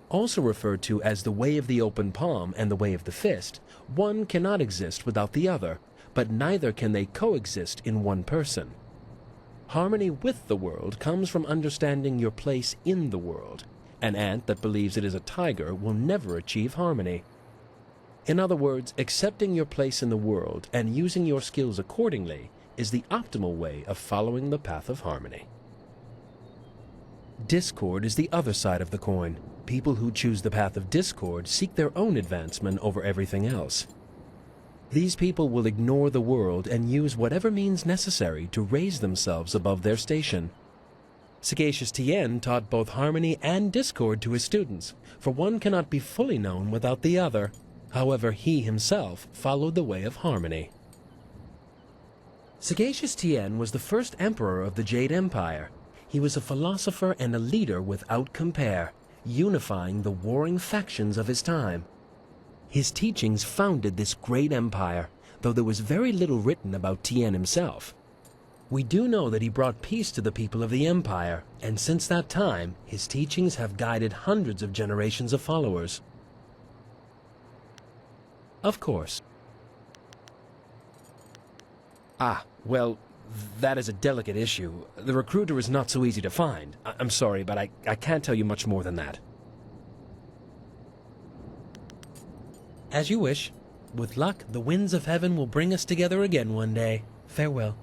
Also referred to as the way of the open palm and the way of the fist, one cannot exist without the other, but neither can they coexist in one person. Harmony with the world comes from understanding your place in the world. An ant that believes it is a tiger will never achieve harmony. In other words, accepting your place in the world and using your skills accordingly is the optimal way of following the path of harmony. Discord is the other side of the coin. People who choose the path of discord seek their own advancement over everything else. These people will ignore the world and use whatever means necessary to raise themselves above their station. Sagacious Tien taught both harmony and discord to his students, for one cannot be fully known without the other. However, he himself followed the way of harmony. Sagacious Tien was the first emperor of the Jade Empire. He was a philosopher and a leader without compare, unifying the warring factions of his time. His teachings founded this great empire, though there was very little written about Tien himself. We do know that he brought peace to the people of the empire, and since that time, his teachings have guided hundreds of generations of followers. Of course. Well, that is a delicate issue. The recruiter is not so easy to find. I'm sorry, but I can't tell you much more than that. As you wish. With luck, the winds of heaven will bring us together again one day. Farewell.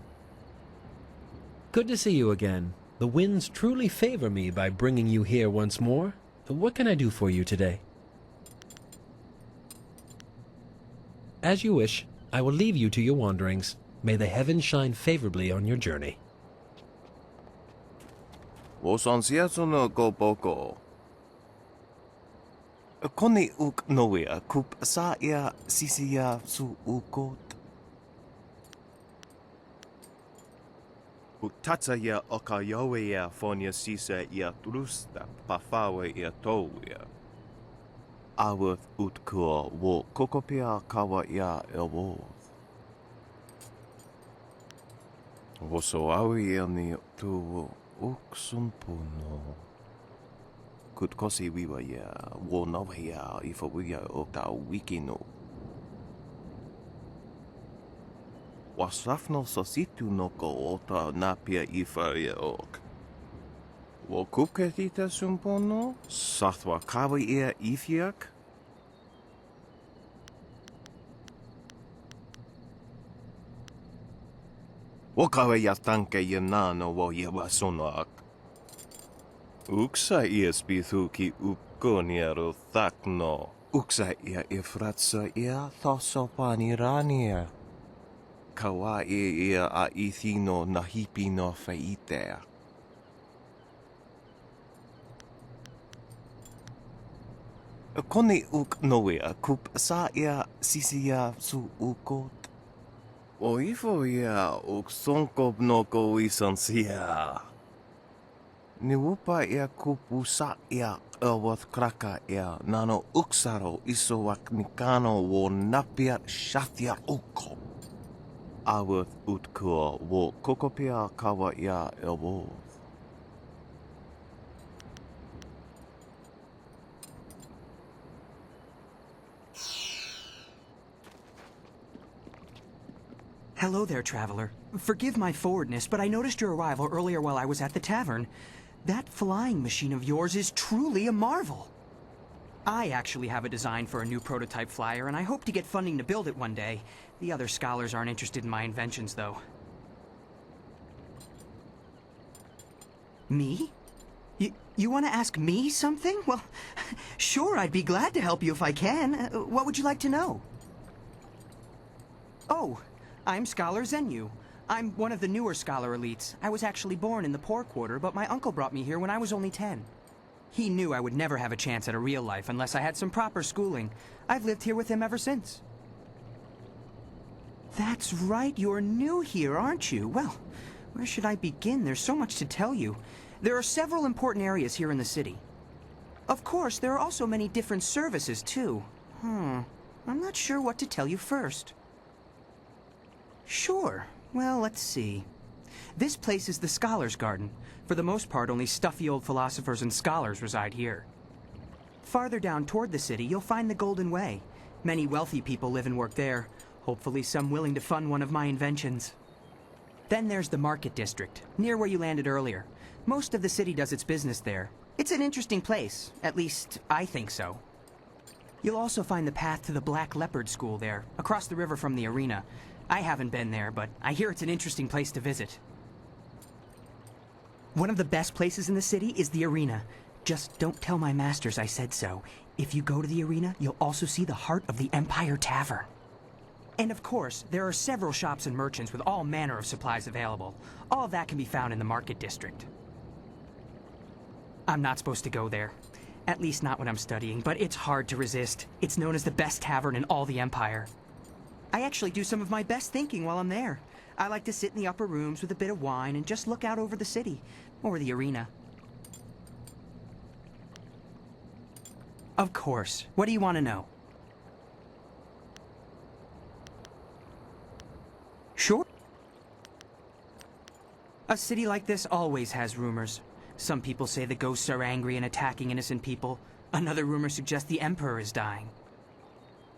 Good to see you again. The winds truly favor me by bringing you here once more. What can I do for you today? As you wish. I will leave you to your wanderings. May the heavens shine favorably on your journey. Koni uk noia kup sa ia sisia su ukot. Utatsa ia okayoe ia fonia sisa ia trusta pafawe ia touia. Aworth utkua wo kokopia kawa ia elwoth. Woso awi ia ni tu uksumpuno. Kut kosi wiwa ia wo nawa ia ifa wia o ta wikino. Wasafno sositu no ko o ta napia ifa ia ok. Wo kupketita sumpono? Sathwa kawa ia ifiak? Wo kawa ia tanke ia nano wo ia wasonak. Uksa ia spithu ki ukoniero thakno. Uksa ia ifratsa ia thosopanirania. Kawa ia a ithino nahipi no feitea. Koni uk noea kup sa ia sisia su ukot. O ifo ia uk sonkop no ko isansia. Ni upa ia kupu sa ia elwath kraka ia nano uksaro isowak nikano wo napia shathia uko. Aworth utkua wo kokopia kawa ia elwoth. Hello there, traveler. Forgive my forwardness, but I noticed your arrival earlier while I was at the tavern. That flying machine of yours is truly a marvel. I actually have a design for a new prototype flyer, and I hope to get funding to build it one day. The other scholars aren't interested in my inventions, though. Me? You want to ask me something? Well, sure, I'd be glad to help you if I can. What would you like to know? Oh, I'm Scholar Zenyu. I'm one of the newer scholar elites. I was actually born in the poor quarter, but my uncle brought me here when I was only 10. He knew I would never have a chance at a real life unless I had some proper schooling. I've lived here with him ever since. That's right, you're new here, aren't you? Well, where should I begin? There's so much to tell you. There are several important areas here in the city. Of course, there are also many different services, too. I'm not sure what to tell you first. Sure. Well, let's see. This place is the Scholars' Garden. For the most part, only stuffy old philosophers and scholars reside here. Farther down toward the city, you'll find the Golden Way. Many wealthy people live and work there. Hopefully some willing to fund one of my inventions. Then there's the Market District, near where you landed earlier. Most of the city does its business there. It's an interesting place. At least, I think so. You'll also find the path to the Black Leopard School there, across the river from the arena. I haven't been there, but I hear it's an interesting place to visit. One of the best places in the city is the arena. Just don't tell my masters I said so. If you go to the arena, you'll also see the heart of the Empire Tavern. And of course, there are several shops and merchants with all manner of supplies available. All of that can be found in the Market District. I'm not supposed to go there. At least not when I'm studying, but it's hard to resist. It's known as the best tavern in all the Empire. I actually do some of my best thinking while I'm there. I like to sit in the upper rooms with a bit of wine and just look out over the city, or the arena. Of course. What do you want to know? Sure. A city like this always has rumors. Some people say the ghosts are angry and attacking innocent people. Another rumor suggests the Emperor is dying.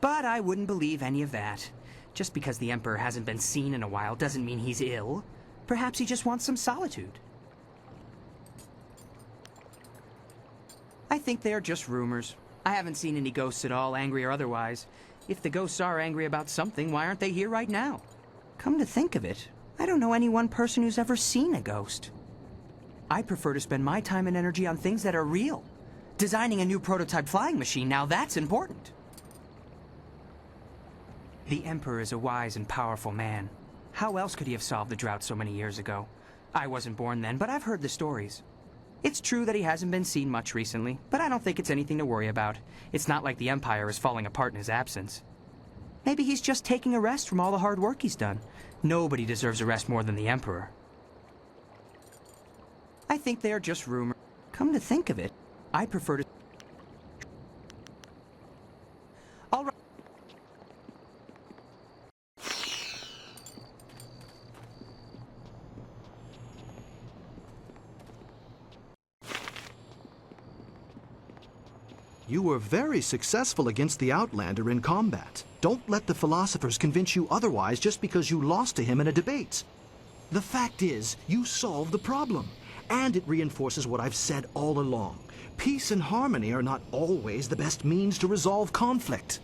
But I wouldn't believe any of that. Just because the Emperor hasn't been seen in a while doesn't mean he's ill. Perhaps he just wants some solitude. I think they are just rumors. I haven't seen any ghosts at all, angry or otherwise. If the ghosts are angry about something, why aren't they here right now? Come to think of it, I don't know any one person who's ever seen a ghost. I prefer to spend my time and energy on things that are real. Designing a new prototype flying machine, now that's important. The Emperor is a wise and powerful man. How else could he have solved the drought so many years ago? I wasn't born then, but I've heard the stories. It's true that he hasn't been seen much recently, but I don't think it's anything to worry about. It's not like the Empire is falling apart in his absence. Maybe he's just taking a rest from all the hard work he's done. Nobody deserves a rest more than the Emperor. I think they are just rumors. Come to think of it, I prefer to... All right. You were very successful against the Outlander in combat. Don't let the philosophers convince you otherwise just because you lost to him in a debate. The fact is, you solved the problem. And it reinforces what I've said all along. Peace and harmony are not always the best means to resolve conflict.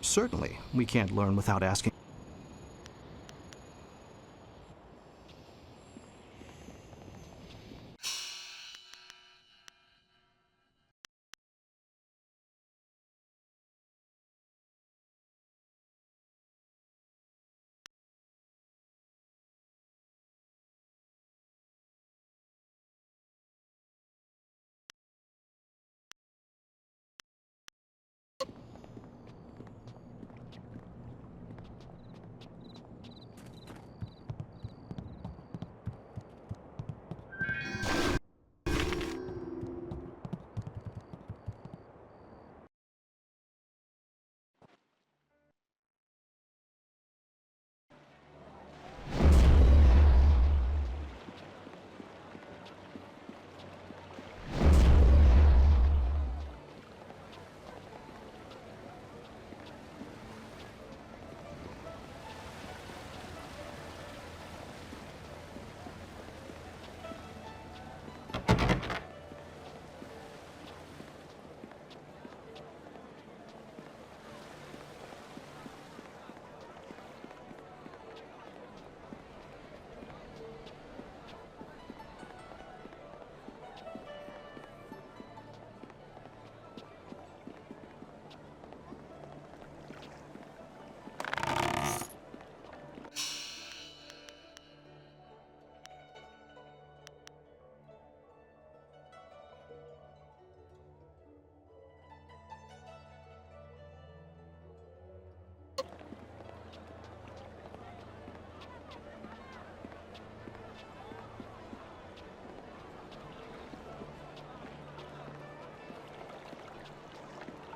Certainly, we can't learn without asking.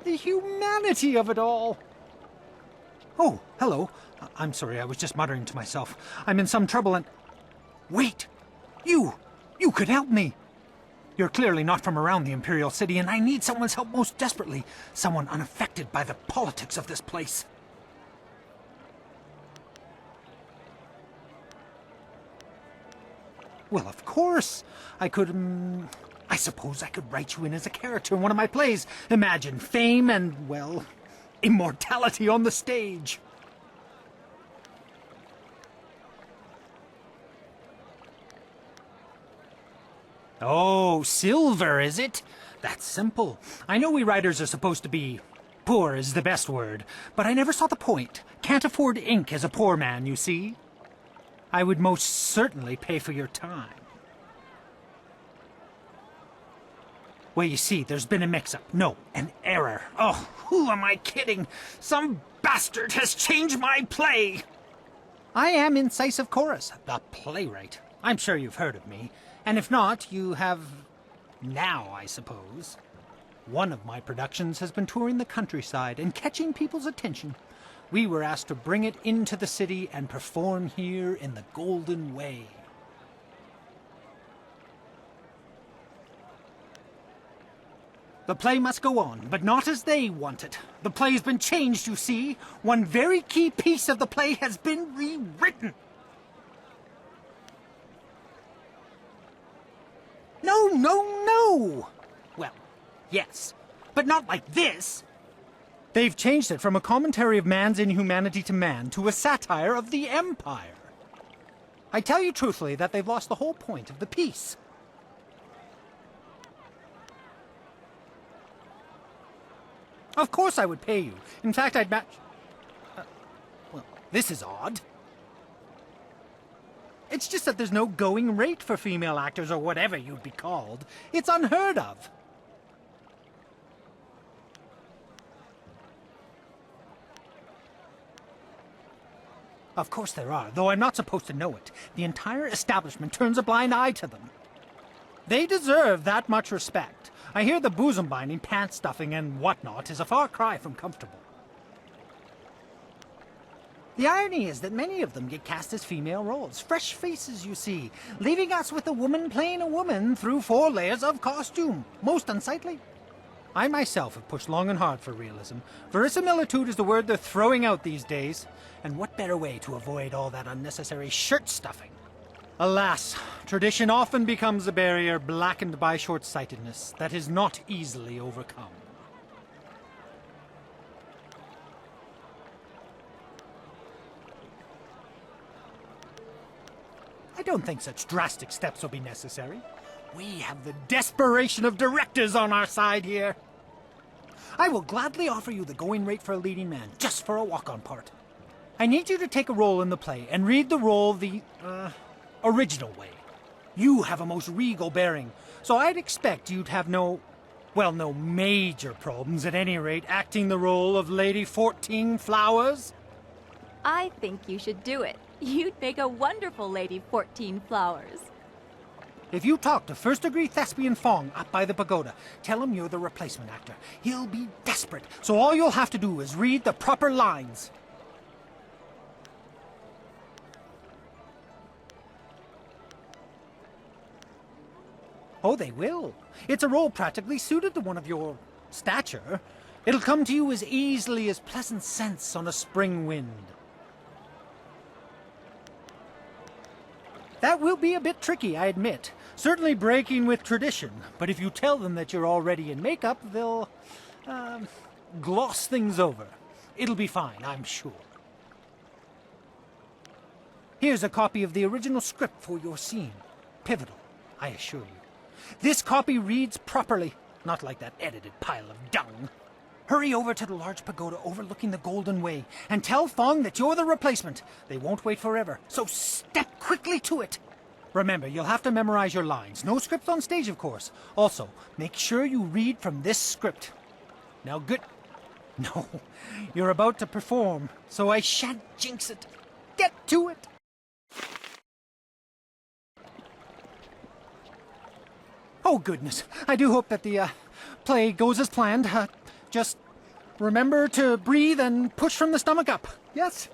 the humanity of it all! Oh, hello. I'm sorry, I was just muttering to myself. I'm in some trouble and... Wait! You could help me! You're clearly not from around the Imperial City, and I need someone's help most desperately. Someone unaffected by the politics of this place. Well, of course. I suppose I could write you in as a character in one of my plays. Imagine fame and, well, immortality on the stage. Oh, silver, is it? That's simple. I know we writers are supposed to be... poor is the best word, but I never saw the point. Can't afford ink as a poor man, you see? I would most certainly pay for your time. Well, you see, there's been a mix-up. No, an error. Oh, who am I kidding? Some bastard has changed my play! I am Incisive Chorus, the playwright. I'm sure you've heard of me. And if not, you have... now, I suppose. One of my productions has been touring the countryside and catching people's attention. We were asked to bring it into the city and perform here in the Golden Way. The play must go on, but not as they want it. The play's been changed, you see. One very key piece of the play has been rewritten. No! Well, yes, but not like this. They've changed it from a commentary of man's inhumanity to man to a satire of the Empire. I tell you truthfully that they've lost the whole point of the piece. Of course I would pay you. In fact, I'd match... well, this is odd. It's just that there's no going rate for female actors or whatever you'd be called. It's unheard of. Of course there are, though I'm not supposed to know it. The entire establishment turns a blind eye to them. They deserve that much respect. I hear the bosom binding, pants stuffing, and whatnot is a far cry from comfortable. The irony is that many of them get cast as female roles. Fresh faces, you see, leaving us with a woman playing a woman through 4 layers of costume. Most unsightly. I myself have pushed long and hard for realism. Verisimilitude is the word they're throwing out these days. And what better way to avoid all that unnecessary shirt stuffing? Alas, tradition often becomes a barrier blackened by short-sightedness that is not easily overcome. I don't think such drastic steps will be necessary. We have the desperation of directors on our side here. I will gladly offer you the going rate for a leading man, just for a walk-on part. I need you to take a role in the play and read the role the, original way. You have a most regal bearing, so I'd expect you'd have no major problems at any rate acting the role of Lady 14 Flowers. I think you should do it. You'd make a wonderful Lady 14 Flowers. If you talk to first-degree thespian Fong up by the pagoda, tell him you're the replacement actor. He'll be desperate, so all you'll have to do is read the proper lines. Oh, they will. It's a role practically suited to one of your stature. It'll come to you as easily as pleasant scents on a spring wind. That will be a bit tricky, I admit. Certainly breaking with tradition, but if you tell them that you're already in makeup, they'll, gloss things over. It'll be fine, I'm sure. Here's a copy of the original script for your scene. Pivotal, I assure you. This copy reads properly, not like that edited pile of dung. Hurry over to the large pagoda overlooking the Golden Way and tell Fong that you're the replacement. They won't wait forever, so step quickly to it. Remember, you'll have to memorize your lines. No script on stage, of course. Also, make sure you read from this script. Now, good... No, you're about to perform, so I shan't jinx it. Get to it! Oh, goodness. I do hope that the, play goes as planned. Just Remember to breathe and push from the stomach up. Yes?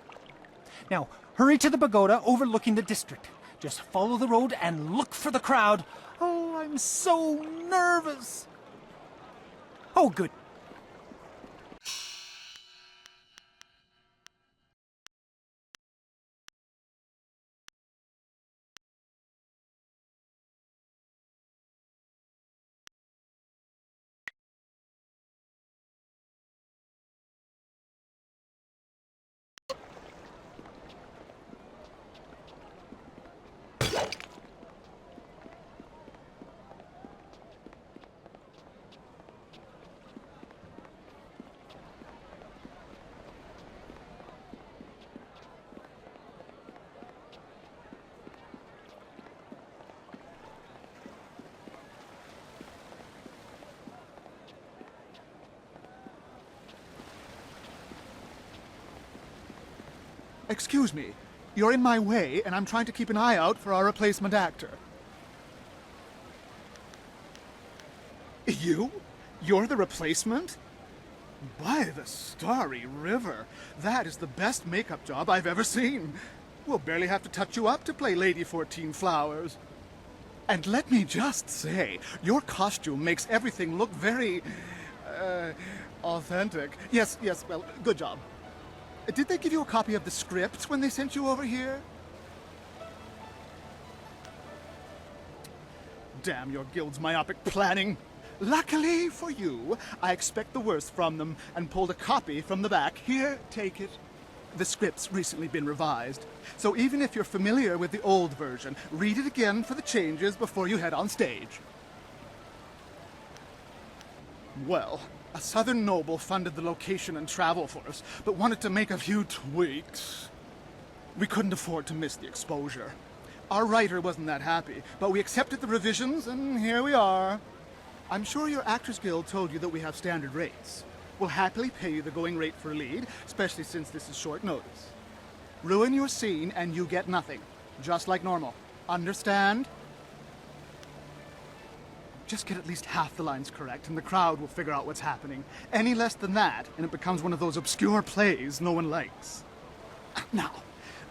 Now, hurry to the pagoda overlooking the district. Just follow the road and look for the crowd. Oh, I'm so nervous. Oh, good. Excuse me. You're in my way, and I'm trying to keep an eye out for our replacement actor. You? You're the replacement? By the starry river, that is the best makeup job I've ever seen. We'll barely have to touch you up to play Lady 14 Flowers. And let me just say, your costume makes everything look very, authentic. Yes, well, good job. Did they give you a copy of the script when they sent you over here? Damn your guild's myopic planning. Luckily for you, I expect the worst from them and pulled a copy from the back. Here, take it. The script's recently been revised, so even if you're familiar with the old version, read it again for the changes before you head on stage. Well, a southern noble funded the location and travel for us, but wanted to make a few tweaks. We couldn't afford to miss the exposure. Our writer wasn't that happy, but we accepted the revisions, and here we are. I'm sure your Actors Guild told you that we have standard rates. We'll happily pay you the going rate for a lead, especially since this is short notice. Ruin your scene and you get nothing, just like normal. Understand? Just get at least half the lines correct and the crowd will figure out what's happening. Any less than that, and it becomes one of those obscure plays no one likes. Now,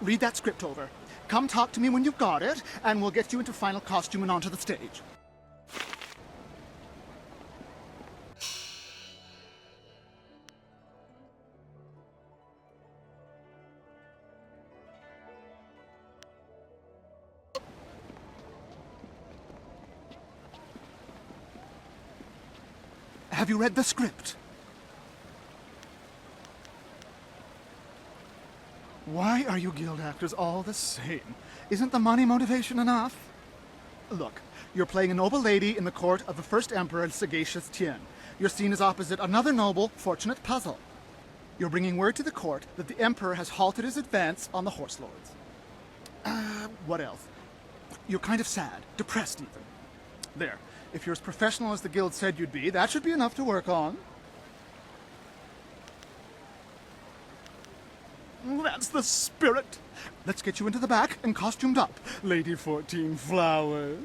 read that script over. Come talk to me when you've got it, and we'll get you into final costume and onto the stage. Have you read the script? Why are you guild actors all the same? Isn't the money motivation enough? Look, you're playing a noble lady in the court of the first emperor, Sagacious Tien. Your scene is opposite another noble, Fortunate Puzzle. You're bringing word to the court that the emperor has halted his advance on the horse lords. What else? You're kind of sad, depressed even. There. If you're as professional as the guild said you'd be, that should be enough to work on. That's the spirit. Let's get you into the back and costumed up, Lady 14 Flowers.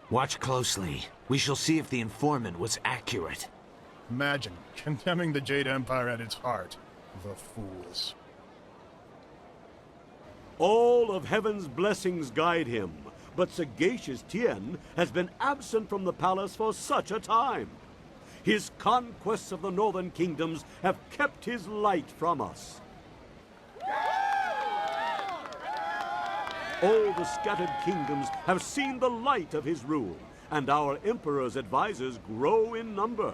Watch closely. We shall see if the informant was accurate. Imagine condemning the Jade Empire at its heart. The fools. All of heaven's blessings guide him, but Sagacious Tien has been absent from the palace for such a time. His conquests of the northern kingdoms have kept his light from us. All the scattered kingdoms have seen the light of his rule, and our emperor's advisors grow in number.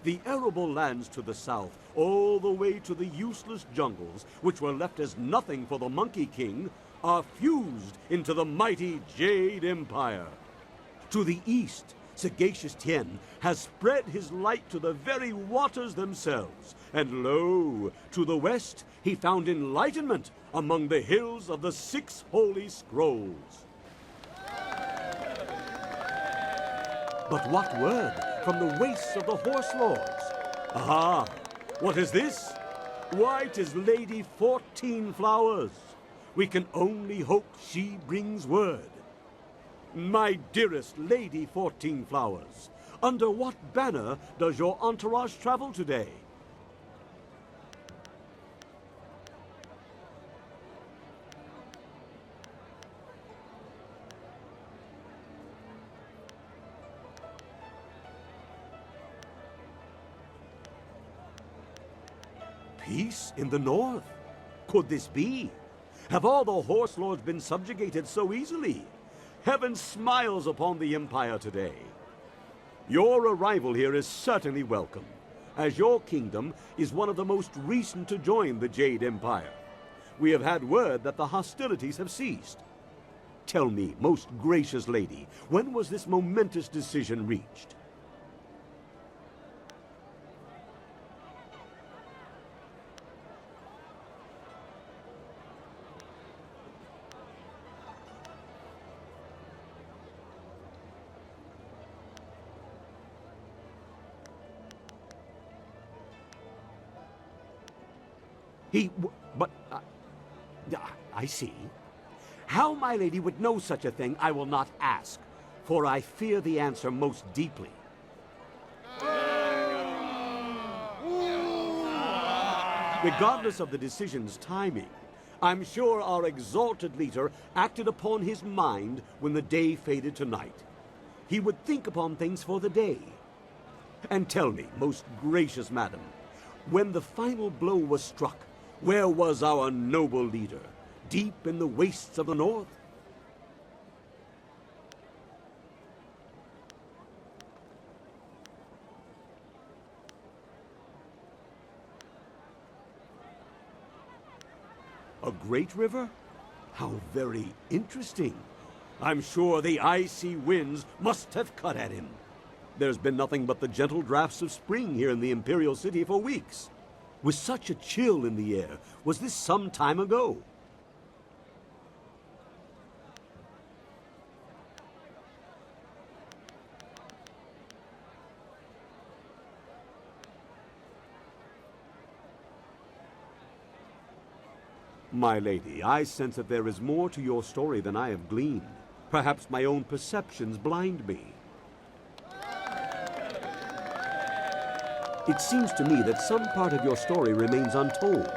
The arable lands to the south, all the way to the useless jungles, which were left as nothing for the Monkey King, are fused into the mighty Jade Empire. To the east, Sagacious Tien has spread his light to the very waters themselves, and lo, to the west he found enlightenment among the hills of the 6 holy scrolls. But what word from the wastes of the horse lords? Aha! What is this? Why, 'tis Lady 14 Flowers. We can only hope she brings word. My dearest Lady 14 Flowers, Under what banner does your entourage travel today? Peace in the north? Could this be? Have all the horse lords been subjugated so easily? Heaven smiles upon the Empire today. Your arrival here is certainly welcome, as your kingdom is one of the most recent to join the Jade Empire. We have had word that the hostilities have ceased. Tell me, most gracious lady, when was this momentous decision reached? I see. How my lady would know such a thing, I will not ask, for I fear the answer most deeply. Regardless of the decision's timing, I'm sure our exalted leader acted upon his mind when the day faded to night. He would think upon things for the day. And tell me, most gracious madam, when the final blow was struck, where was our noble leader? Deep in the wastes of the north? A great river? How very interesting. I'm sure the icy winds must have cut at him. There's been nothing but the gentle drafts of spring here in the Imperial City for weeks. With such a chill in the air, was this some time ago? My lady, I sense that there is more to your story than I have gleaned. Perhaps my own perceptions blind me. It seems to me that some part of your story remains untold.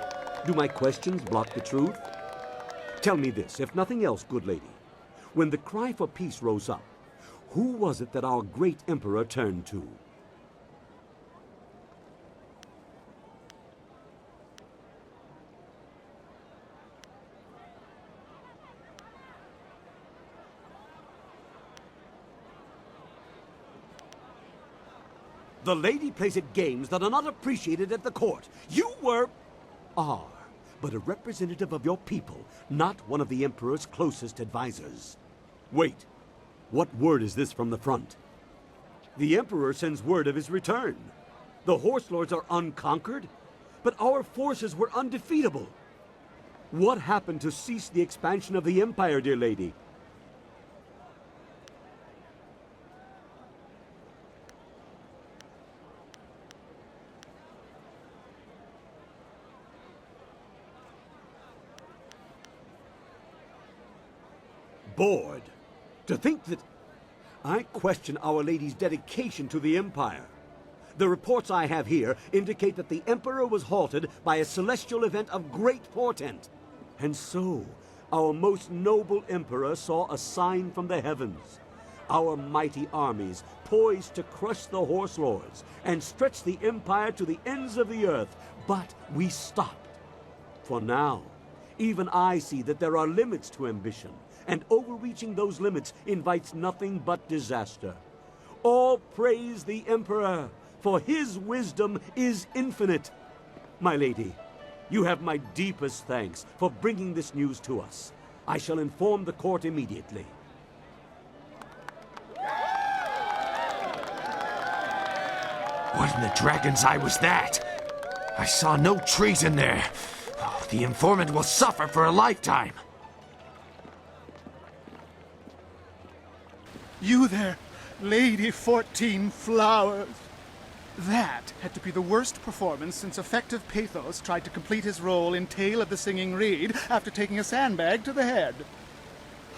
Do my questions block the truth? Tell me this, if nothing else, good lady. When the cry for peace rose up, who was it that our great emperor turned to? The lady plays at games that are not appreciated at the court. You are but a representative of your people, not one of the Emperor's closest advisors. Wait, what word is this from the front? The Emperor sends word of his return. The horse lords are unconquered, but our forces were undefeatable. What happened to cease the expansion of the Empire, dear lady? Bored. To think that I question Our Lady's dedication to the Empire. The reports I have here indicate that the Emperor was halted by a celestial event of great portent. And so, our most noble Emperor saw a sign from the heavens. Our mighty armies poised to crush the horse lords and stretch the Empire to the ends of the earth. But we stopped. For now, even I see that there are limits to ambition, and overreaching those limits invites nothing but disaster. All praise the Emperor, for his wisdom is infinite. My lady, you have my deepest thanks for bringing this news to us. I shall inform the court immediately. What in the dragon's eye was that? I saw no treason there. Oh, the informant will suffer for a lifetime. You there, Lady 14 Flowers. That had to be the worst performance since effective Pathos tried to complete his role in Tale of the Singing Reed after taking a sandbag to the head.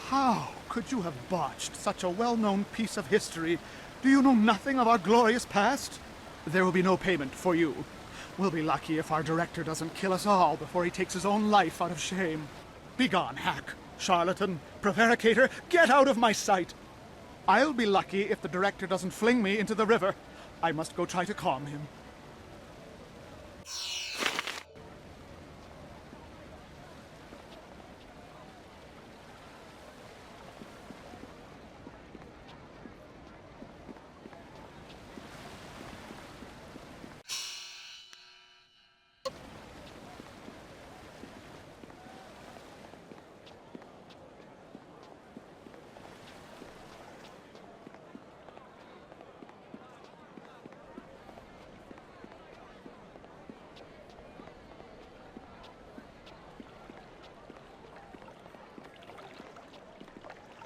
How could you have botched such a well-known piece of history Do you know nothing of our glorious past? There will be no payment for you. We'll be lucky if our director doesn't kill us all before he takes his own life out of shame. Begone, hack, charlatan, prevaricator, get out of my sight! I'll be lucky if the director doesn't fling me into the river. I must go try to calm him.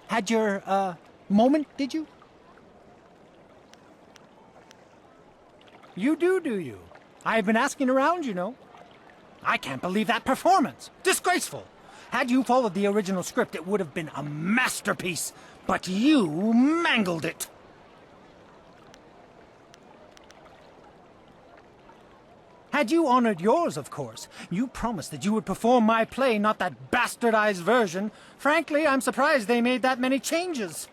Had your, moment, did you? You do you? I've been asking around, you know. I can't believe that performance. Disgraceful. Had you followed the original script, it would have been a masterpiece. But you mangled it. Had you honored yours, of course. You promised that you would perform my play, not that bastardized version. Frankly, I'm surprised they made that many changes.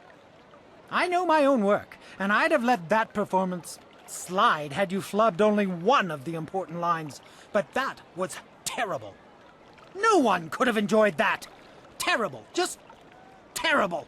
I know my own work, and I'd have let that performance slide had you flubbed only one of the important lines. But that was terrible. No one could have enjoyed that. Terrible. Just terrible.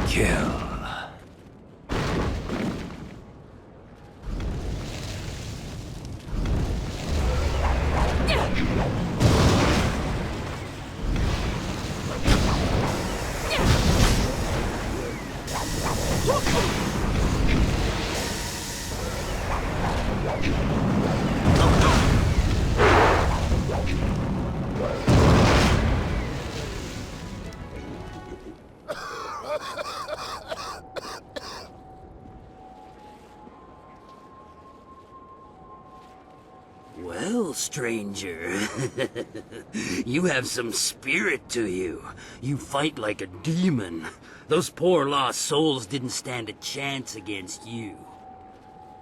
Kill. Well, stranger, you have some spirit to you. You fight like a demon. Those poor lost souls didn't stand a chance against you.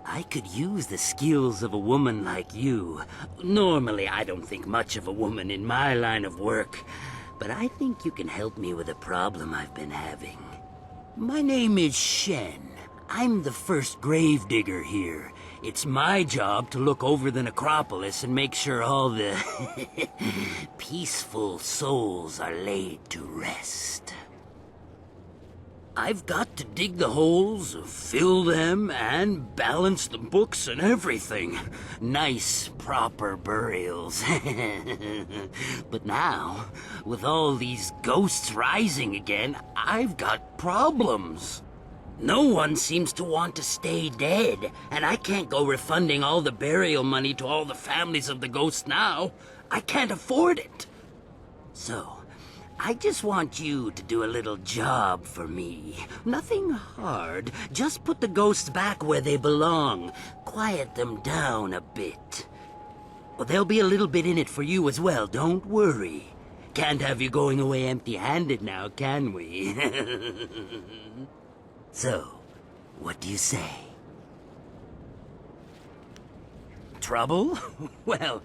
I could use the skills of a woman like you. Normally, I don't think much of a woman in my line of work, but I think you can help me with a problem I've been having. My name is Shen. I'm the first gravedigger here. It's my job to look over the necropolis and make sure all the peaceful souls are laid to rest. I've got to dig the holes, fill them, and balance the books and everything. Nice, proper burials. But now, with all these ghosts rising again, I've got problems. No one seems to want to stay dead, and I can't go refunding all the burial money to all the families of the ghosts now. I can't afford it. So, I just want you to do a little job for me. Nothing hard. Just put the ghosts back where they belong. Quiet them down a bit. Well, there'll be a little bit in it for you as well, don't worry. Can't have you going away empty-handed now, can we? So, what do you say? Trouble? Well,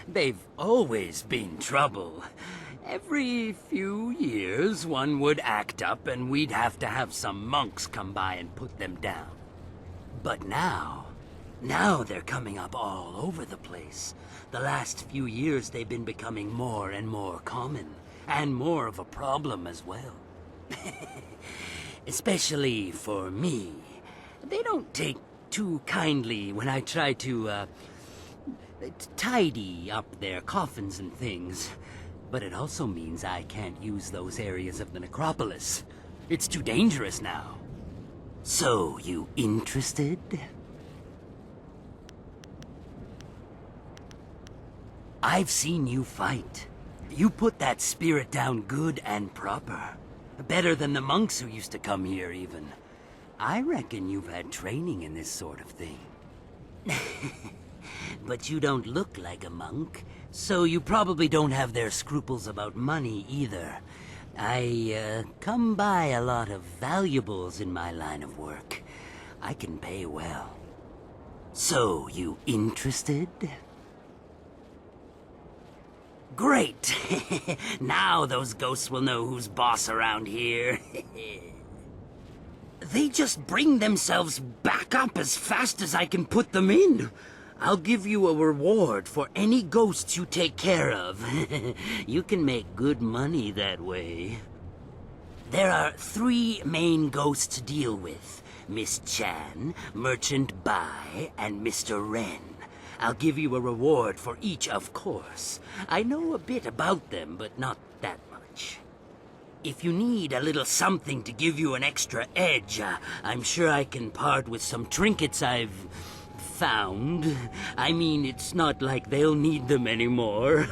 they've always been trouble. Every few years, one would act up and we'd have to have some monks come by and put them down. But now they're coming up all over the place. The last few years, they've been becoming more and more common, and more of a problem as well. Especially for me. They don't take too kindly when I try to, tidy up their coffins and things. But it also means I can't use those areas of the necropolis. It's too dangerous now. So, you interested? I've seen you fight. You put that spirit down good and proper. Better than the monks who used to come here, even. I reckon you've had training in this sort of thing. But you don't look like a monk, so you probably don't have their scruples about money either. I, come by a lot of valuables in my line of work. I can pay well. So, you interested? Great! Now those ghosts will know who's boss around here. They just bring themselves back up as fast as I can put them in. I'll give you a reward for any ghosts you take care of. You can make good money that way. There are 3 main ghosts to deal with. Miss Chan, Merchant Bai, and Mr. Ren. I'll give you a reward for each, of course. I know a bit about them, but not that much. If you need a little something to give you an extra edge, I'm sure I can part with some trinkets I've found. I mean, it's not like they'll need them anymore.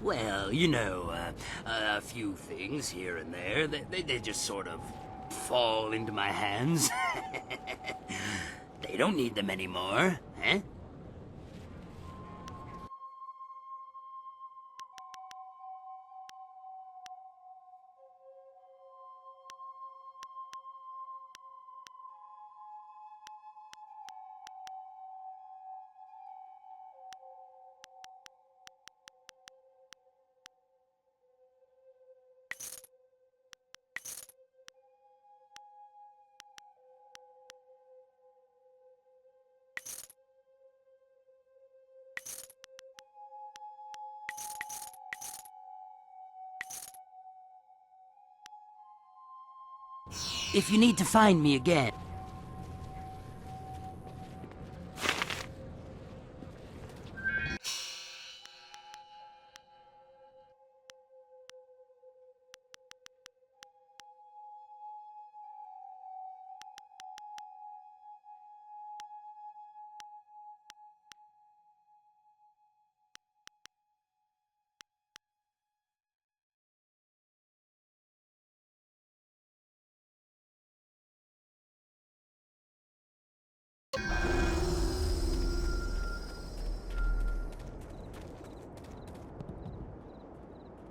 Well, you know, a few things here and there. They just sort of fall into my hands. They don't need them anymore, eh? If you need to find me again...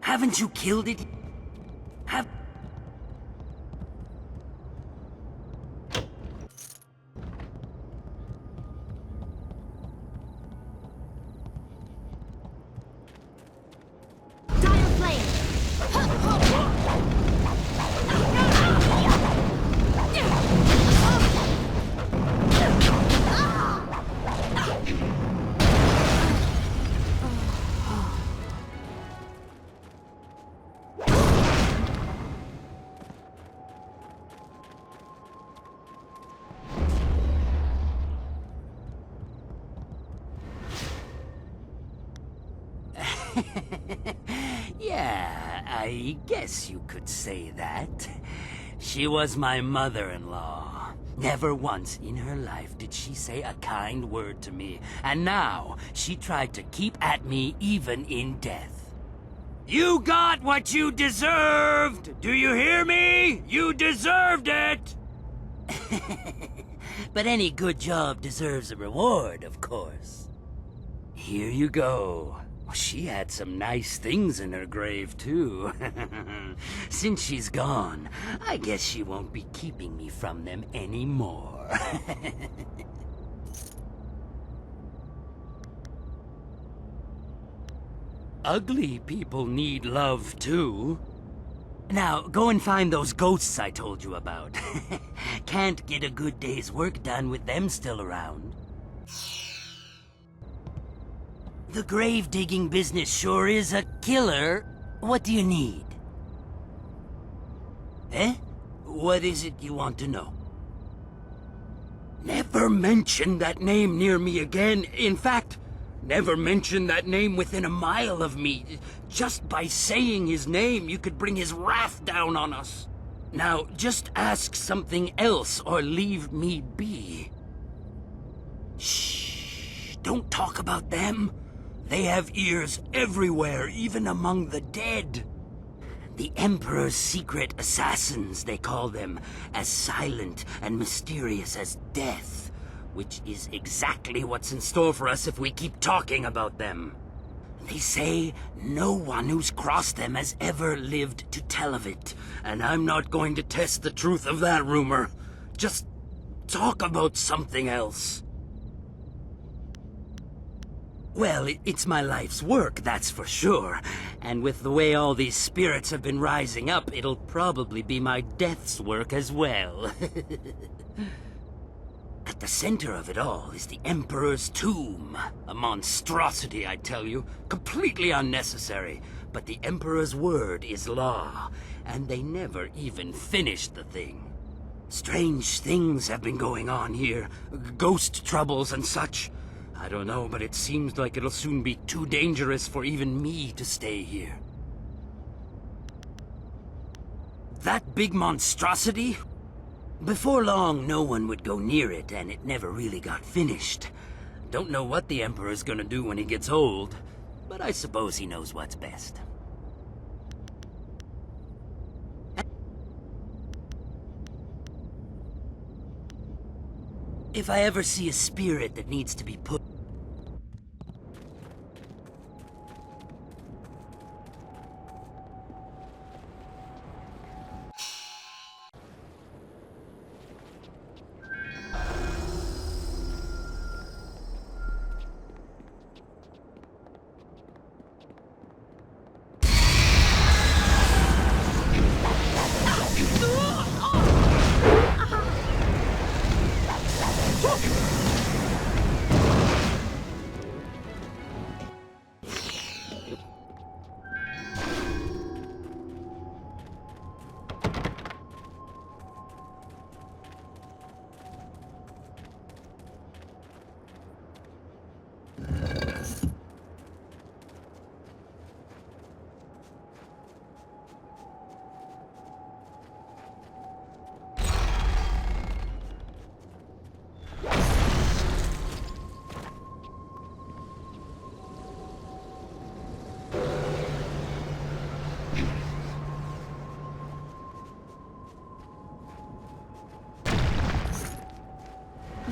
Haven't you killed it? Have... Yeah, I guess you could say that. She was my mother-in-law. Never once in her life did she say a kind word to me, and now she tried to keep at me even in death. You got what you deserved! Do you hear me? You deserved it! But any good job deserves a reward, of course. Here you go. She had some nice things in her grave, too. Since she's gone, I guess she won't be keeping me from them anymore. Ugly people need love, too. Now, go and find those ghosts I told you about. Can't get a good day's work done with them still around. The grave-digging business sure is a killer. What do you need? Eh? What is it you want to know? Never mention that name near me again. In fact, never mention that name within a mile of me. Just by saying his name, you could bring his wrath down on us. Now, just ask something else or leave me be. Shh, don't talk about them. They have ears everywhere, even among the dead. The Emperor's secret assassins, they call them, as silent and mysterious as death, which is exactly what's in store for us if we keep talking about them. They say no one who's crossed them has ever lived to tell of it, and I'm not going to test the truth of that rumor. Just talk about something else. Well, it's my life's work, that's for sure. And with the way all these spirits have been rising up, it'll probably be my death's work as well. At the center of it all is the Emperor's tomb. A monstrosity, I tell you. Completely unnecessary. But the Emperor's word is law, and they never even finished the thing. Strange things have been going on here. Ghost troubles and such. I don't know, but it seems like it'll soon be too dangerous for even me to stay here. That big monstrosity? Before long, no one would go near it, and it never really got finished. Don't know what the Emperor's gonna do when he gets old, but I suppose he knows what's best. If I ever see a spirit that needs to be put...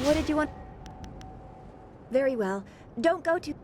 What did you want? Very well. Don't go too...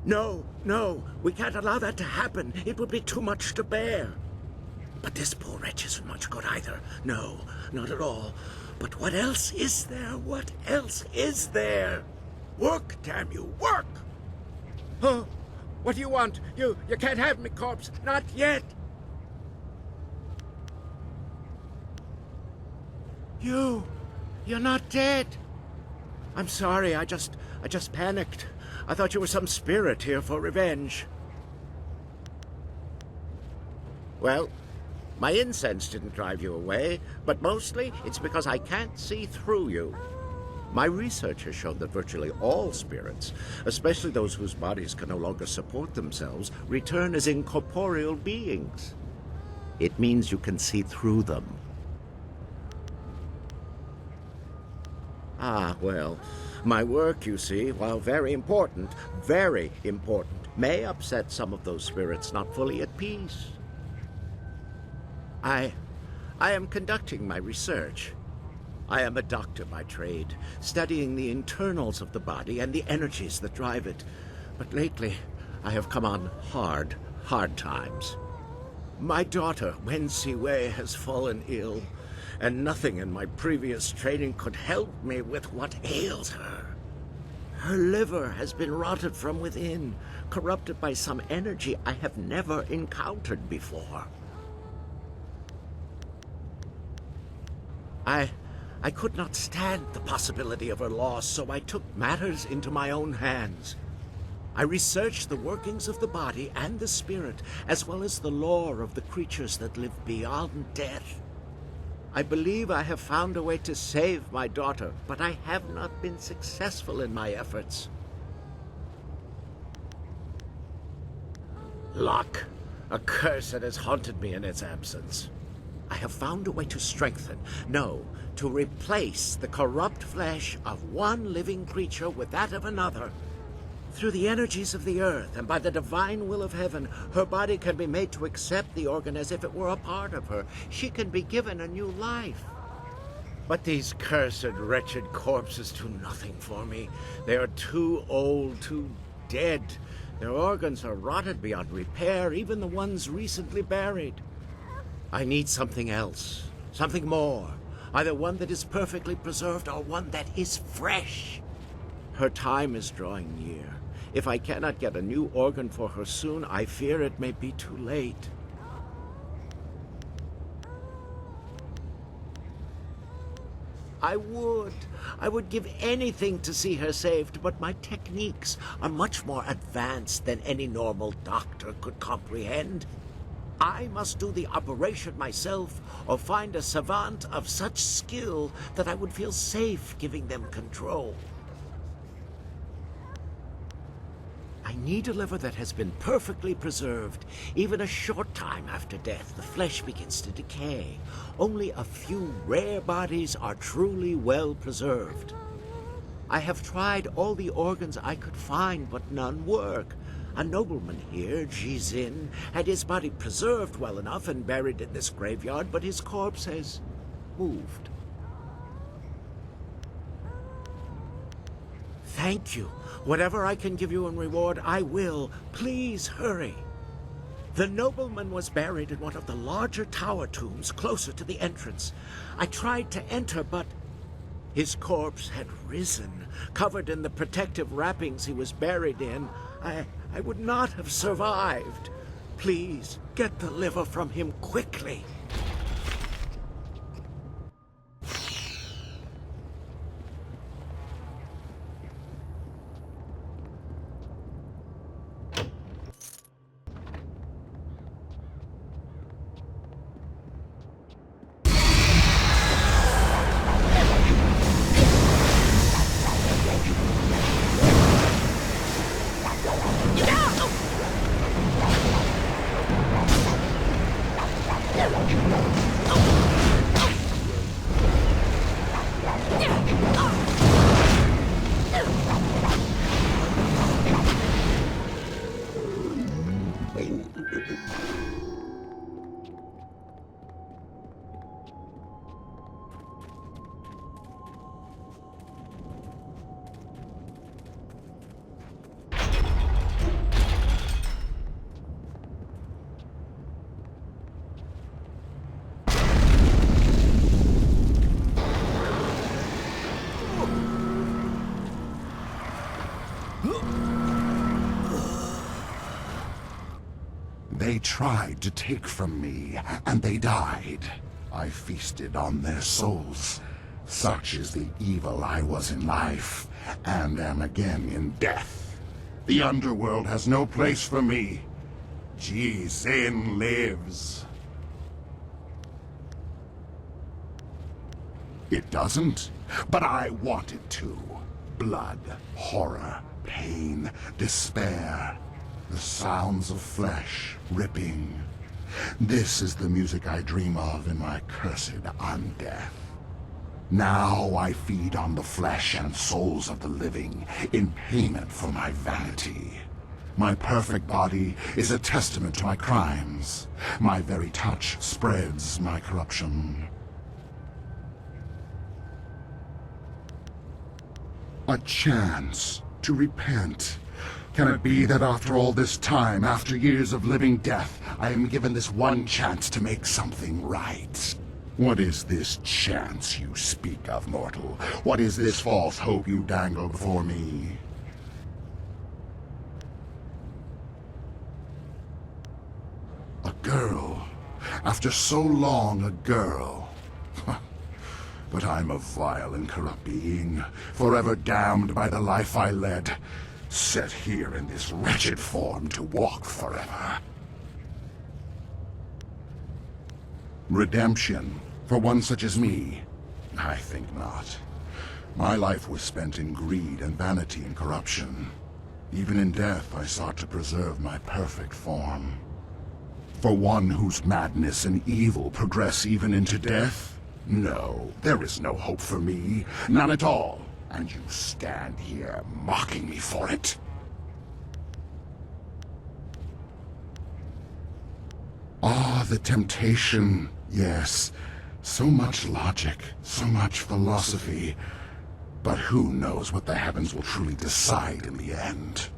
No, no, we can't allow that to happen. It would be too much to bear. But this poor wretch isn't much good either. No, not at all. But what else is there? What else is there? Work, damn you, work! Huh? What do you want? You can't have me, corpse. Not yet. You're not dead. I'm sorry, I just panicked. I thought you were some spirit here for revenge. Well, my incense didn't drive you away, but mostly it's because I can't see through you. My research has shown that virtually all spirits, especially those whose bodies can no longer support themselves, return as incorporeal beings. It means you can see through them. Ah, well, my work, you see, while very important, may upset some of those spirits not fully at peace. I am conducting my research. I am a doctor by trade, studying the internals of the body and the energies that drive it. But lately, I have come on hard Hard times. My daughter, Wen Siwei, has fallen ill, and nothing in my previous training could help me with what ails her. Her liver has been rotted from within, corrupted by some energy I have never encountered before. I could not stand the possibility of her loss, so I took matters into my own hands. I researched the workings of the body and the spirit, as well as the lore of the creatures that live beyond death. I believe I have found a way to save my daughter, but I have not been successful in my efforts. Luck, a curse that has haunted me in its absence. I have found a way to strengthen, no, to replace the corrupt flesh of one living creature with that of another. Through the energies of the earth and by the divine will of heaven, her body can be made to accept the organ as if it were a part of her. She can be given a new life. But these cursed, wretched corpses do nothing for me. They are too old, too dead. Their organs are rotted beyond repair, even the ones recently buried. I need something else, something more. Either one that is perfectly preserved or one that is fresh. Her time is drawing near. If I cannot get a new organ for her soon, I fear it may be too late. I would give anything to see her saved, but my techniques are much more advanced than any normal doctor could comprehend. I must do the operation myself, or find a savant of such skill that I would feel safe giving them control. I need a liver that has been perfectly preserved. Even a short time after death, the flesh begins to decay. Only a few rare bodies are truly well preserved. I have tried all the organs I could find, but none work. A nobleman here, Jizin, had his body preserved well enough and buried in this graveyard, but his corpse has moved. Thank you. Whatever I can give you in reward, I will. Please hurry. The nobleman was buried in one of the larger tower tombs closer to the entrance. I tried to enter, but his corpse had risen, covered in the protective wrappings he was buried in. I would not have survived. Please, get the liver from him quickly. They tried to take from me, and they died. I feasted on their souls. Such is the evil I was in life, and am again in death. The underworld has no place for me. Jizin lives. It doesn't, but I want it to. Blood, horror, pain, despair. The sounds of flesh ripping. This is the music I dream of in my cursed undeath. Now I feed on the flesh and souls of the living in payment for my vanity. My perfect body is a testament to my crimes. My very touch spreads my corruption. A chance to repent. Can it be that after all this time, after years of living death, I am given this one chance to make something right? What is this chance you speak of, mortal? What is this false hope you dangle before me? A girl. After so long, a girl. But I'm a vile and corrupt being, forever damned by the life I led, set here in this wretched form to walk forever. Redemption, for one such as me? I think not. My life was spent in greed and vanity and corruption. Even in death, I sought to preserve my perfect form. For one whose madness and evil progress even into death? No, there is no hope for me. None at all. And you stand here mocking me for it? Ah, the temptation. Yes. So much logic, so much philosophy. But who knows what the heavens will truly decide in the end?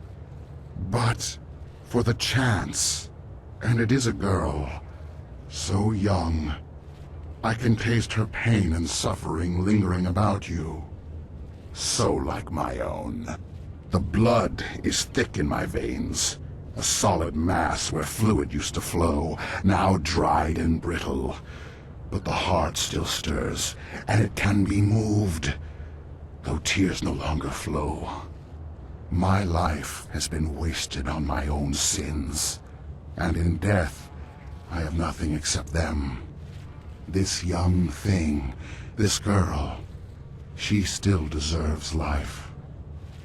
But for the chance, and it is a girl, so young, I can taste her pain and suffering lingering about you. So like my own. The blood is thick in my veins, a solid mass where fluid used to flow, now dried and brittle. But the heart still stirs, and it can be moved, though tears no longer flow. My life has been wasted on my own sins, and in death, I have nothing except them. This young thing, this girl, she still deserves life.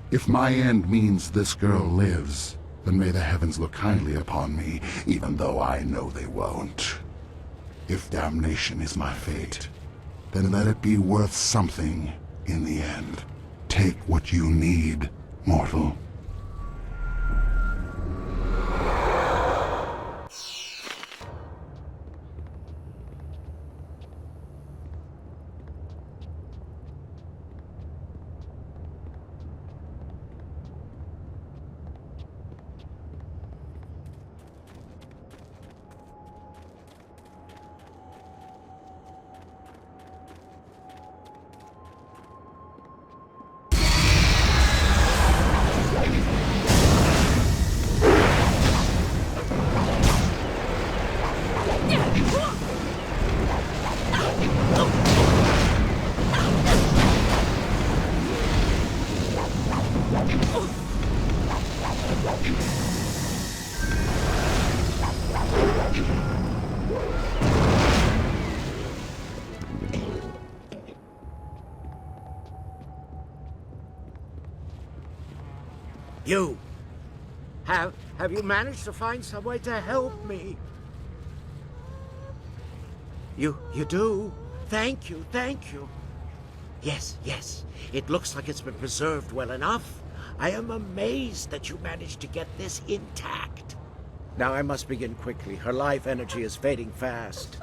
If my end means this girl lives, then may the heavens look kindly upon me, even though I know they won't. If damnation is my fate, then let it be worth something in the end. Take what you need, mortal. You! Have you managed to find some way to help me? You do? Thank you, thank you. Yes, it looks like it's been preserved well enough. I am amazed that you managed to get this intact. Now I must begin quickly. Her life energy is fading fast.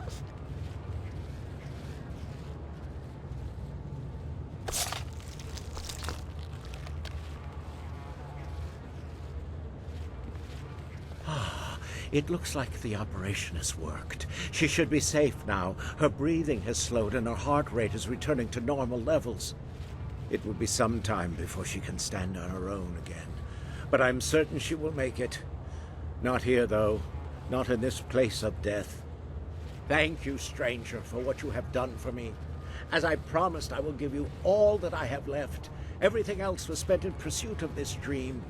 It looks like the operation has worked. She should be safe now. Her breathing has slowed and her heart rate is returning to normal levels. It will be some time before she can stand on her own again. But I'm certain she will make it. Not here, though. Not in this place of death. Thank you, stranger, for what you have done for me. As I promised, I will give you all that I have left. Everything else was spent in pursuit of this dream.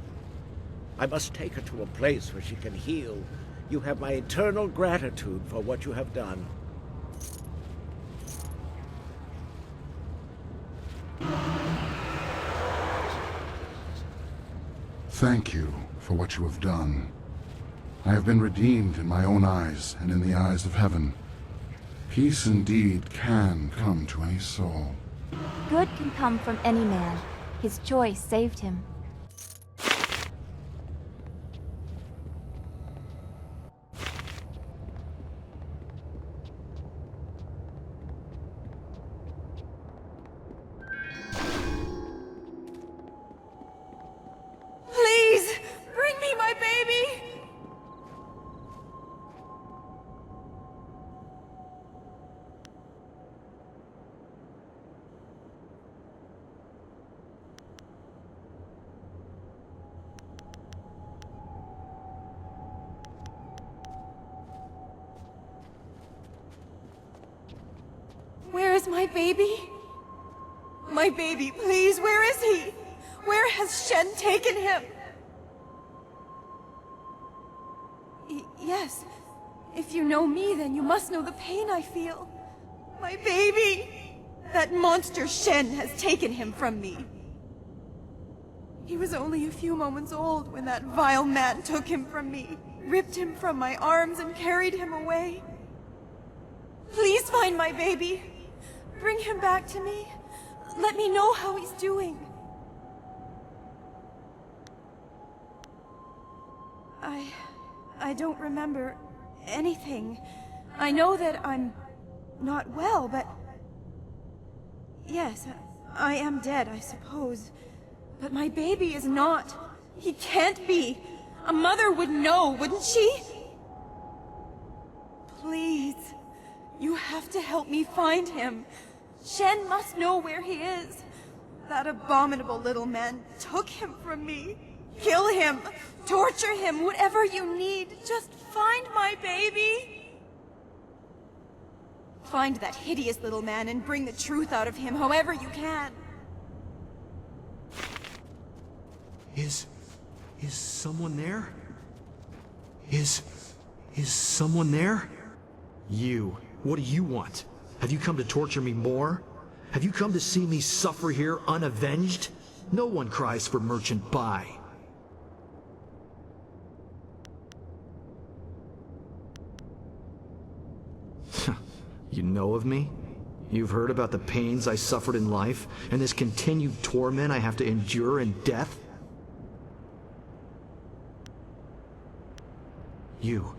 I must take her to a place where she can heal. You have my eternal gratitude for what you have done. Thank you for what you have done. I have been redeemed in my own eyes and in the eyes of heaven. Peace indeed can come to any soul. Good can come from any man. His choice saved him. Please, Where's my baby? My baby, please, where is he? Where has Shen taken him? Yes. If you know me, then you must know the pain I feel. My baby! That monster Shen has taken him from me. He was only a few moments old when that vile man took him from me, ripped him from my arms and carried him away. Please find my baby. Bring him back to me. Let me know how he's doing. I don't remember anything. I know that I'm not well, but... Yes, I am dead, I suppose. But my baby is not. He can't be. A mother would know, wouldn't she? Please, you have to help me find him. Shen must know where he is. That abominable little man took him from me. Kill him, torture him, whatever you need. Just find my baby. Find that hideous little man and bring the truth out of him however you can. Is someone there? Is someone there? You, what do you want? Have you come to torture me more? Have you come to see me suffer here unavenged? No one cries for Merchant Bai. You know of me? You've heard about the pains I suffered in life, and this continued torment I have to endure in death? You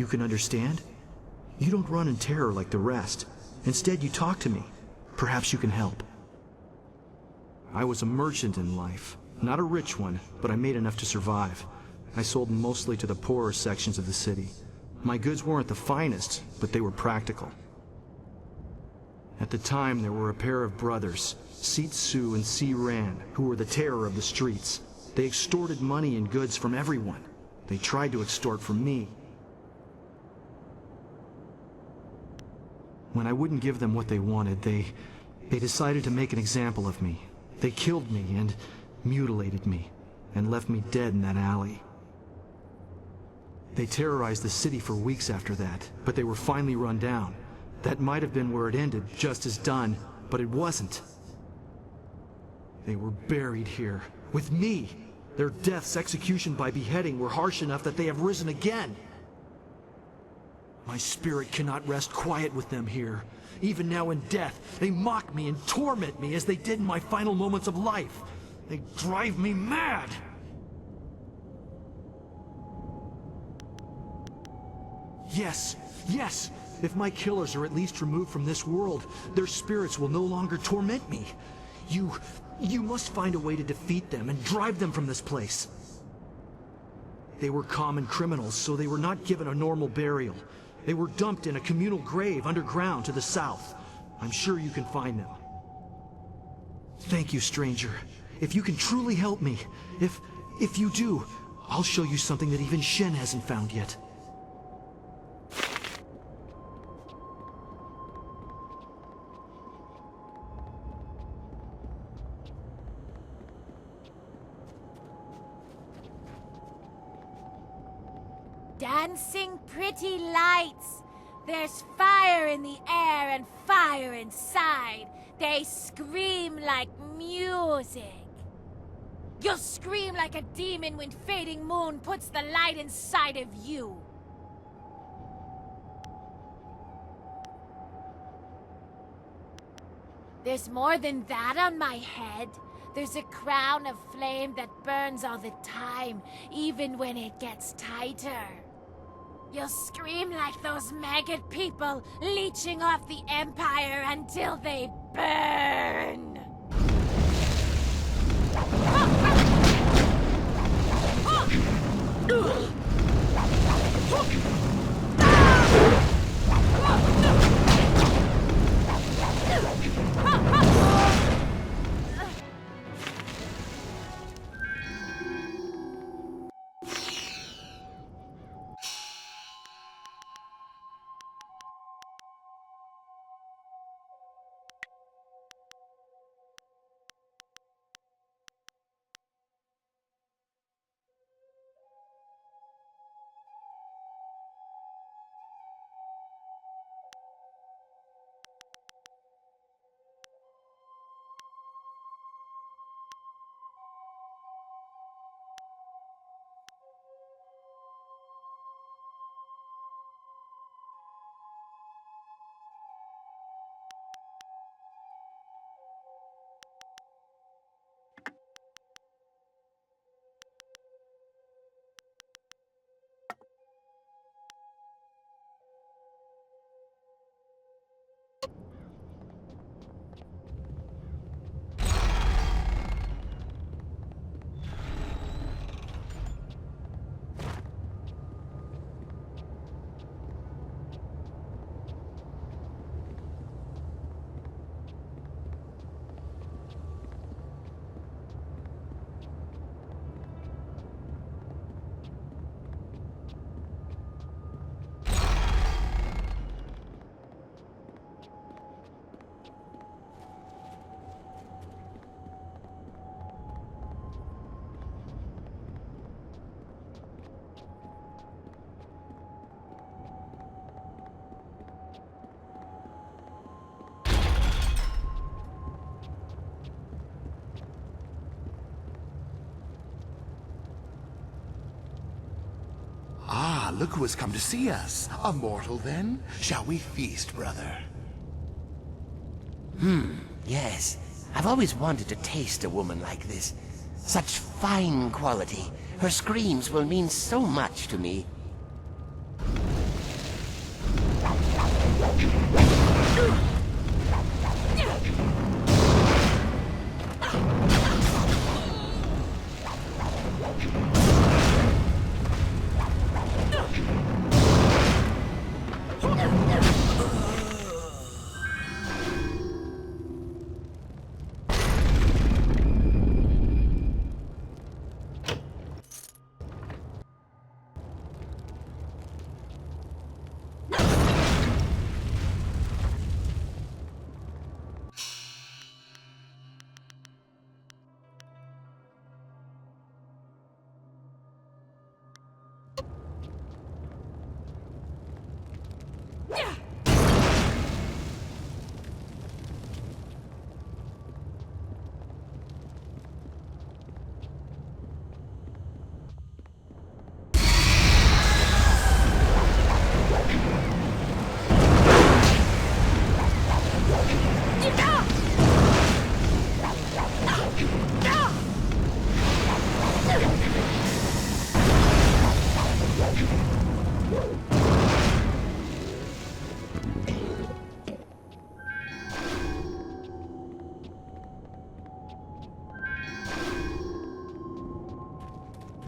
can understand? You don't run in terror like the rest. Instead, you talk to me. Perhaps you can help. I was a merchant in life. Not a rich one, but I made enough to survive. I sold mostly to the poorer sections of the city. My goods weren't the finest, but they were practical. At the time, there were a pair of brothers, Seat Su and Si Ran, who were the terror of the streets. They extorted money and goods from everyone. They tried to extort from me. When I wouldn't give them what they wanted, they decided to make an example of me. They killed me and mutilated me, and left me dead in that alley. They terrorized the city for weeks after that, but they were finally run down. That might have been where it ended, just as done, but it wasn't. They were buried here, with me. Their deaths, execution by beheading, were harsh enough that they have risen again. My spirit cannot rest quiet with them here. Even now in death, they mock me and torment me as they did in my final moments of life. They drive me mad! Yes, yes! If my killers are at least removed from this world, their spirits will no longer torment me. You must find a way to defeat them and drive them from this place. They were common criminals, so they were not given a normal burial. They were dumped in a communal grave underground to the south. I'm sure you can find them. Thank you, stranger. If you can truly help me, if you do, I'll show you something that even Shen hasn't found yet. Dancing pretty lights. There's fire in the air and fire inside. They scream like music. You'll scream like a demon when fading moon puts the light inside of you. There's more than that on my head. There's a crown of flame that burns all the time, even when it gets tighter. You'll scream like those maggot people leeching off the Empire until they burn. look who has come to see us. A mortal, then? Shall we feast, brother? Yes. I've always wanted to taste a woman like this. Such fine quality. Her screams will mean so much to me.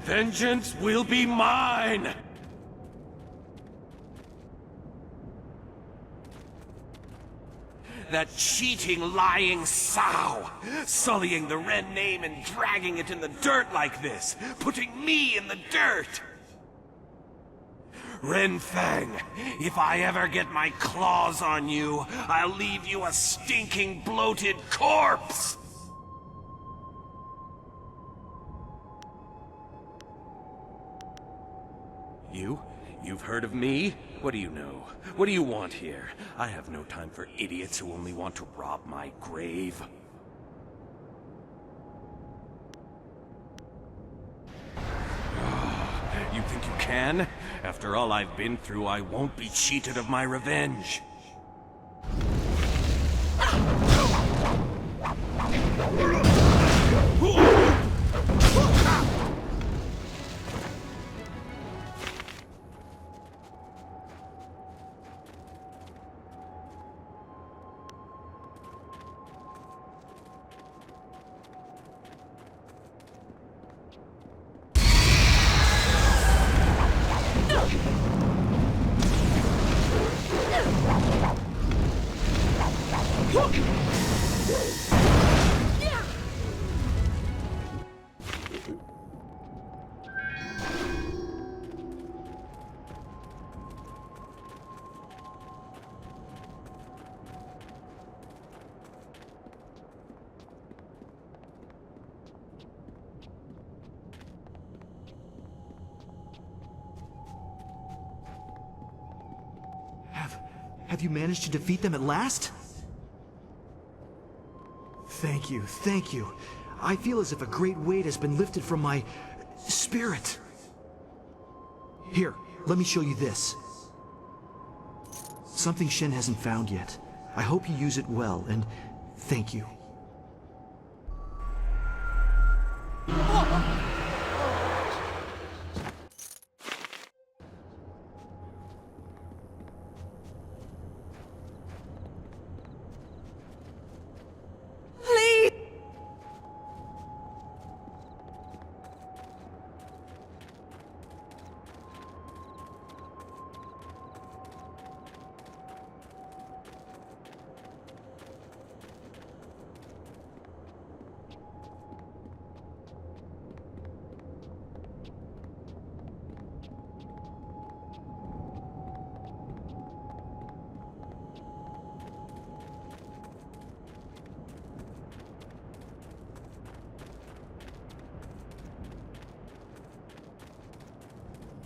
Vengeance will be mine! That cheating, lying sow! Sullying the Ren name and dragging it in the dirt like this! Putting me in the dirt! Ren Fang, if I ever get my claws on you, I'll leave you a stinking, bloated corpse! You've heard of me? What do you know? What do you want here? I have no time for idiots who only want to rob my grave. You think you can? After all I've been through, I won't be cheated of my revenge. Have you managed to defeat them at last? Thank you, thank you. I feel as if a great weight has been lifted from my spirit. Here, let me show you this. Something Shen hasn't found yet. I hope you use it well, and thank you.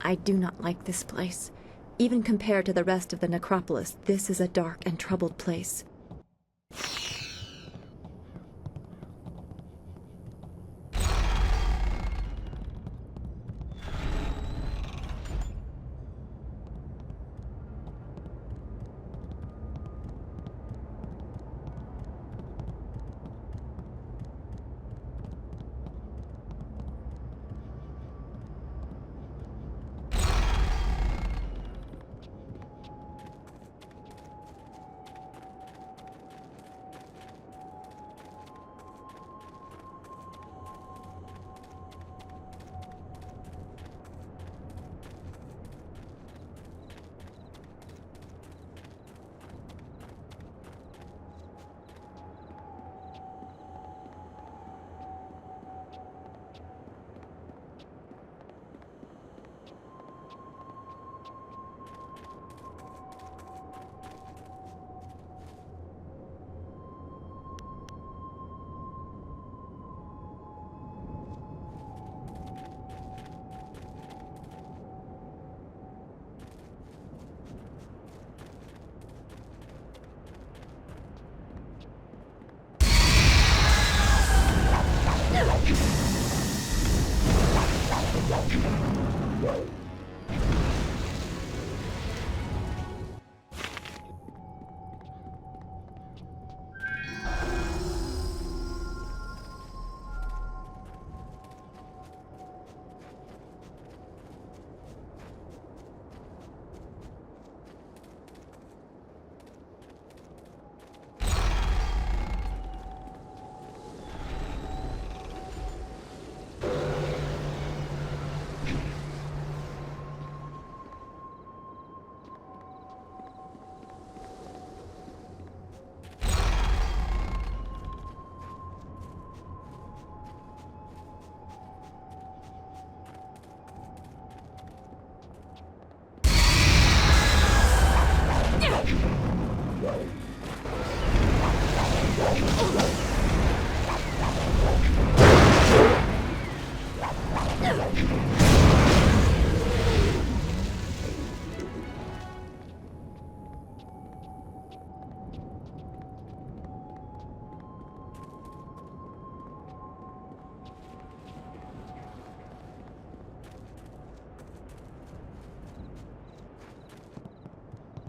I do not like this place. Even compared to the rest of the necropolis, this is a dark and troubled place.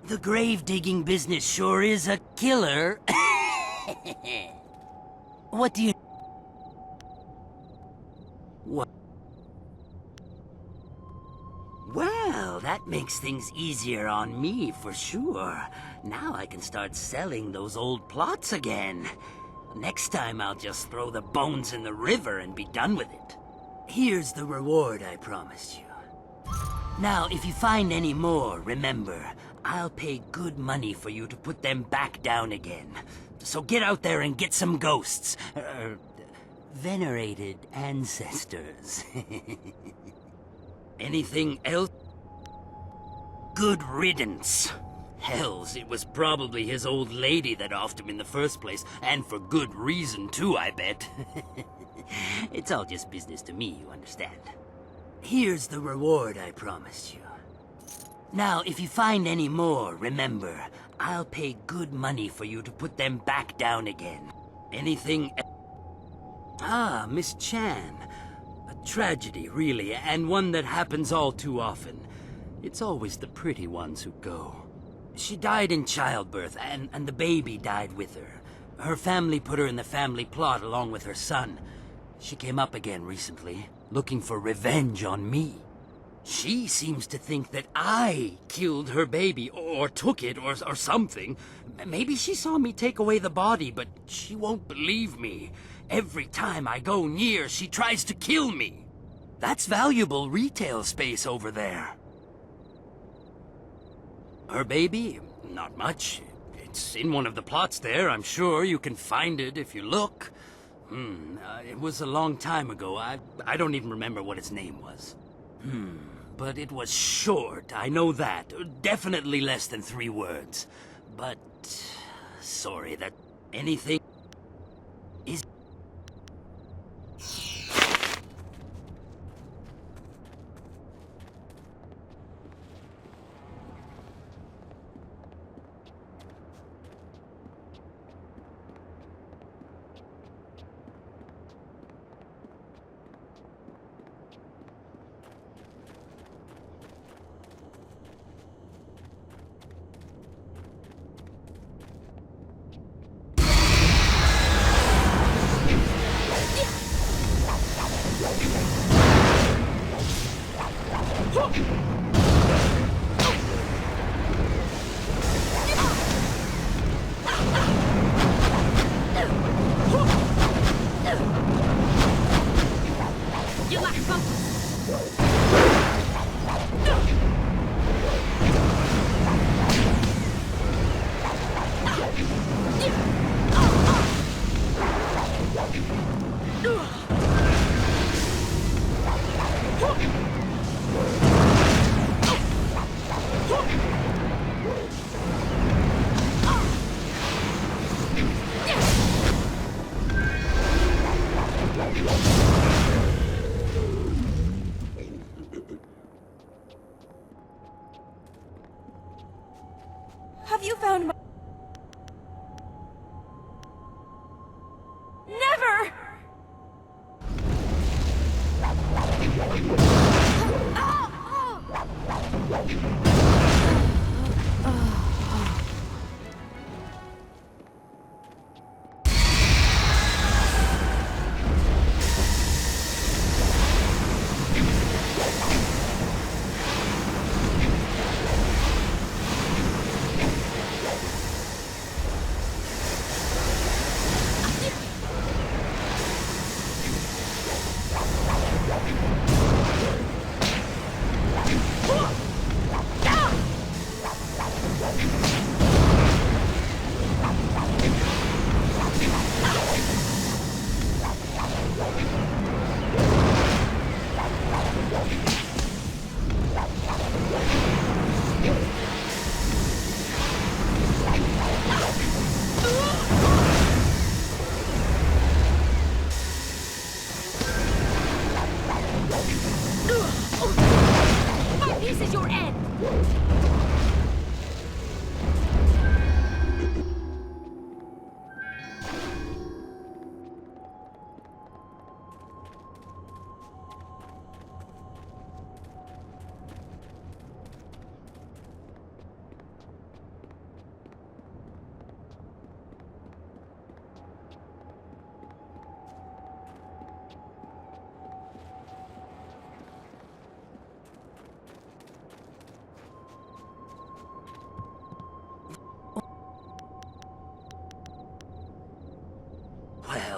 The grave-digging business sure is a killer. What do you... What? Well, that makes things easier on me for sure. Now I can start selling those old plots again. Next time I'll just throw the bones in the river and be done with it. Here's the reward I promised you. Now, if you find any more, remember, I'll pay good money for you to put them back down again. So get out there and get some ghosts. Venerated ancestors. Anything else? Good riddance. Hells, it was probably his old lady that offed him in the first place, and for good reason too, I bet. It's all just business to me, you understand. Here's the reward I promised you. Now, if you find any more, remember, I'll pay good money for you to put them back down again. Anything else? Ah, Miss Chan. A tragedy, really, and one that happens all too often. It's always the pretty ones who go. She died in childbirth, and the baby died with her. Her family put her in the family plot along with her son. She came up again recently, looking for revenge on me. She seems to think that I killed her baby, or took it, or something. Maybe she saw me take away the body, but she won't believe me. Every time I go near, she tries to kill me. That's valuable retail space over there. Her baby? Not much. It's in one of the plots there. I'm sure you can find it if you look. It was a long time ago. I don't even remember what its name was. But it was short, I know that. Definitely less than 3 words. But... sorry, that... anything... is...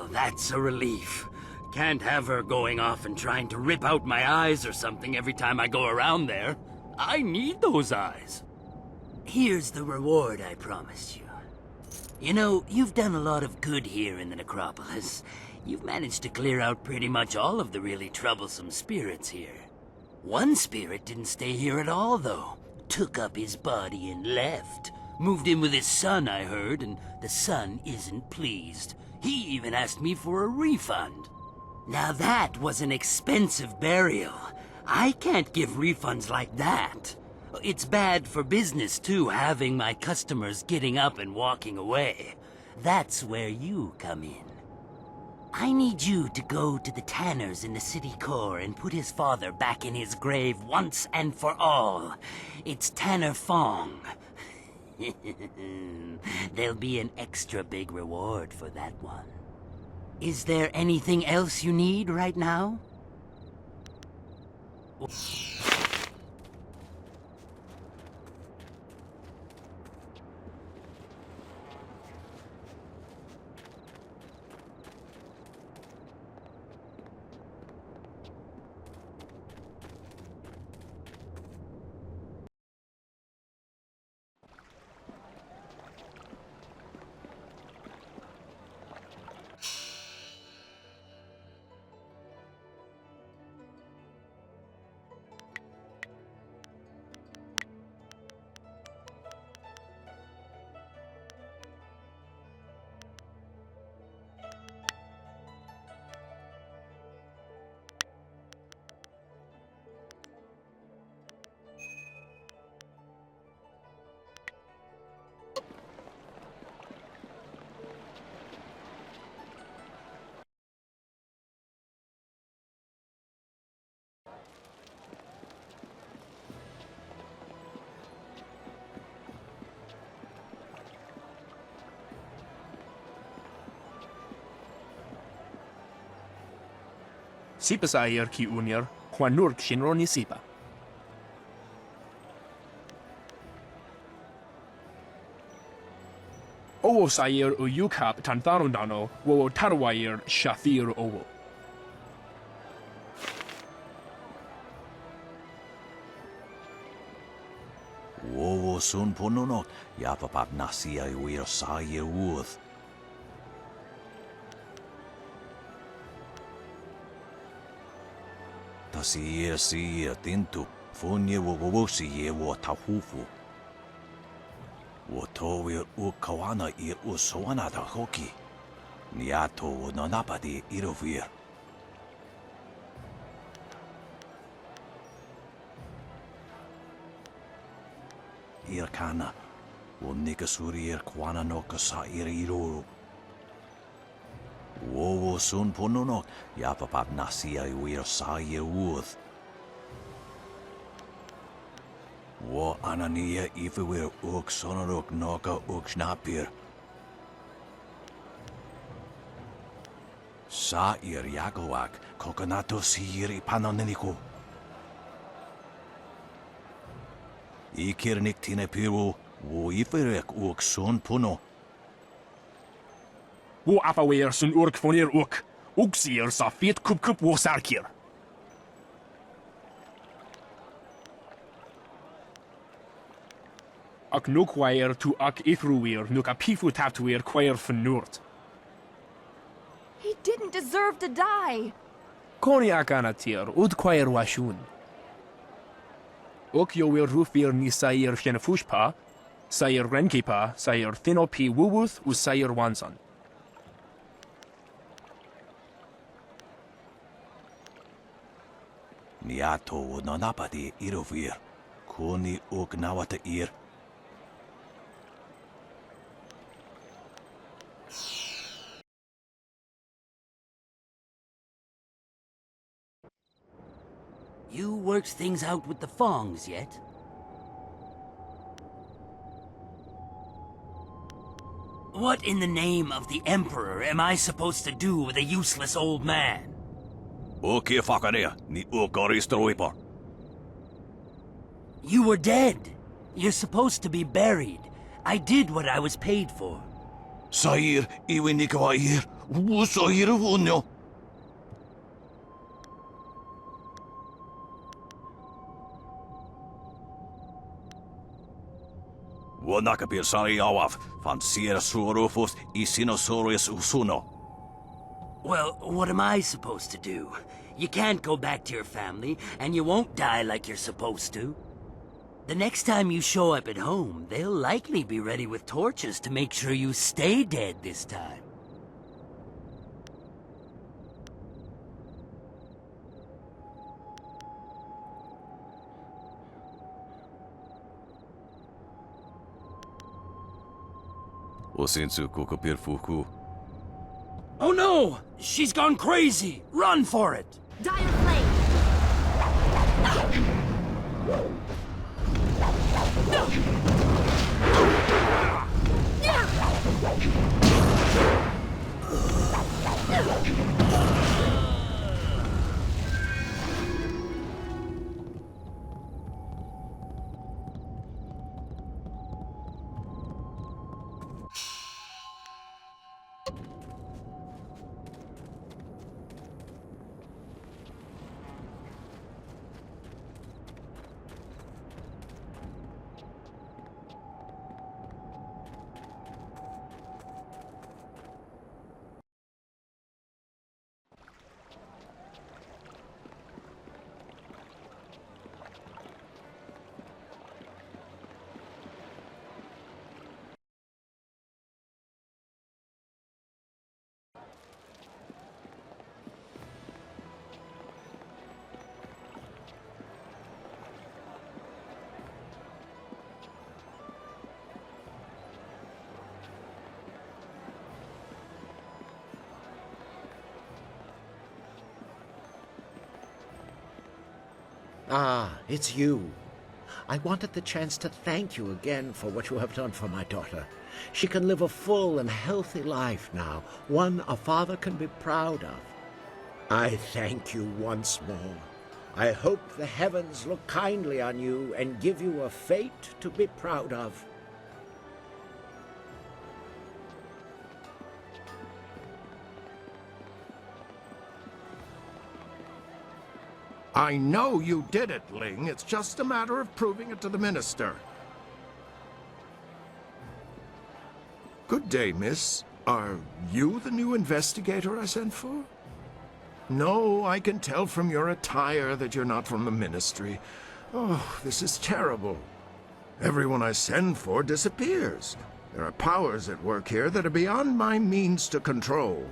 Well, that's a relief. Can't have her going off and trying to rip out my eyes or something every time I go around there. I need those eyes. Here's the reward I promised you. You know, you've done a lot of good here in the necropolis. You've managed to clear out pretty much all of the really troublesome spirits here. One spirit didn't stay here at all, though. Took up his body and left. Moved in with his son, I heard, and the son isn't pleased. He even asked me for a refund. Now that was an expensive burial. I can't give refunds like that. It's bad for business, too, having my customers getting up and walking away. That's where you come in. I need you to go to the tanners in the city core and put his father back in his grave once and for all. It's Tanner Fong. There'll be an extra big reward for that one. Is there anything else you need right now? Sipa sair ki unir, Juanurk shinroni sipa. Owo sair uyukap tantarundano, wo tarwair shathir owo. Wowo sun ponono, yapapap nasia uir sair uth. Si tintu funye wo si ye wo tahufu. Wo towe u kawana I u soana da hoki. Niato wo nanapadi irovir. Irkana wo nikasuri kwana no kasa iriru. Wowo sun ponono, yapapap nasia uir sair uth. Wo anania ifewir uk sonoruk noka uk snapir. Sair yagoak, kokonato sir ipanoneniku. Ikirnik tine piru, wo iferek uk sun pono. Wo afawir sun urk fonir uk. Uksir sa fit kup wo sarkir. Ak nukwair tu ak ithruir nuk apifu taptuir kwair fenurt. He didn't deserve to die. Koniak anatir, ud kwair washun. Uk yo wir rufir ni sair shenefushpa, sair renkipa, sair thinopi wuwuth u sair wanson. Niato wo nanapadi irovir. Koni uk nawata ir. You worked things out with the Fongs yet? What in the name of the Emperor am I supposed to do with a useless old man? Okie fakarea, ni ukoristoipa. You were dead. You're supposed to be buried. I did what I was paid for. Sair iwinikawair, wusoir hunyo. Wanakapir sari awaf, van sierra suorufus isinosaurus usuno. Well, what am I supposed to do? You can't go back to your family, and you won't die like you're supposed to. The next time you show up at home, they'll likely be ready with torches to make sure you stay dead this time. Osinsu kokopir fuku. Oh no! She's gone crazy! Run for it! Dire flame! Ah, it's you. I wanted the chance to thank you again for what you have done for my daughter. She can live a full and healthy life now, one a father can be proud of. I thank you once more. I hope the heavens look kindly on you and give you a fate to be proud of. I know you did it, Ling. It's just a matter of proving it to the minister. Good day, miss. Are you the new investigator I sent for? No, I can tell from your attire that you're not from the ministry. Oh, this is terrible. Everyone I send for disappears. There are powers at work here that are beyond my means to control.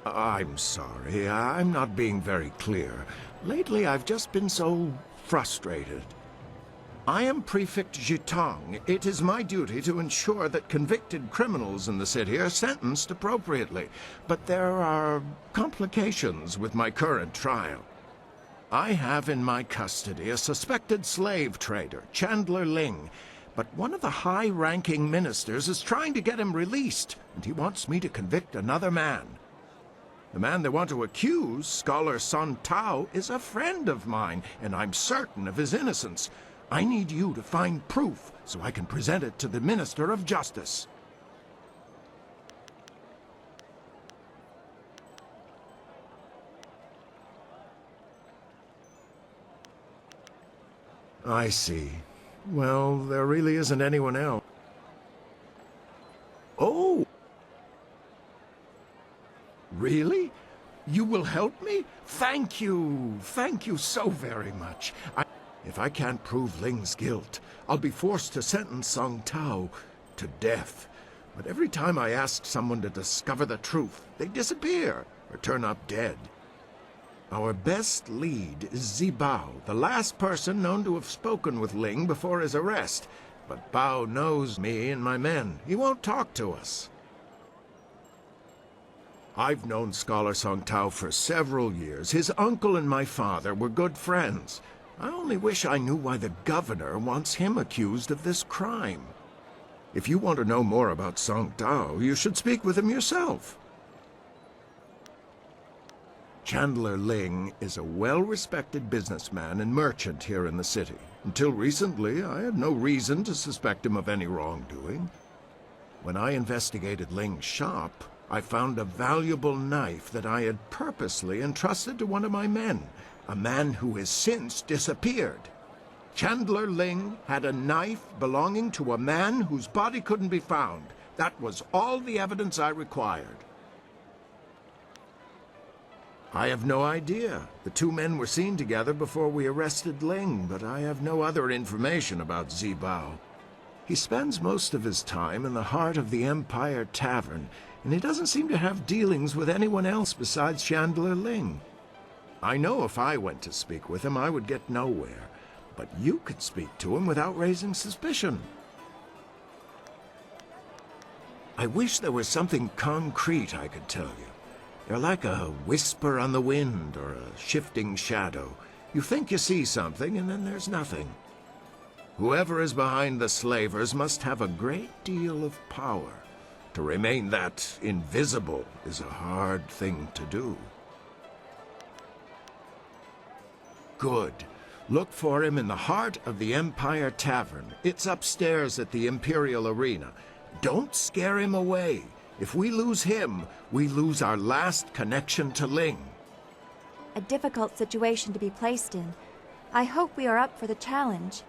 I'm sorry, I'm not being very clear. Lately, I've just been so frustrated. I am Prefect Jitang. It is my duty to ensure that convicted criminals in the city are sentenced appropriately. But there are complications with my current trial. I have in my custody a suspected slave trader, Chandler Ling. But one of the high-ranking ministers is trying to get him released, and he wants me to convict another man. The man they want to accuse, Scholar Sun Tao, is a friend of mine, and I'm certain of his innocence. I need you to find proof so I can present it to the Minister of Justice. I see. Well, there really isn't anyone else. Oh! Really? You will help me? Thank you. Thank you so very much. If I can't prove Ling's guilt, I'll be forced to sentence Song Tao to death. But every time I ask someone to discover the truth, they disappear or turn up dead. Our best lead is Zibao, the last person known to have spoken with Ling before his arrest. But Bao knows me and my men. He won't talk to us. I've known Scholar Song Tao for several years. His uncle and my father were good friends. I only wish I knew why the governor wants him accused of this crime. If you want to know more about Song Tao, you should speak with him yourself. Chandler Ling is a well-respected businessman and merchant here in the city. Until recently, I had no reason to suspect him of any wrongdoing. When I investigated Ling's shop, I found a valuable knife that I had purposely entrusted to one of my men, a man who has since disappeared. Chandler Ling had a knife belonging to a man whose body couldn't be found. That was all the evidence I required. I have no idea. The two men were seen together before we arrested Ling, but I have no other information about Zibao. He spends most of his time in the heart of the Empire Tavern, and he doesn't seem to have dealings with anyone else besides Chandler Ling. I know if I went to speak with him, I would get nowhere, but you could speak to him without raising suspicion. I wish there was something concrete I could tell you. They're like a whisper on the wind or a shifting shadow. You think you see something, and then there's nothing. Whoever is behind the slavers must have a great deal of power. To remain that invisible is a hard thing to do. Good. Look for him in the heart of the Empire Tavern. It's upstairs at the Imperial Arena. Don't scare him away. If we lose him, we lose our last connection to Ling. A difficult situation to be placed in. I hope we are up for the challenge.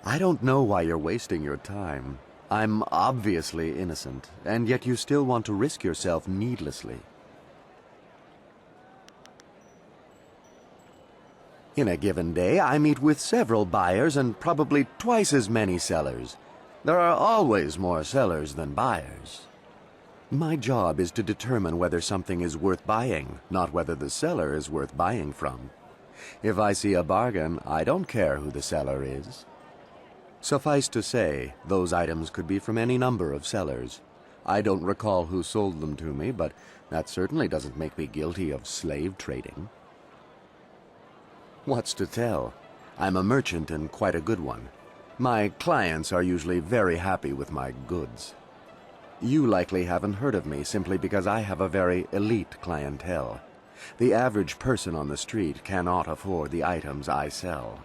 I don't know why you're wasting your time. I'm obviously innocent, and yet you still want to risk yourself needlessly. In a given day, I meet with several buyers and probably twice as many sellers. There are always more sellers than buyers. My job is to determine whether something is worth buying, not whether the seller is worth buying from. If I see a bargain, I don't care who the seller is. Suffice to say, those items could be from any number of sellers. I don't recall who sold them to me, but that certainly doesn't make me guilty of slave trading. What's to tell? I'm a merchant and quite a good one. My clients are usually very happy with my goods. You likely haven't heard of me simply because I have a very elite clientele. The average person on the street cannot afford the items I sell.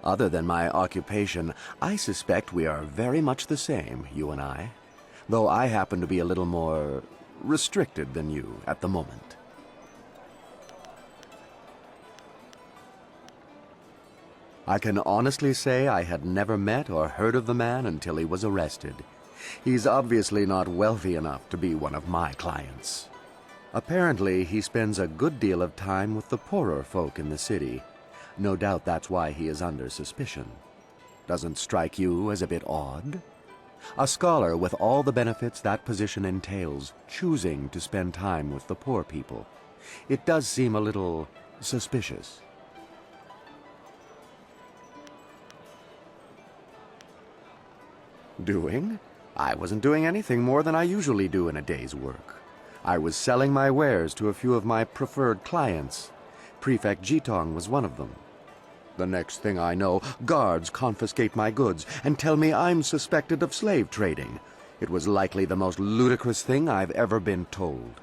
Other than my occupation, I suspect we are very much the same, you and I, though I happen to be a little more restricted than you at the moment. I can honestly say I had never met or heard of the man until he was arrested. He's obviously not wealthy enough to be one of my clients. Apparently, he spends a good deal of time with the poorer folk in the city. No doubt that's why he is under suspicion. Doesn't strike you as a bit odd? A scholar with all the benefits that position entails, choosing to spend time with the poor people. It does seem a little suspicious. Doing? I wasn't doing anything more than I usually do in a day's work. I was selling my wares to a few of my preferred clients. Prefect Jitong was one of them. The next thing I know, guards confiscate my goods and tell me I'm suspected of slave trading. It was likely the most ludicrous thing I've ever been told.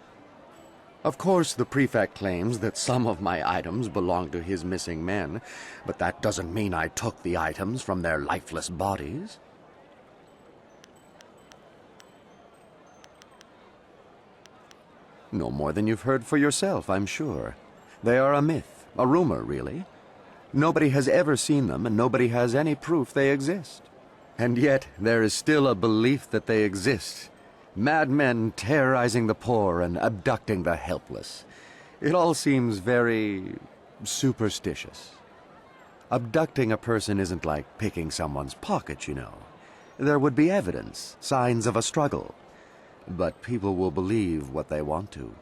Of course, the prefect claims that some of my items belong to his missing men, but that doesn't mean I took the items from their lifeless bodies. No more than you've heard for yourself, I'm sure. They are a myth, a rumor, really. Nobody has ever seen them, and nobody has any proof they exist. And yet, there is still a belief that they exist. Madmen terrorizing the poor and abducting the helpless. It all seems very superstitious. Abducting a person isn't like picking someone's pocket, you know. There would be evidence, signs of a struggle. But people will believe what they want to.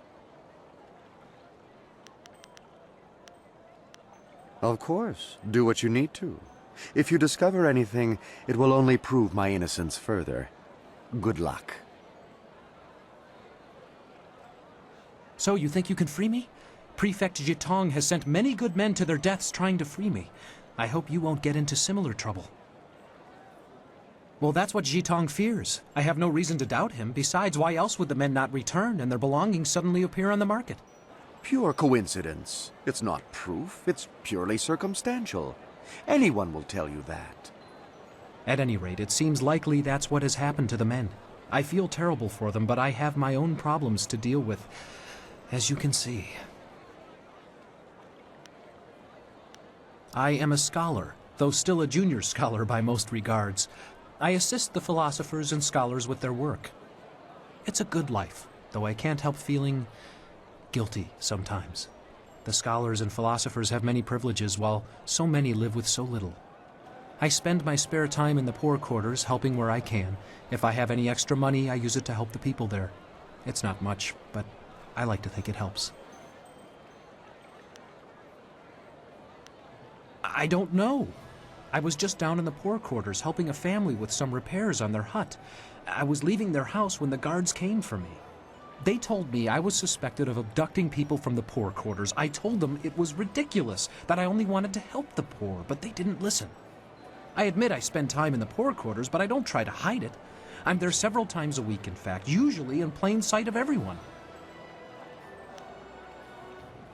Of course, do what you need to. If you discover anything, it will only prove my innocence further. Good luck. So you think you can free me? Prefect Jitong has sent many good men to their deaths trying to free me. I hope you won't get into similar trouble. Well, that's what Jitong fears. I have no reason to doubt him. Besides, why else would the men not return and their belongings suddenly appear on the market? Pure coincidence. It's not proof. It's purely circumstantial. Anyone will tell you that. At any rate, it seems likely that's what has happened to the men. I feel terrible for them, but I have my own problems to deal with, as you can see. I am a scholar, though still a junior scholar by most regards. I assist the philosophers and scholars with their work. It's a good life, though I can't help feeling guilty sometimes. The scholars and philosophers have many privileges, while so many live with so little. I spend my spare time in the poor quarters, helping where I can. If I have any extra money, I use it to help the people there. It's not much, but I like to think it helps. I don't know. I was just down in the poor quarters helping a family with some repairs on their hut. I was leaving their house when the guards came for me. They told me I was suspected of abducting people from the poor quarters. I told them it was ridiculous, that I only wanted to help the poor, but they didn't listen. I admit I spend time in the poor quarters, but I don't try to hide it. I'm there several times a week, in fact, usually in plain sight of everyone.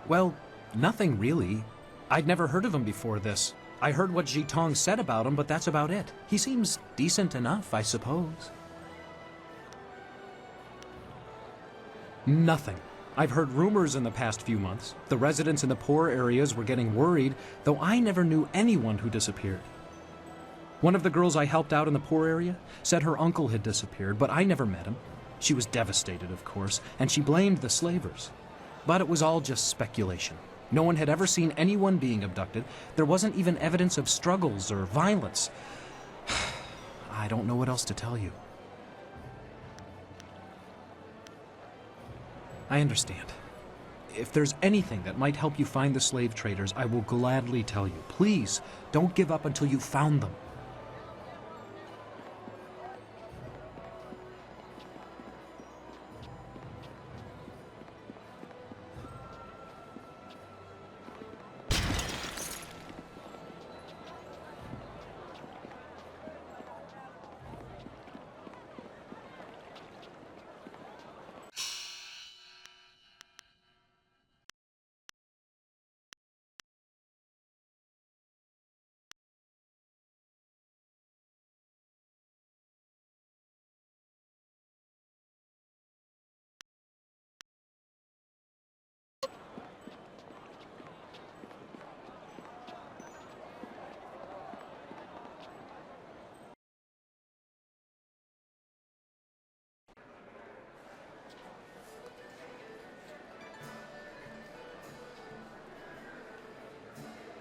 Well, nothing really. I'd never heard of him before this. I heard what Jitong said about him, but that's about it. He seems decent enough, I suppose. Nothing. I've heard rumors in the past few months. The residents in the poor areas were getting worried, though I never knew anyone who disappeared. One of the girls I helped out in the poor area said her uncle had disappeared, but I never met him. She was devastated, of course, and she blamed the slavers. But it was all just speculation. No one had ever seen anyone being abducted. There wasn't even evidence of struggles or violence. I don't know what else to tell you. I understand. If there's anything that might help you find the slave traders, I will gladly tell you. Please, don't give up until you've found them.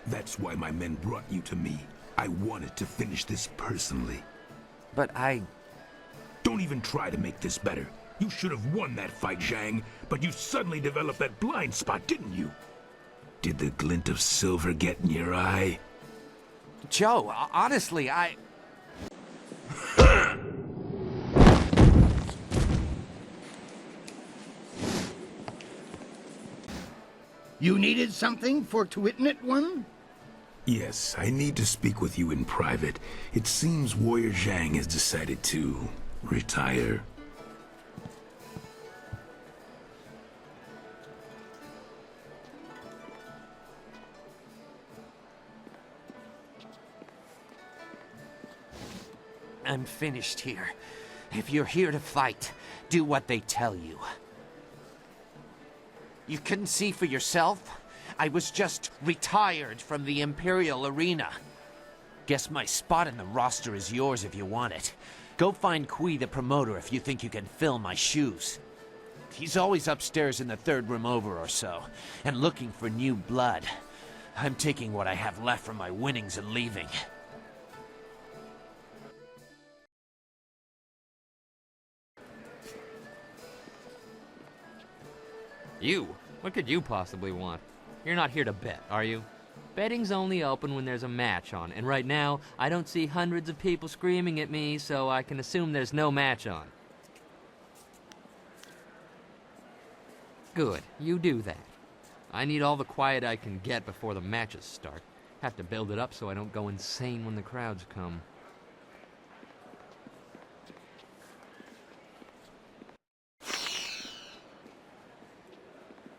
That's why my men brought you to me. I wanted to finish this personally. But Don't even try to make this better. You should have won that fight, Zhang, but you suddenly developed that blind spot, didn't you? Did the glint of silver get in your eye? Joe, honestly, You needed something for to it, one? Yes, I need to speak with you in private. It seems Warrior Zhang has decided to retire. I'm finished here. If you're here to fight, do what they tell you. You couldn't see for yourself? I was just retired from the Imperial Arena. Guess my spot in the roster is yours if you want it. Go find Kui the promoter if you think you can fill my shoes. He's always upstairs in the third room over or so, and looking for new blood. I'm taking what I have left from my winnings and leaving. You? What could you possibly want? You're not here to bet, are you? Betting's only open when there's a match on, and right now, I don't see hundreds of people screaming at me, so I can assume there's no match on. Good, you do that. I need all the quiet I can get before the matches start. Have to build it up so I don't go insane when the crowds come.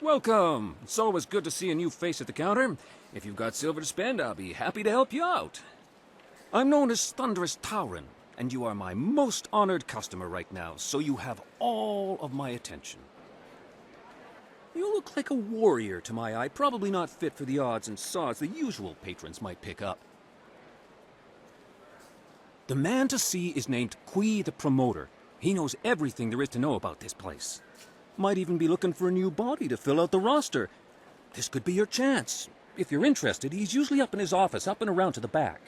Welcome. It's always good to see a new face at the counter. If you've got silver to spend, I'll be happy to help you out. I'm known as Thunderous Tauren, and you are my most honored customer right now, so you have all of my attention. You look like a warrior to my eye, probably not fit for the odds and sods the usual patrons might pick up. The man to see is named Kui the Promoter. He knows everything there is to know about this place. Might even be looking for a new body to fill out the roster. This could be your chance. If you're interested, he's usually up in his office, up and around to the back.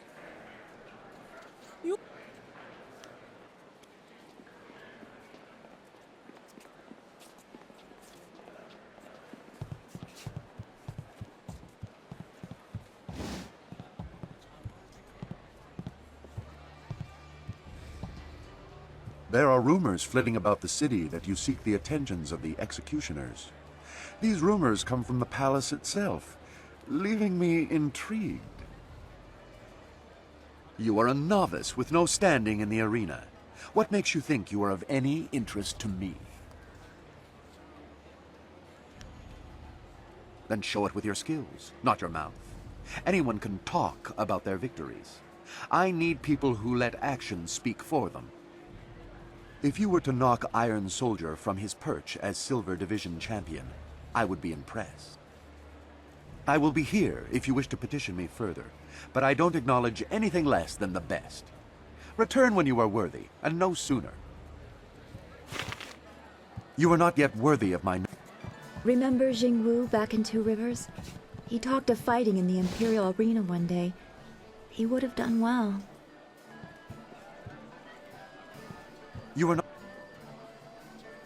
There are rumors flitting about the city that you seek the attentions of the executioners. These rumors come from the palace itself, leaving me intrigued. You are a novice with no standing in the arena. What makes you think you are of any interest to me? Then show it with your skills, not your mouth. Anyone can talk about their victories. I need people who let actions speak for them. If you were to knock Iron Soldier from his perch as Silver Division champion, I would be impressed. I will be here if you wish to petition me further, but I don't acknowledge anything less than the best. Return when you are worthy, and no sooner. You are not yet worthy of my... Remember Jingwu back in Two Rivers? He talked of fighting in the Imperial Arena one day. He would have done well. You are not...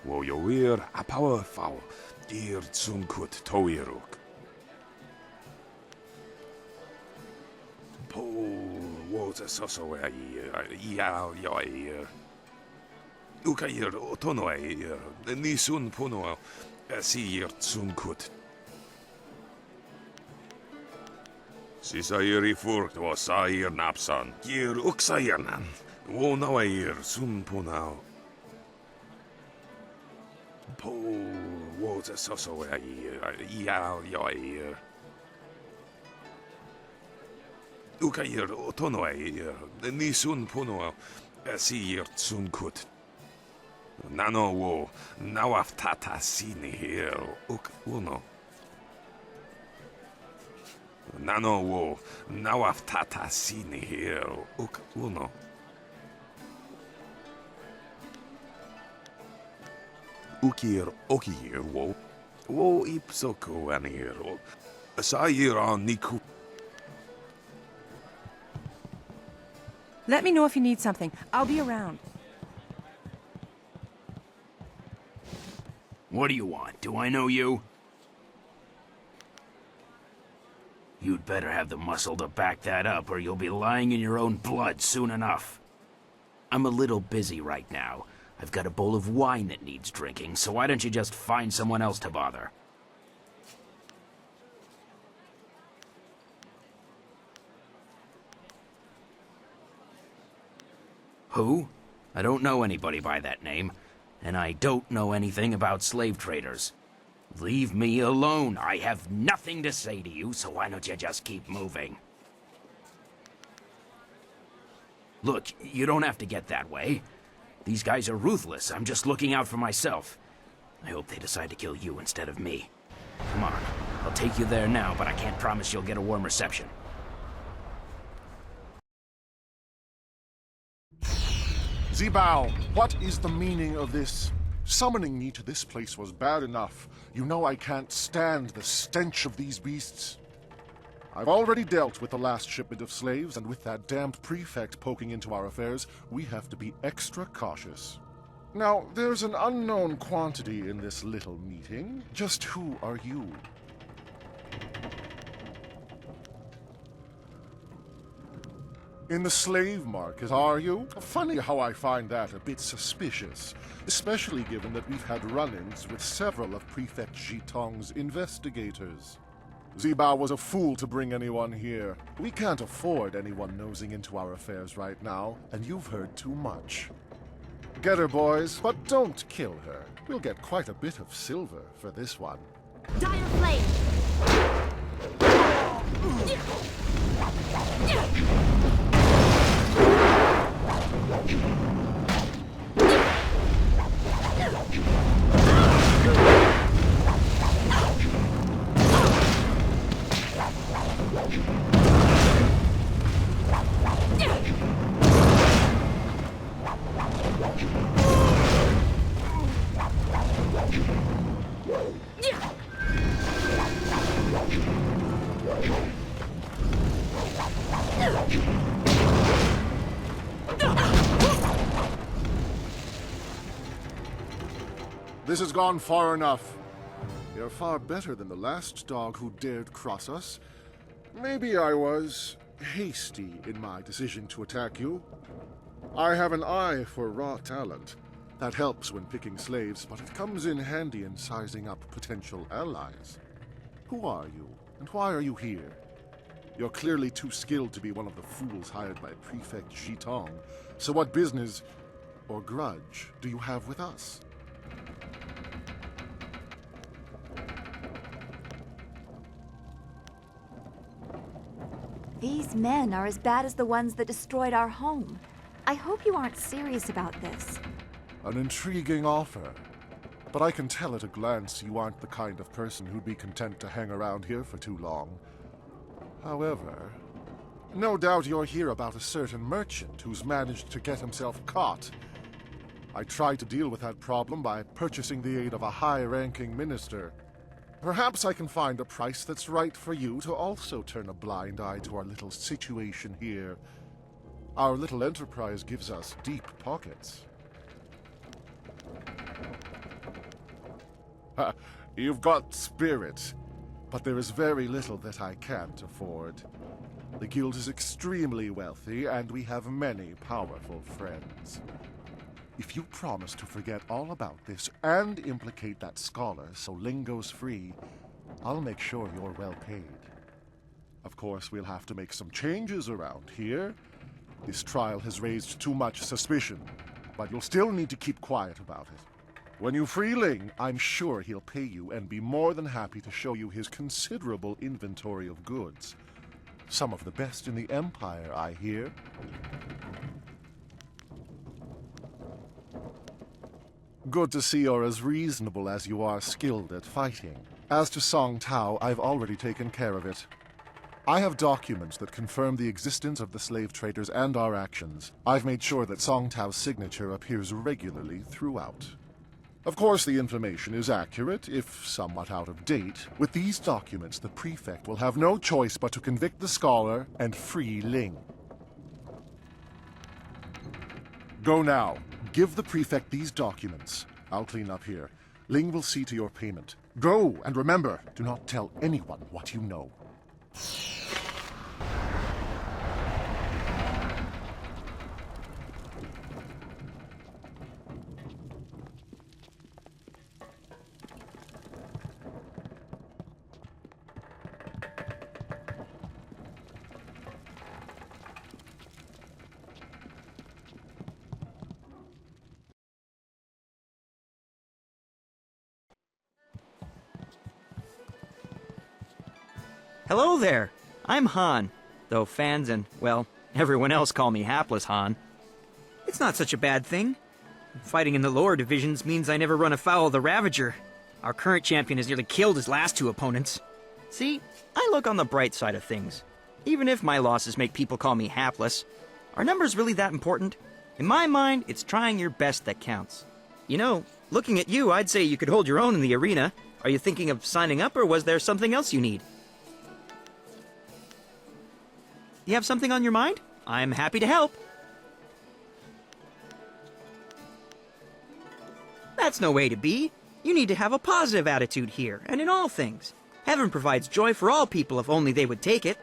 Woyoir apowerful, dear Tsunkut Toiruk. Po was a sosoir, yair. Ukair otonoir, the Nisun Puno, a seer Tsunkut. Sisairi Furk was Sair Napsan, Gir Uxayanan. Wo nawair sun punao. Po was a sosoir, yair. Ukair otonoir, the Nisun Puno, a seer Tsunkut. Nano wo, nawaf tata sini here, uk uno. Nano wo, nawaf tata sini here, uk uno. Ukir okir wo ipsoko aniro. Sayir on niku. Let me know if you need something. I'll be around. What do you want? Do I know you? You'd better have the muscle to back that up, or you'll be lying in your own blood soon enough. I'm a little busy right now. I've got a bowl of wine that needs drinking, so why don't you just find someone else to bother? Who? I don't know anybody by that name, and I don't know anything about slave traders. Leave me alone. I have nothing to say to you, so why don't you just keep moving? Look, you don't have to get that way. These guys are ruthless. I'm just looking out for myself. I hope they decide to kill you instead of me. Come on, I'll take you there now, but I can't promise you'll get a warm reception. Zibao, what is the meaning of this? Summoning me to this place was bad enough. You know I can't stand the stench of these beasts. I've already dealt with the last shipment of slaves, and with that damned prefect poking into our affairs, we have to be extra cautious. Now, there's an unknown quantity in this little meeting. Just who are you? In the slave market, are you? Funny how I find that a bit suspicious, especially given that we've had run-ins with several of Prefect Jitong's investigators. Zibao was a fool to bring anyone here. We can't afford anyone nosing into our affairs right now, and you've heard too much. Get her, boys, but don't kill her. We'll get quite a bit of silver for this one. Dire flame! This has gone far enough. You're far better than the last dog who dared cross us. Maybe I was hasty in my decision to attack you. I have an eye for raw talent. That helps when picking slaves, but it comes in handy in sizing up potential allies. Who are you, and why are you here? You're clearly too skilled to be one of the fools hired by Prefect Jitong. So what business or grudge do you have with us? These men are as bad as the ones that destroyed our home. I hope you aren't serious about this. An intriguing offer. But I can tell at a glance you aren't the kind of person who'd be content to hang around here for too long. However, no doubt you're here about a certain merchant who's managed to get himself caught. I tried to deal with that problem by purchasing the aid of a high-ranking minister. Perhaps I can find a price that's right for you to also turn a blind eye to our little situation here. Our little enterprise gives us deep pockets. Ha! You've got spirit, but there is very little that I can't afford. The guild is extremely wealthy, and we have many powerful friends. If you promise to forget all about this and implicate that scholar so Ling goes free, I'll make sure you're well paid. Of course, we'll have to make some changes around here. This trial has raised too much suspicion, but you'll still need to keep quiet about it. When you free Ling, I'm sure he'll pay you and be more than happy to show you his considerable inventory of goods. Some of the best in the Empire, I hear. Good to see you're as reasonable as you are skilled at fighting. As to Song Tao, I've already taken care of it. I have documents that confirm the existence of the slave traders and our actions. I've made sure that Song Tao's signature appears regularly throughout. Of course, the information is accurate, if somewhat out of date. With these documents, the Prefect will have no choice but to convict the scholar and free Ling. Go now. Give the Prefect these documents. I'll clean up here. Ling will see to your payment. Go, and remember, do not tell anyone what you know. Hello there! I'm Han, though fans and, well, everyone else call me Hapless Han. It's not such a bad thing. Fighting in the lower divisions means I never run afoul of the Ravager. Our current champion has nearly killed his last two opponents. See, I look on the bright side of things. Even if my losses make people call me hapless, are numbers really that important? In my mind, it's trying your best that counts. You know, looking at you, I'd say you could hold your own in the arena. Are you thinking of signing up, or was there something else you need? You have something on your mind? I'm happy to help. That's no way to be. You need to have a positive attitude here, and in all things. Heaven provides joy for all people if only they would take it.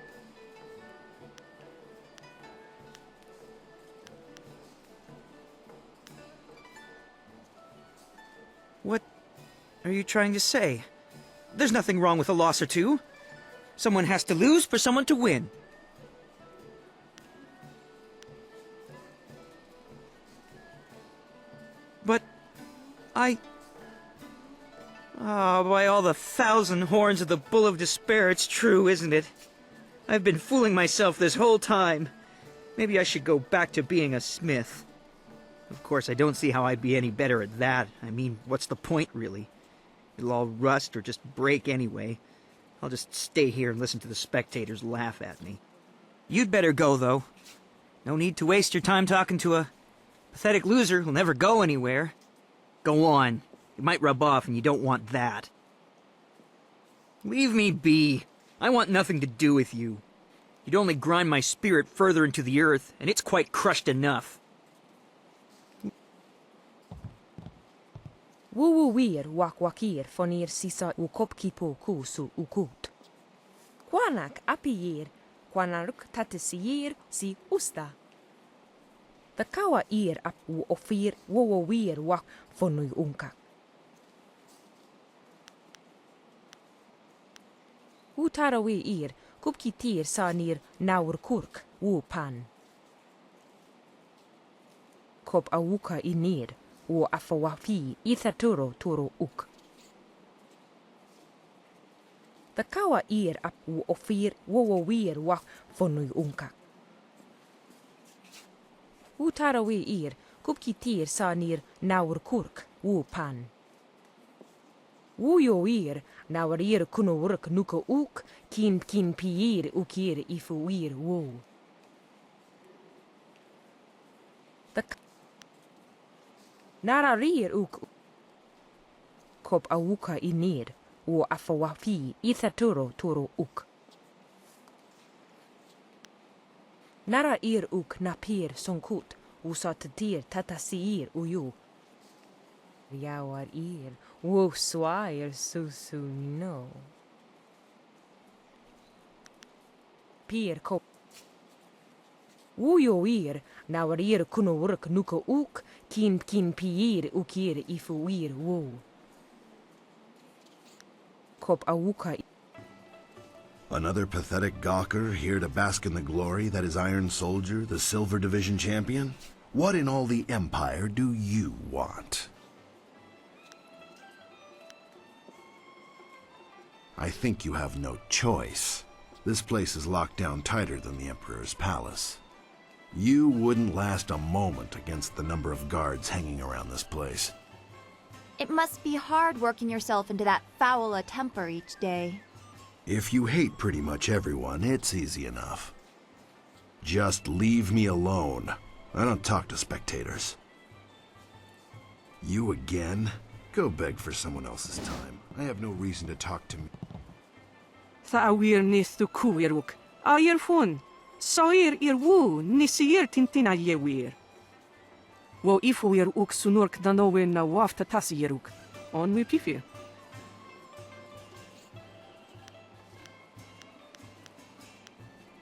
What are you trying to say? There's nothing wrong with a loss or two. Someone has to lose for someone to win. But Oh, by all the 1,000 horns of the Bull of Despair, it's true, isn't it? I've been fooling myself this whole time. Maybe I should go back to being a smith. Of course, I don't see how I'd be any better at that. I mean, what's the point, really? It'll all rust or just break anyway. I'll just stay here and listen to the spectators laugh at me. You'd better go, though. No need to waste your time talking to a pathetic loser who'll never go anywhere. Go on. It might rub off, and you don't want that. Leave me be. I want nothing to do with you. You'd only grind my spirit further into the earth, and it's quite crushed enough. Wuwuwir wakwakir fonir sisa ukopkipo kusu ukut. Kwanak apiyir, kwanaruk tatisir si usta. The kawa ir ap ofir wowowir wak fonui unka. Utarawi ir, kupkitir sanir naur kurk, wu pan. Kop awuka inir, wo afawafi ithaturo turo uk. The kawa ir ap wo ofir wowowir wak fonui unka. Utarawi ir, kupkitir sanir naur kurk, wu pan. Wuyo ir, naur ir kunurk nuka uk, kin piir ukir ifu ir wo. The Nararir uk kop awuka inir, wo afawafi ithaturo turo uk. Nara ir uk napir sonkut, usatatir tatasiir uyu. Yawar ir, wo swair susu no. Pir kop. Wuyo ir, nawarir kunurk nuka uk, kin piir ukir ifu ir wo. Kop awuka. Another pathetic gawker here to bask in the glory that is Iron Soldier, the Silver Division champion? What in all the Empire do you want? I think you have no choice. This place is locked down tighter than the Emperor's palace. You wouldn't last a moment against the number of guards hanging around this place. It must be hard working yourself into that foul a temper each day. If you hate pretty much everyone, it's easy enough. Just leave me alone. I don't talk to spectators. You again? Go beg for someone else's time. I have no reason to talk to me. Thawir nistu kuiruk. Ayer fun. Sair ir wu nisir tintina yewir. Wo ifuir uk sunurk danowe na wafta tasiruk. On we pifir.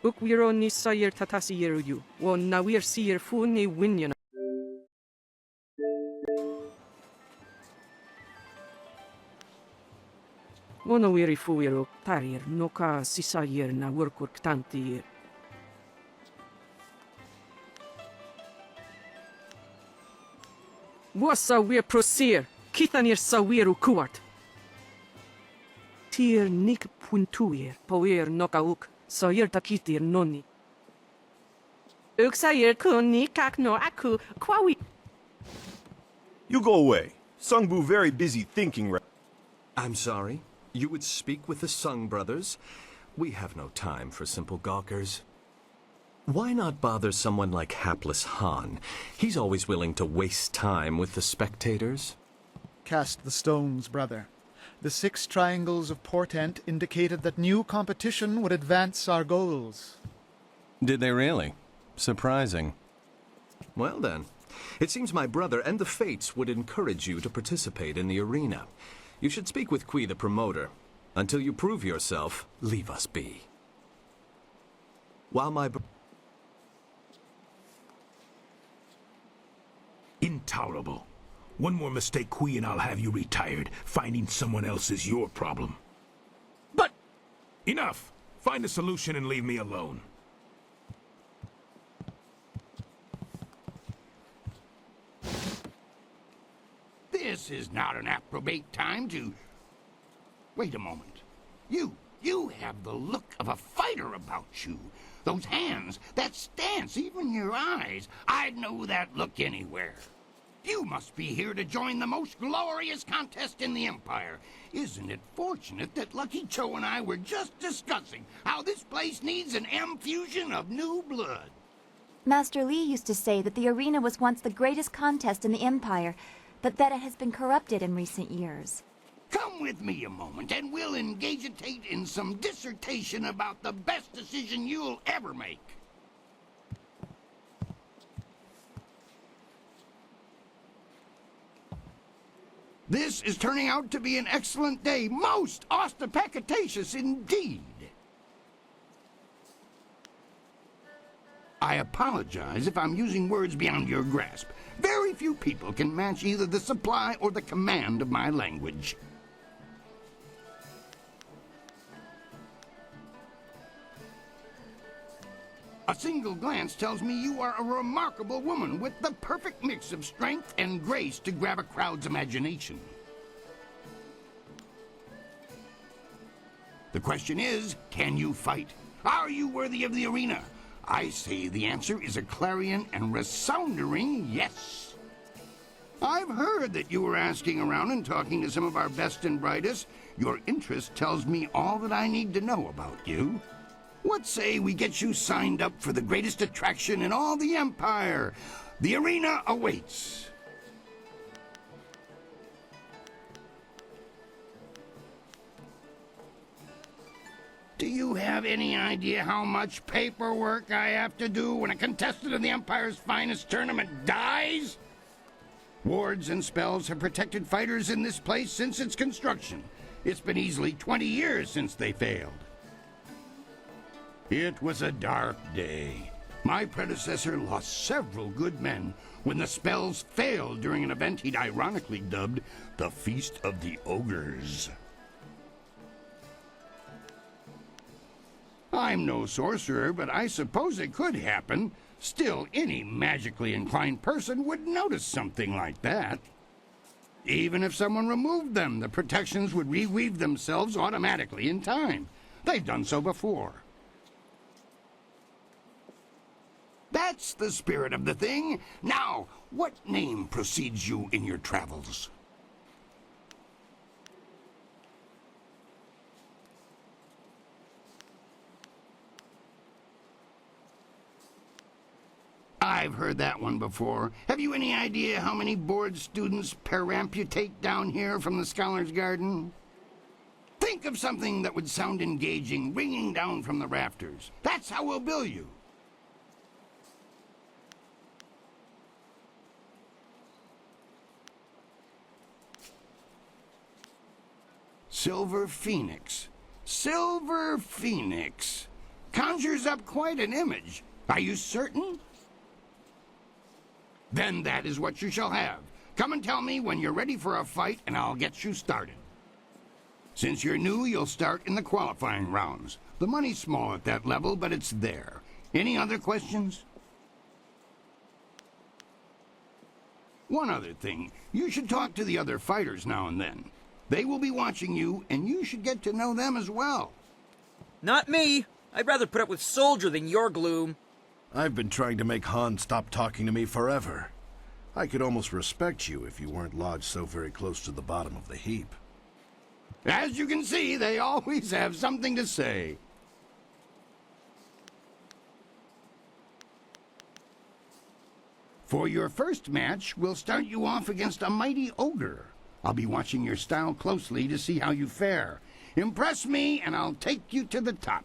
Uk wiro ni sair tatasiru you. Wo nawir sir fu ni winyan. Wono wiri fuiro tarir noka sisayir na workurk tantir. Wasa wir prosir, kitanir sawiru kuart. Tir nik puntuir, poir noka uk, sayir takitir noni. Uk sayir kun ni kakno aku kwawi. You go away. Sungbu very busy thinking right. I'm sorry. You would speak with the Sung brothers? We have no time for simple gawkers. Why not bother someone like hapless Han? He's always willing to waste time with the spectators. Cast the stones, brother. The 6 triangles of portent indicated that new competition would advance our goals. Did they really? Surprising. Well then, it seems my brother and the Fates would encourage you to participate in the arena. You should speak with Kui the promoter. Until you prove yourself, leave us be. While my... Intolerable. One more mistake, Kui, and I'll have you retired. Finding someone else is your problem. But... Enough! Find a solution and leave me alone. This is not an appropriate time to Wait a moment. You have the look of a fighter about you. Those hands, that stance, even your eyes. I'd know that look anywhere. You must be here to join the most glorious contest in the Empire. Isn't it fortunate that Lucky Cho and I were just discussing how this place needs an M-fusion of new blood? Master Li used to say that the arena was once the greatest contest in the Empire, but that it has been corrupted in recent years. Come with me a moment and we'll engagitate in some dissertation about the best decision you'll ever make. This is turning out to be an excellent day, most ostentatious indeed. I apologize if I'm using words beyond your grasp. Very few people can match either the supply or the command of my language. A single glance tells me you are a remarkable woman with the perfect mix of strength and grace to grab a crowd's imagination. The question is, can you fight? Are you worthy of the arena? I say the answer is a clarion and resounding yes. I've heard that you were asking around and talking to some of our best and brightest. Your interest tells me all that I need to know about you. What say we get you signed up for the greatest attraction in all the Empire? The arena awaits. Do you have any idea how much paperwork I have to do when a contestant of the Empire's finest tournament dies? Wards and spells have protected fighters in this place since its construction. It's been easily 20 years since they failed. It was a dark day. My predecessor lost several good men when the spells failed during an event he'd ironically dubbed the Feast of the Ogres. I'm no sorcerer, but I suppose it could happen. Still, any magically inclined person would notice something like that. Even if someone removed them, the protections would reweave themselves automatically in time. They've done so before. That's the spirit of the thing. Now, what name precedes you in your travels? I've heard that one before. Have you any idea how many board students peramputate down here from the Scholar's Garden? Think of something that would sound engaging, ringing down from the rafters. That's how we'll bill you. Silver Phoenix. Silver Phoenix. Conjures up quite an image. Are you certain? Then that is what you shall have. Come and tell me when you're ready for a fight, and I'll get you started. Since you're new, you'll start in the qualifying rounds. The money's small at that level, but it's there. Any other questions? One other thing. You should talk to the other fighters now and then. They will be watching you, and you should get to know them as well. Not me! I'd rather put up with Soldier than your gloom. I've been trying to make Han stop talking to me forever. I could almost respect you if you weren't lodged so very close to the bottom of the heap. As you can see, they always have something to say. For your first match, we'll start you off against a mighty ogre. I'll be watching your style closely to see how you fare. Impress me, and I'll take you to the top.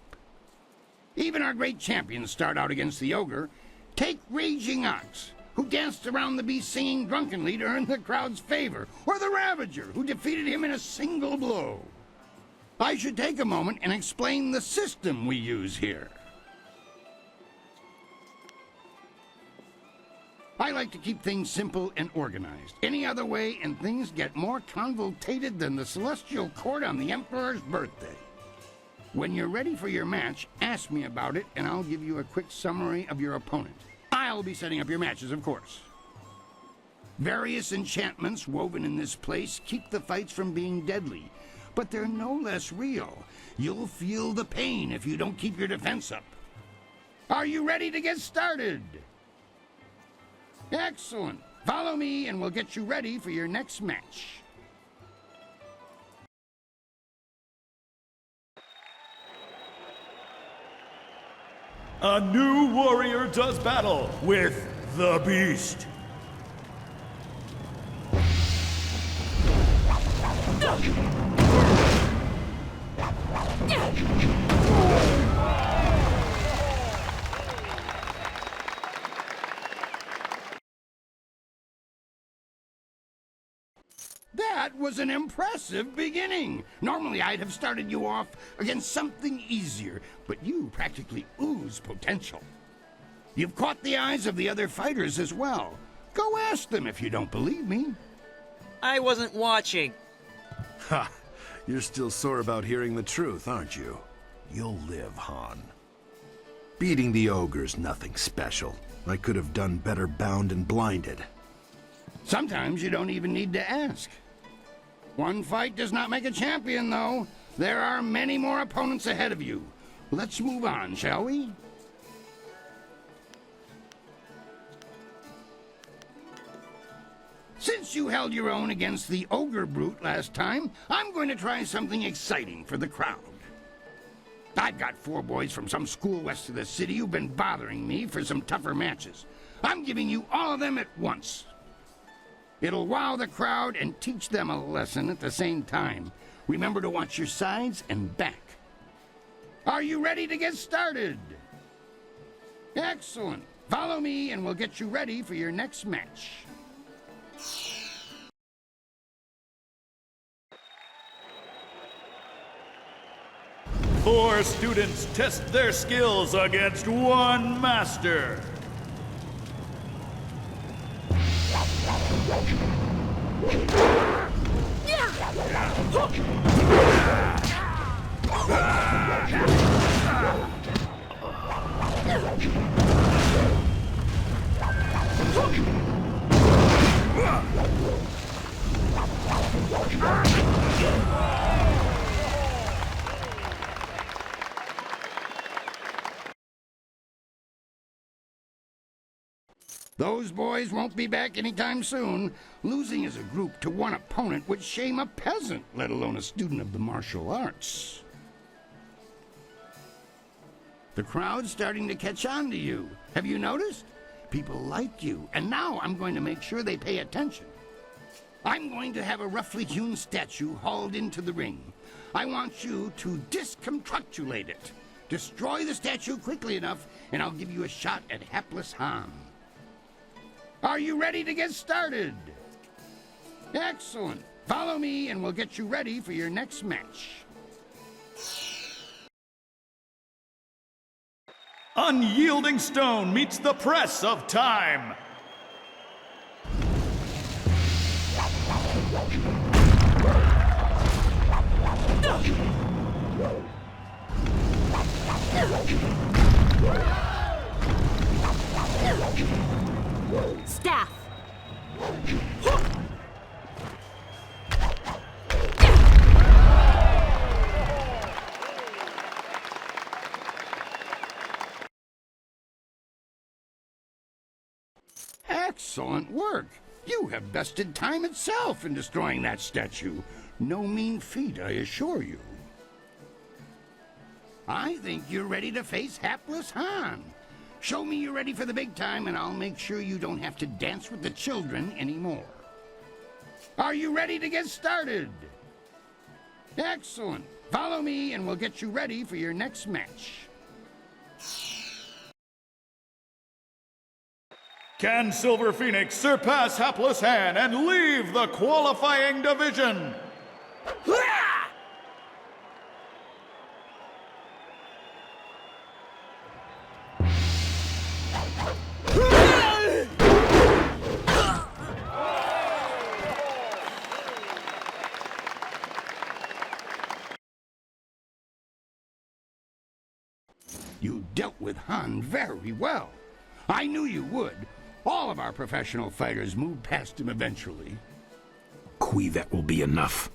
Even our great champions start out against the ogre. Take Raging Ox, who danced around the beast singing drunkenly to earn the crowd's favor, or the Ravager, who defeated him in a single blow. I should take a moment and explain the system we use here. I like to keep things simple and organized. Any other way, and things get more convoluted than the celestial court on the Emperor's birthday. When you're ready for your match, ask me about it, and I'll give you a quick summary of your opponent. I'll be setting up your matches, of course. Various enchantments woven in this place keep the fights from being deadly, but they're no less real. You'll feel the pain if you don't keep your defense up. Are you ready to get started? Excellent. Follow me and we'll get you ready for your next match. A new warrior does battle with the Beast. That was an impressive beginning. Normally I'd have started you off against something easier, but you practically ooze potential. You've caught the eyes of the other fighters as well. Go ask them if you don't believe me. I wasn't watching. Ha! You're still sore about hearing the truth, aren't you? You'll live, Han. Beating the ogre's nothing special. I could have done better bound and blinded. Sometimes you don't even need to ask. One fight does not make a champion, though. There are many more opponents ahead of you. Let's move on, shall we? Since you held your own against the ogre brute last time, I'm going to try something exciting for the crowd. I've got 4 boys from some school west of the city who've been bothering me for some tougher matches. I'm giving you all of them at once. It'll wow the crowd and teach them a lesson at the same time. Remember to watch your sides and back. Are you ready to get started? Excellent. Follow me and we'll get you ready for your next match. Four students test their skills against one master. Those boys won't be back anytime soon. Losing as a group to one opponent would shame a peasant, let alone a student of the martial arts. The crowd's starting to catch on to you. Have you noticed? People like you, and now I'm going to make sure they pay attention. I'm going to have a roughly hewn statue hauled into the ring. I want you to disconstructulate it. Destroy the statue quickly enough, and I'll give you a shot at hapless Han. Are you ready to get started? Excellent. Follow me and we'll get you ready for your next match. Unyielding stone meets the press of time. Staff. Excellent work. You have bested time itself in destroying that statue. No mean feat, I assure you. I think you're ready to face hapless Han. Show me you're ready for the big time, and I'll make sure you don't have to dance with the children anymore. Are you ready to get started? Excellent. Follow me, and we'll get you ready for your next match. Can Silver Phoenix surpass Hapless Han and leave the qualifying division? You dealt with Han very well. I knew you would. All of our professional fighters move past him eventually. Kui, that will be enough.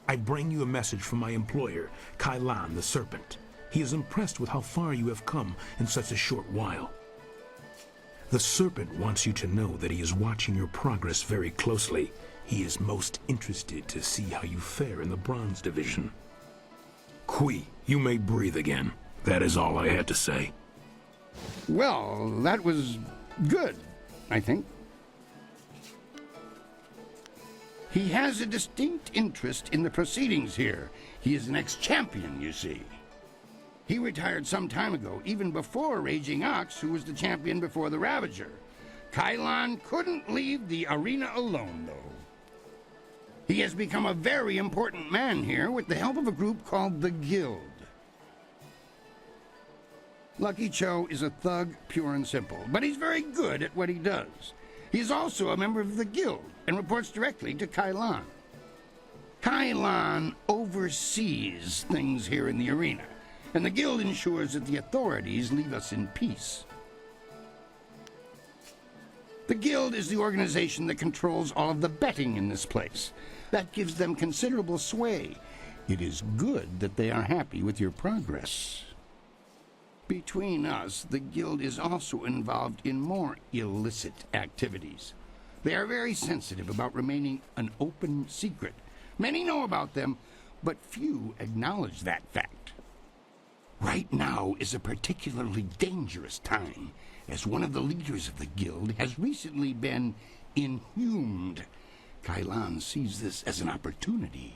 I bring you a message from my employer, Kailan the Serpent. He is impressed with how far you have come in such a short while. The Serpent wants you to know that he is watching your progress very closely. He is most interested to see how you fare in the Bronze Division. Kui, you may breathe again. That is all I had to say. Well, that was good, I think. He has a distinct interest in the proceedings here. He is an ex-champion, you see. He retired some time ago, even before Raging Ox, who was the champion before the Ravager. Kailan couldn't leave the arena alone, though. He has become a very important man here with the help of a group called the Guild. Lucky Cho is a thug, pure and simple, but he's very good at what he does. He's also a member of the Guild and reports directly to Kailan. Kailan oversees things here in the arena, and the Guild ensures that the authorities leave us in peace. The Guild is the organization that controls all of the betting in this place. That gives them considerable sway. It is good that they are happy with your progress. Between us, the Guild is also involved in more illicit activities. They are very sensitive about remaining an open secret. Many know about them, but few acknowledge that fact. Right now is a particularly dangerous time, as one of the leaders of the Guild has recently been inhumed. Kailan sees this as an opportunity.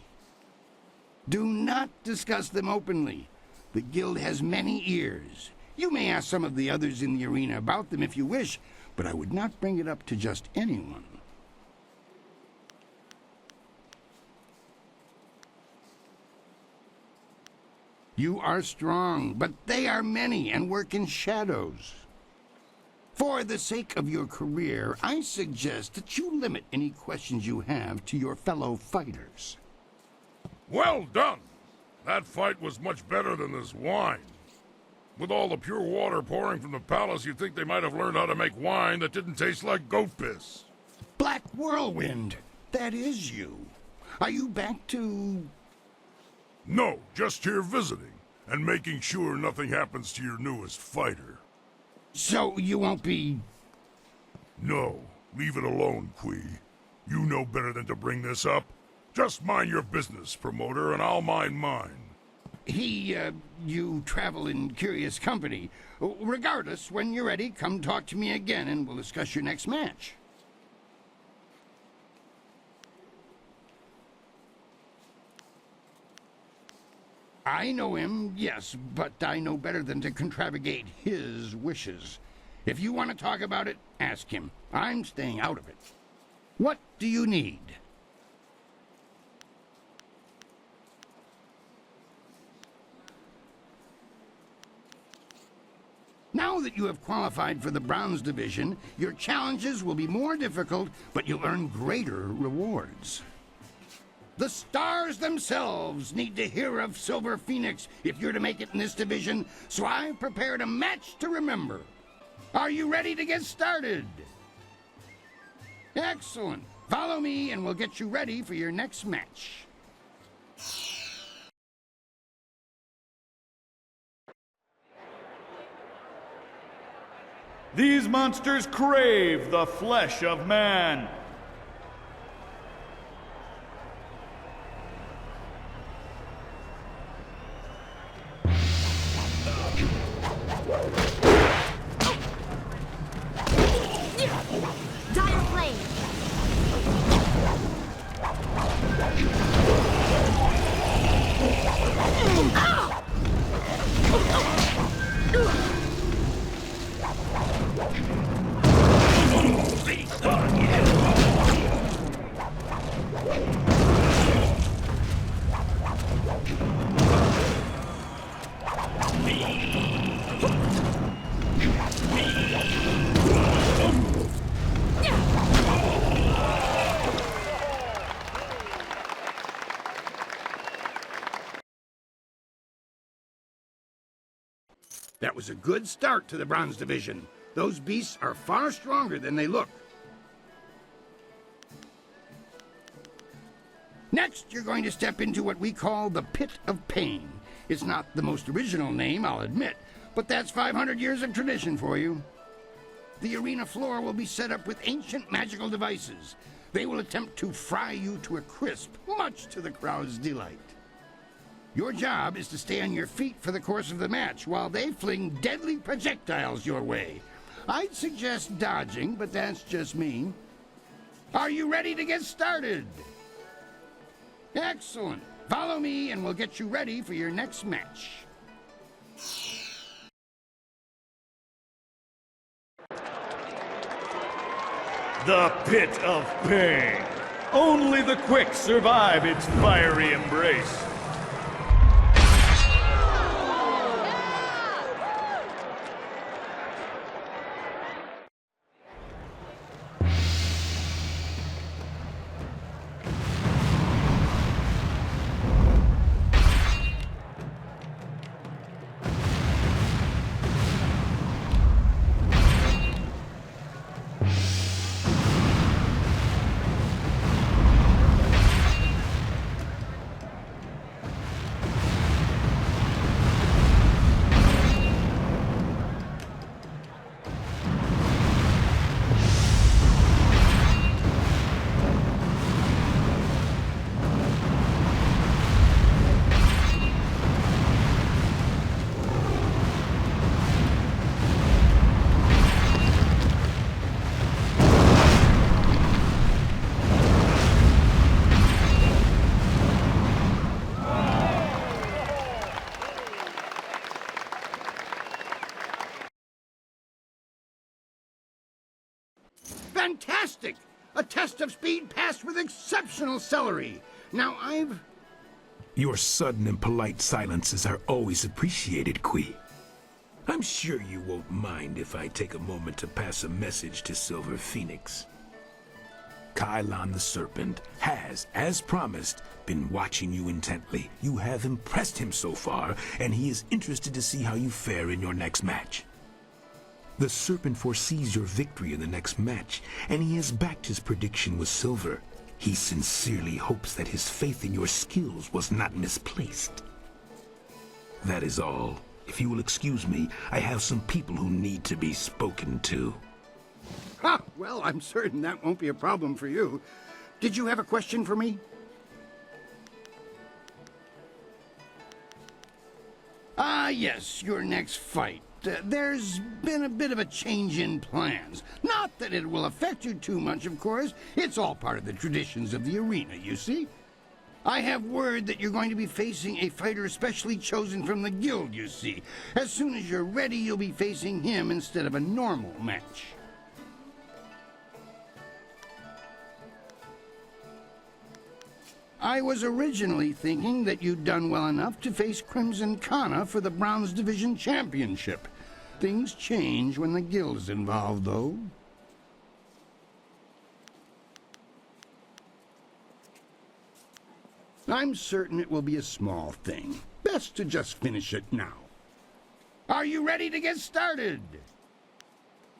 Do not discuss them openly. The Guild has many ears. You may ask some of the others in the arena about them if you wish, but I would not bring it up to just anyone. You are strong, but they are many and work in shadows. For the sake of your career, I suggest that you limit any questions you have to your fellow fighters. Well done! That fight was much better than this wine. With all the pure water pouring from the palace, you'd think they might have learned how to make wine that didn't taste like goat piss. Black Whirlwind, that is you. Are you back to... No, just here visiting, and making sure nothing happens to your newest fighter. So you won't be... No, leave it alone, Kui. You know better than to bring this up. Just mind your business, promoter, and I'll mind mine. You travel in curious company. Regardless, when you're ready, come talk to me again and we'll discuss your next match. I know him, yes, but I know better than to contravigate his wishes. If you want to talk about it, ask him. I'm staying out of it. What do you need? Now that you have qualified for the Bronze Division, your challenges will be more difficult, but you'll earn greater rewards. The stars themselves need to hear of Silver Phoenix if you're to make it in this division, so I've prepared a match to remember. Are you ready to get started? Excellent. Follow me and we'll get you ready for your next match. These monsters crave the flesh of man. Dire Flame! That was a good start to the Bronze Division. Those beasts are far stronger than they look. Next, you're going to step into what we call the Pit of Pain. It's not the most original name, I'll admit, but that's 500 years of tradition for you. The arena floor will be set up with ancient magical devices. They will attempt to fry you to a crisp, much to the crowd's delight. Your job is to stay on your feet for the course of the match while they fling deadly projectiles your way. I'd suggest dodging, but that's just me. Are you ready to get started? Excellent. Follow me and we'll get you ready for your next match. The Pit of Pain. Only the quick survive its fiery embrace. Fantastic! A test of speed passed with exceptional celery. Now Your sudden and polite silences are always appreciated, Kui. I'm sure you won't mind if I take a moment to pass a message to Silver Phoenix. Kailan the Serpent has, as promised, been watching you intently. You have impressed him so far, and he is interested to see how you fare in your next match. The Serpent foresees your victory in the next match, and he has backed his prediction with silver. He sincerely hopes that his faith in your skills was not misplaced. That is all. If you will excuse me, I have some people who need to be spoken to. Ha! Well, I'm certain that won't be a problem for you. Did you have a question for me? Yes, your next fight. There's been a bit of a change in plans. Not that it will affect you too much, of course. It's all part of the traditions of the arena, you see. I have word that you're going to be facing a fighter specially chosen from the guild, you see. As soon as you're ready, you'll be facing him instead of a normal match. I was originally thinking that you'd done well enough to face Crimson Kana for the Bronze Division Championship. Things change when the guild is involved, though. I'm certain it will be a small thing. Best to just finish it now. Are you ready to get started?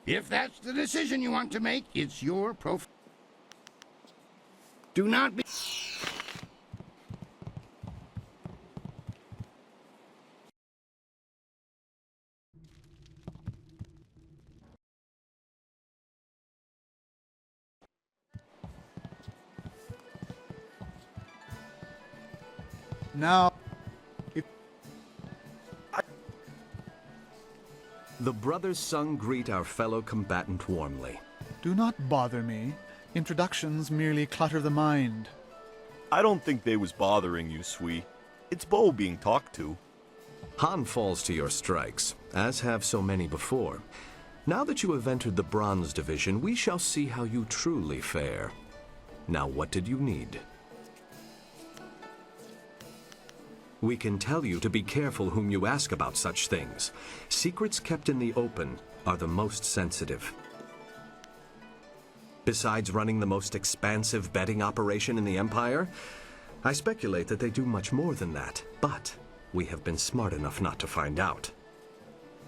If that's the decision you want to make, it's your Do not be... Now, The brothers Sung greet our fellow combatant warmly. Do not bother me. Introductions merely clutter the mind. I don't think they was bothering you, Sui. It's Bo being talked to. Han falls to your strikes, as have so many before. Now that you have entered the Bronze Division, we shall see how you truly fare. Now, what did you need? We can tell you to be careful whom you ask about such things. Secrets kept in the open are the most sensitive. Besides running the most expansive betting operation in the Empire, I speculate that they do much more than that, but we have been smart enough not to find out.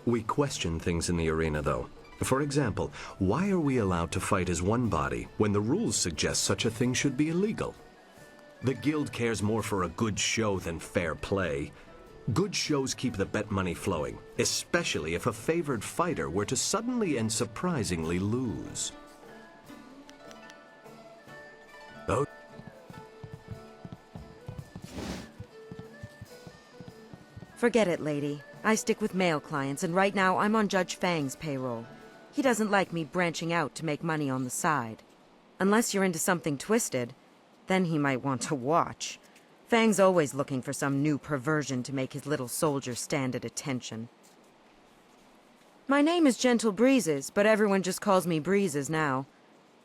We question things in the arena, though. For example, why are we allowed to fight as one body when the rules suggest such a thing should be illegal? The guild cares more for a good show than fair play. Good shows keep the bet money flowing, especially if a favored fighter were to suddenly and surprisingly lose. Oh. Forget it, lady. I stick with male clients, and right now I'm on Judge Fang's payroll. He doesn't like me branching out to make money on the side. Unless you're into something twisted, then he might want to watch. Fang's always looking for some new perversion to make his little soldier stand at attention. My name is Gentle Breezes, but everyone just calls me Breezes now.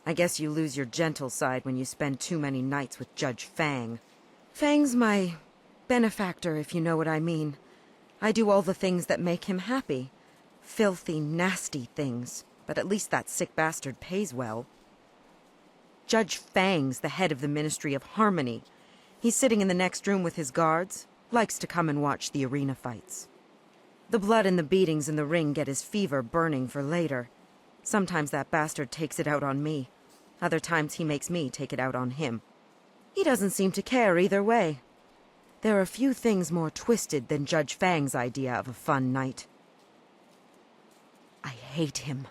I guess you lose your gentle side when you spend too many nights with Judge Fang. Fang's my benefactor, if you know what I mean. I do all the things that make him happy. Filthy, nasty things, but at least that sick bastard pays well. Judge Fang's the head of the Ministry of Harmony. He's sitting in the next room with his guards, likes to come and watch the arena fights. The blood and the beatings in the ring get his fever burning for later. Sometimes that bastard takes it out on me. Other times he makes me take it out on him. He doesn't seem to care either way. There are few things more twisted than Judge Fang's idea of a fun night. I hate him.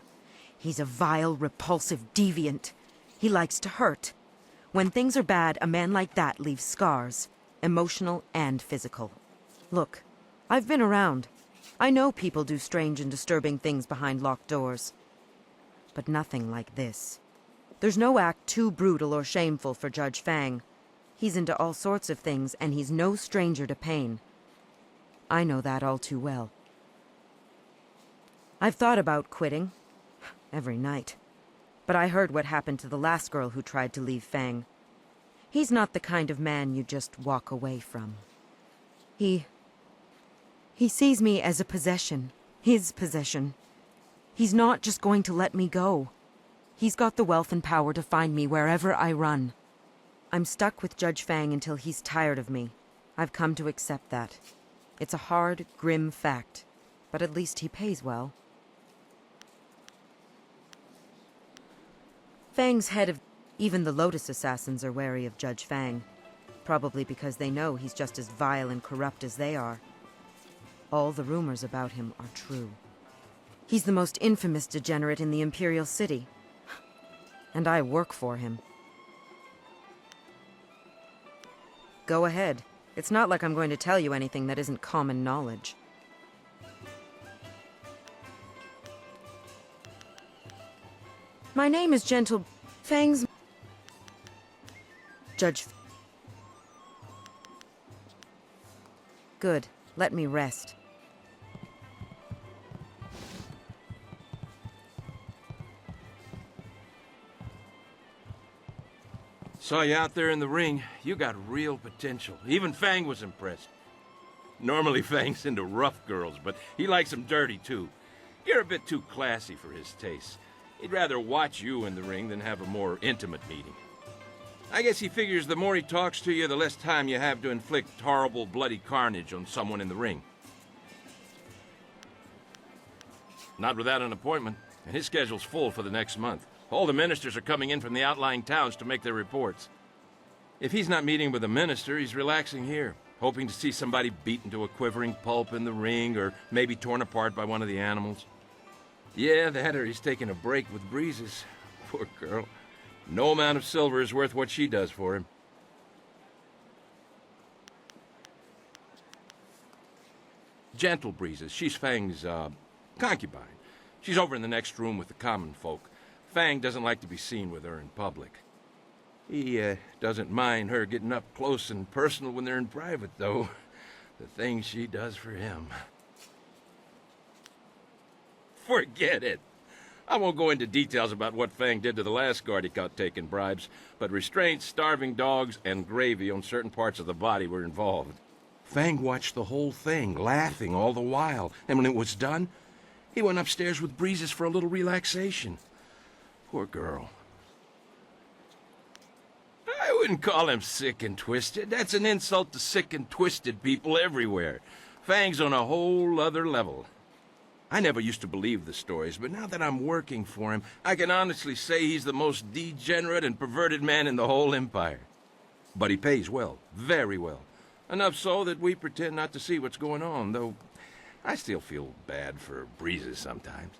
He's a vile, repulsive deviant. He likes to hurt. When things are bad, a man like that leaves scars, emotional and physical. Look, I've been around. I know people do strange and disturbing things behind locked doors. But nothing like this. There's no act too brutal or shameful for Judge Fang. He's into all sorts of things, and he's no stranger to pain. I know that all too well. I've thought about quitting. Every night. But I heard what happened to the last girl who tried to leave Fang. He's not the kind of man you just walk away from. He sees me as a possession. His possession. He's not just going to let me go. He's got the wealth and power to find me wherever I run. I'm stuck with Judge Fang until he's tired of me. I've come to accept that. It's a hard, grim fact, but at least he pays well. Fang's head of... Even the Lotus Assassins are wary of Judge Fang. Probably because they know he's just as vile and corrupt as they are. All the rumors about him are true. He's the most infamous degenerate in the Imperial City. And I work for him. Go ahead. It's not like I'm going to tell you anything that isn't common knowledge. My name is Gentle Fang's... Judge... Good. Let me rest. Saw you out there in the ring. You got real potential. Even Fang was impressed. Normally Fang's into rough girls, but he likes them dirty too. You're a bit too classy for his taste. He'd rather watch you in the ring than have a more intimate meeting. I guess he figures the more he talks to you, the less time you have to inflict horrible, bloody carnage on someone in the ring. Not without an appointment, and his schedule's full for the next month. All the ministers are coming in from the outlying towns to make their reports. If he's not meeting with a minister, he's relaxing here, hoping to see somebody beaten to a quivering pulp in the ring, or maybe torn apart by one of the animals. Yeah, that or he's taking a break with Breezes. Poor girl. No amount of silver is worth what she does for him. Gentle Breezes. She's Fang's, concubine. She's over in the next room with the common folk. Fang doesn't like to be seen with her in public. He, doesn't mind her getting up close and personal when they're in private, though. The things she does for him. Forget it. I won't go into details about what Fang did to the last guard he caught taking bribes, but restraints, starving dogs, and gravy on certain parts of the body were involved. Fang watched the whole thing, laughing all the while, and when it was done, he went upstairs with Breezes for a little relaxation. Poor girl. I wouldn't call him sick and twisted. That's an insult to sick and twisted people everywhere. Fang's on a whole other level. I never used to believe the stories, but now that I'm working for him, I can honestly say he's the most degenerate and perverted man in the whole Empire. But he pays well, very well. Enough so that we pretend not to see what's going on, though I still feel bad for breezes sometimes.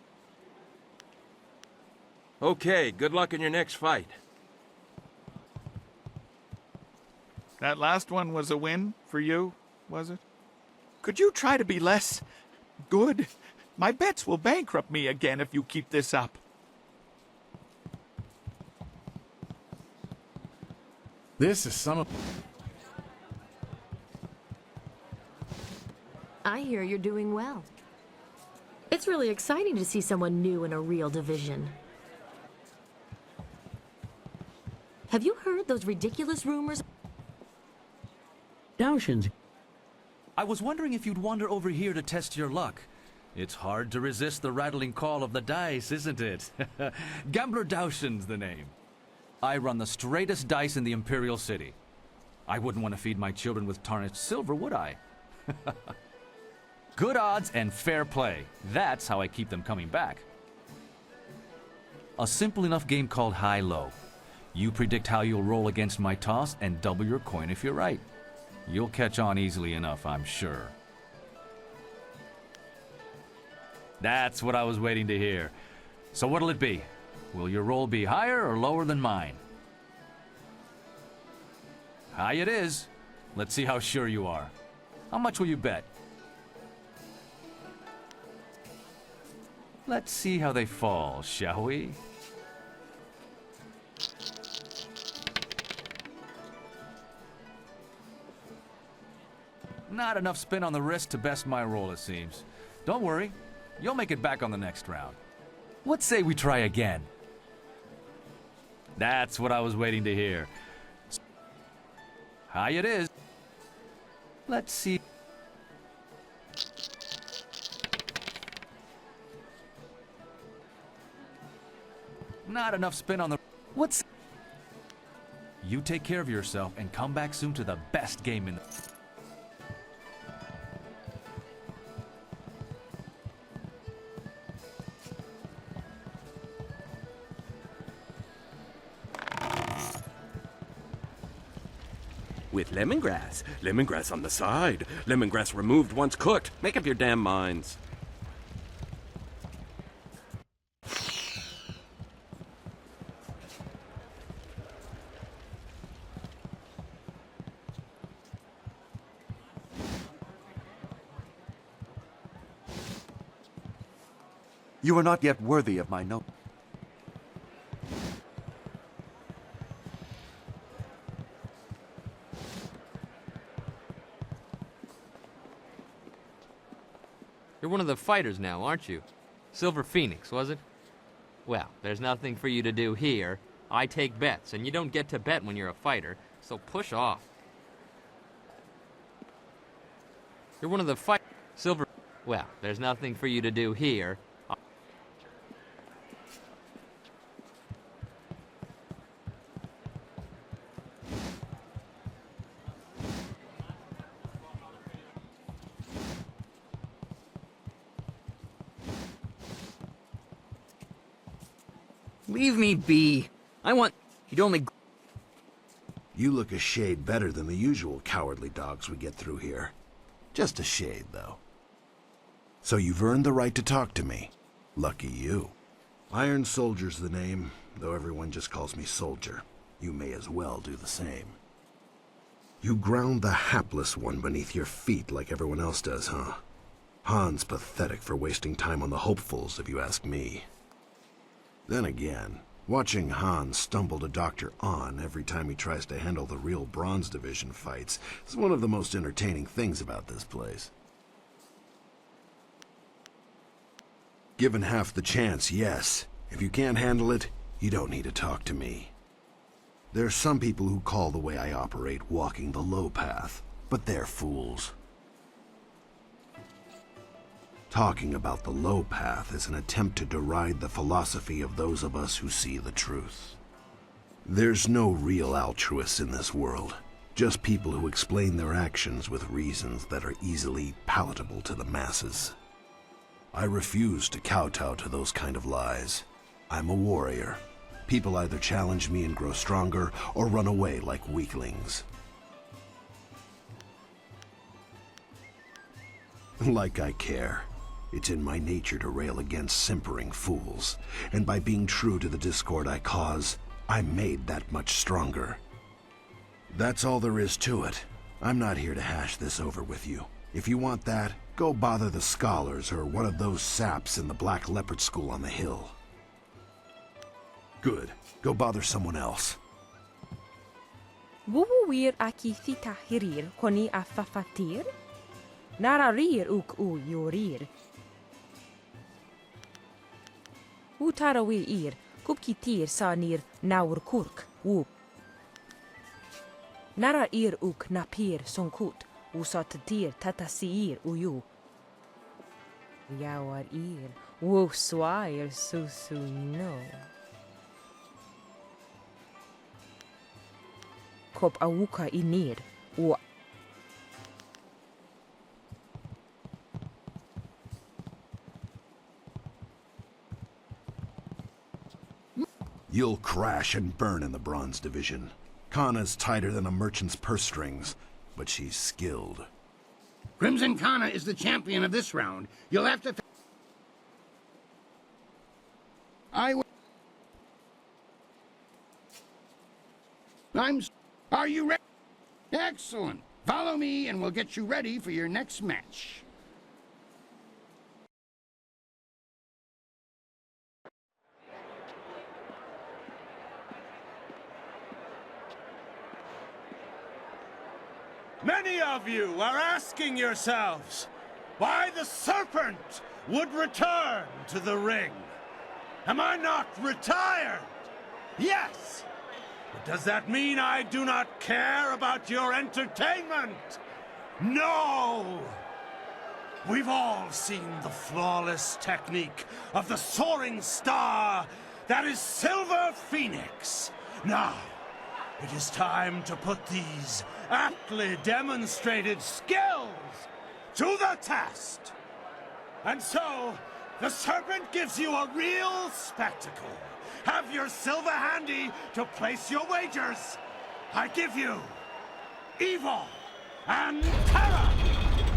Okay, good luck in your next fight. That last one was a win for you, was it? Could you try to be less good? My bets will bankrupt me again if you keep this up. This is some of... I hear you're doing well. It's really exciting to see someone new in a real division. Have you heard those ridiculous rumors? Dowshins. I was wondering if you'd wander over here to test your luck. It's hard to resist the rattling call of the dice, isn't it? Gambler Dowshin's the name. I run the straightest dice in the Imperial City. I wouldn't want to feed my children with tarnished silver, would I? Good odds and fair play. That's how I keep them coming back. A simple enough game called high-low. You predict how you'll roll against my toss and double your coin if you're right. You'll catch on easily enough, I'm sure. That's what I was waiting to hear. So what'll it be? Will your roll be higher or lower than mine? High it is. Let's see how sure you are. How much will you bet? Let's see how they fall, shall we? Not enough spin on the wrist to best my roll, it seems. Don't worry, you'll make it back on the next round. What say we try again? That's what I was waiting to hear. High it is. Let's see. Not enough spin on the... What's... You take care of yourself and come back soon to the best game in the... With lemongrass. Lemongrass on the side. Lemongrass removed once cooked. Make up your damn minds. You are not yet worthy of my note. You're one of the fighters now, aren't you? Silver Phoenix, was it? Well, there's nothing for you to do here. I take bets, and you don't get to bet when you're a fighter, so push off. You're one of the Silver... Well, there's nothing for you to do here. Leave me be. I want... You'd only... You look a shade better than the usual cowardly dogs we get through here. Just a shade, though. So you've earned the right to talk to me. Lucky you. Iron Soldier's the name, though everyone just calls me Soldier. You may as well do the same. You ground the hapless one beneath your feet like everyone else does, huh? Han's pathetic for wasting time on the hopefuls, if you ask me. Then again, watching Han stumble to Dr. On every time he tries to handle the real Bronze Division fights is one of the most entertaining things about this place. Given half the chance, yes. If you can't handle it, you don't need to talk to me. There's some people who call the way I operate walking the low path, but they're fools. Talking about the low path is an attempt to deride the philosophy of those of us who see the truth. There's no real altruists in this world, just people who explain their actions with reasons that are easily palatable to the masses. I refuse to kowtow to those kind of lies. I'm a warrior. People either challenge me and grow stronger, or run away like weaklings. Like I care. It's in my nature to rail against simpering fools, and by being true to the discord I cause, I'm made that much stronger. That's all there is to it. I'm not here to hash this over with you. If you want that, go bother the scholars or one of those saps in the Black Leopard School on the hill. Good. Go bother someone else. Wuwir aki thita hirir koni a fafatir? Nararir uk u yorir. Utarawi ir, kupkitir sanir naur kurk, whoop. Nara ir uk napir sonkut, usatatir tatasiir uyu. Yawar ir, wuswair susu no. Kop awuka inir, u. You'll crash and burn in the Bronze Division. Kana's tighter than a merchant's purse strings, but she's skilled. Crimson Kana is the champion of this round. You'll have to... Are you ready? Excellent. Follow me and we'll get you ready for your next match. Many of you are asking yourselves why the serpent would return to the ring. Am I not retired? Yes! But does that mean I do not care about your entertainment? No! We've all seen the flawless technique of the soaring star that is Silver Phoenix. Now, it is time to put these aptly demonstrated skills to the test. And so, the serpent gives you a real spectacle. Have your silver handy to place your wagers. I give you evil and terror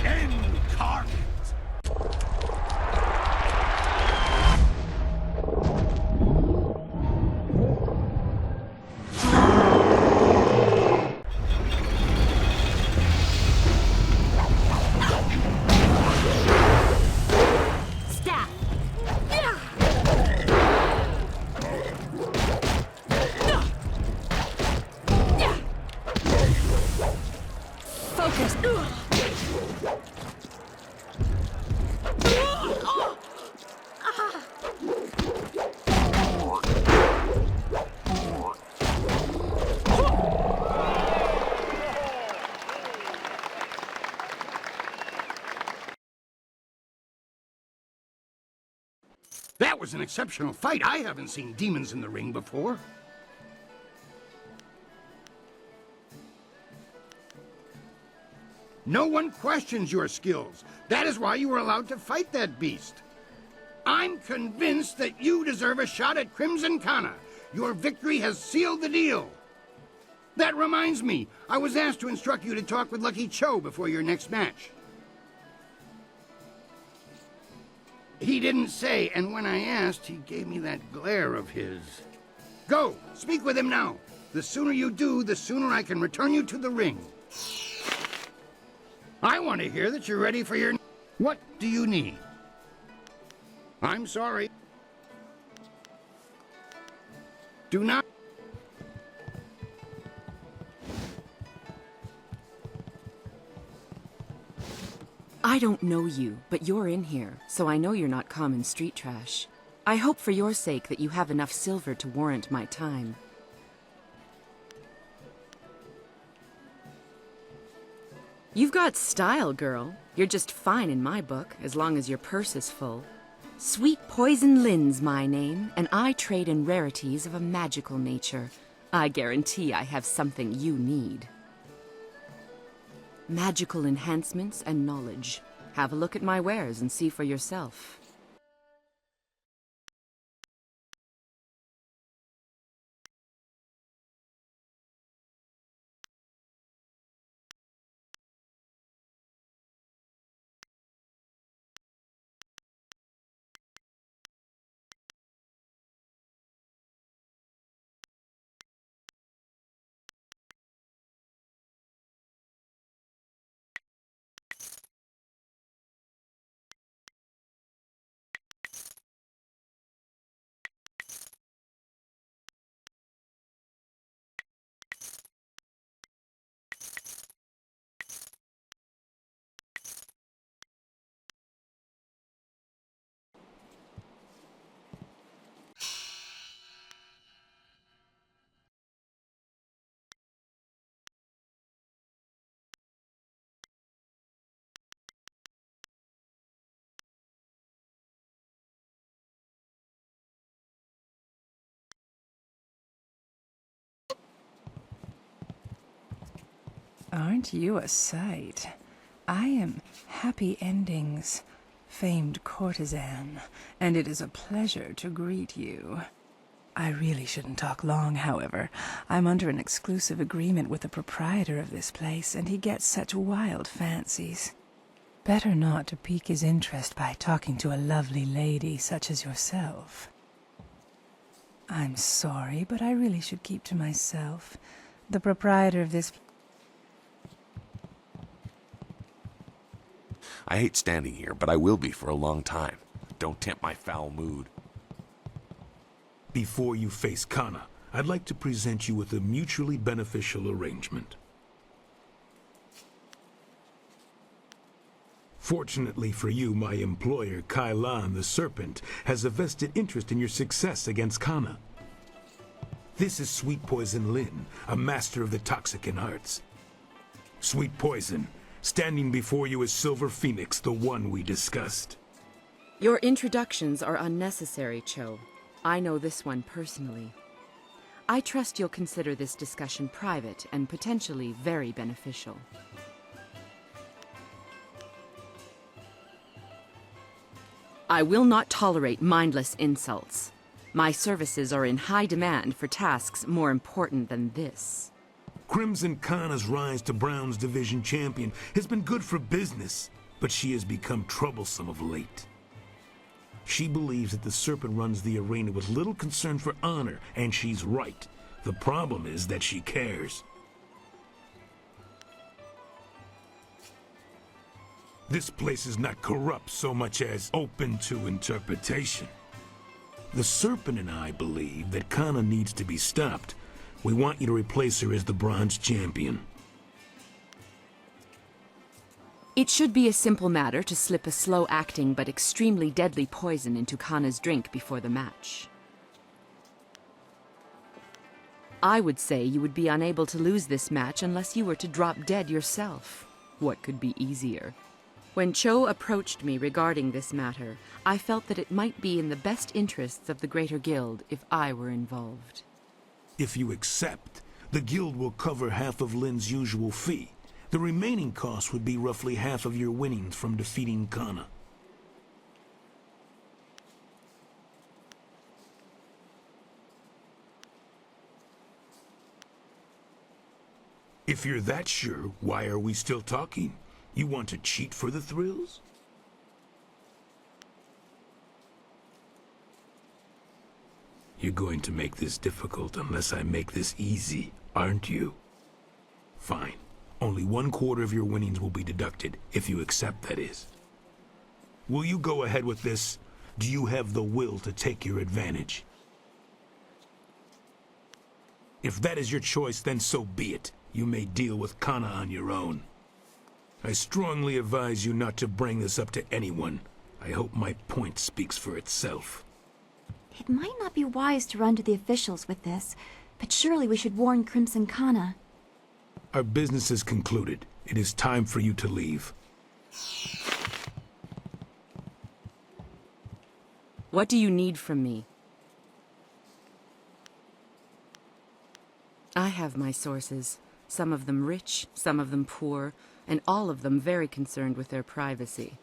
incarnate. That was an exceptional fight. I haven't seen demons in the ring before. No one questions your skills. That is why you were allowed to fight that beast. I'm convinced that you deserve a shot at Crimson Kana. Your victory has sealed the deal. That reminds me, I was asked to instruct you to talk with Lucky Cho before your next match. He didn't say, and when I asked, he gave me that glare of his. Go, speak with him now. The sooner you do, the sooner I can return you to the ring. I want to hear that you're ready for your... What do you need? I'm sorry. Do not... I don't know you, but you're in here, so I know you're not common street trash. I hope for your sake that you have enough silver to warrant my time. You've got style, girl. You're just fine in my book, as long as your purse is full. Sweet Poison Lynn's my name, and I trade in rarities of a magical nature. I guarantee I have something you need. Magical enhancements and knowledge. Have a look at my wares and see for yourself. Aren't you a sight? I am Happy Endings' famed courtesan, and it is a pleasure to greet you. I really shouldn't talk long, however. I'm under an exclusive agreement with the proprietor of this place, and he gets such wild fancies. Better not to pique his interest by talking to a lovely lady such as yourself. I'm sorry, but I really should keep to myself. The proprietor of this... I hate standing here, but I will be for a long time. Don't tempt my foul mood. Before you face Kana, I'd like to present you with a mutually beneficial arrangement. Fortunately for you, my employer, Kailan the Serpent, has a vested interest in your success against Kana. This is Sweet Poison Lin, a master of the Toxican arts. Sweet Poison, standing before you is Silver Phoenix, the one we discussed. Your introductions are unnecessary, Cho. I know this one personally. I trust you'll consider this discussion private and potentially very beneficial. I will not tolerate mindless insults. My services are in high demand for tasks more important than this. Crimson Kana's rise to Brown's division champion has been good for business, but she has become troublesome of late. She believes that the Serpent runs the arena with little concern for honor, and she's right. The problem is that she cares. This place is not corrupt so much as open to interpretation. The Serpent and I believe that Kana needs to be stopped. We want you to replace her as the Bronze Champion. It should be a simple matter to slip a slow-acting but extremely deadly poison into Kana's drink before the match. I would say you would be unable to lose this match unless you were to drop dead yourself. What could be easier? When Cho approached me regarding this matter, I felt that it might be in the best interests of the Greater Guild if I were involved. If you accept, the Guild will cover half of Lin's usual fee. The remaining cost would be roughly half of your winnings from defeating Kana. If you're that sure, why are we still talking? You want to cheat for the thrills? You're going to make this difficult unless I make this easy, aren't you? Fine. Only 1/4 of your winnings will be deducted, if you accept, that is. Will you go ahead with this? Do you have the will to take your advantage? If that is your choice, then so be it. You may deal with Kana on your own. I strongly advise you not to bring this up to anyone. I hope my point speaks for itself. It might not be wise to run to the officials with this, but surely we should warn Crimson Kana. Our business is concluded. It is time for you to leave. What do you need from me? I have my sources, some of them rich, some of them poor, and all of them very concerned with their privacy.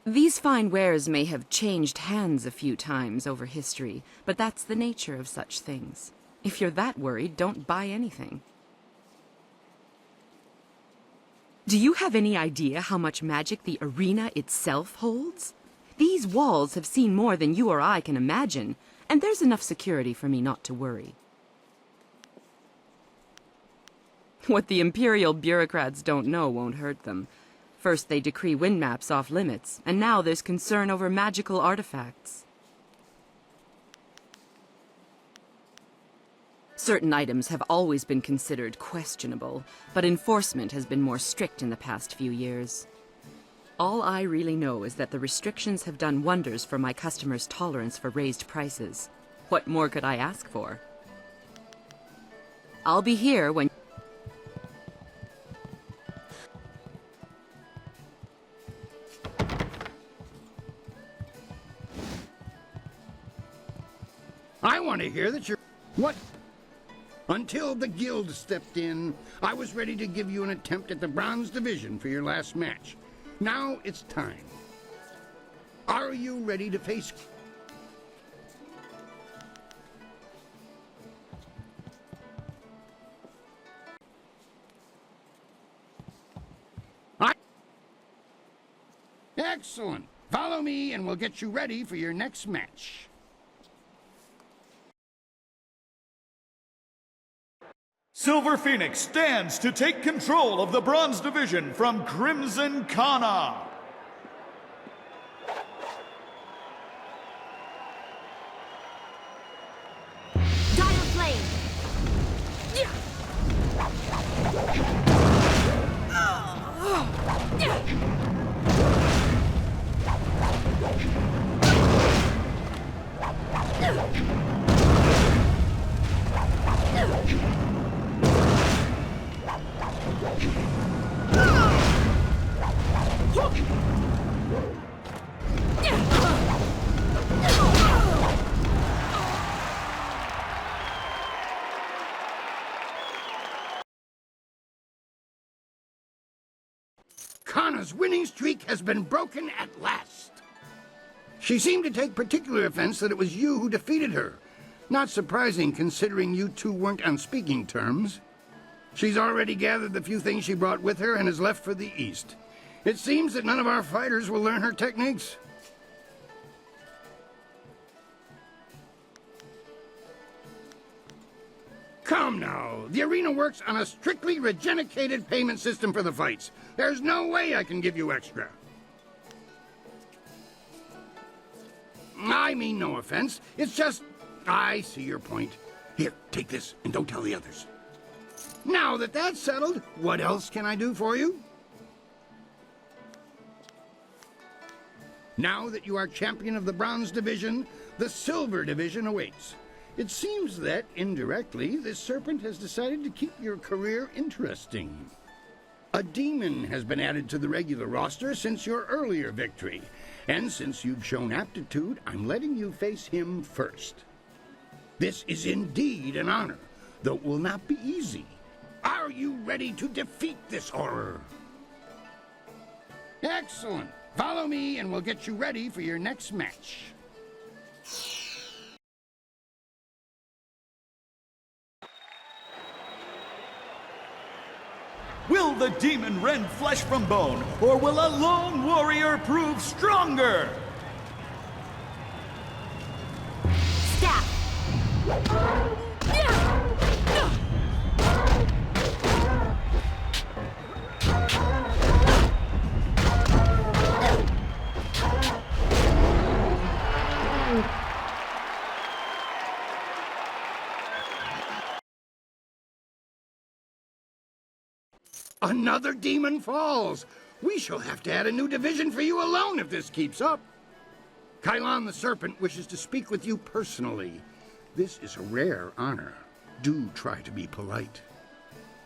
These fine wares may have changed hands a few times over history, but that's the nature of such things. If you're that worried, don't buy anything. Do you have any idea how much magic the arena itself holds? These walls have seen more than you or I can imagine, and there's enough security for me not to worry. What the Imperial bureaucrats don't know won't hurt them. First they decree wind maps off limits, and now there's concern over magical artifacts. Certain items have always been considered questionable, but enforcement has been more strict in the past few years. All I really know is that the restrictions have done wonders for my customers' tolerance for raised prices. What more could I ask for? I'll be here when... I want to hear that you're... What? Until the guild stepped in, I was ready to give you an attempt at the bronze division for your last match. Now it's time. Are you ready to face... Excellent. Follow me and we'll get you ready for your next match. Silver Phoenix stands to take control of the bronze division from Crimson Kana. Dire Flame! Kana's winning streak has been broken at last. She seemed to take particular offense that it was you who defeated her. Not surprising, considering you two weren't on speaking terms. She's already gathered the few things she brought with her and has left for the east. It seems that none of our fighters will learn her techniques. Come now, the arena works on a strictly regenerated payment system for the fights. There's no way I can give you extra. I mean no offense, it's just, I see your point. Here, take this and don't tell the others. Now that that's settled, what else can I do for you? Now that you are champion of the bronze division, the silver division awaits. It seems that, indirectly, this serpent has decided to keep your career interesting. A demon has been added to the regular roster since your earlier victory. And since you've shown aptitude, I'm letting you face him first. This is indeed an honor, though it will not be easy. Are you ready to defeat this horror? Excellent. Follow me and we'll get you ready for your next match. Will the demon rend flesh from bone, or will a lone warrior prove stronger? Stab! Another demon falls. We shall have to add a new division for you alone if this keeps up. Kailan the Serpent wishes to speak with you personally. This is a rare honor. Do try to be polite.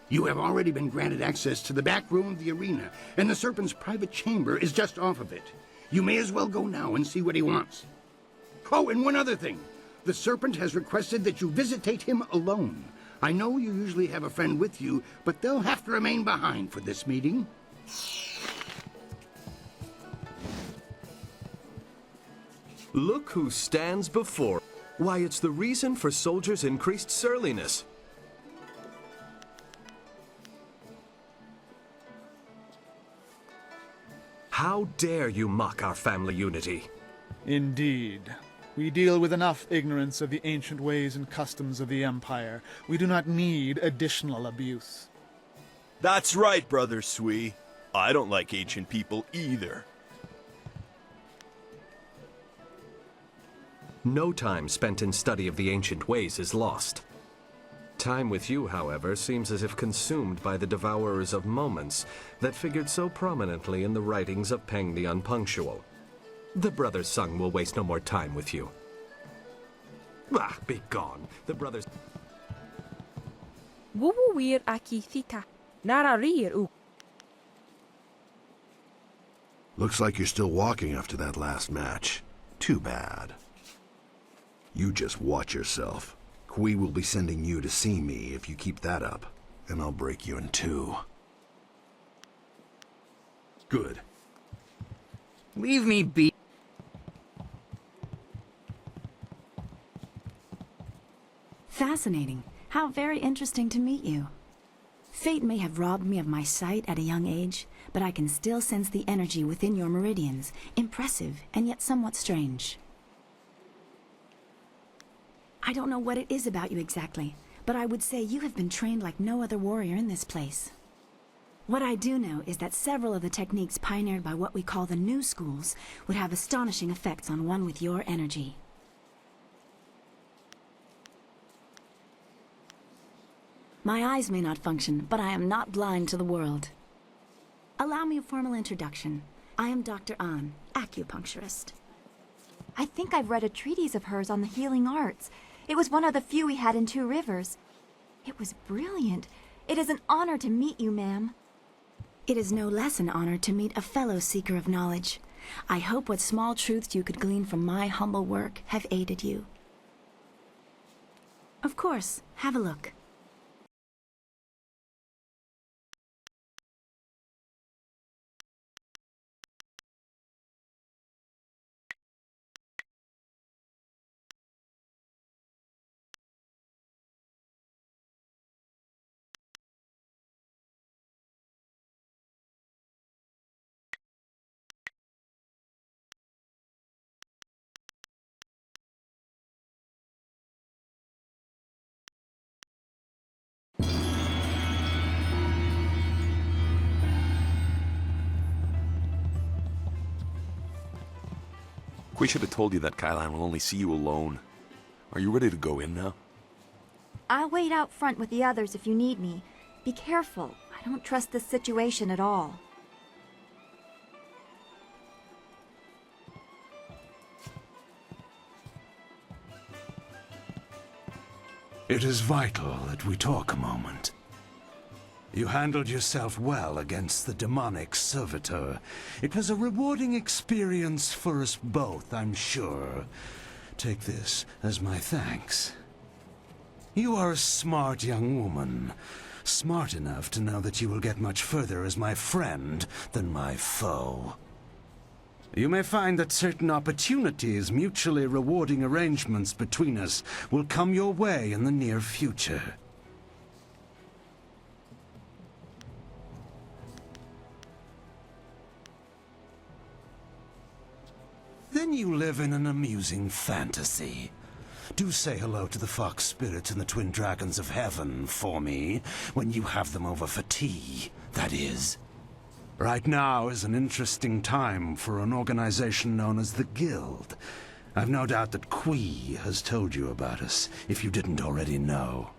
You have already been granted access to the back room of the arena, and the Serpent's private chamber is just off of it. You may as well go now and see what he wants. Oh, and one other thing. The Serpent has requested that you visitate him alone. I know you usually have a friend with you, but they'll have to remain behind for this meeting. Look who stands before. Why, it's the reason for soldiers' increased surliness. How dare you mock our family unity? Indeed. We deal with enough ignorance of the ancient ways and customs of the Empire. We do not need additional abuse. That's right, Brother Sui. I don't like ancient people either. No time spent in study of the ancient ways is lost. Time with you, however, seems as if consumed by the devourers of moments that figured so prominently in the writings of Peng the Unpunctual. The Brothers Sung will waste no more time with you. Ah, be gone. The Brothers... Wuwuwir akithita. Nararir u. Looks like you're still walking after that last match. Too bad. You just watch yourself. Kui will be sending you to see me if you keep that up, and I'll break you in two. Good. Leave me be. Fascinating. How very interesting to meet you. Fate may have robbed me of my sight at a young age, but I can still sense the energy within your meridians. Impressive, and yet somewhat strange. I don't know what it is about you exactly, but I would say you have been trained like no other warrior in this place. What I do know is that several of the techniques pioneered by what we call the new schools would have astonishing effects on one with your energy. My eyes may not function, but I am not blind to the world. Allow me a formal introduction. I am Dr. An, acupuncturist. I think I've read a treatise of hers on the healing arts. It was one of the few we had in Two Rivers. It was brilliant. It is an honor to meet you, ma'am. It is no less an honor to meet a fellow seeker of knowledge. I hope what small truths you could glean from my humble work have aided you. Of course, have a look. We should have told you that Kailan will only see you alone. Are you ready to go in now? I'll wait out front with the others if you need me. Be careful. I don't trust this situation at all. It is vital that we talk a moment. You handled yourself well against the demonic servitor. It was a rewarding experience for us both, I'm sure. Take this as my thanks. You are a smart young woman. Smart enough to know that you will get much further as my friend than my foe. You may find that certain opportunities, mutually rewarding arrangements between us, will come your way in the near future. Then you live in an amusing fantasy. Do say hello to the fox spirits and the twin dragons of heaven for me, when you have them over for tea, that is. Right now is an interesting time for an organization known as the Guild. I've no doubt that Kui has told you about us, if you didn't already know.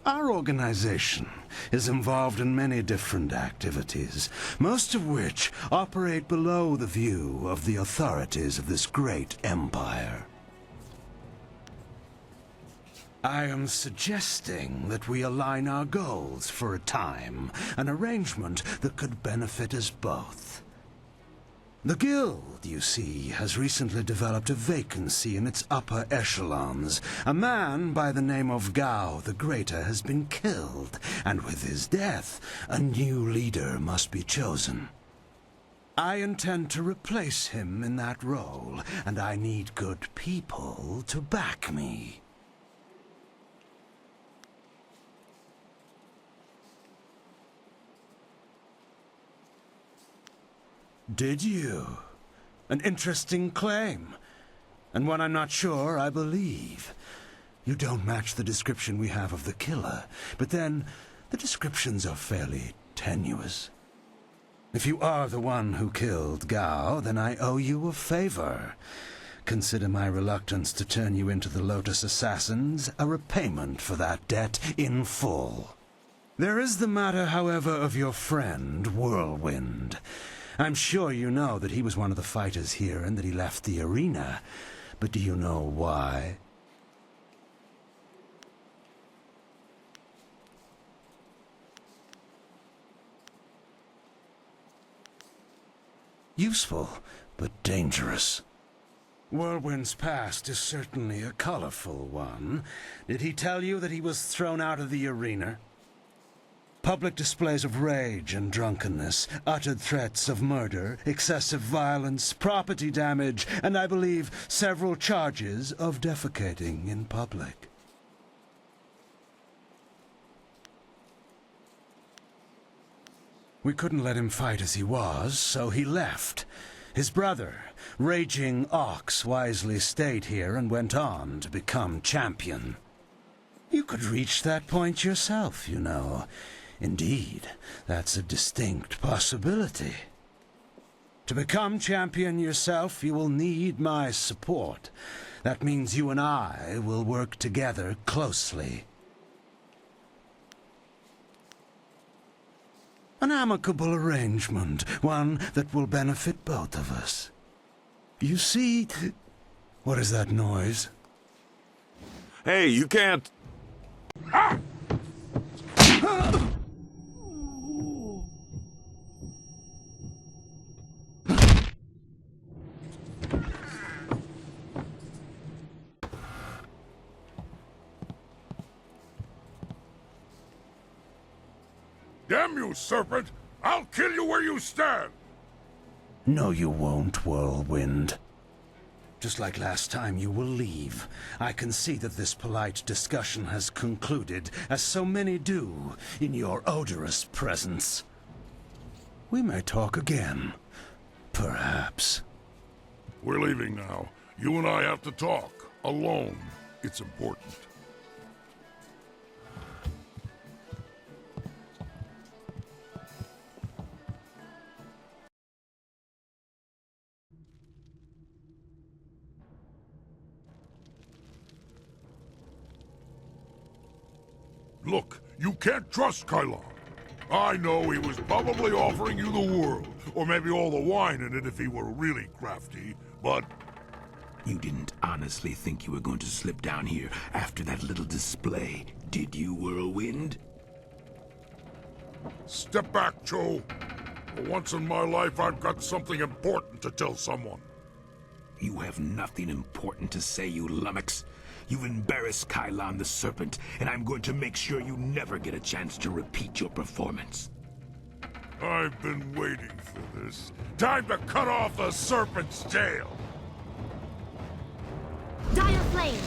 Our organization is involved in many different activities, most of which operate below the view of the authorities of this great empire. I am suggesting that we align our goals for a time, an arrangement that could benefit us both. The Guild, you see, has recently developed a vacancy in its upper echelons. A man by the name of Gao the Greater has been killed, and with his death, a new leader must be chosen. I intend to replace him in that role, and I need good people to back me. Did you? An interesting claim. And one I'm not sure I believe. You don't match the description we have of the killer, but then the descriptions are fairly tenuous. If you are the one who killed Gao, then I owe you a favor. Consider my reluctance to turn you into the Lotus Assassins a repayment for that debt in full. There is the matter, however, of your friend, Whirlwind. I'm sure you know that he was one of the fighters here and that he left the arena. But do you know why? Useful, but dangerous. Whirlwind's past is certainly a colorful one. Did he tell you that he was thrown out of the arena? Public displays of rage and drunkenness, uttered threats of murder, excessive violence, property damage, and I believe several charges of defecating in public. We couldn't let him fight as he was, so he left. His brother, Raging Ox, wisely stayed here and went on to become champion. You could reach that point yourself, you know. Indeed, that's a distinct possibility. To become champion yourself, you will need my support. That means you and I will work together closely. An amicable arrangement, one that will benefit both of us. You see... What is that noise? Hey, you can't... Damn you, serpent! I'll kill you where you stand! No, you won't, Whirlwind. Just like last time, you will leave. I can see that this polite discussion has concluded, as so many do, in your odorous presence. We may talk again. Perhaps. We're leaving now. You and I have to talk. Alone. It's important. Look, you can't trust Kylon. I know he was probably offering you the world, or maybe all the wine in it if he were really crafty, but... You didn't honestly think you were going to slip down here after that little display, did you, Whirlwind? Step back, Joe. For once in my life, I've got something important to tell someone. You have nothing important to say, you lummox. You've embarrassed Kylon the Serpent, and I'm going to make sure you never get a chance to repeat your performance. I've been waiting for this. Time to cut off the Serpent's tail! Dire Flame!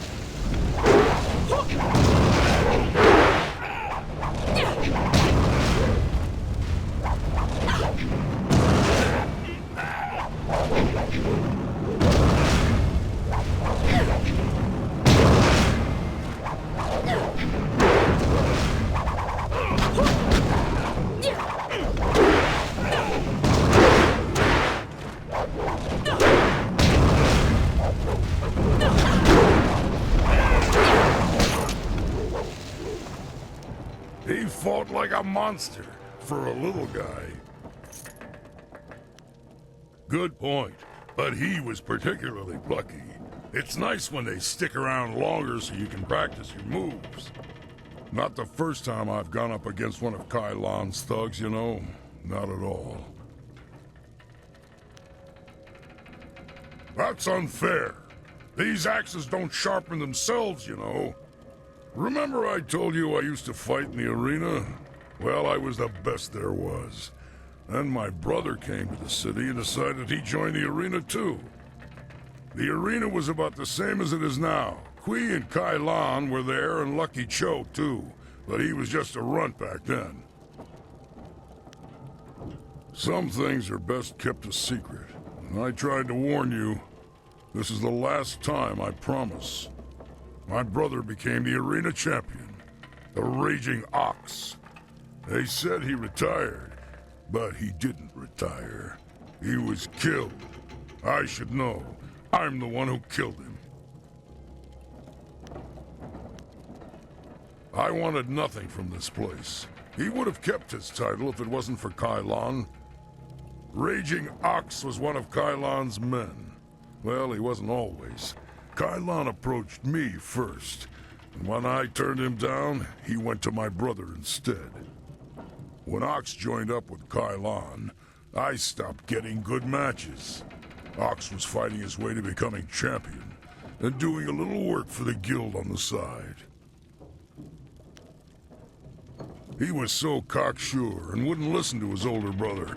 He fought like a monster for a little guy. Good point, but he was particularly plucky. It's nice when they stick around longer so you can practice your moves. Not the first time I've gone up against one of Kylon's thugs, you know. Not at all. That's unfair. These axes don't sharpen themselves, you know. Remember I told you I used to fight in the arena? Well, I was the best there was. Then my brother came to the city and decided he'd join the arena too. The arena was about the same as it is now. Kui and Kylon were there and Lucky Cho too, but he was just a runt back then. Some things are best kept a secret, and I tried to warn you. This is the last time, I promise. My brother became the arena champion, the Raging Ox. They said he retired, but he didn't retire. He was killed. I should know. I'm the one who killed him. I wanted nothing from this place. He would have kept his title if it wasn't for Kylon. Raging Ox was one of Kylon's men. Well, he wasn't always. Kylon approached me first, and when I turned him down, he went to my brother instead. When Ox joined up with Kylon, I stopped getting good matches. Ox was fighting his way to becoming champion, and doing a little work for the guild on the side. He was so cocksure and wouldn't listen to his older brother.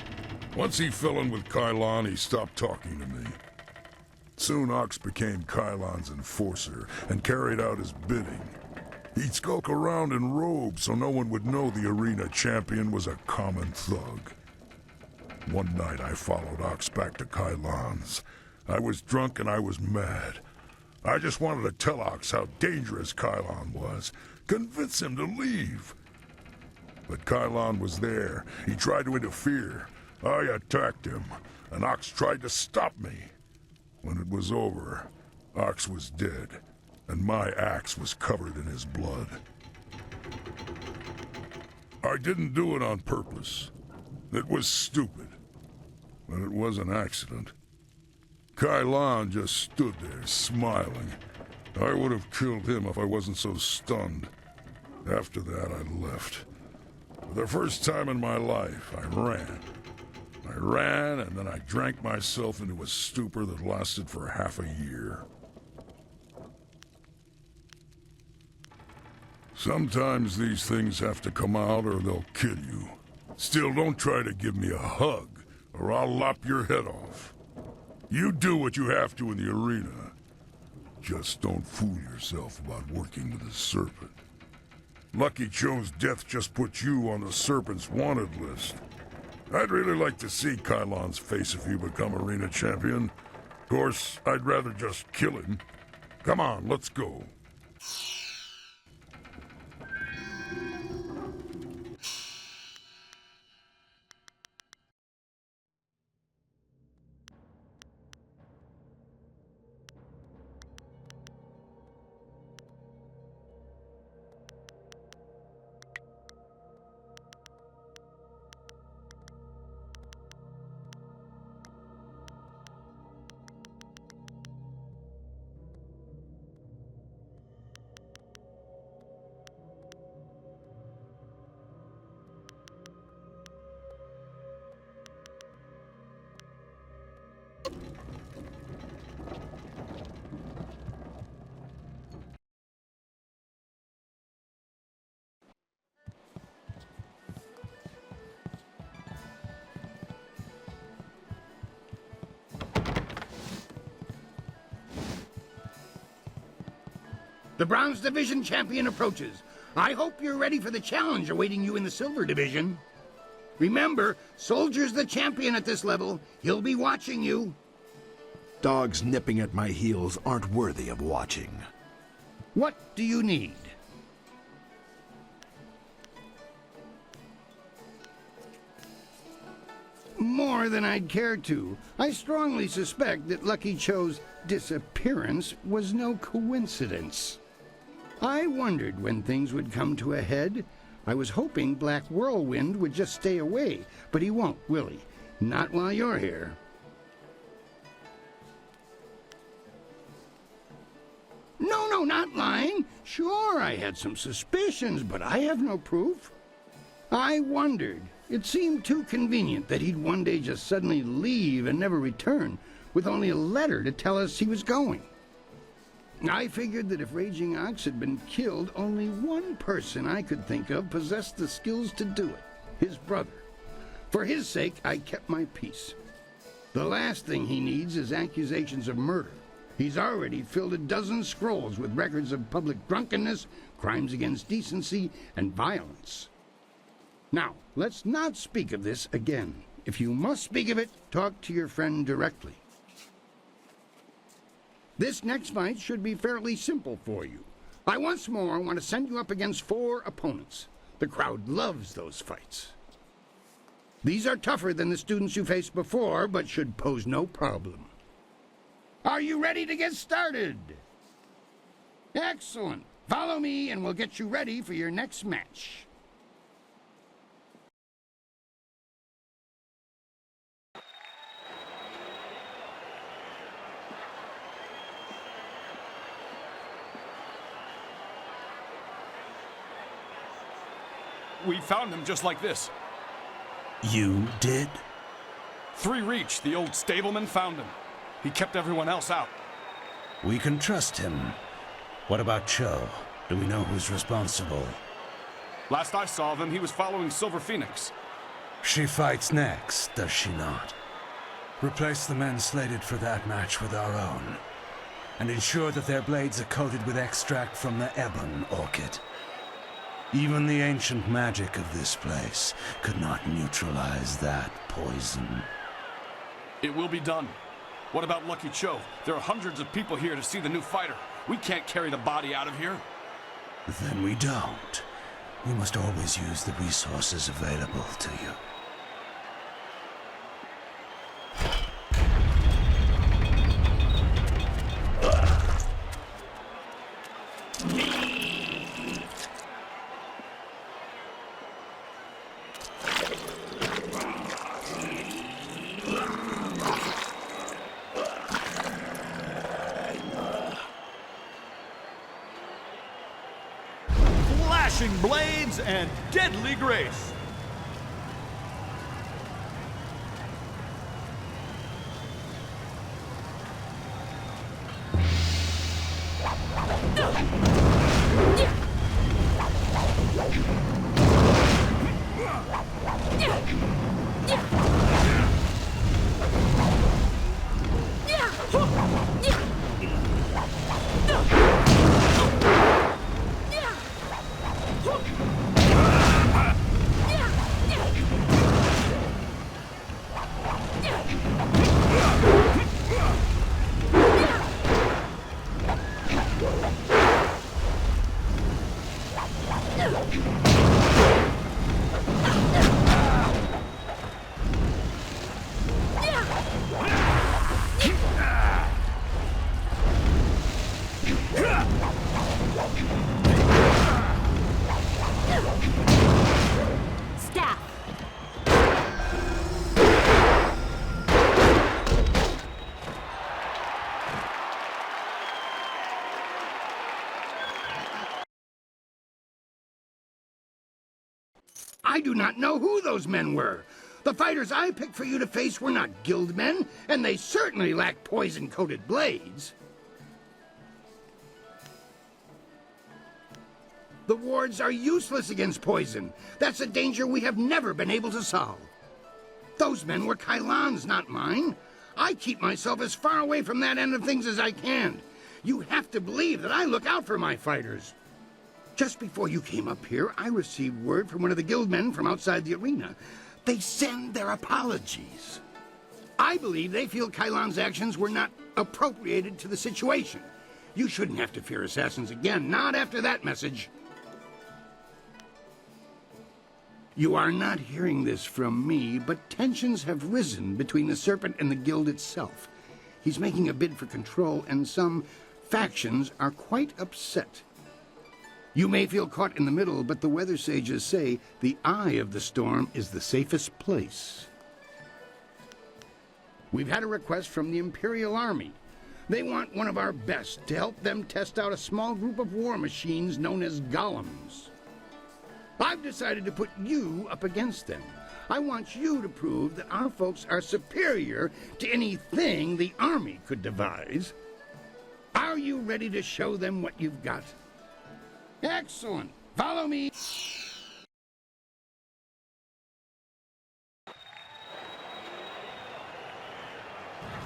Once he fell in with Kailan, he stopped talking to me. Soon Ox became Kailan's enforcer and carried out his bidding. He'd skulk around in robes so no one would know the arena champion was a common thug. One night I followed Ox back to Kailan's. I was drunk and I was mad. I just wanted to tell Ox how dangerous Kailan was, convince him to leave. But Kailan was there. He tried to interfere. I attacked him, and Ox tried to stop me. When it was over, Ox was dead, and my axe was covered in his blood. I didn't do it on purpose. It was stupid. But it was an accident. Kailan just stood there, smiling. I would have killed him if I wasn't so stunned. After that, I left. For the first time in my life, I ran. I ran, and then I drank myself into a stupor that lasted for half a year. Sometimes these things have to come out or they'll kill you. Still, don't try to give me a hug, or I'll lop your head off. You do what you have to in the arena. Just don't fool yourself about working with the Serpent. Lucky Cho's death just put you on the Serpent's wanted list. I'd really like to see Kailan's face if you become arena champion. Of course, I'd rather just kill him. Come on, let's go. The Bronze Division champion approaches. I hope you're ready for the challenge awaiting you in the Silver Division. Remember, Soldier's the champion at this level. He'll be watching you. Dogs nipping at my heels aren't worthy of watching. What do you need? More than I'd care to. I strongly suspect that Lucky Cho's disappearance was no coincidence. I wondered when things would come to a head. I was hoping Black Whirlwind would just stay away, but he won't, will he? Not while you're here. No, not lying. Sure, I had some suspicions, but I have no proof. I wondered. It seemed too convenient that he'd one day just suddenly leave and never return, with only a letter to tell us he was going. I figured that if Raging Ox had been killed, only one person I could think of possessed the skills to do it, his brother. For his sake, I kept my peace. The last thing he needs is accusations of murder. He's already filled a dozen scrolls with records of public drunkenness, crimes against decency, and violence. Now, let's not speak of this again. If you must speak of it, talk to your friend directly. This next fight should be fairly simple for you. I once more want to send you up against 4 opponents. The crowd loves those fights. These are tougher than the students you faced before, but should pose no problem. Are you ready to get started? Excellent. Follow me and we'll get you ready for your next match. We found them just like this. You did? 3 Reach, the old stableman, found them. He kept everyone else out. We can trust him. What about Cho? Do we know who's responsible? Last I saw of him, he was following Silver Phoenix. She fights next, does she not? Replace the men slated for that match with our own, and ensure that their blades are coated with extract from the ebon orchid. Even the ancient magic of this place could not neutralize that poison. It will be done. What about Lucky Cho? There are hundreds of people here to see the new fighter. We can't carry the body out of here. Then we don't. We must always use the resources available to you. Flashing blades and deadly grace. I do not know who those men were. The fighters I picked for you to face were not guild men, and they certainly lacked poison-coated blades. The wards are useless against poison. That's a danger we have never been able to solve. Those men were Kailan's, not mine. I keep myself as far away from that end of things as I can. You have to believe that I look out for my fighters. Just before you came up here, I received word from one of the guildmen from outside the arena. They send their apologies. I believe they feel Kailan's actions were not appropriated to the situation. You shouldn't have to fear assassins again, not after that message. You are not hearing this from me, but tensions have risen between the Serpent and the Guild itself. He's making a bid for control, and some factions are quite upset. You may feel caught in the middle, but the weather sages say the eye of the storm is the safest place. We've had a request from the Imperial Army. They want one of our best to help them test out a small group of war machines known as golems. I've decided to put you up against them. I want you to prove that our folks are superior to anything the Army could devise. Are you ready to show them what you've got? Excellent. Follow me.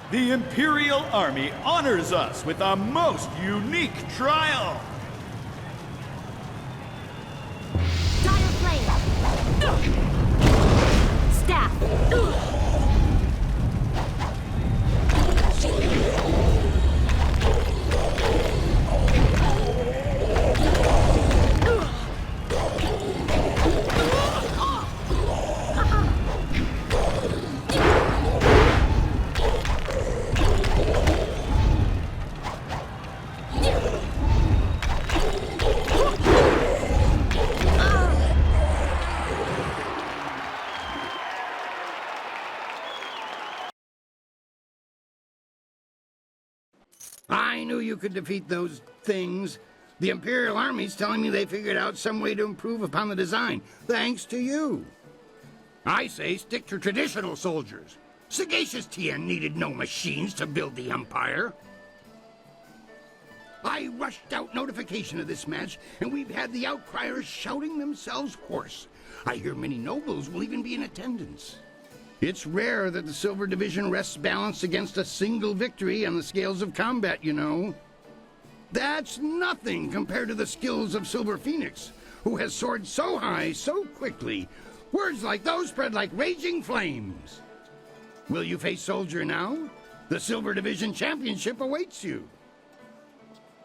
The Imperial Army honors us with a most unique trial. Dire flame. Staff. I knew you could defeat those things. The Imperial Army's telling me they figured out some way to improve upon the design, thanks to you. I say stick to traditional soldiers. Sagacious Tien needed no machines to build the Empire. I rushed out notification of this match, and we've had the outcriers shouting themselves hoarse. I hear many nobles will even be in attendance. It's rare that the Silver Division rests balanced against a single victory on the scales of combat, you know. That's nothing compared to the skills of Silver Phoenix, who has soared so high so quickly. Words like those spread like raging flames. Will you face Soldier now? The Silver Division Championship awaits you.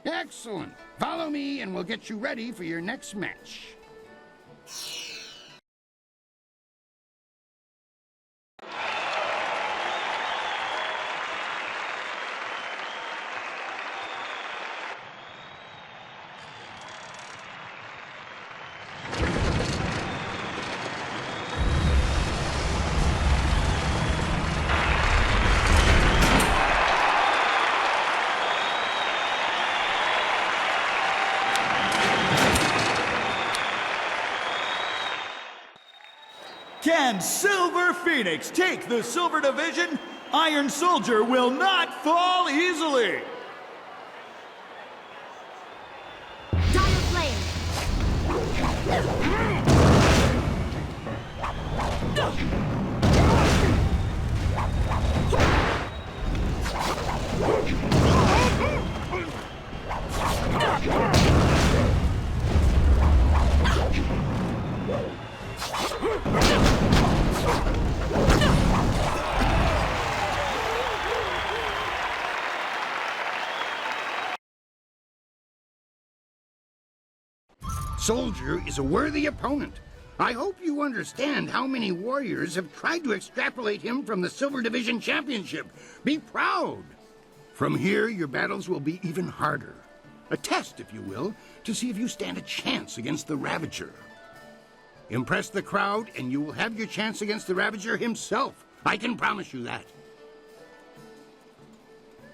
Excellent. Follow me and we'll get you ready for your next match. Can Silver Phoenix take the Silver Division? Iron Soldier will not fall easily! Dire Flame! Soldier is a worthy opponent. I hope you understand how many warriors have tried to extrapolate him from the Silver Division Championship. Be proud. From here, your battles will be even harder. A test, if you will, to see if you stand a chance against the Ravager. Impress the crowd, and you will have your chance against the Ravager himself. I can promise you that.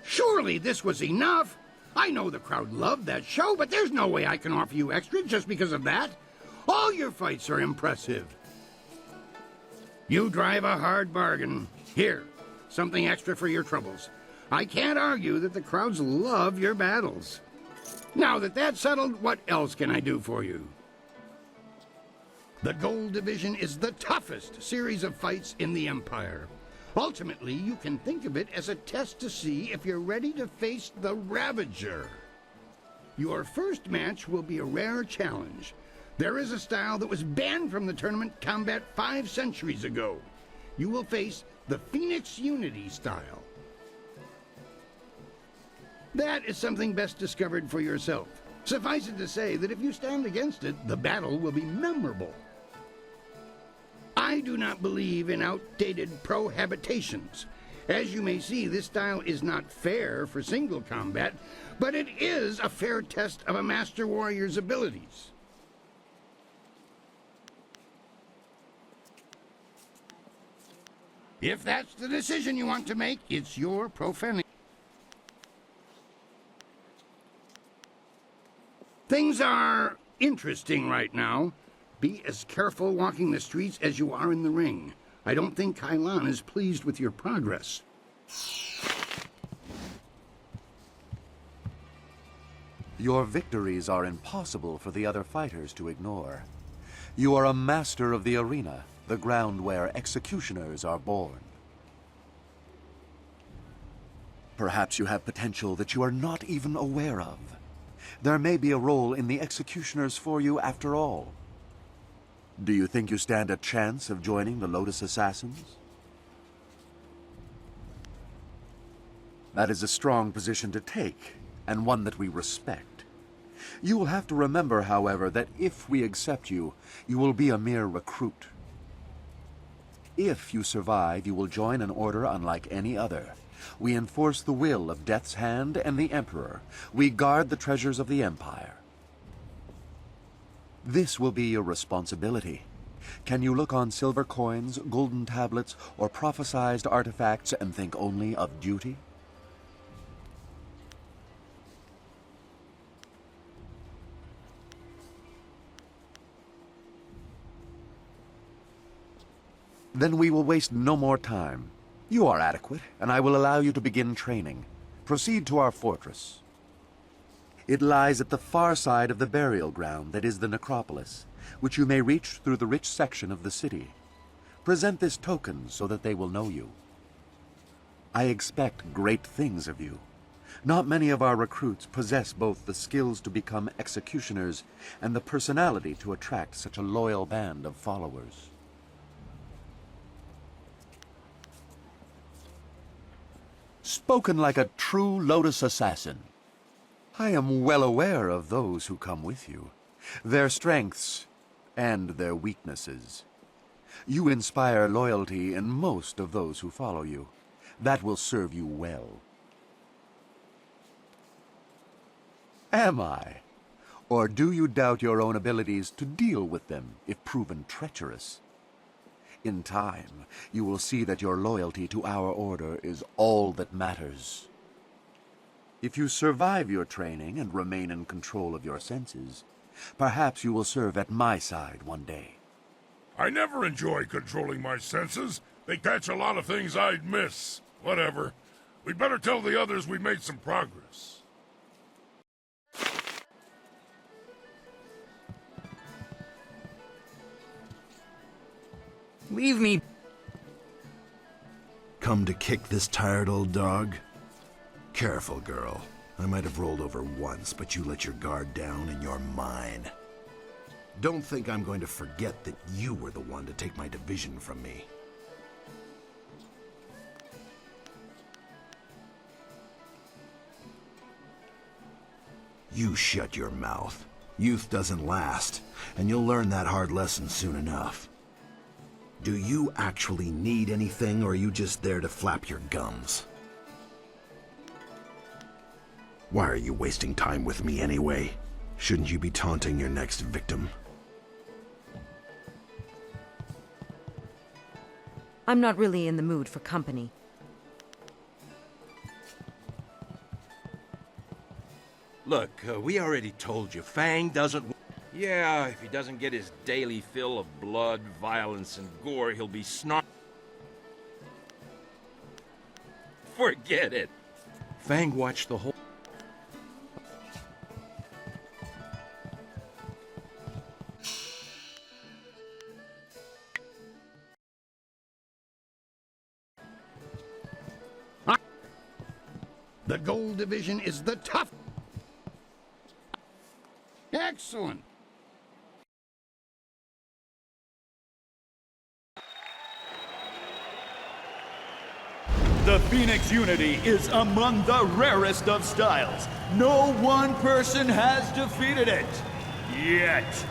Surely this was enough. I know the crowd loved that show, but there's no way I can offer you extra just because of that. All your fights are impressive. You drive a hard bargain. Here, something extra for your troubles. I can't argue that the crowds love your battles. Now that that's settled, what else can I do for you? The Gold Division is the toughest series of fights in the Empire. Ultimately, you can think of it as a test to see if you're ready to face the Ravager. Your first match will be a rare challenge. There is a style that was banned from the tournament combat 5 centuries ago. You will face the Phoenix Unity style. That is something best discovered for yourself. Suffice it to say that if you stand against it, the battle will be memorable. I do not believe in outdated prohabitations. As you may see, this style is not fair for single combat, but it is a fair test of a Master Warrior's abilities. If that's the decision you want to make, it's your profanity. Things are interesting right now. Be as careful walking the streets as you are in the ring. I don't think Kailan is pleased with your progress. Your victories are impossible for the other fighters to ignore. You are a master of the arena, the ground where executioners are born. Perhaps you have potential that you are not even aware of. There may be a role in the executioners for you after all. Do you think you stand a chance of joining the Lotus Assassins? That is a strong position to take, and one that we respect. You will have to remember, however, that if we accept you, you will be a mere recruit. If you survive, you will join an order unlike any other. We enforce the will of Death's Hand and the Emperor. We guard the treasures of the Empire. This will be your responsibility. Can you look on silver coins, golden tablets, or prophesized artifacts and think only of duty? Then we will waste no more time. You are adequate, and I will allow you to begin training. Proceed to our fortress. It lies at the far side of the burial ground that is the necropolis, which you may reach through the rich section of the city. Present this token so that they will know you. I expect great things of you. Not many of our recruits possess both the skills to become executioners and the personality to attract such a loyal band of followers. Spoken like a true Lotus assassin. I am well aware of those who come with you, their strengths and their weaknesses. You inspire loyalty in most of those who follow you. That will serve you well. Am I? Or do you doubt your own abilities to deal with them if proven treacherous? In time, you will see that your loyalty to our order is all that matters. If you survive your training and remain in control of your senses, perhaps you will serve at my side one day. I never enjoy controlling my senses. They catch a lot of things I'd miss. Whatever. We'd better tell the others we made some progress. Leave me. Come to kick this tired old dog? Careful, girl. I might have rolled over once, but you let your guard down and you're mine. Don't think I'm going to forget that you were the one to take my division from me. You shut your mouth. Youth doesn't last, and you'll learn that hard lesson soon enough. Do you actually need anything, or are you just there to flap your gums? Why are you wasting time with me anyway? Shouldn't you be taunting your next victim? I'm not really in the mood for company. Look, we already told you, Fang doesn't... Yeah, if he doesn't get his daily fill of blood, violence, and gore, he'll be Forget it. Fang watched the whole... The Gold Division is the tough... Excellent. The Phoenix Unity is among the rarest of styles. No one person has defeated it. Yet.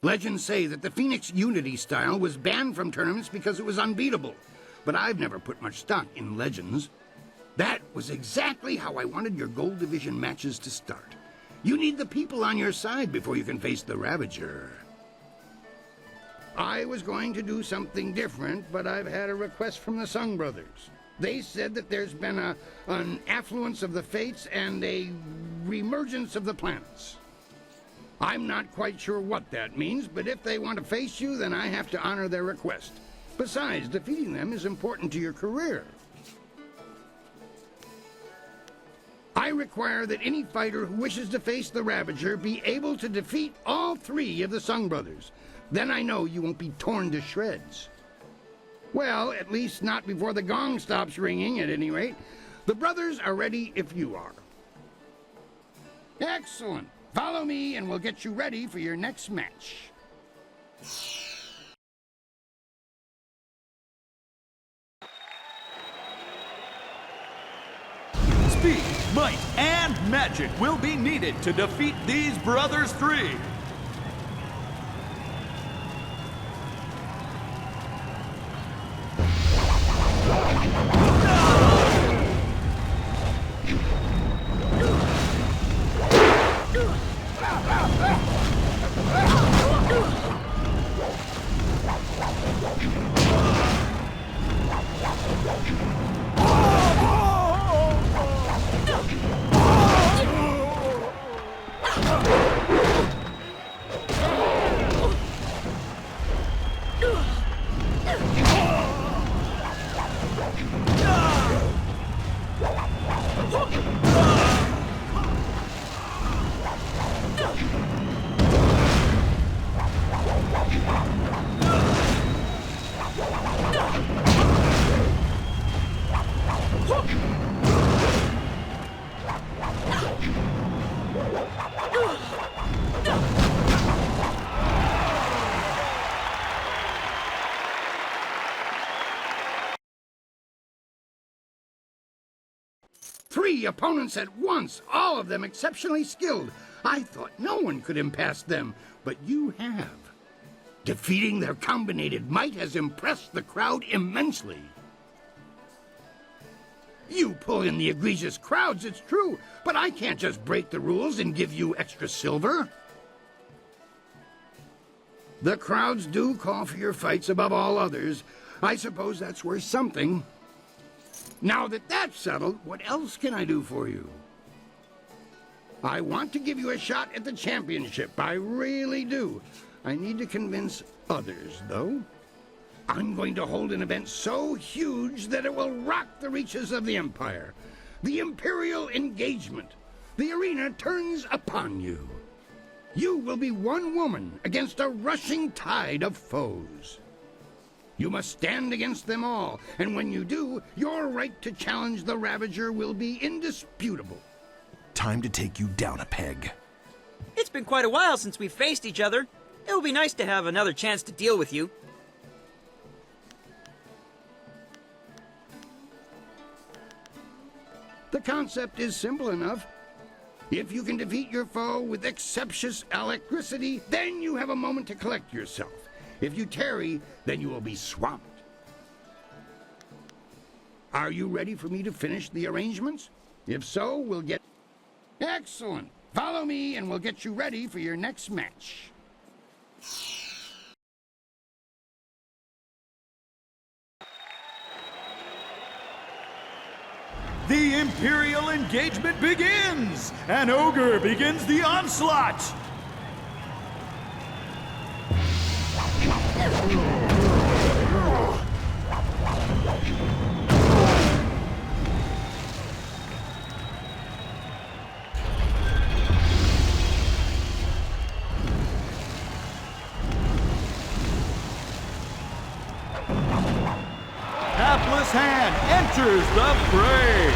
Legends say that the Phoenix Unity style was banned from tournaments because it was unbeatable. But I've never put much stock in legends. That was exactly how I wanted your Gold Division matches to start. You need the people on your side before you can face the Ravager. I was going to do something different, but I've had a request from the Sung Brothers. They said that there's been an affluence of the fates and a reemergence of the planets. I'm not quite sure what that means, but if they want to face you, then I have to honor their request. Besides, defeating them is important to your career. I require that any fighter who wishes to face the Ravager be able to defeat all 3 of the Sung Brothers. Then I know you won't be torn to shreds. Well, at least not before the gong stops ringing, at any rate. The brothers are ready if you are. Excellent. Follow me and we'll get you ready for your next match. Speed, might, and magic will be needed to defeat these brothers 3. Three opponents at once, all of them exceptionally skilled. I thought no one could impass them, but you have. Defeating their combinated might has impressed the crowd immensely. You pull in the egregious crowds, it's true, but I can't just break the rules and give you extra silver. The crowds do call for your fights above all others. I suppose that's worth something. Now that that's settled, what else can I do for you? I want to give you a shot at the championship. I really do. I need to convince others, though. I'm going to hold an event so huge that it will rock the reaches of the Empire. The Imperial Engagement. The arena turns upon you. You will be one woman against a rushing tide of foes. You must stand against them all, and when you do, your right to challenge the Ravager will be indisputable. Time to take you down a peg. It's been quite a while since we faced each other. It will be nice to have another chance to deal with you. The concept is simple enough. If you can defeat your foe with exceptious alacrity, then you have a moment to collect yourself. If you tarry, then you will be swamped. Are you ready for me to finish the arrangements? If so, we'll get... Excellent! Follow me and we'll get you ready for your next match. The Imperial Engagement begins! An ogre begins the onslaught! Hapless Hand enters the fray!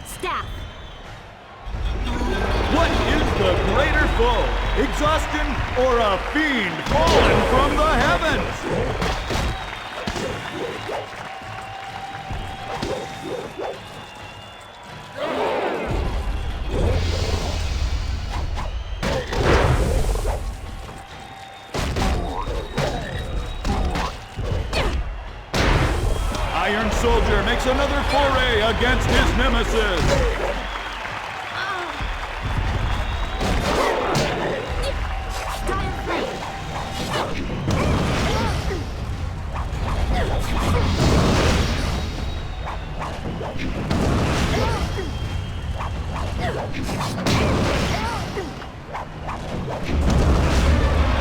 Staff! What or a fiend fallen from the heavens? Iron Soldier makes another foray against his nemesis.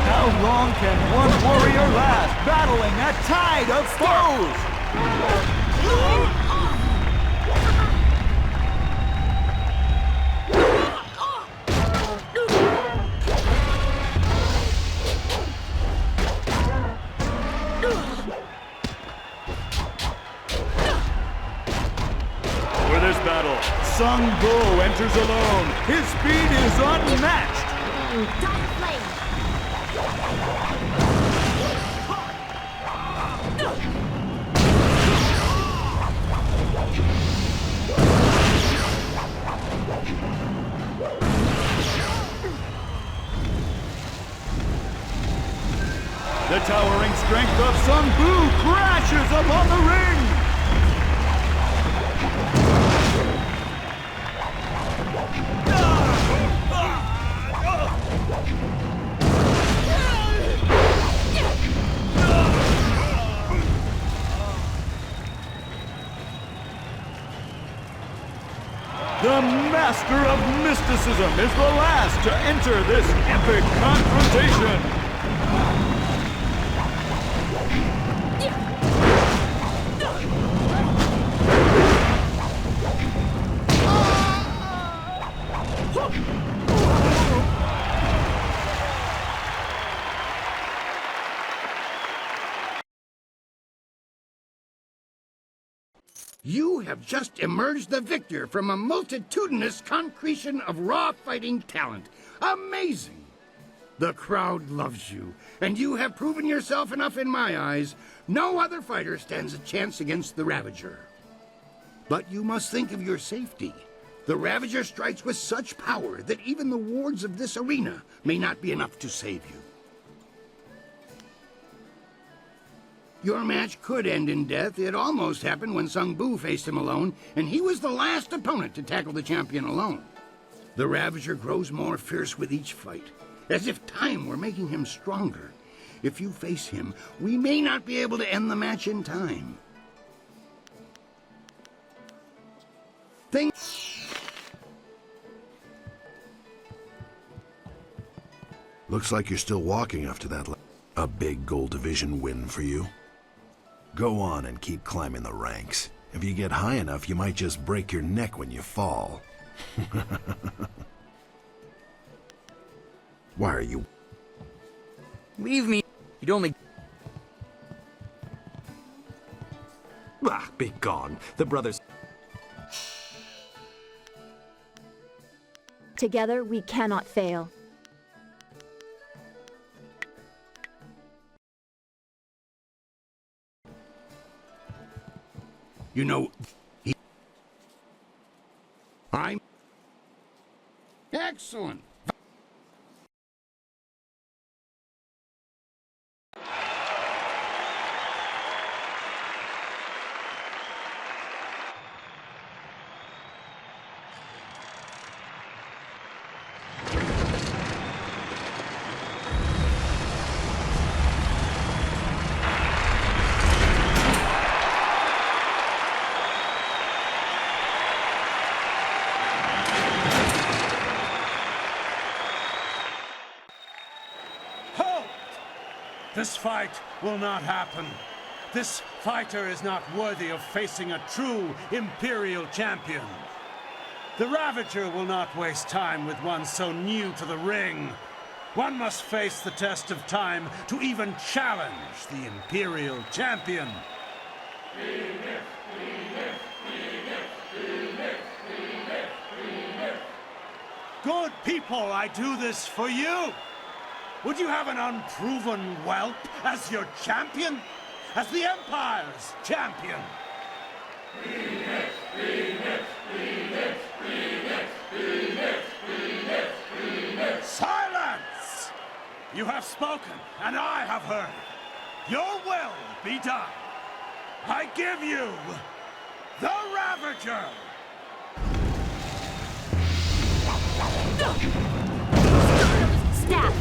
How long can one warrior last, battling a tide of foes? For this battle, Sung Bu enters alone. His speed is unmatched. Dire flame! The towering strength of Sung Bu crashes upon the ring. The Master of Mysticism is the last to enter this epic confrontation. You have just emerged the victor from a multitudinous concretion of raw fighting talent. Amazing! The crowd loves you, and you have proven yourself enough in my eyes. No other fighter stands a chance against the Ravager. But you must think of your safety. The Ravager strikes with such power that even the wards of this arena may not be enough to save you. Your match could end in death. It almost happened when Sung Bu faced him alone, and he was the last opponent to tackle the champion alone. The Ravager grows more fierce with each fight, as if time were making him stronger. If you face him, we may not be able to end the match in time. Looks like you're still walking after that. A big Gold Division win for you. Go on and keep climbing the ranks. If you get high enough, you might just break your neck when you fall. Why are you... Leave me. You'd only... Ah, be gone. The brothers... Together, we cannot fail. You know, I'm... Excellent. This fight will not happen. This fighter is not worthy of facing a true Imperial champion. The Ravager will not waste time with one so new to the ring. One must face the test of time to even challenge the Imperial champion. Good people, I do this for you. Would you have an unproven whelp as your champion? As the Empire's champion? Phoenix, Phoenix, Phoenix, Phoenix, Phoenix, Phoenix, Phoenix. Silence! You have spoken, and I have heard. Your will be done. I give you the Ravager! Stab!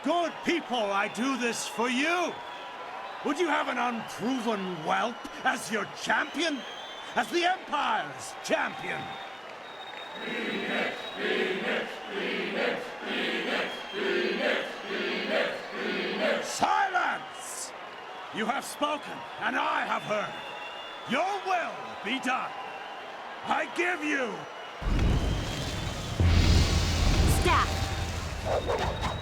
Good people, I do this for you. Would you have an unproven whelp as your champion? As the Empire's champion? Silence! You have spoken, and I have heard. Your will be done. I give you... Staff!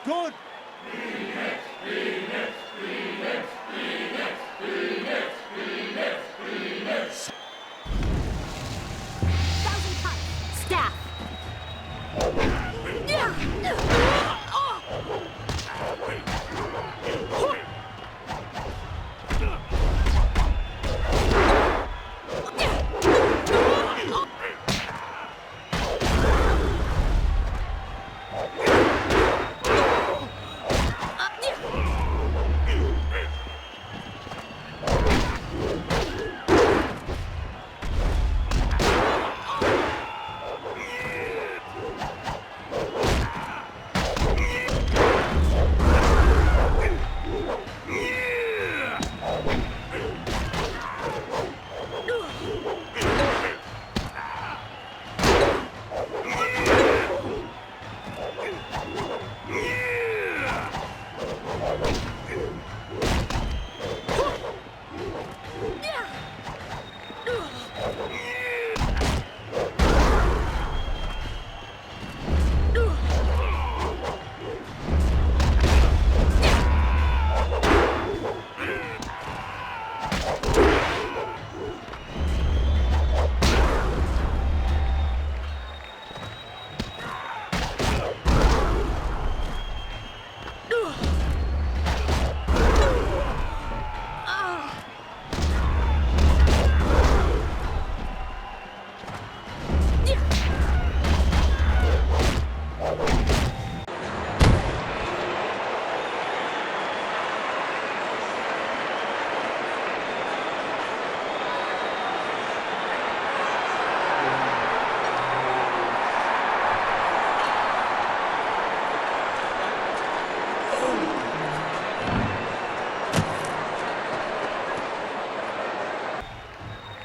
good. Thousand cuts. Staff.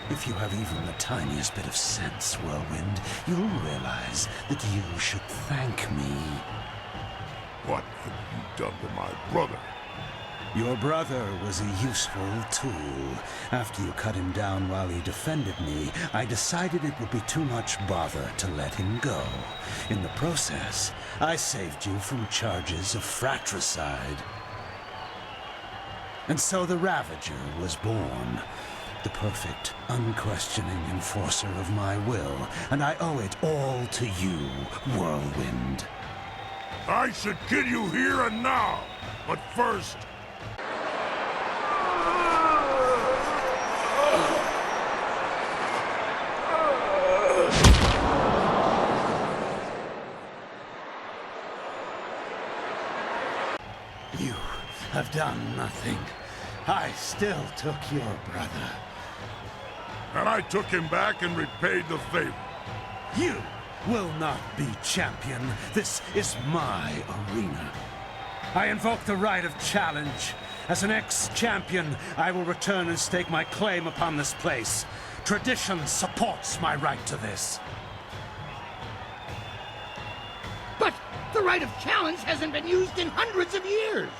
If you have even the tiniest bit of sense, Whirlwind, you'll realize that you should thank me. What have you done to my brother? Your brother was a useful tool. After you cut him down while he defended me, I decided it would be too much bother to let him go. In the process, I saved you from charges of fratricide. And so the Ravager was born. The perfect, unquestioning enforcer of my will, and I owe it all to you, Whirlwind. I should kill you here and now, but first... You have done nothing. I still took your brother. And I took him back and repaid the favor. You will not be champion. This is my arena. I invoke the right of challenge. As an ex-champion, I will return and stake my claim upon this place. Tradition supports my right to this. But the right of challenge hasn't been used in hundreds of years.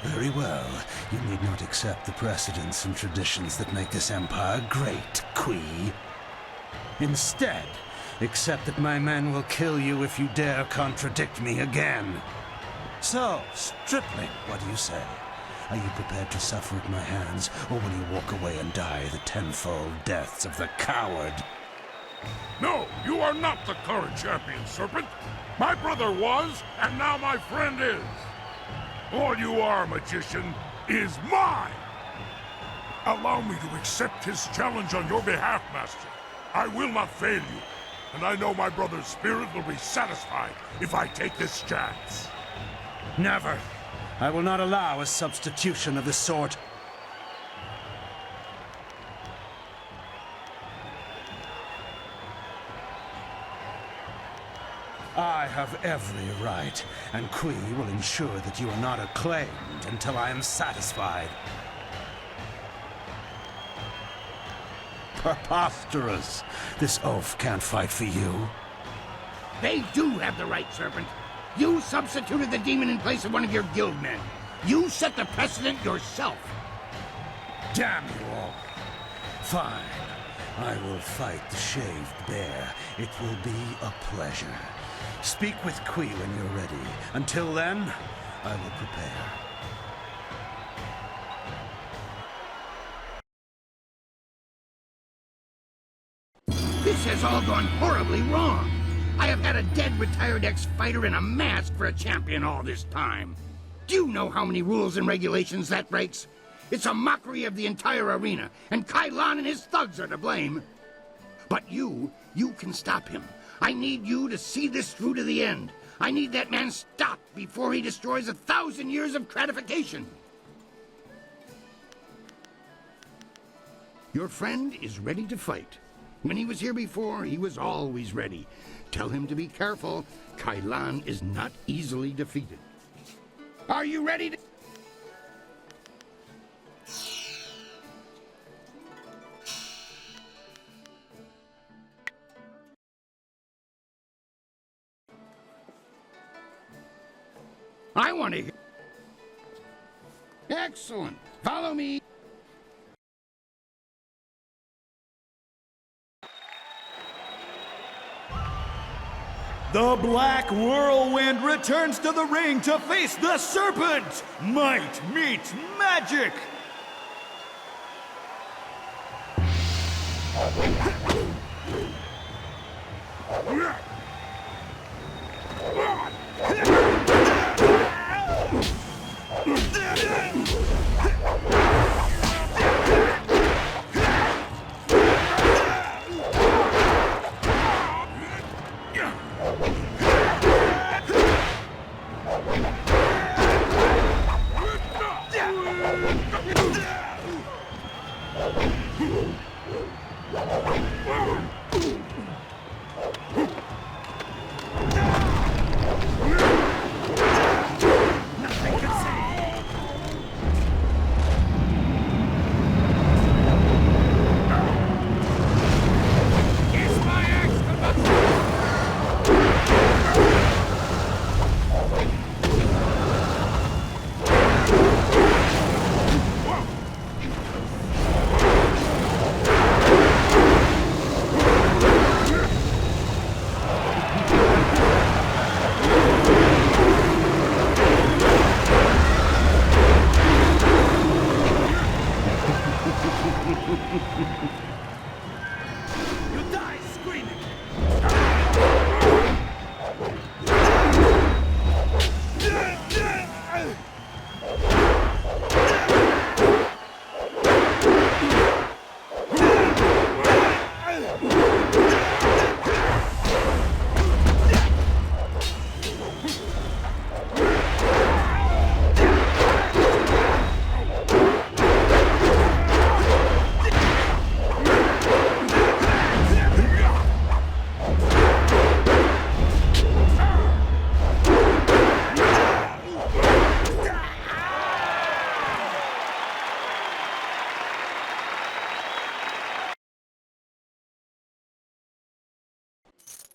Very well. You need not accept the precedents and traditions that make this empire great, Kui. Instead, accept that my men will kill you if you dare contradict me again. So, Stripling, what do you say? Are you prepared to suffer at my hands, or will you walk away and die the tenfold deaths of the coward? No, you are not the current champion, Serpent. My brother was, and now my friend is. All you are, magician, is mine! Allow me to accept his challenge on your behalf, Master. I will not fail you, and I know my brother's spirit will be satisfied if I take this chance. Never. I will not allow a substitution of this sort. I have every right, and Kui will ensure that you are not acclaimed until I am satisfied. Preposterous! This oaf can't fight for you. They do have the right, Serpent. You substituted the demon in place of one of your guild men. You set the precedent yourself. Damn you all. Fine. I will fight the shaved bear. It will be a pleasure. Speak with Kui when you're ready. Until then, I will prepare. This has all gone horribly wrong. I have had a dead retired ex-fighter in a mask for a champion all this time. Do you know how many rules and regulations that breaks? It's a mockery of the entire arena, and Kai Lan and his thugs are to blame. But you can stop him. I need you to see this through to the end. I need that man stopped before he destroys 1,000 years of gratification. Your friend is ready to fight. When he was here before, he was always ready. Tell him to be careful. Kai Lan is not easily defeated. Are you ready to... I want to hear... Excellent. Follow me. The Black Whirlwind returns to the ring to face the Serpent! Might meets magic! You die screaming!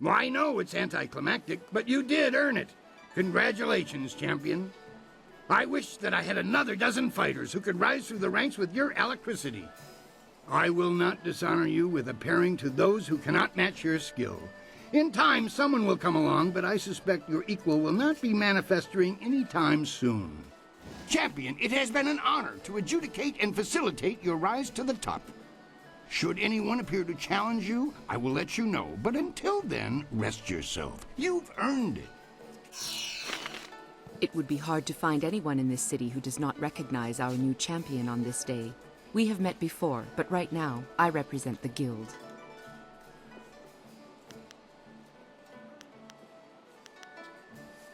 Well, I know it's anticlimactic, but you did earn it. Congratulations, champion. I wish that I had another dozen fighters who could rise through the ranks with your alacrity. I will not dishonor you with appearing to those who cannot match your skill. In time, someone will come along, but I suspect your equal will not be manifesting any time soon. Champion, it has been an honor to adjudicate and facilitate your rise to the top. Should anyone appear to challenge you, I will let you know. But until then, rest yourself. You've earned it. It would be hard to find anyone in this city who does not recognize our new champion on this day. We have met before, but right now, I represent the guild.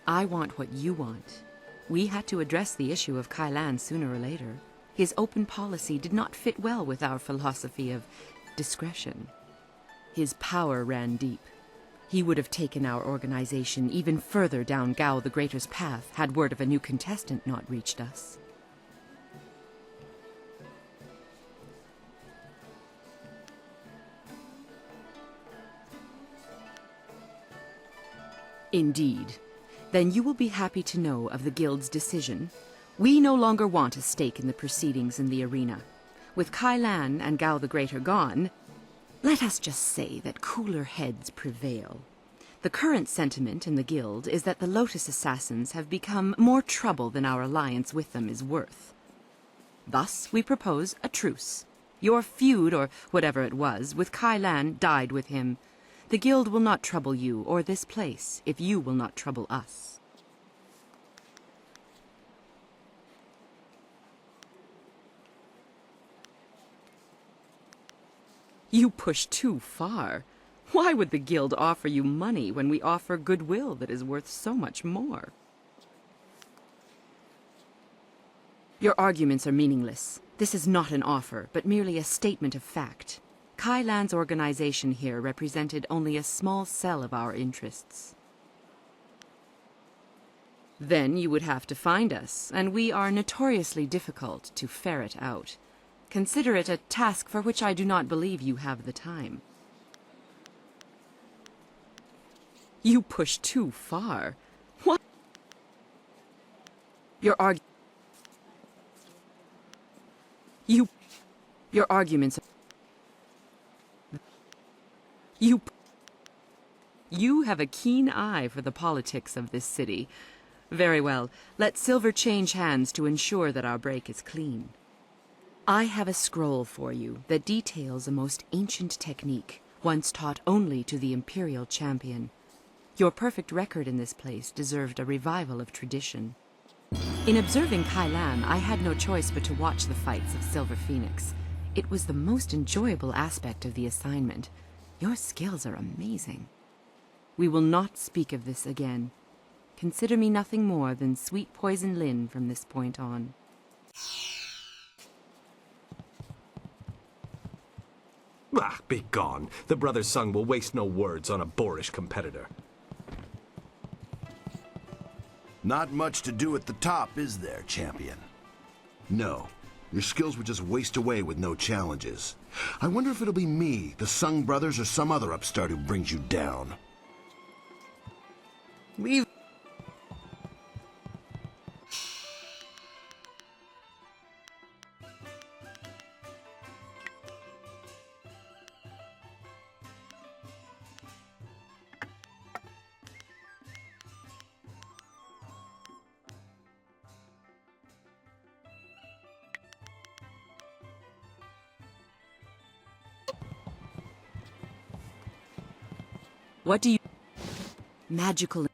I want what you want. We had to address the issue of Kai Lan sooner or later. His open policy did not fit well with our philosophy of discretion. His power ran deep. He would have taken our organization even further down Gao the Greater's path had word of a new contestant not reached us. Indeed. Then you will be happy to know of the guild's decision. We no longer want a stake in the proceedings in the arena. With Kai Lan and Gao the Greater gone, let us just say that cooler heads prevail. The current sentiment in the Guild is that the Lotus Assassins have become more trouble than our alliance with them is worth. Thus, we propose a truce. Your feud, or whatever it was, with Kai Lan died with him. The Guild will not trouble you or this place if you will not trouble us. You push too far. Why would the Guild offer you money when we offer goodwill that is worth so much more? Your arguments are meaningless. This is not an offer, but merely a statement of fact. Kai Lan's organization here represented only a small cell of our interests. Then you would have to find us, and we are notoriously difficult to ferret out. Consider it a task for which I do not believe you have the time. You push too far. What? Your arguments. You have a keen eye for the politics of this city. Very well, let silver change hands to ensure that our break is clean. I have a scroll for you that details a most ancient technique, once taught only to the Imperial champion. Your perfect record in this place deserved a revival of tradition. In observing Kai Lan, I had no choice but to watch the fights of Silver Phoenix. It was the most enjoyable aspect of the assignment. Your skills are amazing. We will not speak of this again. Consider me nothing more than Sweet Poison Lin from this point on. Ah, be gone. The Brother Sung will waste no words on a boorish competitor. Not much to do at the top, is there, champion? No. Your skills would just waste away with no challenges. I wonder if it'll be me, the Sung brothers, or some other upstart who brings you down. Leave. What do you... Magical...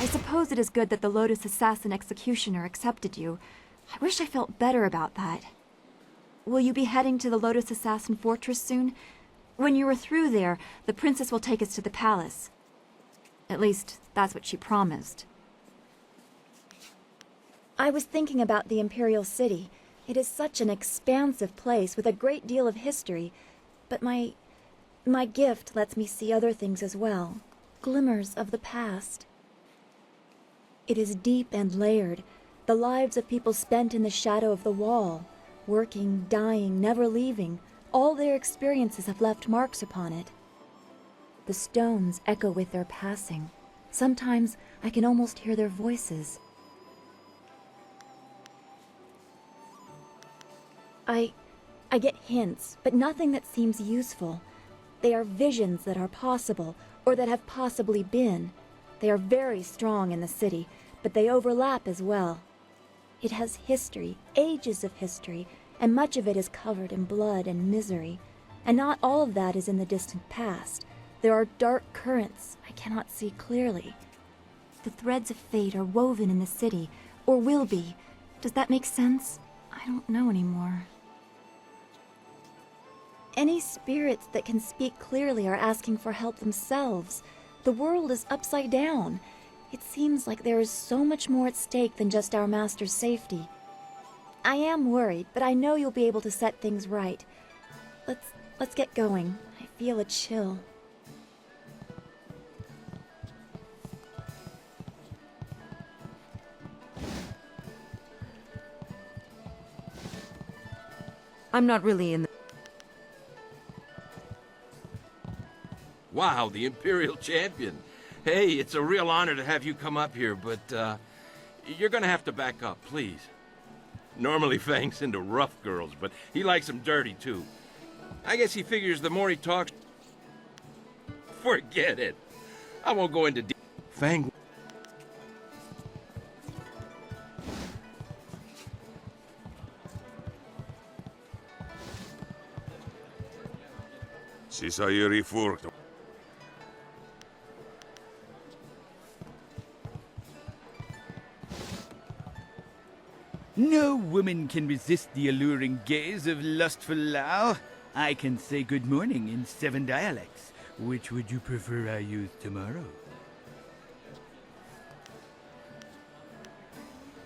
I suppose it is good that the Lotus Assassin Executioner accepted you. I wish I felt better about that. Will you be heading to the Lotus Assassin Fortress soon? When you are through there, the princess will take us to the palace. At least, that's what she promised. I was thinking about the Imperial City. It is such an expansive place with a great deal of history, but my gift lets me see other things as well. Glimmers of the past. It is deep and layered, the lives of people spent in the shadow of the wall, working, dying, never leaving. All their experiences have left marks upon it. The stones echo with their passing. Sometimes I can almost hear their voices. I get hints, but nothing that seems useful. They are visions that are possible, or that have possibly been. They are very strong in the city, but they overlap as well. It has history, ages of history, and much of it is covered in blood and misery. And not all of that is in the distant past. There are dark currents I cannot see clearly. The threads of fate are woven in the city, or will be. Does that make sense? I don't know anymore. Any spirits that can speak clearly are asking for help themselves. The world is upside down. It seems like there is so much more at stake than just our master's safety. I am worried, but I know you'll be able to set things right. Let's get going. I feel a chill. I'm not really in the... Wow, the Imperial Champion. Hey, it's a real honor to have you come up here, but, you're gonna have to back up, please. Normally Fang's into rough girls, but he likes them dirty, too. I guess he figures the more he talks... Forget it. I won't go into Fang... Sisayeri furto. No woman can resist the alluring gaze of lustful Lao. I can say good morning in 7 dialects. Which would you prefer I use tomorrow?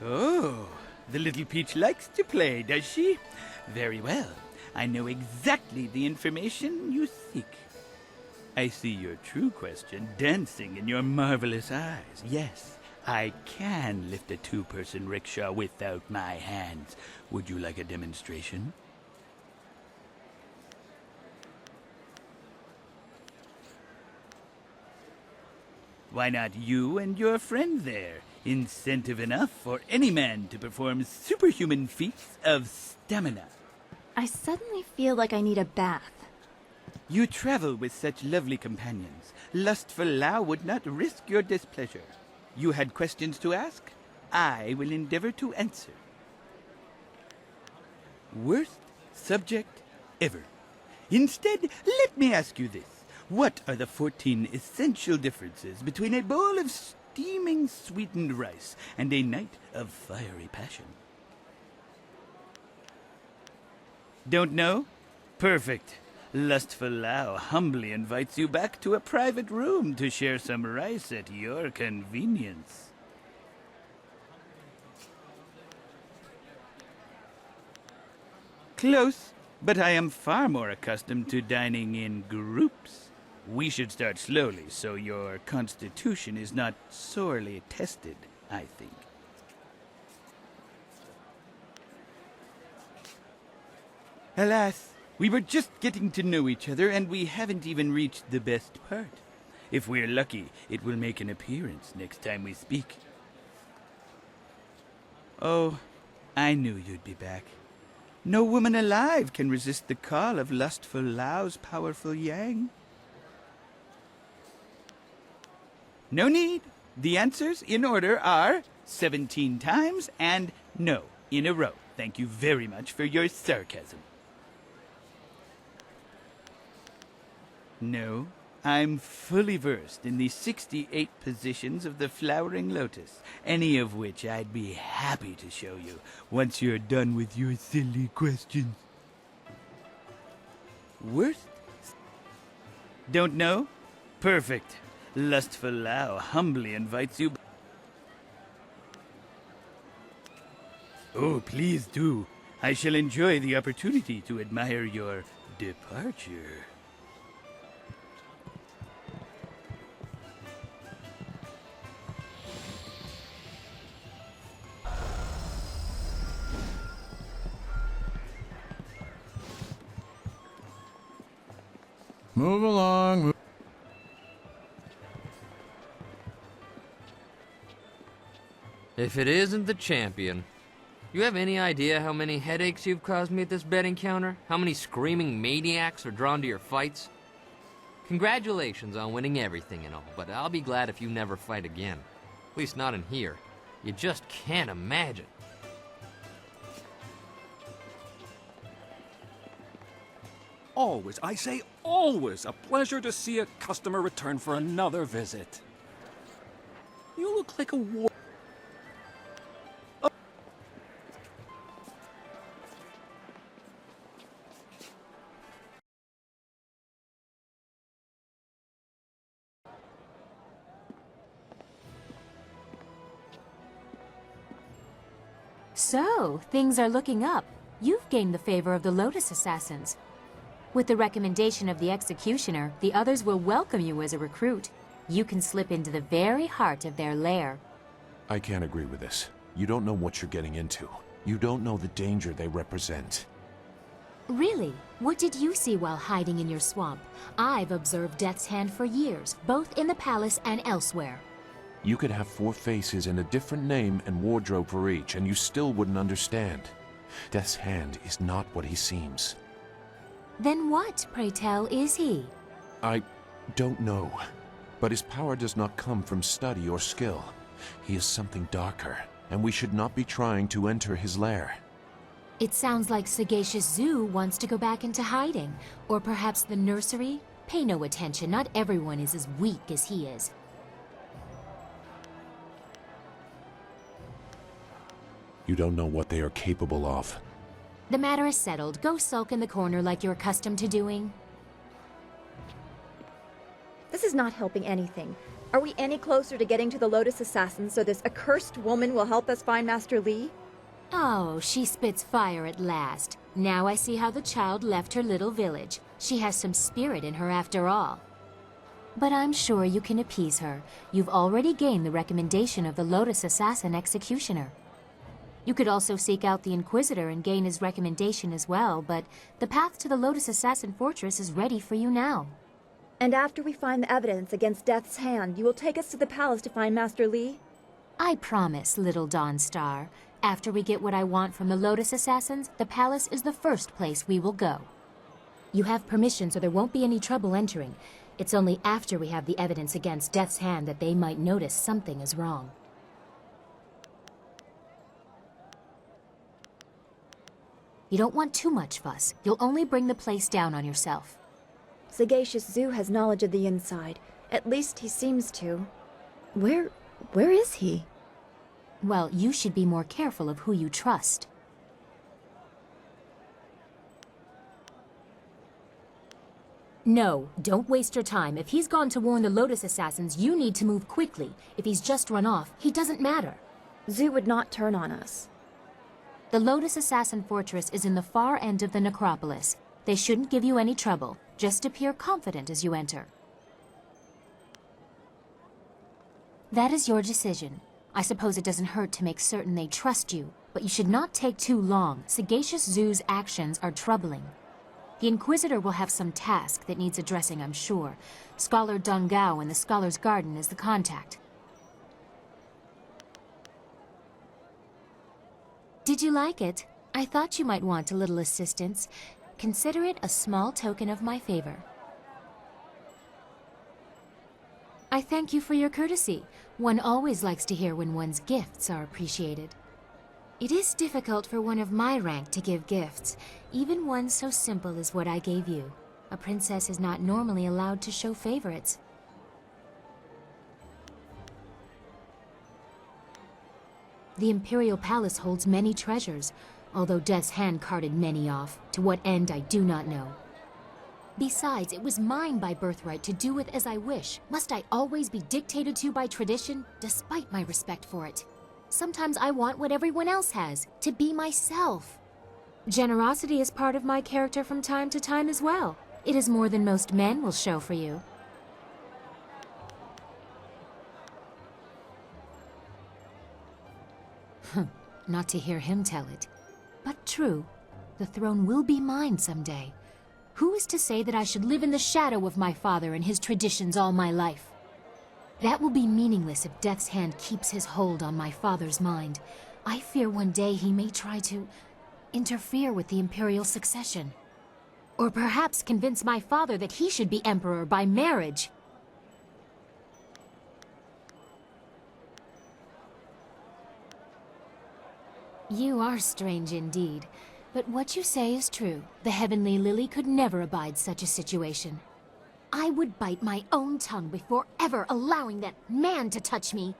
Oh, the little peach likes to play, does she? Very well. I know exactly the information you seek. I see your true question dancing in your marvelous eyes. Yes, I can lift a 2-person rickshaw without my hands. Would you like a demonstration? Why not you and your friend there? Incentive enough for any man to perform superhuman feats of stamina. I suddenly feel like I need a bath. You travel with such lovely companions. Lustful Lao would not risk your displeasure. You had questions to ask? I will endeavor to answer. Worst subject ever. Instead, let me ask you this. What are the 14 essential differences between a bowl of steaming sweetened rice and a night of fiery passion? Don't know? Perfect. Lustful Lao humbly invites you back to a private room to share some rice at your convenience. Close, but I am far more accustomed to dining in groups. We should start slowly so your constitution is not sorely tested, I think. Alas, we were just getting to know each other, and we haven't even reached the best part. If we're lucky, it will make an appearance next time we speak. Oh, I knew you'd be back. No woman alive can resist the call of lustful Lao's powerful yang. No need. The answers in order are 17 times and no in a row. Thank you very much for your sarcasm. No, I'm fully versed in the 68 positions of the flowering lotus, any of which I'd be happy to show you once you're done with your silly questions. Worst? Don't know? Perfect. Lustful Lao humbly invites you. Oh, please do. I shall enjoy the opportunity to admire your departure. Move along. If it isn't the champion. You have any idea how many headaches you've caused me at this betting counter? How many screaming maniacs are drawn to your fights? Congratulations on winning everything and all, but I'll be glad if you never fight again. At least not in here. You just can't imagine. Always, I say always, a pleasure to see a customer return for another visit. You look like a war... So, things are looking up. You've gained the favor of the Lotus Assassins. With the recommendation of the Executioner, the others will welcome you as a recruit. You can slip into the very heart of their lair. I can't agree with this. You don't know what you're getting into. You don't know the danger they represent. Really? What did you see while hiding in your swamp? I've observed Death's Hand for years, both in the palace and elsewhere. You could have 4 faces and a different name and wardrobe for each, and you still wouldn't understand. Death's Hand is not what he seems. Then what, pray tell, is he? I don't know. But his power does not come from study or skill. He is something darker, and we should not be trying to enter his lair. It sounds like Sagacious Zoo wants to go back into hiding. Or perhaps the nursery? Pay no attention, not everyone is as weak as he is. You don't know what they are capable of. The matter is settled. Go sulk in the corner like you're accustomed to doing. This is not helping anything. Are we any closer to getting to the Lotus Assassins so this accursed woman will help us find Master Li? Oh, she spits fire at last. Now I see how the child left her little village. She has some spirit in her after all. But I'm sure you can appease her. You've already gained the recommendation of the Lotus Assassin Executioner. You could also seek out the Inquisitor and gain his recommendation as well, but the path to the Lotus Assassin Fortress is ready for you now. And after we find the evidence against Death's Hand, you will take us to the palace to find Master Li? I promise, little Dawnstar. After we get what I want from the Lotus Assassins, the palace is the first place we will go. You have permission, so there won't be any trouble entering. It's only after we have the evidence against Death's Hand that they might notice something is wrong. You don't want too much fuss. You'll only bring the place down on yourself. Sagacious Zoo has knowledge of the inside. At least he seems to. Where is he? Well, you should be more careful of who you trust. No, don't waste your time. If he's gone to warn the Lotus Assassins, you need to move quickly. If he's just run off, he doesn't matter. Zoo would not turn on us. The Lotus Assassin Fortress is in the far end of the necropolis. They shouldn't give you any trouble. Just appear confident as you enter. That is your decision. I suppose it doesn't hurt to make certain they trust you, but you should not take too long. Sagacious Zoo's actions are troubling. The Inquisitor will have some task that needs addressing, I'm sure. Scholar Dongao in the Scholar's Garden is the contact. Did you like it? I thought you might want a little assistance. Consider it a small token of my favor. I thank you for your courtesy. One always likes to hear when one's gifts are appreciated. It is difficult for one of my rank to give gifts, even one so simple as what I gave you. A princess is not normally allowed to show favorites. The Imperial Palace holds many treasures, although Death's Hand carted many off. To what end, I do not know. Besides, it was mine by birthright to do with as I wish. Must I always be dictated to by tradition, despite my respect for it? Sometimes I want what everyone else has, to be myself. Generosity is part of my character from time to time as well. It is more than most men will show for you. Not to hear him tell it. But true, the throne will be mine someday. Who is to say that I should live in the shadow of my father and his traditions all my life? That will be meaningless if Death's Hand keeps his hold on my father's mind. I fear one day he may try to interfere with the imperial succession. Or perhaps convince my father that he should be emperor by marriage. You are strange indeed. But what you say is true. The Heavenly Lily could never abide such a situation. I would bite my own tongue before ever allowing that man to touch me.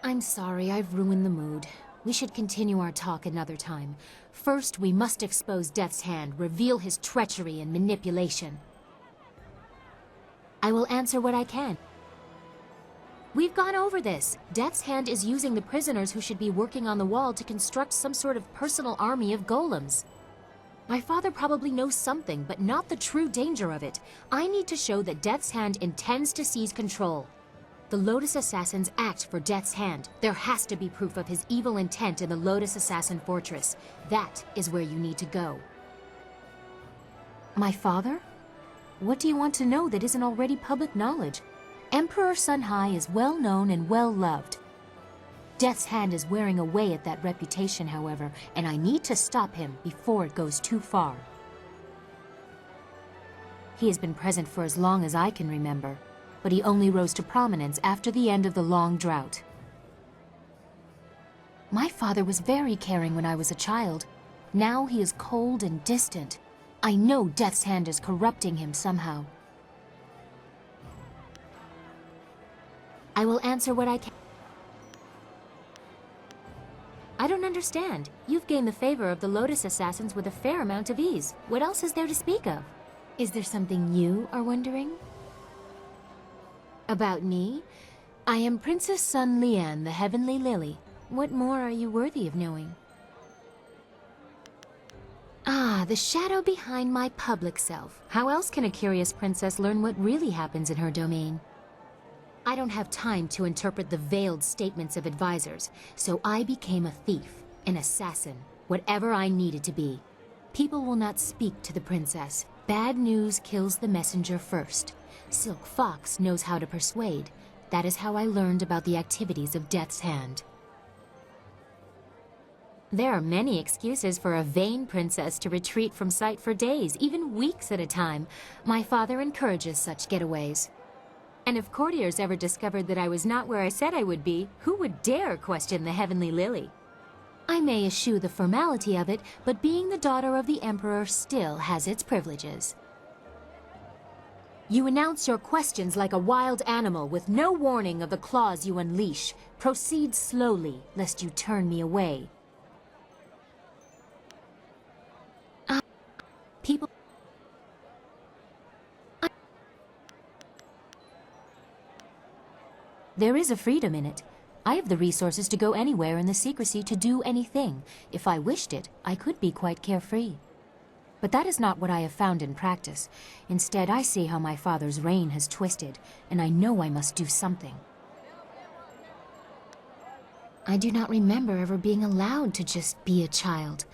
I'm sorry I've ruined the mood. We should continue our talk another time. First, we must expose Death's Hand, reveal his treachery and manipulation. I will answer what I can. We've gone over this. Death's Hand is using the prisoners who should be working on the wall to construct some sort of personal army of golems. My father probably knows something, but not the true danger of it. I need to show that Death's Hand intends to seize control. The Lotus Assassins act for Death's Hand. There has to be proof of his evil intent in the Lotus Assassin Fortress. That is where you need to go. My father? What do you want to know that isn't already public knowledge? Emperor Sunhai is well known and well loved. Death's Hand is wearing away at that reputation, however, and I need to stop him before it goes too far. He has been present for as long as I can remember, but he only rose to prominence after the end of the long drought. My father was very caring when I was a child. Now he is cold and distant. I know Death's Hand is corrupting him somehow. I will answer what I can. I don't understand. You've gained the favor of the Lotus Assassins with a fair amount of ease. What else is there to speak of? Is there something you are wondering? About me? I am Princess Sun Lian, the Heavenly Lily. What more are you worthy of knowing? Ah, the shadow behind my public self. How else can a curious princess learn what really happens in her domain? I don't have time to interpret the veiled statements of advisors, so I became a thief, an assassin, whatever I needed to be. People will not speak to the princess. Bad news kills the messenger first. Silk Fox knows how to persuade. That is how I learned about the activities of Death's Hand. There are many excuses for a vain princess to retreat from sight for days, even weeks at a time. My father encourages such getaways. And if courtiers ever discovered that I was not where I said I would be, who would dare question the Heavenly Lily? I may eschew the formality of it, but being the daughter of the Emperor still has its privileges. You announce your questions like a wild animal with no warning of the claws you unleash. Proceed slowly, lest you turn me away. People... There is a freedom in it. I have the resources to go anywhere in the secrecy to do anything. If I wished it, I could be quite carefree. But that is not what I have found in practice. Instead, I see how my father's reign has twisted, and I know I must do something. I do not remember ever being allowed to just be a child.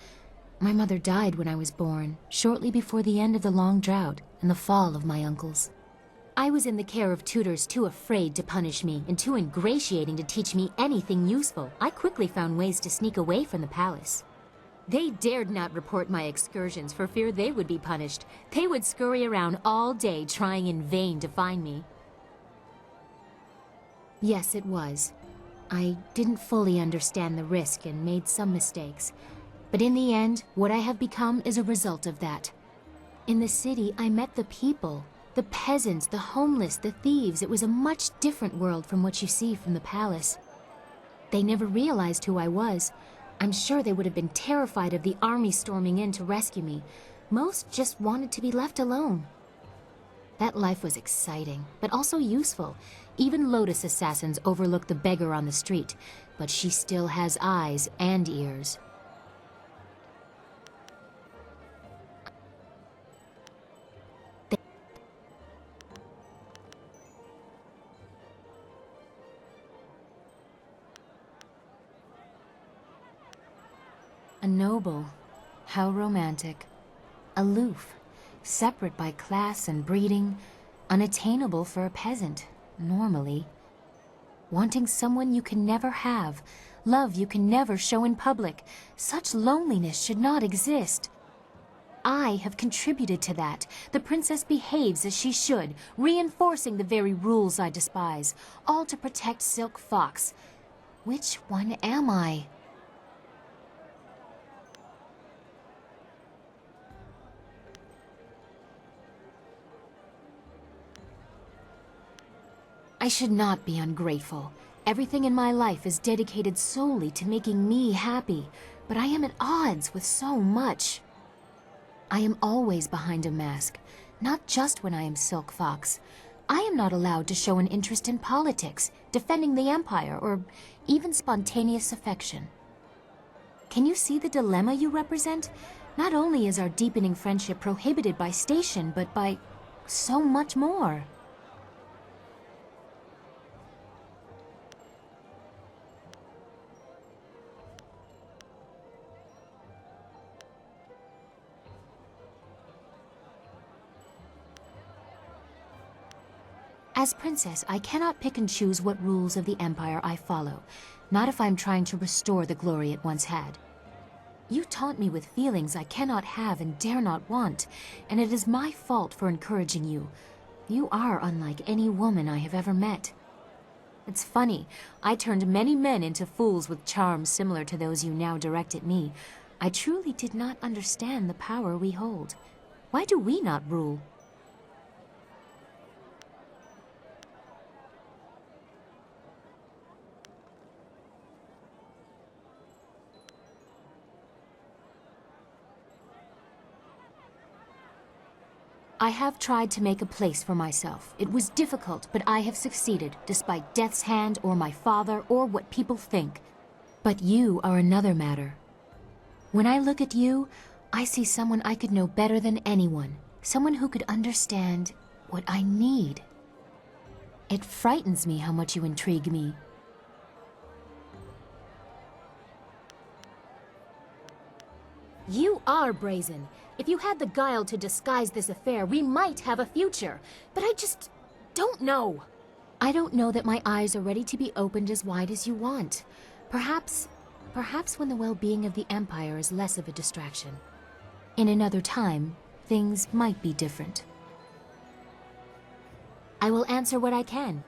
My mother died when I was born, shortly before the end of the long drought and the fall of my uncles. I was in the care of tutors too afraid to punish me and too ingratiating to teach me anything useful. I quickly found ways to sneak away from the palace. They dared not report my excursions for fear they would be punished. They would scurry around all day trying in vain to find me. Yes, it was. I didn't fully understand the risk and made some mistakes. But in the end, what I have become is a result of that. In the city, I met the people. The peasants, the homeless, the thieves. It was a much different world from what you see from the palace. They never realized who I was. I'm sure they would have been terrified of the army storming in to rescue me. Most just wanted to be left alone. That life was exciting, but also useful. Even Lotus Assassins overlook the beggar on the street, but she still has eyes and ears. A noble. How romantic. Aloof. Separate by class and breeding. Unattainable for a peasant, normally. Wanting someone you can never have. Love you can never show in public. Such loneliness should not exist. I have contributed to that. The princess behaves as she should, reinforcing the very rules I despise. All to protect Silk Fox. Which one am I? I should not be ungrateful. Everything in my life is dedicated solely to making me happy, but I am at odds with so much. I am always behind a mask, not just when I am Silk Fox. I am not allowed to show an interest in politics, defending the Empire, or even spontaneous affection. Can you see the dilemma you represent? Not only is our deepening friendship prohibited by station, but by so much more. As princess, I cannot pick and choose what rules of the Empire I follow, not if I'm trying to restore the glory it once had. You taunt me with feelings I cannot have and dare not want, and it is my fault for encouraging you. You are unlike any woman I have ever met. It's funny, I turned many men into fools with charms similar to those you now direct at me. I truly did not understand the power we hold. Why do we not rule? I have tried to make a place for myself. It was difficult, but I have succeeded, despite Death's Hand or my father or what people think. But you are another matter. When I look at you, I see someone I could know better than anyone. Someone who could understand what I need. It frightens me how much you intrigue me. You are brazen. If you had the guile to disguise this affair, we might have a future. But I just don't know. I don't know that my eyes are ready to be opened as wide as you want. Perhaps when the well-being of the Empire is less of a distraction. In another time, things might be different. I will answer what I can.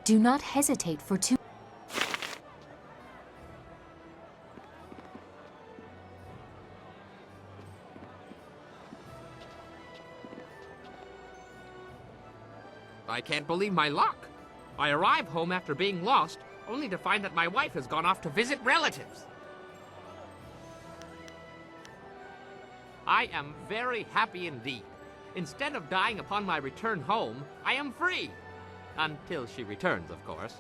Do not hesitate for too... I can't believe my luck. I arrive home after being lost, only to find that my wife has gone off to visit relatives. I am very happy indeed. Instead of dying upon my return home, I am free. Until she returns, of course.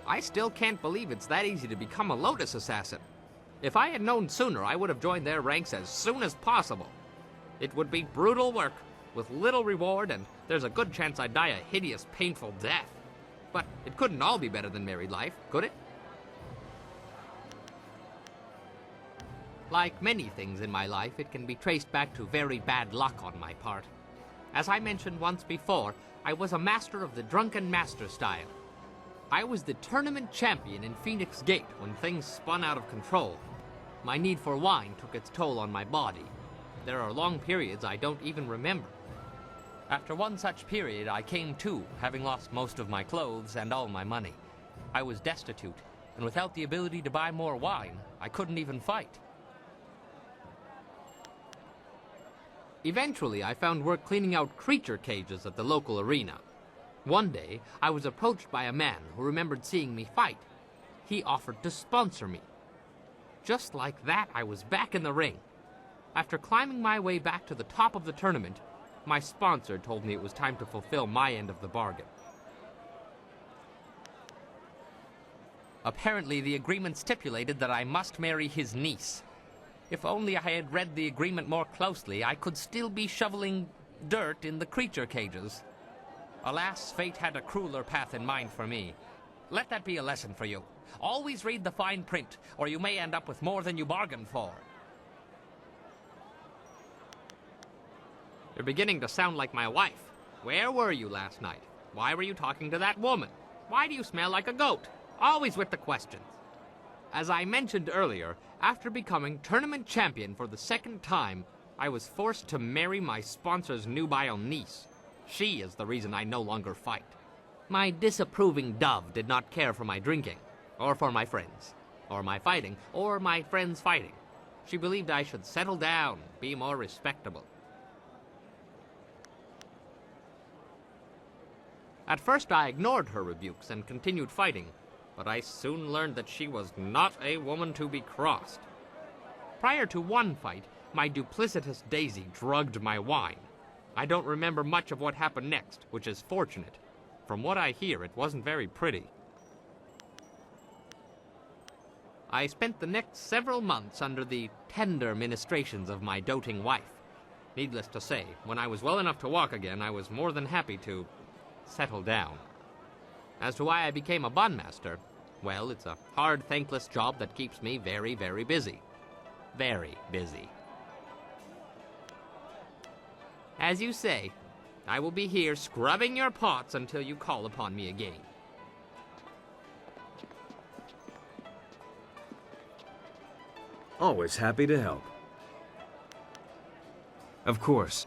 I still can't believe it's that easy to become a Lotus assassin. If I had known sooner, I would have joined their ranks as soon as possible. It would be brutal work, with little reward, and there's a good chance I'd die a hideous, painful death. But it couldn't all be better than married life, could it? Like many things in my life, it can be traced back to very bad luck on my part. As I mentioned once before, I was a master of the drunken master style. I was the tournament champion in Phoenix Gate when things spun out of control. My need for wine took its toll on my body. There are long periods I don't even remember. After one such period, I came to, having lost most of my clothes and all my money. I was destitute, and without the ability to buy more wine, I couldn't even fight. Eventually, I found work cleaning out creature cages at the local arena. One day, I was approached by a man who remembered seeing me fight. He offered to sponsor me. Just like that, I was back in the ring. After climbing my way back to the top of the tournament, my sponsor told me it was time to fulfill my end of the bargain. Apparently, the agreement stipulated that I must marry his niece. If only I had read the agreement more closely, I could still be shoveling dirt in the creature cages. Alas, fate had a crueler path in mind for me. Let that be a lesson for you. Always read the fine print, or you may end up with more than you bargained for. You're beginning to sound like my wife. Where were you last night? Why were you talking to that woman? Why do you smell like a goat? Always with the questions. As I mentioned earlier, after becoming tournament champion for the second time, I was forced to marry my sponsor's nubile niece. She is the reason I no longer fight. My disapproving dove did not care for my drinking, or for my friends, or my fighting, or my friends fighting. She believed I should settle down, be more respectable. At first I ignored her rebukes and continued fighting, but I soon learned that she was not a woman to be crossed. Prior to one fight, my duplicitous Daisy drugged my wine. I don't remember much of what happened next, which is fortunate. From what I hear, it wasn't very pretty. I spent the next several months under the tender ministrations of my doting wife. Needless to say, when I was well enough to walk again, I was more than happy to settle down. As to why I became a bondmaster, well, it's a hard, thankless job that keeps me very, very busy. Very busy. As you say, I will be here scrubbing your pots until you call upon me again. Always happy to help. Of course.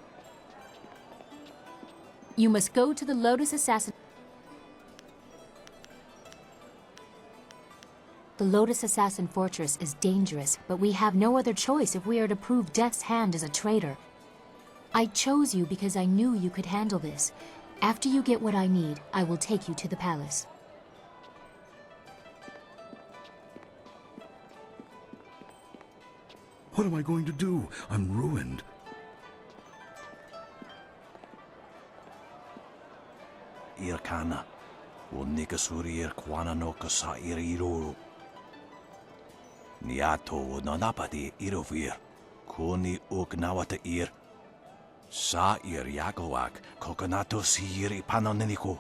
You must go to the Lotus Assassin... The Lotus Assassin Fortress is dangerous, but we have no other choice if we are to prove Death's Hand is a traitor. I chose you because I knew you could handle this. After you get what I need, I will take you to the palace. What am I going to do? I'm ruined. Irkana, o nikasurir kwana no kasa iriru. Niato o nanapati irovir, koni ugnawata ir. Sa ir yagoak, kokonato siri panoneniko.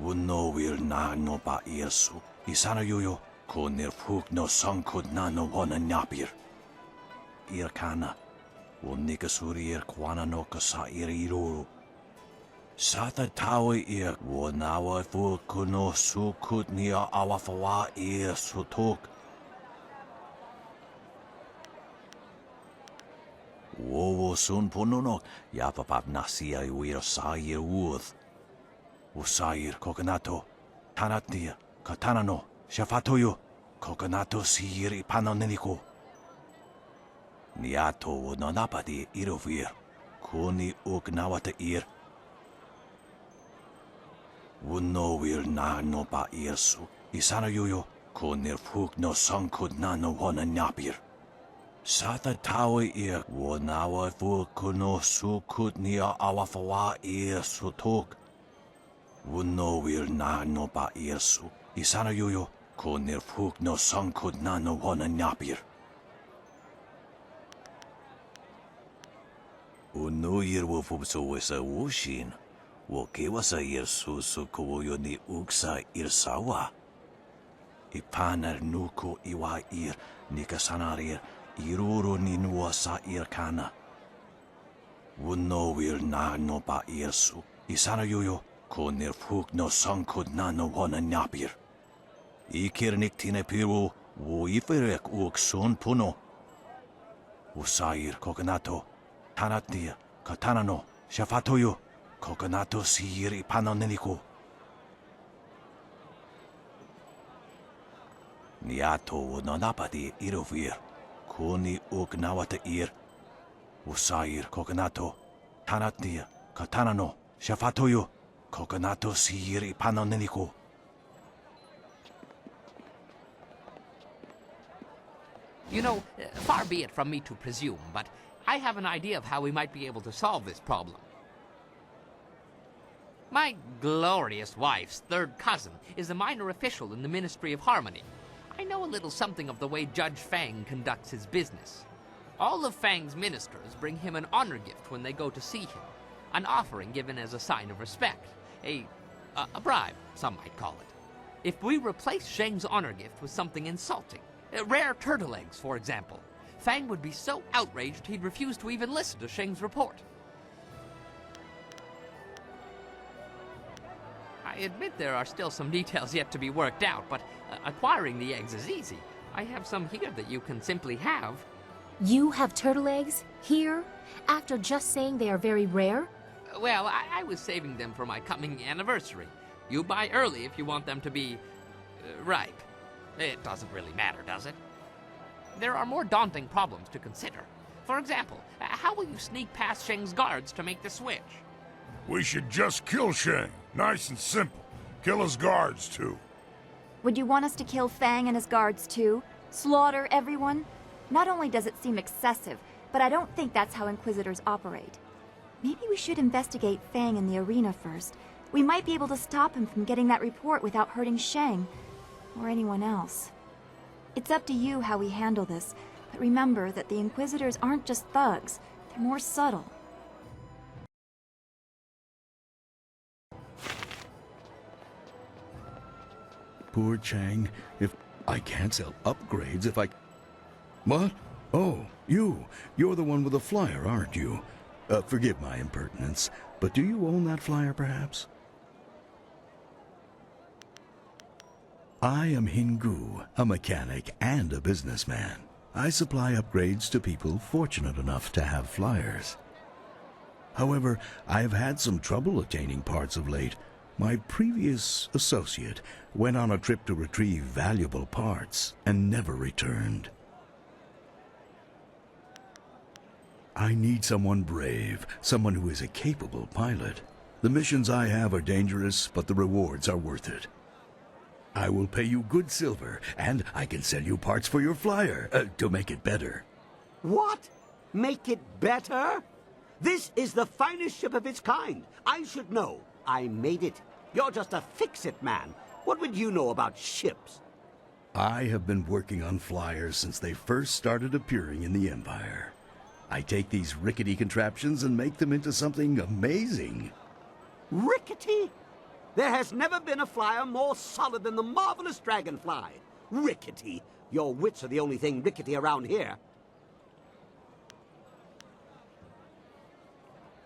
Wuno wir na no pa irsu, isana yuyo, konir fuk no sankud na no wana nyapir. Irkana, o nikasurir kwana no kasa iriru. Sata tawe ir, wo nawa fukuno sukut nia awafawa ir sutuk. Wowo sun pononok, yapapap nasia iwir sair uth. Usair kokonato, tanatnia, katanano, shafatoyo, kokonato sir ipanoneniko. Niato o nanapati irovir, kuni ugnawata ir. Wuno wir na no pa irsu, isana yuyo, konir fuk no sankud na no wana nyapir. Sata tawe ir, wo nawa fukuno sukut nia awafawa ir sutuk. Wuno wir na no pa irsu, isana yuyo, konir fuk no sankud na no wana nyapir. Uno ir wo fubso wesa wushin. Wo kewasa irsu sukuyo ni uksa irsawa. Ipanar nuko iwa ir nikasanarir iruro ni nuasa irkana. Wuno wir na no pa irsu. Isana yuyo konir fuk no sankud na no wana nyapir. Ikir niktine piru wo iferek uksun puno. Usair kokonato tanatnia katanano shafatoyo. Kokonato sir ipanoneniko. Niato o nanapati irovir, kuni ugnawata ir. Usair kokonato, tanatnia, katanano, shafatoyo, kokonato sir ipanoneniko. You know, far be it from me to presume, but I have an idea of how we might be able to solve this problem. My glorious wife's third cousin is a minor official in the Ministry of Harmony. I know a little something of the way Judge Fang conducts his business. All of Fang's ministers bring him an honor gift when they go to see him, an offering given as a sign of respect, a bribe, some might call it. If we replace Sheng's honor gift with something insulting, rare turtle eggs, for example, Fang would be so outraged he'd refuse to even listen to Sheng's report. I admit there are still some details yet to be worked out, but acquiring the eggs is easy. I have some here that you can simply have. You have turtle eggs? Here? After just saying they are very rare? Well, I was saving them for my coming anniversary. You buy early if you want them to be ripe. It doesn't really matter, does it? There are more daunting problems to consider. For example, how will you sneak past Sheng's guards to make the switch? We should just kill Shang. Nice and simple. Kill his guards, too. Would you want us to kill Fang and his guards too? Slaughter everyone? Not only does it seem excessive, but I don't think that's how Inquisitors operate. Maybe we should investigate Fang in the arena first. We might be able to stop him from getting that report without hurting Shang, or anyone else. It's up to you how we handle this, but remember that the Inquisitors aren't just thugs, they're more subtle. Poor Chang. If I can't sell upgrades if I... What? Oh, you. You're the one with the flyer, aren't you? Forgive my impertinence, but do you own that flyer, perhaps? I am Hingu, a mechanic and a businessman. I supply upgrades to people fortunate enough to have flyers. However, I've had some trouble attaining parts of late. My previous associate went on a trip to retrieve valuable parts and never returned. I need someone brave, someone who is a capable pilot. The missions I have are dangerous, but the rewards are worth it. I will pay you good silver, and I can sell you parts for your flyer, to make it better. What? Make it better? This is the finest ship of its kind. I should know. I made it. You're just a fix-it man. What would you know about ships? I have been working on flyers since they first started appearing in the Empire. I take these rickety contraptions and make them into something amazing. Rickety? There has never been a flyer more solid than the marvelous dragonfly. Rickety? Your wits are the only thing rickety around here.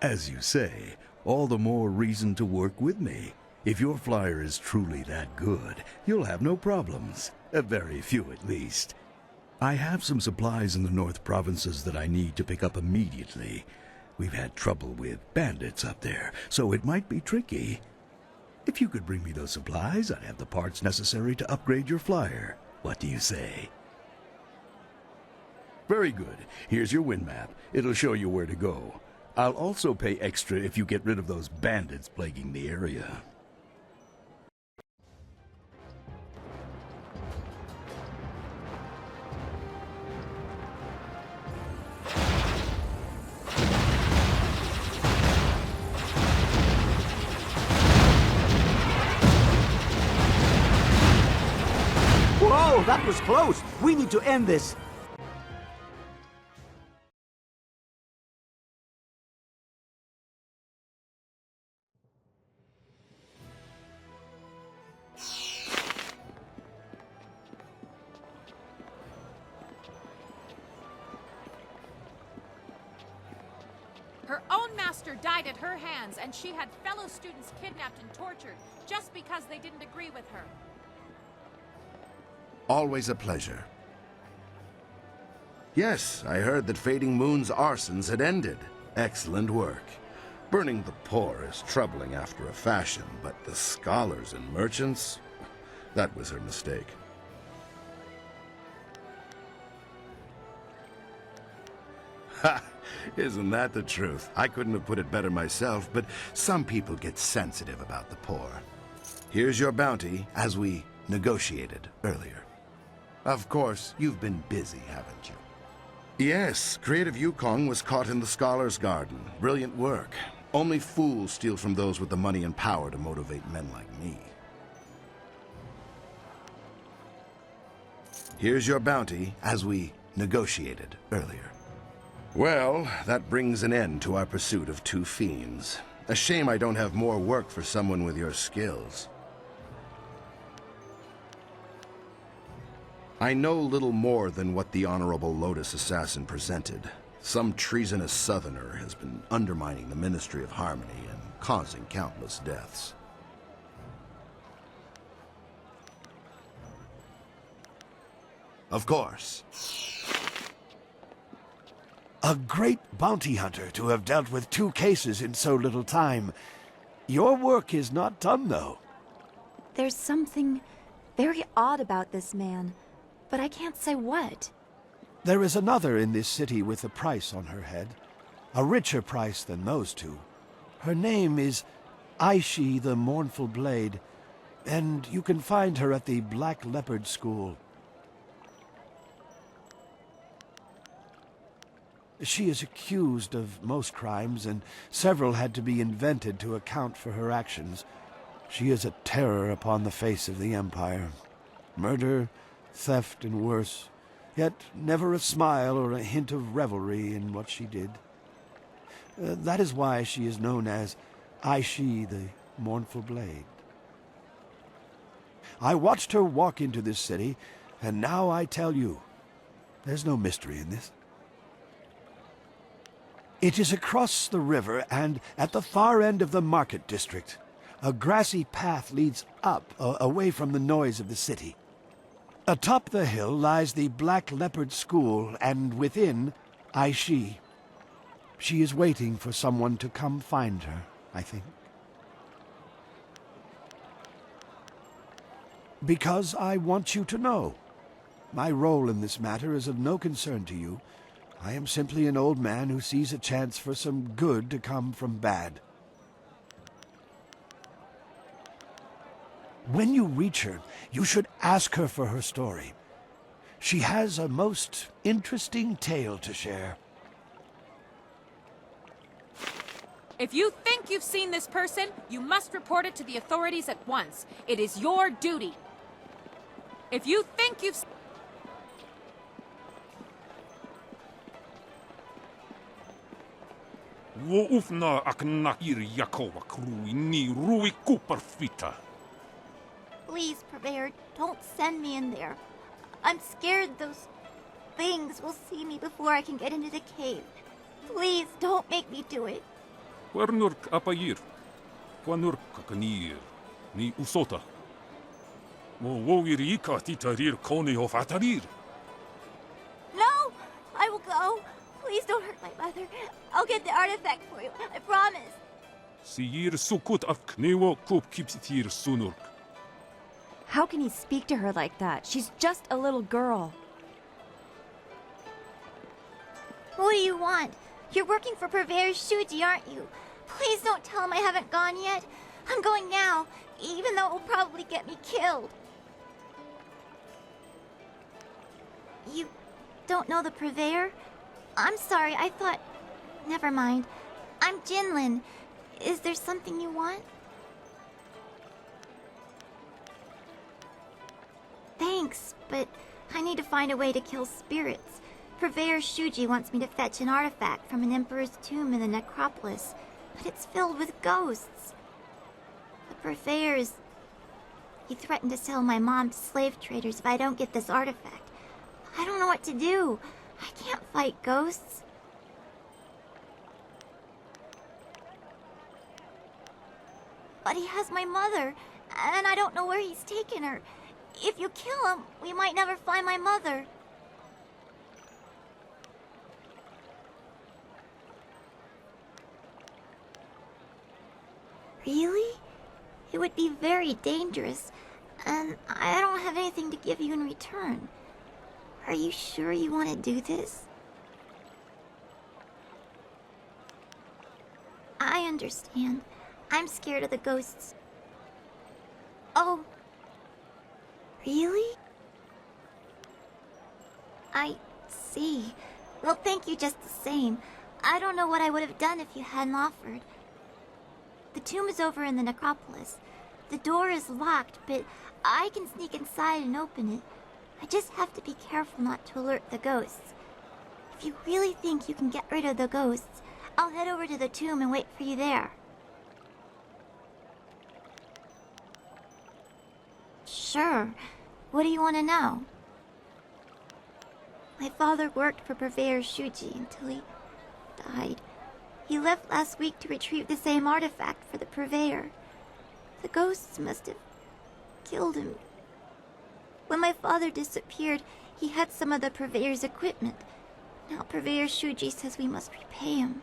As you say, all the more reason to work with me. If your flyer is truly that good, you'll have no problems. Very few, at least. I have some supplies in the North Provinces that I need to pick up immediately. We've had trouble with bandits up there, so it might be tricky. If you could bring me those supplies, I'd have the parts necessary to upgrade your flyer. What do you say? Very good. Here's your wind map. It'll show you where to go. I'll also pay extra if you get rid of those bandits plaguing the area. Whoa, that was close. We need to end this. Her own master died at her hands, and she had fellow students kidnapped and tortured just because they didn't agree with her. Always a pleasure. Yes, I heard that Fading Moon's arsons had ended. Excellent work. Burning the poor is troubling after a fashion, but the scholars and merchants? That was her mistake. Ha! Isn't that the truth? I couldn't have put it better myself, but some people get sensitive about the poor. Here's your bounty, as we negotiated earlier. Of course, you've been busy, haven't you? Yes, Creative Yukong was caught in the Scholar's Garden. Brilliant work. Only fools steal from those with the money and power to motivate men like me. Here's your bounty, as we negotiated earlier. Well, that brings an end to our pursuit of two fiends. A shame I don't have more work for someone with your skills. I know little more than what the Honorable Lotus Assassin presented. Some treasonous southerner has been undermining the Ministry of Harmony and causing countless deaths. Of course. A great bounty hunter to have dealt with two cases in so little time. Your work is not done, though. There's something very odd about this man, but I can't say what. There is another in this city with a price on her head. A richer price than those two. Her name is Aishi the Mournful Blade. And you can find her at the Black Leopard School. She is accused of most crimes, and several had to be invented to account for her actions. She is a terror upon the face of the Empire. Murder, theft, and worse, yet never a smile or a hint of revelry in what she did. That is why she is known as Aishi, the Mournful Blade. I watched her walk into this city, and now I tell you, there's no mystery in this. It is across the river and at the far end of the market district. A grassy path leads up, away from the noise of the city. Atop the hill lies the Black Leopard School, and within, Aishi. She is waiting for someone to come find her, I think. Because I want you to know. My role in this matter is of no concern to you. I am simply an old man who sees a chance for some good to come from bad. When you reach her, you should ask her for her story. She has a most interesting tale to share. If you think you've seen this person, you must report it to the authorities at once. It is your duty. If you think you've... Woufna aknakir Yakova krui ni rui kuparfita. Please, Purveyor, don't send me in there. I'm scared those things will see me before I can get into the cave. Please, don't make me do it. Wernurk apayir. Wanurk kakanir. Ni usota. Wowirika titarir koni of atarir. No! I will go. Please don't hurt my mother. I'll get the artifact for you. I promise. Siyir sukut afknewo kup kipsitir sunurk. How can he speak to her like that? She's just a little girl. What do you want? You're working for Purveyor Shuji, aren't you? Please don't tell him I haven't gone yet. I'm going now, even though it will probably get me killed. You don't know the Purveyor? I'm sorry, I thought... Never mind. I'm Jinlin. Is there something you want? Thanks, but I need to find a way to kill spirits. Purveyor Shuji wants me to fetch an artifact from an emperor's tomb in the necropolis, but it's filled with ghosts. The Purveyor's... He threatened to sell my mom to slave traders if I don't get this artifact. I don't know what to do. I can't fight ghosts. But he has my mother, and I don't know where he's taken her. If you kill him, we might never find my mother. Really? It would be very dangerous, and I don't have anything to give you in return. Are you sure you want to do this? I understand. I'm scared of the ghosts. Oh. Really? I see. Well, thank you just the same. I don't know what I would have done if you hadn't offered. The tomb is over in the necropolis. The door is locked, but I can sneak inside and open it. I just have to be careful not to alert the ghosts. If you really think you can get rid of the ghosts, I'll head over to the tomb and wait for you there. Sure. What do you want to know? My father worked for Purveyor Shuji until he died. He left last week to retrieve the same artifact for the Purveyor. The ghosts must have killed him. When my father disappeared, he had some of the Purveyor's equipment. Now Purveyor Shuji says we must repay him.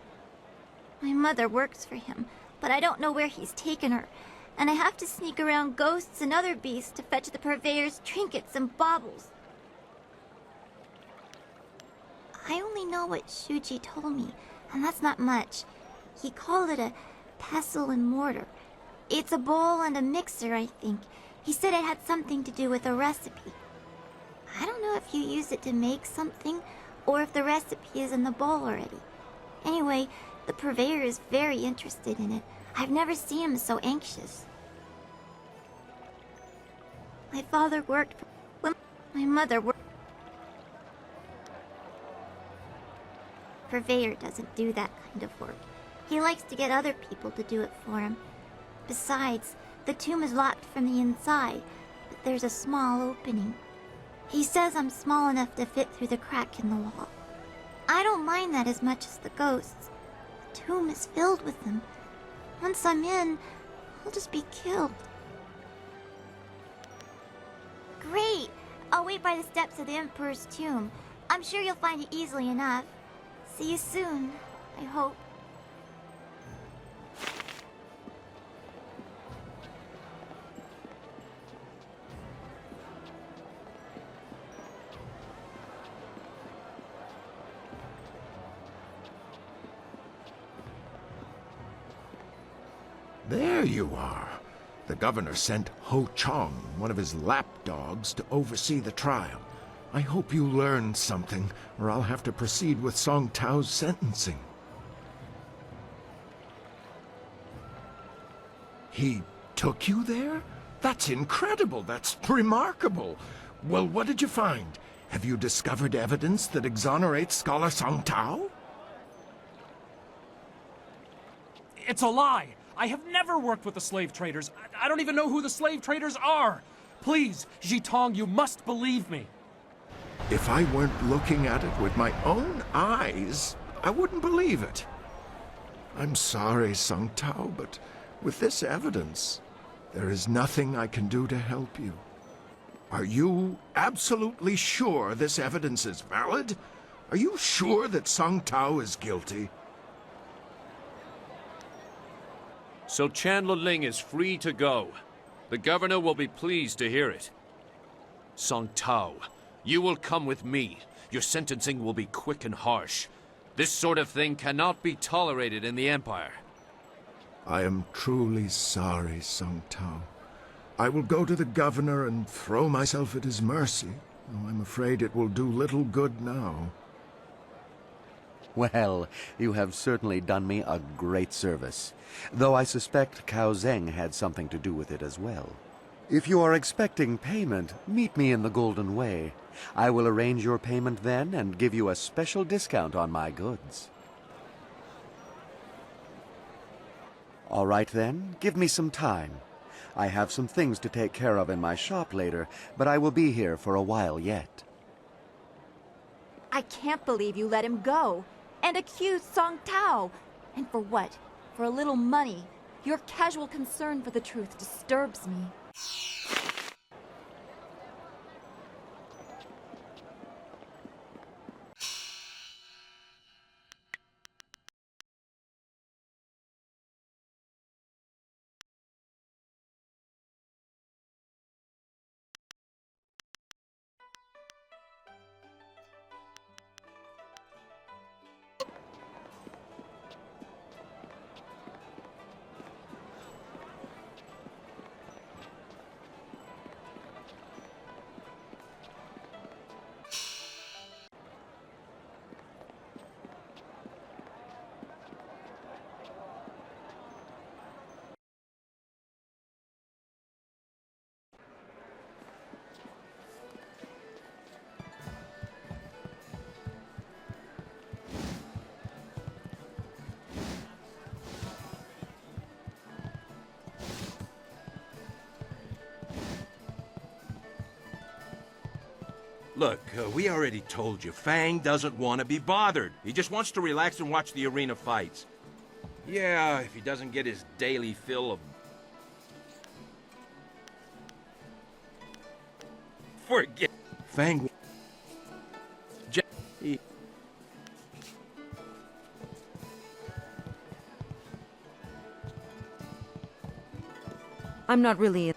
My mother works for him, but I don't know where he's taken her, and I have to sneak around ghosts and other beasts to fetch the Purveyor's trinkets and baubles. I only know what Shuji told me, and that's not much. He called it a pestle and mortar. It's a bowl and a mixer, I think, He said it had something to do with a recipe. I don't know if you use it to make something, or if the recipe is in the bowl already. Anyway, the purveyor is very interested in it. I've never seen him so anxious. My father worked when my mother worked. Purveyor doesn't do that kind of work. He likes to get other people to do it for him. Besides, the tomb is locked from the inside, but there's a small opening. He says I'm small enough to fit through the crack in the wall. I don't mind that as much as the ghosts. The tomb is filled with them. Once I'm in, I'll just be killed. Great! I'll wait by the steps of the Emperor's tomb. I'm sure you'll find it easily enough. See you soon, I hope. There you are. The governor sent Ho Chong, one of his lapdogs, to oversee the trial. I hope you learned something, or I'll have to proceed with Song Tao's sentencing. He took you there? That's incredible. That's remarkable. Well, what did you find? Have you discovered evidence that exonerates Scholar Song Tao? It's a lie! I have never worked with the slave traders. I don't even know who the slave traders are. Please, Jitong, you must believe me. If I weren't looking at it with my own eyes, I wouldn't believe it. I'm sorry, Song Tao, but with this evidence, there is nothing I can do to help you. Are you absolutely sure this evidence is valid? Are you sure that Song Tao is guilty? So Chandler Ling is free to go. The governor will be pleased to hear it. Song Tao, you will come with me. Your sentencing will be quick and harsh. This sort of thing cannot be tolerated in the Empire. I am truly sorry, Song Tao. I will go to the governor and throw myself at his mercy, though I'm afraid it will do little good now. Well, you have certainly done me a great service, though I suspect Cao Zheng had something to do with it as well. If you are expecting payment, meet me in the Golden Way. I will arrange your payment then and give you a special discount on my goods. All right then, give me some time. I have some things to take care of in my shop later, but I will be here for a while yet. I can't believe you let him go. And accused Song Tao. And for what? For a little money. Your casual concern for the truth disturbs me. Look, we already told you, Fang doesn't want to be bothered. He just wants to relax and watch the arena fights. Yeah, if he doesn't get his daily fill of... Forget... Fang... I'm not really...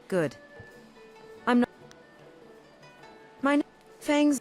Good. I'm not... My... Fang's...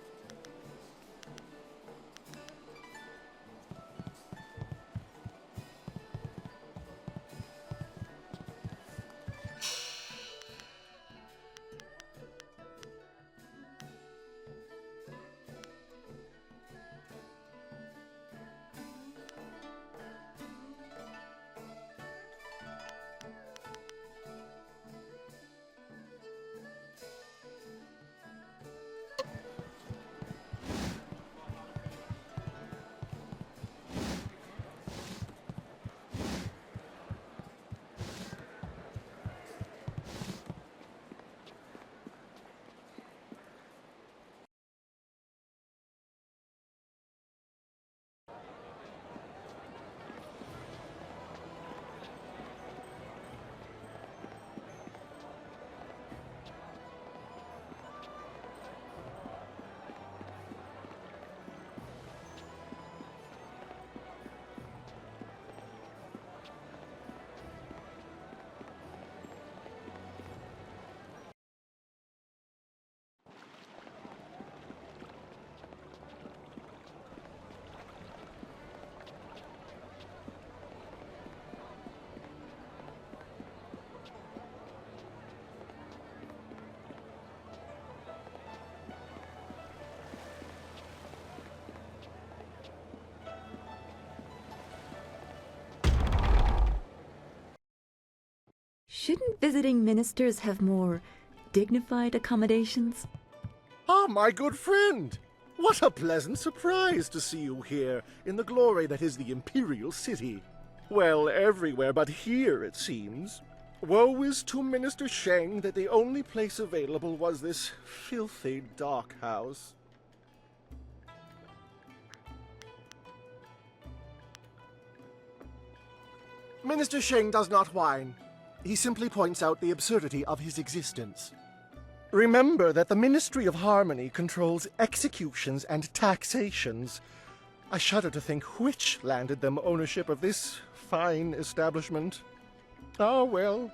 Shouldn't visiting ministers have more dignified accommodations? Ah, my good friend! What a pleasant surprise to see you here, in the glory that is the Imperial City. Well, everywhere but here, it seems. Woe is to Minister Sheng that the only place available was this filthy dock house. Minister Sheng does not whine. He simply points out the absurdity of his existence. Remember that the Ministry of Harmony controls executions and taxations. I shudder to think which landed them ownership of this fine establishment. Ah, well,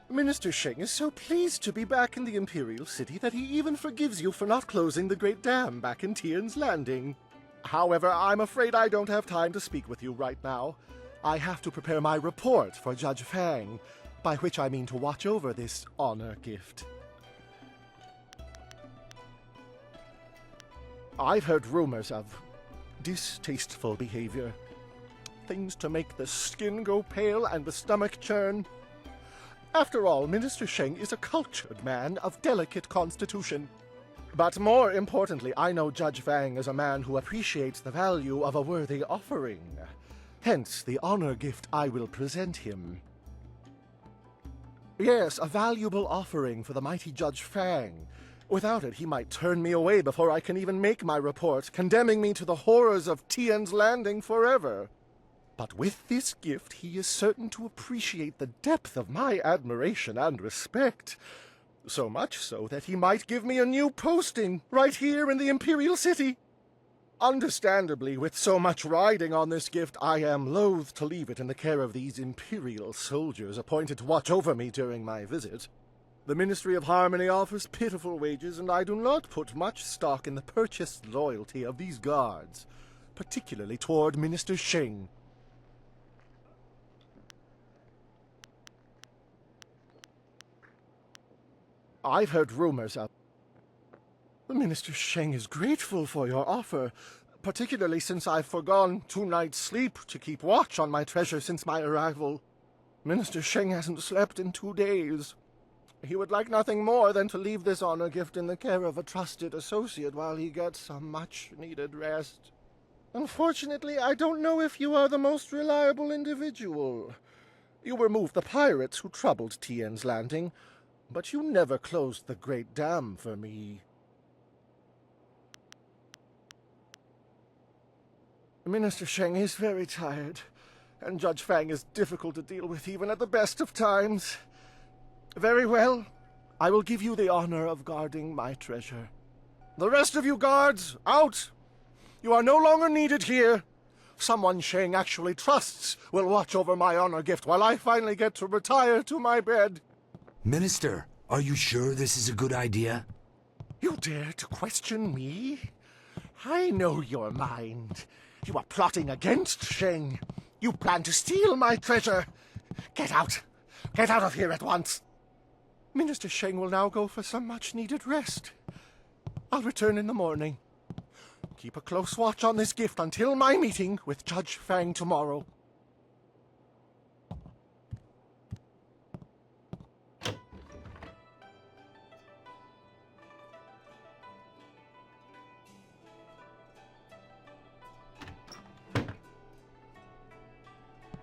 Minister Sheng is so pleased to be back in the Imperial City that he even forgives you for not closing the Great Dam back in Tian's Landing. However, I'm afraid I don't have time to speak with you right now. I have to prepare my report for Judge Fang, by which I mean to watch over this honor gift. I've heard rumors of distasteful behavior. Things to make the skin go pale and the stomach churn. After all, Minister Sheng is a cultured man of delicate constitution. But more importantly, I know Judge Fang is a man who appreciates the value of a worthy offering. Hence, the honor gift I will present him. Yes, a valuable offering for the mighty Judge Fang. Without it, he might turn me away before I can even make my report, condemning me to the horrors of Tian's Landing forever. But with this gift, he is certain to appreciate the depth of my admiration and respect. So much so that he might give me a new posting right here in the Imperial City. Understandably, with so much riding on this gift, I am loath to leave it in the care of these Imperial soldiers appointed to watch over me during my visit. The Ministry of Harmony offers pitiful wages, and I do not put much stock in the purchased loyalty of these guards, particularly toward Minister Sheng. I've heard rumors of... Minister Sheng is grateful for your offer, particularly since I've forgone 2 nights' sleep to keep watch on my treasure since my arrival. Minister Sheng hasn't slept in 2 days. He would like nothing more than to leave this honor gift in the care of a trusted associate while he gets some much-needed rest. Unfortunately, I don't know if you are the most reliable individual. You removed the pirates who troubled Tian's Landing, but you never closed the Great Dam for me. Minister Sheng is very tired, and Judge Fang is difficult to deal with even at the best of times. Very well. I will give you the honor of guarding my treasure. The rest of you guards, out! You are no longer needed here. Someone Sheng actually trusts will watch over my honor gift while I finally get to retire to my bed. Minister, are you sure this is a good idea? You dare to question me? I know your mind. You are plotting against Sheng. You plan to steal my treasure. Get out. Get out of here at once. Minister Sheng will now go for some much-needed rest. I'll return in the morning. Keep a close watch on this gift until my meeting with Judge Fang tomorrow.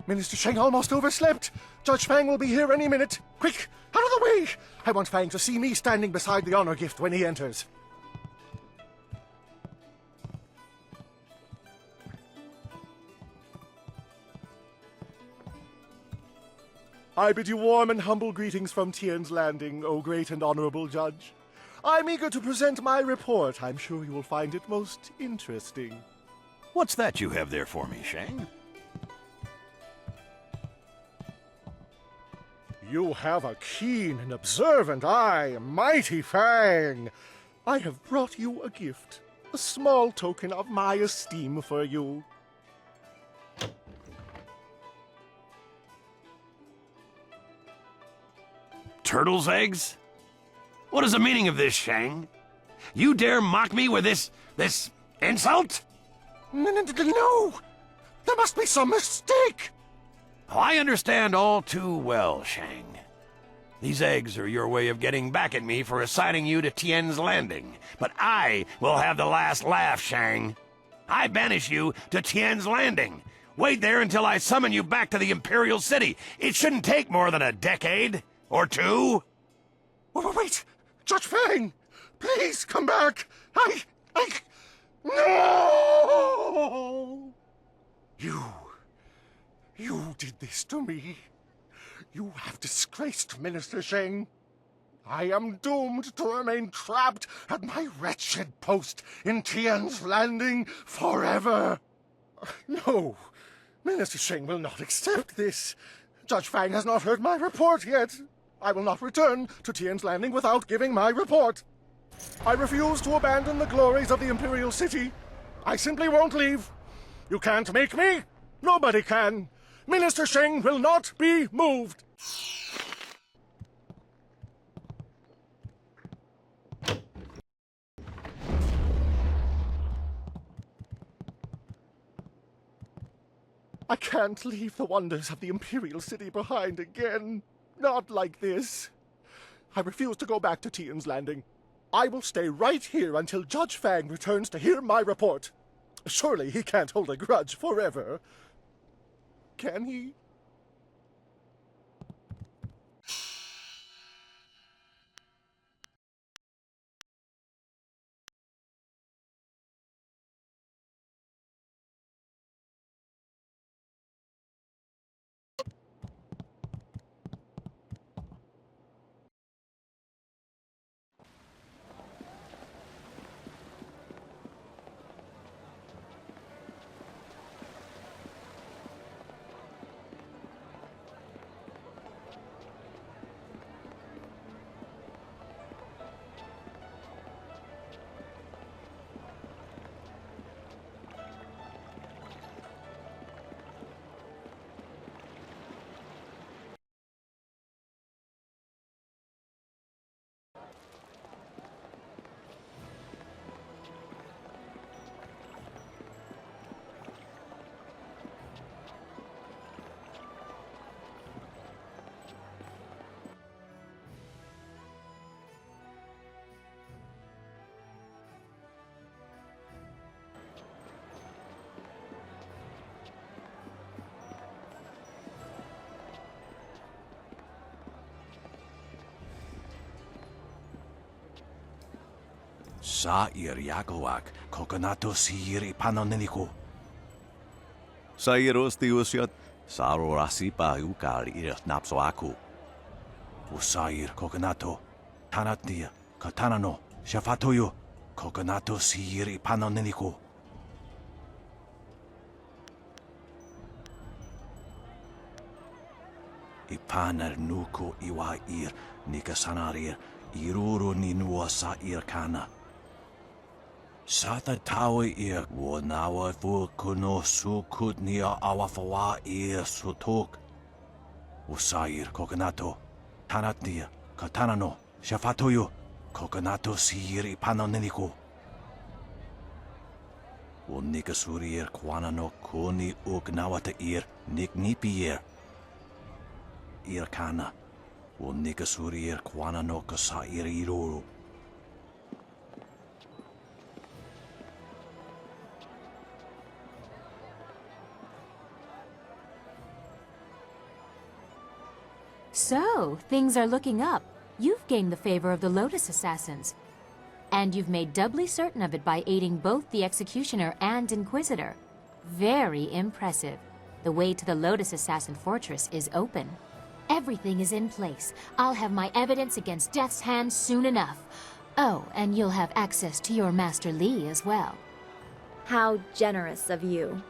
Minister Sheng almost overslept. Judge Fang will be here any minute. Quick, out of the way! I want Fang to see me standing beside the honor gift when he enters. I bid you warm and humble greetings from Tian's Landing, O great and honorable judge. I'm eager to present my report. I'm sure you will find it most interesting. What's that you have there for me, Sheng? You have a keen and observant eye, mighty Fang. I have brought you a gift, a small token of my esteem for you. Turtle's eggs? What is the meaning of this, Sheng? You dare mock me with this insult? No! There must be some mistake! Oh, I understand all too well, Sheng. These eggs are your way of getting back at me for assigning you to Tien's Landing. But I will have the last laugh, Shang. I banish you to Tien's Landing. Wait there until I summon you back to the Imperial City. It shouldn't take more than a decade. Or two. Wait! Judge Fang! Please come back! No! You did this to me. You have disgraced Minister Sheng. I am doomed to remain trapped at my wretched post in Tian's Landing forever. No, Minister Sheng will not accept this. Judge Fang has not heard my report yet. I will not return to Tian's Landing without giving my report. I refuse to abandon the glories of the Imperial City. I simply won't leave. You can't make me. Nobody can. Minister Sheng will not be moved. I can't leave the wonders of the Imperial City behind again. Not like this. I refuse to go back to Tian's Landing. I will stay right here until Judge Fang returns to hear my report. Surely he can't hold a grudge forever. Can he? Sair Yakowak, Kokonato Sir Ipanoneniko. Sairos Tiusiot, Saro Rasipa Ukar Ir Napsoaku. Usair Kokonato, Tanatia, Katanano, Shafatoyo, Kokonato Sir Ipanoneniko. Ipanar Nuko Iwa Ir, Nikasanarir, Iruro Ninua Sair Kana. Sata tawe ir wonawa fu kuno sukut nia awafawa ir sutok. Usair kokonato, tanatnia, katanano, shafatoyo, kokonato sir ipanoneniko. Unikasurir kwanano kuni ugnawata ir niknipier. Ir kana, unikasurir kwanano kasair iruru. So, things are looking up. You've gained the favor of the Lotus Assassins. And you've made doubly certain of it by aiding both the Executioner and Inquisitor. Very impressive. The way to the Lotus Assassin Fortress is open. Everything is in place. I'll have my evidence against Death's Hand soon enough. Oh, and you'll have access to your Master Li as well. How generous of you.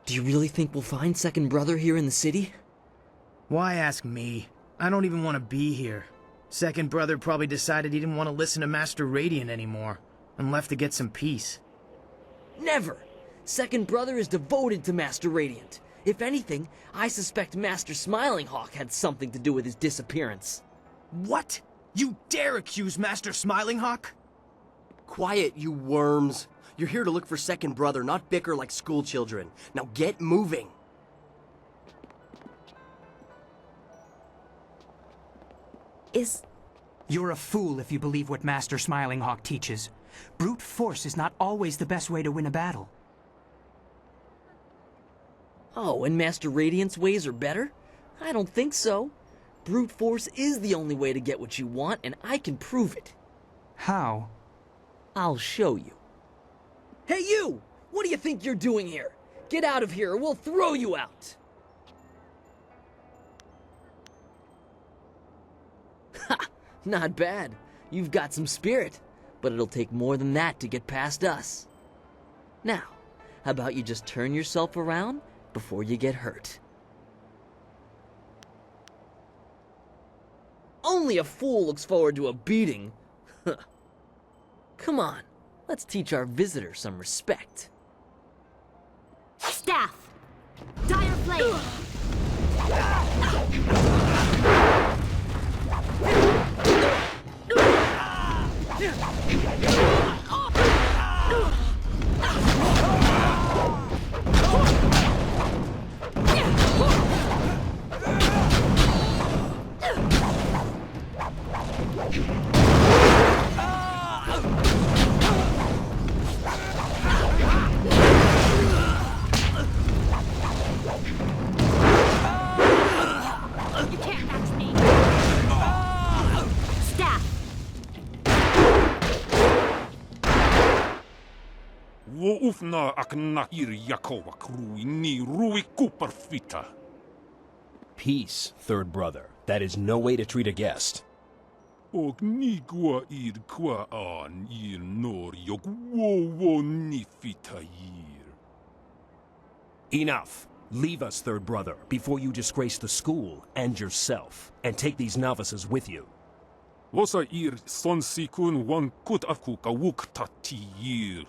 Do you really think we'll find Second Brother here in the city? Why ask me? I don't even want to be here. Second Brother probably decided he didn't want to listen to Master Radiant anymore, and left to get some peace. Never! Second Brother is devoted to Master Radiant. If anything, I suspect Master Smiling Hawk had something to do with his disappearance. What? You dare accuse Master Smiling Hawk? Quiet, you worms. You're here to look for Second Brother, not bicker like schoolchildren. Now get moving. You're a fool if you believe what Master Smiling Hawk teaches. Brute force is not always the best way to win a battle. Oh, and Master Radiant's ways are better? I don't think so. Brute force is the only way to get what you want, and I can prove it. How? I'll show you. Hey you! What do you think you're doing here? Get out of here or we'll throw you out! Ha! Not bad. You've got some spirit, but it'll take more than that to get past us. Now, how about you just turn yourself around before you get hurt? Only a fool looks forward to a beating. Come on, let's teach our visitor some respect. Staff! Dire Flame! You can't match me! Staff! Woufna aknakir yakowak rui ni rui kuperfita. Peace, Third Brother. That is no way to treat a guest. Og nigwa ir kwa an ir nor yok wo nifita yir. Enough. Leave us, Third Brother, before you disgrace the school and yourself, and take these novices with you. Wasa ir son sikun wan kut akuka wuk tati yir.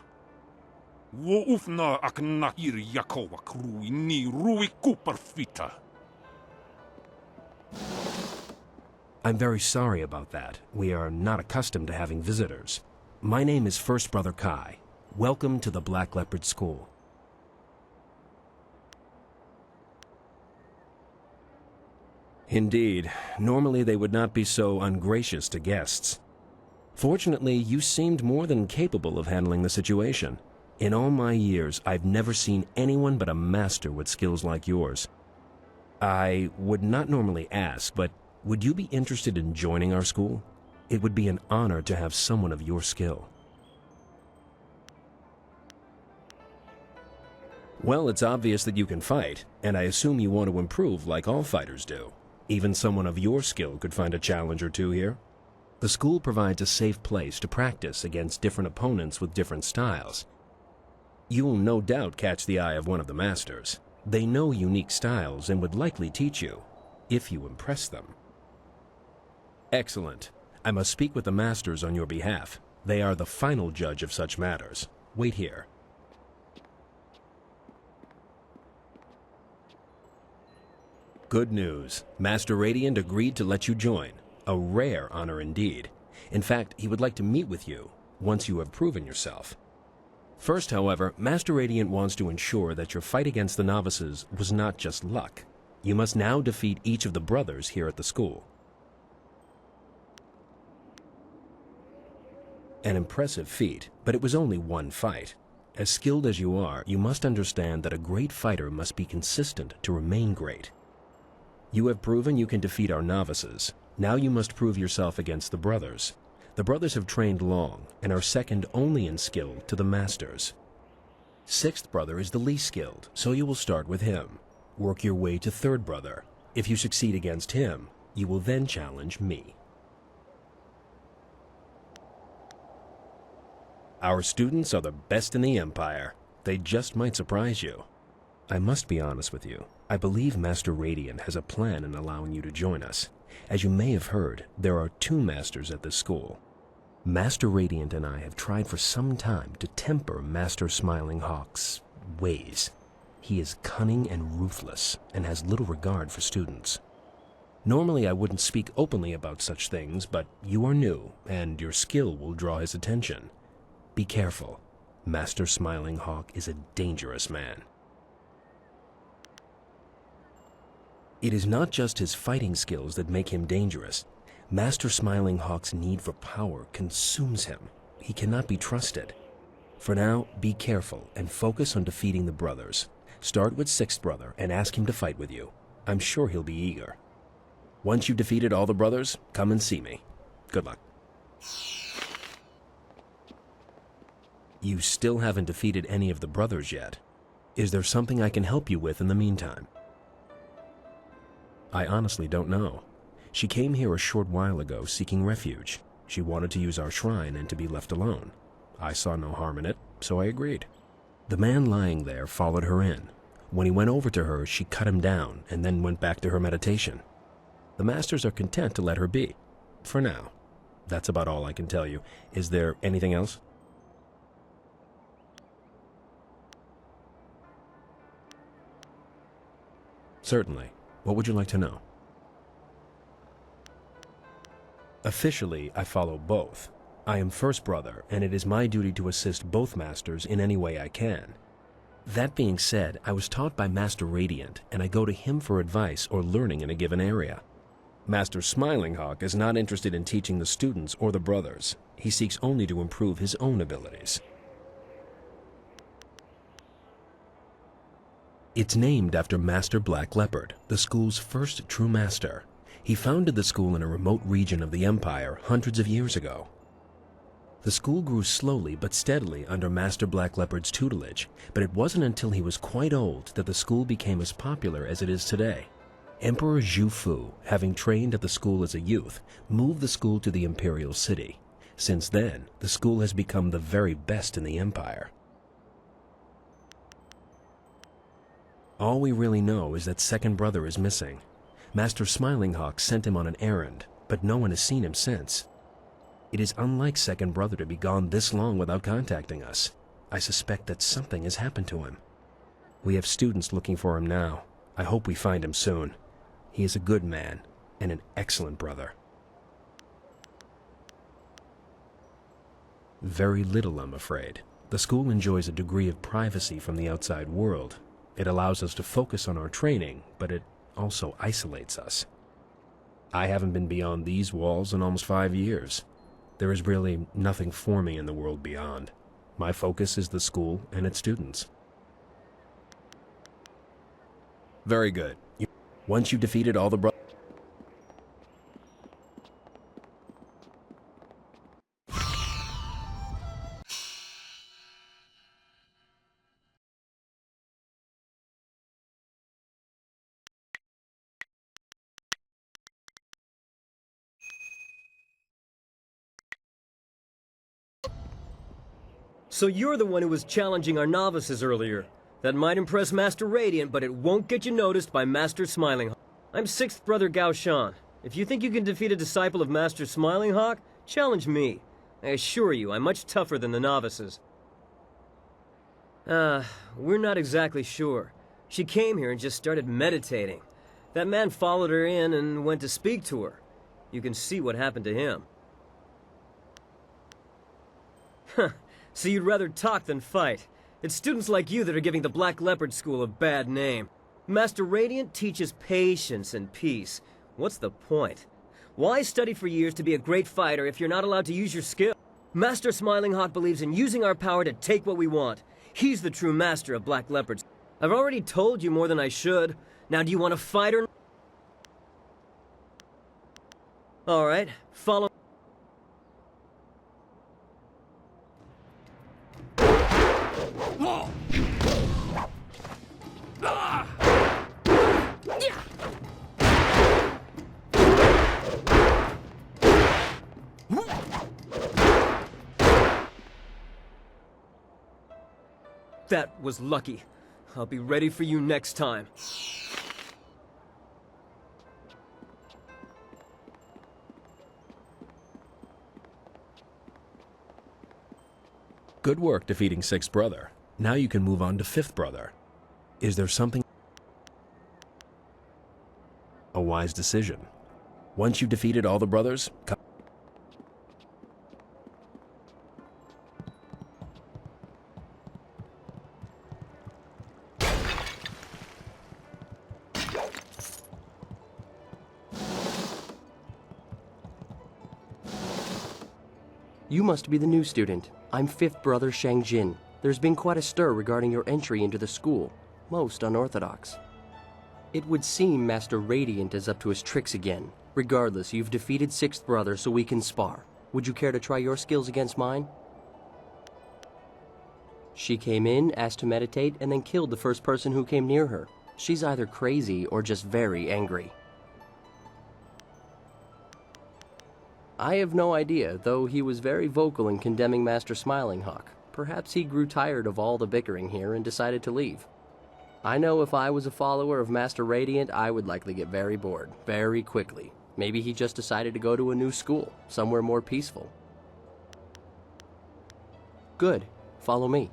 Wo ufna aknakir yakowak rui ni rui kuperfita. I'm very sorry about that. We are not accustomed to having visitors. My name is First Brother Kai. Welcome to the Black Leopard School. Indeed. Normally they would not be so ungracious to guests. Fortunately, you seemed more than capable of handling the situation. In all my years, I've never seen anyone but a master with skills like yours. I would not normally ask, but would you be interested in joining our school? It would be an honor to have someone of your skill. Well, it's obvious that you can fight, and I assume you want to improve like all fighters do. Even someone of your skill could find a challenge or two here. The school provides a safe place to practice against different opponents with different styles. You will no doubt catch the eye of one of the masters. They know unique styles and would likely teach you, if you impress them. Excellent. I must speak with the masters on your behalf. They are the final judge of such matters. Wait here. Good news. Master Radiant agreed to let you join. A rare honor indeed. In fact, he would like to meet with you, once you have proven yourself. First, however, Master Radiant wants to ensure that your fight against the novices was not just luck. You must now defeat each of the brothers here at the school. An impressive feat, but it was only one fight. As skilled as you are, you must understand that a great fighter must be consistent to remain great. You have proven you can defeat our novices. Now you must prove yourself against the brothers. The brothers have trained long and are second only in skill to the masters. Sixth brother is the least skilled, so you will start with him. Work your way to third brother. If you succeed against him, you will then challenge me. Our students are the best in the Empire. They just might surprise you. I must be honest with you. I believe Master Radiant has a plan in allowing you to join us. As you may have heard, there are 2 masters at this school. Master Radiant and I have tried for some time to temper Master Smiling Hawk's ways. He is cunning and ruthless, and has little regard for students. Normally I wouldn't speak openly about such things, but you are new, and your skill will draw his attention. Be careful. Master Smiling Hawk is a dangerous man. It is not just his fighting skills that make him dangerous. Master Smiling Hawk's need for power consumes him. He cannot be trusted. For now, be careful and focus on defeating the brothers. Start with 6th brother and ask him to fight with you. I'm sure he'll be eager. Once you've defeated all the brothers, come and see me. Good luck. You still haven't defeated any of the brothers yet. Is there something I can help you with in the meantime? I honestly don't know. She came here a short while ago seeking refuge. She wanted to use our shrine and to be left alone. I saw no harm in it, so I agreed. The man lying there followed her in. When he went over to her, she cut him down and then went back to her meditation. The masters are content to let her be. For now. That's about all I can tell you. Is there anything else? Certainly. What would you like to know? Officially, I follow both. I am first brother, and it is my duty to assist both masters in any way I can. That being said, I was taught by Master Radiant, and I go to him for advice or learning in a given area. Master Smiling Hawk is not interested in teaching the students or the brothers. He seeks only to improve his own abilities. It's named after Master Black Leopard, the school's first true master. He founded the school in a remote region of the Empire hundreds of years ago. The school grew slowly but steadily under Master Black Leopard's tutelage, but it wasn't until he was quite old that the school became as popular as it is today. Emperor Zhu Fu, having trained at the school as a youth, moved the school to the Imperial City. Since then, the school has become the very best in the Empire. All we really know is that 2nd brother is missing. Master Smiling Hawk sent him on an errand, but no one has seen him since. It is unlike 2nd brother to be gone this long without contacting us. I suspect that something has happened to him. We have students looking for him now. I hope we find him soon. He is a good man and an excellent brother. Very little, I'm afraid. The school enjoys a degree of privacy from the outside world. It allows us to focus on our training, but it also isolates us. I haven't been beyond these walls in almost 5 years. There is really nothing for me in the world beyond. My focus is the school and its students. Very good. Once you've defeated all the brothers... So you're the one who was challenging our novices earlier. That might impress Master Radiant, but it won't get you noticed by Master Smiling Hawk. I'm 6th brother Gao Shan. If you think you can defeat a disciple of Master Smiling Hawk, challenge me. I assure you, I'm much tougher than the novices. We're not exactly sure. She came here and just started meditating. That man followed her in and went to speak to her. You can see what happened to him. Huh. So you'd rather talk than fight. It's students like you that are giving the Black Leopard School a bad name. Master Radiant teaches patience and peace. What's the point? Why study for years to be a great fighter if you're not allowed to use your skill? Master Smiling Hawk believes in using our power to take what we want. He's the true master of Black Leopards. I've already told you more than I should. Now do you want to fight or... Alright, follow... That was lucky. I'll be ready for you next time. Good work defeating Sixth Brother. Now you can move on to Fifth Brother. Is there something... A wise decision. Once you've defeated all the brothers... You must be the new student. I'm Fifth Brother Shang Jin. There's been quite a stir regarding your entry into the school. Most unorthodox. It would seem Master Radiant is up to his tricks again. Regardless, you've defeated Sixth Brother, so we can spar. Would you care to try your skills against mine? She came in, asked to meditate, and then killed the first person who came near her. She's either crazy or just very angry. I have no idea, though he was very vocal in condemning Master Smiling Hawk. Perhaps he grew tired of all the bickering here and decided to leave. I know if I was a follower of Master Radiant, I would likely get very bored, very quickly. Maybe he just decided to go to a new school, somewhere more peaceful. Good. Follow me.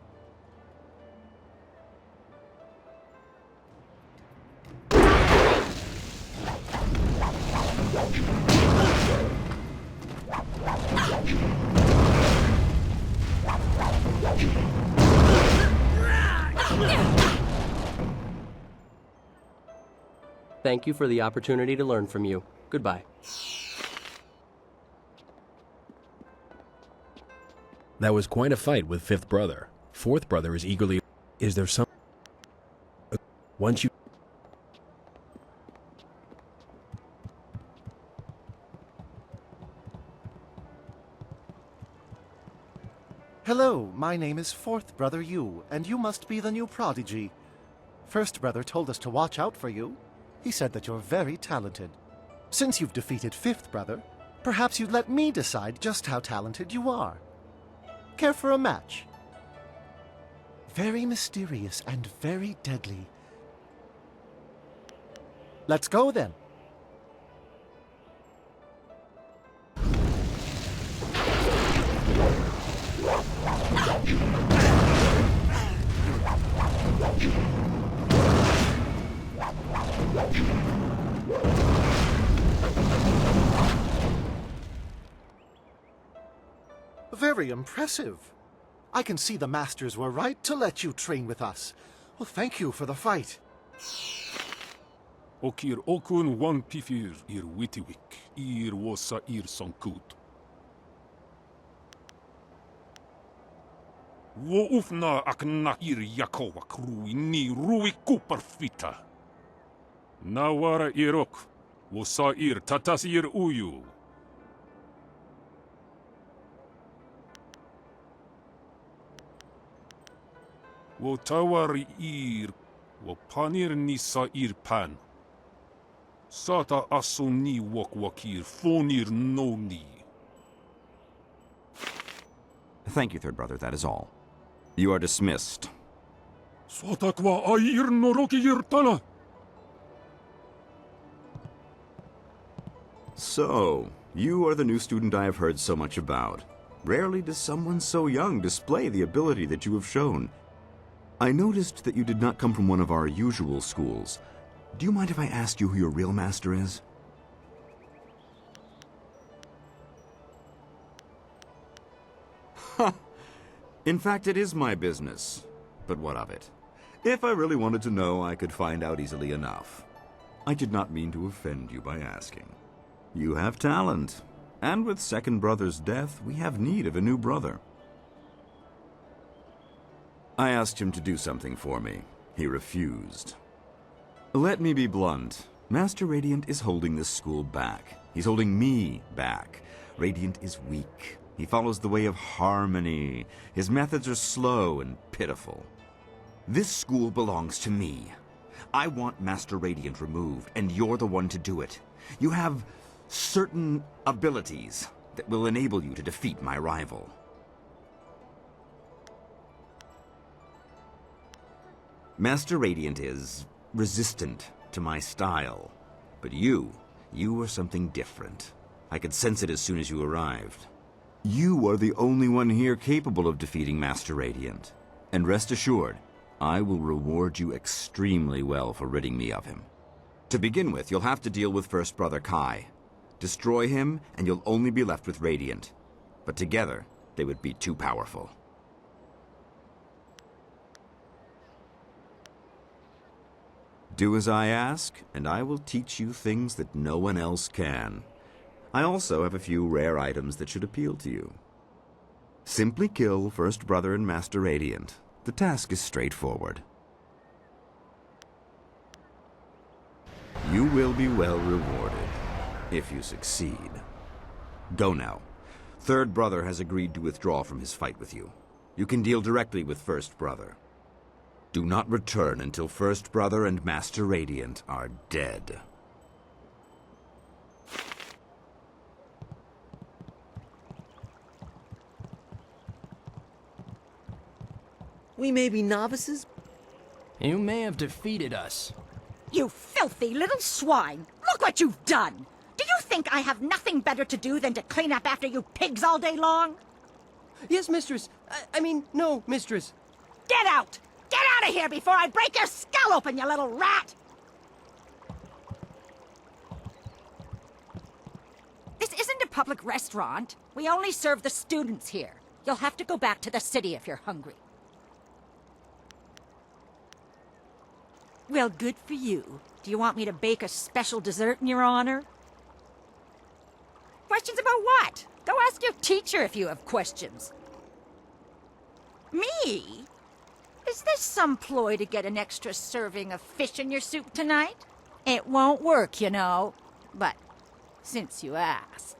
Thank you for the opportunity to learn from you. Goodbye. That was quite a fight with Fifth Brother. Fourth Brother is eagerly... Is there some... Once you... Hello, my name is Fourth Brother Yu, and you must be the new prodigy. First Brother told us to watch out for you. He said that you're very talented. Since you've defeated Fifth Brother, perhaps you'd let me decide just how talented you are. Care for a match? Very mysterious and very deadly. Let's go then. Very impressive. I can see the masters were right to let you train with us. Well, thank you for the fight. Okir okun wan pifir ir witiwik, ir wosa ir sankut. Wo ufna akna ir yakowak rui ni rui kuparfita. Nawara irok, wosa ir tatas ir uyu. Wo tawari ir, wo panir ni sa ir pan. Sata aso ni wok wakir, fonir no ni. Thank you, Third Brother, that is all. You are dismissed. Sotakwa air noroki irtana. So, you are the new student I have heard so much about. Rarely does someone so young display the ability that you have shown. I noticed that you did not come from one of our usual schools. Do you mind if I ask you who your real master is? Ha! In fact, it is my business. But what of it? If I really wanted to know, I could find out easily enough. I did not mean to offend you by asking. You have talent, and with Second Brother's death, we have need of a new brother. I asked him to do something for me. He refused. Let me be blunt. Master Radiant is holding this school back. He's holding me back. Radiant is weak. He follows the way of harmony. His methods are slow and pitiful. This school belongs to me. I want Master Radiant removed, and you're the one to do it. You have certain abilities that will enable you to defeat my rival. Master Radiant is resistant to my style. But you are something different. I could sense it as soon as you arrived. You are the only one here capable of defeating Master Radiant. And rest assured, I will reward you extremely well for ridding me of him. To begin with, you'll have to deal with First Brother Kai. Destroy him, and you'll only be left with Radiant. But together, they would be too powerful. Do as I ask, and I will teach you things that no one else can. I also have a few rare items that should appeal to you. Simply kill First Brother and Master Radiant. The task is straightforward. You will be well rewarded, if you succeed. Go now. Third Brother has agreed to withdraw from his fight with you. You can deal directly with First Brother. Do not return until First Brother and Master Radiant are dead. We may be novices. You may have defeated us. You filthy little swine! Look what you've done! Do you think I have nothing better to do than to clean up after you pigs all day long? Yes, mistress. I mean, no, mistress. Get out! Get out of here before I break your skull open, you little rat! This isn't a public restaurant. We only serve the students here. You'll have to go back to the city if you're hungry. Well, good for you. Do you want me to bake a special dessert in your honor? Questions about what? Go ask your teacher if you have questions. Me? Is this some ploy to get an extra serving of fish in your soup tonight? It won't work, you know. But since you asked,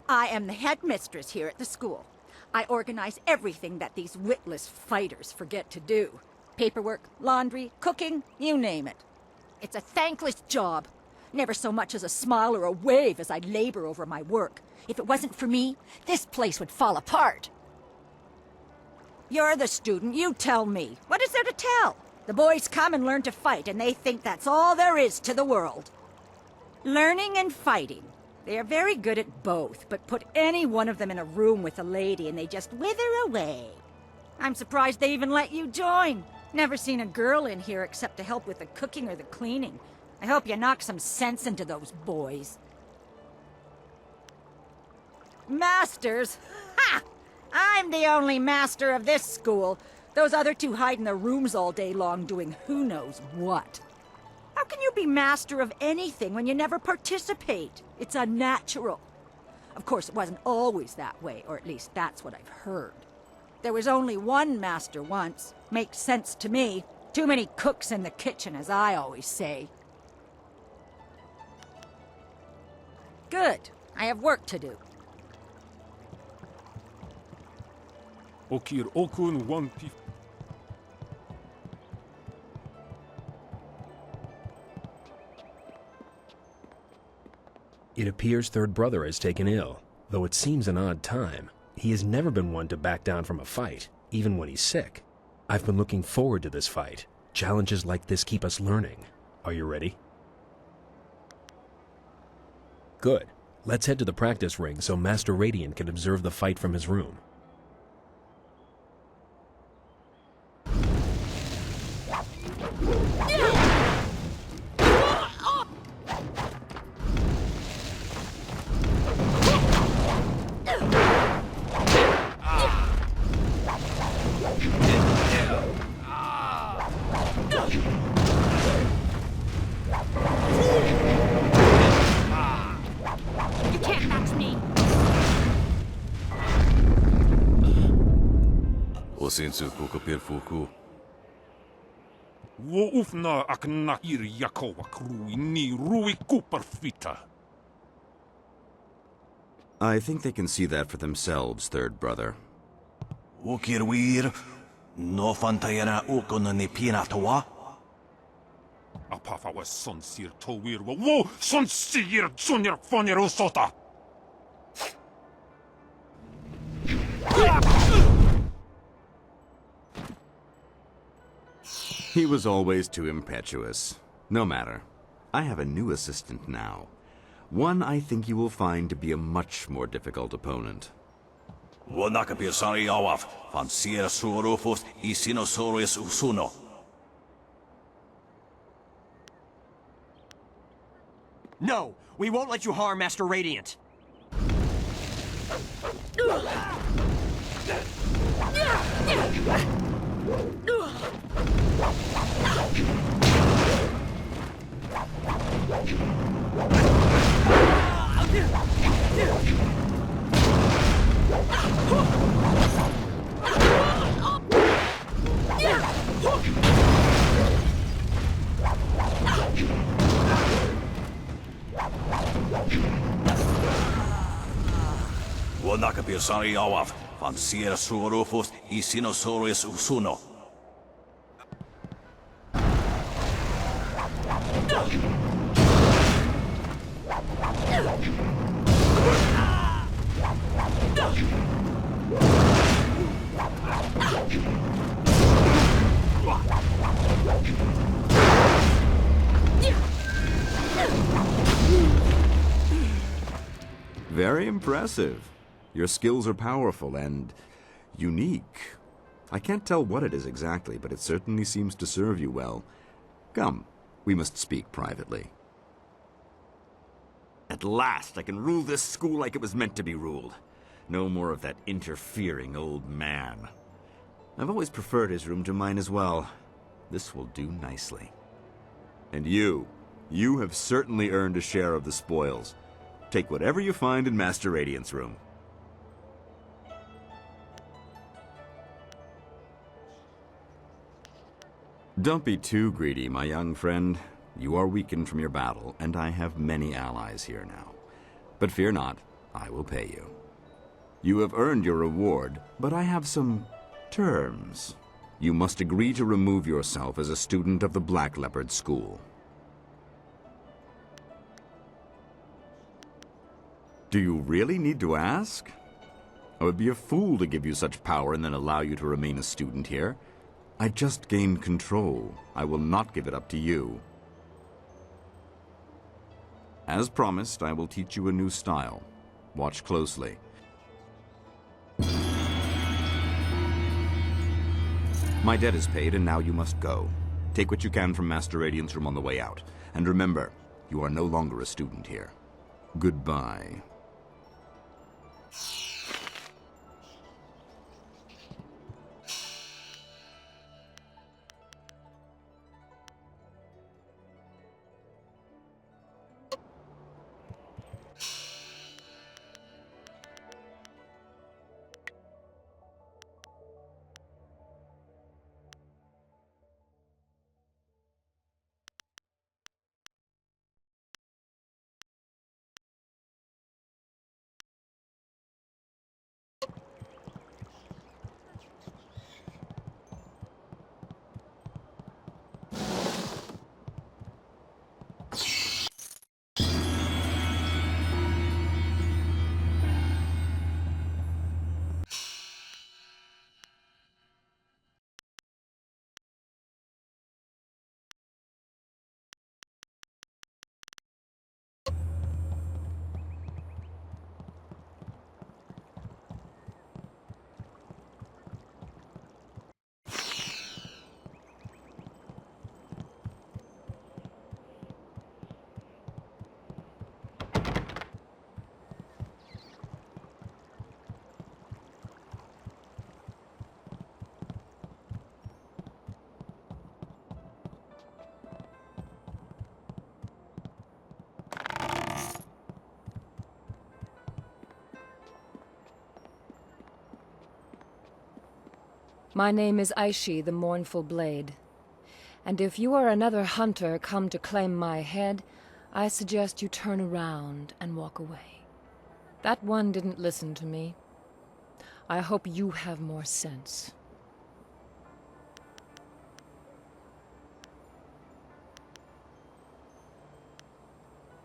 I am the headmistress here at the school. I organize everything that these witless fighters forget to do. Paperwork, laundry, cooking, you name it. It's a thankless job. Never so much as a smile or a wave as I labor over my work. If it wasn't for me, this place would fall apart. You're the student, you tell me. What is there to tell? The boys come and learn to fight, and they think that's all there is to the world. Learning and fighting. They are very good at both, but put any one of them in a room with a lady and they just wither away. I'm surprised they even let you join. Never seen a girl in here except to help with the cooking or the cleaning. I hope you knock some sense into those boys. Masters? Ha! I'm the only master of this school. Those other two hide in their rooms all day long doing who knows what. How can you be master of anything when you never participate? It's unnatural. Of course, it wasn't always that way, or at least that's what I've heard. There was only one master once. Makes sense to me. Too many cooks in the kitchen, as I always say. Good. I have work to do. Okir Okun 150. It appears Third Brother has taken ill, though it seems an odd time. He has never been one to back down from a fight, even when he's sick. I've been looking forward to this fight. Challenges like this keep us learning. Are you ready? Good. Let's head to the practice ring so Master Radiant can observe the fight from his room. You can't match me. Osinsu kukapir fuku. Wo ufna akna ir yakowa krui ni rui kuperfita. I think they can see that for themselves, Third Brother. Ukir wir, no fantayana ukona ni pinatawa. Apafa was son sir towir wo son sir junior fonyer usota. He was always too impetuous. No matter. I have a new assistant now. One I think you will find to be a much more difficult opponent. No! We won't let you harm Master Radiant! Very impressive. Your skills are powerful and unique. I can't tell what it is exactly, but it certainly seems to serve you well. Come, we must speak privately. At last, I can rule this school like it was meant to be ruled. No more of that interfering old man. I've always preferred his room to mine as well. This will do nicely. And you have certainly earned a share of the spoils. Take whatever you find in Master Radiant's room. Don't be too greedy, my young friend. You are weakened from your battle, and I have many allies here now. But fear not, I will pay you. You have earned your reward, but I have some terms. You must agree to remove yourself as a student of the Black Leopard School. Do you really need to ask? I would be a fool to give you such power and then allow you to remain a student here. I just gained control. I will not give it up to you. As promised, I will teach you a new style. Watch closely. My debt is paid, and now you must go. Take what you can from Master Radiant's room on the way out. And remember, you are no longer a student here. Goodbye. My name is Aishi, the Mournful Blade. And if you are another hunter come to claim my head, I suggest you turn around and walk away. That one didn't listen to me. I hope you have more sense.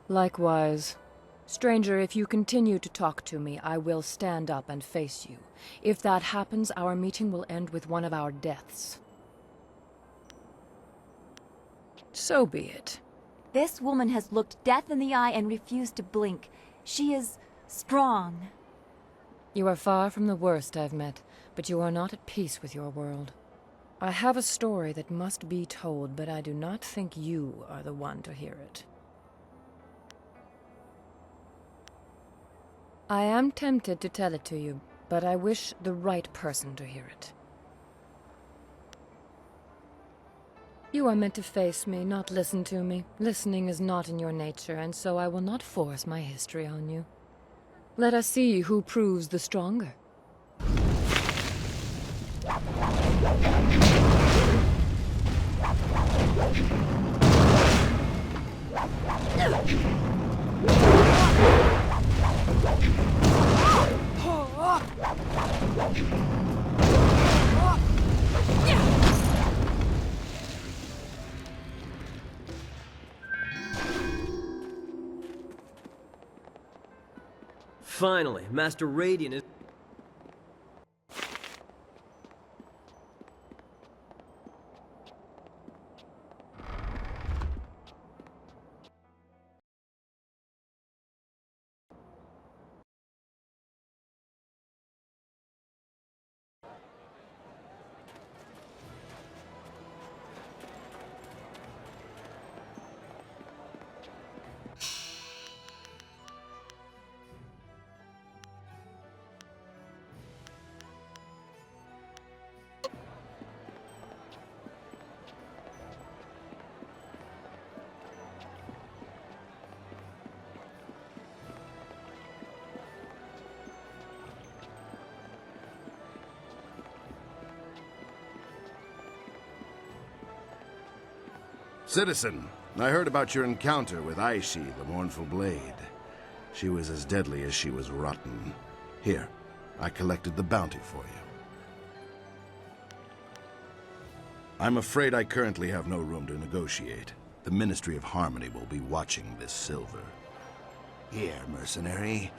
Likewise. Stranger, if you continue to talk to me, I will stand up and face you. If that happens, our meeting will end with one of our deaths. So be it. This woman has looked death in the eye and refused to blink. She is strong. You are far from the worst I've met, but you are not at peace with your world. I have a story that must be told, but I do not think you are the one to hear it. I am tempted to tell it to you, but I wish the right person to hear it. You are meant to face me, not listen to me. Listening is not in your nature, and so I will not force my history on you. Let us see who proves the stronger. Finally, Master Radiant is... Citizen, I heard about your encounter with Aishi, the Mournful Blade. She was as deadly as she was rotten. Here, I collected the bounty for you. I'm afraid I currently have no room to negotiate. The Ministry of Harmony will be watching this silver. Here, mercenary,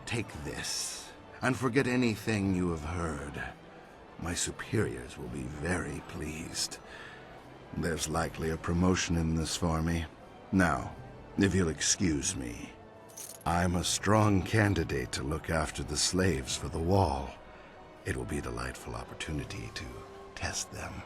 take this, and forget anything you have heard. My superiors will be very pleased. There's likely a promotion in this for me. Now, if you'll excuse me, I'm a strong candidate to look after the slaves for the wall. It will be a delightful opportunity to test them.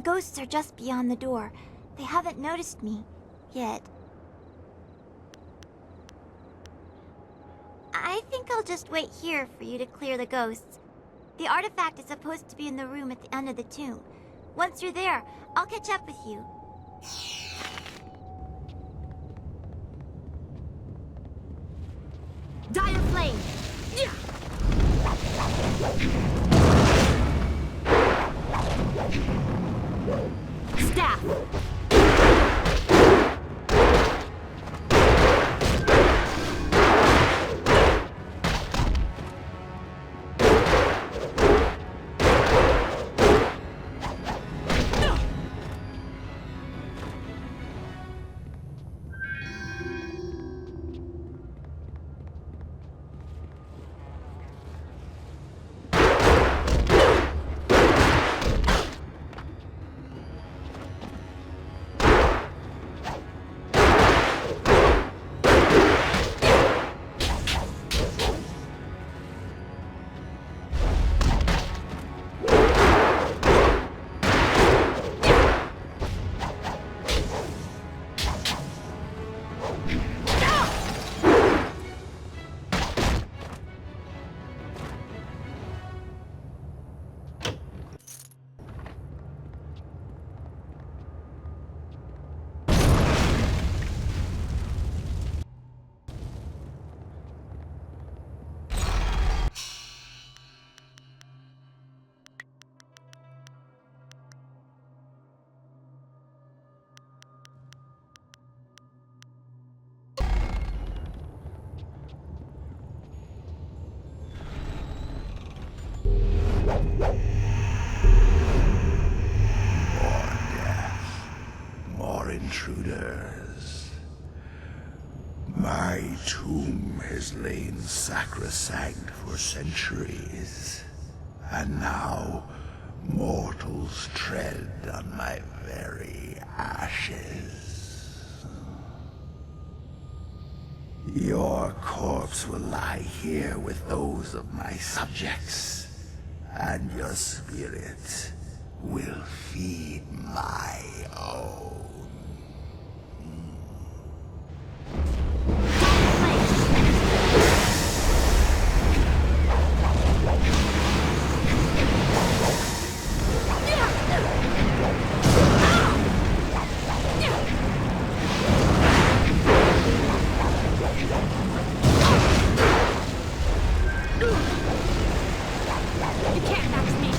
ghosts are just beyond the door. They haven't noticed me. Yet. I think I'll just wait here for you to clear the ghosts. The artifact is supposed to be in the room at the end of the tomb. Once you're there, I'll catch up with you. Dire Flame! Staff! More intruders. My tomb has lain sacrosanct for centuries, and now mortals tread on my very ashes. Your corpse will lie here with those of my subjects, and your spirit will feed my own. You can't match me!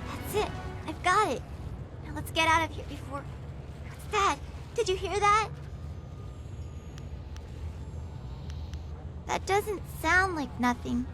That's it. I've got it. Now let's get out of here before... What's that? Did you hear that? That doesn't sound like nothing.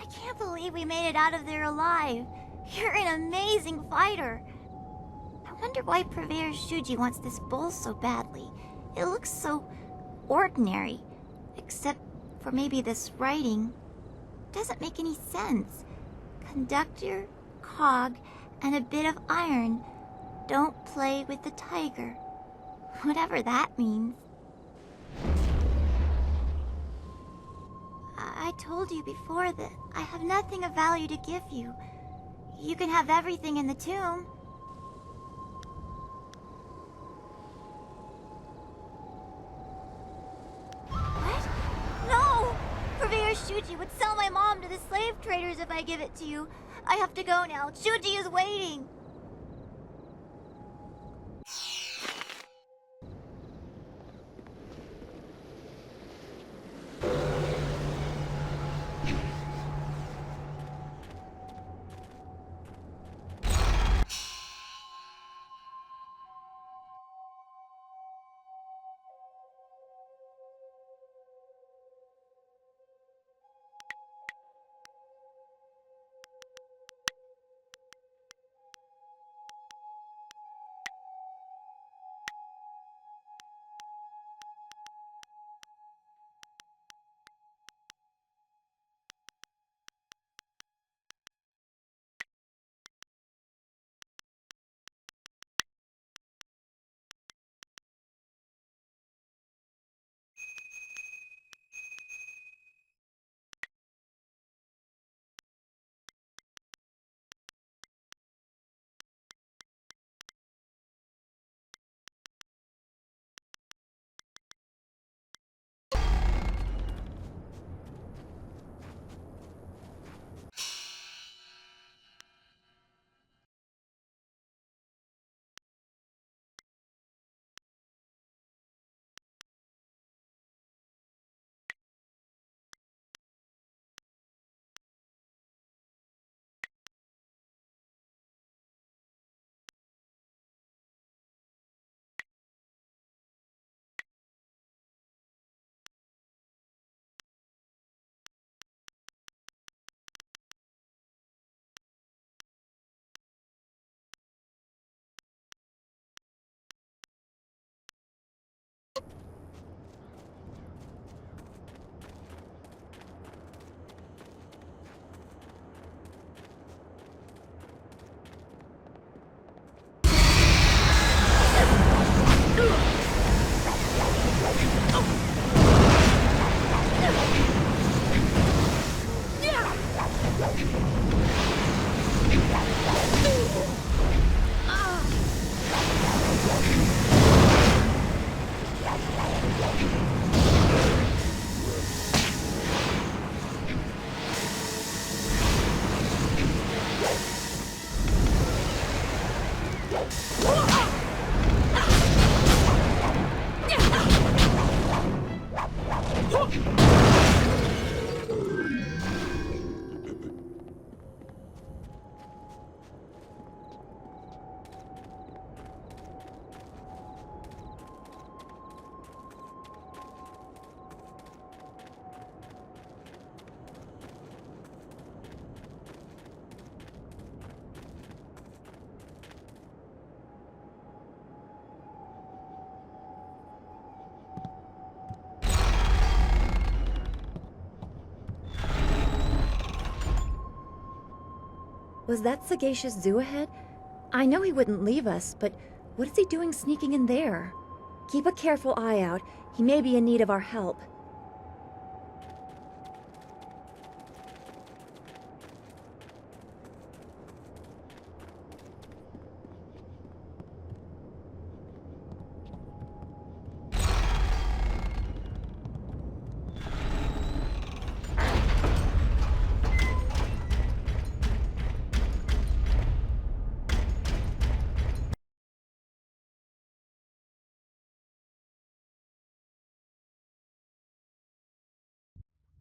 I can't believe we made it out of there alive. You're an amazing fighter. I wonder why Purveyor Shuji wants this bowl so badly. It looks so ordinary. Except for maybe this writing. Doesn't make any sense. Conductor, cog, and a bit of iron. Don't play with the tiger. Whatever that means. I told you before that I have nothing of value to give you. You can have everything in the tomb. What? No! Purveyor Shuji would sell my mom to the slave traders if I give it to you. I have to go now. Shuji is waiting. Was that sagacious zoo ahead? I know he wouldn't leave us, but what is he doing sneaking in there? Keep a careful eye out. He may be in need of our help.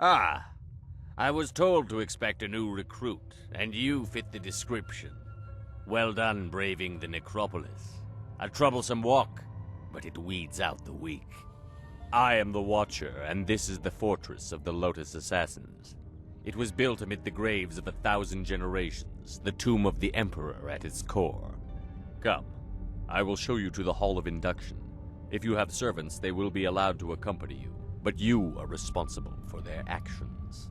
Ah, I was told to expect a new recruit, and you fit the description. Well done braving the necropolis. A troublesome walk, but it weeds out the weak. I am the Watcher, and this is the fortress of the Lotus Assassins. It was built amid the graves of 1,000 generations, the tomb of the Emperor at its core. Come, I will show you to the Hall of Induction. If you have servants, they will be allowed to accompany you, but you are responsible for their actions.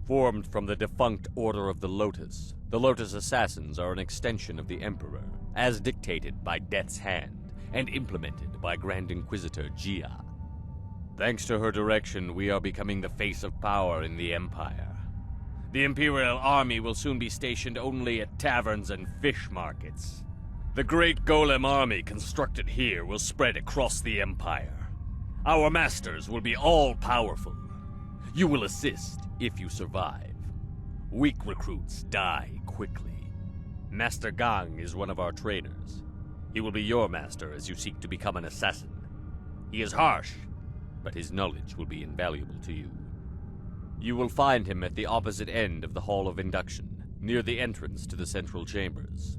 Formed from the defunct Order of the Lotus Assassins are an extension of the Emperor, as dictated by Death's Hand, and implemented by Grand Inquisitor Jia. Thanks to her direction, we are becoming the face of power in the Empire. The Imperial Army will soon be stationed only at taverns and fish markets. The great Golem army constructed here will spread across the Empire. Our masters will be all-powerful. You will assist if you survive. Weak recruits die quickly. Master Gang is one of our trainers. He will be your master as you seek to become an assassin. He is harsh, but his knowledge will be invaluable to you. You will find him at the opposite end of the Hall of Induction, near the entrance to the central chambers.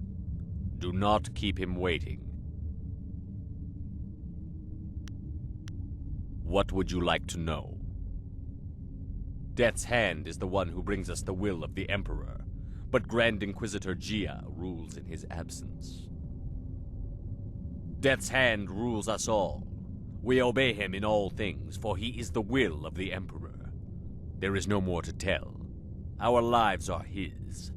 Do not keep him waiting. What would you like to know? Death's Hand is the one who brings us the will of the Emperor, but Grand Inquisitor Jia rules in his absence. Death's Hand rules us all. We obey him in all things, for he is the will of the Emperor. There is no more to tell. Our lives are his.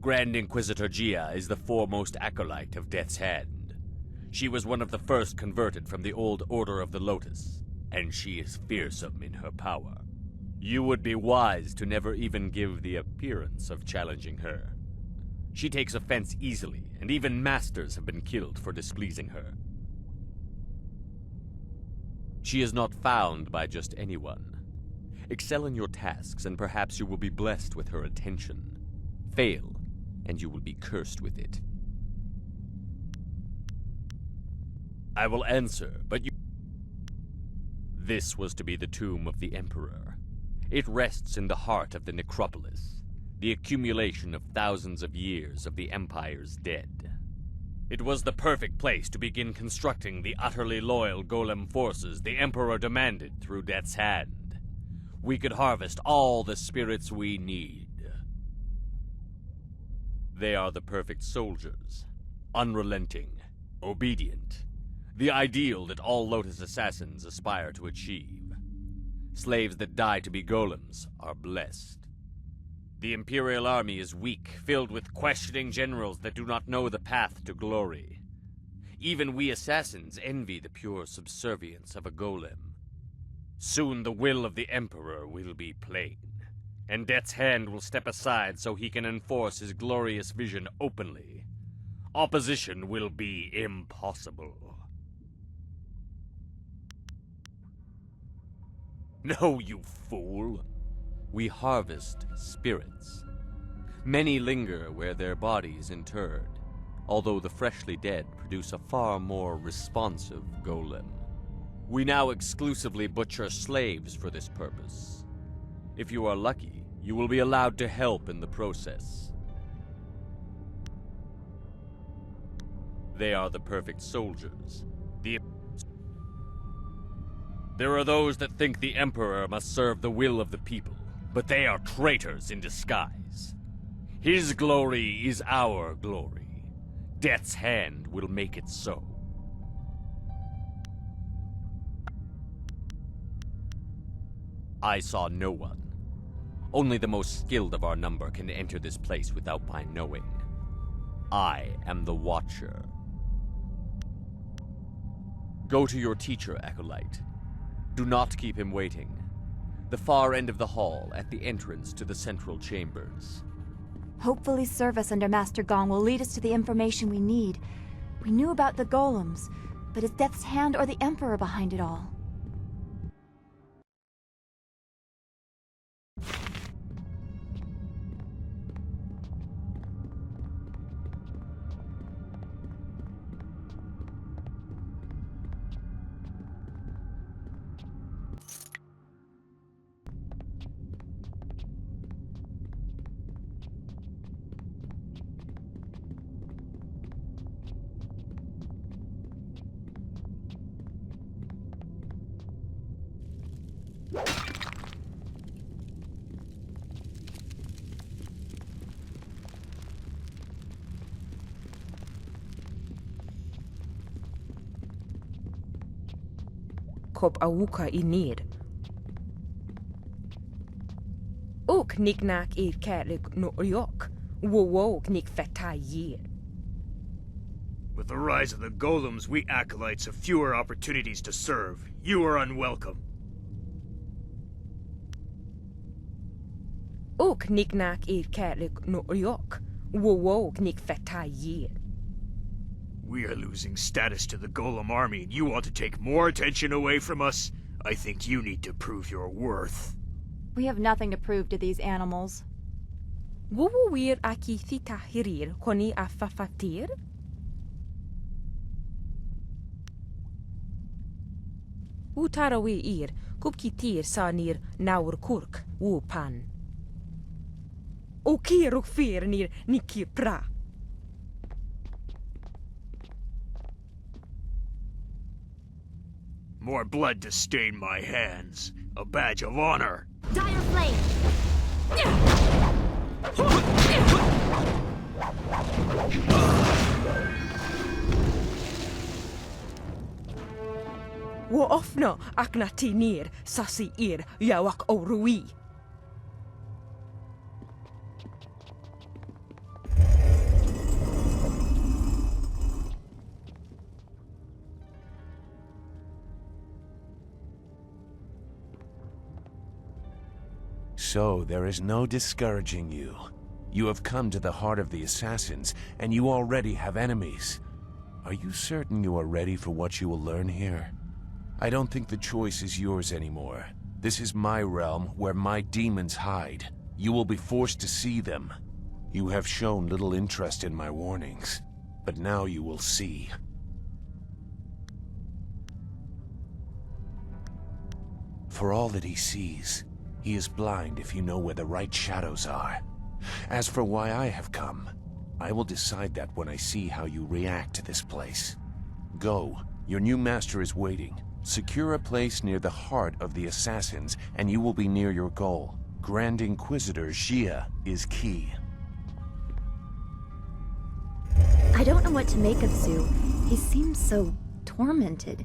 Grand Inquisitor Jia is the foremost acolyte of Death's Hand. She was one of the first converted from the old Order of the Lotus, and she is fearsome in her power. You would be wise to never even give the appearance of challenging her. She takes offense easily, and even masters have been killed for displeasing her. She is not found by just anyone. Excel in your tasks, and perhaps you will be blessed with her attention. Fail, and you will be cursed with it. I will answer, but you... This was to be the tomb of the Emperor. It rests in the heart of the necropolis, the accumulation of thousands of years of the Empire's dead. It was the perfect place to begin constructing the utterly loyal Golem forces the Emperor demanded through Death's Hand. We could harvest all the spirits we need. They are the perfect soldiers, unrelenting, obedient, the ideal that all Lotus assassins aspire to achieve. Slaves that die to be golems are blessed. The Imperial Army is weak, filled with questioning generals that do not know the path to glory. Even we assassins envy the pure subservience of a golem. Soon the will of the Emperor will be plain, and Death's Hand will step aside so he can enforce his glorious vision openly. Opposition will be impossible. No, you fool. We harvest spirits. Many linger where their bodies interred, although the freshly dead produce a far more responsive golem. We now exclusively butcher slaves for this purpose. If you are lucky, you will be allowed to help in the process. They are the perfect soldiers. There are those that think the Emperor must serve the will of the people, but they are traitors in disguise. His glory is our glory. Death's Hand will make it so. I saw no one. Only the most skilled of our number can enter this place without my knowing. I am the Watcher. Go to your teacher, Acolyte. Do not keep him waiting. The far end of the hall, at the entrance to the central chambers. Hopefully service under Master Gong will lead us to the information we need. We knew about the golems, but is Death's Hand or the Emperor behind it all? Kop awuka I ned. Ok niknak I kärlek no yok. Wo nik feta yir. With the rise of the golems, we acolytes have fewer opportunities to serve. You are unwelcome. Ok niknak I kärlek no yok. Wo nik feta yir. We are losing status to the golem army, and you want to take more attention away from us? I think you need to prove your worth. We have nothing to prove to these animals. Wo wir aki thita hirir koni afafatir? Utarawi ir, kupkitir sanir naur kurk, pan. O kiruk fir nir nikir pra. More blood to stain my hands. A badge of honor. Dire flame! Wo ofno aknati nir sasi ir yawak o rui. So, there is no discouraging you. You have come to the heart of the assassins, and you already have enemies. Are you certain you are ready for what you will learn here? I don't think the choice is yours anymore. This is my realm, where my demons hide. You will be forced to see them. You have shown little interest in my warnings, but now you will see. For all that he sees, he is blind if you know where the right shadows are. As for why I have come, I will decide that when I see how you react to this place. Go. Your new master is waiting. Secure a place near the heart of the assassins, and you will be near your goal. Grand Inquisitor Xia is key. I don't know what to make of Zu. He seems so tormented.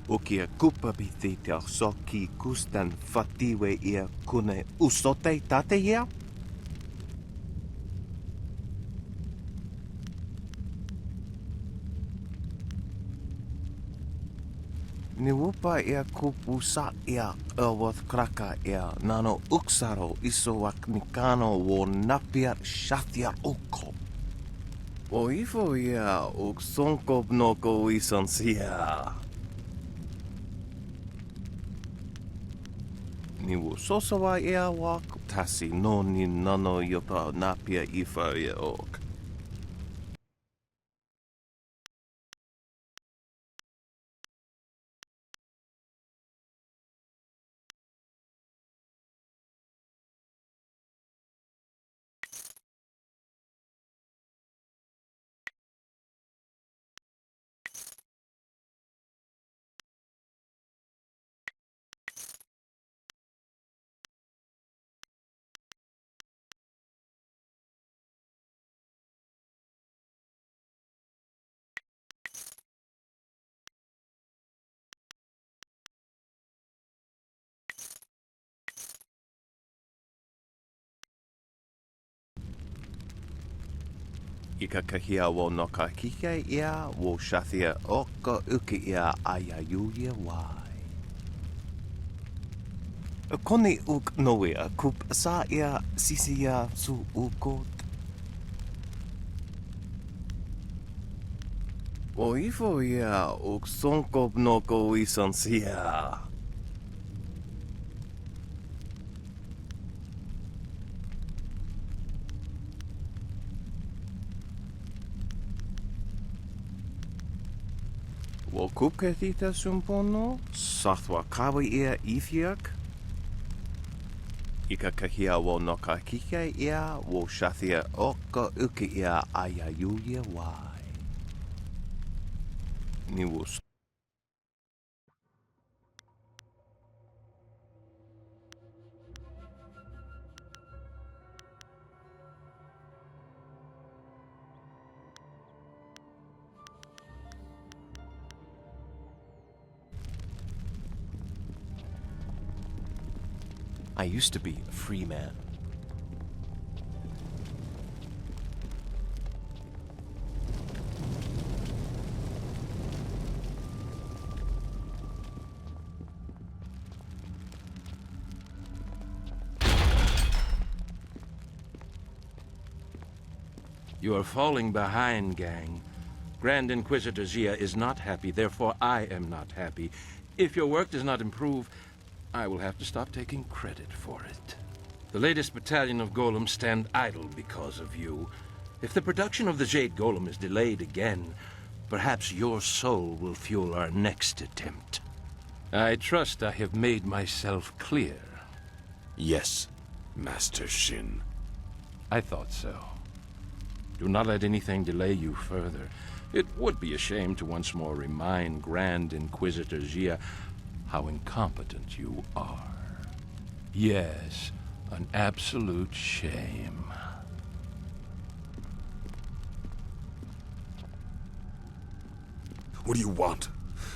Ukia kupabithi te soki kustan fatiwe ia kune usote tate ia? Ni wupa ia kupusa ia awath kraka ia nano uksaro isowak nikano wo napia shathia uko. O ifo ia uksonkob noko isansia. Ni wo sosawa ia wak tasi no ni nano yota napia ifa ia ok. Ika kahia wo no ka kike ia wo shathia oka uki ia ayayuya wai. Koni uk noea kup sa ia sisia su ukot. O ifo ia uk sonkop noko isansia. Wo kuke thita sumpono? Sathwa kawa ia ithiak? Ikakahia wo no ka kike ia wo shathia oko uki ia ayayuya wai. Ni wo I used to be a free man. You are falling behind, gang. Grand Inquisitor Xia is not happy, therefore I am not happy. If your work does not improve, I will have to stop taking credit for it. The latest battalion of golems stand idle because of you. If the production of the Jade Golem is delayed again, perhaps your soul will fuel our next attempt. I trust I have made myself clear. Yes, Master Shin. I thought so. Do not let anything delay you further. It would be a shame to once more remind Grand Inquisitor Xia how incompetent you are. Yes, an absolute shame. What do you want?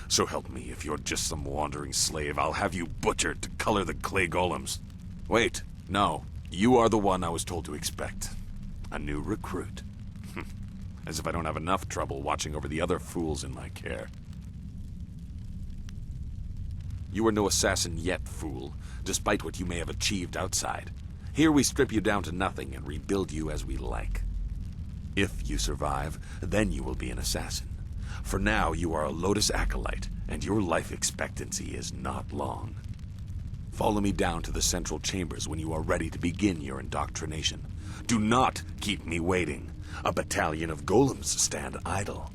So help me, if you're just some wandering slave, I'll have you butchered to color the clay golems. Wait, no. You are the one I was told to expect. A new recruit. As if I don't have enough trouble watching over the other fools in my care. You are no assassin yet, fool, despite what you may have achieved outside. Here we strip you down to nothing and rebuild you as we like. If you survive, then you will be an assassin. For now, you are a Lotus Acolyte, and your life expectancy is not long. Follow me down to the central chambers when you are ready to begin your indoctrination. Do not keep me waiting. A battalion of golems stand idle.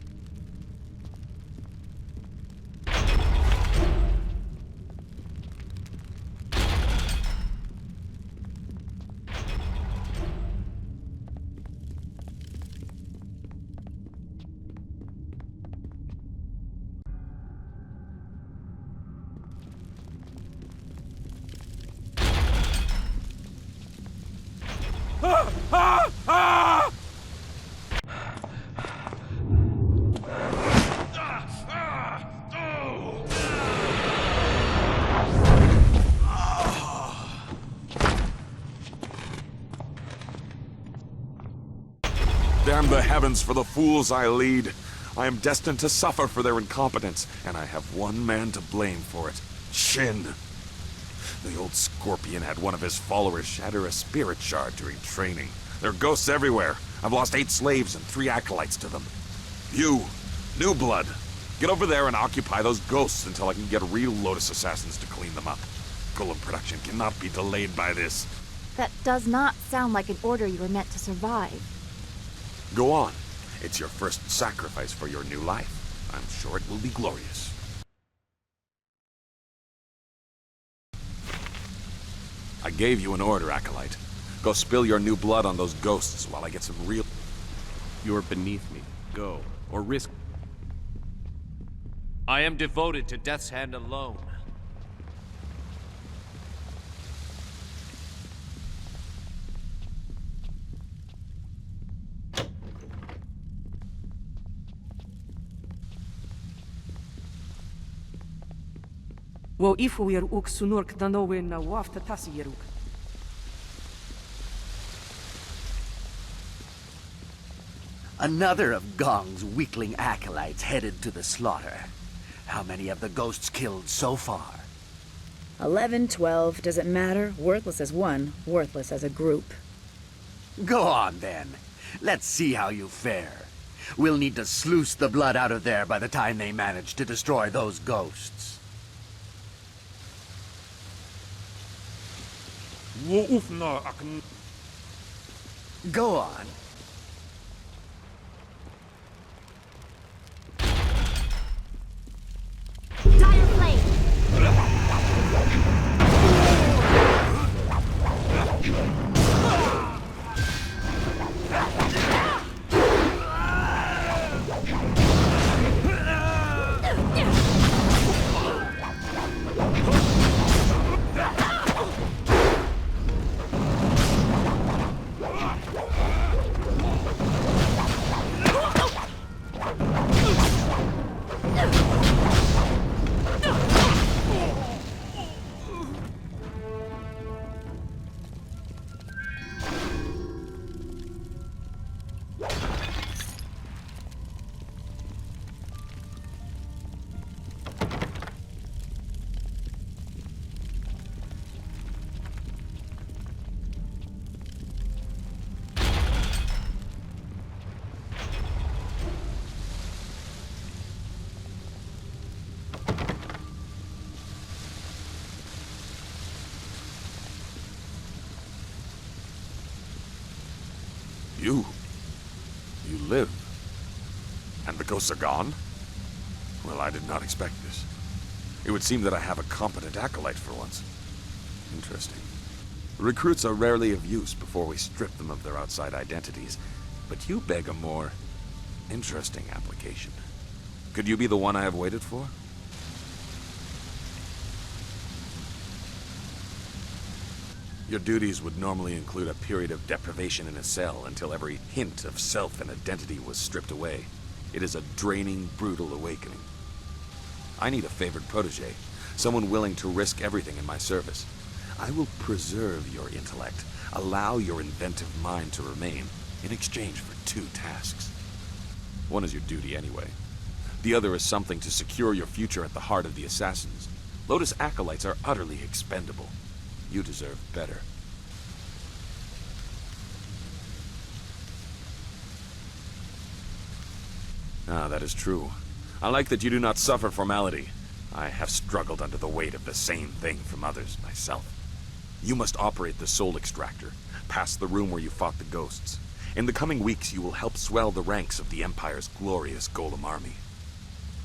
Damn the heavens for the fools I lead. I am destined to suffer for their incompetence, and I have one man to blame for it. Shin. The old Scorpion had one of his followers shatter a spirit shard during training. There are ghosts everywhere. I've lost 8 slaves and 3 acolytes to them. You, New Blood, get over there and occupy those ghosts until I can get real Lotus assassins to clean them up. Golem production cannot be delayed by this. That does not sound like an order you were meant to survive. Go on. It's your first sacrifice for your new life. I'm sure it will be glorious. I gave you an order, Acolyte. Go spill your new blood on those ghosts while I get some real... You're beneath me. Go, or risk... I am devoted to Death's Hand alone. Wo ifuir uk sunurk danowin na wafta tasiruk. Another of Gong's weakling acolytes headed to the slaughter. How many of the ghosts killed so far? 11, 12, does it matter? Worthless as one, worthless as a group. Go on, then. Let's see how you fare. We'll need to sluice the blood out of there by the time they manage to destroy those ghosts. Go on. Dire Flame! You live? And the ghosts are gone? Well, I did not expect this. It would seem that I have a competent acolyte for once. Interesting. Recruits are rarely of use before we strip them of their outside identities, but you beg a more interesting application. Could you be the one I have waited for? Your duties would normally include a period of deprivation in a cell until every hint of self and identity was stripped away. It is a draining, brutal awakening. I need a favored protege, someone willing to risk everything in my service. I will preserve your intellect, allow your inventive mind to remain, in exchange for 2 tasks. One is your duty anyway. The other is something to secure your future at the heart of the Assassins. Lotus acolytes are utterly expendable. You deserve better. Ah, that is true. I like that you do not suffer formality. I have struggled under the weight of the same thing from others myself. You must operate the soul extractor, past the room where you fought the ghosts. In the coming weeks, you will help swell the ranks of the Empire's glorious golem army.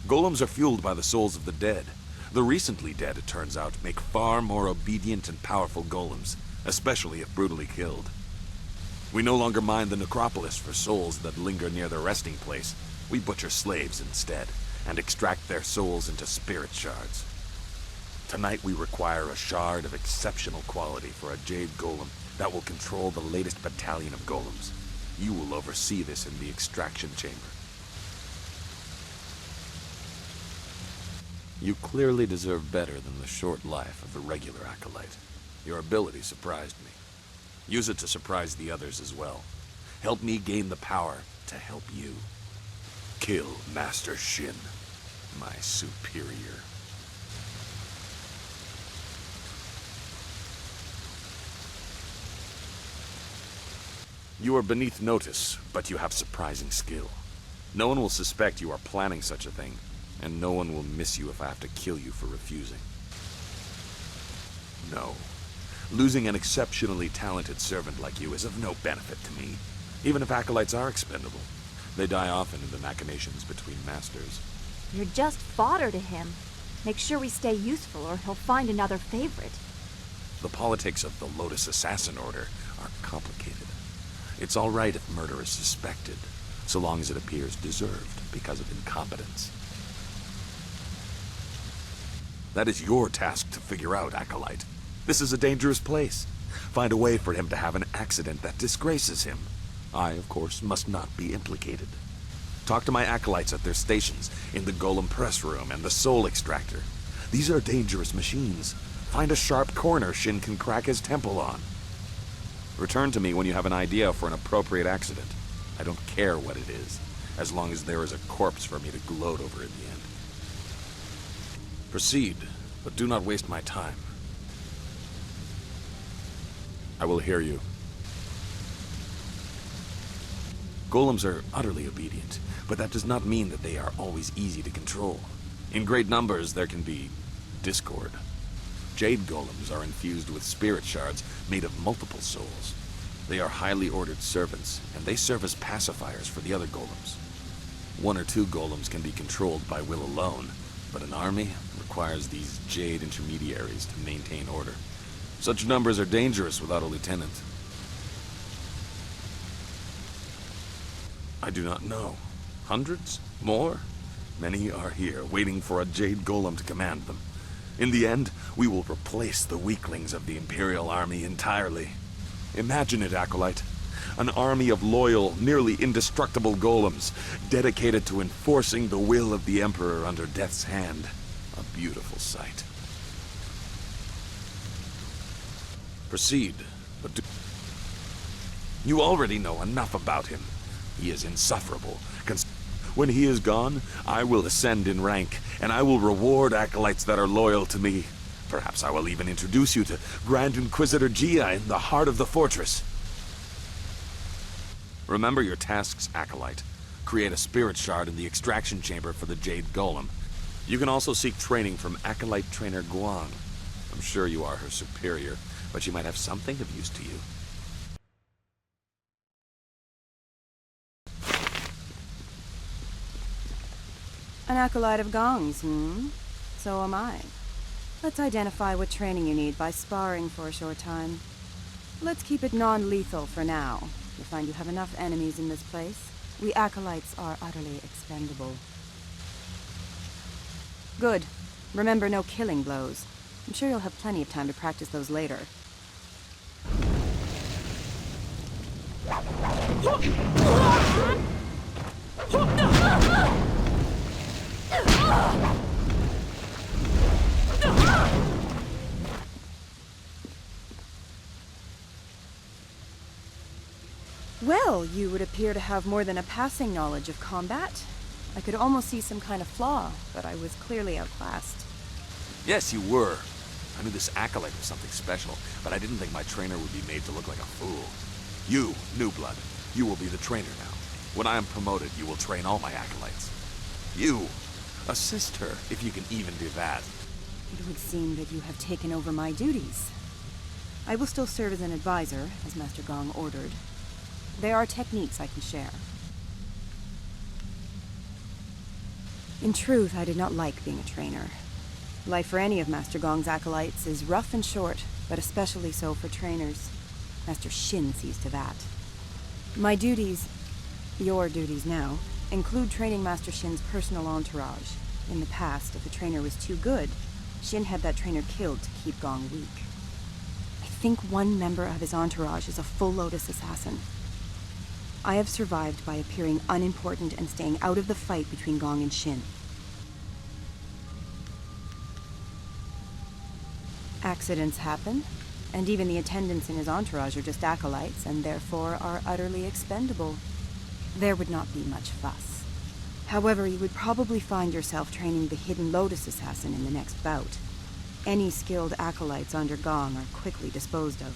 Golems are fueled by the souls of the dead. The recently dead, it turns out, make far more obedient and powerful golems, especially if brutally killed. We no longer mine the necropolis for souls that linger near their resting place. We butcher slaves instead, and extract their souls into spirit shards. Tonight we require a shard of exceptional quality for a Jade Golem that will control the latest battalion of golems. You will oversee this in the extraction chamber. You clearly deserve better than the short life of the regular acolyte. Your ability surprised me. Use it to surprise the others as well. Help me gain the power to help you. Kill Master Shin, my superior. You are beneath notice, but you have surprising skill. No one will suspect you are planning such a thing, and no one will miss you if I have to kill you for refusing. No. Losing an exceptionally talented servant like you is of no benefit to me, even if acolytes are expendable. They die often in the machinations between masters. You're just fodder to him. Make sure we stay useful or he'll find another favorite. The politics of the Lotus Assassin Order are complicated. It's all right if murder is suspected, so long as it appears deserved because of incompetence. That is your task to figure out, Acolyte. This is a dangerous place. Find a way for him to have an accident that disgraces him. I, of course, must not be implicated. Talk to my acolytes at their stations, in the Golem Press Room and the Soul Extractor. These are dangerous machines. Find a sharp corner Shin can crack his temple on. Return to me when you have an idea for an appropriate accident. I don't care what it is, as long as there is a corpse for me to gloat over in the end. Proceed, but do not waste my time. I will hear you. Golems are utterly obedient, but that does not mean that they are always easy to control. In great numbers, there can be discord. Jade Golems are infused with spirit shards made of multiple souls. They are highly ordered servants, and they serve as pacifiers for the other Golems. 1 or 2 Golems can be controlled by will alone, but an army requires these Jade intermediaries to maintain order. Such numbers are dangerous without a lieutenant. I do not know. Hundreds? More? Many are here, waiting for a Jade Golem to command them. In the end, we will replace the weaklings of the Imperial Army entirely. Imagine it, Acolyte. An army of loyal, nearly indestructible golems, dedicated to enforcing the will of the Emperor under Death's hand. A beautiful sight. Proceed, but do... You already know enough about him. He is insufferable. When he is gone, I will ascend in rank, and I will reward acolytes that are loyal to me. Perhaps I will even introduce you to Grand Inquisitor Gia in the heart of the fortress. Remember your tasks, Acolyte. Create a spirit shard in the extraction chamber for the Jade Golem. You can also seek training from Acolyte Trainer Guang. I'm sure you are her superior, but she might have something of use to you. An acolyte of Gong's, So am I. Let's identify what training you need by sparring for a short time. Let's keep it non-lethal for now. You'll find you have enough enemies in this place. We acolytes are utterly expendable. Good. Remember, no killing blows. I'm sure you'll have plenty of time to practice those later. Well, you would appear to have more than a passing knowledge of combat. I could almost see some kind of flaw, but I was clearly outclassed. Yes, you were. I knew this acolyte was something special, but I didn't think my trainer would be made to look like a fool. You, New Blood, you will be the trainer now. When I am promoted, you will train all my acolytes. You, assist her, if you can even do that. It would seem that you have taken over my duties. I will still serve as an advisor, as Master Gong ordered. There are techniques I can share. In truth, I did not like being a trainer. Life for any of Master Gong's acolytes is rough and short, but especially so for trainers. Master Shin sees to that. My duties, your duties now, include training Master Shin's personal entourage. In the past, if a trainer was too good, Shin had that trainer killed to keep Gong weak. I think one member of his entourage is a full Lotus assassin. I have survived by appearing unimportant and staying out of the fight between Gong and Shin. Accidents happen, and even the attendants in his entourage are just acolytes, and therefore are utterly expendable. There would not be much fuss. However, you would probably find yourself training the hidden Lotus assassin in the next bout. Any skilled acolytes under Gong are quickly disposed of.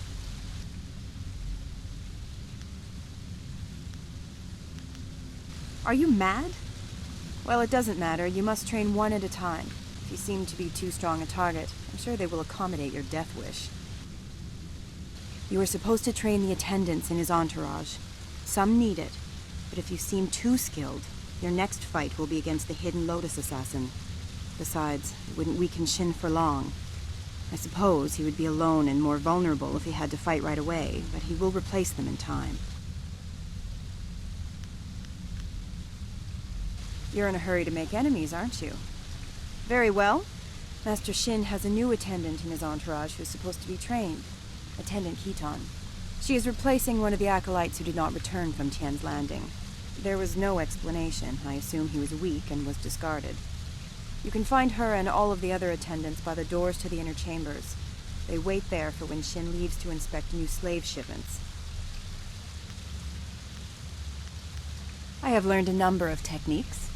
Are you mad? Well, it doesn't matter. You must train one at a time. If you seem to be too strong a target, I'm sure they will accommodate your death wish. You are supposed to train the attendants in his entourage. Some need it, but if you seem too skilled, your next fight will be against the hidden Lotus assassin. Besides, it wouldn't weaken Shin for long. I suppose he would be alone and more vulnerable if he had to fight right away, but he will replace them in time. You're in a hurry to make enemies, aren't you? Very well. Master Shin has a new attendant in his entourage who's supposed to be trained. Attendant Kitan. She is replacing one of the acolytes who did not return from Tian's Landing. There was no explanation. I assume he was weak and was discarded. You can find her and all of the other attendants by the doors to the inner chambers. They wait there for when Shin leaves to inspect new slave shipments. I have learned a number of techniques.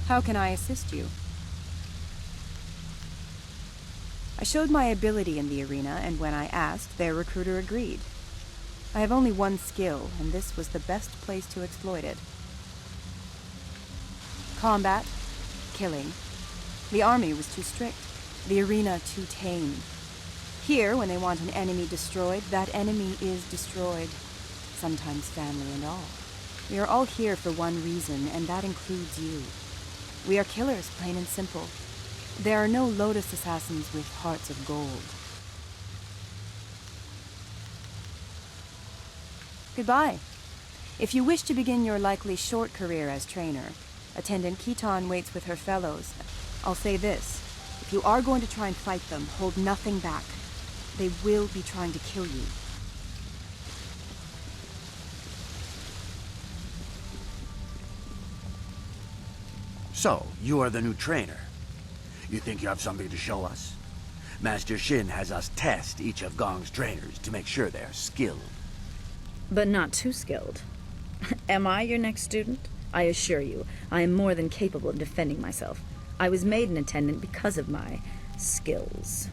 How can I assist you? I showed my ability in the arena, and when I asked, their recruiter agreed. I have only one skill, and this was the best place to exploit it. Combat, killing. The army was too strict, the arena too tame. Here, when they want an enemy destroyed, that enemy is destroyed. Sometimes family and all. We are all here for one reason, and that includes you. We are killers, plain and simple. There are no Lotus assassins with hearts of gold. Goodbye. If you wish to begin your likely short career as trainer, Attendant Kitan waits with her fellows. I'll say this, If you are going to try and fight them, hold nothing back. They will be trying to kill you. So, you are the new trainer. You think you have something to show us? Master Shin has us test each of Gong's trainers to make sure they're skilled. But not too skilled. Am I your next student? I assure you, I am more than capable of defending myself. I was made an attendant because of my skills.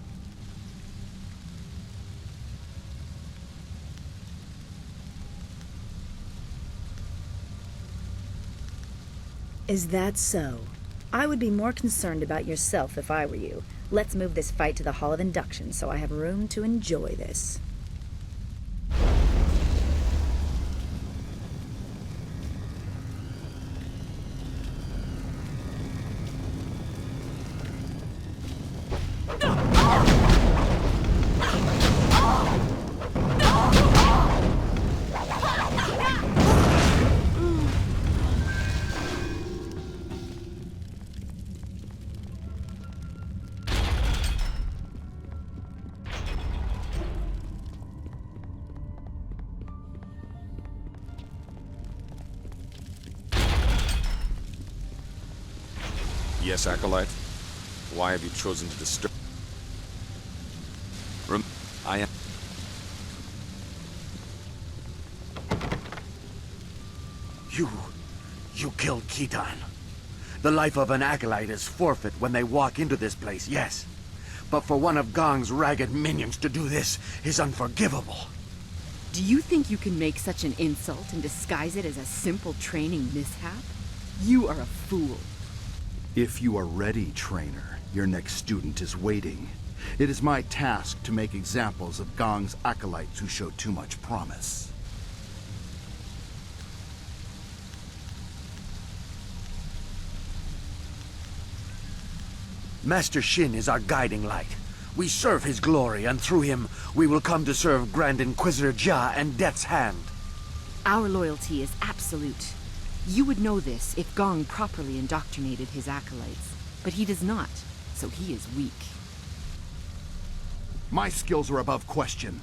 Is that so? I would be more concerned about yourself if I were you. Let's move this fight to the Hall of Induction so I have room to enjoy this. Yes, Acolyte? Why have you chosen to disturb? I am... You killed Khitan. The life of an Acolyte is forfeit when they walk into this place, yes. But for one of Gong's ragged minions to do this is unforgivable. Do you think you can make such an insult and disguise it as a simple training mishap? You are a fool. If you are ready, trainer, your next student is waiting. It is my task to make examples of Gong's acolytes who show too much promise. Master Shin is our guiding light. We serve his glory, and through him, we will come to serve Grand Inquisitor Jia and Death's Hand. Our loyalty is absolute. You would know this if Gong properly indoctrinated his acolytes, but he does not, so he is weak. My skills are above question.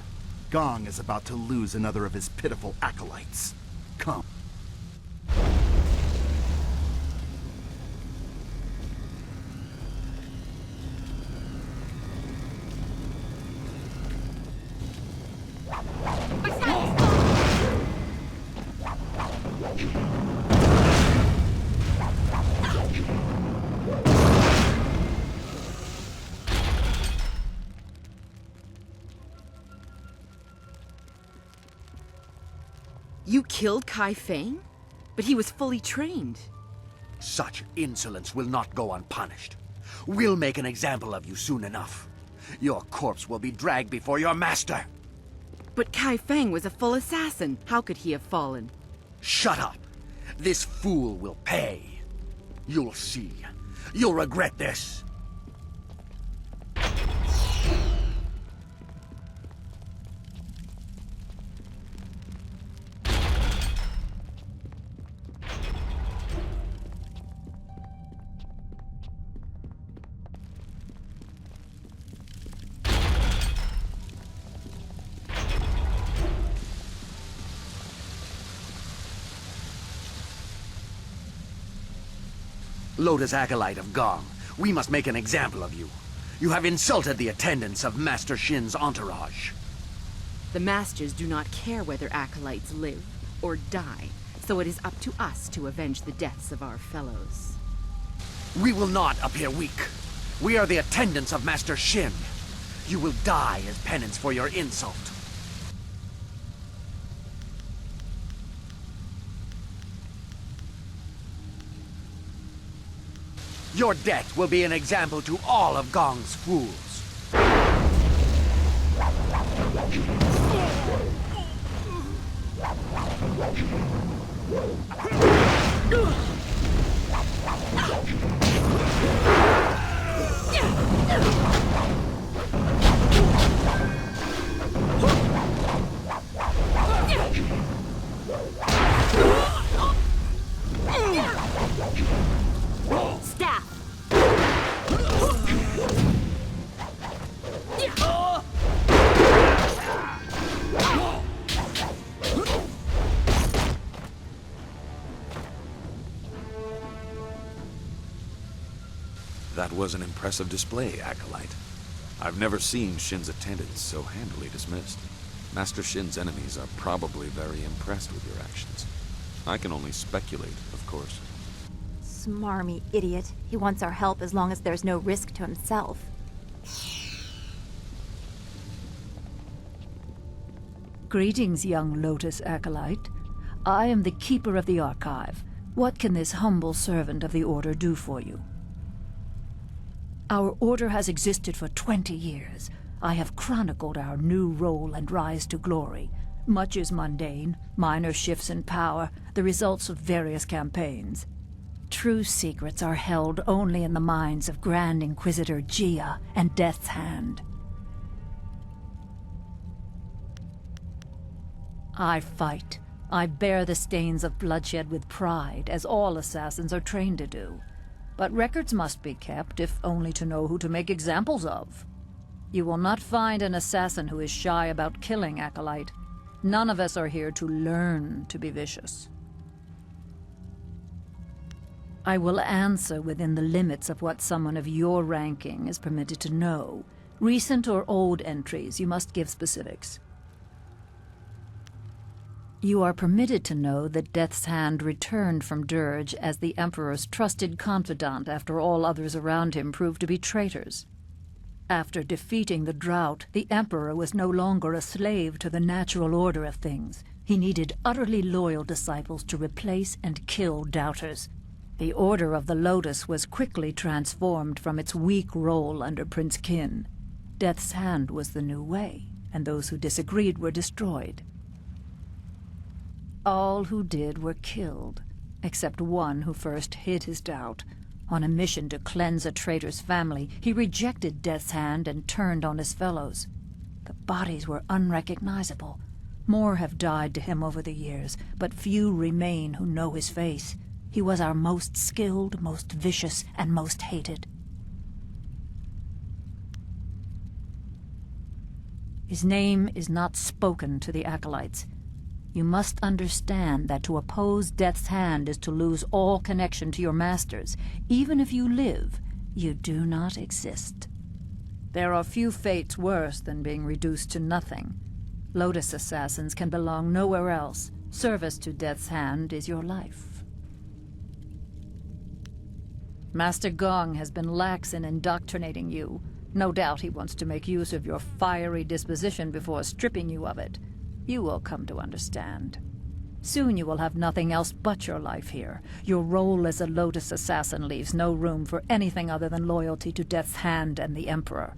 Gong is about to lose another of his pitiful acolytes. Come. You killed Kai Feng? But he was fully trained. Such insolence will not go unpunished. We'll make an example of you soon enough. Your corpse will be dragged before your master. But Kai Feng was a full assassin. How could he have fallen? Shut up. This fool will pay. You'll see. You'll regret this. Lotus Acolyte of Gong, we must make an example of you. You have insulted the attendants of Master Shin's entourage. The Masters do not care whether acolytes live or die, so it is up to us to avenge the deaths of our fellows. We will not appear weak. We are the attendants of Master Shin. You will die as penance for your insult. Your death will be an example to all of Gong's fools. Staff! That was an impressive display, Acolyte. I've never seen Shin's attendants so handily dismissed. Master Shin's enemies are probably very impressed with your actions. I can only speculate, of course. Smarmy idiot. He wants our help as long as there's no risk to himself. Greetings, young Lotus Acolyte. I am the Keeper of the Archive. What can this humble servant of the Order do for you? Our Order has existed for 20 years. I have chronicled our new role and rise to glory. Much is mundane, minor shifts in power, the results of various campaigns. True secrets are held only in the minds of Grand Inquisitor Gia and Death's Hand. I fight. I bear the stains of bloodshed with pride, as all assassins are trained to do. But records must be kept, if only to know who to make examples of. You will not find an assassin who is shy about killing, Acolyte. None of us are here to learn to be vicious. I will answer within the limits of what someone of your ranking is permitted to know. Recent or old entries, you must give specifics. You are permitted to know that Death's Hand returned from Dirge as the Emperor's trusted confidant after all others around him proved to be traitors. After defeating the Drought, the Emperor was no longer a slave to the natural order of things. He needed utterly loyal disciples to replace and kill doubters. The Order of the Lotus was quickly transformed from its weak role under Prince Qin. Death's Hand was the new way, and those who disagreed were destroyed. All who did were killed, except one who first hid his doubt. On a mission to cleanse a traitor's family, he rejected Death's Hand and turned on his fellows. The bodies were unrecognizable. More have died to him over the years, but few remain who know his face. He was our most skilled, most vicious, and most hated. His name is not spoken to the Acolytes. You must understand that to oppose Death's Hand is to lose all connection to your masters. Even if you live, you do not exist. There are few fates worse than being reduced to nothing. Lotus assassins can belong nowhere else. Service to Death's Hand is your life. Master Gong has been lax in indoctrinating you. No doubt he wants to make use of your fiery disposition before stripping you of it. You will come to understand. Soon you will have nothing else but your life here. Your role as a Lotus assassin leaves no room for anything other than loyalty to Death's Hand and the Emperor.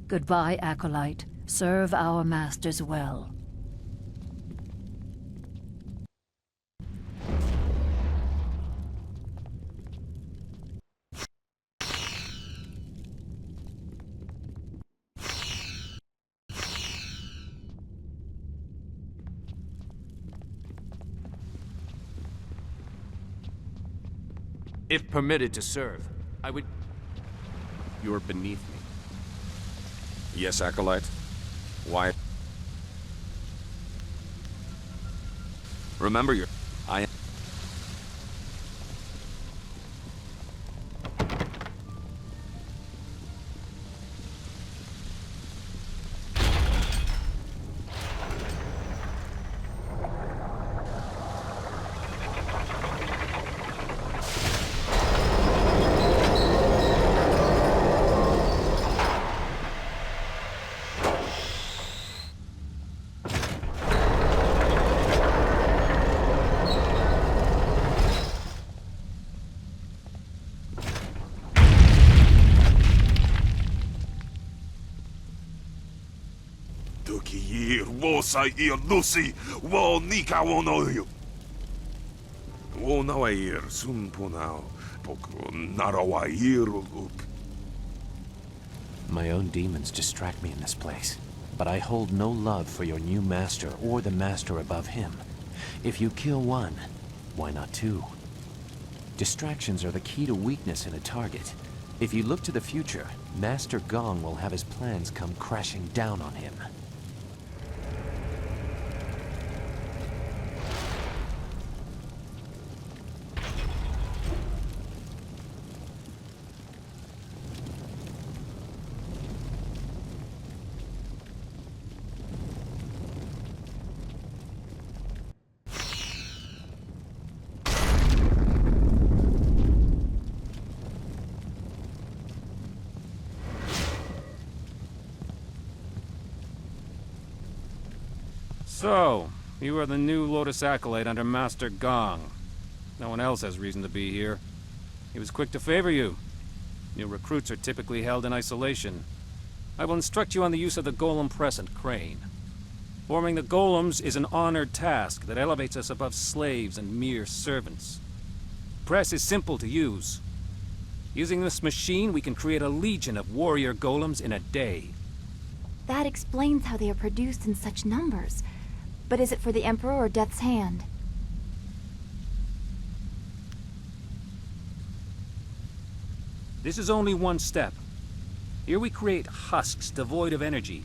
Goodbye, Acolyte. Serve our masters well. If permitted to serve, I would... You're beneath me. Yes, Acolyte? Why? Remember your... I am... Wosair Lucy, Wo Nikawonoyu. Wonawair Sunpunao, Poko Narawairu. My own demons distract me in this place, but I hold no love for your new master or the master above him. If you kill one, why not two? Distractions are the key to weakness in a target. If you look to the future, Master Gong will have his plans come crashing down on him. So, you are the new Lotus Acolyte under Master Gong. No one else has reason to be here. He was quick to favor you. New recruits are typically held in isolation. I will instruct you on the use of the golem press and crane. Forming the golems is an honored task that elevates us above slaves and mere servants. Press is simple to use. Using this machine, we can create a legion of warrior golems in a day. That explains how they are produced in such numbers. But is it for the Emperor or Death's Hand? This is only one step. Here we create husks devoid of energy.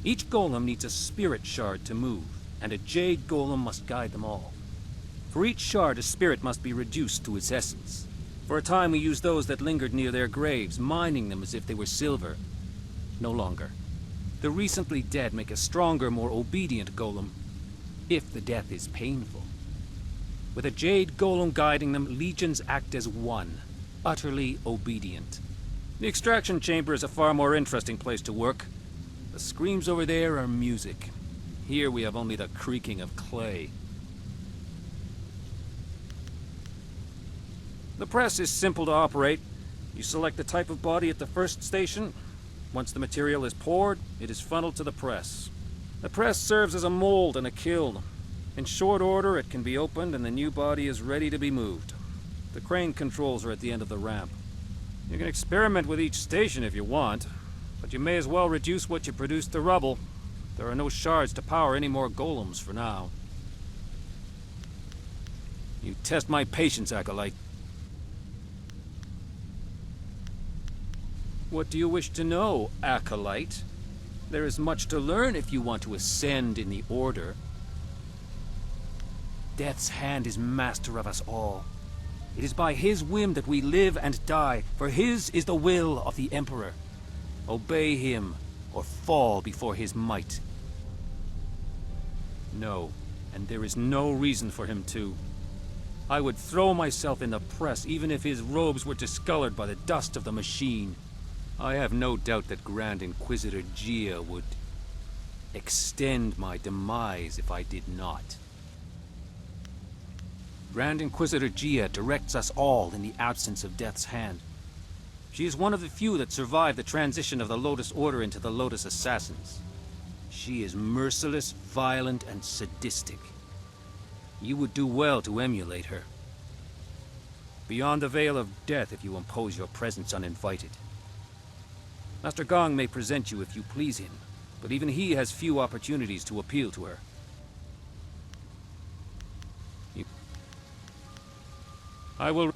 Each golem needs a spirit shard to move, and a jade golem must guide them all. For each shard, a spirit must be reduced to its essence. For a time we used those that lingered near their graves, mining them as if they were silver. No longer. The recently dead make a stronger, more obedient golem, if the death is painful. With a jade golem guiding them, legions act as one, utterly obedient. The extraction chamber is a far more interesting place to work. The screams over there are music. Here we have only the creaking of clay. The press is simple to operate. You select the type of body at the first station. Once the material is poured, it is funneled to the press. The press serves as a mold and a kiln. In short order, it can be opened and the new body is ready to be moved. The crane controls are at the end of the ramp. You can experiment with each station if you want, but you may as well reduce what you produce to rubble. There are no shards to power any more golems for now. You test my patience, Acolyte. What do you wish to know, Acolyte? There is much to learn if you want to ascend in the Order. Death's Hand is master of us all. It is by his whim that we live and die, for his is the will of the Emperor. Obey him, or fall before his might. No, and there is no reason for him to. I would throw myself in the press even if his robes were discolored by the dust of the machine. I have no doubt that Grand Inquisitor Gia would extend my demise if I did not. Grand Inquisitor Gia directs us all in the absence of Death's Hand. She is one of the few that survived the transition of the Lotus Order into the Lotus Assassins. She is merciless, violent, and sadistic. You would do well to emulate her. Beyond the veil of death if you impose your presence uninvited. Master Gong may present you if you please him, but even he has few opportunities to appeal to her. I will...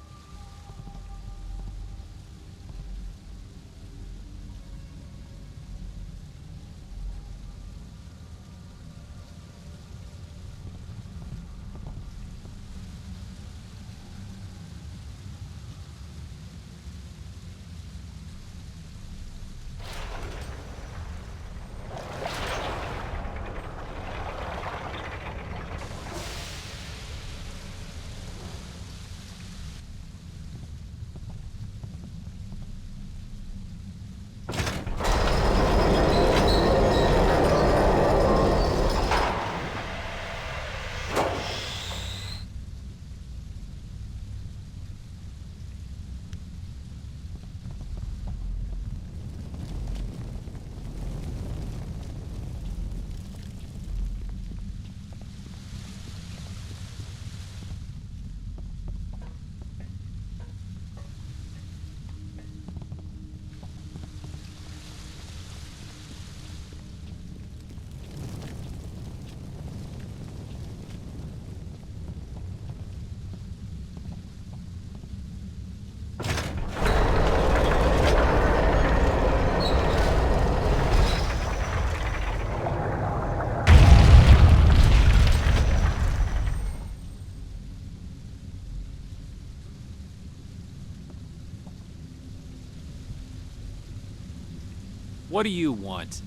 What do you want?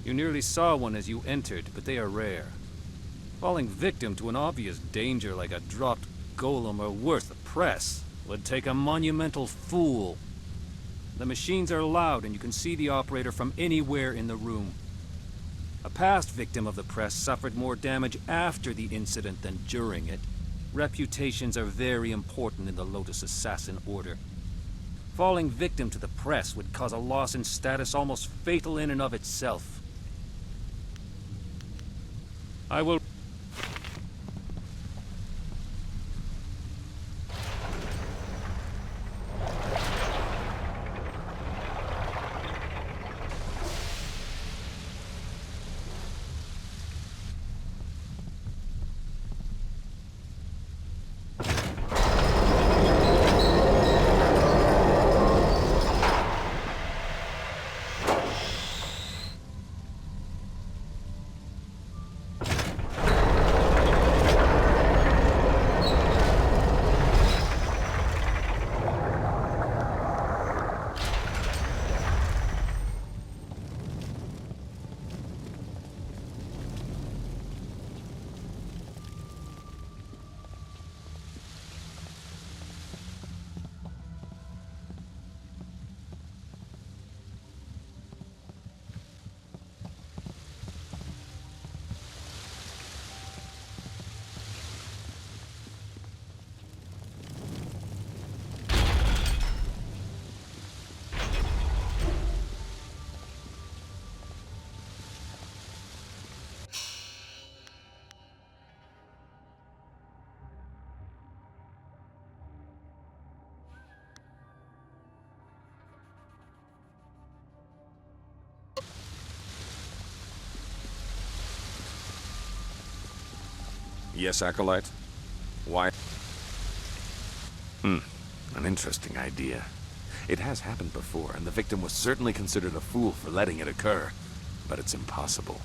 You nearly saw one as you entered, but they are rare. Falling victim to an obvious danger like a dropped golem or worse, the press, would take a monumental fool. The machines are loud and you can see the operator from anywhere in the room. A past victim of the press suffered more damage after the incident than during it. Reputations are very important in the Lotus Assassin Order. Falling victim to the press would cause a loss in status almost fatal in and of itself. I will... Yes, Acolyte? Why? An interesting idea. It has happened before, and the victim was certainly considered a fool for letting it occur. But it's impossible.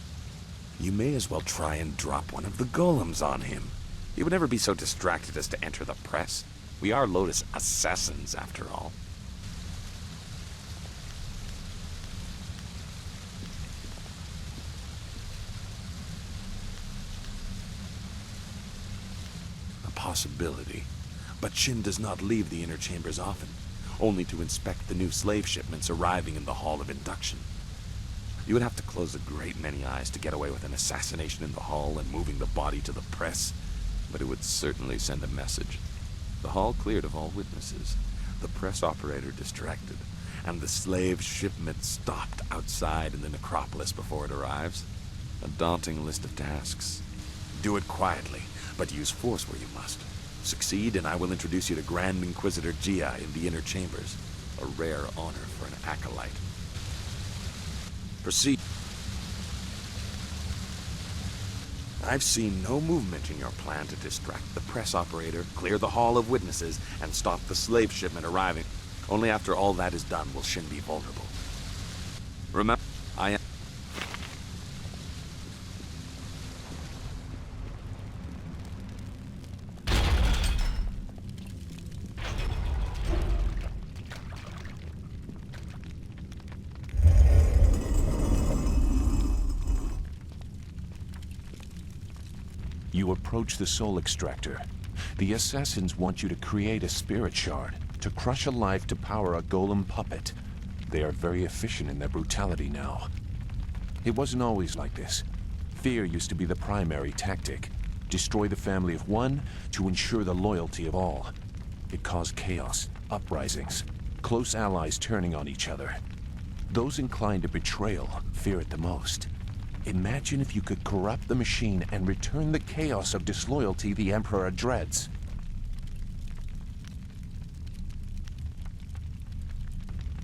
You may as well try and drop one of the golems on him. He would never be so distracted as to enter the press. We are Lotus assassins, after all. Possibility. But Shin does not leave the inner chambers often, only to inspect the new slave shipments arriving in the Hall of Induction. You would have to close a great many eyes to get away with an assassination in the hall and moving the body to the press, but it would certainly send a message. The hall cleared of all witnesses, the press operator distracted, and the slave shipment stopped outside in the necropolis before it arrives. A daunting list of tasks. Do it quietly, but use force where you must. Succeed, and I will introduce you to Grand Inquisitor Jia in the inner chambers. A rare honor for an acolyte. Proceed. I've seen no movement in your plan to distract the press operator, clear the hall of witnesses, and stop the slave shipment arriving. Only after all that is done will Shin be vulnerable. Remember, I am... You approach the soul extractor. The assassins want you to create a spirit shard, to crush a life to power a golem puppet. They are very efficient in their brutality now. It wasn't always like this. Fear used to be the primary tactic. Destroy the family of one to ensure the loyalty of all. It caused chaos, uprisings, close allies turning on each other. Those inclined to betrayal fear it the most. Imagine if you could corrupt the machine and return the chaos of disloyalty the Emperor dreads.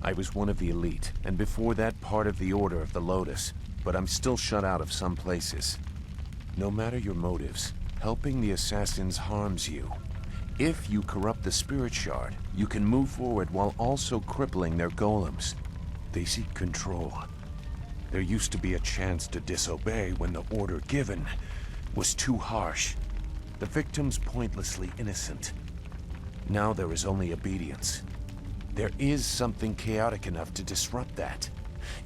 I was one of the elite, and before that part of the Order of the Lotus, but I'm still shut out of some places. No matter your motives, helping the assassins harms you. If you corrupt the spirit shard, you can move forward while also crippling their golems. They seek control. There used to be a chance to disobey when the order given was too harsh. The victims pointlessly innocent. Now there is only obedience. There is something chaotic enough to disrupt that.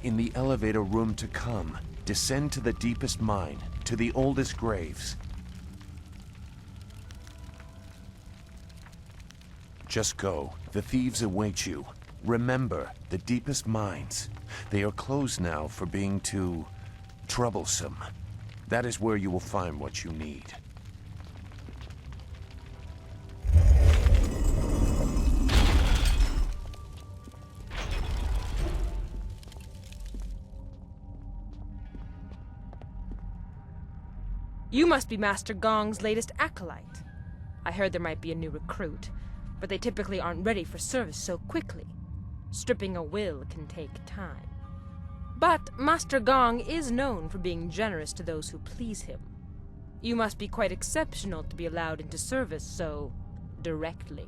In the elevator room to come, descend to the deepest mine, to the oldest graves. Just go. The thieves await you. Remember, the deepest mines. They are closed now for being too troublesome. That is where you will find what you need. You must be Master Gong's latest acolyte. I heard there might be a new recruit, but they typically aren't ready for service so quickly. Stripping a will can take time. But Master Gong is known for being generous to those who please him. You must be quite exceptional to be allowed into service so directly.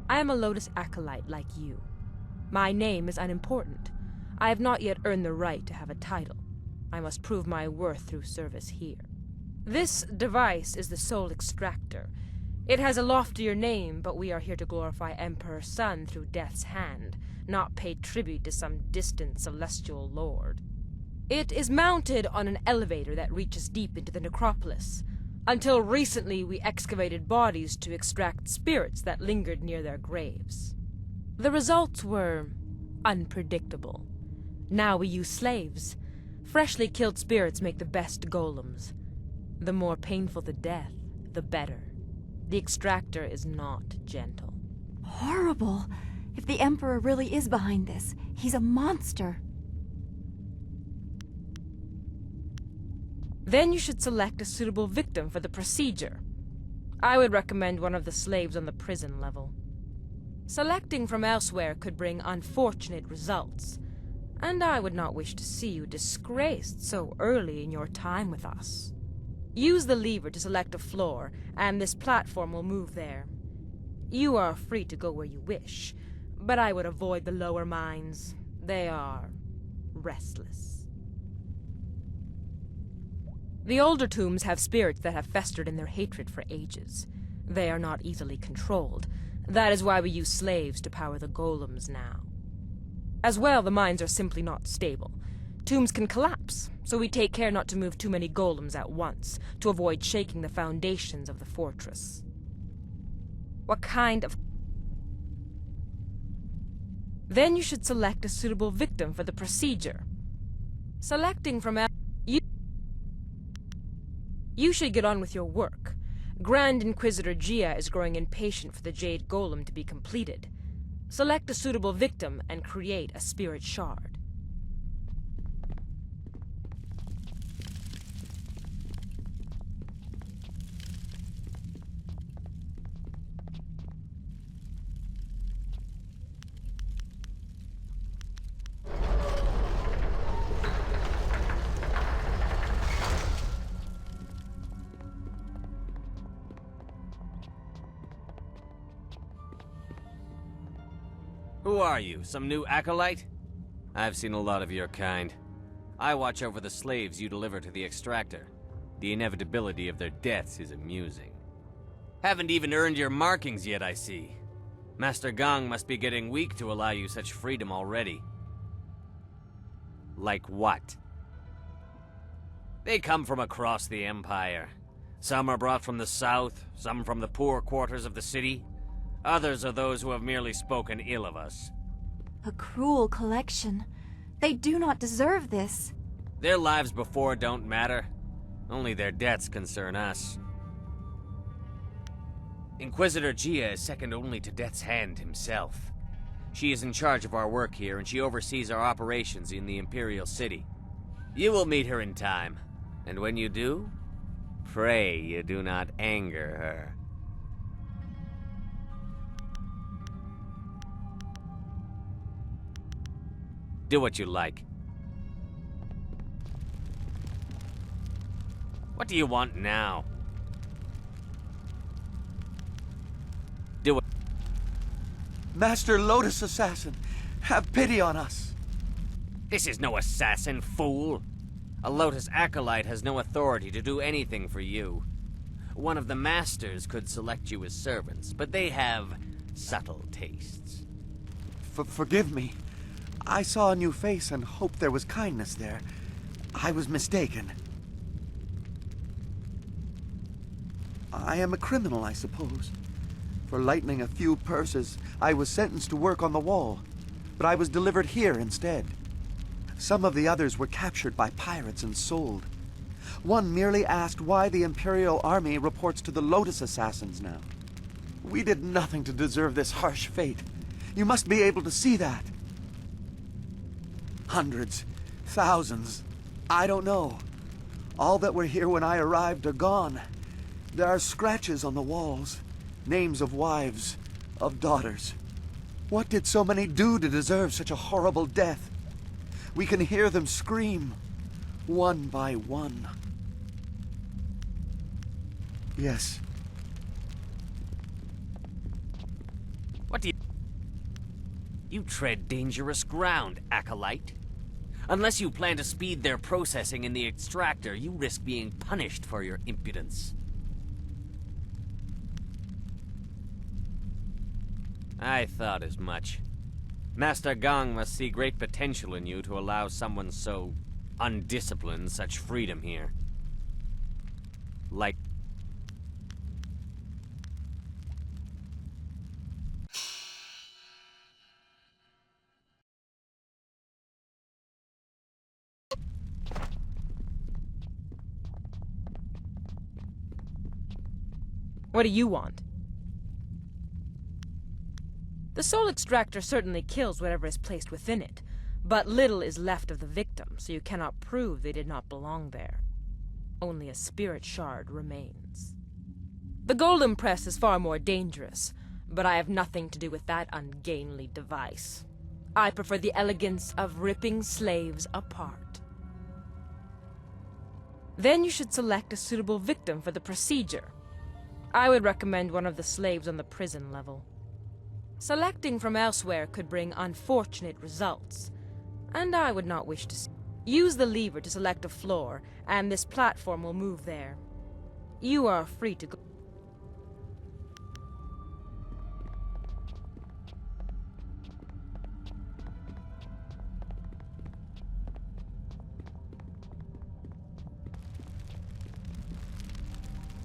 I am a Lotus acolyte like you. My name is unimportant. I have not yet earned the right to have a title. I must prove my worth through service here. This device is the Soul Extractor. It has a loftier name, but we are here to glorify Emperor Sun through Death's Hand, not pay tribute to some distant celestial lord. It is mounted on an elevator that reaches deep into the necropolis. Until recently, we excavated bodies to extract spirits that lingered near their graves. The results were unpredictable. Now we use slaves. Freshly killed spirits make the best golems. The more painful the death, the better. The extractor is not gentle. Horrible. If the Emperor really is behind this, he's a monster. Then you should select a suitable victim for the procedure. I would recommend one of the slaves on the prison level. Selecting from elsewhere could bring unfortunate results, and I would not wish to see you disgraced so early in your time with us. Use the lever to select a floor, and this platform will move there. You are free to go where you wish, but I would avoid the lower mines. They are restless. The older tombs have spirits that have festered in their hatred for ages. They are not easily controlled. That is why we use slaves to power the golems now. As well, the mines are simply not stable. Tombs can collapse, so we take care not to move too many golems at once, to avoid shaking the foundations of the fortress. What kind of... Then you should select a suitable victim for the procedure. Selecting from... You should get on with your work. Grand Inquisitor Gia is growing impatient for the Jade Golem to be completed. Select a suitable victim and create a spirit shard. Who are you, some new acolyte? I've seen a lot of your kind. I watch over the slaves you deliver to the extractor. The inevitability of their deaths is amusing. Haven't even earned your markings yet, I see. Master Gong must be getting weak to allow you such freedom already. Like what? They come from across the Empire. Some are brought from the south, some from the poor quarters of the city. Others are those who have merely spoken ill of us. A cruel collection. They do not deserve this. Their lives before don't matter. Only their deaths concern us. Inquisitor Gia is second only to Death's Hand himself. She is in charge of our work here, and she oversees our operations in the Imperial City. You will meet her in time, and when you do, pray you do not anger her. Do what you like. What do you want now? Do it. Master Lotus Assassin, have pity on us. This is no assassin, fool. A Lotus acolyte has no authority to do anything for you. One of the masters could select you as servants, but they have subtle tastes. Forgive me. I saw a new face and hoped there was kindness there. I was mistaken. I am a criminal, I suppose. For lightening a few purses, I was sentenced to work on the wall, but I was delivered here instead. Some of the others were captured by pirates and sold. One merely asked why the Imperial Army reports to the Lotus Assassins now. We did nothing to deserve this harsh fate. You must be able to see that. Hundreds, thousands, I don't know. All that were here when I arrived are gone. There are scratches on the walls, names of wives, of daughters. What did so many do to deserve such a horrible death? We can hear them scream, one by one. Yes. What do you... You tread dangerous ground, Acolyte. Unless you plan to speed their processing in the extractor, you risk being punished for your impudence. I thought as much. Master Gong must see great potential in you to allow someone so undisciplined such freedom here. Like... What do you want? The soul extractor certainly kills whatever is placed within it, but little is left of the victim, so you cannot prove they did not belong there. Only a spirit shard remains. The golem press is far more dangerous, but I have nothing to do with that ungainly device. I prefer the elegance of ripping slaves apart. Then you should select a suitable victim for the procedure. I would recommend one of the slaves on the prison level. Selecting from elsewhere could bring unfortunate results, and I would not wish to see. Use the lever to select a floor, and this platform will move there. You are free to go.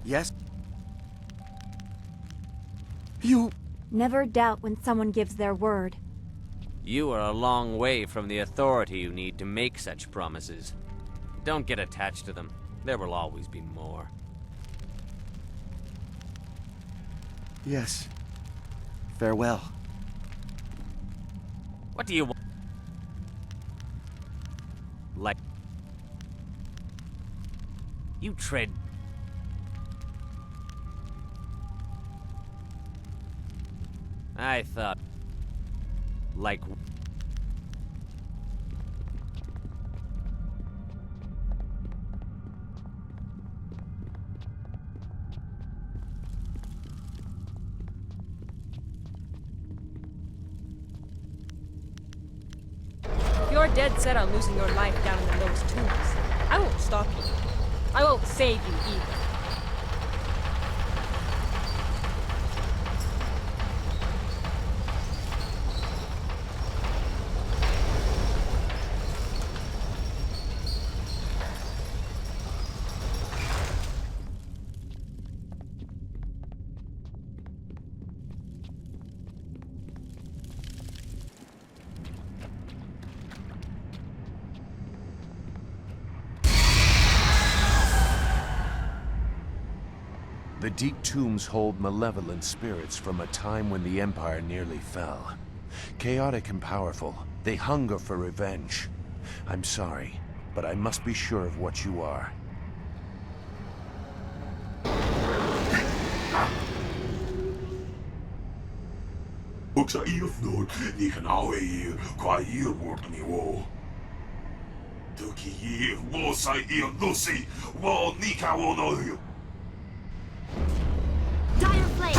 Yes? You... Never doubt when someone gives their word. You are a long way from the authority you need to make such promises. Don't get attached to them. There will always be more. Yes. Farewell. What do you want? Like... You tread... I thought... Like... If you're dead set on losing your life down in those tombs, I won't stop you. I won't save you either. The deep tombs hold malevolent spirits from a time when the Empire nearly fell. Chaotic and powerful, they hunger for revenge. I'm sorry, but I must be sure of what you are. Wuxia ifnod ni kan awe kwa word ni wo. Tuki wo sai lusi wo ni ka wo no. Dire flame!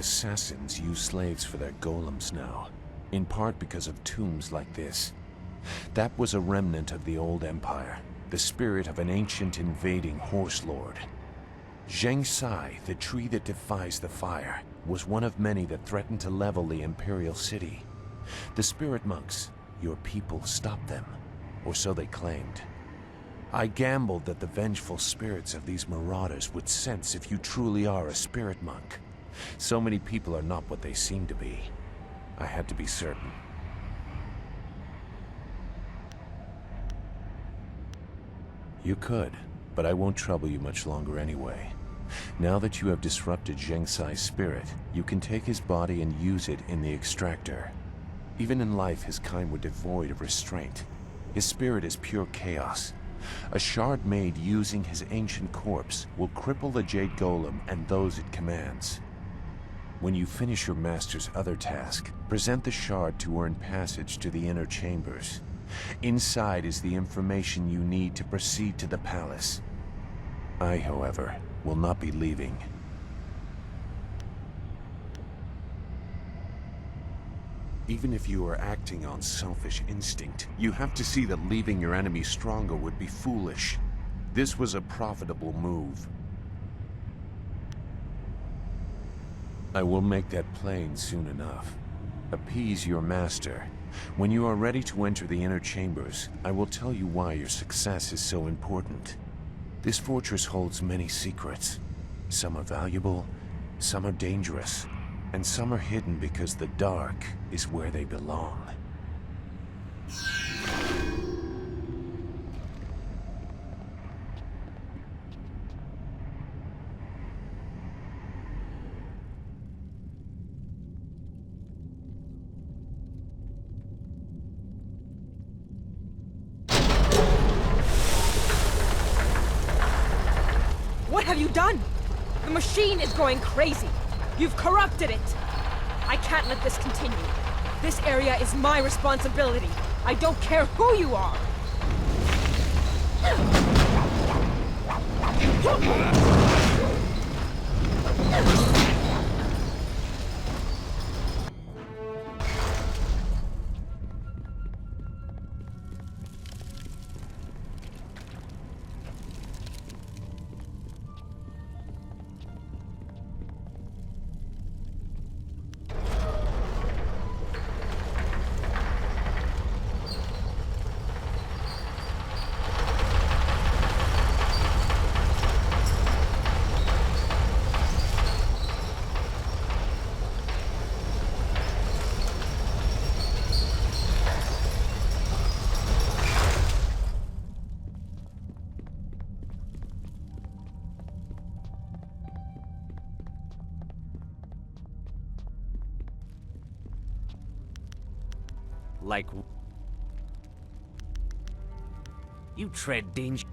assassins use slaves for their golems now, in part because of tombs like this. That was a remnant of the old empire, the spirit of an ancient invading horse lord. Zheng Sai, the tree that defies the fire, was one of many that threatened to level the imperial city. The spirit monks, your people, stopped them, or so they claimed. I gambled that the vengeful spirits of these marauders would sense if you truly are a spirit monk. So many people are not what they seem to be. I had to be certain. You could, but I won't trouble you much longer anyway. Now that you have disrupted Zheng Sai's spirit, you can take his body and use it in the extractor. Even in life, his kind were devoid of restraint. His spirit is pure chaos. A shard made using his ancient corpse will cripple the Jade Golem and those it commands. When you finish your master's other task, present the shard to earn passage to the inner chambers. Inside is the information you need to proceed to the palace. I, however, will not be leaving. Even if you are acting on selfish instinct, you have to see that leaving your enemy stronger would be foolish. This was a profitable move. I will make that plain soon enough. Appease your master. When you are ready to enter the inner chambers, I will tell you why your success is so important. This fortress holds many secrets. Some are valuable, some are dangerous, and some are hidden because the dark is where they belong. What have you done? The machine is going crazy. You've corrupted it. I can't let this continue. This area is my responsibility. I don't care who you are. Like... You tread danger...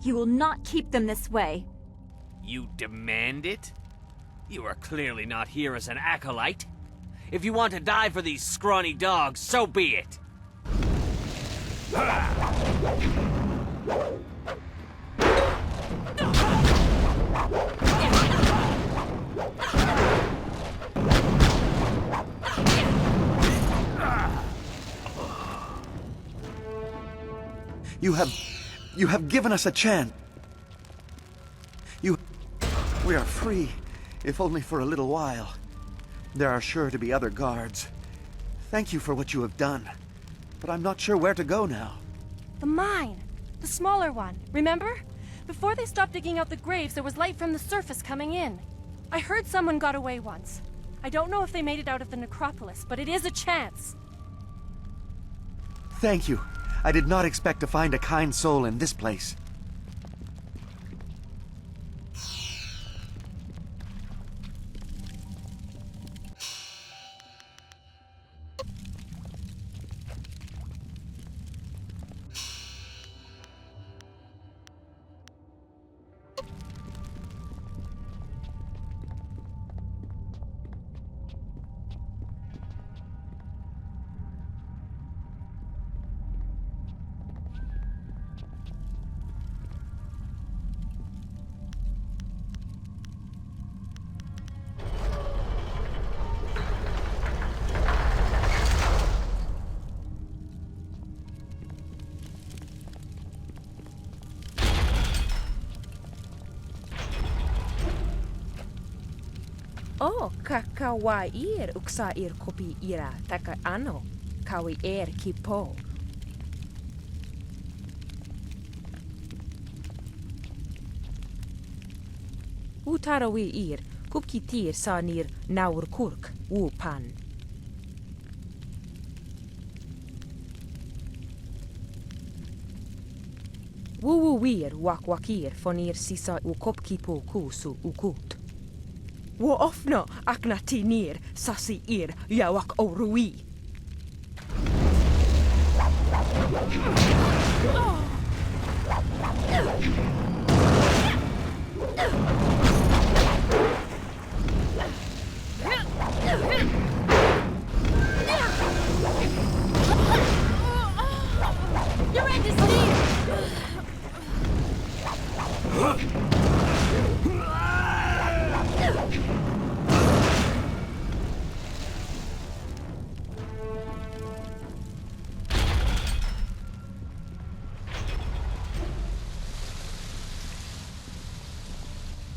You will not keep them this way. You demand it? You are clearly not here as an acolyte. If you want to die for these scrawny dogs, so be it. You have given us a chance. We are free, if only for a little while. There are sure to be other guards. Thank you for what you have done. But I'm not sure where to go now. The mine. The smaller one. Remember? Before they stopped digging out the graves, there was light from the surface coming in. I heard someone got away once. I don't know if they made it out of the necropolis, but it is a chance. Thank you. I did not expect to find a kind soul in this place. O kakawair uksair kopi ira taka ano. Kawi kipo. Utarawi ir, kupkitir sanir naur kurk, pan. Wuwir wakwakir fonir sisa ukopkipo kusu ukut. Wo ofno aknatinir sasi ir yawak orui. Your end is near!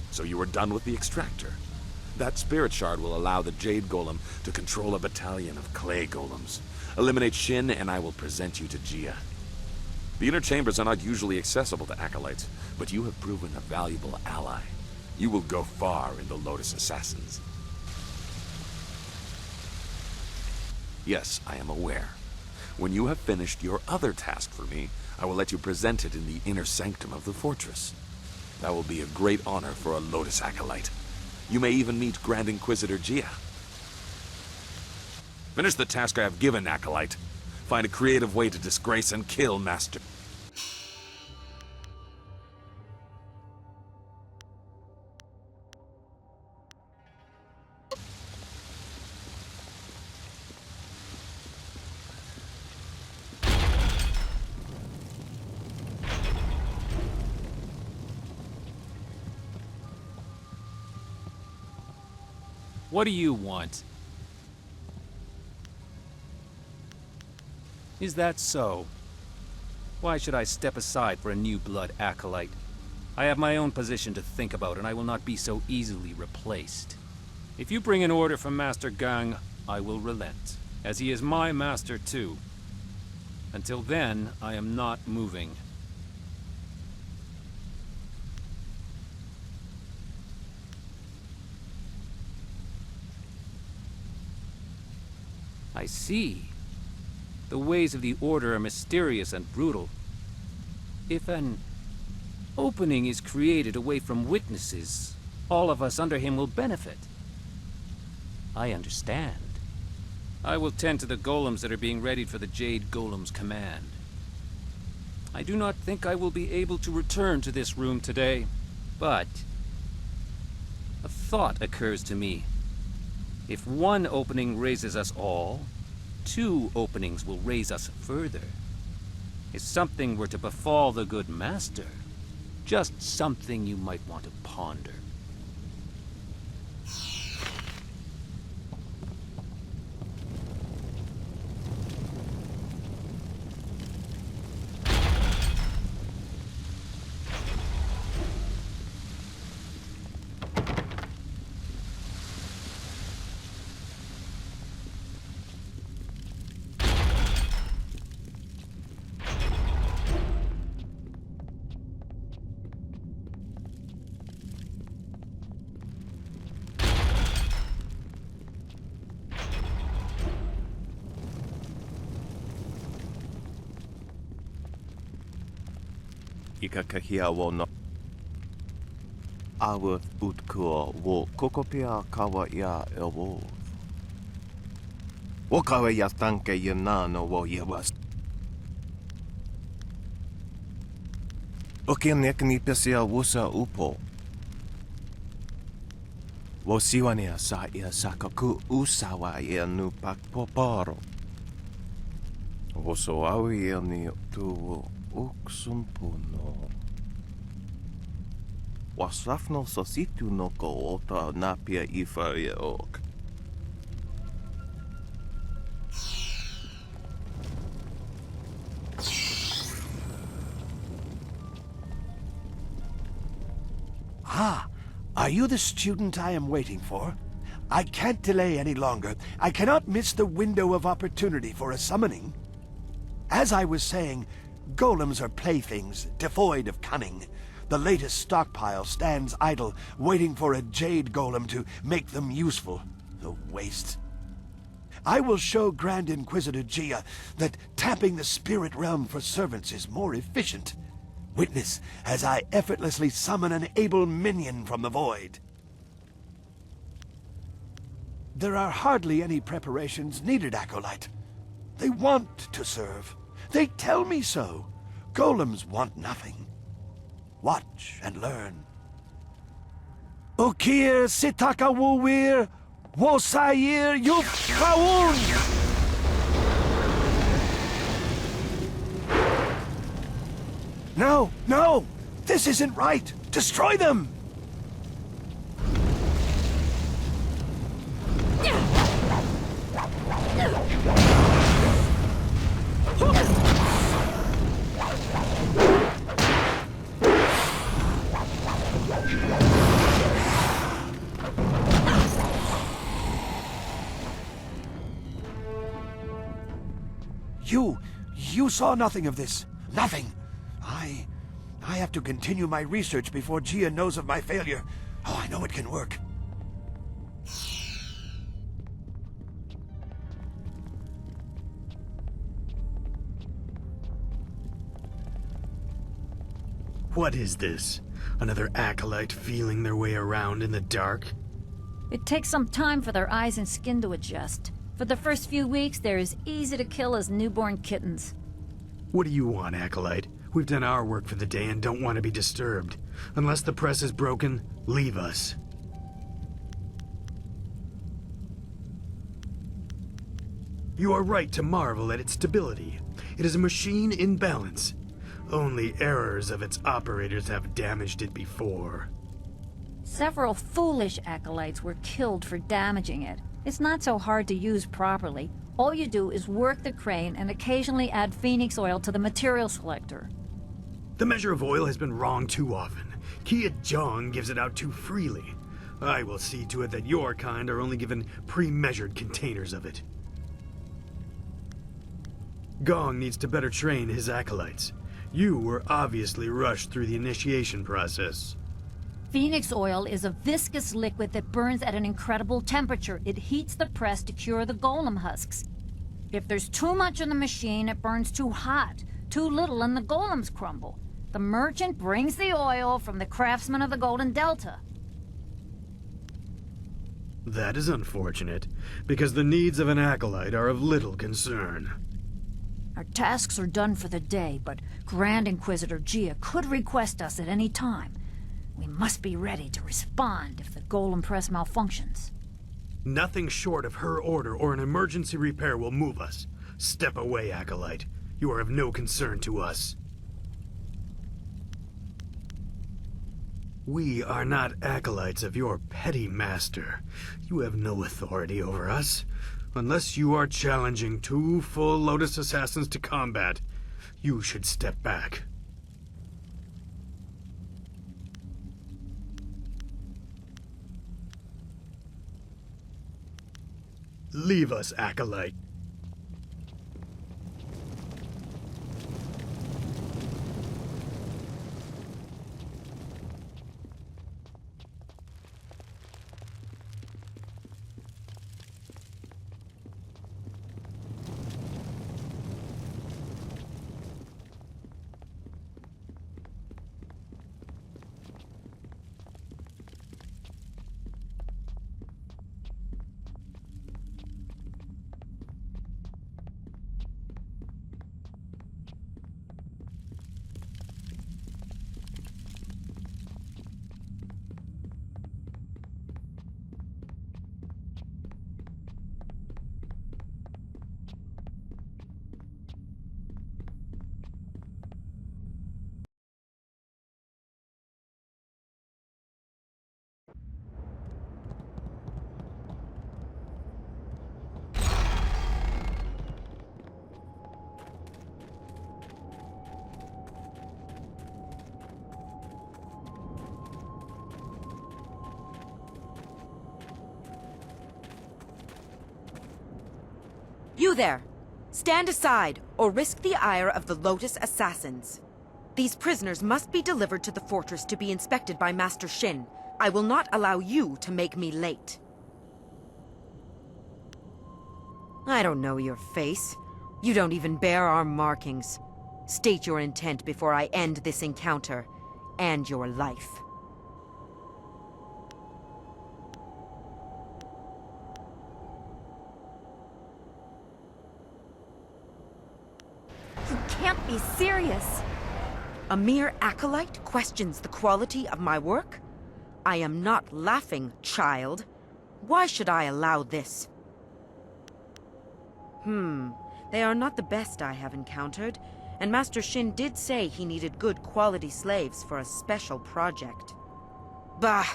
So you are done with the extractor. That spirit shard will allow the Jade Golem to control a battalion of clay golems. Eliminate Shin, and I will present you to Jia. The inner chambers are not usually accessible to acolytes, but you have proven a valuable ally. You will go far in the Lotus Assassins. Yes, I am aware. When you have finished your other task for me, I will let you present it in the inner sanctum of the fortress. That will be a great honor for a Lotus acolyte. You may even meet Grand Inquisitor Jia. Finish the task I have given, acolyte. Find a creative way to disgrace and kill Master. What do you want? Is that so? Why should I step aside for a new blood acolyte? I have my own position to think about, and I will not be so easily replaced. If you bring an order from Master Gang, I will relent, as he is my master too. Until then, I am not moving. I see. The ways of the Order are mysterious and brutal. If an opening is created away from witnesses, all of us under him will benefit. I understand. I will tend to the golems that are being readied for the Jade Golem's command. I do not think I will be able to return to this room today, but a thought occurs to me. If one opening raises us all, 2 openings will raise us further. If something were to befall the good master, just something you might want to ponder. Ikakahia wo no Awa utkua wo kokopia kawa ya elwo. Wo kawa ya tanke yanano wo yewas. Okianek ni pesia wusa upo. Wo siwania sa ia sakaku usawa ia nu pakpoparo. Wo so awi ia ni tu uksumpuno. Wasrafno sasitu no ko ota napia ifa ye ok. Ah, are you the student I am waiting for? I can't delay any longer. I cannot miss the window of opportunity for a summoning. As I was saying, golems are playthings, devoid of cunning. The latest stockpile stands idle, waiting for a jade golem to make them useful. A waste. I will show Grand Inquisitor Gia that tapping the spirit realm for servants is more efficient. Witness as I effortlessly summon an able minion from the void. There are hardly any preparations needed, Acolyte. They want to serve. They tell me so. Golems want nothing. Watch and learn. Ukir sitaka wuwir, wosayir yufkaun! No, no! This isn't right! Destroy them! You saw nothing of this. Nothing. I have to continue my research before Gia knows of my failure. Oh, I know it can work. What is this? Another acolyte feeling their way around in the dark? It takes some time for their eyes and skin to adjust. For the first few weeks, they're as easy to kill as newborn kittens. What do you want, Acolyte? We've done our work for the day and don't want to be disturbed. Unless the press is broken, leave us. You are right to marvel at its stability. It is a machine in balance. Only errors of its operators have damaged it before. Several foolish acolytes were killed for damaging it. It's not so hard to use properly. All you do is work the crane and occasionally add phoenix oil to the material selector. The measure of oil has been wrong too often. Kia Jong gives it out too freely. I will see to it that your kind are only given pre-measured containers of it. Gong needs to better train his acolytes. You were obviously rushed through the initiation process. Phoenix oil is a viscous liquid that burns at an incredible temperature. It heats the press to cure the golem husks. If there's too much in the machine, it burns too hot. Too little and the golems crumble. The merchant brings the oil from the craftsman of the Golden Delta. That is unfortunate, because the needs of an acolyte are of little concern. Our tasks are done for the day, but Grand Inquisitor Gia could request us at any time. We must be ready to respond if the golem press malfunctions. Nothing short of her order or an emergency repair will move us. Step away, Acolyte. You are of no concern to us. We are not acolytes of your petty master. You have no authority over us. Unless you are challenging 2 full Lotus assassins to combat, you should step back. Leave us, Acolyte. You there! Stand aside, or risk the ire of the Lotus Assassins. These prisoners must be delivered to the fortress to be inspected by Master Shin. I will not allow you to make me late. I don't know your face. You don't even bear our markings. State your intent before I end this encounter, and your life. You can't be serious. A mere acolyte questions the quality of my work? I am not laughing, child. Why should I allow this? They are not the best I have encountered, and Master Shin did say he needed good quality slaves for a special project. Bah!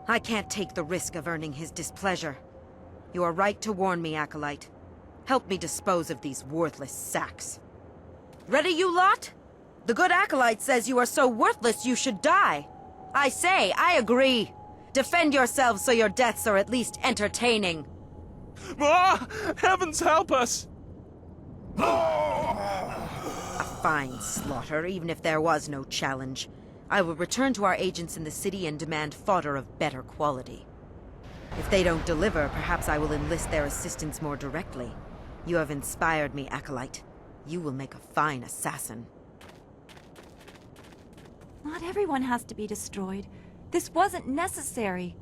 I can't take the risk of earning his displeasure. You are right to warn me, acolyte. Help me dispose of these worthless sacks. Ready, you lot? The good acolyte says you are so worthless you should die. I say, I agree. Defend yourselves so your deaths are at least entertaining. Ah! Heavens help us! A fine slaughter, even if there was no challenge. I will return to our agents in the city and demand fodder of better quality. If they don't deliver, perhaps I will enlist their assistance more directly. You have inspired me, acolyte. You will make a fine assassin. Not everyone has to be destroyed. This wasn't necessary.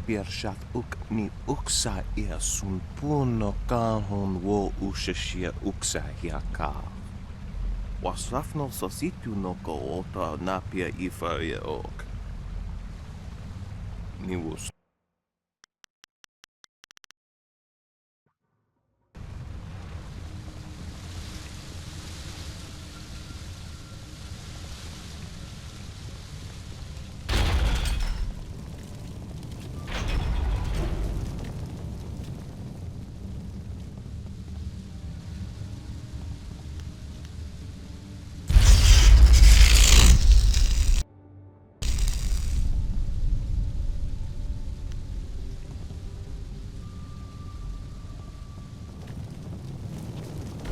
Piershat uk ni uksa ia sun puno kahon wo ushashia uksa hiaka. Wasrafno sositu no ko ota napia ifa ia ok. Ni wus.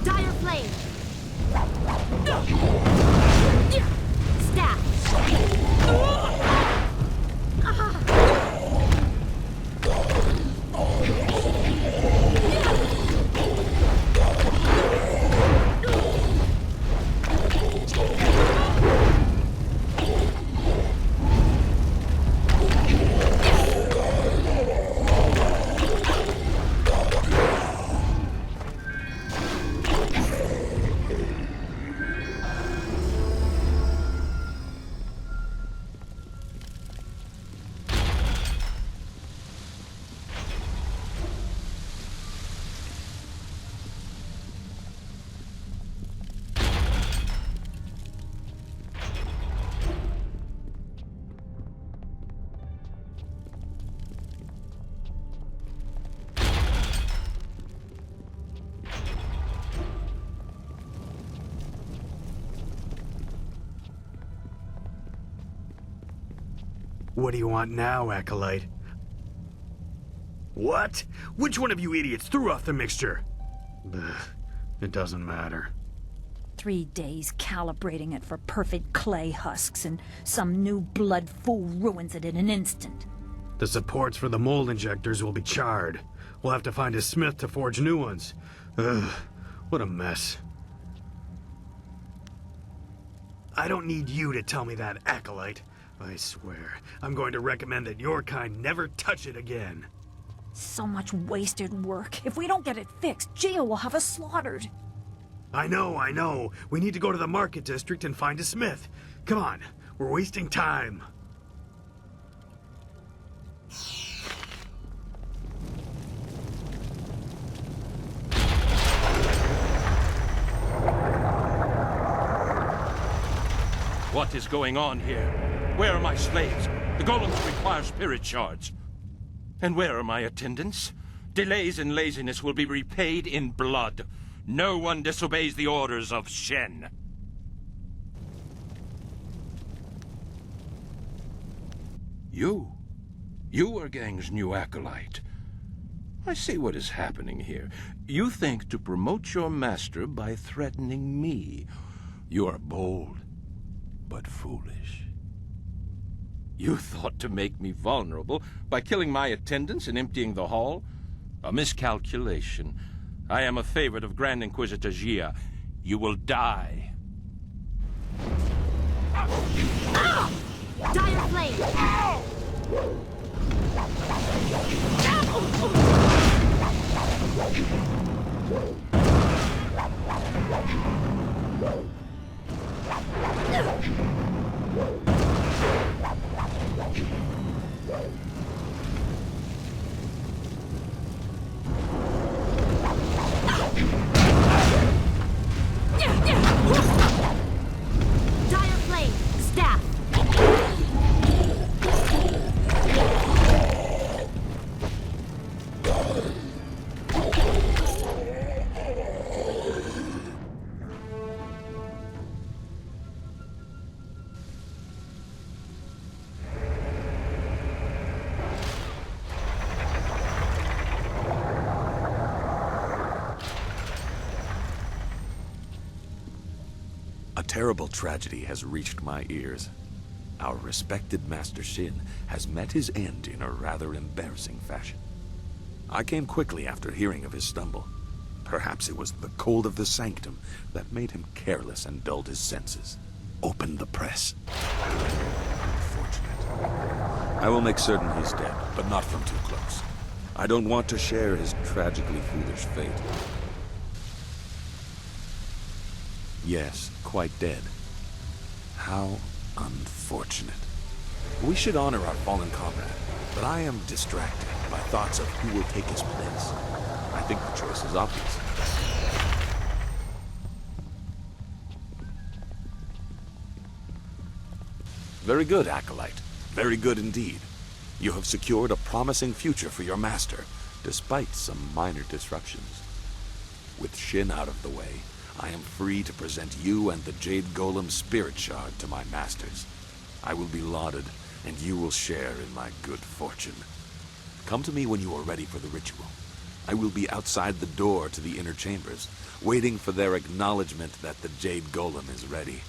Dire flame. Staff. What do you want now, Acolyte? What? Which one of you idiots threw off the mixture? It doesn't matter. 3 days calibrating it for perfect clay husks, and some new blood fool ruins it in an instant. The supports for the mold injectors will be charred. We'll have to find a smith to forge new ones. Ugh, what a mess. I don't need you to tell me that, Acolyte. I swear, I'm going to recommend that your kind never touch it again. So much wasted work. If we don't get it fixed, Gio will have us slaughtered. I know. We need to go to the market district and find a smith. Come on, we're wasting time. What is going on here? Where are my slaves? The golems require spirit shards. And where are my attendants? Delays and laziness will be repaid in blood. No one disobeys the orders of Shen. You are Gang's new acolyte. I see what is happening here. You think to promote your master by threatening me. You are bold, but foolish. You thought to make me vulnerable by killing my attendants and emptying the hall? A miscalculation. I am a favorite of Grand Inquisitor Jia. You will die. Dire Flame! Dire Flame! Staff! A terrible tragedy has reached my ears. Our respected Master Shin has met his end in a rather embarrassing fashion. I came quickly after hearing of his stumble. Perhaps it was the cold of the sanctum that made him careless and dulled his senses. Open the press. Unfortunate. I will make certain he's dead, but not from too close. I don't want to share his tragically foolish fate. Yes, quite dead. How unfortunate. We should honor our fallen comrade, but I am distracted by thoughts of who will take his place. I think the choice is obvious. Very good, Acolyte. Very good indeed. You have secured a promising future for your master, despite some minor disruptions. With Shin out of the way, I am free to present you and the Jade Golem Spirit Shard to my masters. I will be lauded, and you will share in my good fortune. Come to me when you are ready for the ritual. I will be outside the door to the inner chambers, waiting for their acknowledgement that the Jade Golem is ready.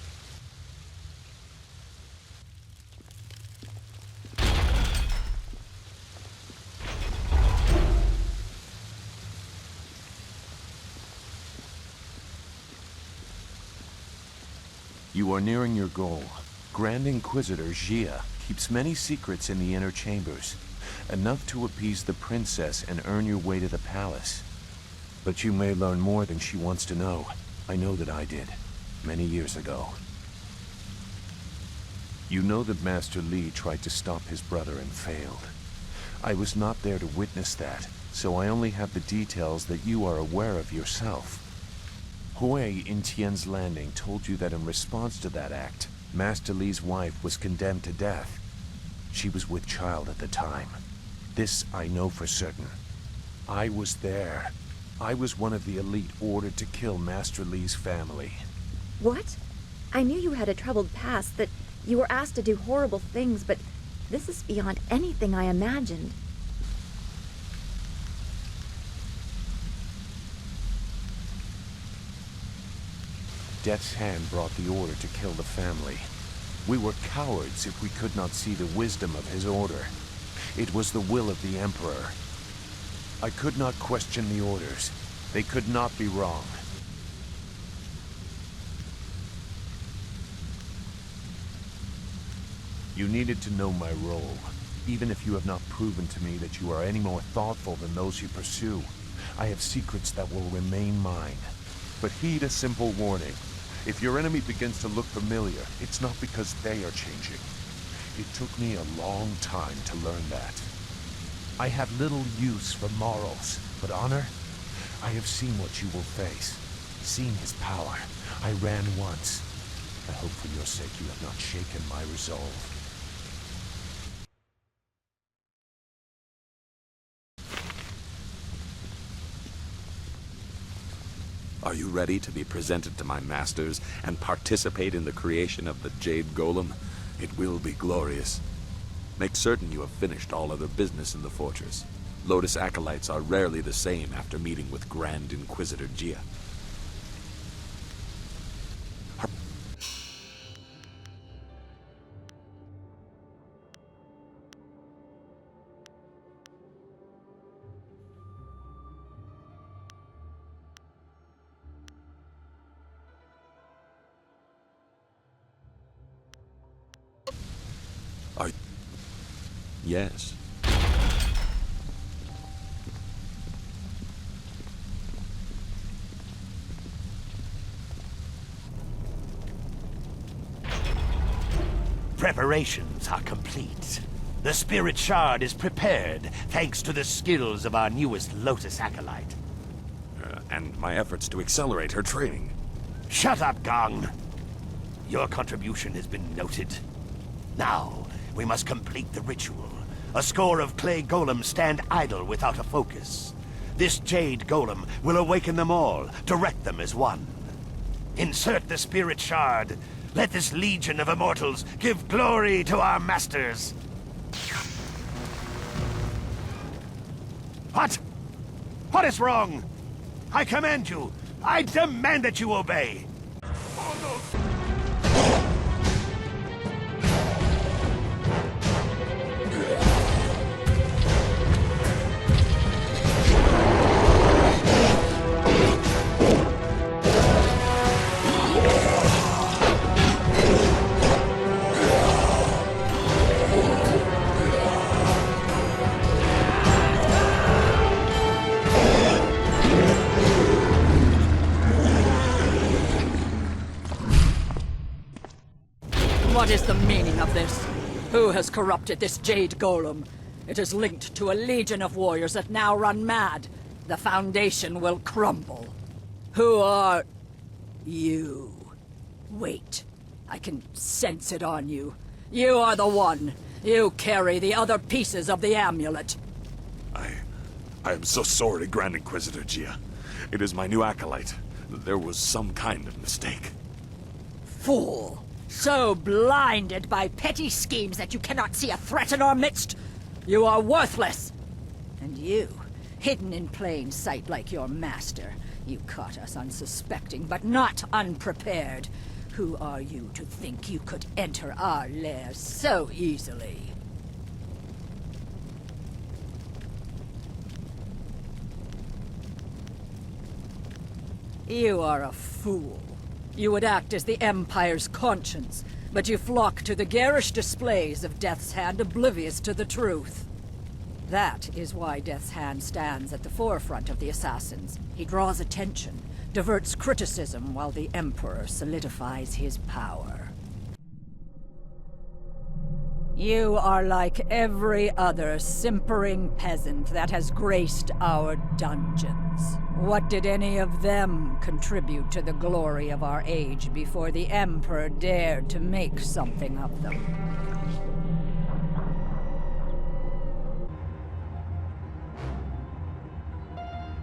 You are nearing your goal. Grand Inquisitor Jia keeps many secrets in the inner chambers, enough to appease the princess and earn your way to the palace. But you may learn more than she wants to know. I know that I did, many years ago. You know that Master Li tried to stop his brother and failed. I was not there to witness that, so I only have the details that you are aware of yourself. Hui in Tian's Landing told you that in response to that act, Master Li's wife was condemned to death. She was with child at the time. This I know for certain. I was there. I was one of the elite ordered to kill Master Li's family. What? I knew you had a troubled past, that you were asked to do horrible things, but This is beyond anything I imagined. Death's Hand brought the order to kill the family. We were cowards if we could not see the wisdom of his order. It was the will of the Emperor. I could not question the orders. They could not be wrong. You needed to know my role, even if you have not proven to me that you are any more thoughtful than those you pursue. I have secrets that will remain mine. But heed a simple warning. If your enemy begins to look familiar, it's not because they are changing. It took me a long time to learn that. I have little use for morals, but honor? I have seen what you will face, seen his power. I ran once. I hope for your sake you have not shaken my resolve. Are you ready to be presented to my masters and participate in the creation of the Jade Golem? It will be glorious. Make certain you have finished all other business in the fortress. Lotus acolytes are rarely the same after meeting with Grand Inquisitor Jia. Yes. Preparations are complete. The Spirit Shard is prepared, thanks to the skills of our newest Lotus acolyte. And my efforts to accelerate her training. Shut up, Gong! Your contribution has been noted. Now, we must complete the ritual. A score of clay golems stand idle without a focus. This Jade Golem will awaken them all, direct them as one. Insert the Spirit Shard. Let this legion of immortals give glory to our masters. What? What is wrong? I command you. I demand that you obey. What is the meaning of this? Who has corrupted this Jade Golem? It is linked to a legion of warriors that now run mad. The Foundation will crumble. Who are... you? Wait. I can sense it on you. You are the one. You carry the other pieces of the amulet. I am so sorry, Grand Inquisitor Jia. It is my new acolyte. There was some kind of mistake. Fool! So blinded by petty schemes that you cannot see a threat in our midst? You are worthless! And you, hidden in plain sight like your master, you caught us unsuspecting but not unprepared. Who are you to think you could enter our lair so easily? You are a fool. You would act as the Empire's conscience, but you flock to the garish displays of Death's Hand, oblivious to the truth. That is why Death's Hand stands at the forefront of the assassins. He draws attention, diverts criticism, while the Emperor solidifies his power. You are like every other simpering peasant that has graced our dungeons. What did any of them contribute to the glory of our age before the Emperor dared to make something of them?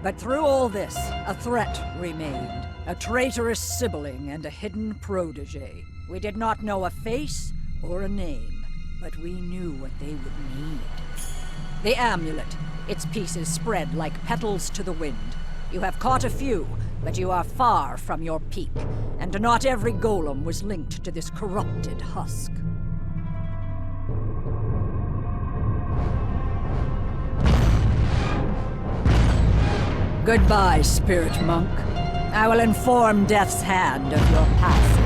But through all this, a threat remained. A traitorous sibling and a hidden protege. We did not know a face or a name. but we knew what they would need. The amulet. Its pieces spread like petals to the wind. You have caught a few, but you are far from your peak, and not every golem was linked to this corrupted husk. Goodbye, Spirit Monk. I will inform Death's Hand of your passing.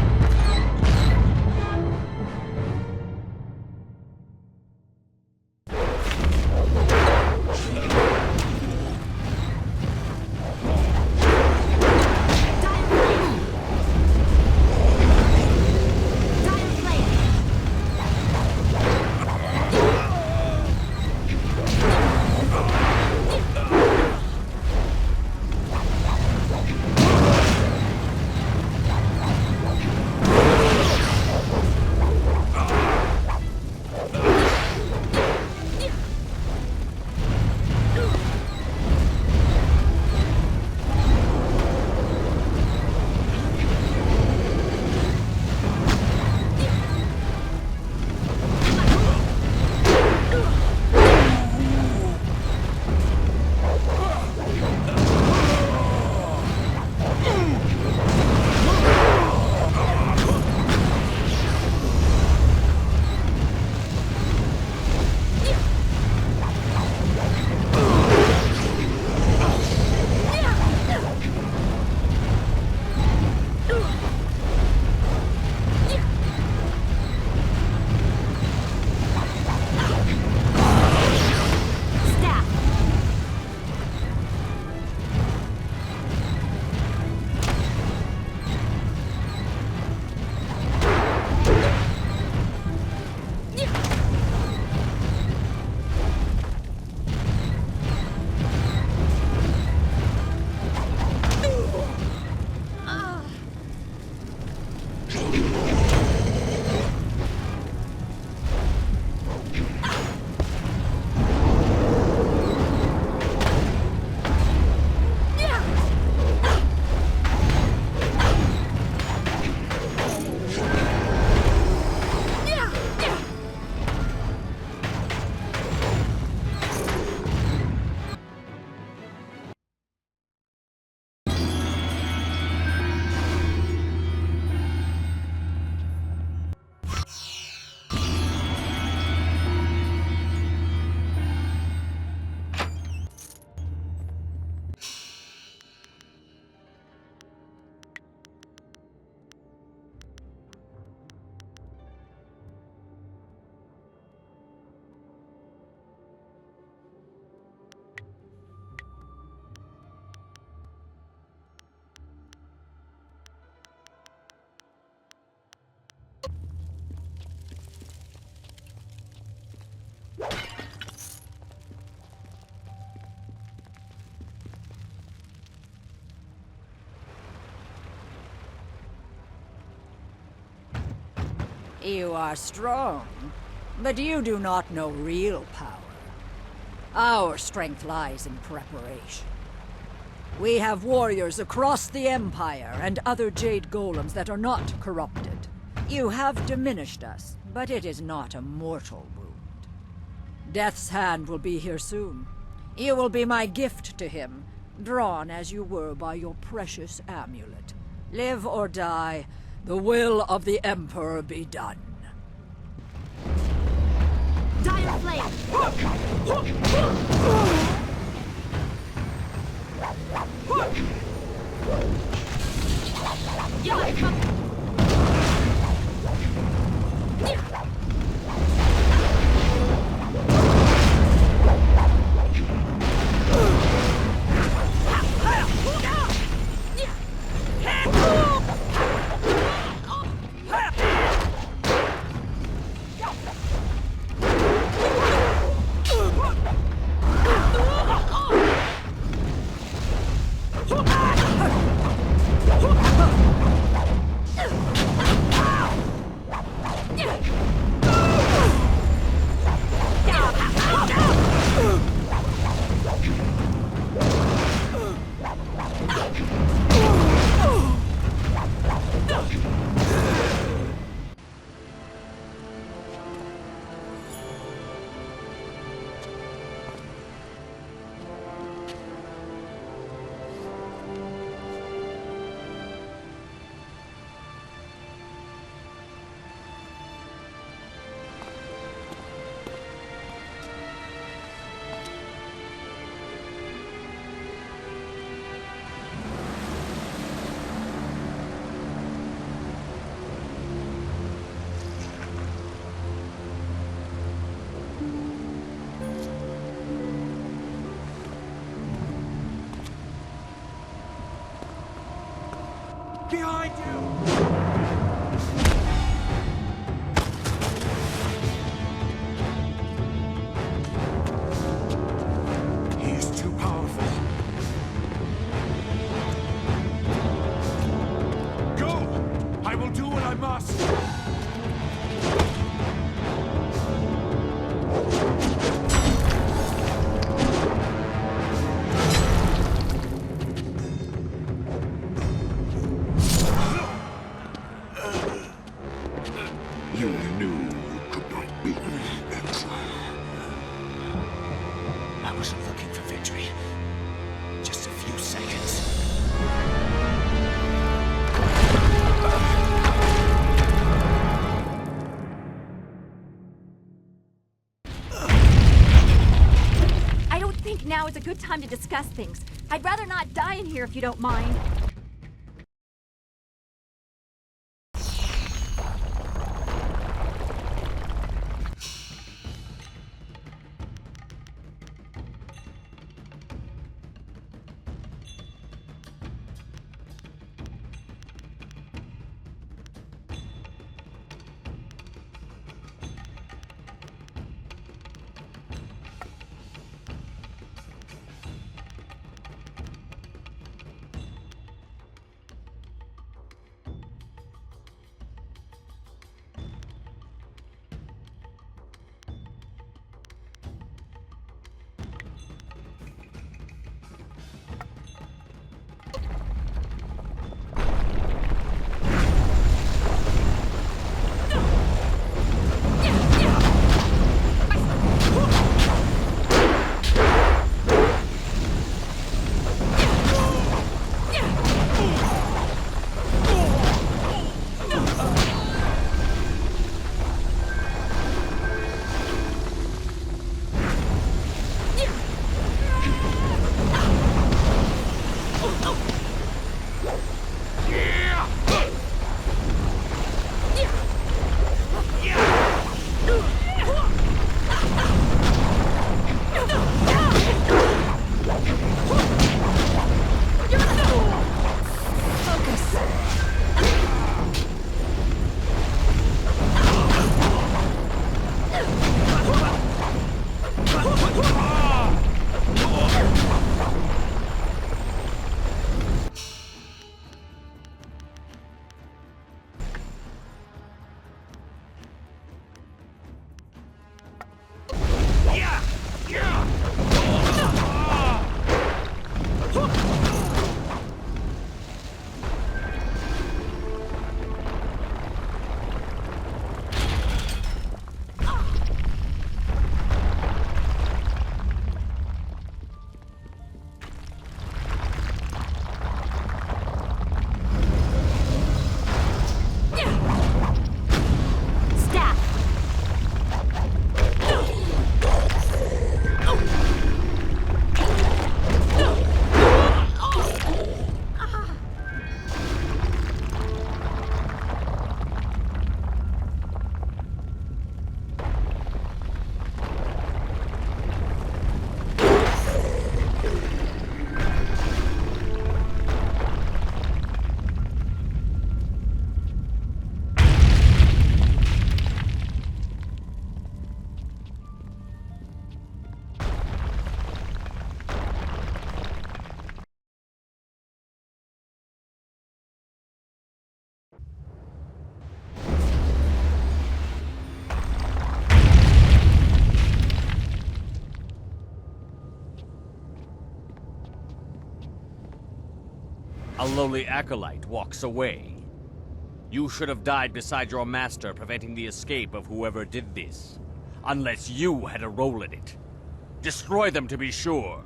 You are strong, but you do not know real power. Our strength lies in preparation. We have warriors across the Empire and other Jade Golems that are not corrupted. You have diminished us, but it is not a mortal wound. Death's Hand will be here soon. You will be my gift to him, drawn as you were by your precious amulet. Live or die, the will of the Emperor be done. Dire Flame! Behind you! He's too powerful. Go! I will do what I must. You knew you could not beat me, exile. I wasn't looking for victory. Just a few seconds. I don't think now is a good time to discuss things. I'd rather not die in here if you don't mind. A lowly acolyte walks away. You should have died beside your master, preventing the escape of whoever did this. Unless you had a role in it. Destroy them to be sure.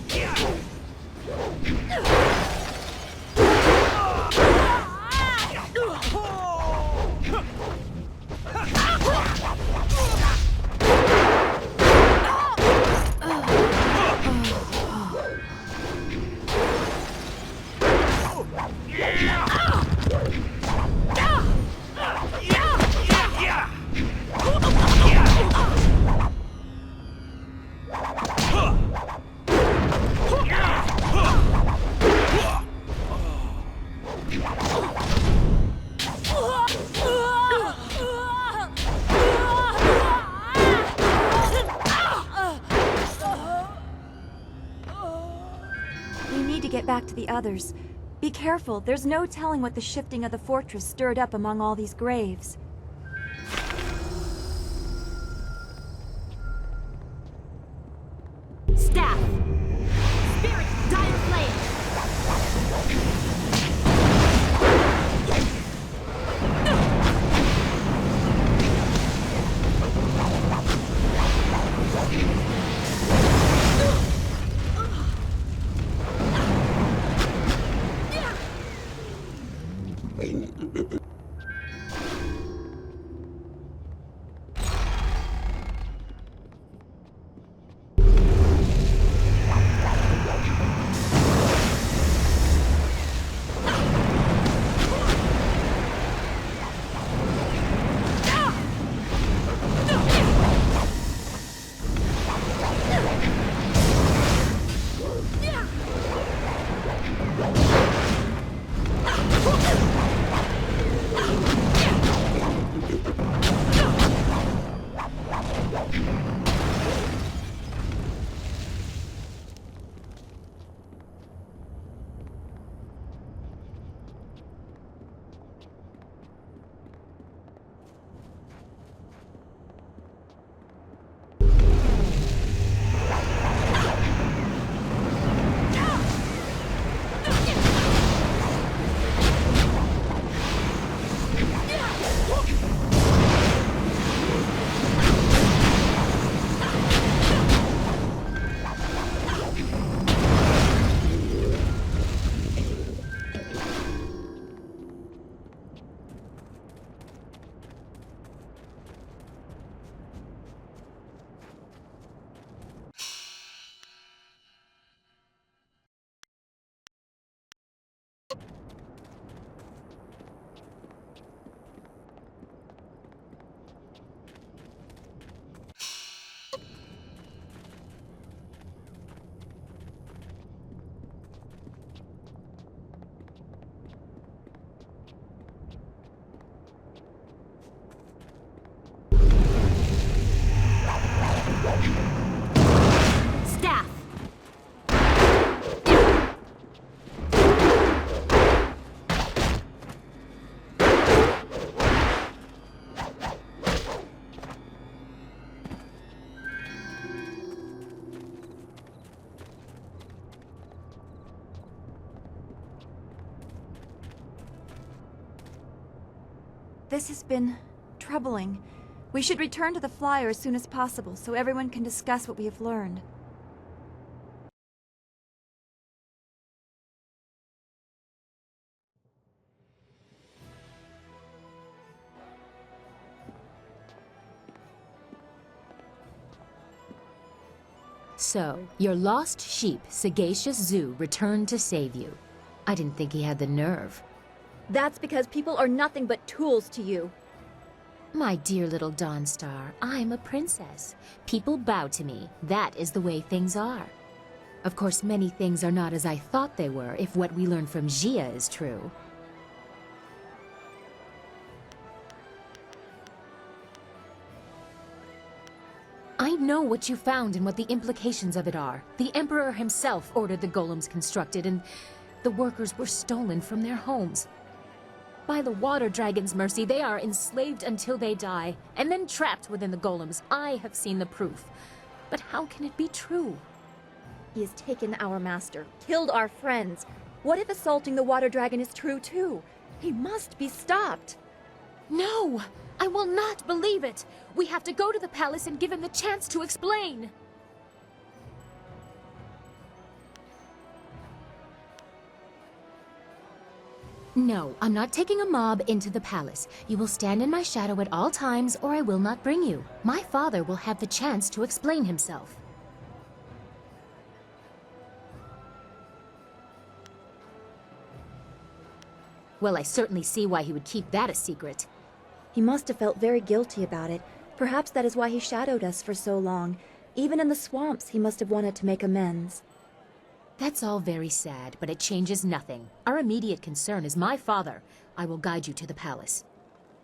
Yeah! get back to the others. Be careful, there's no telling what the shifting of the fortress stirred up among all these graves. Staff! Spirit, dire flame! Staff! This has been troubling. We should return to the flyer as soon as possible so everyone can discuss what we have learned. So, your lost sheep, Sagacious Zoo, returned to save you. I didn't think he had the nerve. That's because people are nothing but tools to you. My dear little Dawnstar, I'm a princess. People bow to me. That is the way things are. Of course, many things are not as I thought they were, if what we learned from Gia is true. I know what you found and what the implications of it are. The Emperor himself ordered the golems constructed, and the workers were stolen from their homes. By the Water Dragon's mercy, they are enslaved until they die, and then trapped within the golems. I have seen the proof. But how can it be true? He has taken our master, killed our friends. What if assaulting the Water Dragon is true too? He must be stopped. No! I will not believe it! We have to go to the palace and give him the chance to explain! No, I'm not taking a mob into the palace. You will stand in my shadow at all times, or I will not bring you. My father will have the chance to explain himself. Well, I certainly see why he would keep that a secret. He must have felt very guilty about it. Perhaps that is why he shadowed us for so long. Even in the swamps, he must have wanted to make amends. That's all very sad, but it changes nothing. Our immediate concern is my father. I will guide you to the palace.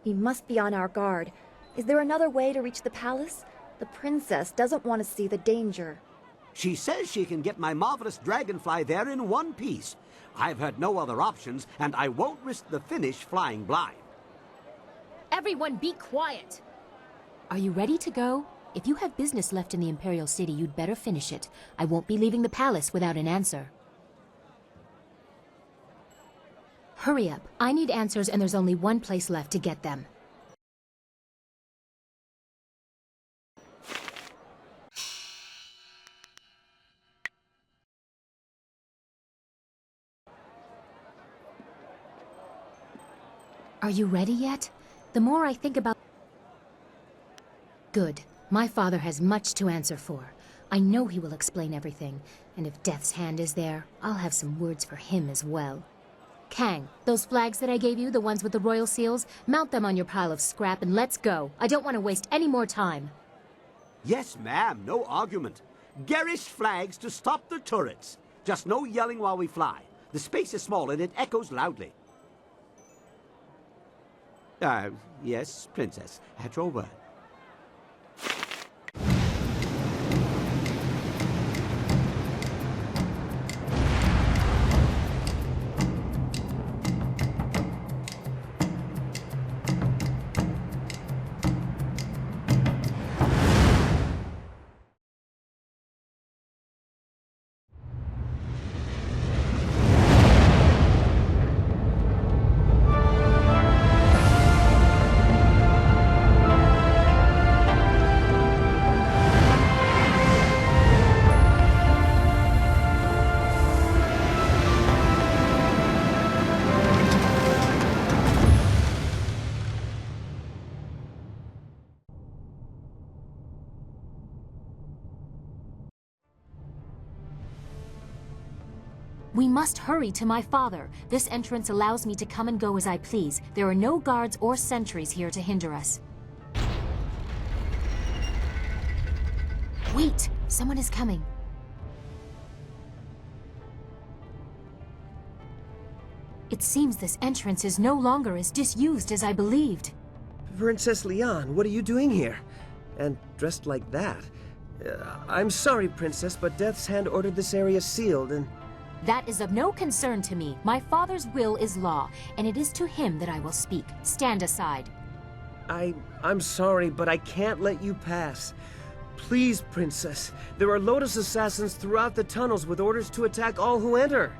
He must be on our guard. Is there another way to reach the palace? The princess doesn't want to see the danger. She says she can get my marvelous dragonfly there in one piece. I've heard no other options, and I won't risk the finish flying blind. Everyone be quiet! Are you ready to go? If you have business left in the Imperial City, you'd better finish it. I won't be leaving the palace without an answer. Hurry up. I need answers, and there's only one place left to get them. Are you ready yet? The more I think about... Good. My father has much to answer for. I know he will explain everything, and if Death's Hand is there, I'll have some words for him as well. Kang, those flags that I gave you, the ones with the royal seals, mount them on your pile of scrap and let's go. I don't want to waste any more time. Yes, ma'am, no argument. Garish flags to stop the turrets. Just no yelling while we fly. The space is small and it echoes loudly. Yes, Princess, at your word. We must hurry to my father. This entrance allows me to come and go as I please. There are no guards or sentries here to hinder us. Wait! Someone is coming. It seems this entrance is no longer as disused as I believed. Princess Leon, what are you doing here? And dressed like that? I'm sorry, Princess, but Death's Hand ordered this area sealed and... That is of no concern to me. My father's will is law, and it is to him that I will speak. Stand aside. I'm sorry, but I can't let you pass. Please, Princess. There are Lotus assassins throughout the tunnels with orders to attack all who enter.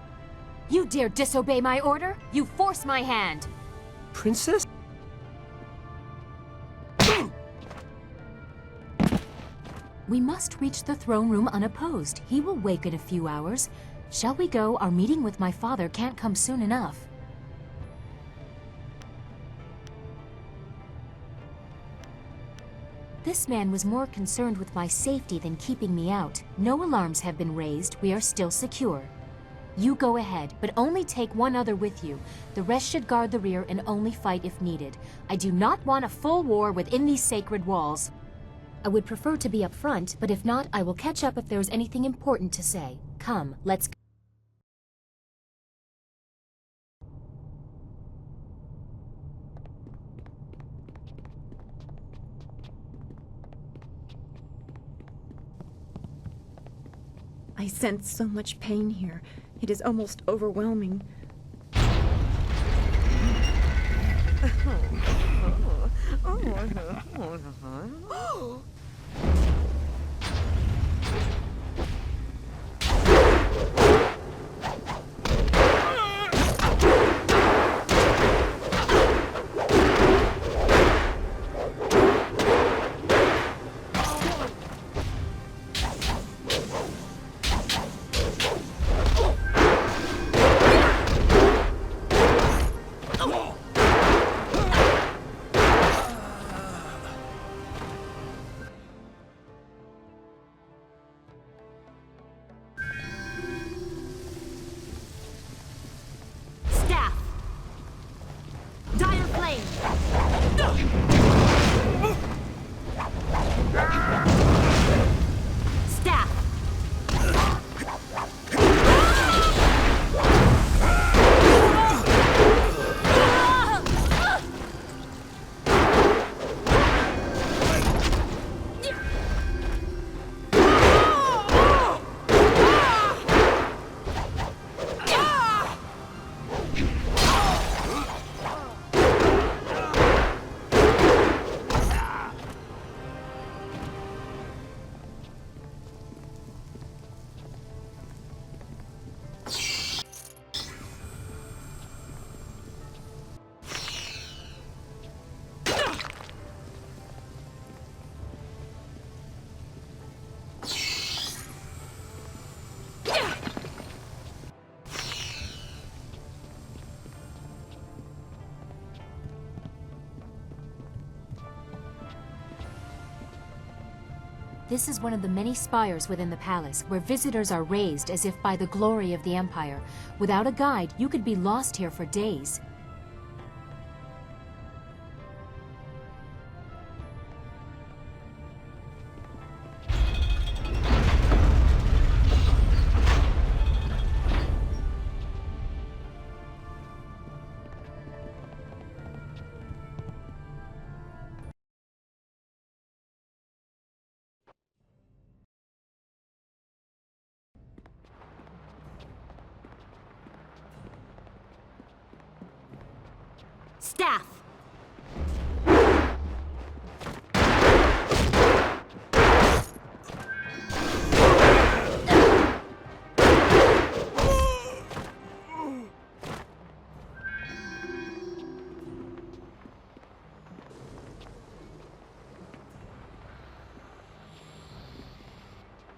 You dare disobey my order? You force my hand! Princess? We must reach the throne room unopposed. He will wake in a few hours. Shall we go? Our meeting with my father can't come soon enough. This man was more concerned with my safety than keeping me out. No alarms have been raised. We are still secure. You go ahead, but only take one other with you. The rest should guard the rear and only fight if needed. I do not want a full war within these sacred walls. I would prefer to be up front, but if not, I will catch up if there is anything important to say. Come, let's go. I sense so much pain here. It is almost overwhelming. This is one of the many spires within the palace, where visitors are raised as if by the glory of the Empire. Without a guide, you could be lost here for days. Staff!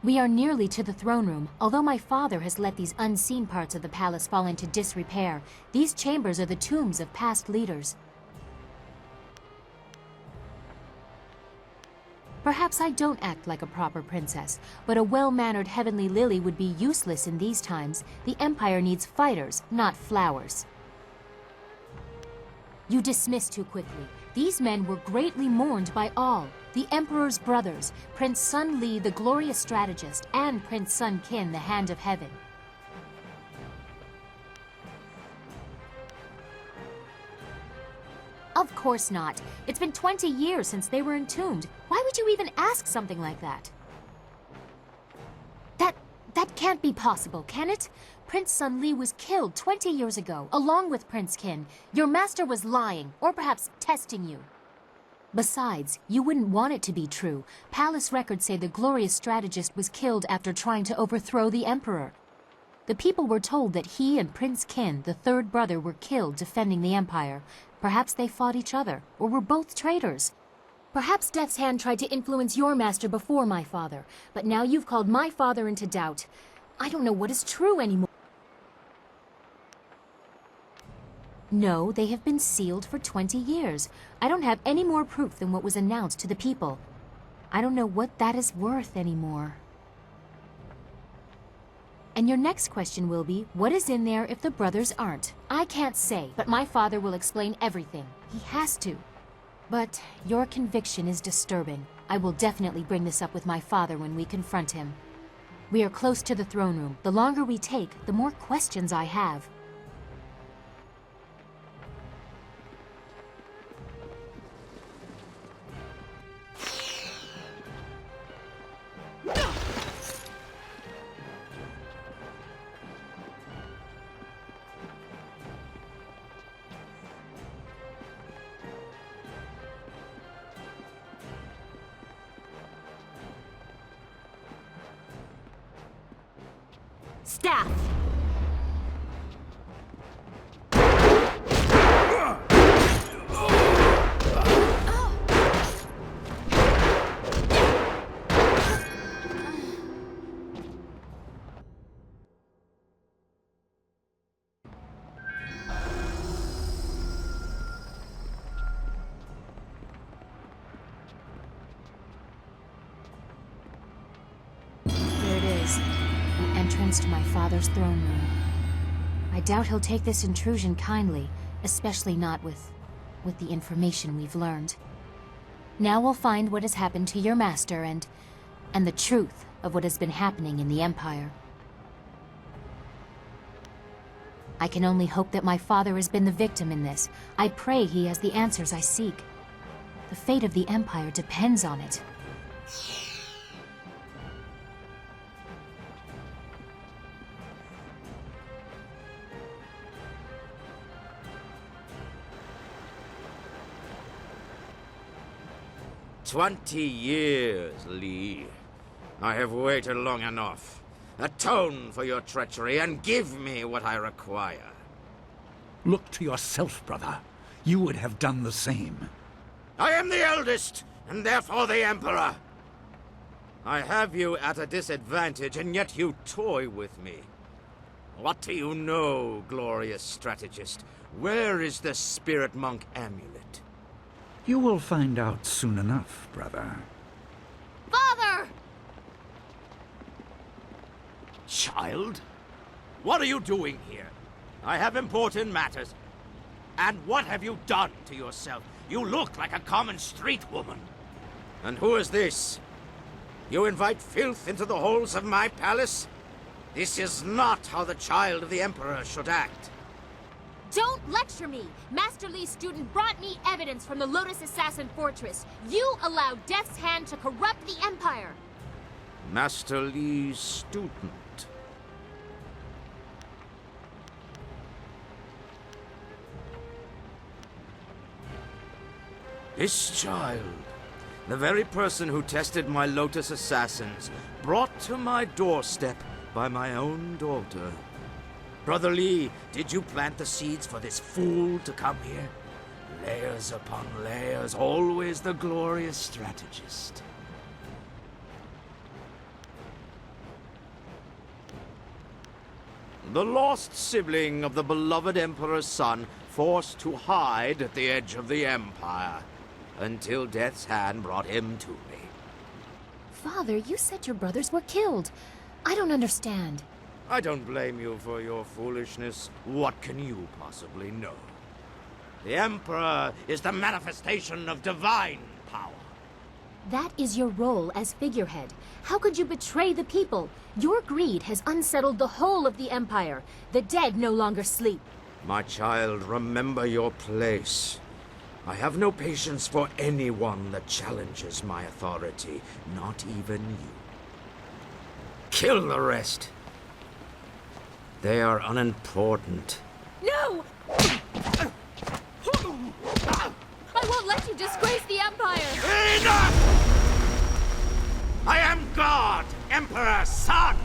We are nearly to the throne room. Although my father has let these unseen parts of the palace fall into disrepair, these chambers are the tombs of past leaders. Perhaps I don't act like a proper princess, but a well-mannered heavenly lily would be useless in these times. The Empire needs fighters, not flowers. You dismiss too quickly. These men were greatly mourned by all. The Emperor's brothers, Prince Sun Li, the glorious strategist, and Prince Sun Qin, the Hand of Heaven. Of course not. It's been 20 years since they were entombed. Why would you even ask something like that? That can't be possible, can it? Prince Sun Li was killed 20 years ago, along with Prince Qin. Your master was lying, or perhaps testing you. Besides, you wouldn't want it to be true. Palace records say the glorious strategist was killed after trying to overthrow the Emperor. The people were told that he and Prince Qin, the third brother, were killed defending the Empire. Perhaps they fought each other, or were both traitors. Perhaps Death's Hand tried to influence your master before my father, but now you've called my father into doubt. I don't know what is true anymore. No, they have been sealed for 20 years. I don't have any more proof than what was announced to the people. I don't know what that is worth anymore. And your next question will be, what is in there if the brothers aren't? I can't say, but my father will explain everything. He has to. But your conviction is disturbing. I will definitely bring this up with my father when we confront him. We are close to the throne room. The longer we take, the more questions I have. Staff! There it is. The entrance to my father's throne room. I doubt he'll take this intrusion kindly, especially not with the information we've learned. Now we'll find what has happened to your master and the truth of what has been happening in the Empire. I can only hope that my father has been the victim in this. I pray he has the answers I seek. The fate of the Empire depends on it. "20 years, Li. I have waited long enough. Atone for your treachery and give me what I require." Look to yourself, brother. You would have done the same. I am the eldest, and therefore the Emperor. I have you at a disadvantage, and yet you toy with me. What do you know, glorious strategist? Where is the Spirit Monk amulet? You will find out soon enough, brother. Father! Child? What are you doing here? I have important matters. And what have you done to yourself? You look like a common street woman. And who is this? You invite filth into the halls of my palace? This is not how the child of the Emperor should act. Don't lecture me! Master Li's student brought me evidence from the Lotus Assassin Fortress. You allowed Death's Hand to corrupt the Empire! Master Li's student. This child, the very person who tested my Lotus Assassins, brought to my doorstep by my own daughter. Brother Li, did you plant the seeds for this fool to come here? Layers upon layers, always the glorious strategist. The lost sibling of the beloved Emperor's son, forced to hide at the edge of the Empire, until Death's Hand brought him to me. Father, you said your brothers were killed. I don't understand. I don't blame you for your foolishness. What can you possibly know? The Emperor is the manifestation of divine power. That is your role as figurehead. How could you betray the people? Your greed has unsettled the whole of the Empire. The dead no longer sleep. My child, remember your place. I have no patience for anyone that challenges my authority, not even you. Kill the rest. They are unimportant. No! I won't let you disgrace the Empire! Enough! I am God, Emperor's son!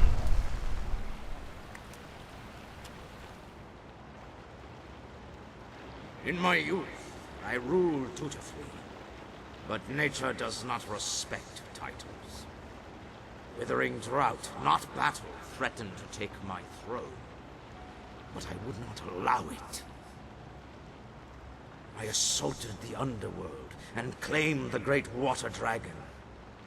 In my youth, I ruled dutifully, but nature does not respect titles. Withering drought, not battle, threatened to take my throne, but I would not allow it. I assaulted the underworld and claimed the great water dragon,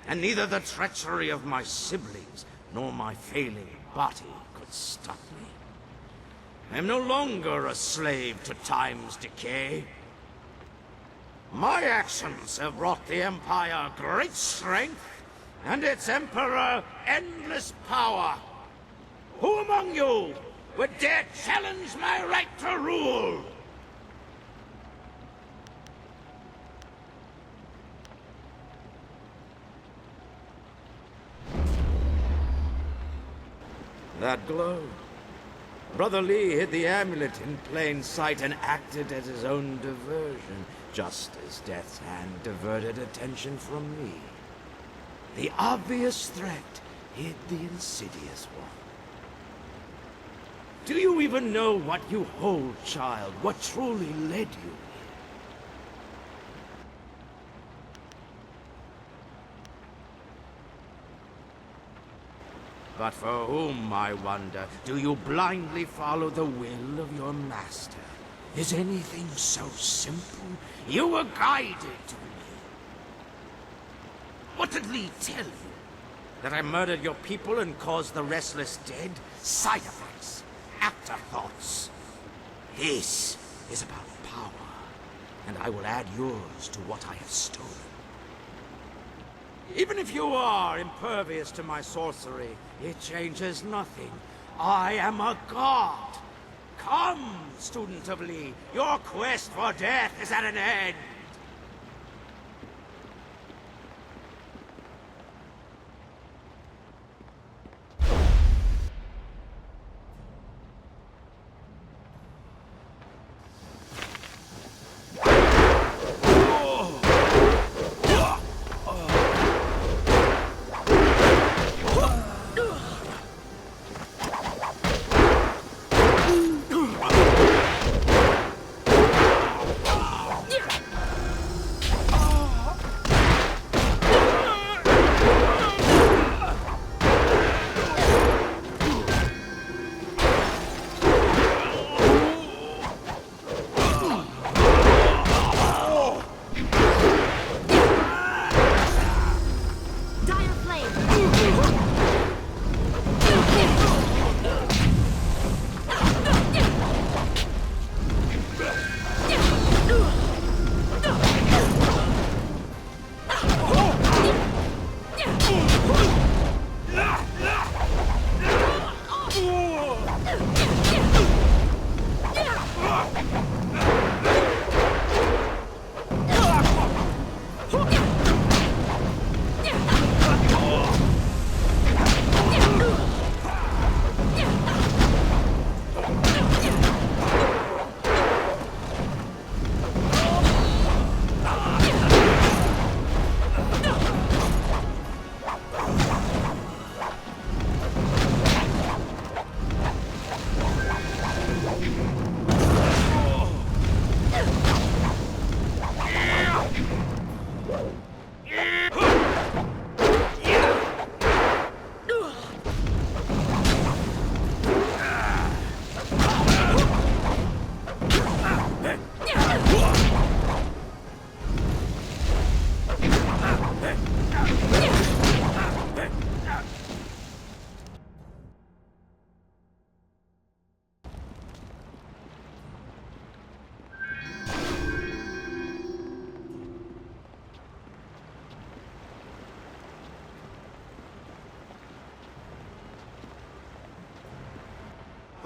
and neither the treachery of my siblings nor my failing body could stop me. I am no longer a slave to time's decay. My actions have brought the Empire great strength, and its Emperor endless power. Who among you would dare challenge my right to rule? That glow. Brother Li hid the amulet in plain sight and acted as his own diversion, just as Death's Hand diverted attention from me. The obvious threat hid the insidious one. Do you even know what you hold, child? What truly led you here? But for whom, I wonder, do you blindly follow the will of your master? Is anything so simple? You were guided to me. What did Li tell you? That I murdered your people and caused the restless dead? Side effects, afterthoughts. This is about power, and I will add yours to what I have stolen. Even if you are impervious to my sorcery, it changes nothing. I am a god. Come, student of Li, your quest for death is at an end.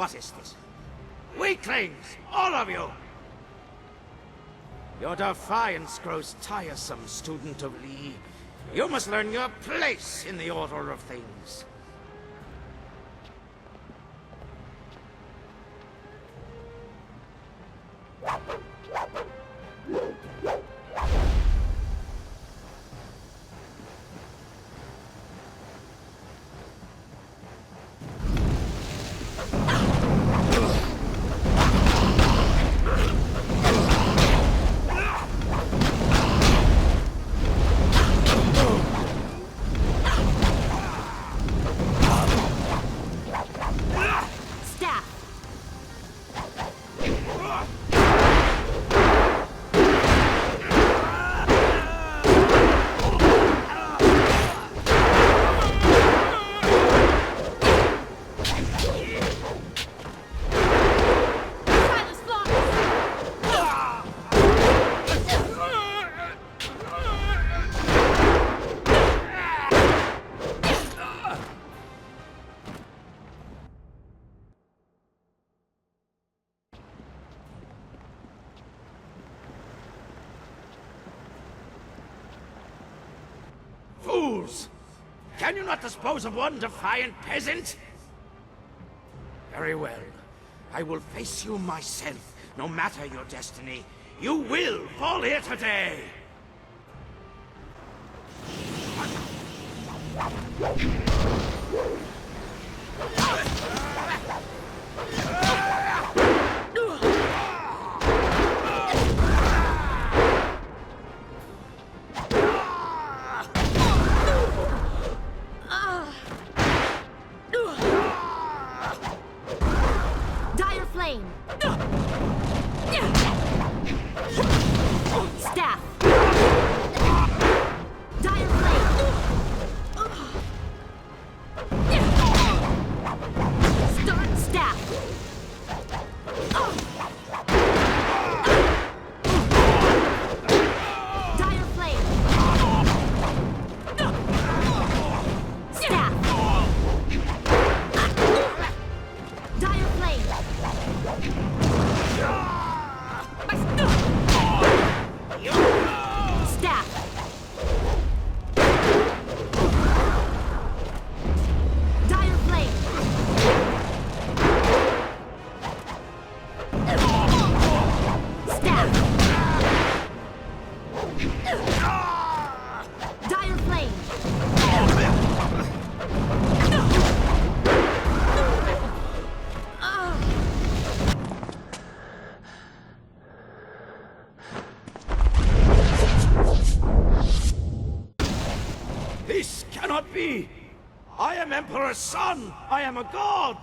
What is this? Weaklings! All of you! Your defiance grows tiresome, student of Li. You must learn your place in the order of things. Fools! Can you not dispose of one defiant peasant? Very well. I will face you myself, no matter your destiny. You will fall here today! Dire flame! Staff! Dire flame! Start staff! Dire flame! Staff! Dire flame! Staff! Dire flame! Staff! Dire flame! This cannot be! I am Emperor's son! I am a god!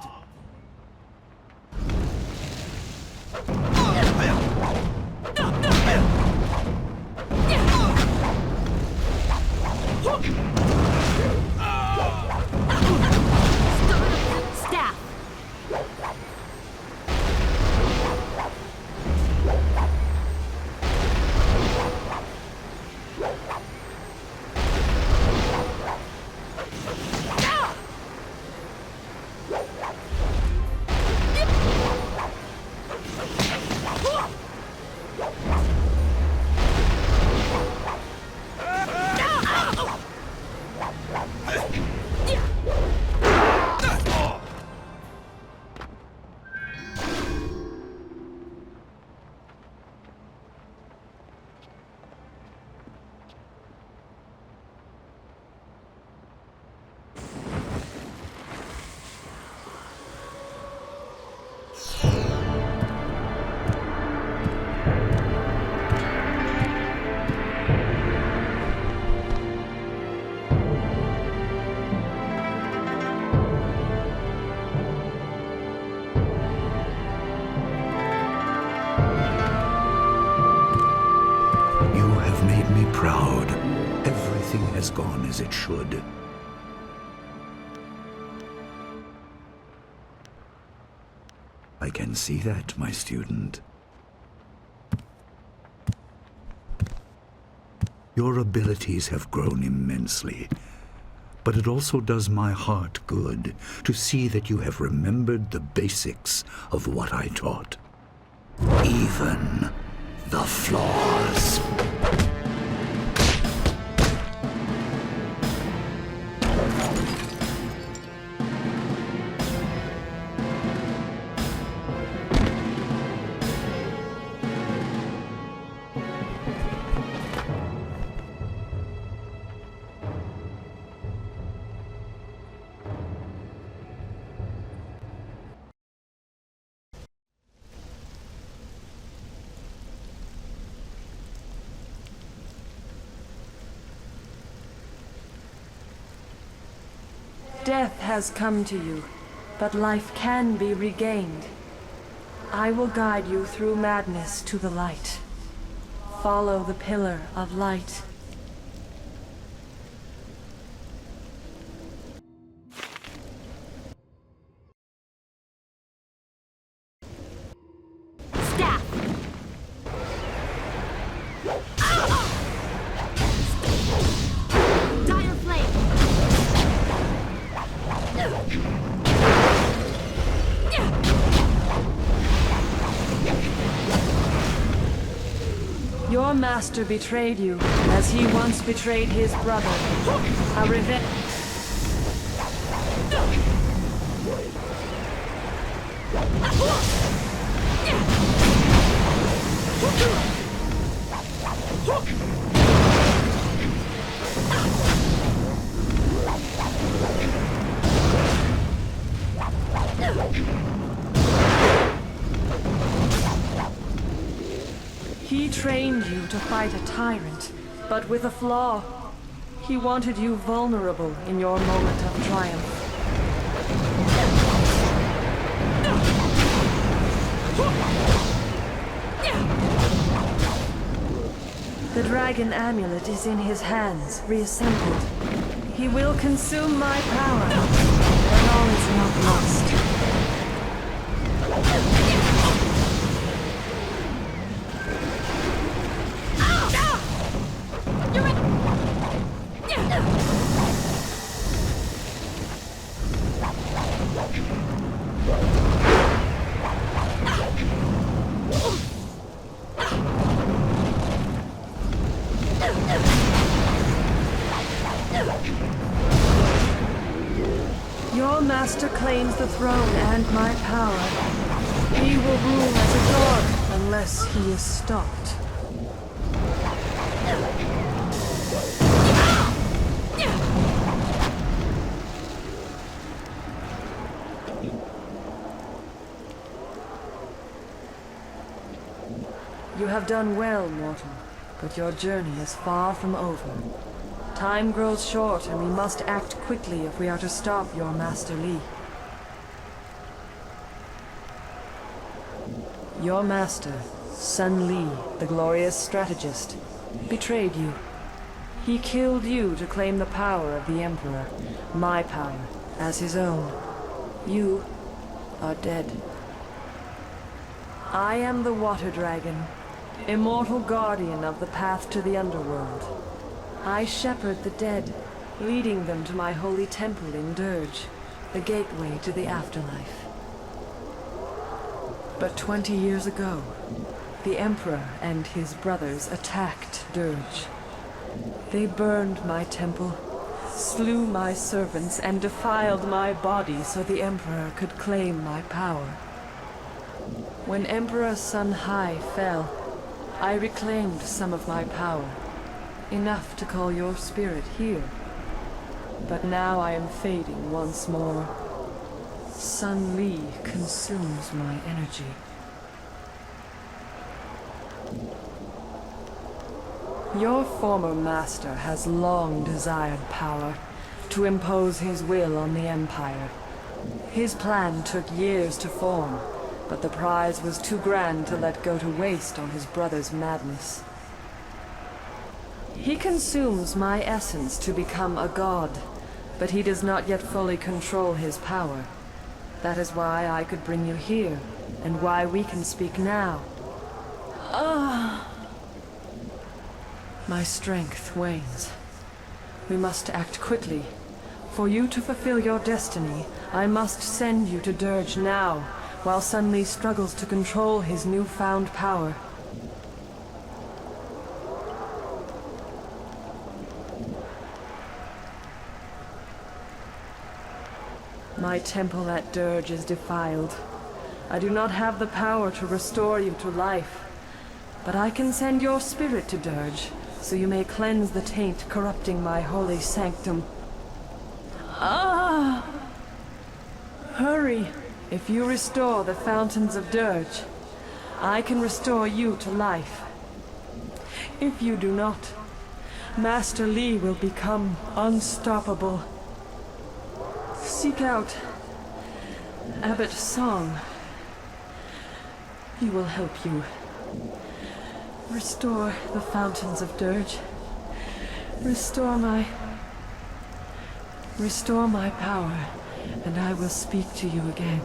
Staff! You have made me proud. Everything has gone as it should. I can see that, my student. Your abilities have grown immensely, but it also does my heart good to see that you have remembered the basics of what I taught. Even the flaws. Death has come to you, but life can be regained. I will guide you through madness to the light. Follow the pillar of light. Staff! Dire flame! Your master betrayed you, as he once betrayed his brother. A revenge. He trained you to fight a tyrant, but with a flaw. He wanted you vulnerable in your moment of triumph. The dragon amulet is in his hands, reassembled. He will consume my power, but all is not lost. Your master claims the throne and my power. He will rule as a god unless he is stopped. You have done well, mortal, but your journey is far from over. Time grows short, and we must act quickly if we are to stop your Master Li. Your master, Sun Li, the glorious strategist, betrayed you. He killed you to claim the power of the Emperor, my power, as his own. You are dead. I am the Water Dragon, immortal guardian of the path to the underworld. I shepherd the dead, leading them to my holy temple in Dirge, the gateway to the afterlife. But 20 years ago, the Emperor and his brothers attacked Dirge. They burned my temple, slew my servants, and defiled my body so the Emperor could claim my power. When Emperor Sun Hai fell, I reclaimed some of my power. Enough to call your spirit here. But now I am fading once more. Sun Li consumes my energy. Your former master has long desired power, to impose his will on the Empire. His plan took years to form, but the prize was too grand to let go to waste on his brother's madness. He consumes my essence to become a god, but he does not yet fully control his power. That is why I could bring you here, and why we can speak now. My strength wanes. We must act quickly, For you to fulfill your destiny, I must send you to Dirge now, while Sun Li struggles to control his newfound power. My temple at Dirge is defiled. I do not have the power to restore you to life, but I can send your spirit to Dirge, so you may cleanse the taint corrupting my holy sanctum. Ah! Hurry! If you restore the fountains of Dirge, I can restore you to life. If you do not, Master Li will become unstoppable. Seek out Abbot Song. He will help you. Restore the fountains of Dirge. Restore my power, and I will speak to you again.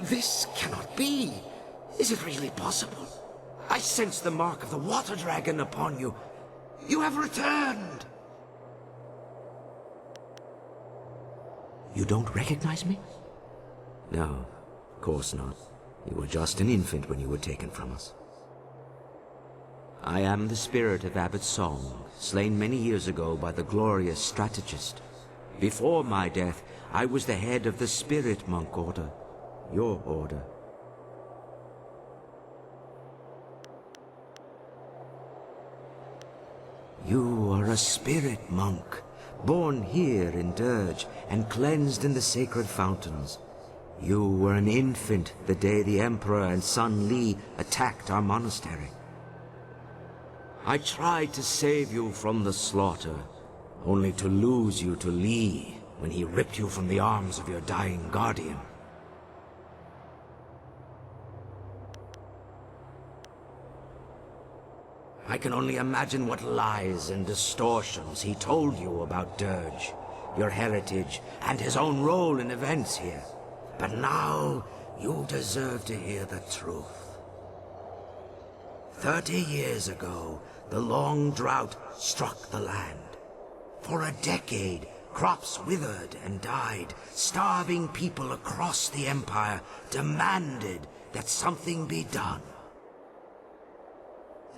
This cannot be. Is it really possible? I sense the mark of the water dragon upon you. You have returned. You don't recognize me? No, of course not. You were just an infant when you were taken from us. I am the spirit of Abbot Song, slain many years ago by the glorious strategist. Before my death, I was the head of the Spirit Monk Order, your order. You are a spirit monk, born here in Dirge and cleansed in the sacred fountains. You were an infant the day the Emperor and Sun Li attacked our monastery. I tried to save you from the slaughter, only to lose you to Li when he ripped you from the arms of your dying guardian. I can only imagine what lies and distortions he told you about Dirge, your heritage, and his own role in events here. But now, you deserve to hear the truth. 30 years ago, the long drought struck the land. For a decade, crops withered and died. Starving people across the Empire demanded that something be done.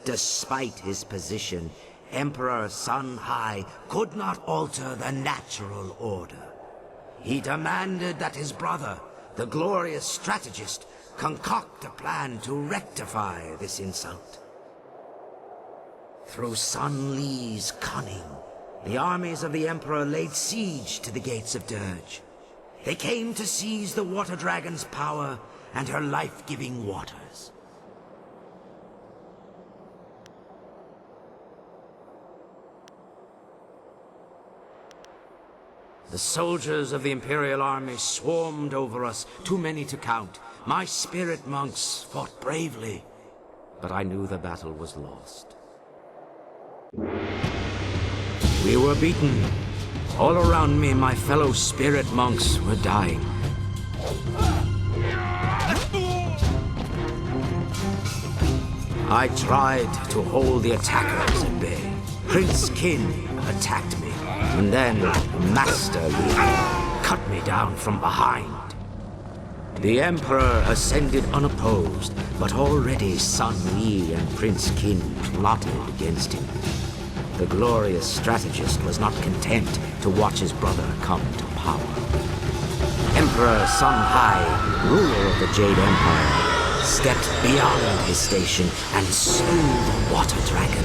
Despite his position, Emperor Sun Hai could not alter the natural order. He demanded that his brother, the glorious strategist, concoct a plan to rectify this insult. Through Sun Li's cunning, the armies of the Emperor laid siege to the gates of Dirge. They came to seize the Water Dragon's power and her life-giving waters. The soldiers of the Imperial Army swarmed over us, too many to count. My spirit monks fought bravely, but I knew the battle was lost. We were beaten. All around me, my fellow spirit monks were dying. I tried to hold the attackers at bay. Prince Qin attacked me, and then Master Li cut me down from behind. The Emperor ascended unopposed, but already Sun Li and Prince Qin plotted against him. The glorious strategist was not content to watch his brother come to power. Emperor Sun Hai, ruler of the Jade Empire, stepped beyond his station and slew the water dragon,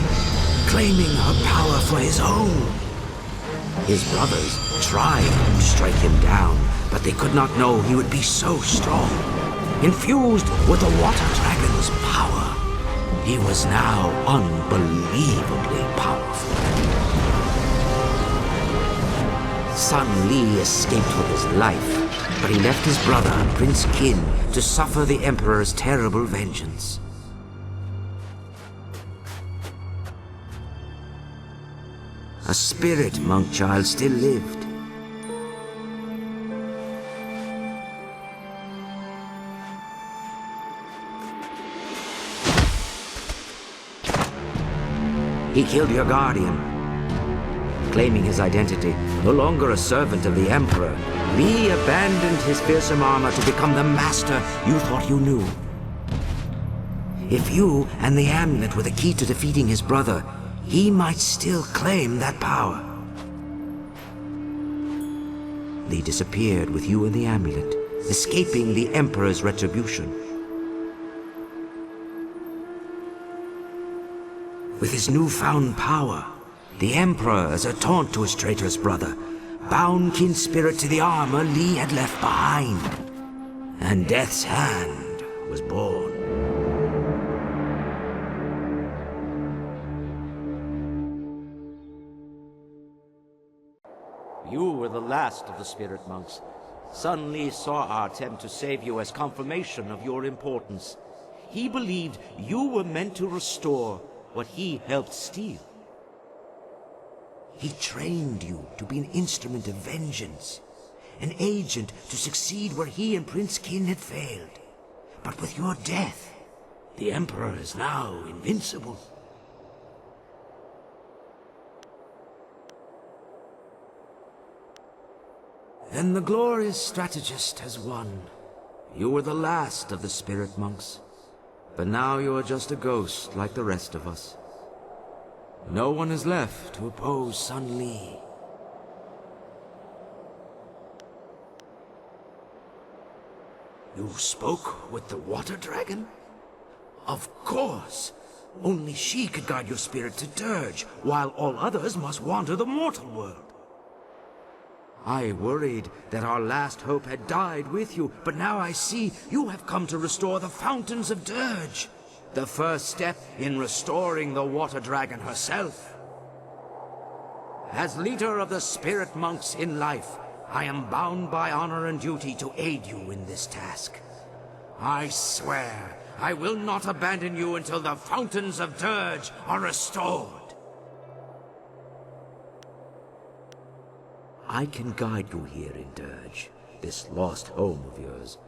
claiming her power for his own. His brothers tried to strike him down, but they could not know he would be so strong. Infused with the water dragon's power, he was now unbelievably powerful. Sun Li escaped with his life, but he left his brother, Prince Qin, to suffer the Emperor's terrible vengeance. A spirit monk child still lived. He killed your guardian. Claiming his identity, no longer a servant of the Emperor, Li abandoned his fearsome armor to become the master you thought you knew. If you and the amulet were the key to defeating his brother, he might still claim that power. Li disappeared with you and the amulet, escaping the Emperor's retribution. With his newfound power, the Emperor, as a taunt to his traitorous brother, bound Qin's spirit to the armor Li had left behind. And Death's Hand was born. You were the last of the spirit monks. Sun Li saw our attempt to save you as confirmation of your importance. He believed you were meant to restore what he helped steal. He trained you to be an instrument of vengeance, an agent to succeed where he and Prince Qin had failed. But with your death, the Emperor is now invincible. And the glorious strategist has won. You were the last of the spirit monks, but now you are just a ghost like the rest of us. No one is left to oppose Sun Li. You spoke with the water dragon? Of course! Only she could guide your spirit to Dirge, while all others must wander the mortal world. I worried that our last hope had died with you, but now I see you have come to restore the fountains of Dirge. The first step in restoring the water dragon herself. As leader of the spirit monks in life, I am bound by honor and duty to aid you in this task. I swear I will not abandon you until the fountains of Dirge are restored. I can guide you here in Dirge, this lost home of yours.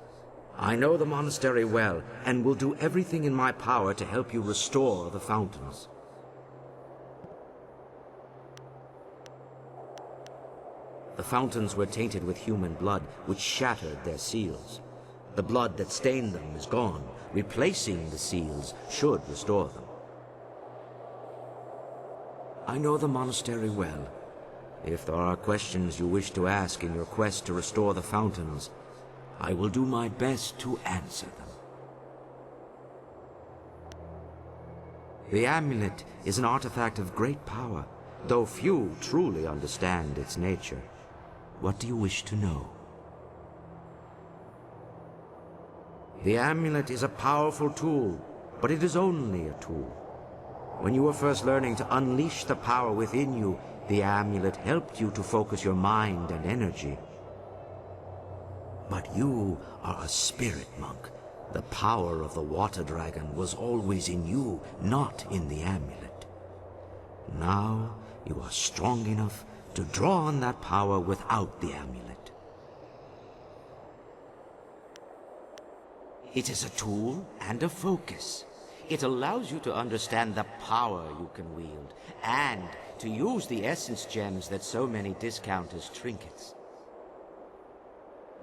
I know the monastery well, and will do everything in my power to help you restore the fountains. The fountains were tainted with human blood, which shattered their seals. The blood that stained them is gone. Replacing the seals should restore them. I know the monastery well. If there are questions you wish to ask in your quest to restore the fountains, I will do my best to answer them. The amulet is an artifact of great power, though few truly understand its nature. What do you wish to know? The amulet is a powerful tool, but it is only a tool. When you were first learning to unleash the power within you, the amulet helped you to focus your mind and energy. But you are a spirit monk. The power of the water dragon was always in you, not in the amulet. Now you are strong enough to draw on that power without the amulet. It is a tool and a focus. It allows you to understand the power you can wield, and to use the essence gems that so many discount as trinkets.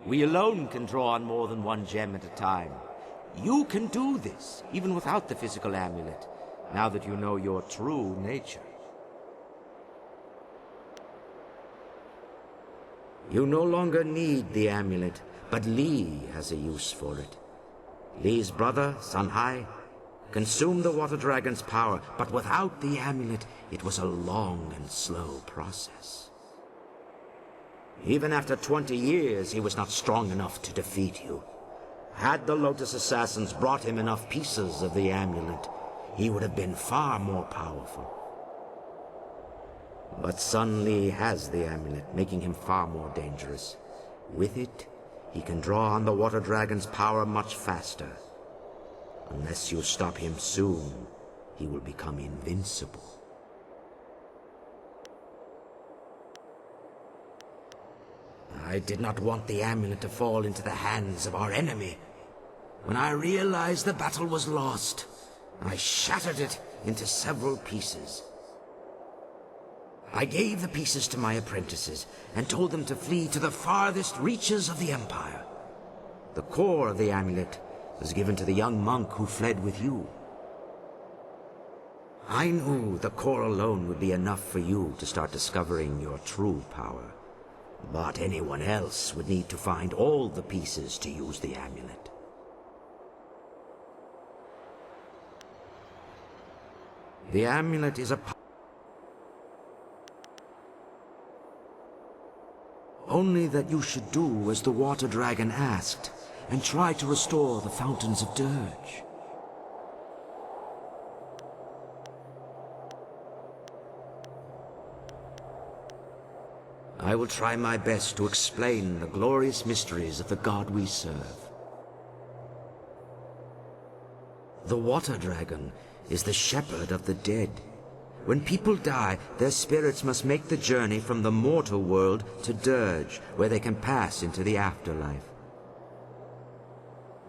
We alone can draw on more than one gem at a time. You can do this, even without the physical amulet, now that you know your true nature. You no longer need the amulet, but Li has a use for it. Li's brother, Sanhai, consumed the water dragon's power, but without the amulet, it was a long and slow process. Even after 20 years, he was not strong enough to defeat you. Had the Lotus Assassins brought him enough pieces of the amulet, he would have been far more powerful. But Sun Li has the amulet, making him far more dangerous. With it, he can draw on the water dragon's power much faster. Unless you stop him soon, he will become invincible. I did not want the amulet to fall into the hands of our enemy. When I realized the battle was lost, I shattered it into several pieces. I gave the pieces to my apprentices and told them to flee to the farthest reaches of the Empire. The core of the amulet was given to the young monk who fled with you. I knew the core alone would be enough for you to start discovering your true power. But anyone else would need to find all the pieces to use the amulet. The amulet is a only that you should do as the water dragon asked, and try to restore the fountains of Dirge. I will try my best to explain the glorious mysteries of the god we serve. The water dragon is the shepherd of the dead. When people die, their spirits must make the journey from the mortal world to Dirge, where they can pass into the afterlife.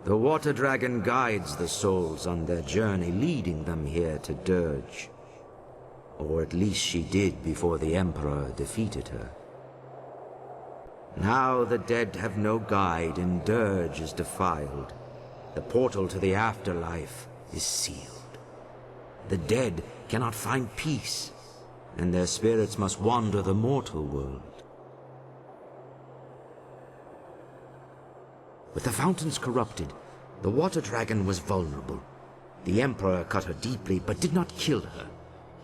The water dragon guides the souls on their journey, leading them here to Dirge. Or at least she did before the Emperor defeated her. Now the dead have no guide and Dirge is defiled. The portal to the afterlife is sealed. The dead cannot find peace, and their spirits must wander the mortal world. With the fountains corrupted, the water dragon was vulnerable. The Emperor cut her deeply, but did not kill her,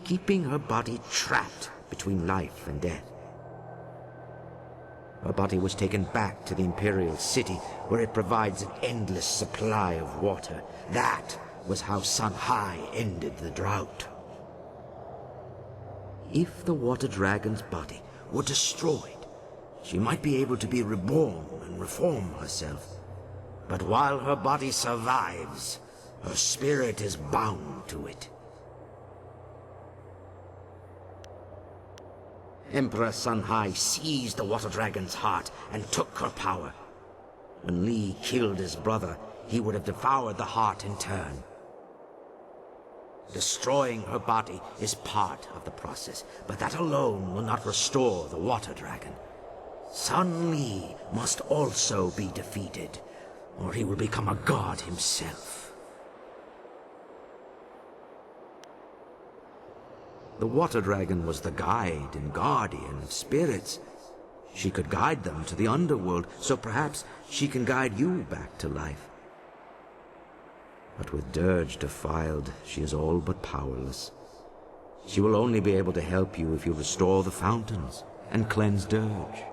keeping her body trapped between life and death. Her body was taken back to the Imperial City, where it provides an endless supply of water. That was how Sanhai ended the drought. If the water dragon's body were destroyed, she might be able to be reborn and reform herself. But while her body survives, her spirit is bound to it. Emperor Sanhai seized the water dragon's heart and took her power. When Li killed his brother, he would have devoured the heart in turn. Destroying her body is part of the process, but that alone will not restore the water dragon. Sun Li must also be defeated, or he will become a god himself. The water dragon was the guide and guardian of spirits. She could guide them to the underworld, so perhaps she can guide you back to life. But with Dirge defiled, she is all but powerless. She will only be able to help you if you restore the fountains and cleanse Dirge.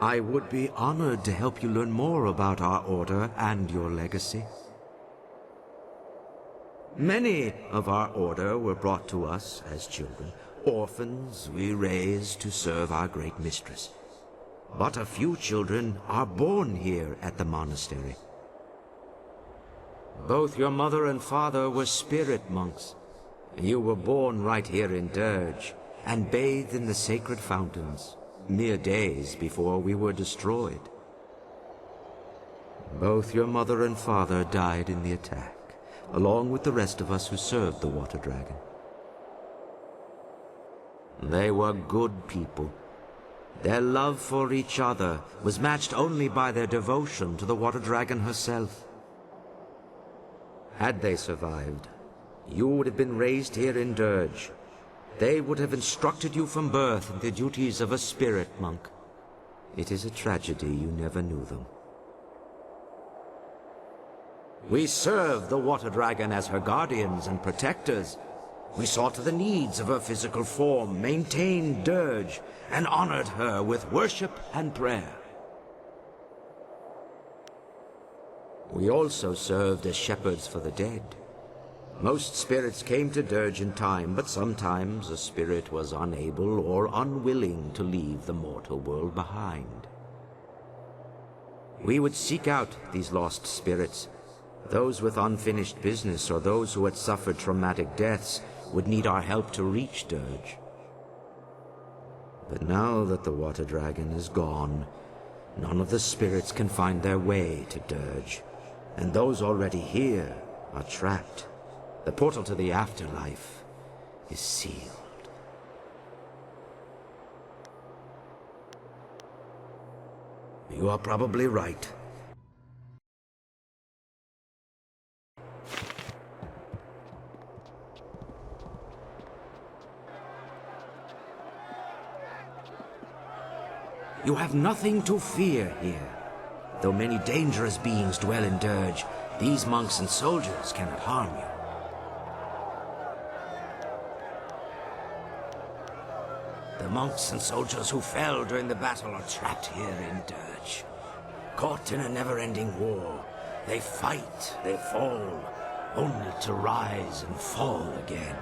I would be honored to help you learn more about our order and your legacy. Many of our order were brought to us as children, orphans we raised to serve our great mistress. But a few children are born here at the monastery. Both your mother and father were spirit monks. You were born right here in Dirge and bathed in the sacred fountains, mere days before we were destroyed. Both your mother and father died in the attack, along with the rest of us who served the Water Dragon. They were good people. Their love for each other was matched only by their devotion to the Water Dragon herself. Had they survived, you would have been raised here in Dirge. They would have instructed you from birth in the duties of a spirit monk. It is a tragedy you never knew them. We served the Water Dragon as her guardians and protectors. We saw to the needs of her physical form, maintained Dirge, and honored her with worship and prayer. We also served as shepherds for the dead. Most spirits came to Dirge in time, but sometimes a spirit was unable or unwilling to leave the mortal world behind. We would seek out these lost spirits. Those with unfinished business or those who had suffered traumatic deaths would need our help to reach Dirge. But now that the Water Dragon is gone, none of the spirits can find their way to Dirge, and those already here are trapped. The portal to the afterlife is sealed. You are probably right. You have nothing to fear here. Though many dangerous beings dwell in Dirge, these monks and soldiers cannot harm you. The monks and soldiers who fell during the battle are trapped here in Dirge. Caught in a never-ending war, they fight, they fall, only to rise and fall again.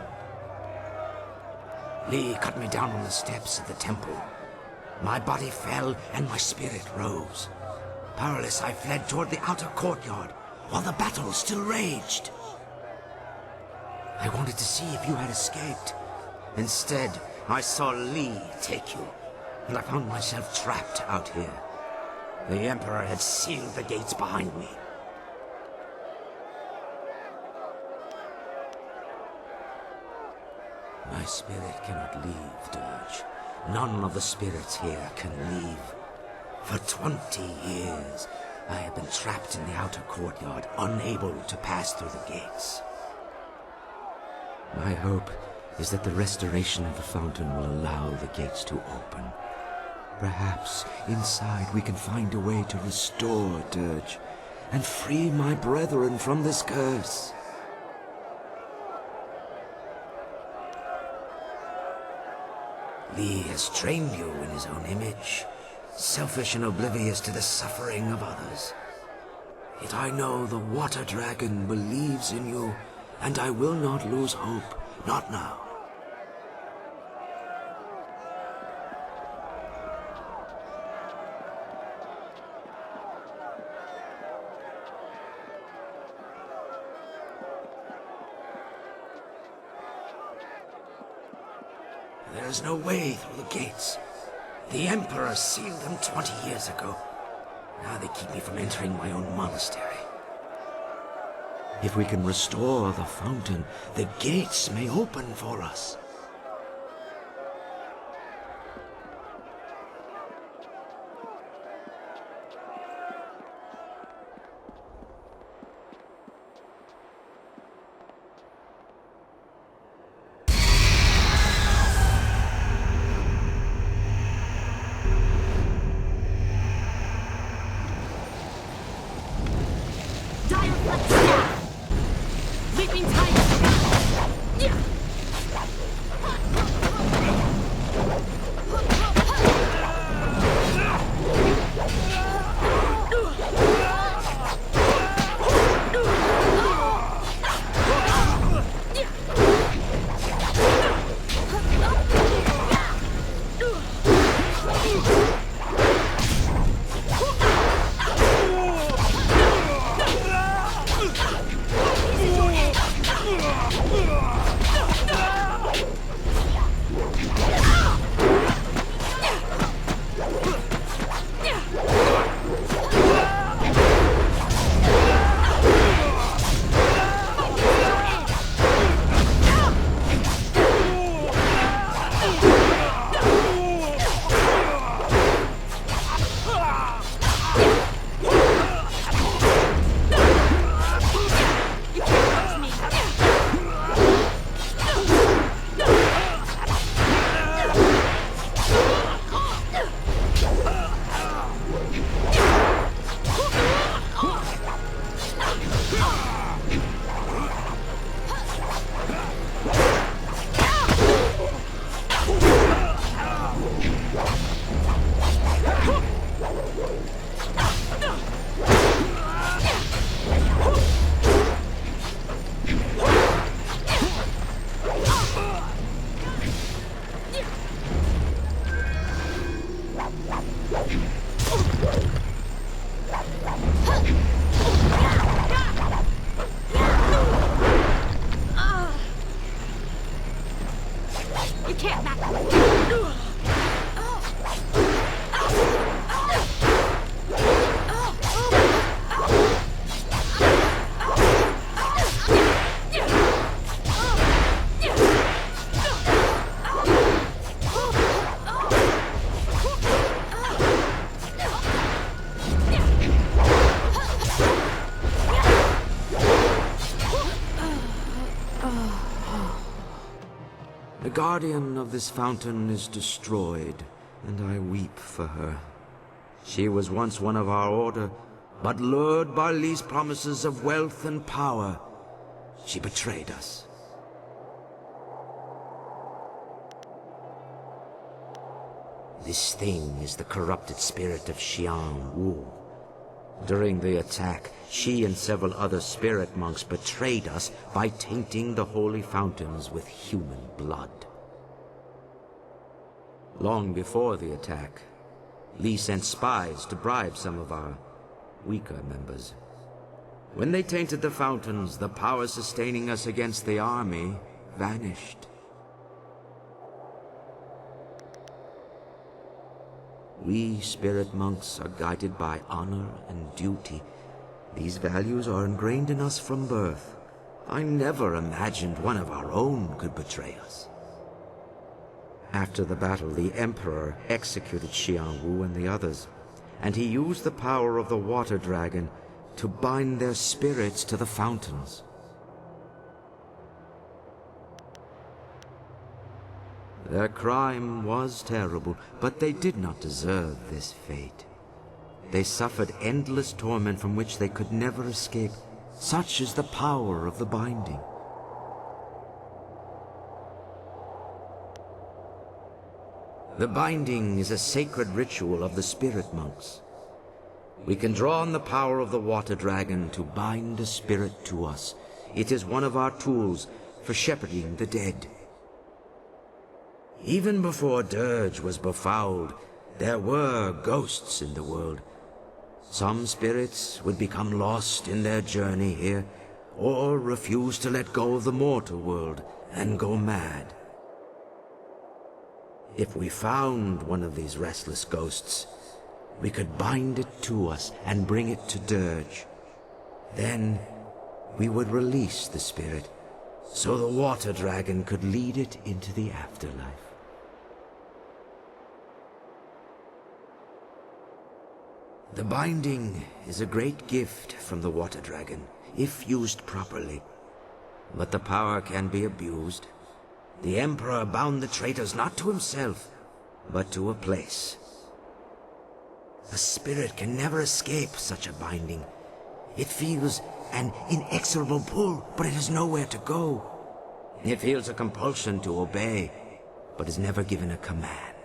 Lee cut me down on the steps of the temple. My body fell and my spirit rose. Powerless, I fled toward the outer courtyard while the battle still raged. I wanted to see if you had escaped. Instead, I saw Lee take you, and I found myself trapped out here. The Emperor had sealed the gates behind me. My spirit cannot leave Dirge. None of the spirits here can leave. For 20 years, I have been trapped in the outer courtyard, unable to pass through the gates. My hope is that the restoration of the fountain will allow the gates to open. Perhaps inside we can find a way to restore Dirge and free my brethren from this curse. Lee has trained you in his own image, selfish and oblivious to the suffering of others. Yet I know the Water Dragon believes in you, and I will not lose hope, not now. There is no way through the gates. The Emperor sealed them 20 years ago. Now they keep me from entering my own monastery. If we can restore the fountain, the gates may open for us. Leaping tiger! The guardian of this fountain is destroyed, and I weep for her. She was once one of our order, but lured by Lee's promises of wealth and power, she betrayed us. This thing is the corrupted spirit of Xiang Wu. During the attack, she and several other spirit monks betrayed us by tainting the holy fountains with human blood. Long before the attack, Li sent spies to bribe some of our weaker members. When they tainted the fountains, the power sustaining us against the army vanished. We spirit monks are guided by honor and duty. These values are ingrained in us from birth. I never imagined one of our own could betray us. After the battle, the Emperor executed Xiang Wu and the others, and he used the power of the water dragon to bind their spirits to the fountains. Their crime was terrible, but they did not deserve this fate. They suffered endless torment from which they could never escape. Such is the power of the binding. The binding is a sacred ritual of the spirit monks. We can draw on the power of the water dragon to bind a spirit to us. It is one of our tools for shepherding the dead. Even before Dirge was befouled, there were ghosts in the world. Some spirits would become lost in their journey here, or refuse to let go of the mortal world and go mad. If we found one of these restless ghosts, we could bind it to us and bring it to Dirge. Then we would release the spirit, so the water dragon could lead it into the afterlife. The binding is a great gift from the water dragon, if used properly. But the power can be abused. The Emperor bound the traitors not to himself, but to a place. A spirit can never escape such a binding. It feels an inexorable pull, but it has nowhere to go. It feels a compulsion to obey, but is never given a command.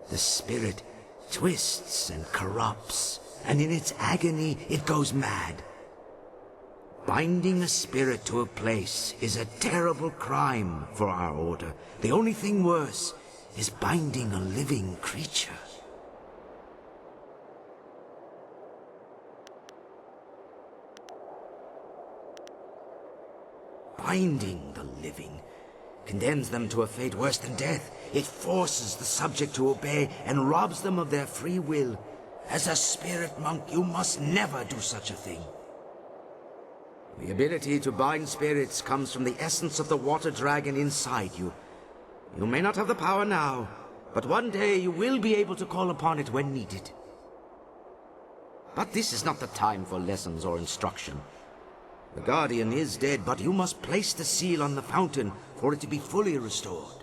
The spirit twists and corrupts, and in its agony it goes mad. Binding a spirit to a place is a terrible crime for our order. The only thing worse is binding a living creature. Binding the living condemns them to a fate worse than death. It forces the subject to obey and robs them of their free will. As a spirit monk, you must never do such a thing. The ability to bind spirits comes from the essence of the water dragon inside you. You may not have the power now, but one day you will be able to call upon it when needed. But this is not the time for lessons or instruction. The Guardian is dead, but you must place the seal on the fountain for it to be fully restored.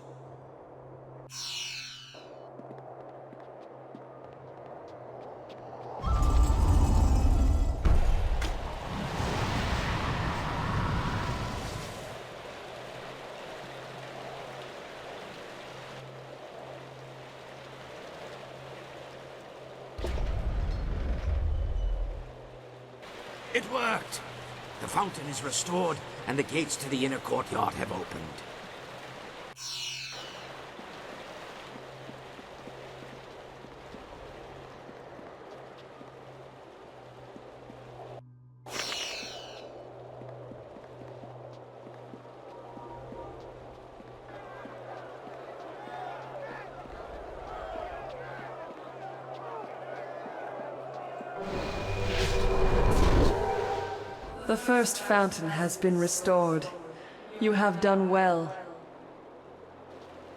It worked! The fountain is restored, and the gates to the inner courtyard have opened. The first fountain has been restored. You have done well.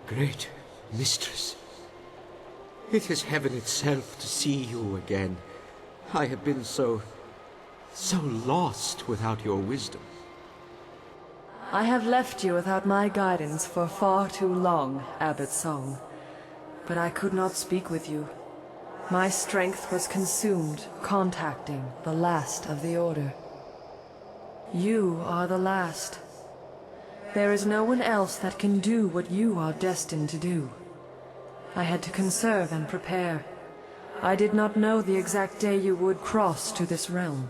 Great mistress. It is heaven itself to see you again. I have been so lost without your wisdom. I have left you without my guidance for far too long, Abbot Song. But I could not speak with you. My strength was consumed contacting the last of the Order. You are the last. There is no one else that can do what you are destined to do. I had to conserve and prepare. I did not know the exact day you would cross to this realm.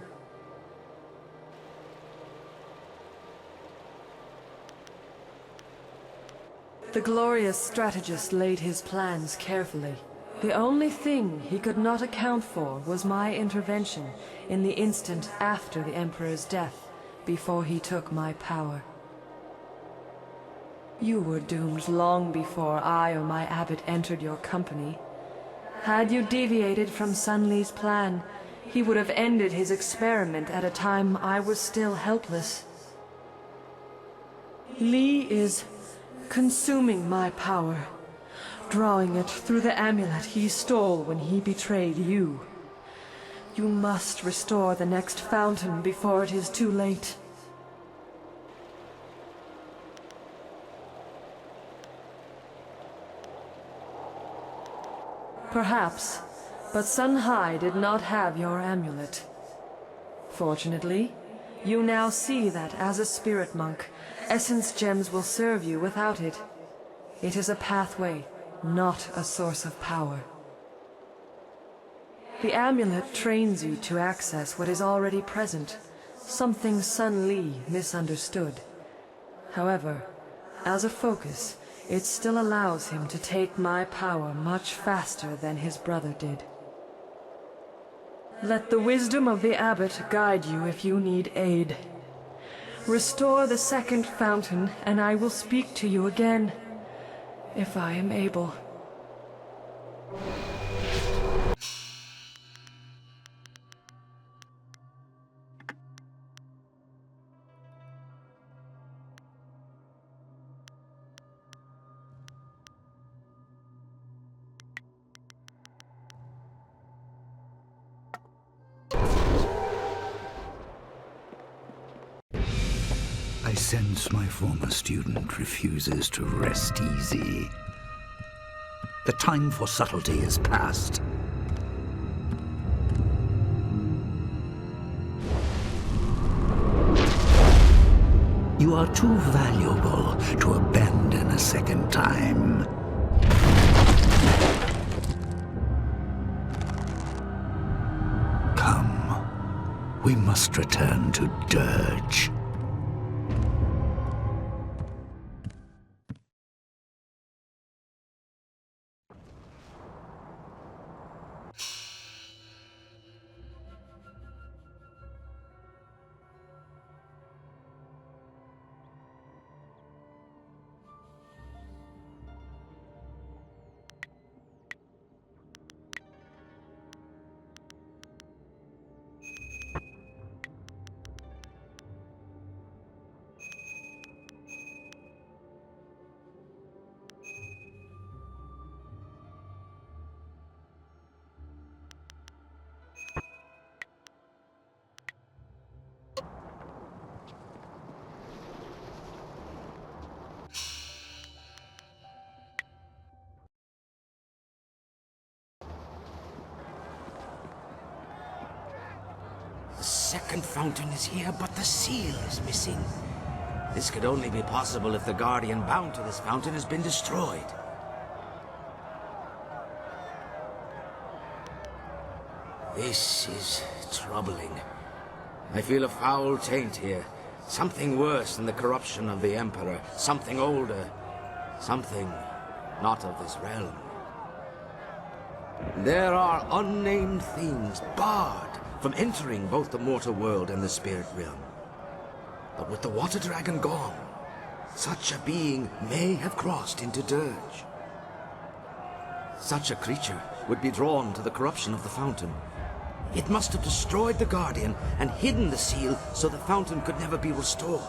The glorious strategist laid his plans carefully. The only thing he could not account for was my intervention in the instant after the Emperor's death, before he took my power. You were doomed long before I or my abbot entered your company. Had you deviated from Sun Li's plan, he would have ended his experiment at a time I was still helpless. Li is consuming my power, drawing it through the amulet he stole when he betrayed you. You must restore the next fountain before it is too late. Perhaps, but Sun Hai did not have your amulet. Fortunately, you now see that as a spirit monk, essence gems will serve you without it. It is a pathway, not a source of power. The amulet trains you to access what is already present, something Sun Li misunderstood. However, as a focus, it still allows him to take my power much faster than his brother did. Let the wisdom of the abbot guide you if you need aid. Restore the second fountain, and I will speak to you again, if I am able. I sense my former student refuses to rest easy. The time for subtlety is past. You are too valuable to abandon a second time. Come, we must return to Dirge. The second fountain is here, but the seal is missing. This could only be possible if the guardian bound to this fountain has been destroyed. This is troubling. I feel a foul taint here. Something worse than the corruption of the Emperor. Something older. Something not of this realm. There are unnamed things barred from entering both the mortal world and the spirit realm. But with the water dragon gone, such a being may have crossed into Dirge. Such a creature would be drawn to the corruption of the fountain. It must have destroyed the Guardian and hidden the seal so the fountain could never be restored.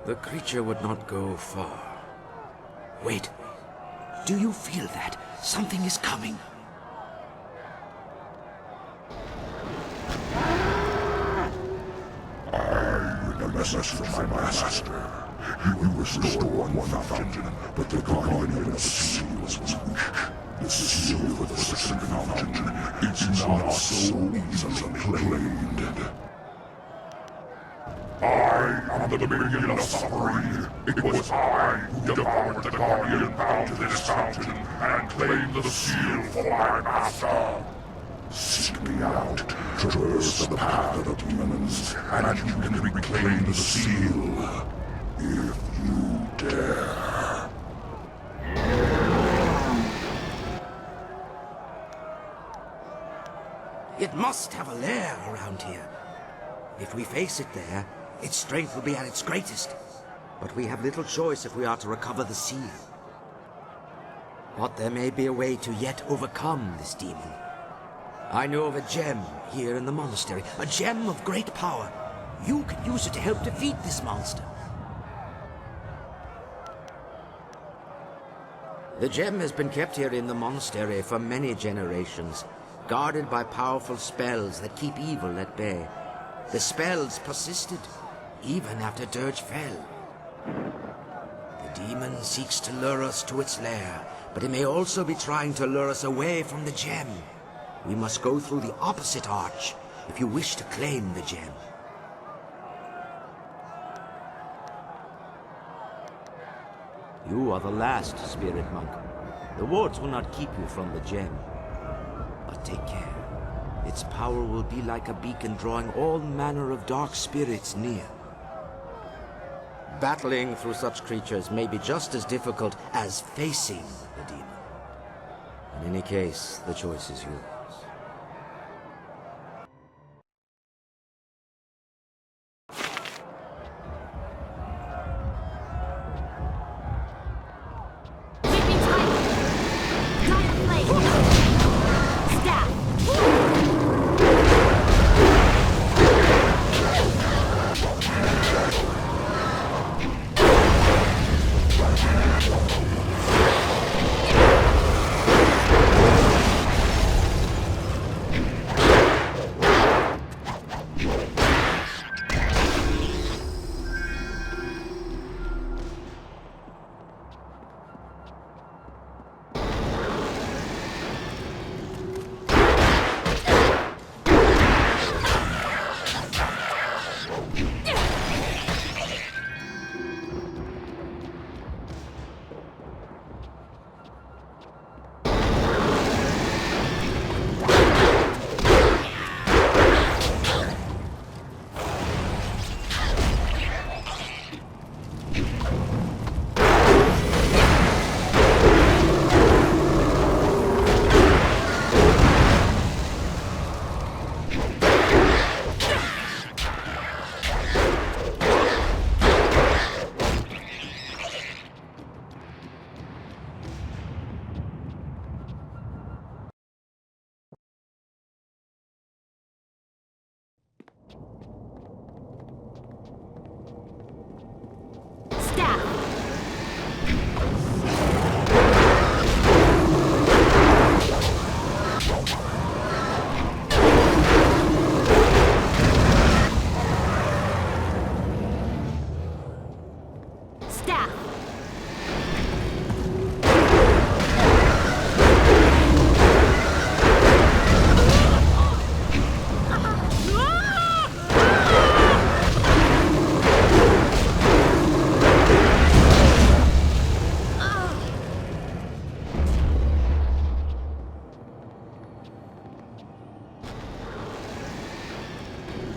The creature would not go far. Wait. Do you feel that? Something is coming. A message from my master. He will restore one fountain, but the guardian of the seal was weak. The seal for the second fountain, it's not so easily claimed. I am the beginning of suffering. It was I who devoured the guardian bound to this fountain and claimed the seal for my master. Seek me out, traverse the path of the demons, and you can reclaim the seal. If you dare. It must have a lair around here. If we face it there, its strength will be at its greatest. But we have little choice if we are to recover the seal. But there may be a way to yet overcome this demon. I know of a gem here in the monastery, a gem of great power. You can use it to help defeat this monster. The gem has been kept here in the monastery for many generations, guarded by powerful spells that keep evil at bay. The spells persisted, even after Dirge fell. The demon seeks to lure us to its lair, but it may also be trying to lure us away from the gem. We must go through the opposite arch if you wish to claim the gem. You are the last spirit monk. The wards will not keep you from the gem. But take care. Its power will be like a beacon drawing all manner of dark spirits near. Battling through such creatures may be just as difficult as facing the demon. In any case, the choice is yours.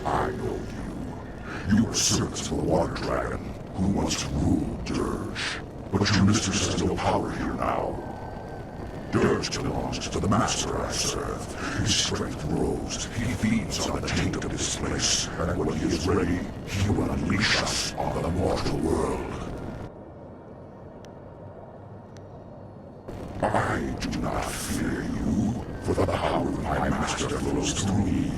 I know you. You were servants for the Water Dragon, who once ruled Dirge. But your mistress has no power here now. Dirge belongs to the master I serve. His strength grows. He feeds on the taint of this place, and when he is ready, he will unleash us on the mortal world. I do not flows through me.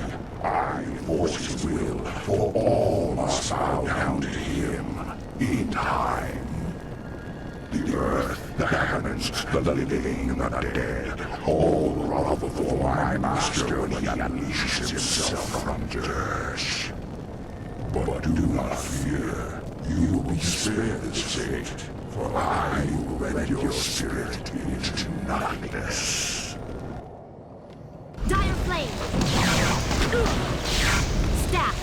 I enforce his will, for all must bow down to him. In time. The earth, the heavens, the living, the dead, all grovel before my master when he unleashes himself from Dirge. But do not fear, you will be spared this fate, for I will rend your spirit into nothingness. Dire flame! Staff!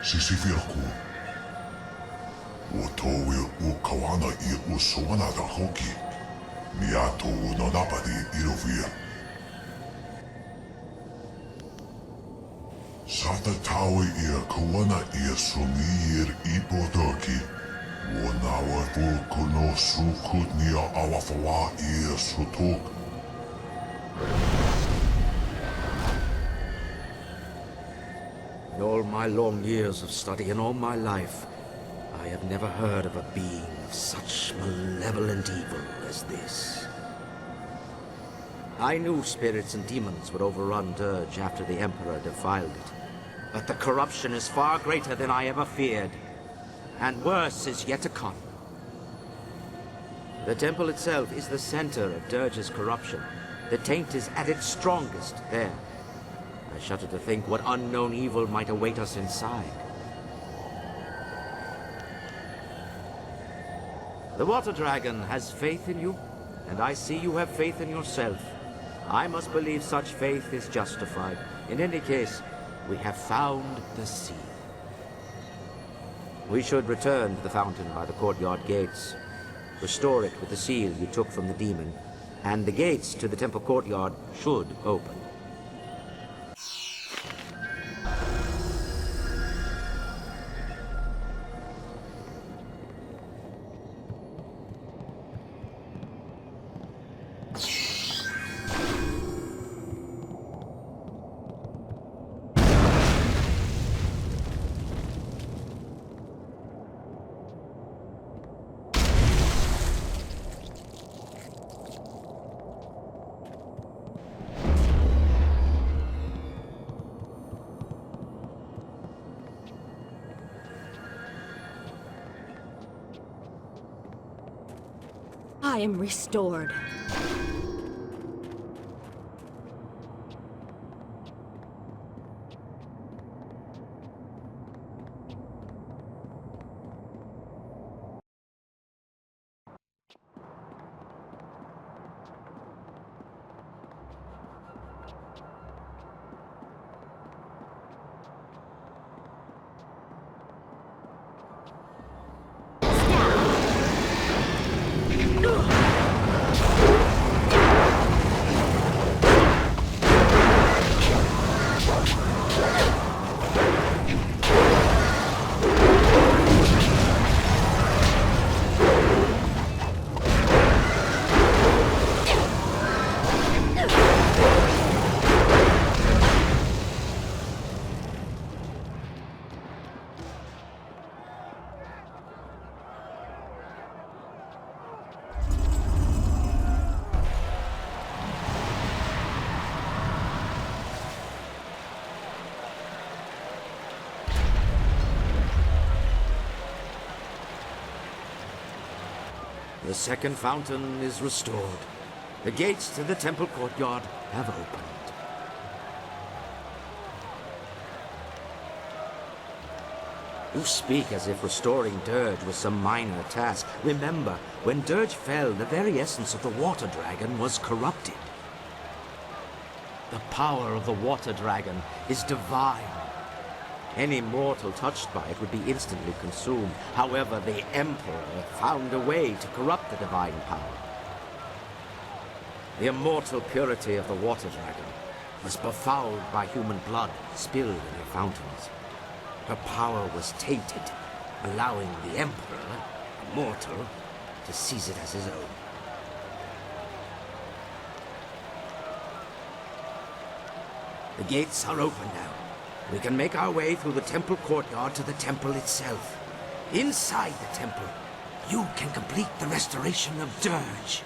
Sisifirku. Wotowe ukawana I usowana da hoki. Miato no napadi irovia. Sata tawe kawana sumir ipodoki. Wonawa fuku no sukut nia awafawa sutok. In all my long years of study and all my life, I have never heard of a being of such malevolent evil as this. I knew spirits and demons would overrun Dirge after the Emperor defiled it. But the corruption is far greater than I ever feared. And worse is yet to come. The temple itself is the center of Dirge's corruption. The taint is at its strongest there. I shudder to think what unknown evil might await us inside. The Water Dragon has faith in you, and I see you have faith in yourself. I must believe such faith is justified. In any case, we have found the seal. We should return to the fountain by the courtyard gates. Restore it with the seal you took from the demon, and the gates to the temple courtyard should open. I am restored. The second fountain is restored. The gates to the temple courtyard have opened. You speak as if restoring Dirge was some minor task. Remember, when Dirge fell, the very essence of the Water Dragon was corrupted. The power of the water dragon is divine. Any mortal touched by it would be instantly consumed. However, the Emperor found a way to corrupt the divine power. The immortal purity of the water dragon was befouled by human blood spilled in her fountains. Her power was tainted, allowing the Emperor, a mortal, to seize it as his own. The gates are open now. We can make our way through the temple courtyard to the temple itself. Inside the temple, you can complete the restoration of Dirge.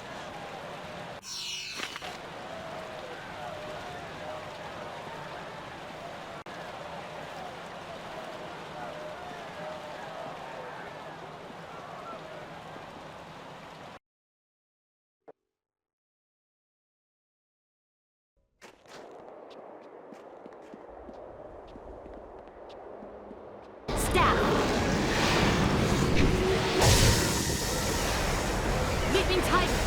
Leaping tiger!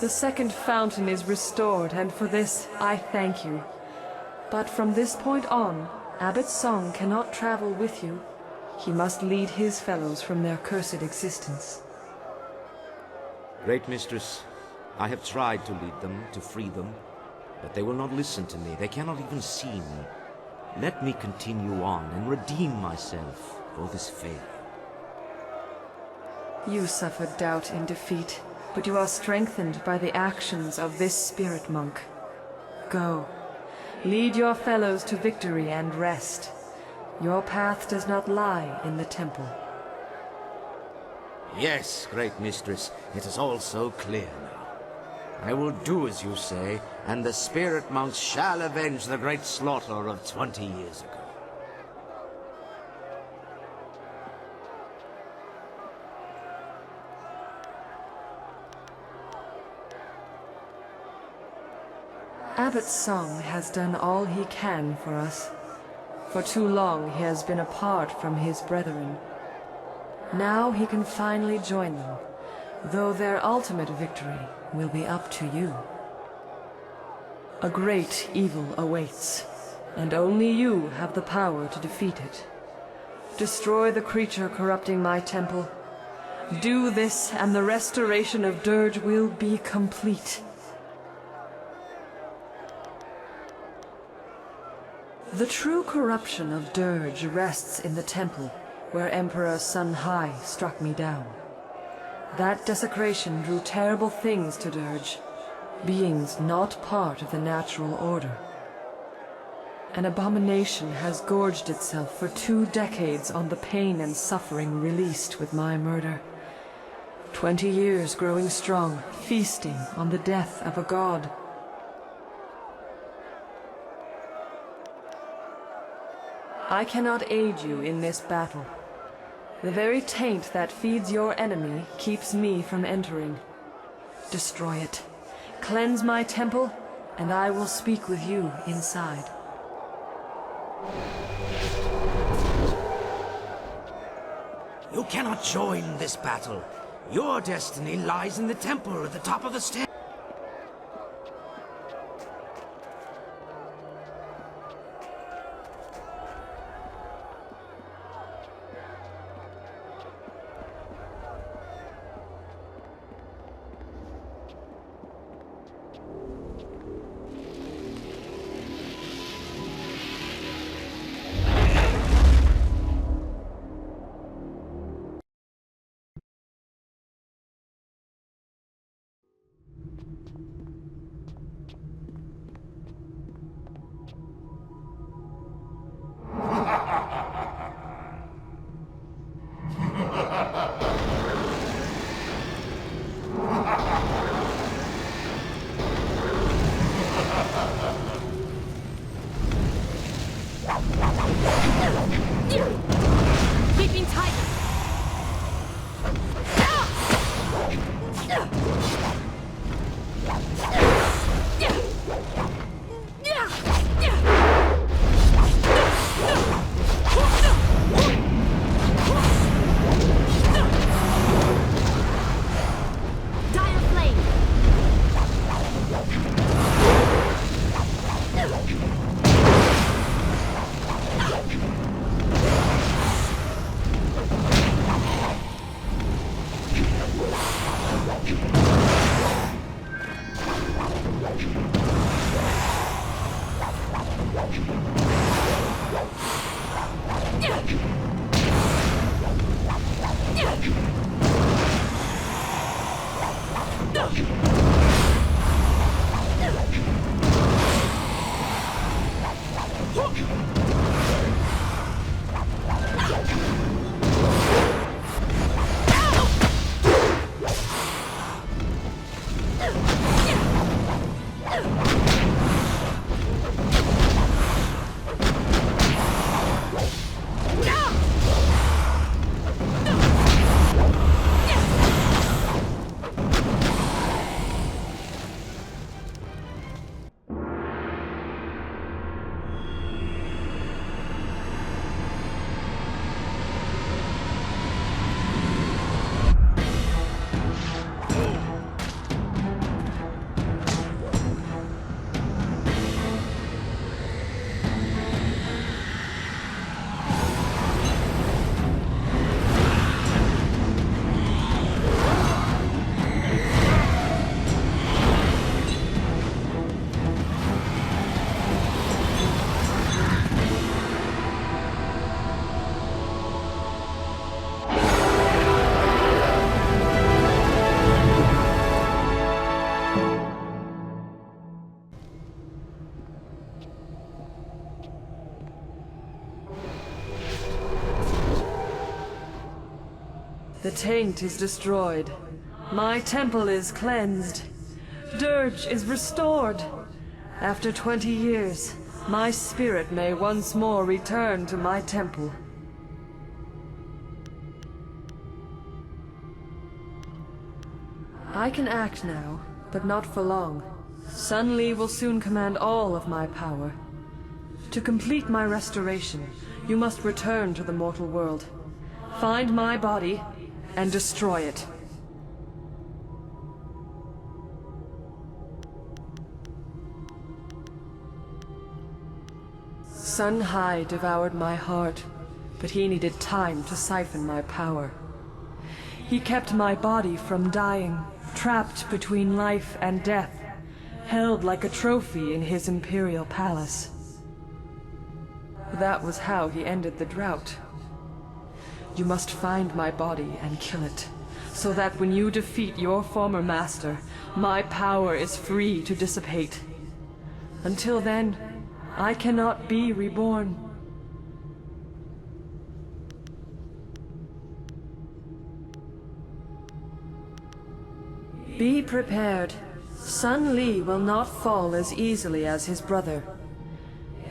The second fountain is restored, and for this I thank you. But from this point on, Abbot Song cannot travel with you. He must lead his fellows from their cursed existence. Great Mistress, I have tried to lead them, to free them, but they will not listen to me. They cannot even see me. Let me continue on and redeem myself for this failure. You suffered doubt and defeat, but you are strengthened by the actions of this spirit monk. Go. Lead your fellows to victory and rest. Your path does not lie in the temple. Yes, Great Mistress, it is all so clear now. I will do as you say, and the spirit monks shall avenge the great slaughter of 20 years ago. Abbot Song has done all he can for us. For too long he has been apart from his brethren. Now he can finally join them, though their ultimate victory will be up to you. A great evil awaits, and only you have the power to defeat it. Destroy the creature corrupting my temple. Do this, and the restoration of Dirge will be complete. The true corruption of Dirge rests in the temple, where Emperor Sun Hai struck me down. That desecration drew terrible things to Dirge, beings not part of the natural order. An abomination has gorged itself for 2 decades on the pain and suffering released with my murder. 20 years growing strong, feasting on the death of a god. I cannot aid you in this battle. The very taint that feeds your enemy keeps me from entering. Destroy it. Cleanse my temple, and I will speak with you inside. You cannot join this battle. Your destiny lies in the temple at the top of the stairs. Keeping tight. Dire flame. The taint is destroyed. My temple is cleansed. Dirge is restored. After 20 years, my spirit may once more return to my temple. I can act now, but not for long. Sun Li will soon command all of my power. To complete my restoration, you must return to the mortal world. Find my body and destroy it. Sun Hai devoured my heart, but he needed time to siphon my power. He kept my body from dying, trapped between life and death, held like a trophy in his imperial palace. That was how he ended the drought. You must find my body and kill it, so that when you defeat your former master, my power is free to dissipate. Until then, I cannot be reborn. Be prepared. Sun Li will not fall as easily as his brother.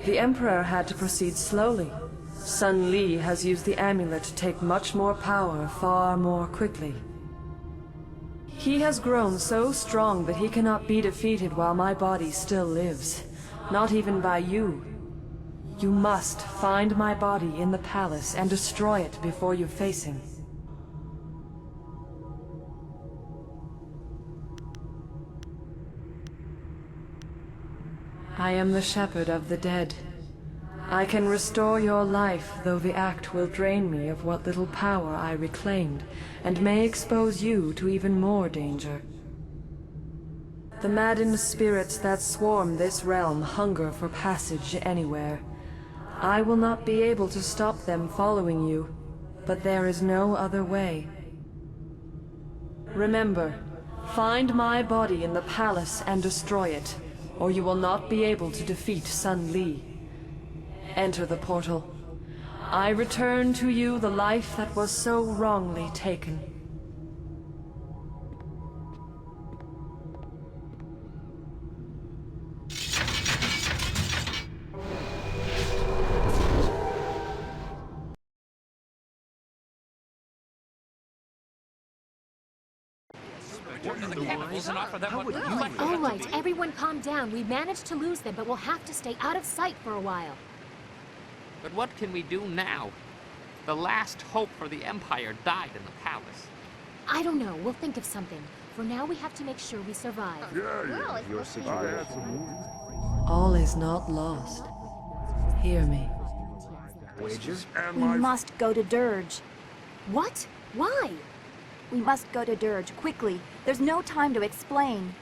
The Emperor had to proceed slowly. Sun Li has used the amulet to take much more power far more quickly. He has grown so strong that he cannot be defeated while my body still lives. Not even by you. You must find my body in the palace and destroy it before you face him. I am the shepherd of the dead. I can restore your life, though the act will drain me of what little power I reclaimed, and may expose you to even more danger. The maddened spirits that swarm this realm hunger for passage anywhere. I will not be able to stop them following you, but there is no other way. Remember, find my body in the palace and destroy it, or you will not be able to defeat Sun Li. Enter the portal. I return to you the life that was so wrongly taken. All right, everyone calm down. We managed to lose them, but we'll have to stay out of sight for a while. But what can we do now? The last hope for the Empire died in the palace. I don't know. We'll think of something. For now, we have to make sure we survive. Your situation. All is not lost. Hear me. Wages? We must go to Dirge. What? Why? We must go to Dirge, quickly. There's no time to explain.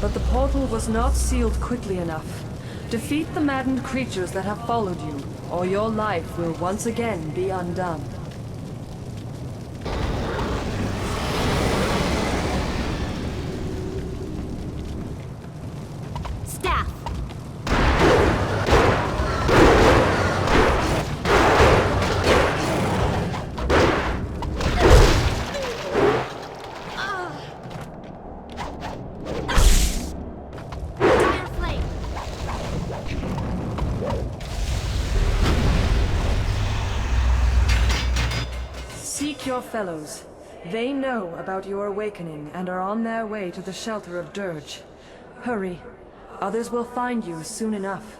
But the portal was not sealed quickly enough. Defeat the maddened creatures that have followed you, or your life will once again be undone. Staff! Your fellows. They know about your awakening and are on their way to the shelter of Dirge. Hurry. Others will find you soon enough.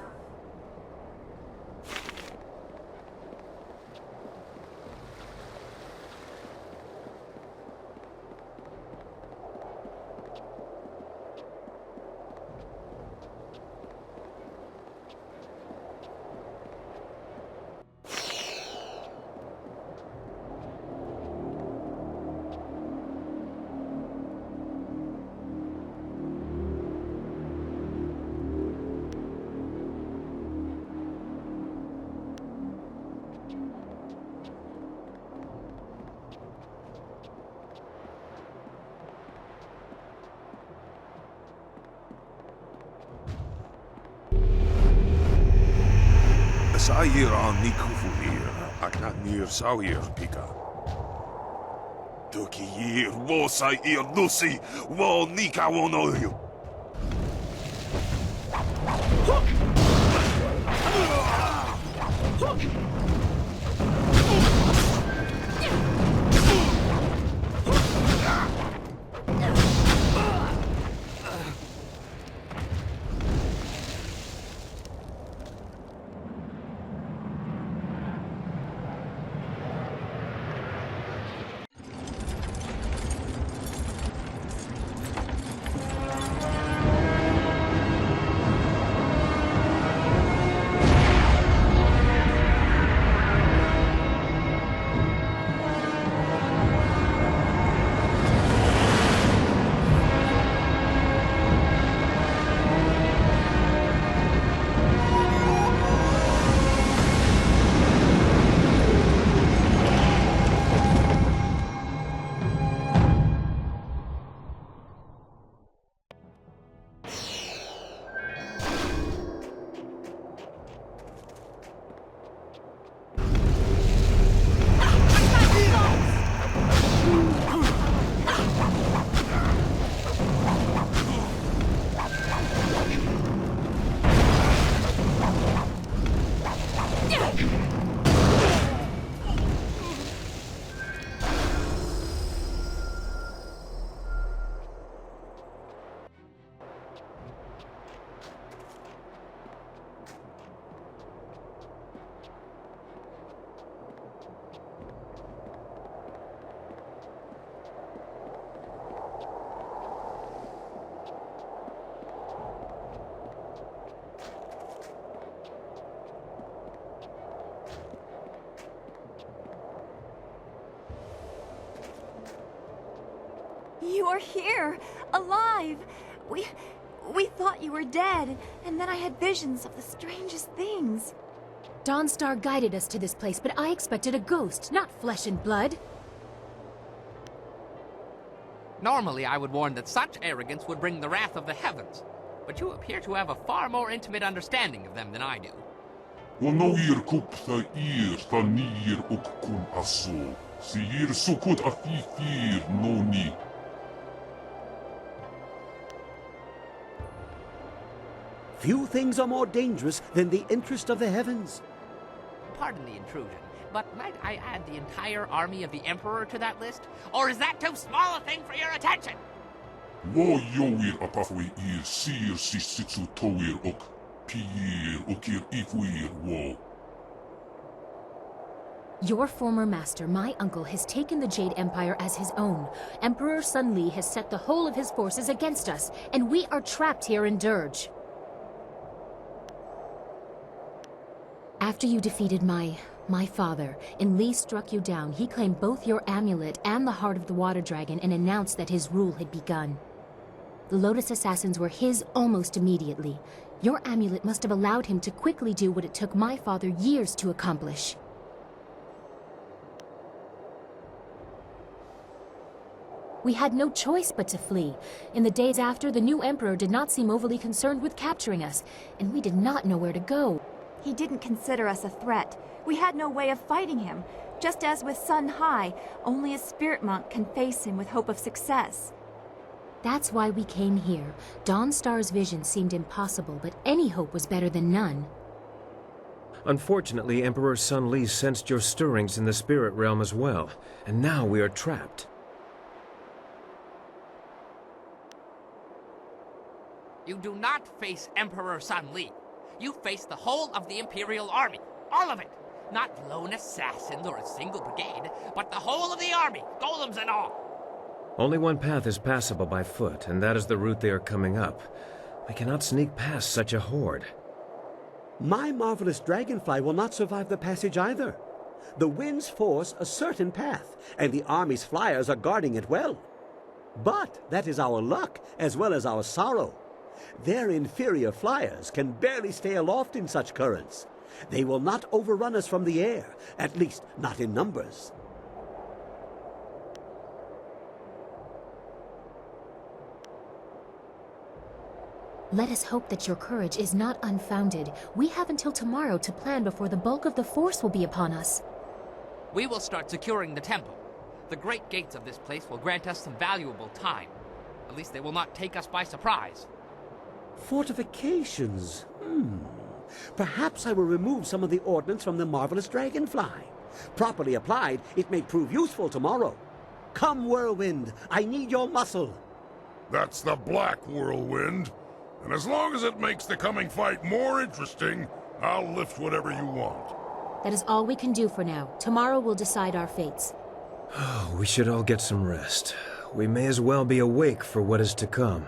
Sair on Nikufuir, Aknir Sawir Pika. Tukir, Wosair Lucy, Wal Nika Wonoyu. You are here, alive! We thought you were dead, and then I had visions of the strangest things. Dawnstar guided us to this place, but I expected a ghost, not flesh and blood. Normally, I would warn that such arrogance would bring the wrath of the heavens, but you appear to have a far more intimate understanding of them than I do. ونوير كوب ثائير ثانير أككون أسو سيير سكوت أثيثير نوني. Few things are more dangerous than the interest of the heavens. Pardon the intrusion, but might I add the entire army of the Emperor to that list? Or is that too small a thing for your attention? Wo yoir apafwe ir sir sisitsu toir ok piir okir ifwir wo. Your former master, my uncle, has taken the Jade Empire as his own. Emperor Sun Li has set the whole of his forces against us, and we are trapped here in Dirge. After you defeated my father, and Li struck you down, he claimed both your amulet and the heart of the water dragon and announced that his rule had begun. The Lotus Assassins were his almost immediately. Your amulet must have allowed him to quickly do what it took my father years to accomplish. We had no choice but to flee. In the days after, the new Emperor did not seem overly concerned with capturing us, and we did not know where to go. He didn't consider us a threat. We had no way of fighting him. Just as with Sun Hai, only a spirit monk can face him with hope of success. That's why we came here. Dawnstar's vision seemed impossible, but any hope was better than none. Unfortunately, Emperor Sun Li sensed your stirrings in the spirit realm as well, and now we are trapped. You do not face Emperor Sun Li. You face the whole of the Imperial Army. All of it. Not lone assassins or a single brigade, but the whole of the army, golems and all. Only one path is passable by foot, and that is the route they are coming up. We cannot sneak past such a horde. My marvelous dragonfly will not survive the passage either. The winds force a certain path, and the army's flyers are guarding it well. But that is our luck, as well as our sorrow. Their inferior flyers can barely stay aloft in such currents. They will not overrun us from the air, at least not in numbers. Let us hope that your courage is not unfounded. We have until tomorrow to plan before the bulk of the force will be upon us. We will start securing the temple. The great gates of this place will grant us some valuable time. At least they will not take us by surprise. Fortifications? Perhaps I will remove some of the ordnance from the marvelous dragonfly. Properly applied, it may prove useful tomorrow. Come, whirlwind, I need your muscle. That's the Black Whirlwind. And as long as it makes the coming fight more interesting, I'll lift whatever you want. That is all we can do for now. Tomorrow will decide our fates. We should all get some rest. We may as well be awake for what is to come.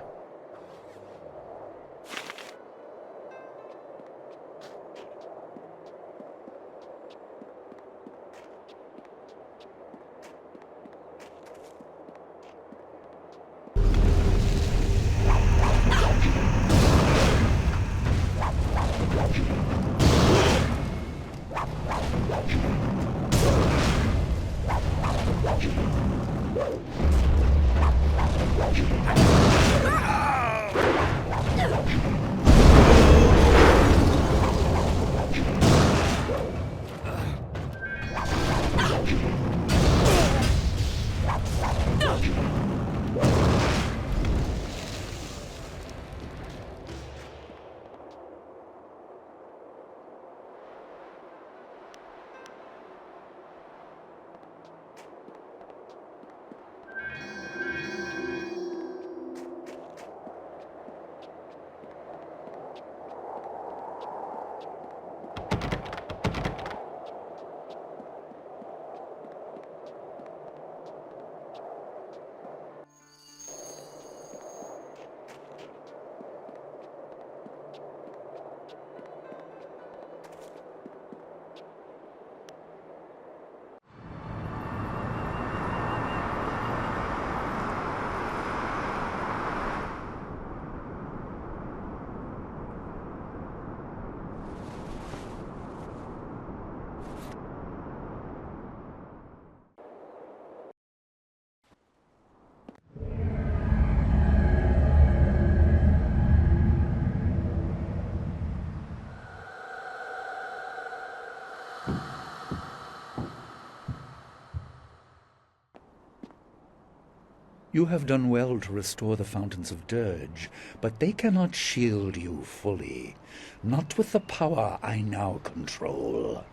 You have done well to restore the Fountains of Dirge, but they cannot shield you fully. Not with the power I now control.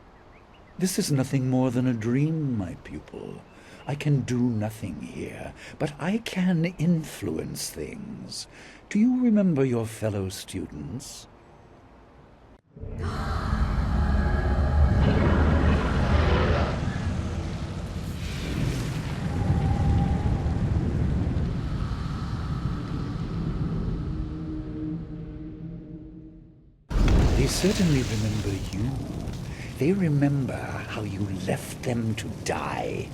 This is nothing more than a dream, my pupil. I can do nothing here, but I can influence things. Do you remember your fellow students? They certainly remember you. They remember how you left them to die.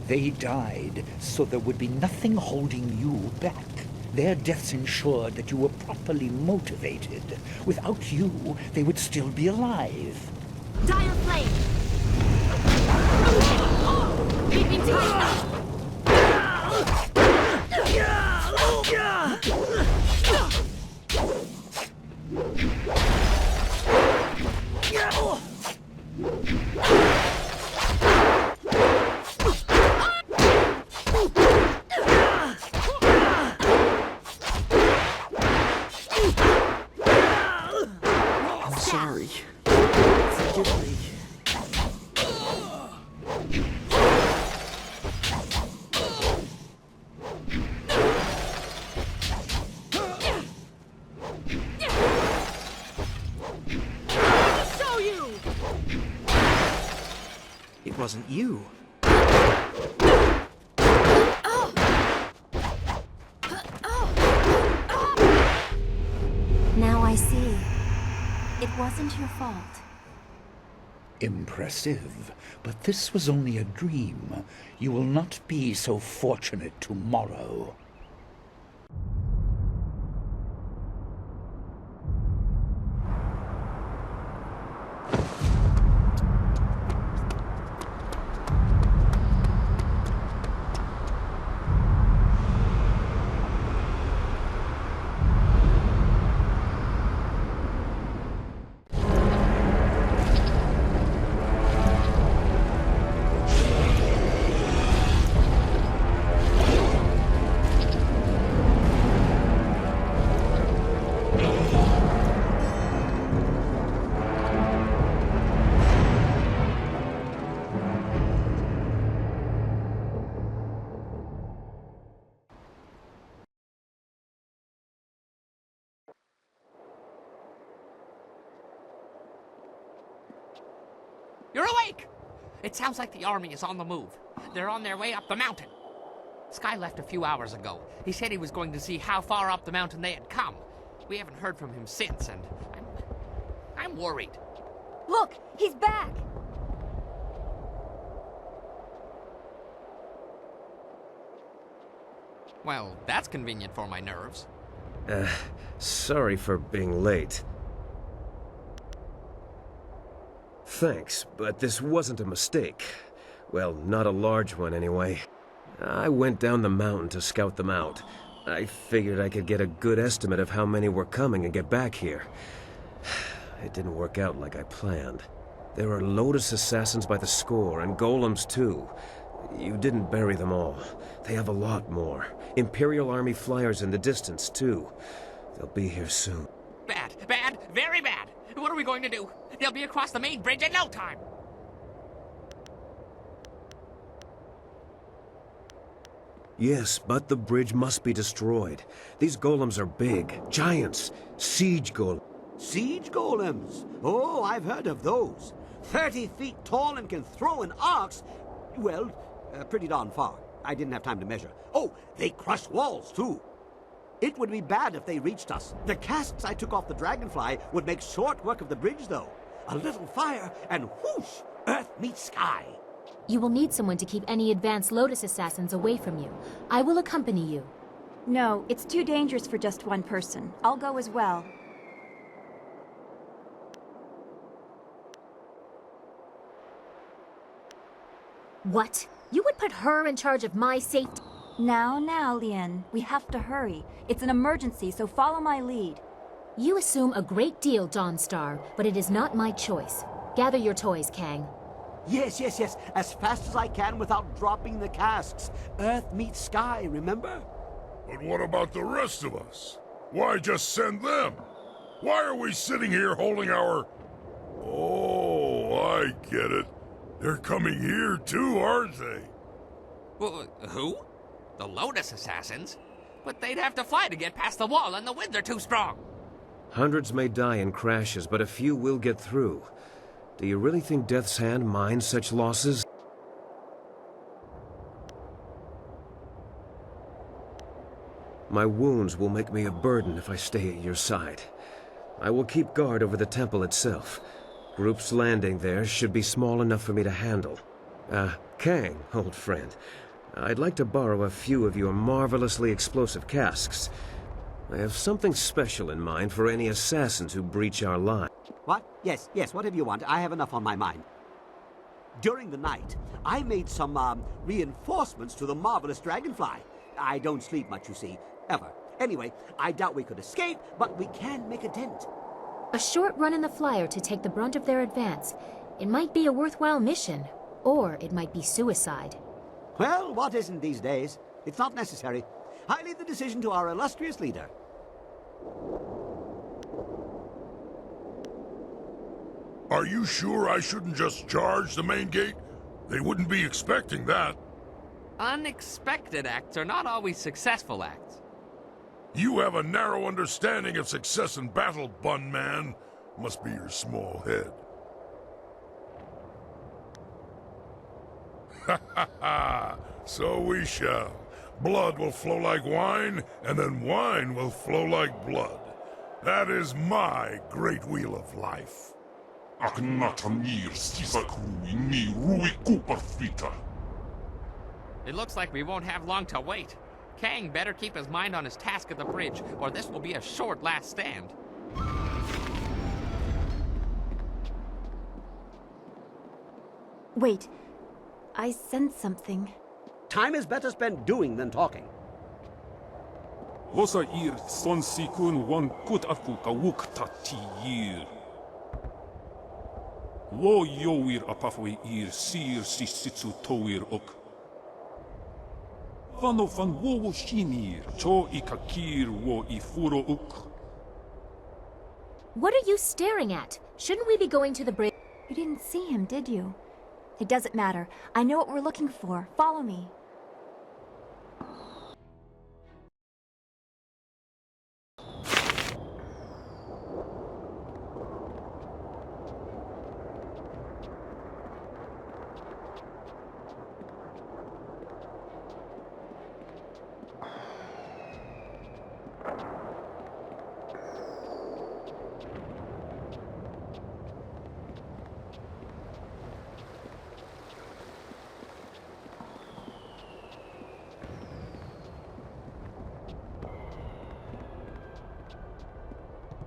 They died so there would be nothing holding you back. Their deaths ensured that you were properly motivated. Without you, they would still be alive. Dire flame! Keeping tight! I'm sorry. Forgive me. It wasn't you. Now I see. It wasn't your fault. Impressive, but this was only a dream. You will not be so fortunate tomorrow. You're awake! It sounds like the army is on the move. They're on their way up the mountain. Sky left a few hours ago. He said he was going to see how far up the mountain they had come. We haven't heard from him since, and I'm worried. Look, he's back! Well, that's convenient for my nerves. Sorry for being late. Thanks, but this wasn't a mistake. Well, not a large one anyway. I went down the mountain to scout them out. I figured I could get a good estimate of how many were coming and get back here. It didn't work out like I planned. There are Lotus assassins by the score, and golems too. You didn't bury them all. They have a lot more. Imperial Army flyers in the distance, too. They'll be here soon. Bad, bad, very bad. What are we going to do? They'll be across the main bridge in no time. Yes, but the bridge must be destroyed. These golems are big, giants, siege golems. Siege golems? Oh, I've heard of those. 30 feet tall and can throw an ox. Well, pretty darn far. I didn't have time to measure. Oh, they crush walls, too. It would be bad if they reached us. The casks I took off the dragonfly would make short work of the bridge, though. A little fire, and whoosh, earth meets sky. You will need someone to keep any advanced Lotus assassins away from you. I will accompany you. No, it's too dangerous for just one person. I'll go as well. What? You would put her in charge of my safety? Now, Lien. We have to hurry. It's an emergency, so follow my lead. You assume a great deal, Dawnstar, but it is not my choice. Gather your toys, Kang. Yes, yes, yes. As fast as I can without dropping the casks. Earth meets sky, remember? But what about the rest of us? Why just send them? Why are we sitting here holding our... Oh, I get it. They're coming here too, aren't they? Well, who? The Lotus Assassins? But they'd have to fly to get past the wall, and the winds are too strong. Hundreds may die in crashes, but a few will get through. Do you really think Death's Hand minds such losses? My wounds will make me a burden if I stay at your side. I will keep guard over the temple itself. Groups landing there should be small enough for me to handle. Kang, old friend, I'd like to borrow a few of your marvelously explosive casks. I have something special in mind for any assassins who breach our line. What? Yes, yes, whatever you want. I have enough on my mind. During the night, I made some, reinforcements to the marvelous dragonfly. I don't sleep much, you see, ever. Anyway, I doubt we could escape, but we can make a dent. A short run in the flyer to take the brunt of their advance. It might be a worthwhile mission, or it might be suicide. Well, what isn't these days? It's not necessary. I leave the decision to our illustrious leader. Are you sure I shouldn't just charge the main gate? They wouldn't be expecting that. Unexpected acts are not always successful acts. You have a narrow understanding of success in battle, Bun Man. Must be your small head. Ha ha ha! So we shall. Blood will flow like wine, and then wine will flow like blood. That is my great wheel of life. It looks like we won't have long to wait. Kang better keep his mind on his task at the bridge, or this will be a short last stand. Wait, I sense something. Time is better spent doing than talking. Vosa ir son sikun wan kut aku kawuk tatir. Wo yoir apafwe ir sir sisitsu toir ok. Vano van wo shinir cho ikakir wo ifuro uk. What are you staring at? Shouldn't we be going to the bridge? You didn't see him, did you? It doesn't matter. I know what we're looking for. Follow me.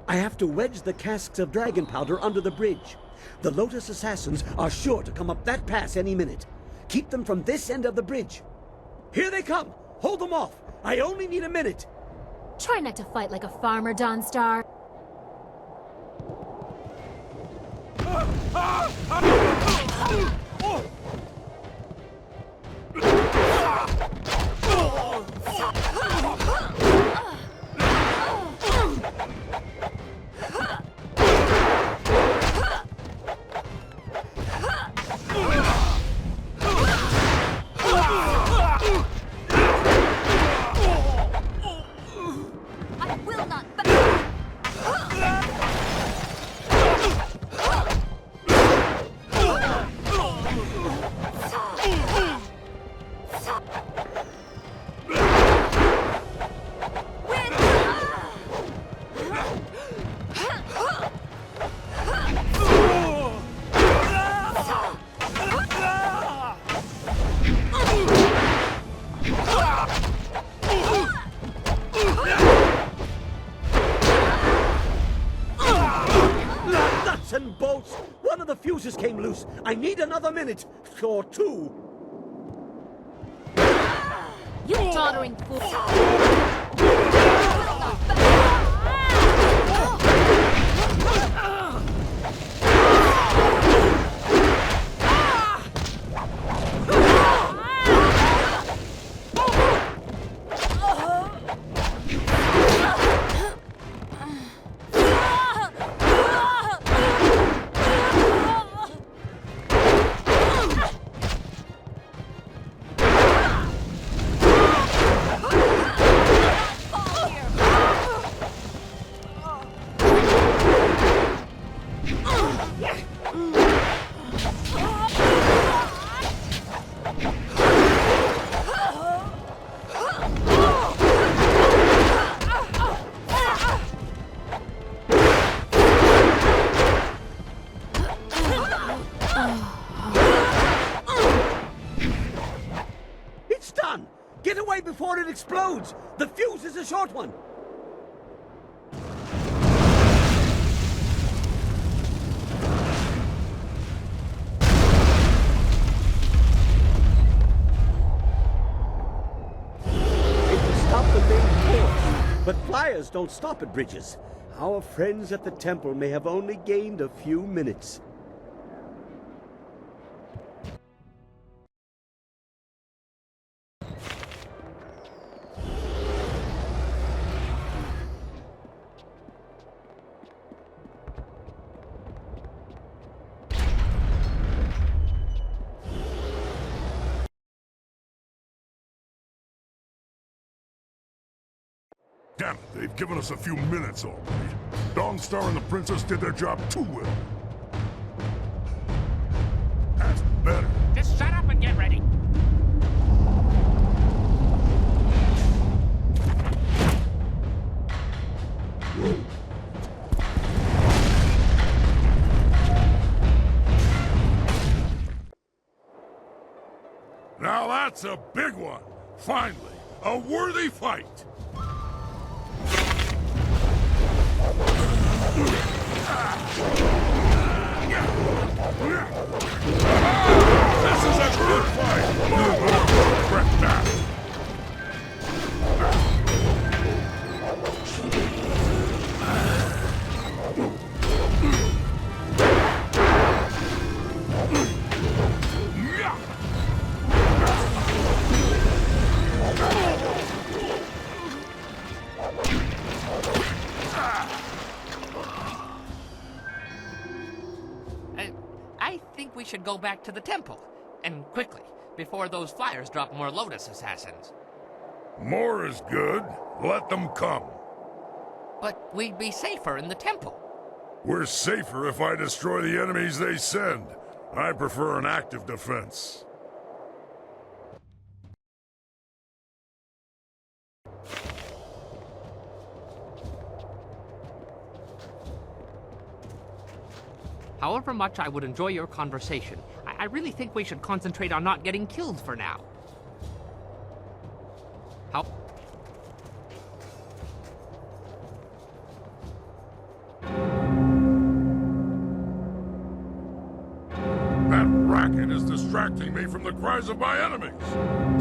I have to wedge the casks of dragon powder under the bridge. The Lotus Assassins are sure to come up that pass any minute. Keep them from this end of the bridge. Here they come! Hold them off! I only need a minute! Try not to fight like a farmer, Dawnstar. And bolts! One of the fuses came loose. I need another minute or two. You doddering fool! It's done! Get away before it explodes! The fuse is a short one! But flyers don't stop at bridges. Our friends at the temple may have only gained a few minutes. Damn it, they've given us a few minutes already. Danstar and the princess did their job too well. That's better. Just shut up and get ready. Now that's a big one. Finally, a worthy fight. This is a good fight! Regret that! I think we should go back to the temple. And quickly, before those flyers drop more Lotus assassins. More is good. Let them come. But we'd be safer in the temple. We're safer if I destroy the enemies they send. I prefer an active defense. However much I would enjoy your conversation, I really think we should concentrate on not getting killed for now. How? That racket is distracting me from the cries of my enemies.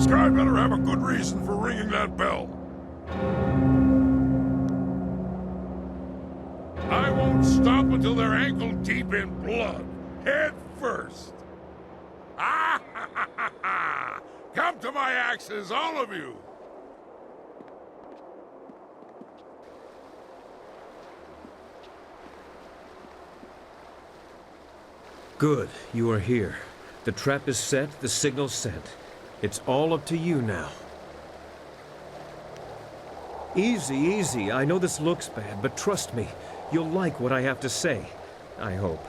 Sky better have a good reason for ringing that bell. I won't stop until they're ankle-deep in blood. Head first. Ah, ha, ha, ha, ha. Come to my axes, all of you. Good, you are here. The trap is set, the signal sent. It's all up to you now. Easy, easy. I know this looks bad, but trust me. You'll like what I have to say. I hope.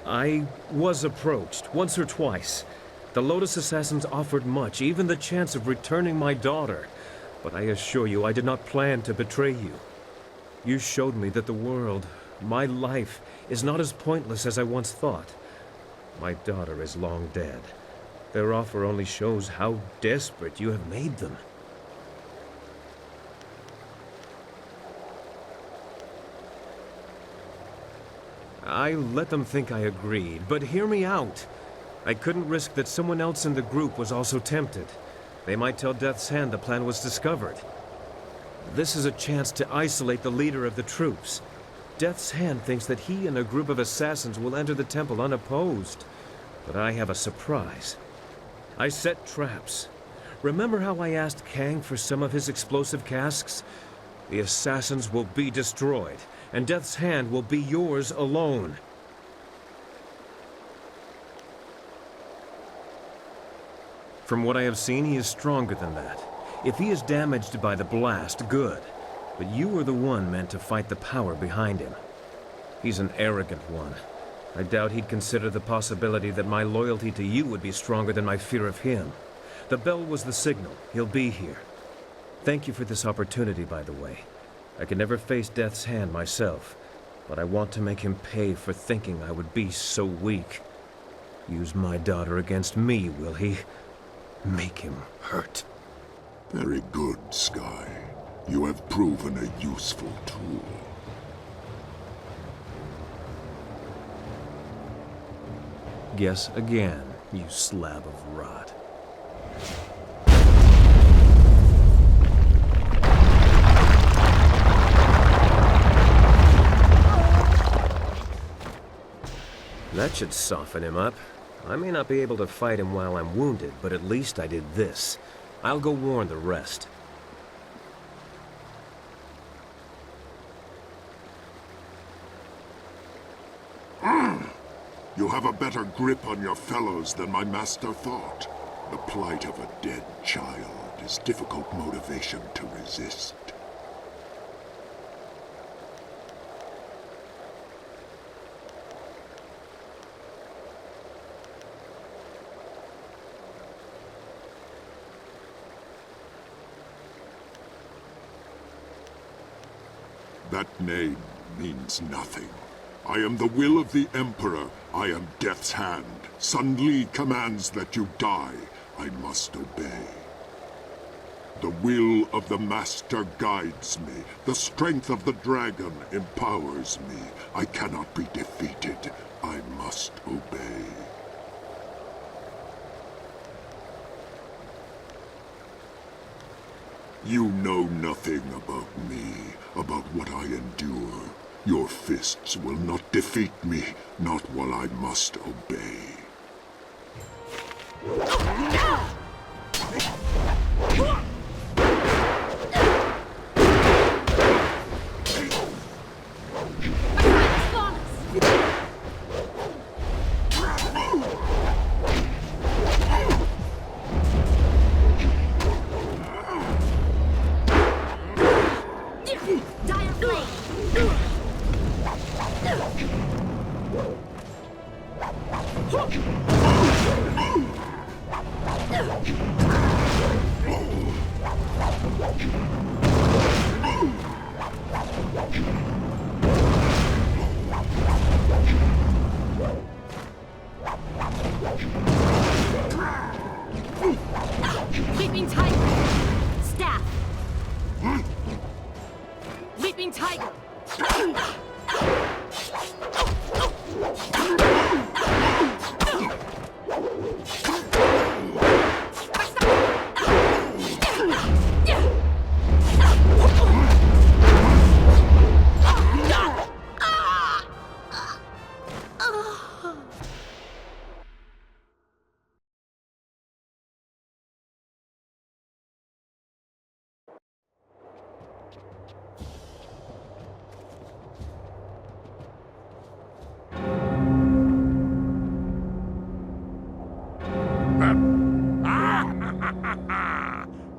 I was approached, once or twice. The Lotus Assassins offered much, even the chance of returning my daughter. But I assure you, I did not plan to betray you. You showed me that the world, my life, is not as pointless as I once thought. My daughter is long dead. Their offer only shows how desperate you have made them. I let them think I agreed, but hear me out. I couldn't risk that someone else in the group was also tempted. They might tell Death's Hand the plan was discovered. This is a chance to isolate the leader of the troops. Death's Hand thinks that he and a group of assassins will enter the temple unopposed. But I have a surprise. I set traps. Remember how I asked Kang for some of his explosive casks? The assassins will be destroyed, and Death's Hand will be yours alone. From what I have seen, he is stronger than that. If he is damaged by the blast, good. But you are the one meant to fight the power behind him. He's an arrogant one. I doubt he'd consider the possibility that my loyalty to you would be stronger than my fear of him. The bell was the signal. He'll be here. Thank you for this opportunity, by the way. I could never face Death's hand myself, but I want to make him pay for thinking I would be so weak. Use my daughter against me, will he? Make him hurt. Very good, Sky. You have proven a useful tool. Guess again, you slab of rot. That should soften him up. I may not be able to fight him while I'm wounded, but at least I did this. I'll go warn the rest. You have a better grip on your fellows than my master thought. The plight of a dead child is difficult motivation to resist. That name means nothing. I am the will of the Emperor. I am Death's Hand. Sun Li commands that you die. I must obey. The will of the Master guides me. The strength of the dragon empowers me. I cannot be defeated. I must obey. You know nothing about me, about what I endure. Your fists will not defeat me, not while I must obey. Leaping tiger! Staff! Leaping tiger!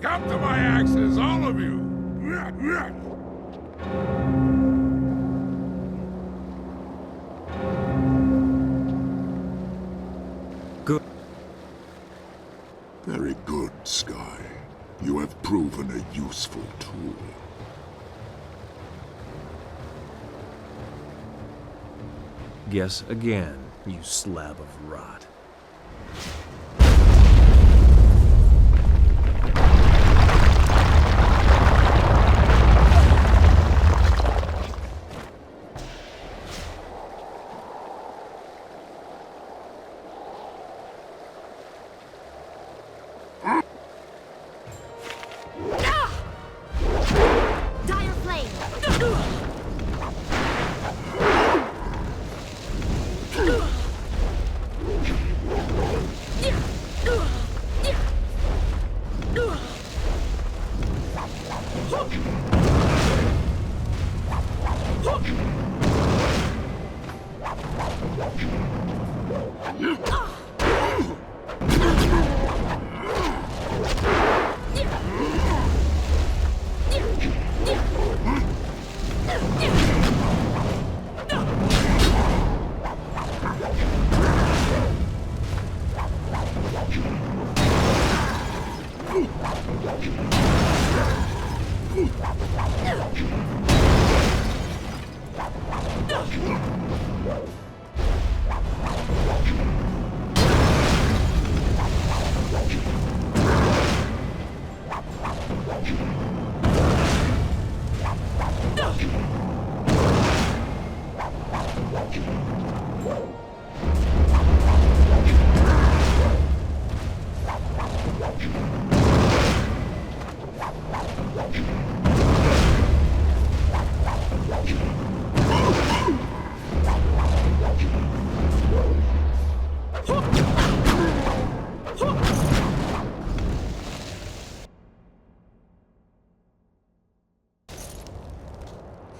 Come to my axes, all of you! Good. Very good, Sky. You have proven a useful tool. Guess again, you slab of rot. Dire flame!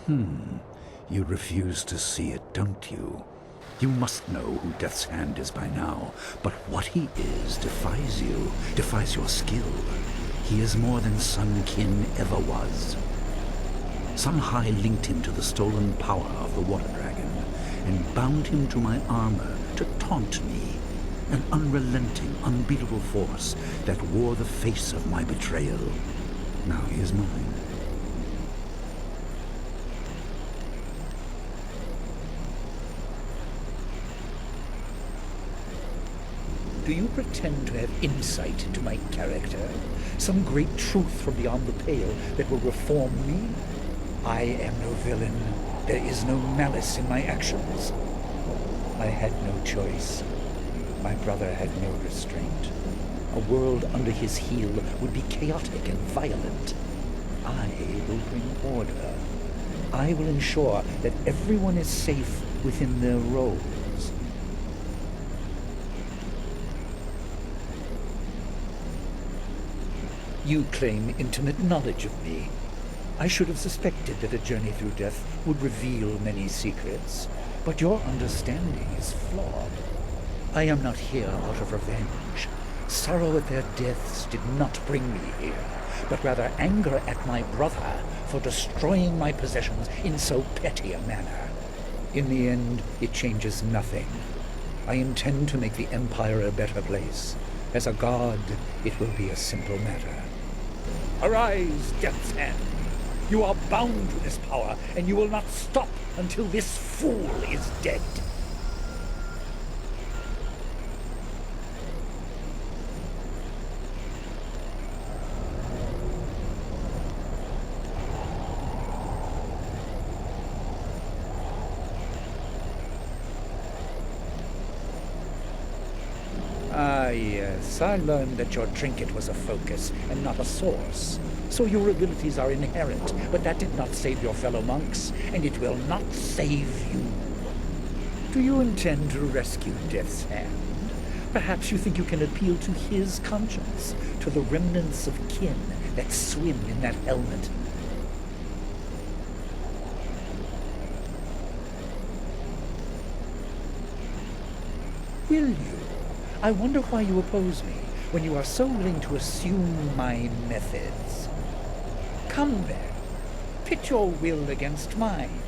You refuse to see it, don't you? You must know who Death's Hand is by now, but what he is defies you, defies your skill. He is more than Sun Qin ever was. Sun Hai linked him to the stolen power of the Water Dragon, and bound him to my armor to taunt me. An unrelenting, unbeatable force that wore the face of my betrayal. Now he is mine. Do you pretend to have insight into my character? Some great truth from beyond the pale that will reform me? I am no villain. There is no malice in my actions. I had no choice. My brother had no restraint. A world under his heel would be chaotic and violent. I will bring order. I will ensure that everyone is safe within their roles. You claim intimate knowledge of me. I should have suspected that a journey through death would reveal many secrets, but your understanding is flawed. I am not here out of revenge. Sorrow at their deaths did not bring me here, but rather anger at my brother for destroying my possessions in so petty a manner. In the end, it changes nothing. I intend to make the Empire a better place. As a god, it will be a simple matter. Arise, Death's Hand! You are bound to this power, and you will not stop until this fool is dead. Yes, I learned that your trinket was a focus and not a source. So your abilities are inherent, but that did not save your fellow monks, and it will not save you. Do you intend to rescue Death's Hand? Perhaps you think you can appeal to his conscience, to the remnants of kin that swim in that helmet. Will you? I wonder why you oppose me, when you are so willing to assume my methods. Come then, pit your will against mine.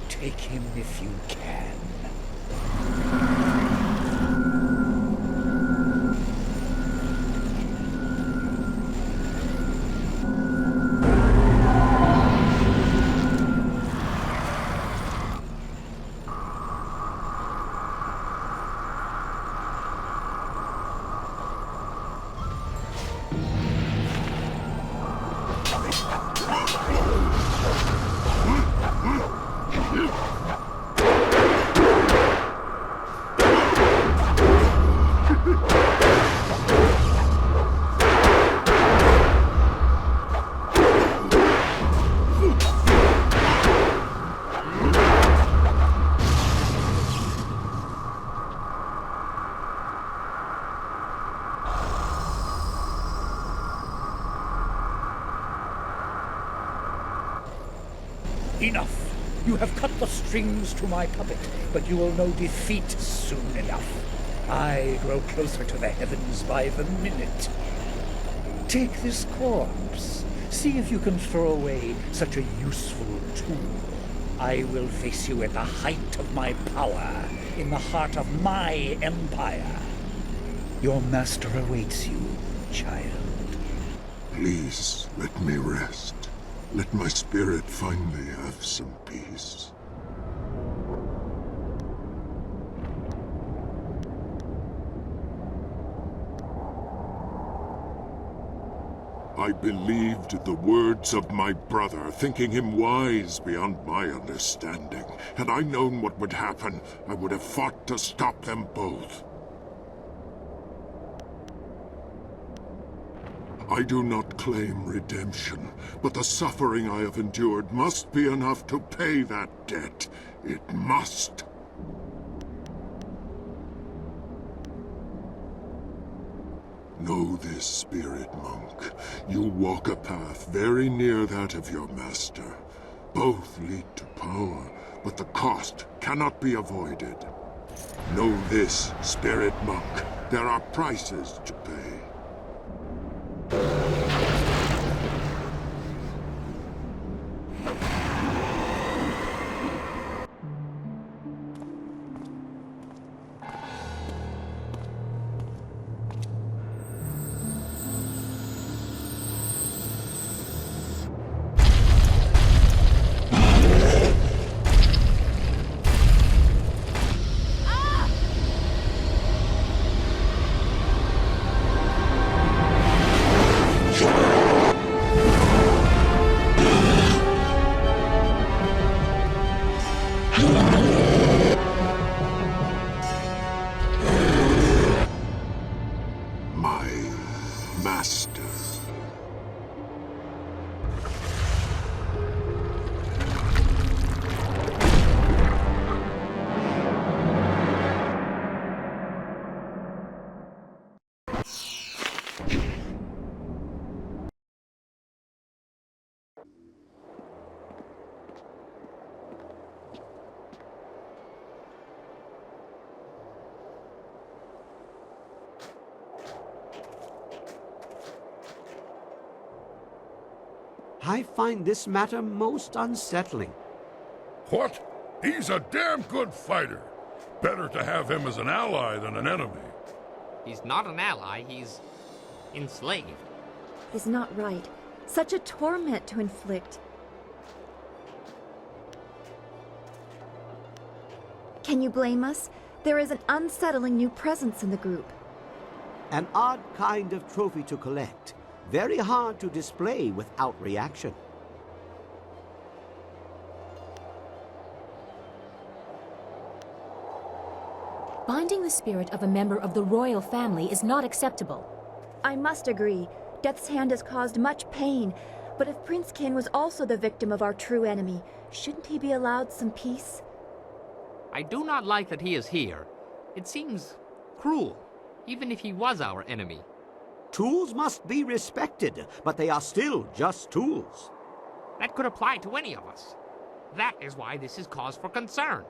Take him if you can. Enough! You have cut the strings to my puppet, but you will know defeat soon enough. I grow closer to the heavens by the minute. Take this corpse. See if you can throw away such a useful tool. I will face you at the height of my power, in the heart of my empire. Your master awaits you, child. Please, let me rest. Let my spirit finally have some peace. I believed the words of my brother, thinking him wise beyond my understanding. Had I known what would happen, I would have fought to stop them both. I do not claim redemption, but the suffering I have endured must be enough to pay that debt. It must. Know this, spirit monk. You walk a path very near that of your master. Both lead to power, but the cost cannot be avoided. Know this, spirit monk. There are prices to pay. Master. I find this matter most unsettling. What? He's a damn good fighter. Better to have him as an ally than an enemy. He's not an ally, he's enslaved. He's not right. Such a torment to inflict. Can you blame us? There is an unsettling new presence in the group. An odd kind of trophy to collect. Very hard to display without reaction. Binding the spirit of a member of the royal family is not acceptable. I must agree. Death's hand has caused much pain. But if Prince Kin was also the victim of our true enemy, shouldn't he be allowed some peace? I do not like that he is here. It seems cruel, even if he was our enemy. Tools must be respected, but they are still just tools. That could apply to any of us. That is why this is cause for concern.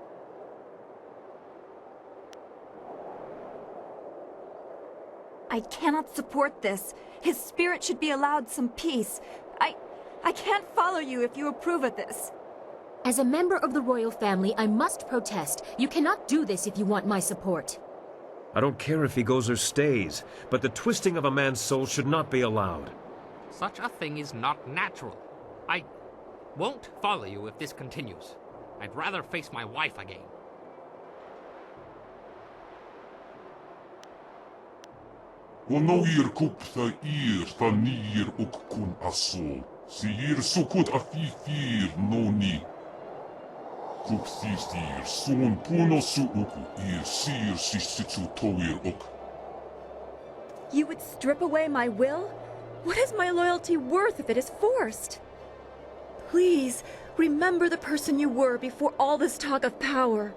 I cannot support this. His spirit should be allowed some peace. I can't follow you if you approve of this. As a member of the royal family, I must protest. You cannot do this if you want my support. I don't care if he goes or stays, but the twisting of a man's soul should not be allowed. Such a thing is not natural. I won't follow you if this continues. I'd rather face my wife again. Onoir kuptha ir thanir ukkun aso. Siir sukut afifir noni. Kupthistir sun puno suuku ir sir sisitu toir uk. You would strip away my will? What is my loyalty worth if it is forced? Please, remember the person you were before all this talk of power.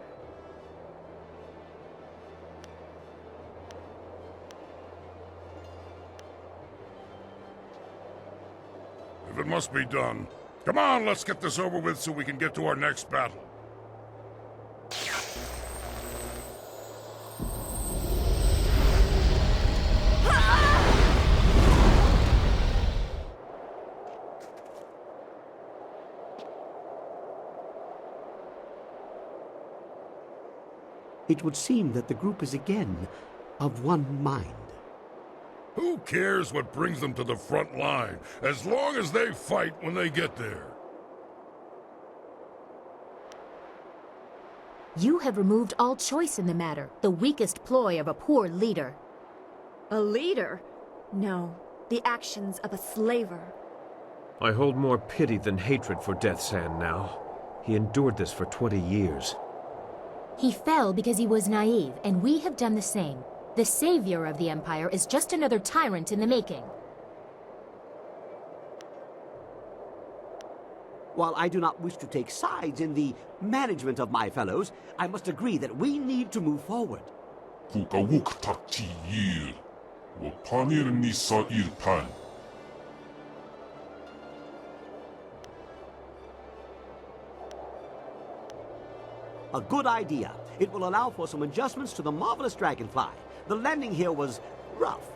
If it must be done, come on, let's get this over with so we can get to our next battle. It would seem that the group is again of one mind. Who cares what brings them to the front line, as long as they fight when they get there? You have removed all choice in the matter, the weakest ploy of a poor leader. A leader? No, the actions of a slaver. I hold more pity than hatred for Death's Hand now. He endured this for 20 years. He fell because he was naive, and we have done the same. The savior of the Empire is just another tyrant in the making. While I do not wish to take sides in the management of my fellows, I must agree that we need to move forward. Kukawuk takti yir. Wapanir nisa irpan. A good idea. It will allow for some adjustments to the marvelous dragonfly. The landing here was rough.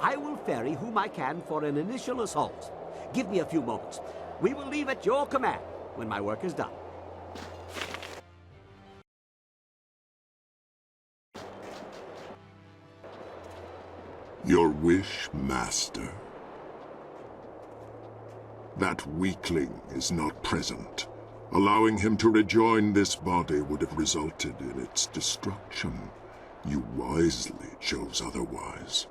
I will ferry whom I can for an initial assault. Give me a few moments. We will leave at your command when my work is done. Your wish, Master. That weakling is not present. Allowing him to rejoin this body would have resulted in its destruction. You wisely chose otherwise.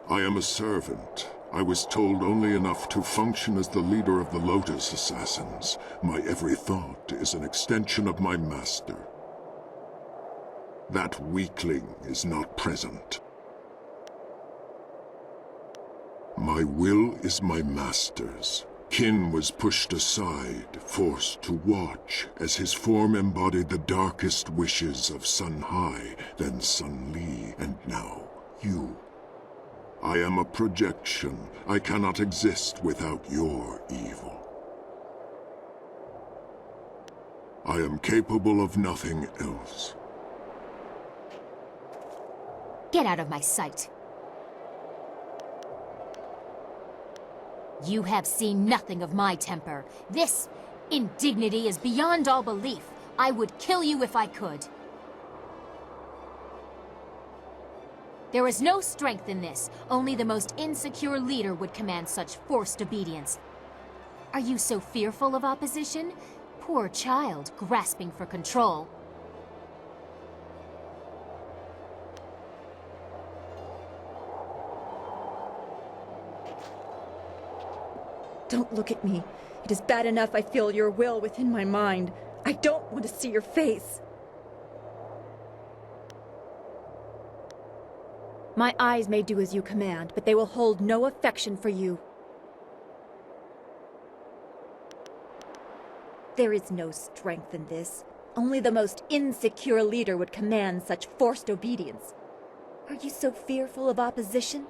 I am a servant. I was told only enough to function as the leader of the Lotus Assassins. My every thought is an extension of my master. That weakling is not present. My will is my master's. Qin was pushed aside, forced to watch, as his form embodied the darkest wishes of Sun Hai, then Sun Li, and now you. I am a projection. I cannot exist without your evil. I am capable of nothing else. Get out of my sight. You have seen nothing of my temper. This indignity is beyond all belief. I would kill you if I could. There is no strength in this. Only the most insecure leader would command such forced obedience. Are you so fearful of opposition? Poor child, grasping for control. Don't look at me. It is bad enough I feel your will within my mind. I don't want to see your face. My eyes may do as you command, but they will hold no affection for you. There is no strength in this. Only the most insecure leader would command such forced obedience. Are you so fearful of opposition?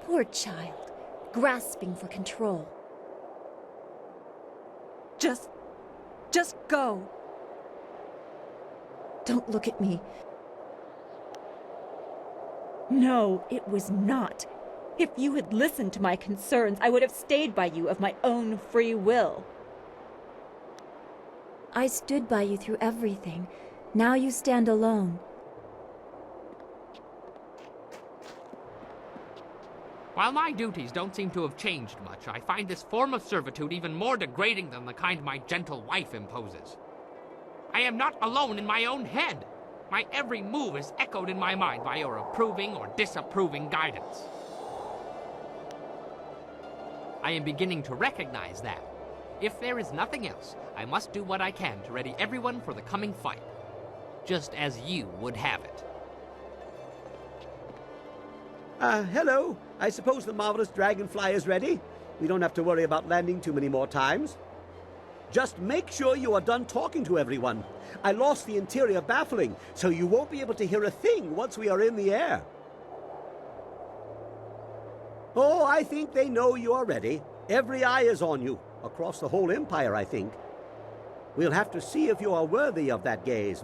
Poor child, grasping for control. Just go. Don't look at me. No, it was not. If you had listened to my concerns, I would have stayed by you of my own free will. I stood by you through everything. Now you stand alone. While my duties don't seem to have changed much, I find this form of servitude even more degrading than the kind my gentle wife imposes. I am not alone in my own head. My every move is echoed in my mind by your approving or disapproving guidance. I am beginning to recognize that. If there is nothing else, I must do what I can to ready everyone for the coming fight, just as you would have it. Hello. I suppose the marvelous dragonfly is ready. We don't have to worry about landing too many more times. Just make sure you are done talking to everyone. I lost the interior baffling, so you won't be able to hear a thing once we are in the air. Oh, I think they know you are ready. Every eye is on you, across the whole Empire, I think. We'll have to see if you are worthy of that gaze,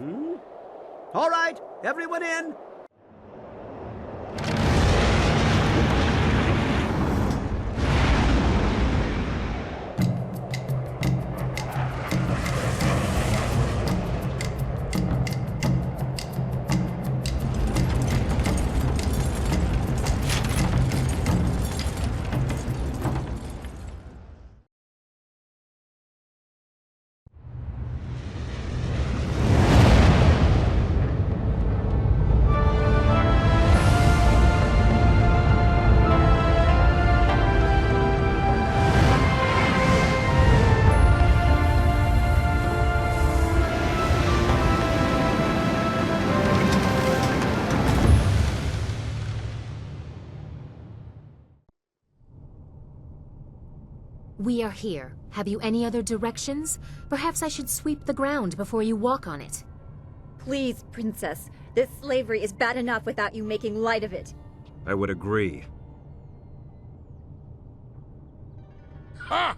All right, everyone in! We are here. Have you any other directions? Perhaps I should sweep the ground before you walk on it. Please, Princess. This slavery is bad enough without you making light of it. I would agree. Ha!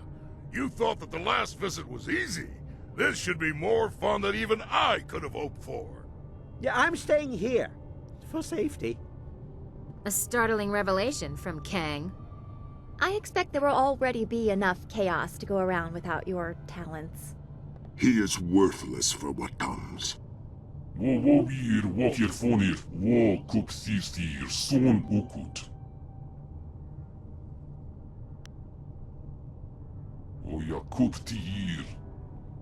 You thought that the last visit was easy. This should be more fun than even I could have hoped for. Yeah, I'm staying here. For safety. A startling revelation from Kang. I expect there will already be enough chaos to go around without your talents. He is worthless for what comes. Wobir wakirfonir wo kupsistir son ukut. O yakuptir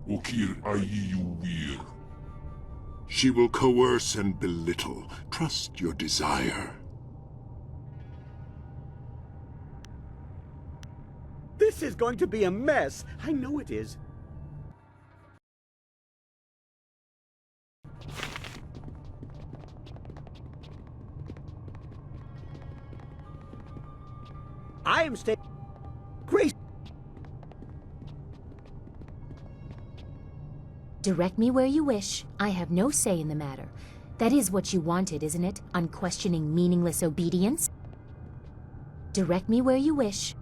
okir ayuwir. She will coerce and belittle. Trust your desire. This is going to be a mess. I know it is. I am staying. Grace. Direct me where you wish. I have no say in the matter. That is what you wanted, isn't it? Unquestioning, meaningless obedience? Direct me where you wish.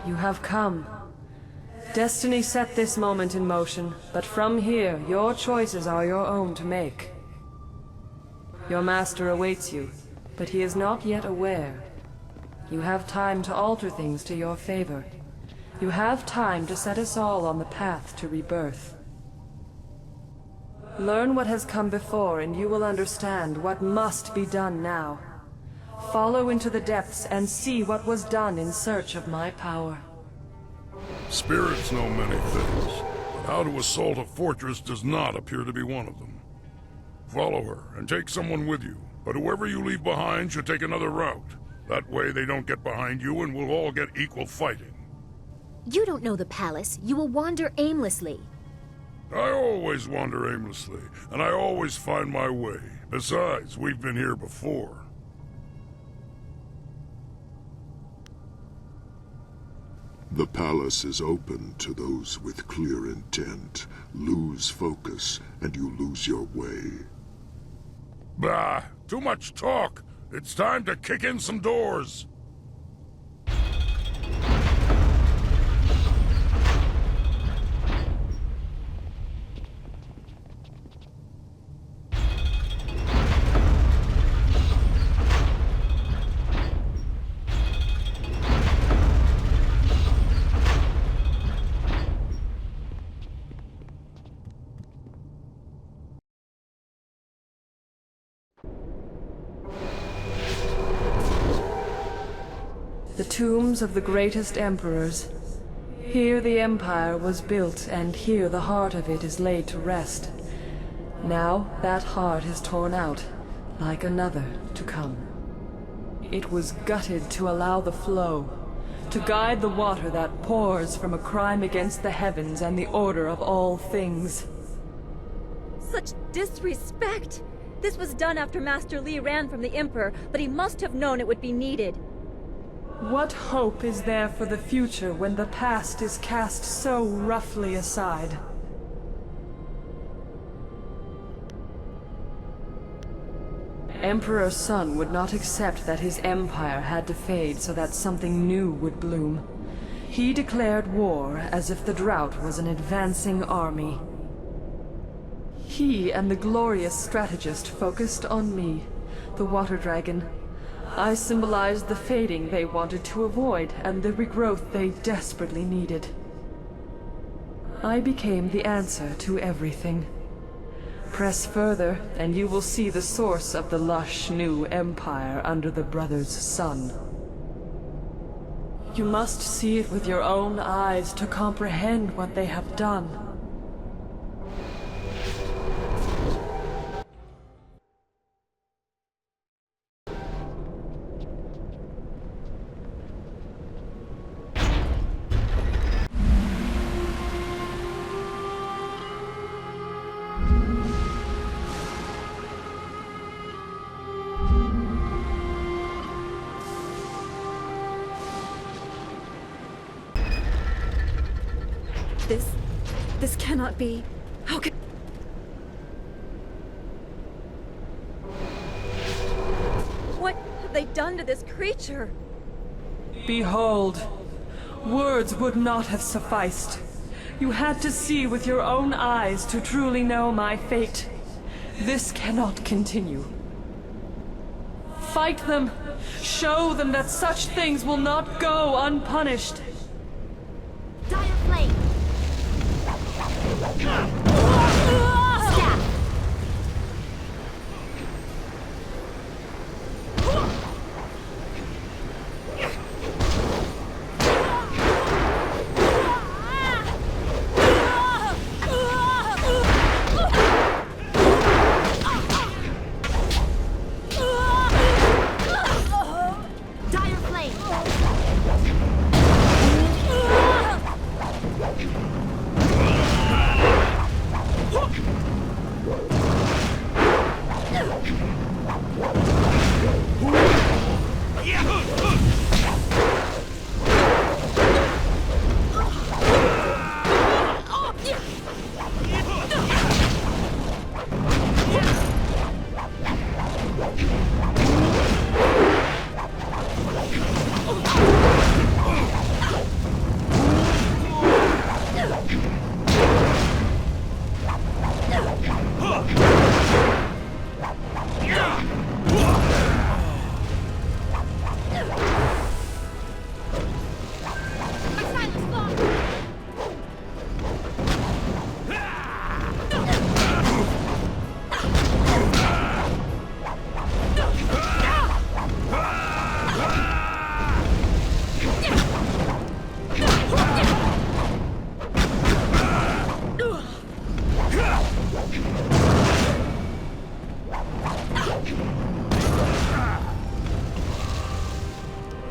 You have come. Destiny set this moment in motion, but from here, your choices are your own to make. Your master awaits you, but he is not yet aware. You have time to alter things to your favor. You have time to set us all on the path to rebirth. Learn what has come before, and you will understand what must be done now. Follow into the depths and see what was done in search of my power. Spirits know many things, but how to assault a fortress does not appear to be one of them. Follow her and take someone with you, but whoever you leave behind should take another route. That way they don't get behind you and we'll all get equal fighting. You don't know the palace. You will wander aimlessly. I always wander aimlessly, and I always find my way. Besides, we've been here before. The palace is open to those with clear intent. Lose focus, and you lose your way. Bah! Too much talk! It's time to kick in some doors! The tombs of the greatest emperors. Here the Empire was built, and here the heart of it is laid to rest. Now that heart is torn out, like another to come. It was gutted to allow the flow, to guide the water that pours from a crime against the heavens and the order of all things. Such disrespect! This was done after Master Li ran from the Emperor, but he must have known it would be needed. What hope is there for the future when the past is cast so roughly aside? Emperor Sun would not accept that his empire had to fade so that something new would bloom. He declared war as if the drought was an advancing army. He and the glorious strategist focused on me, the water dragon. I symbolized the fading they wanted to avoid and the regrowth they desperately needed. I became the answer to everything. Press further, and you will see the source of the lush new empire under the brothers' sun. You must see it with your own eyes to comprehend what they have done. This cannot be. How can... What have they done to this creature? Behold, words would not have sufficed. You had to see with your own eyes to truly know my fate. This cannot continue. Fight them! Show them that such things will not go unpunished! Dire flame! Stab! Dire flame!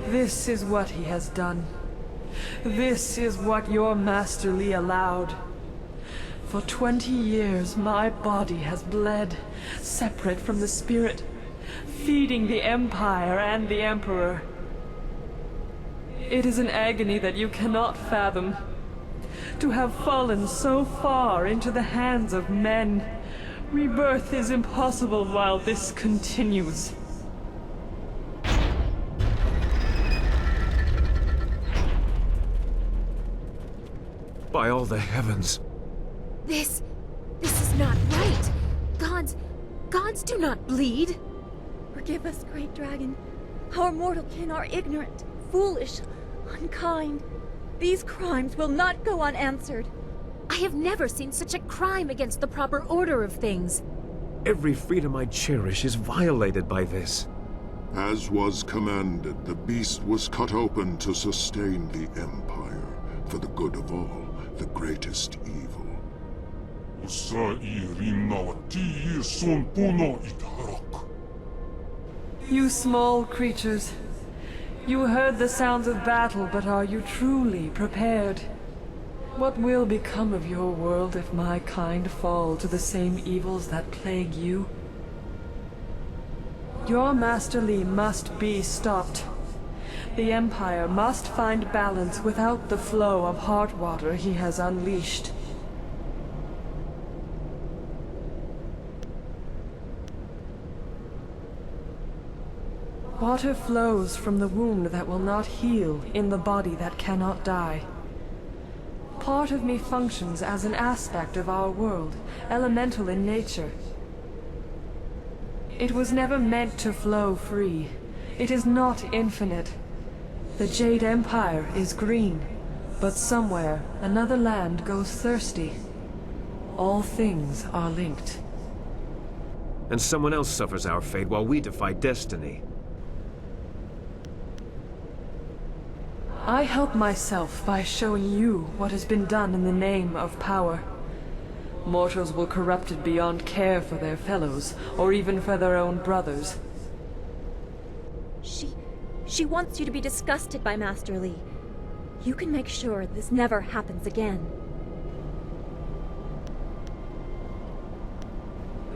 This is what he has done. This is what your Master Li allowed. For 20 years, my body has bled, separate from the spirit, feeding the Empire and the Emperor. It is an agony that you cannot fathom. To have fallen so far into the hands of men, rebirth is impossible while this continues. By all the heavens. This is not right. Gods do not bleed. Forgive us, great dragon. Our mortal kin are ignorant, foolish, unkind. These crimes will not go unanswered. I have never seen such a crime against the proper order of things. Every freedom I cherish is violated by this. As was commanded, the beast was cut open to sustain the Empire, for the good of all, the greatest evil. You small creatures. You heard the sounds of battle, but are you truly prepared? What will become of your world if my kind fall to the same evils that plague you? Your Master Li must be stopped. The Empire must find balance without the flow of heart water he has unleashed. Water flows from the wound that will not heal in the body that cannot die. Part of me functions as an aspect of our world, elemental in nature. It was never meant to flow free. It is not infinite. The Jade Empire is green, but somewhere another land goes thirsty. All things are linked. And someone else suffers our fate while we defy destiny. I help myself by showing you what has been done in the name of power. Mortals will corrupt it beyond care for their fellows, or even for their own brothers. She wants you to be disgusted by Master Li. You can make sure this never happens again.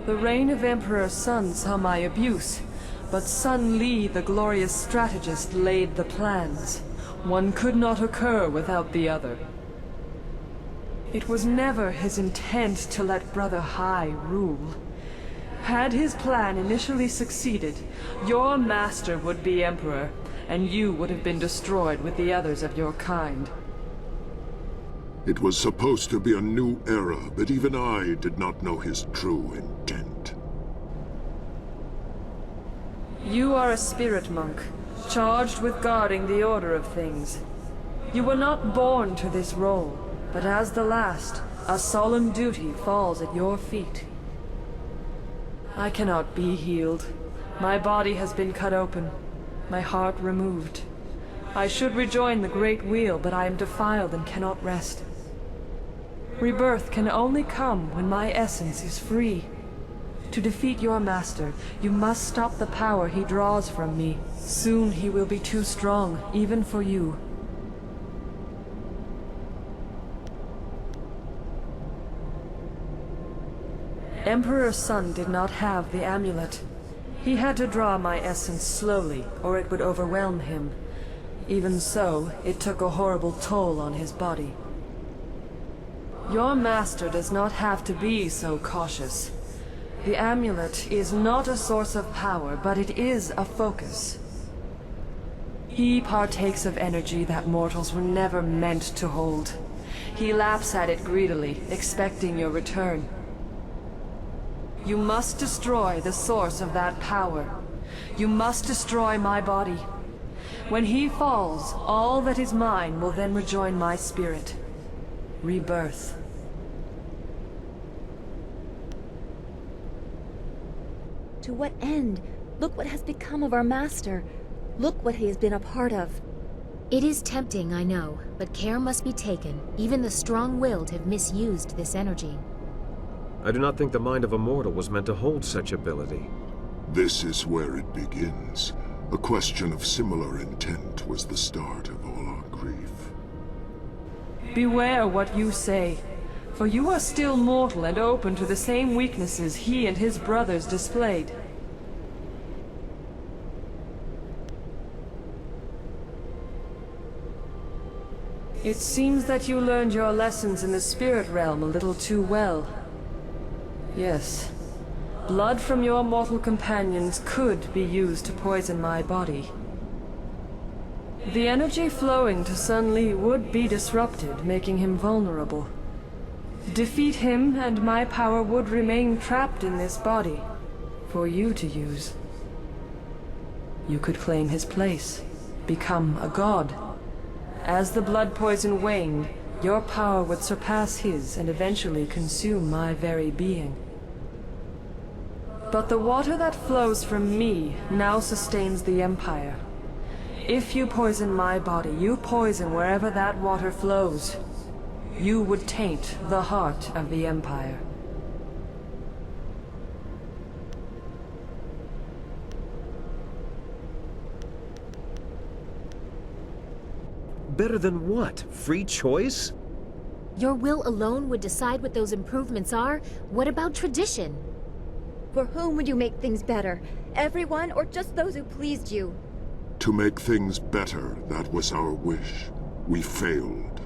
The reign of Emperor Sun saw my abuse, but Sun Li, the glorious strategist, laid the plans. One could not occur without the other. It was never his intent to let Brother Hai rule. Had his plan initially succeeded, your master would be Emperor, and you would have been destroyed with the others of your kind. It was supposed to be a new era, but even I did not know his true intent. You are a spirit monk, charged with guarding the order of things. You were not born to this role, but as the last, a solemn duty falls at your feet. I cannot be healed. My body has been cut open, my heart removed. I should rejoin the Great Wheel, but I am defiled and cannot rest. Rebirth can only come when my essence is free. To defeat your master, you must stop the power he draws from me. Soon he will be too strong, even for you. Emperor Sun did not have the amulet. He had to draw my essence slowly, or it would overwhelm him. Even so, it took a horrible toll on his body. Your master does not have to be so cautious. The amulet is not a source of power, but it is a focus. He partakes of energy that mortals were never meant to hold. He laps at it greedily, expecting your return. You must destroy the source of that power. You must destroy my body. When he falls, all that is mine will then rejoin my spirit. Rebirth. To what end? Look what has become of our master. Look what he has been a part of. It is tempting, I know, but care must be taken. Even the strong-willed have misused this energy. I do not think the mind of a mortal was meant to hold such ability. This is where it begins. A question of similar intent was the start of all our grief. Beware what you say, for you are still mortal and open to the same weaknesses he and his brothers displayed. It seems that you learned your lessons in the spirit realm a little too well. Yes. Blood from your mortal companions could be used to poison my body. The energy flowing to Sun Li would be disrupted, making him vulnerable. Defeat him, and my power would remain trapped in this body, for you to use. You could claim his place, become a god. As the blood poison waned, your power would surpass his and eventually consume my very being. But the water that flows from me now sustains the Empire. If you poison my body, you poison wherever that water flows. You would taint the heart of the Empire. Better than what? Free choice? Your will alone would decide what those improvements are? What about tradition? For whom would you make things better? Everyone, or just those who pleased you? To make things better, that was our wish. We failed.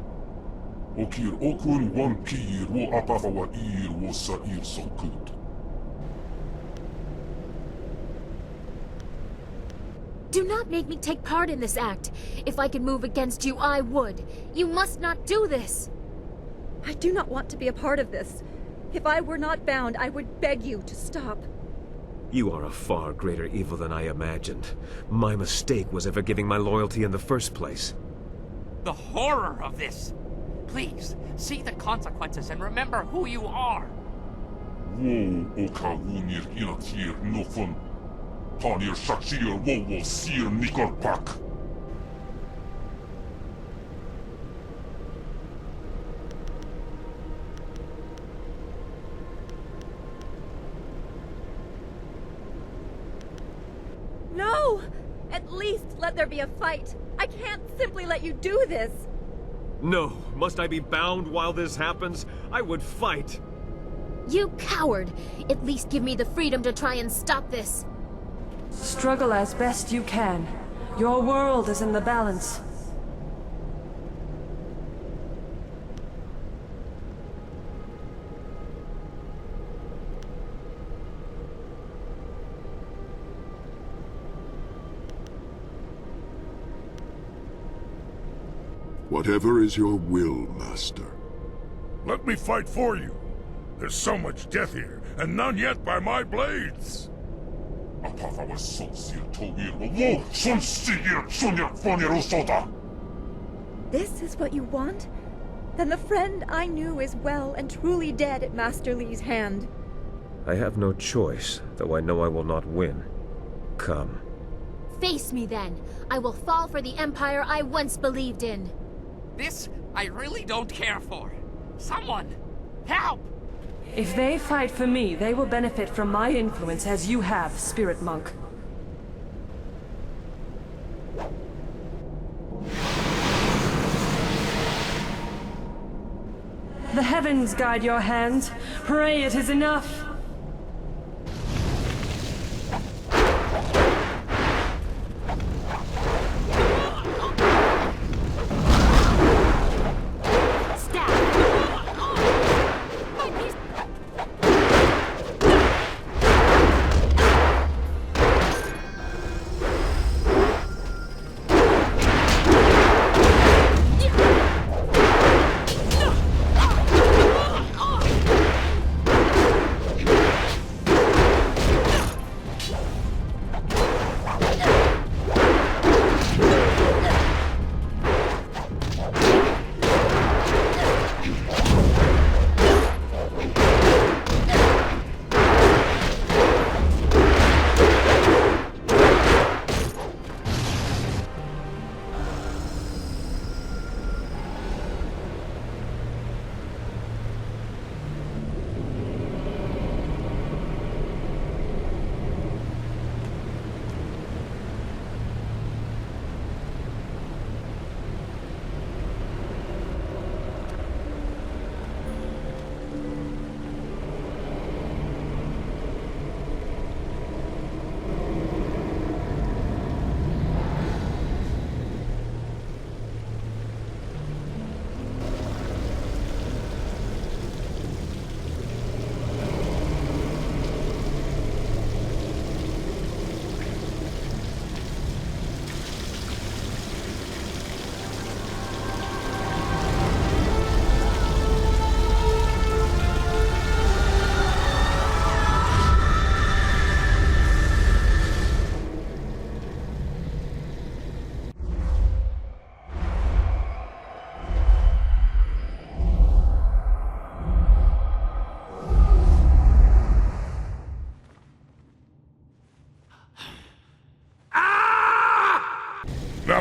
Okir okun wan kir wo apafawa ir wo sa'ir sokut. Do not make me take part in this act. If I could move against you, I would. You must not do this. I do not want to be a part of this. If I were not bound, I would beg you to stop. You are a far greater evil than I imagined. My mistake was ever giving my loyalty in the first place. The horror of this! Please, see the consequences and remember who you are! Wo oka wunir inatir nofun. Panir shakshir wo sir nikorpak. No! At least let there be a fight. I can't simply let you do this. No, must I be bound while this happens? I would fight. You coward! At least give me the freedom to try and stop this. Struggle as best you can. Your world is in the balance. Whatever is your will, Master. Let me fight for you. There's so much death here, and none yet by my blades. Apafawa sosir toir wo son sigir sonyak fonirosota. This is what you want? Then the friend I knew is well and truly dead at Master Li's hand. I have no choice, though I know I will not win. Come. Face me then. I will fall for the Empire I once believed in. This I really don't care for. Someone, help! If they fight for me, they will benefit from my influence as you have, Spirit Monk. The heavens guide your hands. Pray it is enough.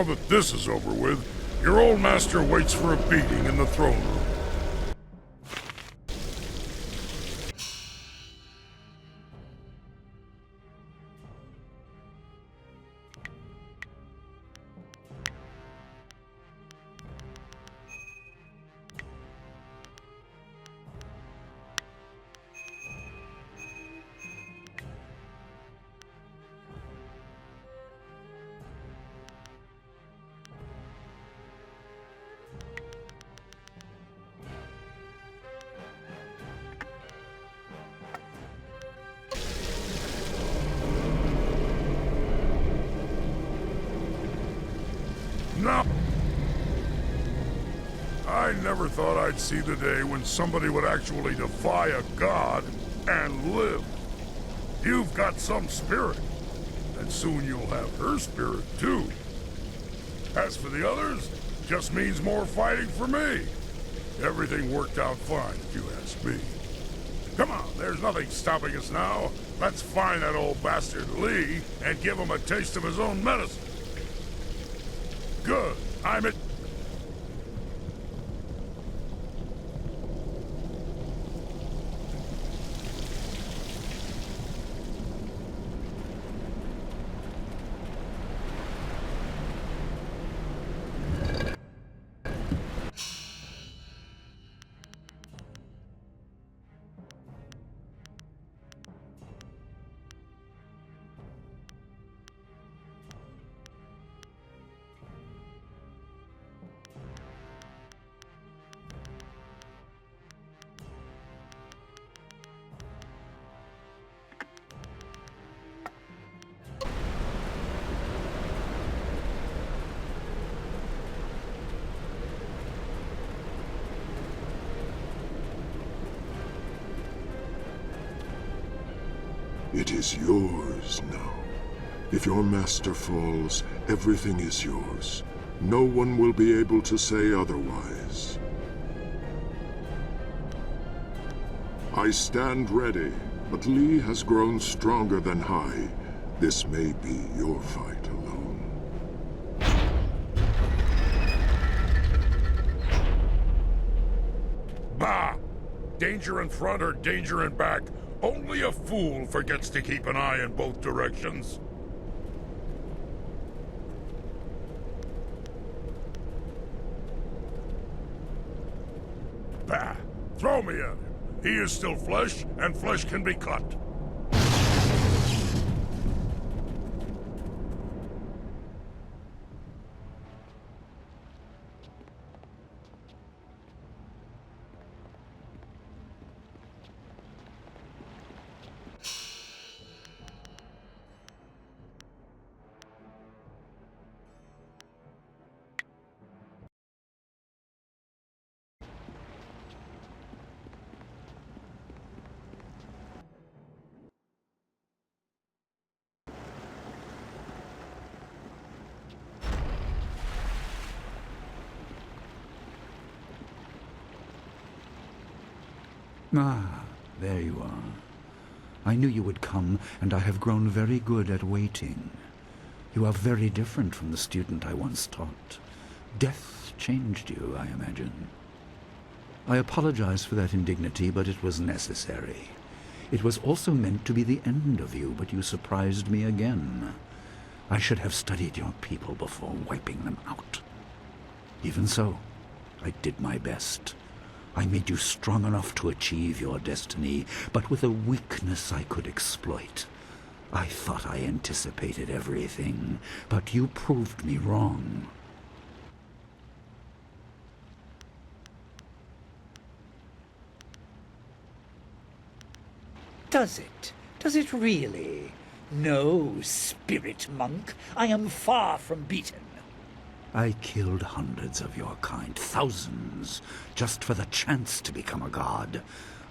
Now that this is over with, your old master waits for a beating in the throne room. No! I never thought I'd see the day when somebody would actually defy a god and live. You've got some spirit, and soon you'll have her spirit too. As for the others, just means more fighting for me. Everything worked out fine, if you ask me. Come on, there's nothing stopping us now. Let's find that old bastard Lee and give him a taste of his own medicine. Good. I'm at... It is yours now. If your master falls, everything is yours. No one will be able to say otherwise. I stand ready, but Lee has grown stronger than I. This may be your fight alone. Bah! Danger in front or danger in back. Only a fool forgets to keep an eye in both directions. Bah! Throw me at him. He is still flesh, and flesh can be cut. Ah, there you are. I knew you would come, and I have grown very good at waiting. You are very different from the student I once taught. Death changed you, I imagine. I apologize for that indignity, but it was necessary. It was also meant to be the end of you, but you surprised me again. I should have studied your people before wiping them out. Even so, I did my best. I made you strong enough to achieve your destiny, but with a weakness I could exploit. I thought I anticipated everything, but you proved me wrong. Does it? Does it really? No, spirit monk. I am far from beaten. I killed hundreds of your kind, thousands, just for the chance to become a god.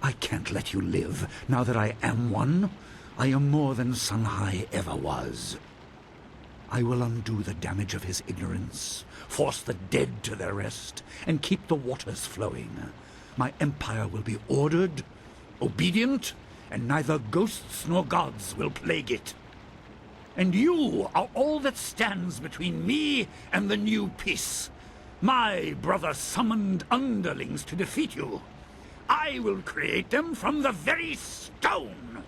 I can't let you live, now that I am one. I am more than Sunhai ever was. I will undo the damage of his ignorance, force the dead to their rest, and keep the waters flowing. My empire will be ordered, obedient, and neither ghosts nor gods will plague it. And you are all that stands between me and the new peace. My brother summoned underlings to defeat you. I will create them from the very stone.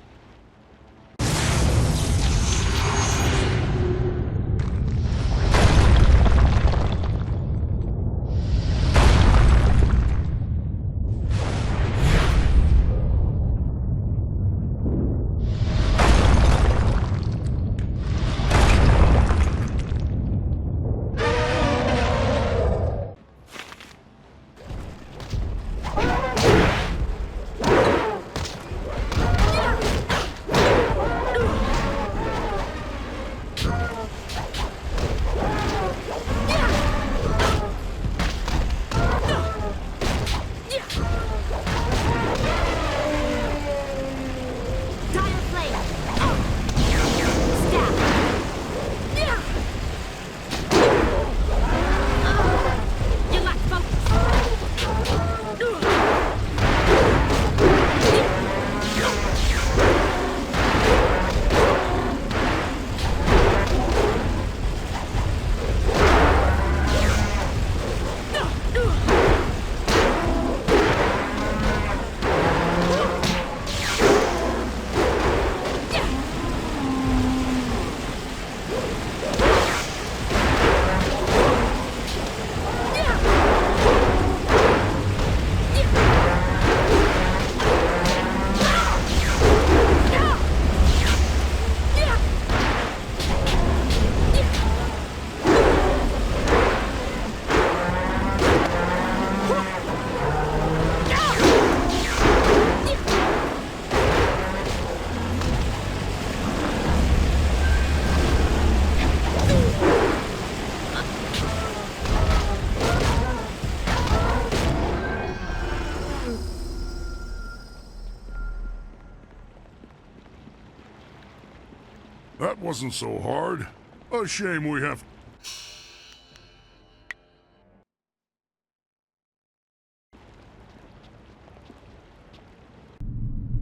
That wasn't so hard. A shame we have...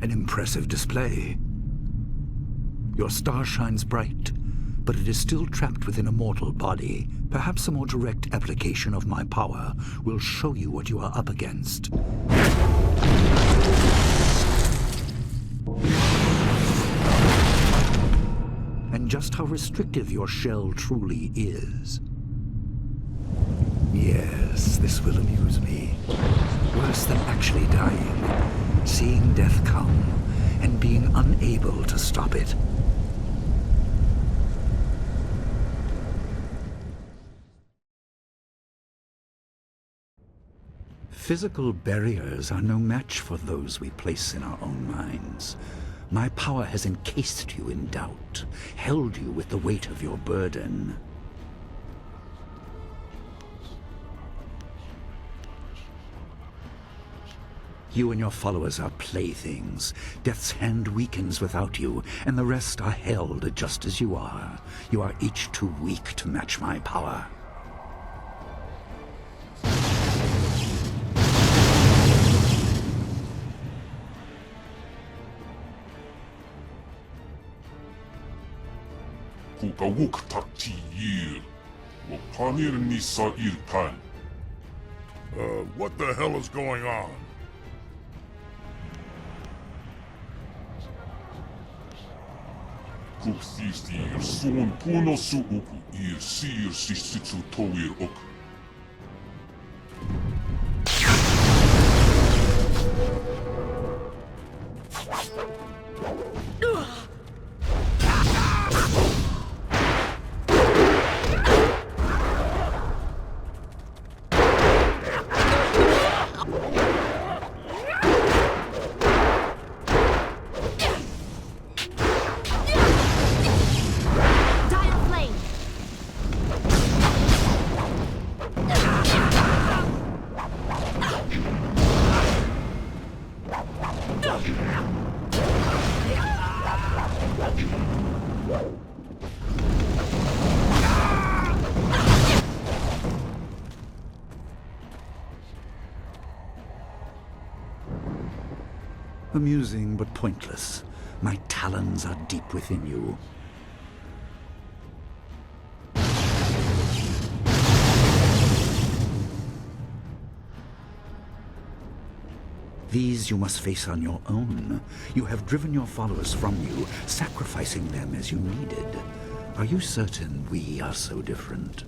An impressive display. Your star shines bright, but it is still trapped within a mortal body. Perhaps a more direct application of my power will show you what you are up against. And just how restrictive your shell truly is. Yes, this will amuse me. Worse than actually dying. Seeing death come, and being unable to stop it. Physical barriers are no match for those we place in our own minds. My power has encased you in doubt, held you with the weight of your burden. You and your followers are playthings. Death's hand weakens without you, and the rest are held just as you are. You are each too weak to match my power. What the hell is going on? Kuksistir suun puno suuku ir siir sissitsu towir ok. Amusing but pointless. My talons are deep within you. These you must face on your own. You have driven your followers from you, sacrificing them as you needed. Are you certain we are so different?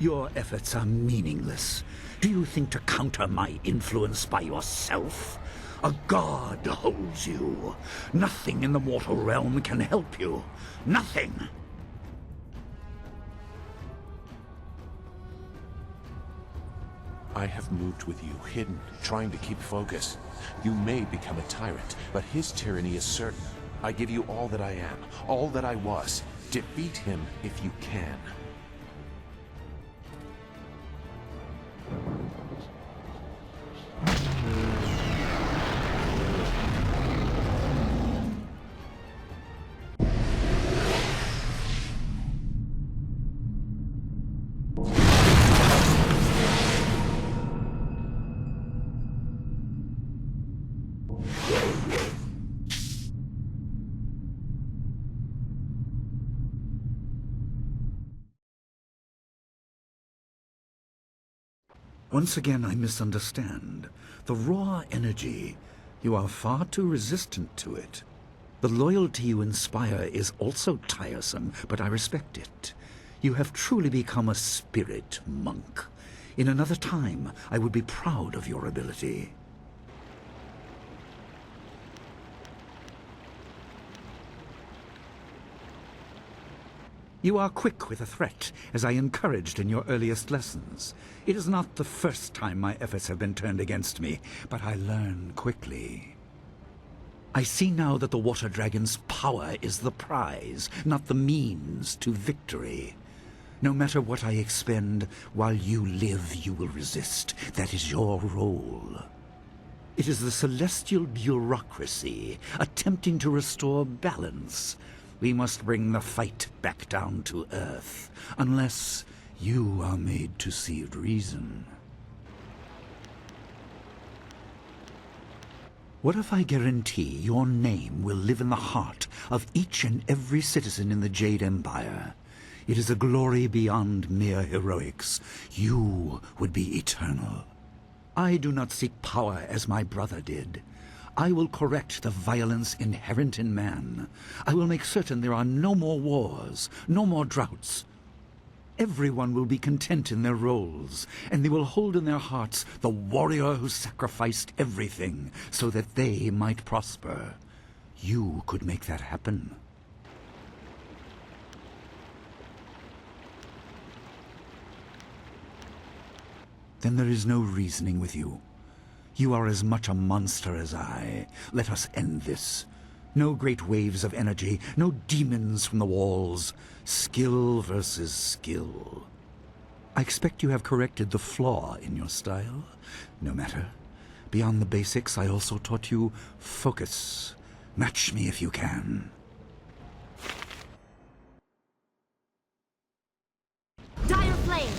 Your efforts are meaningless. Do you think to counter my influence by yourself? A god holds you. Nothing in the mortal realm can help you. Nothing. I have moved with you, hidden, trying to keep focus. You may become a tyrant, but his tyranny is certain. I give you all that I am, all that I was. Defeat him if you can. Once again, I misunderstand. The raw energy, you are far too resistant to it. The loyalty you inspire is also tiresome, but I respect it. You have truly become a spirit monk. In another time, I would be proud of your ability. You are quick with a threat, as I encouraged in your earliest lessons. It is not the first time my efforts have been turned against me, but I learn quickly. I see now that the Water Dragon's power is the prize, not the means to victory. No matter what I expend, while you live, you will resist. That is your role. It is the celestial bureaucracy, attempting to restore balance. We must bring the fight back down to Earth, unless you are made to see reason. What if I guarantee your name will live in the heart of each and every citizen in the Jade Empire? It is a glory beyond mere heroics. You would be eternal. I do not seek power as my brother did. I will correct the violence inherent in man. I will make certain there are no more wars, no more droughts. Everyone will be content in their roles, and they will hold in their hearts the warrior who sacrificed everything so that they might prosper. You could make that happen. Then there is no reasoning with you. You are as much a monster as I. Let us end this. No great waves of energy, no demons from the walls. Skill versus skill. I expect you have corrected the flaw in your style. No matter. Beyond the basics, I also taught you focus. Match me if you can. Dire flame!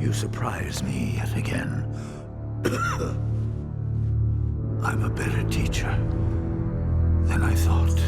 You surprise me yet again. I'm a better teacher than I thought.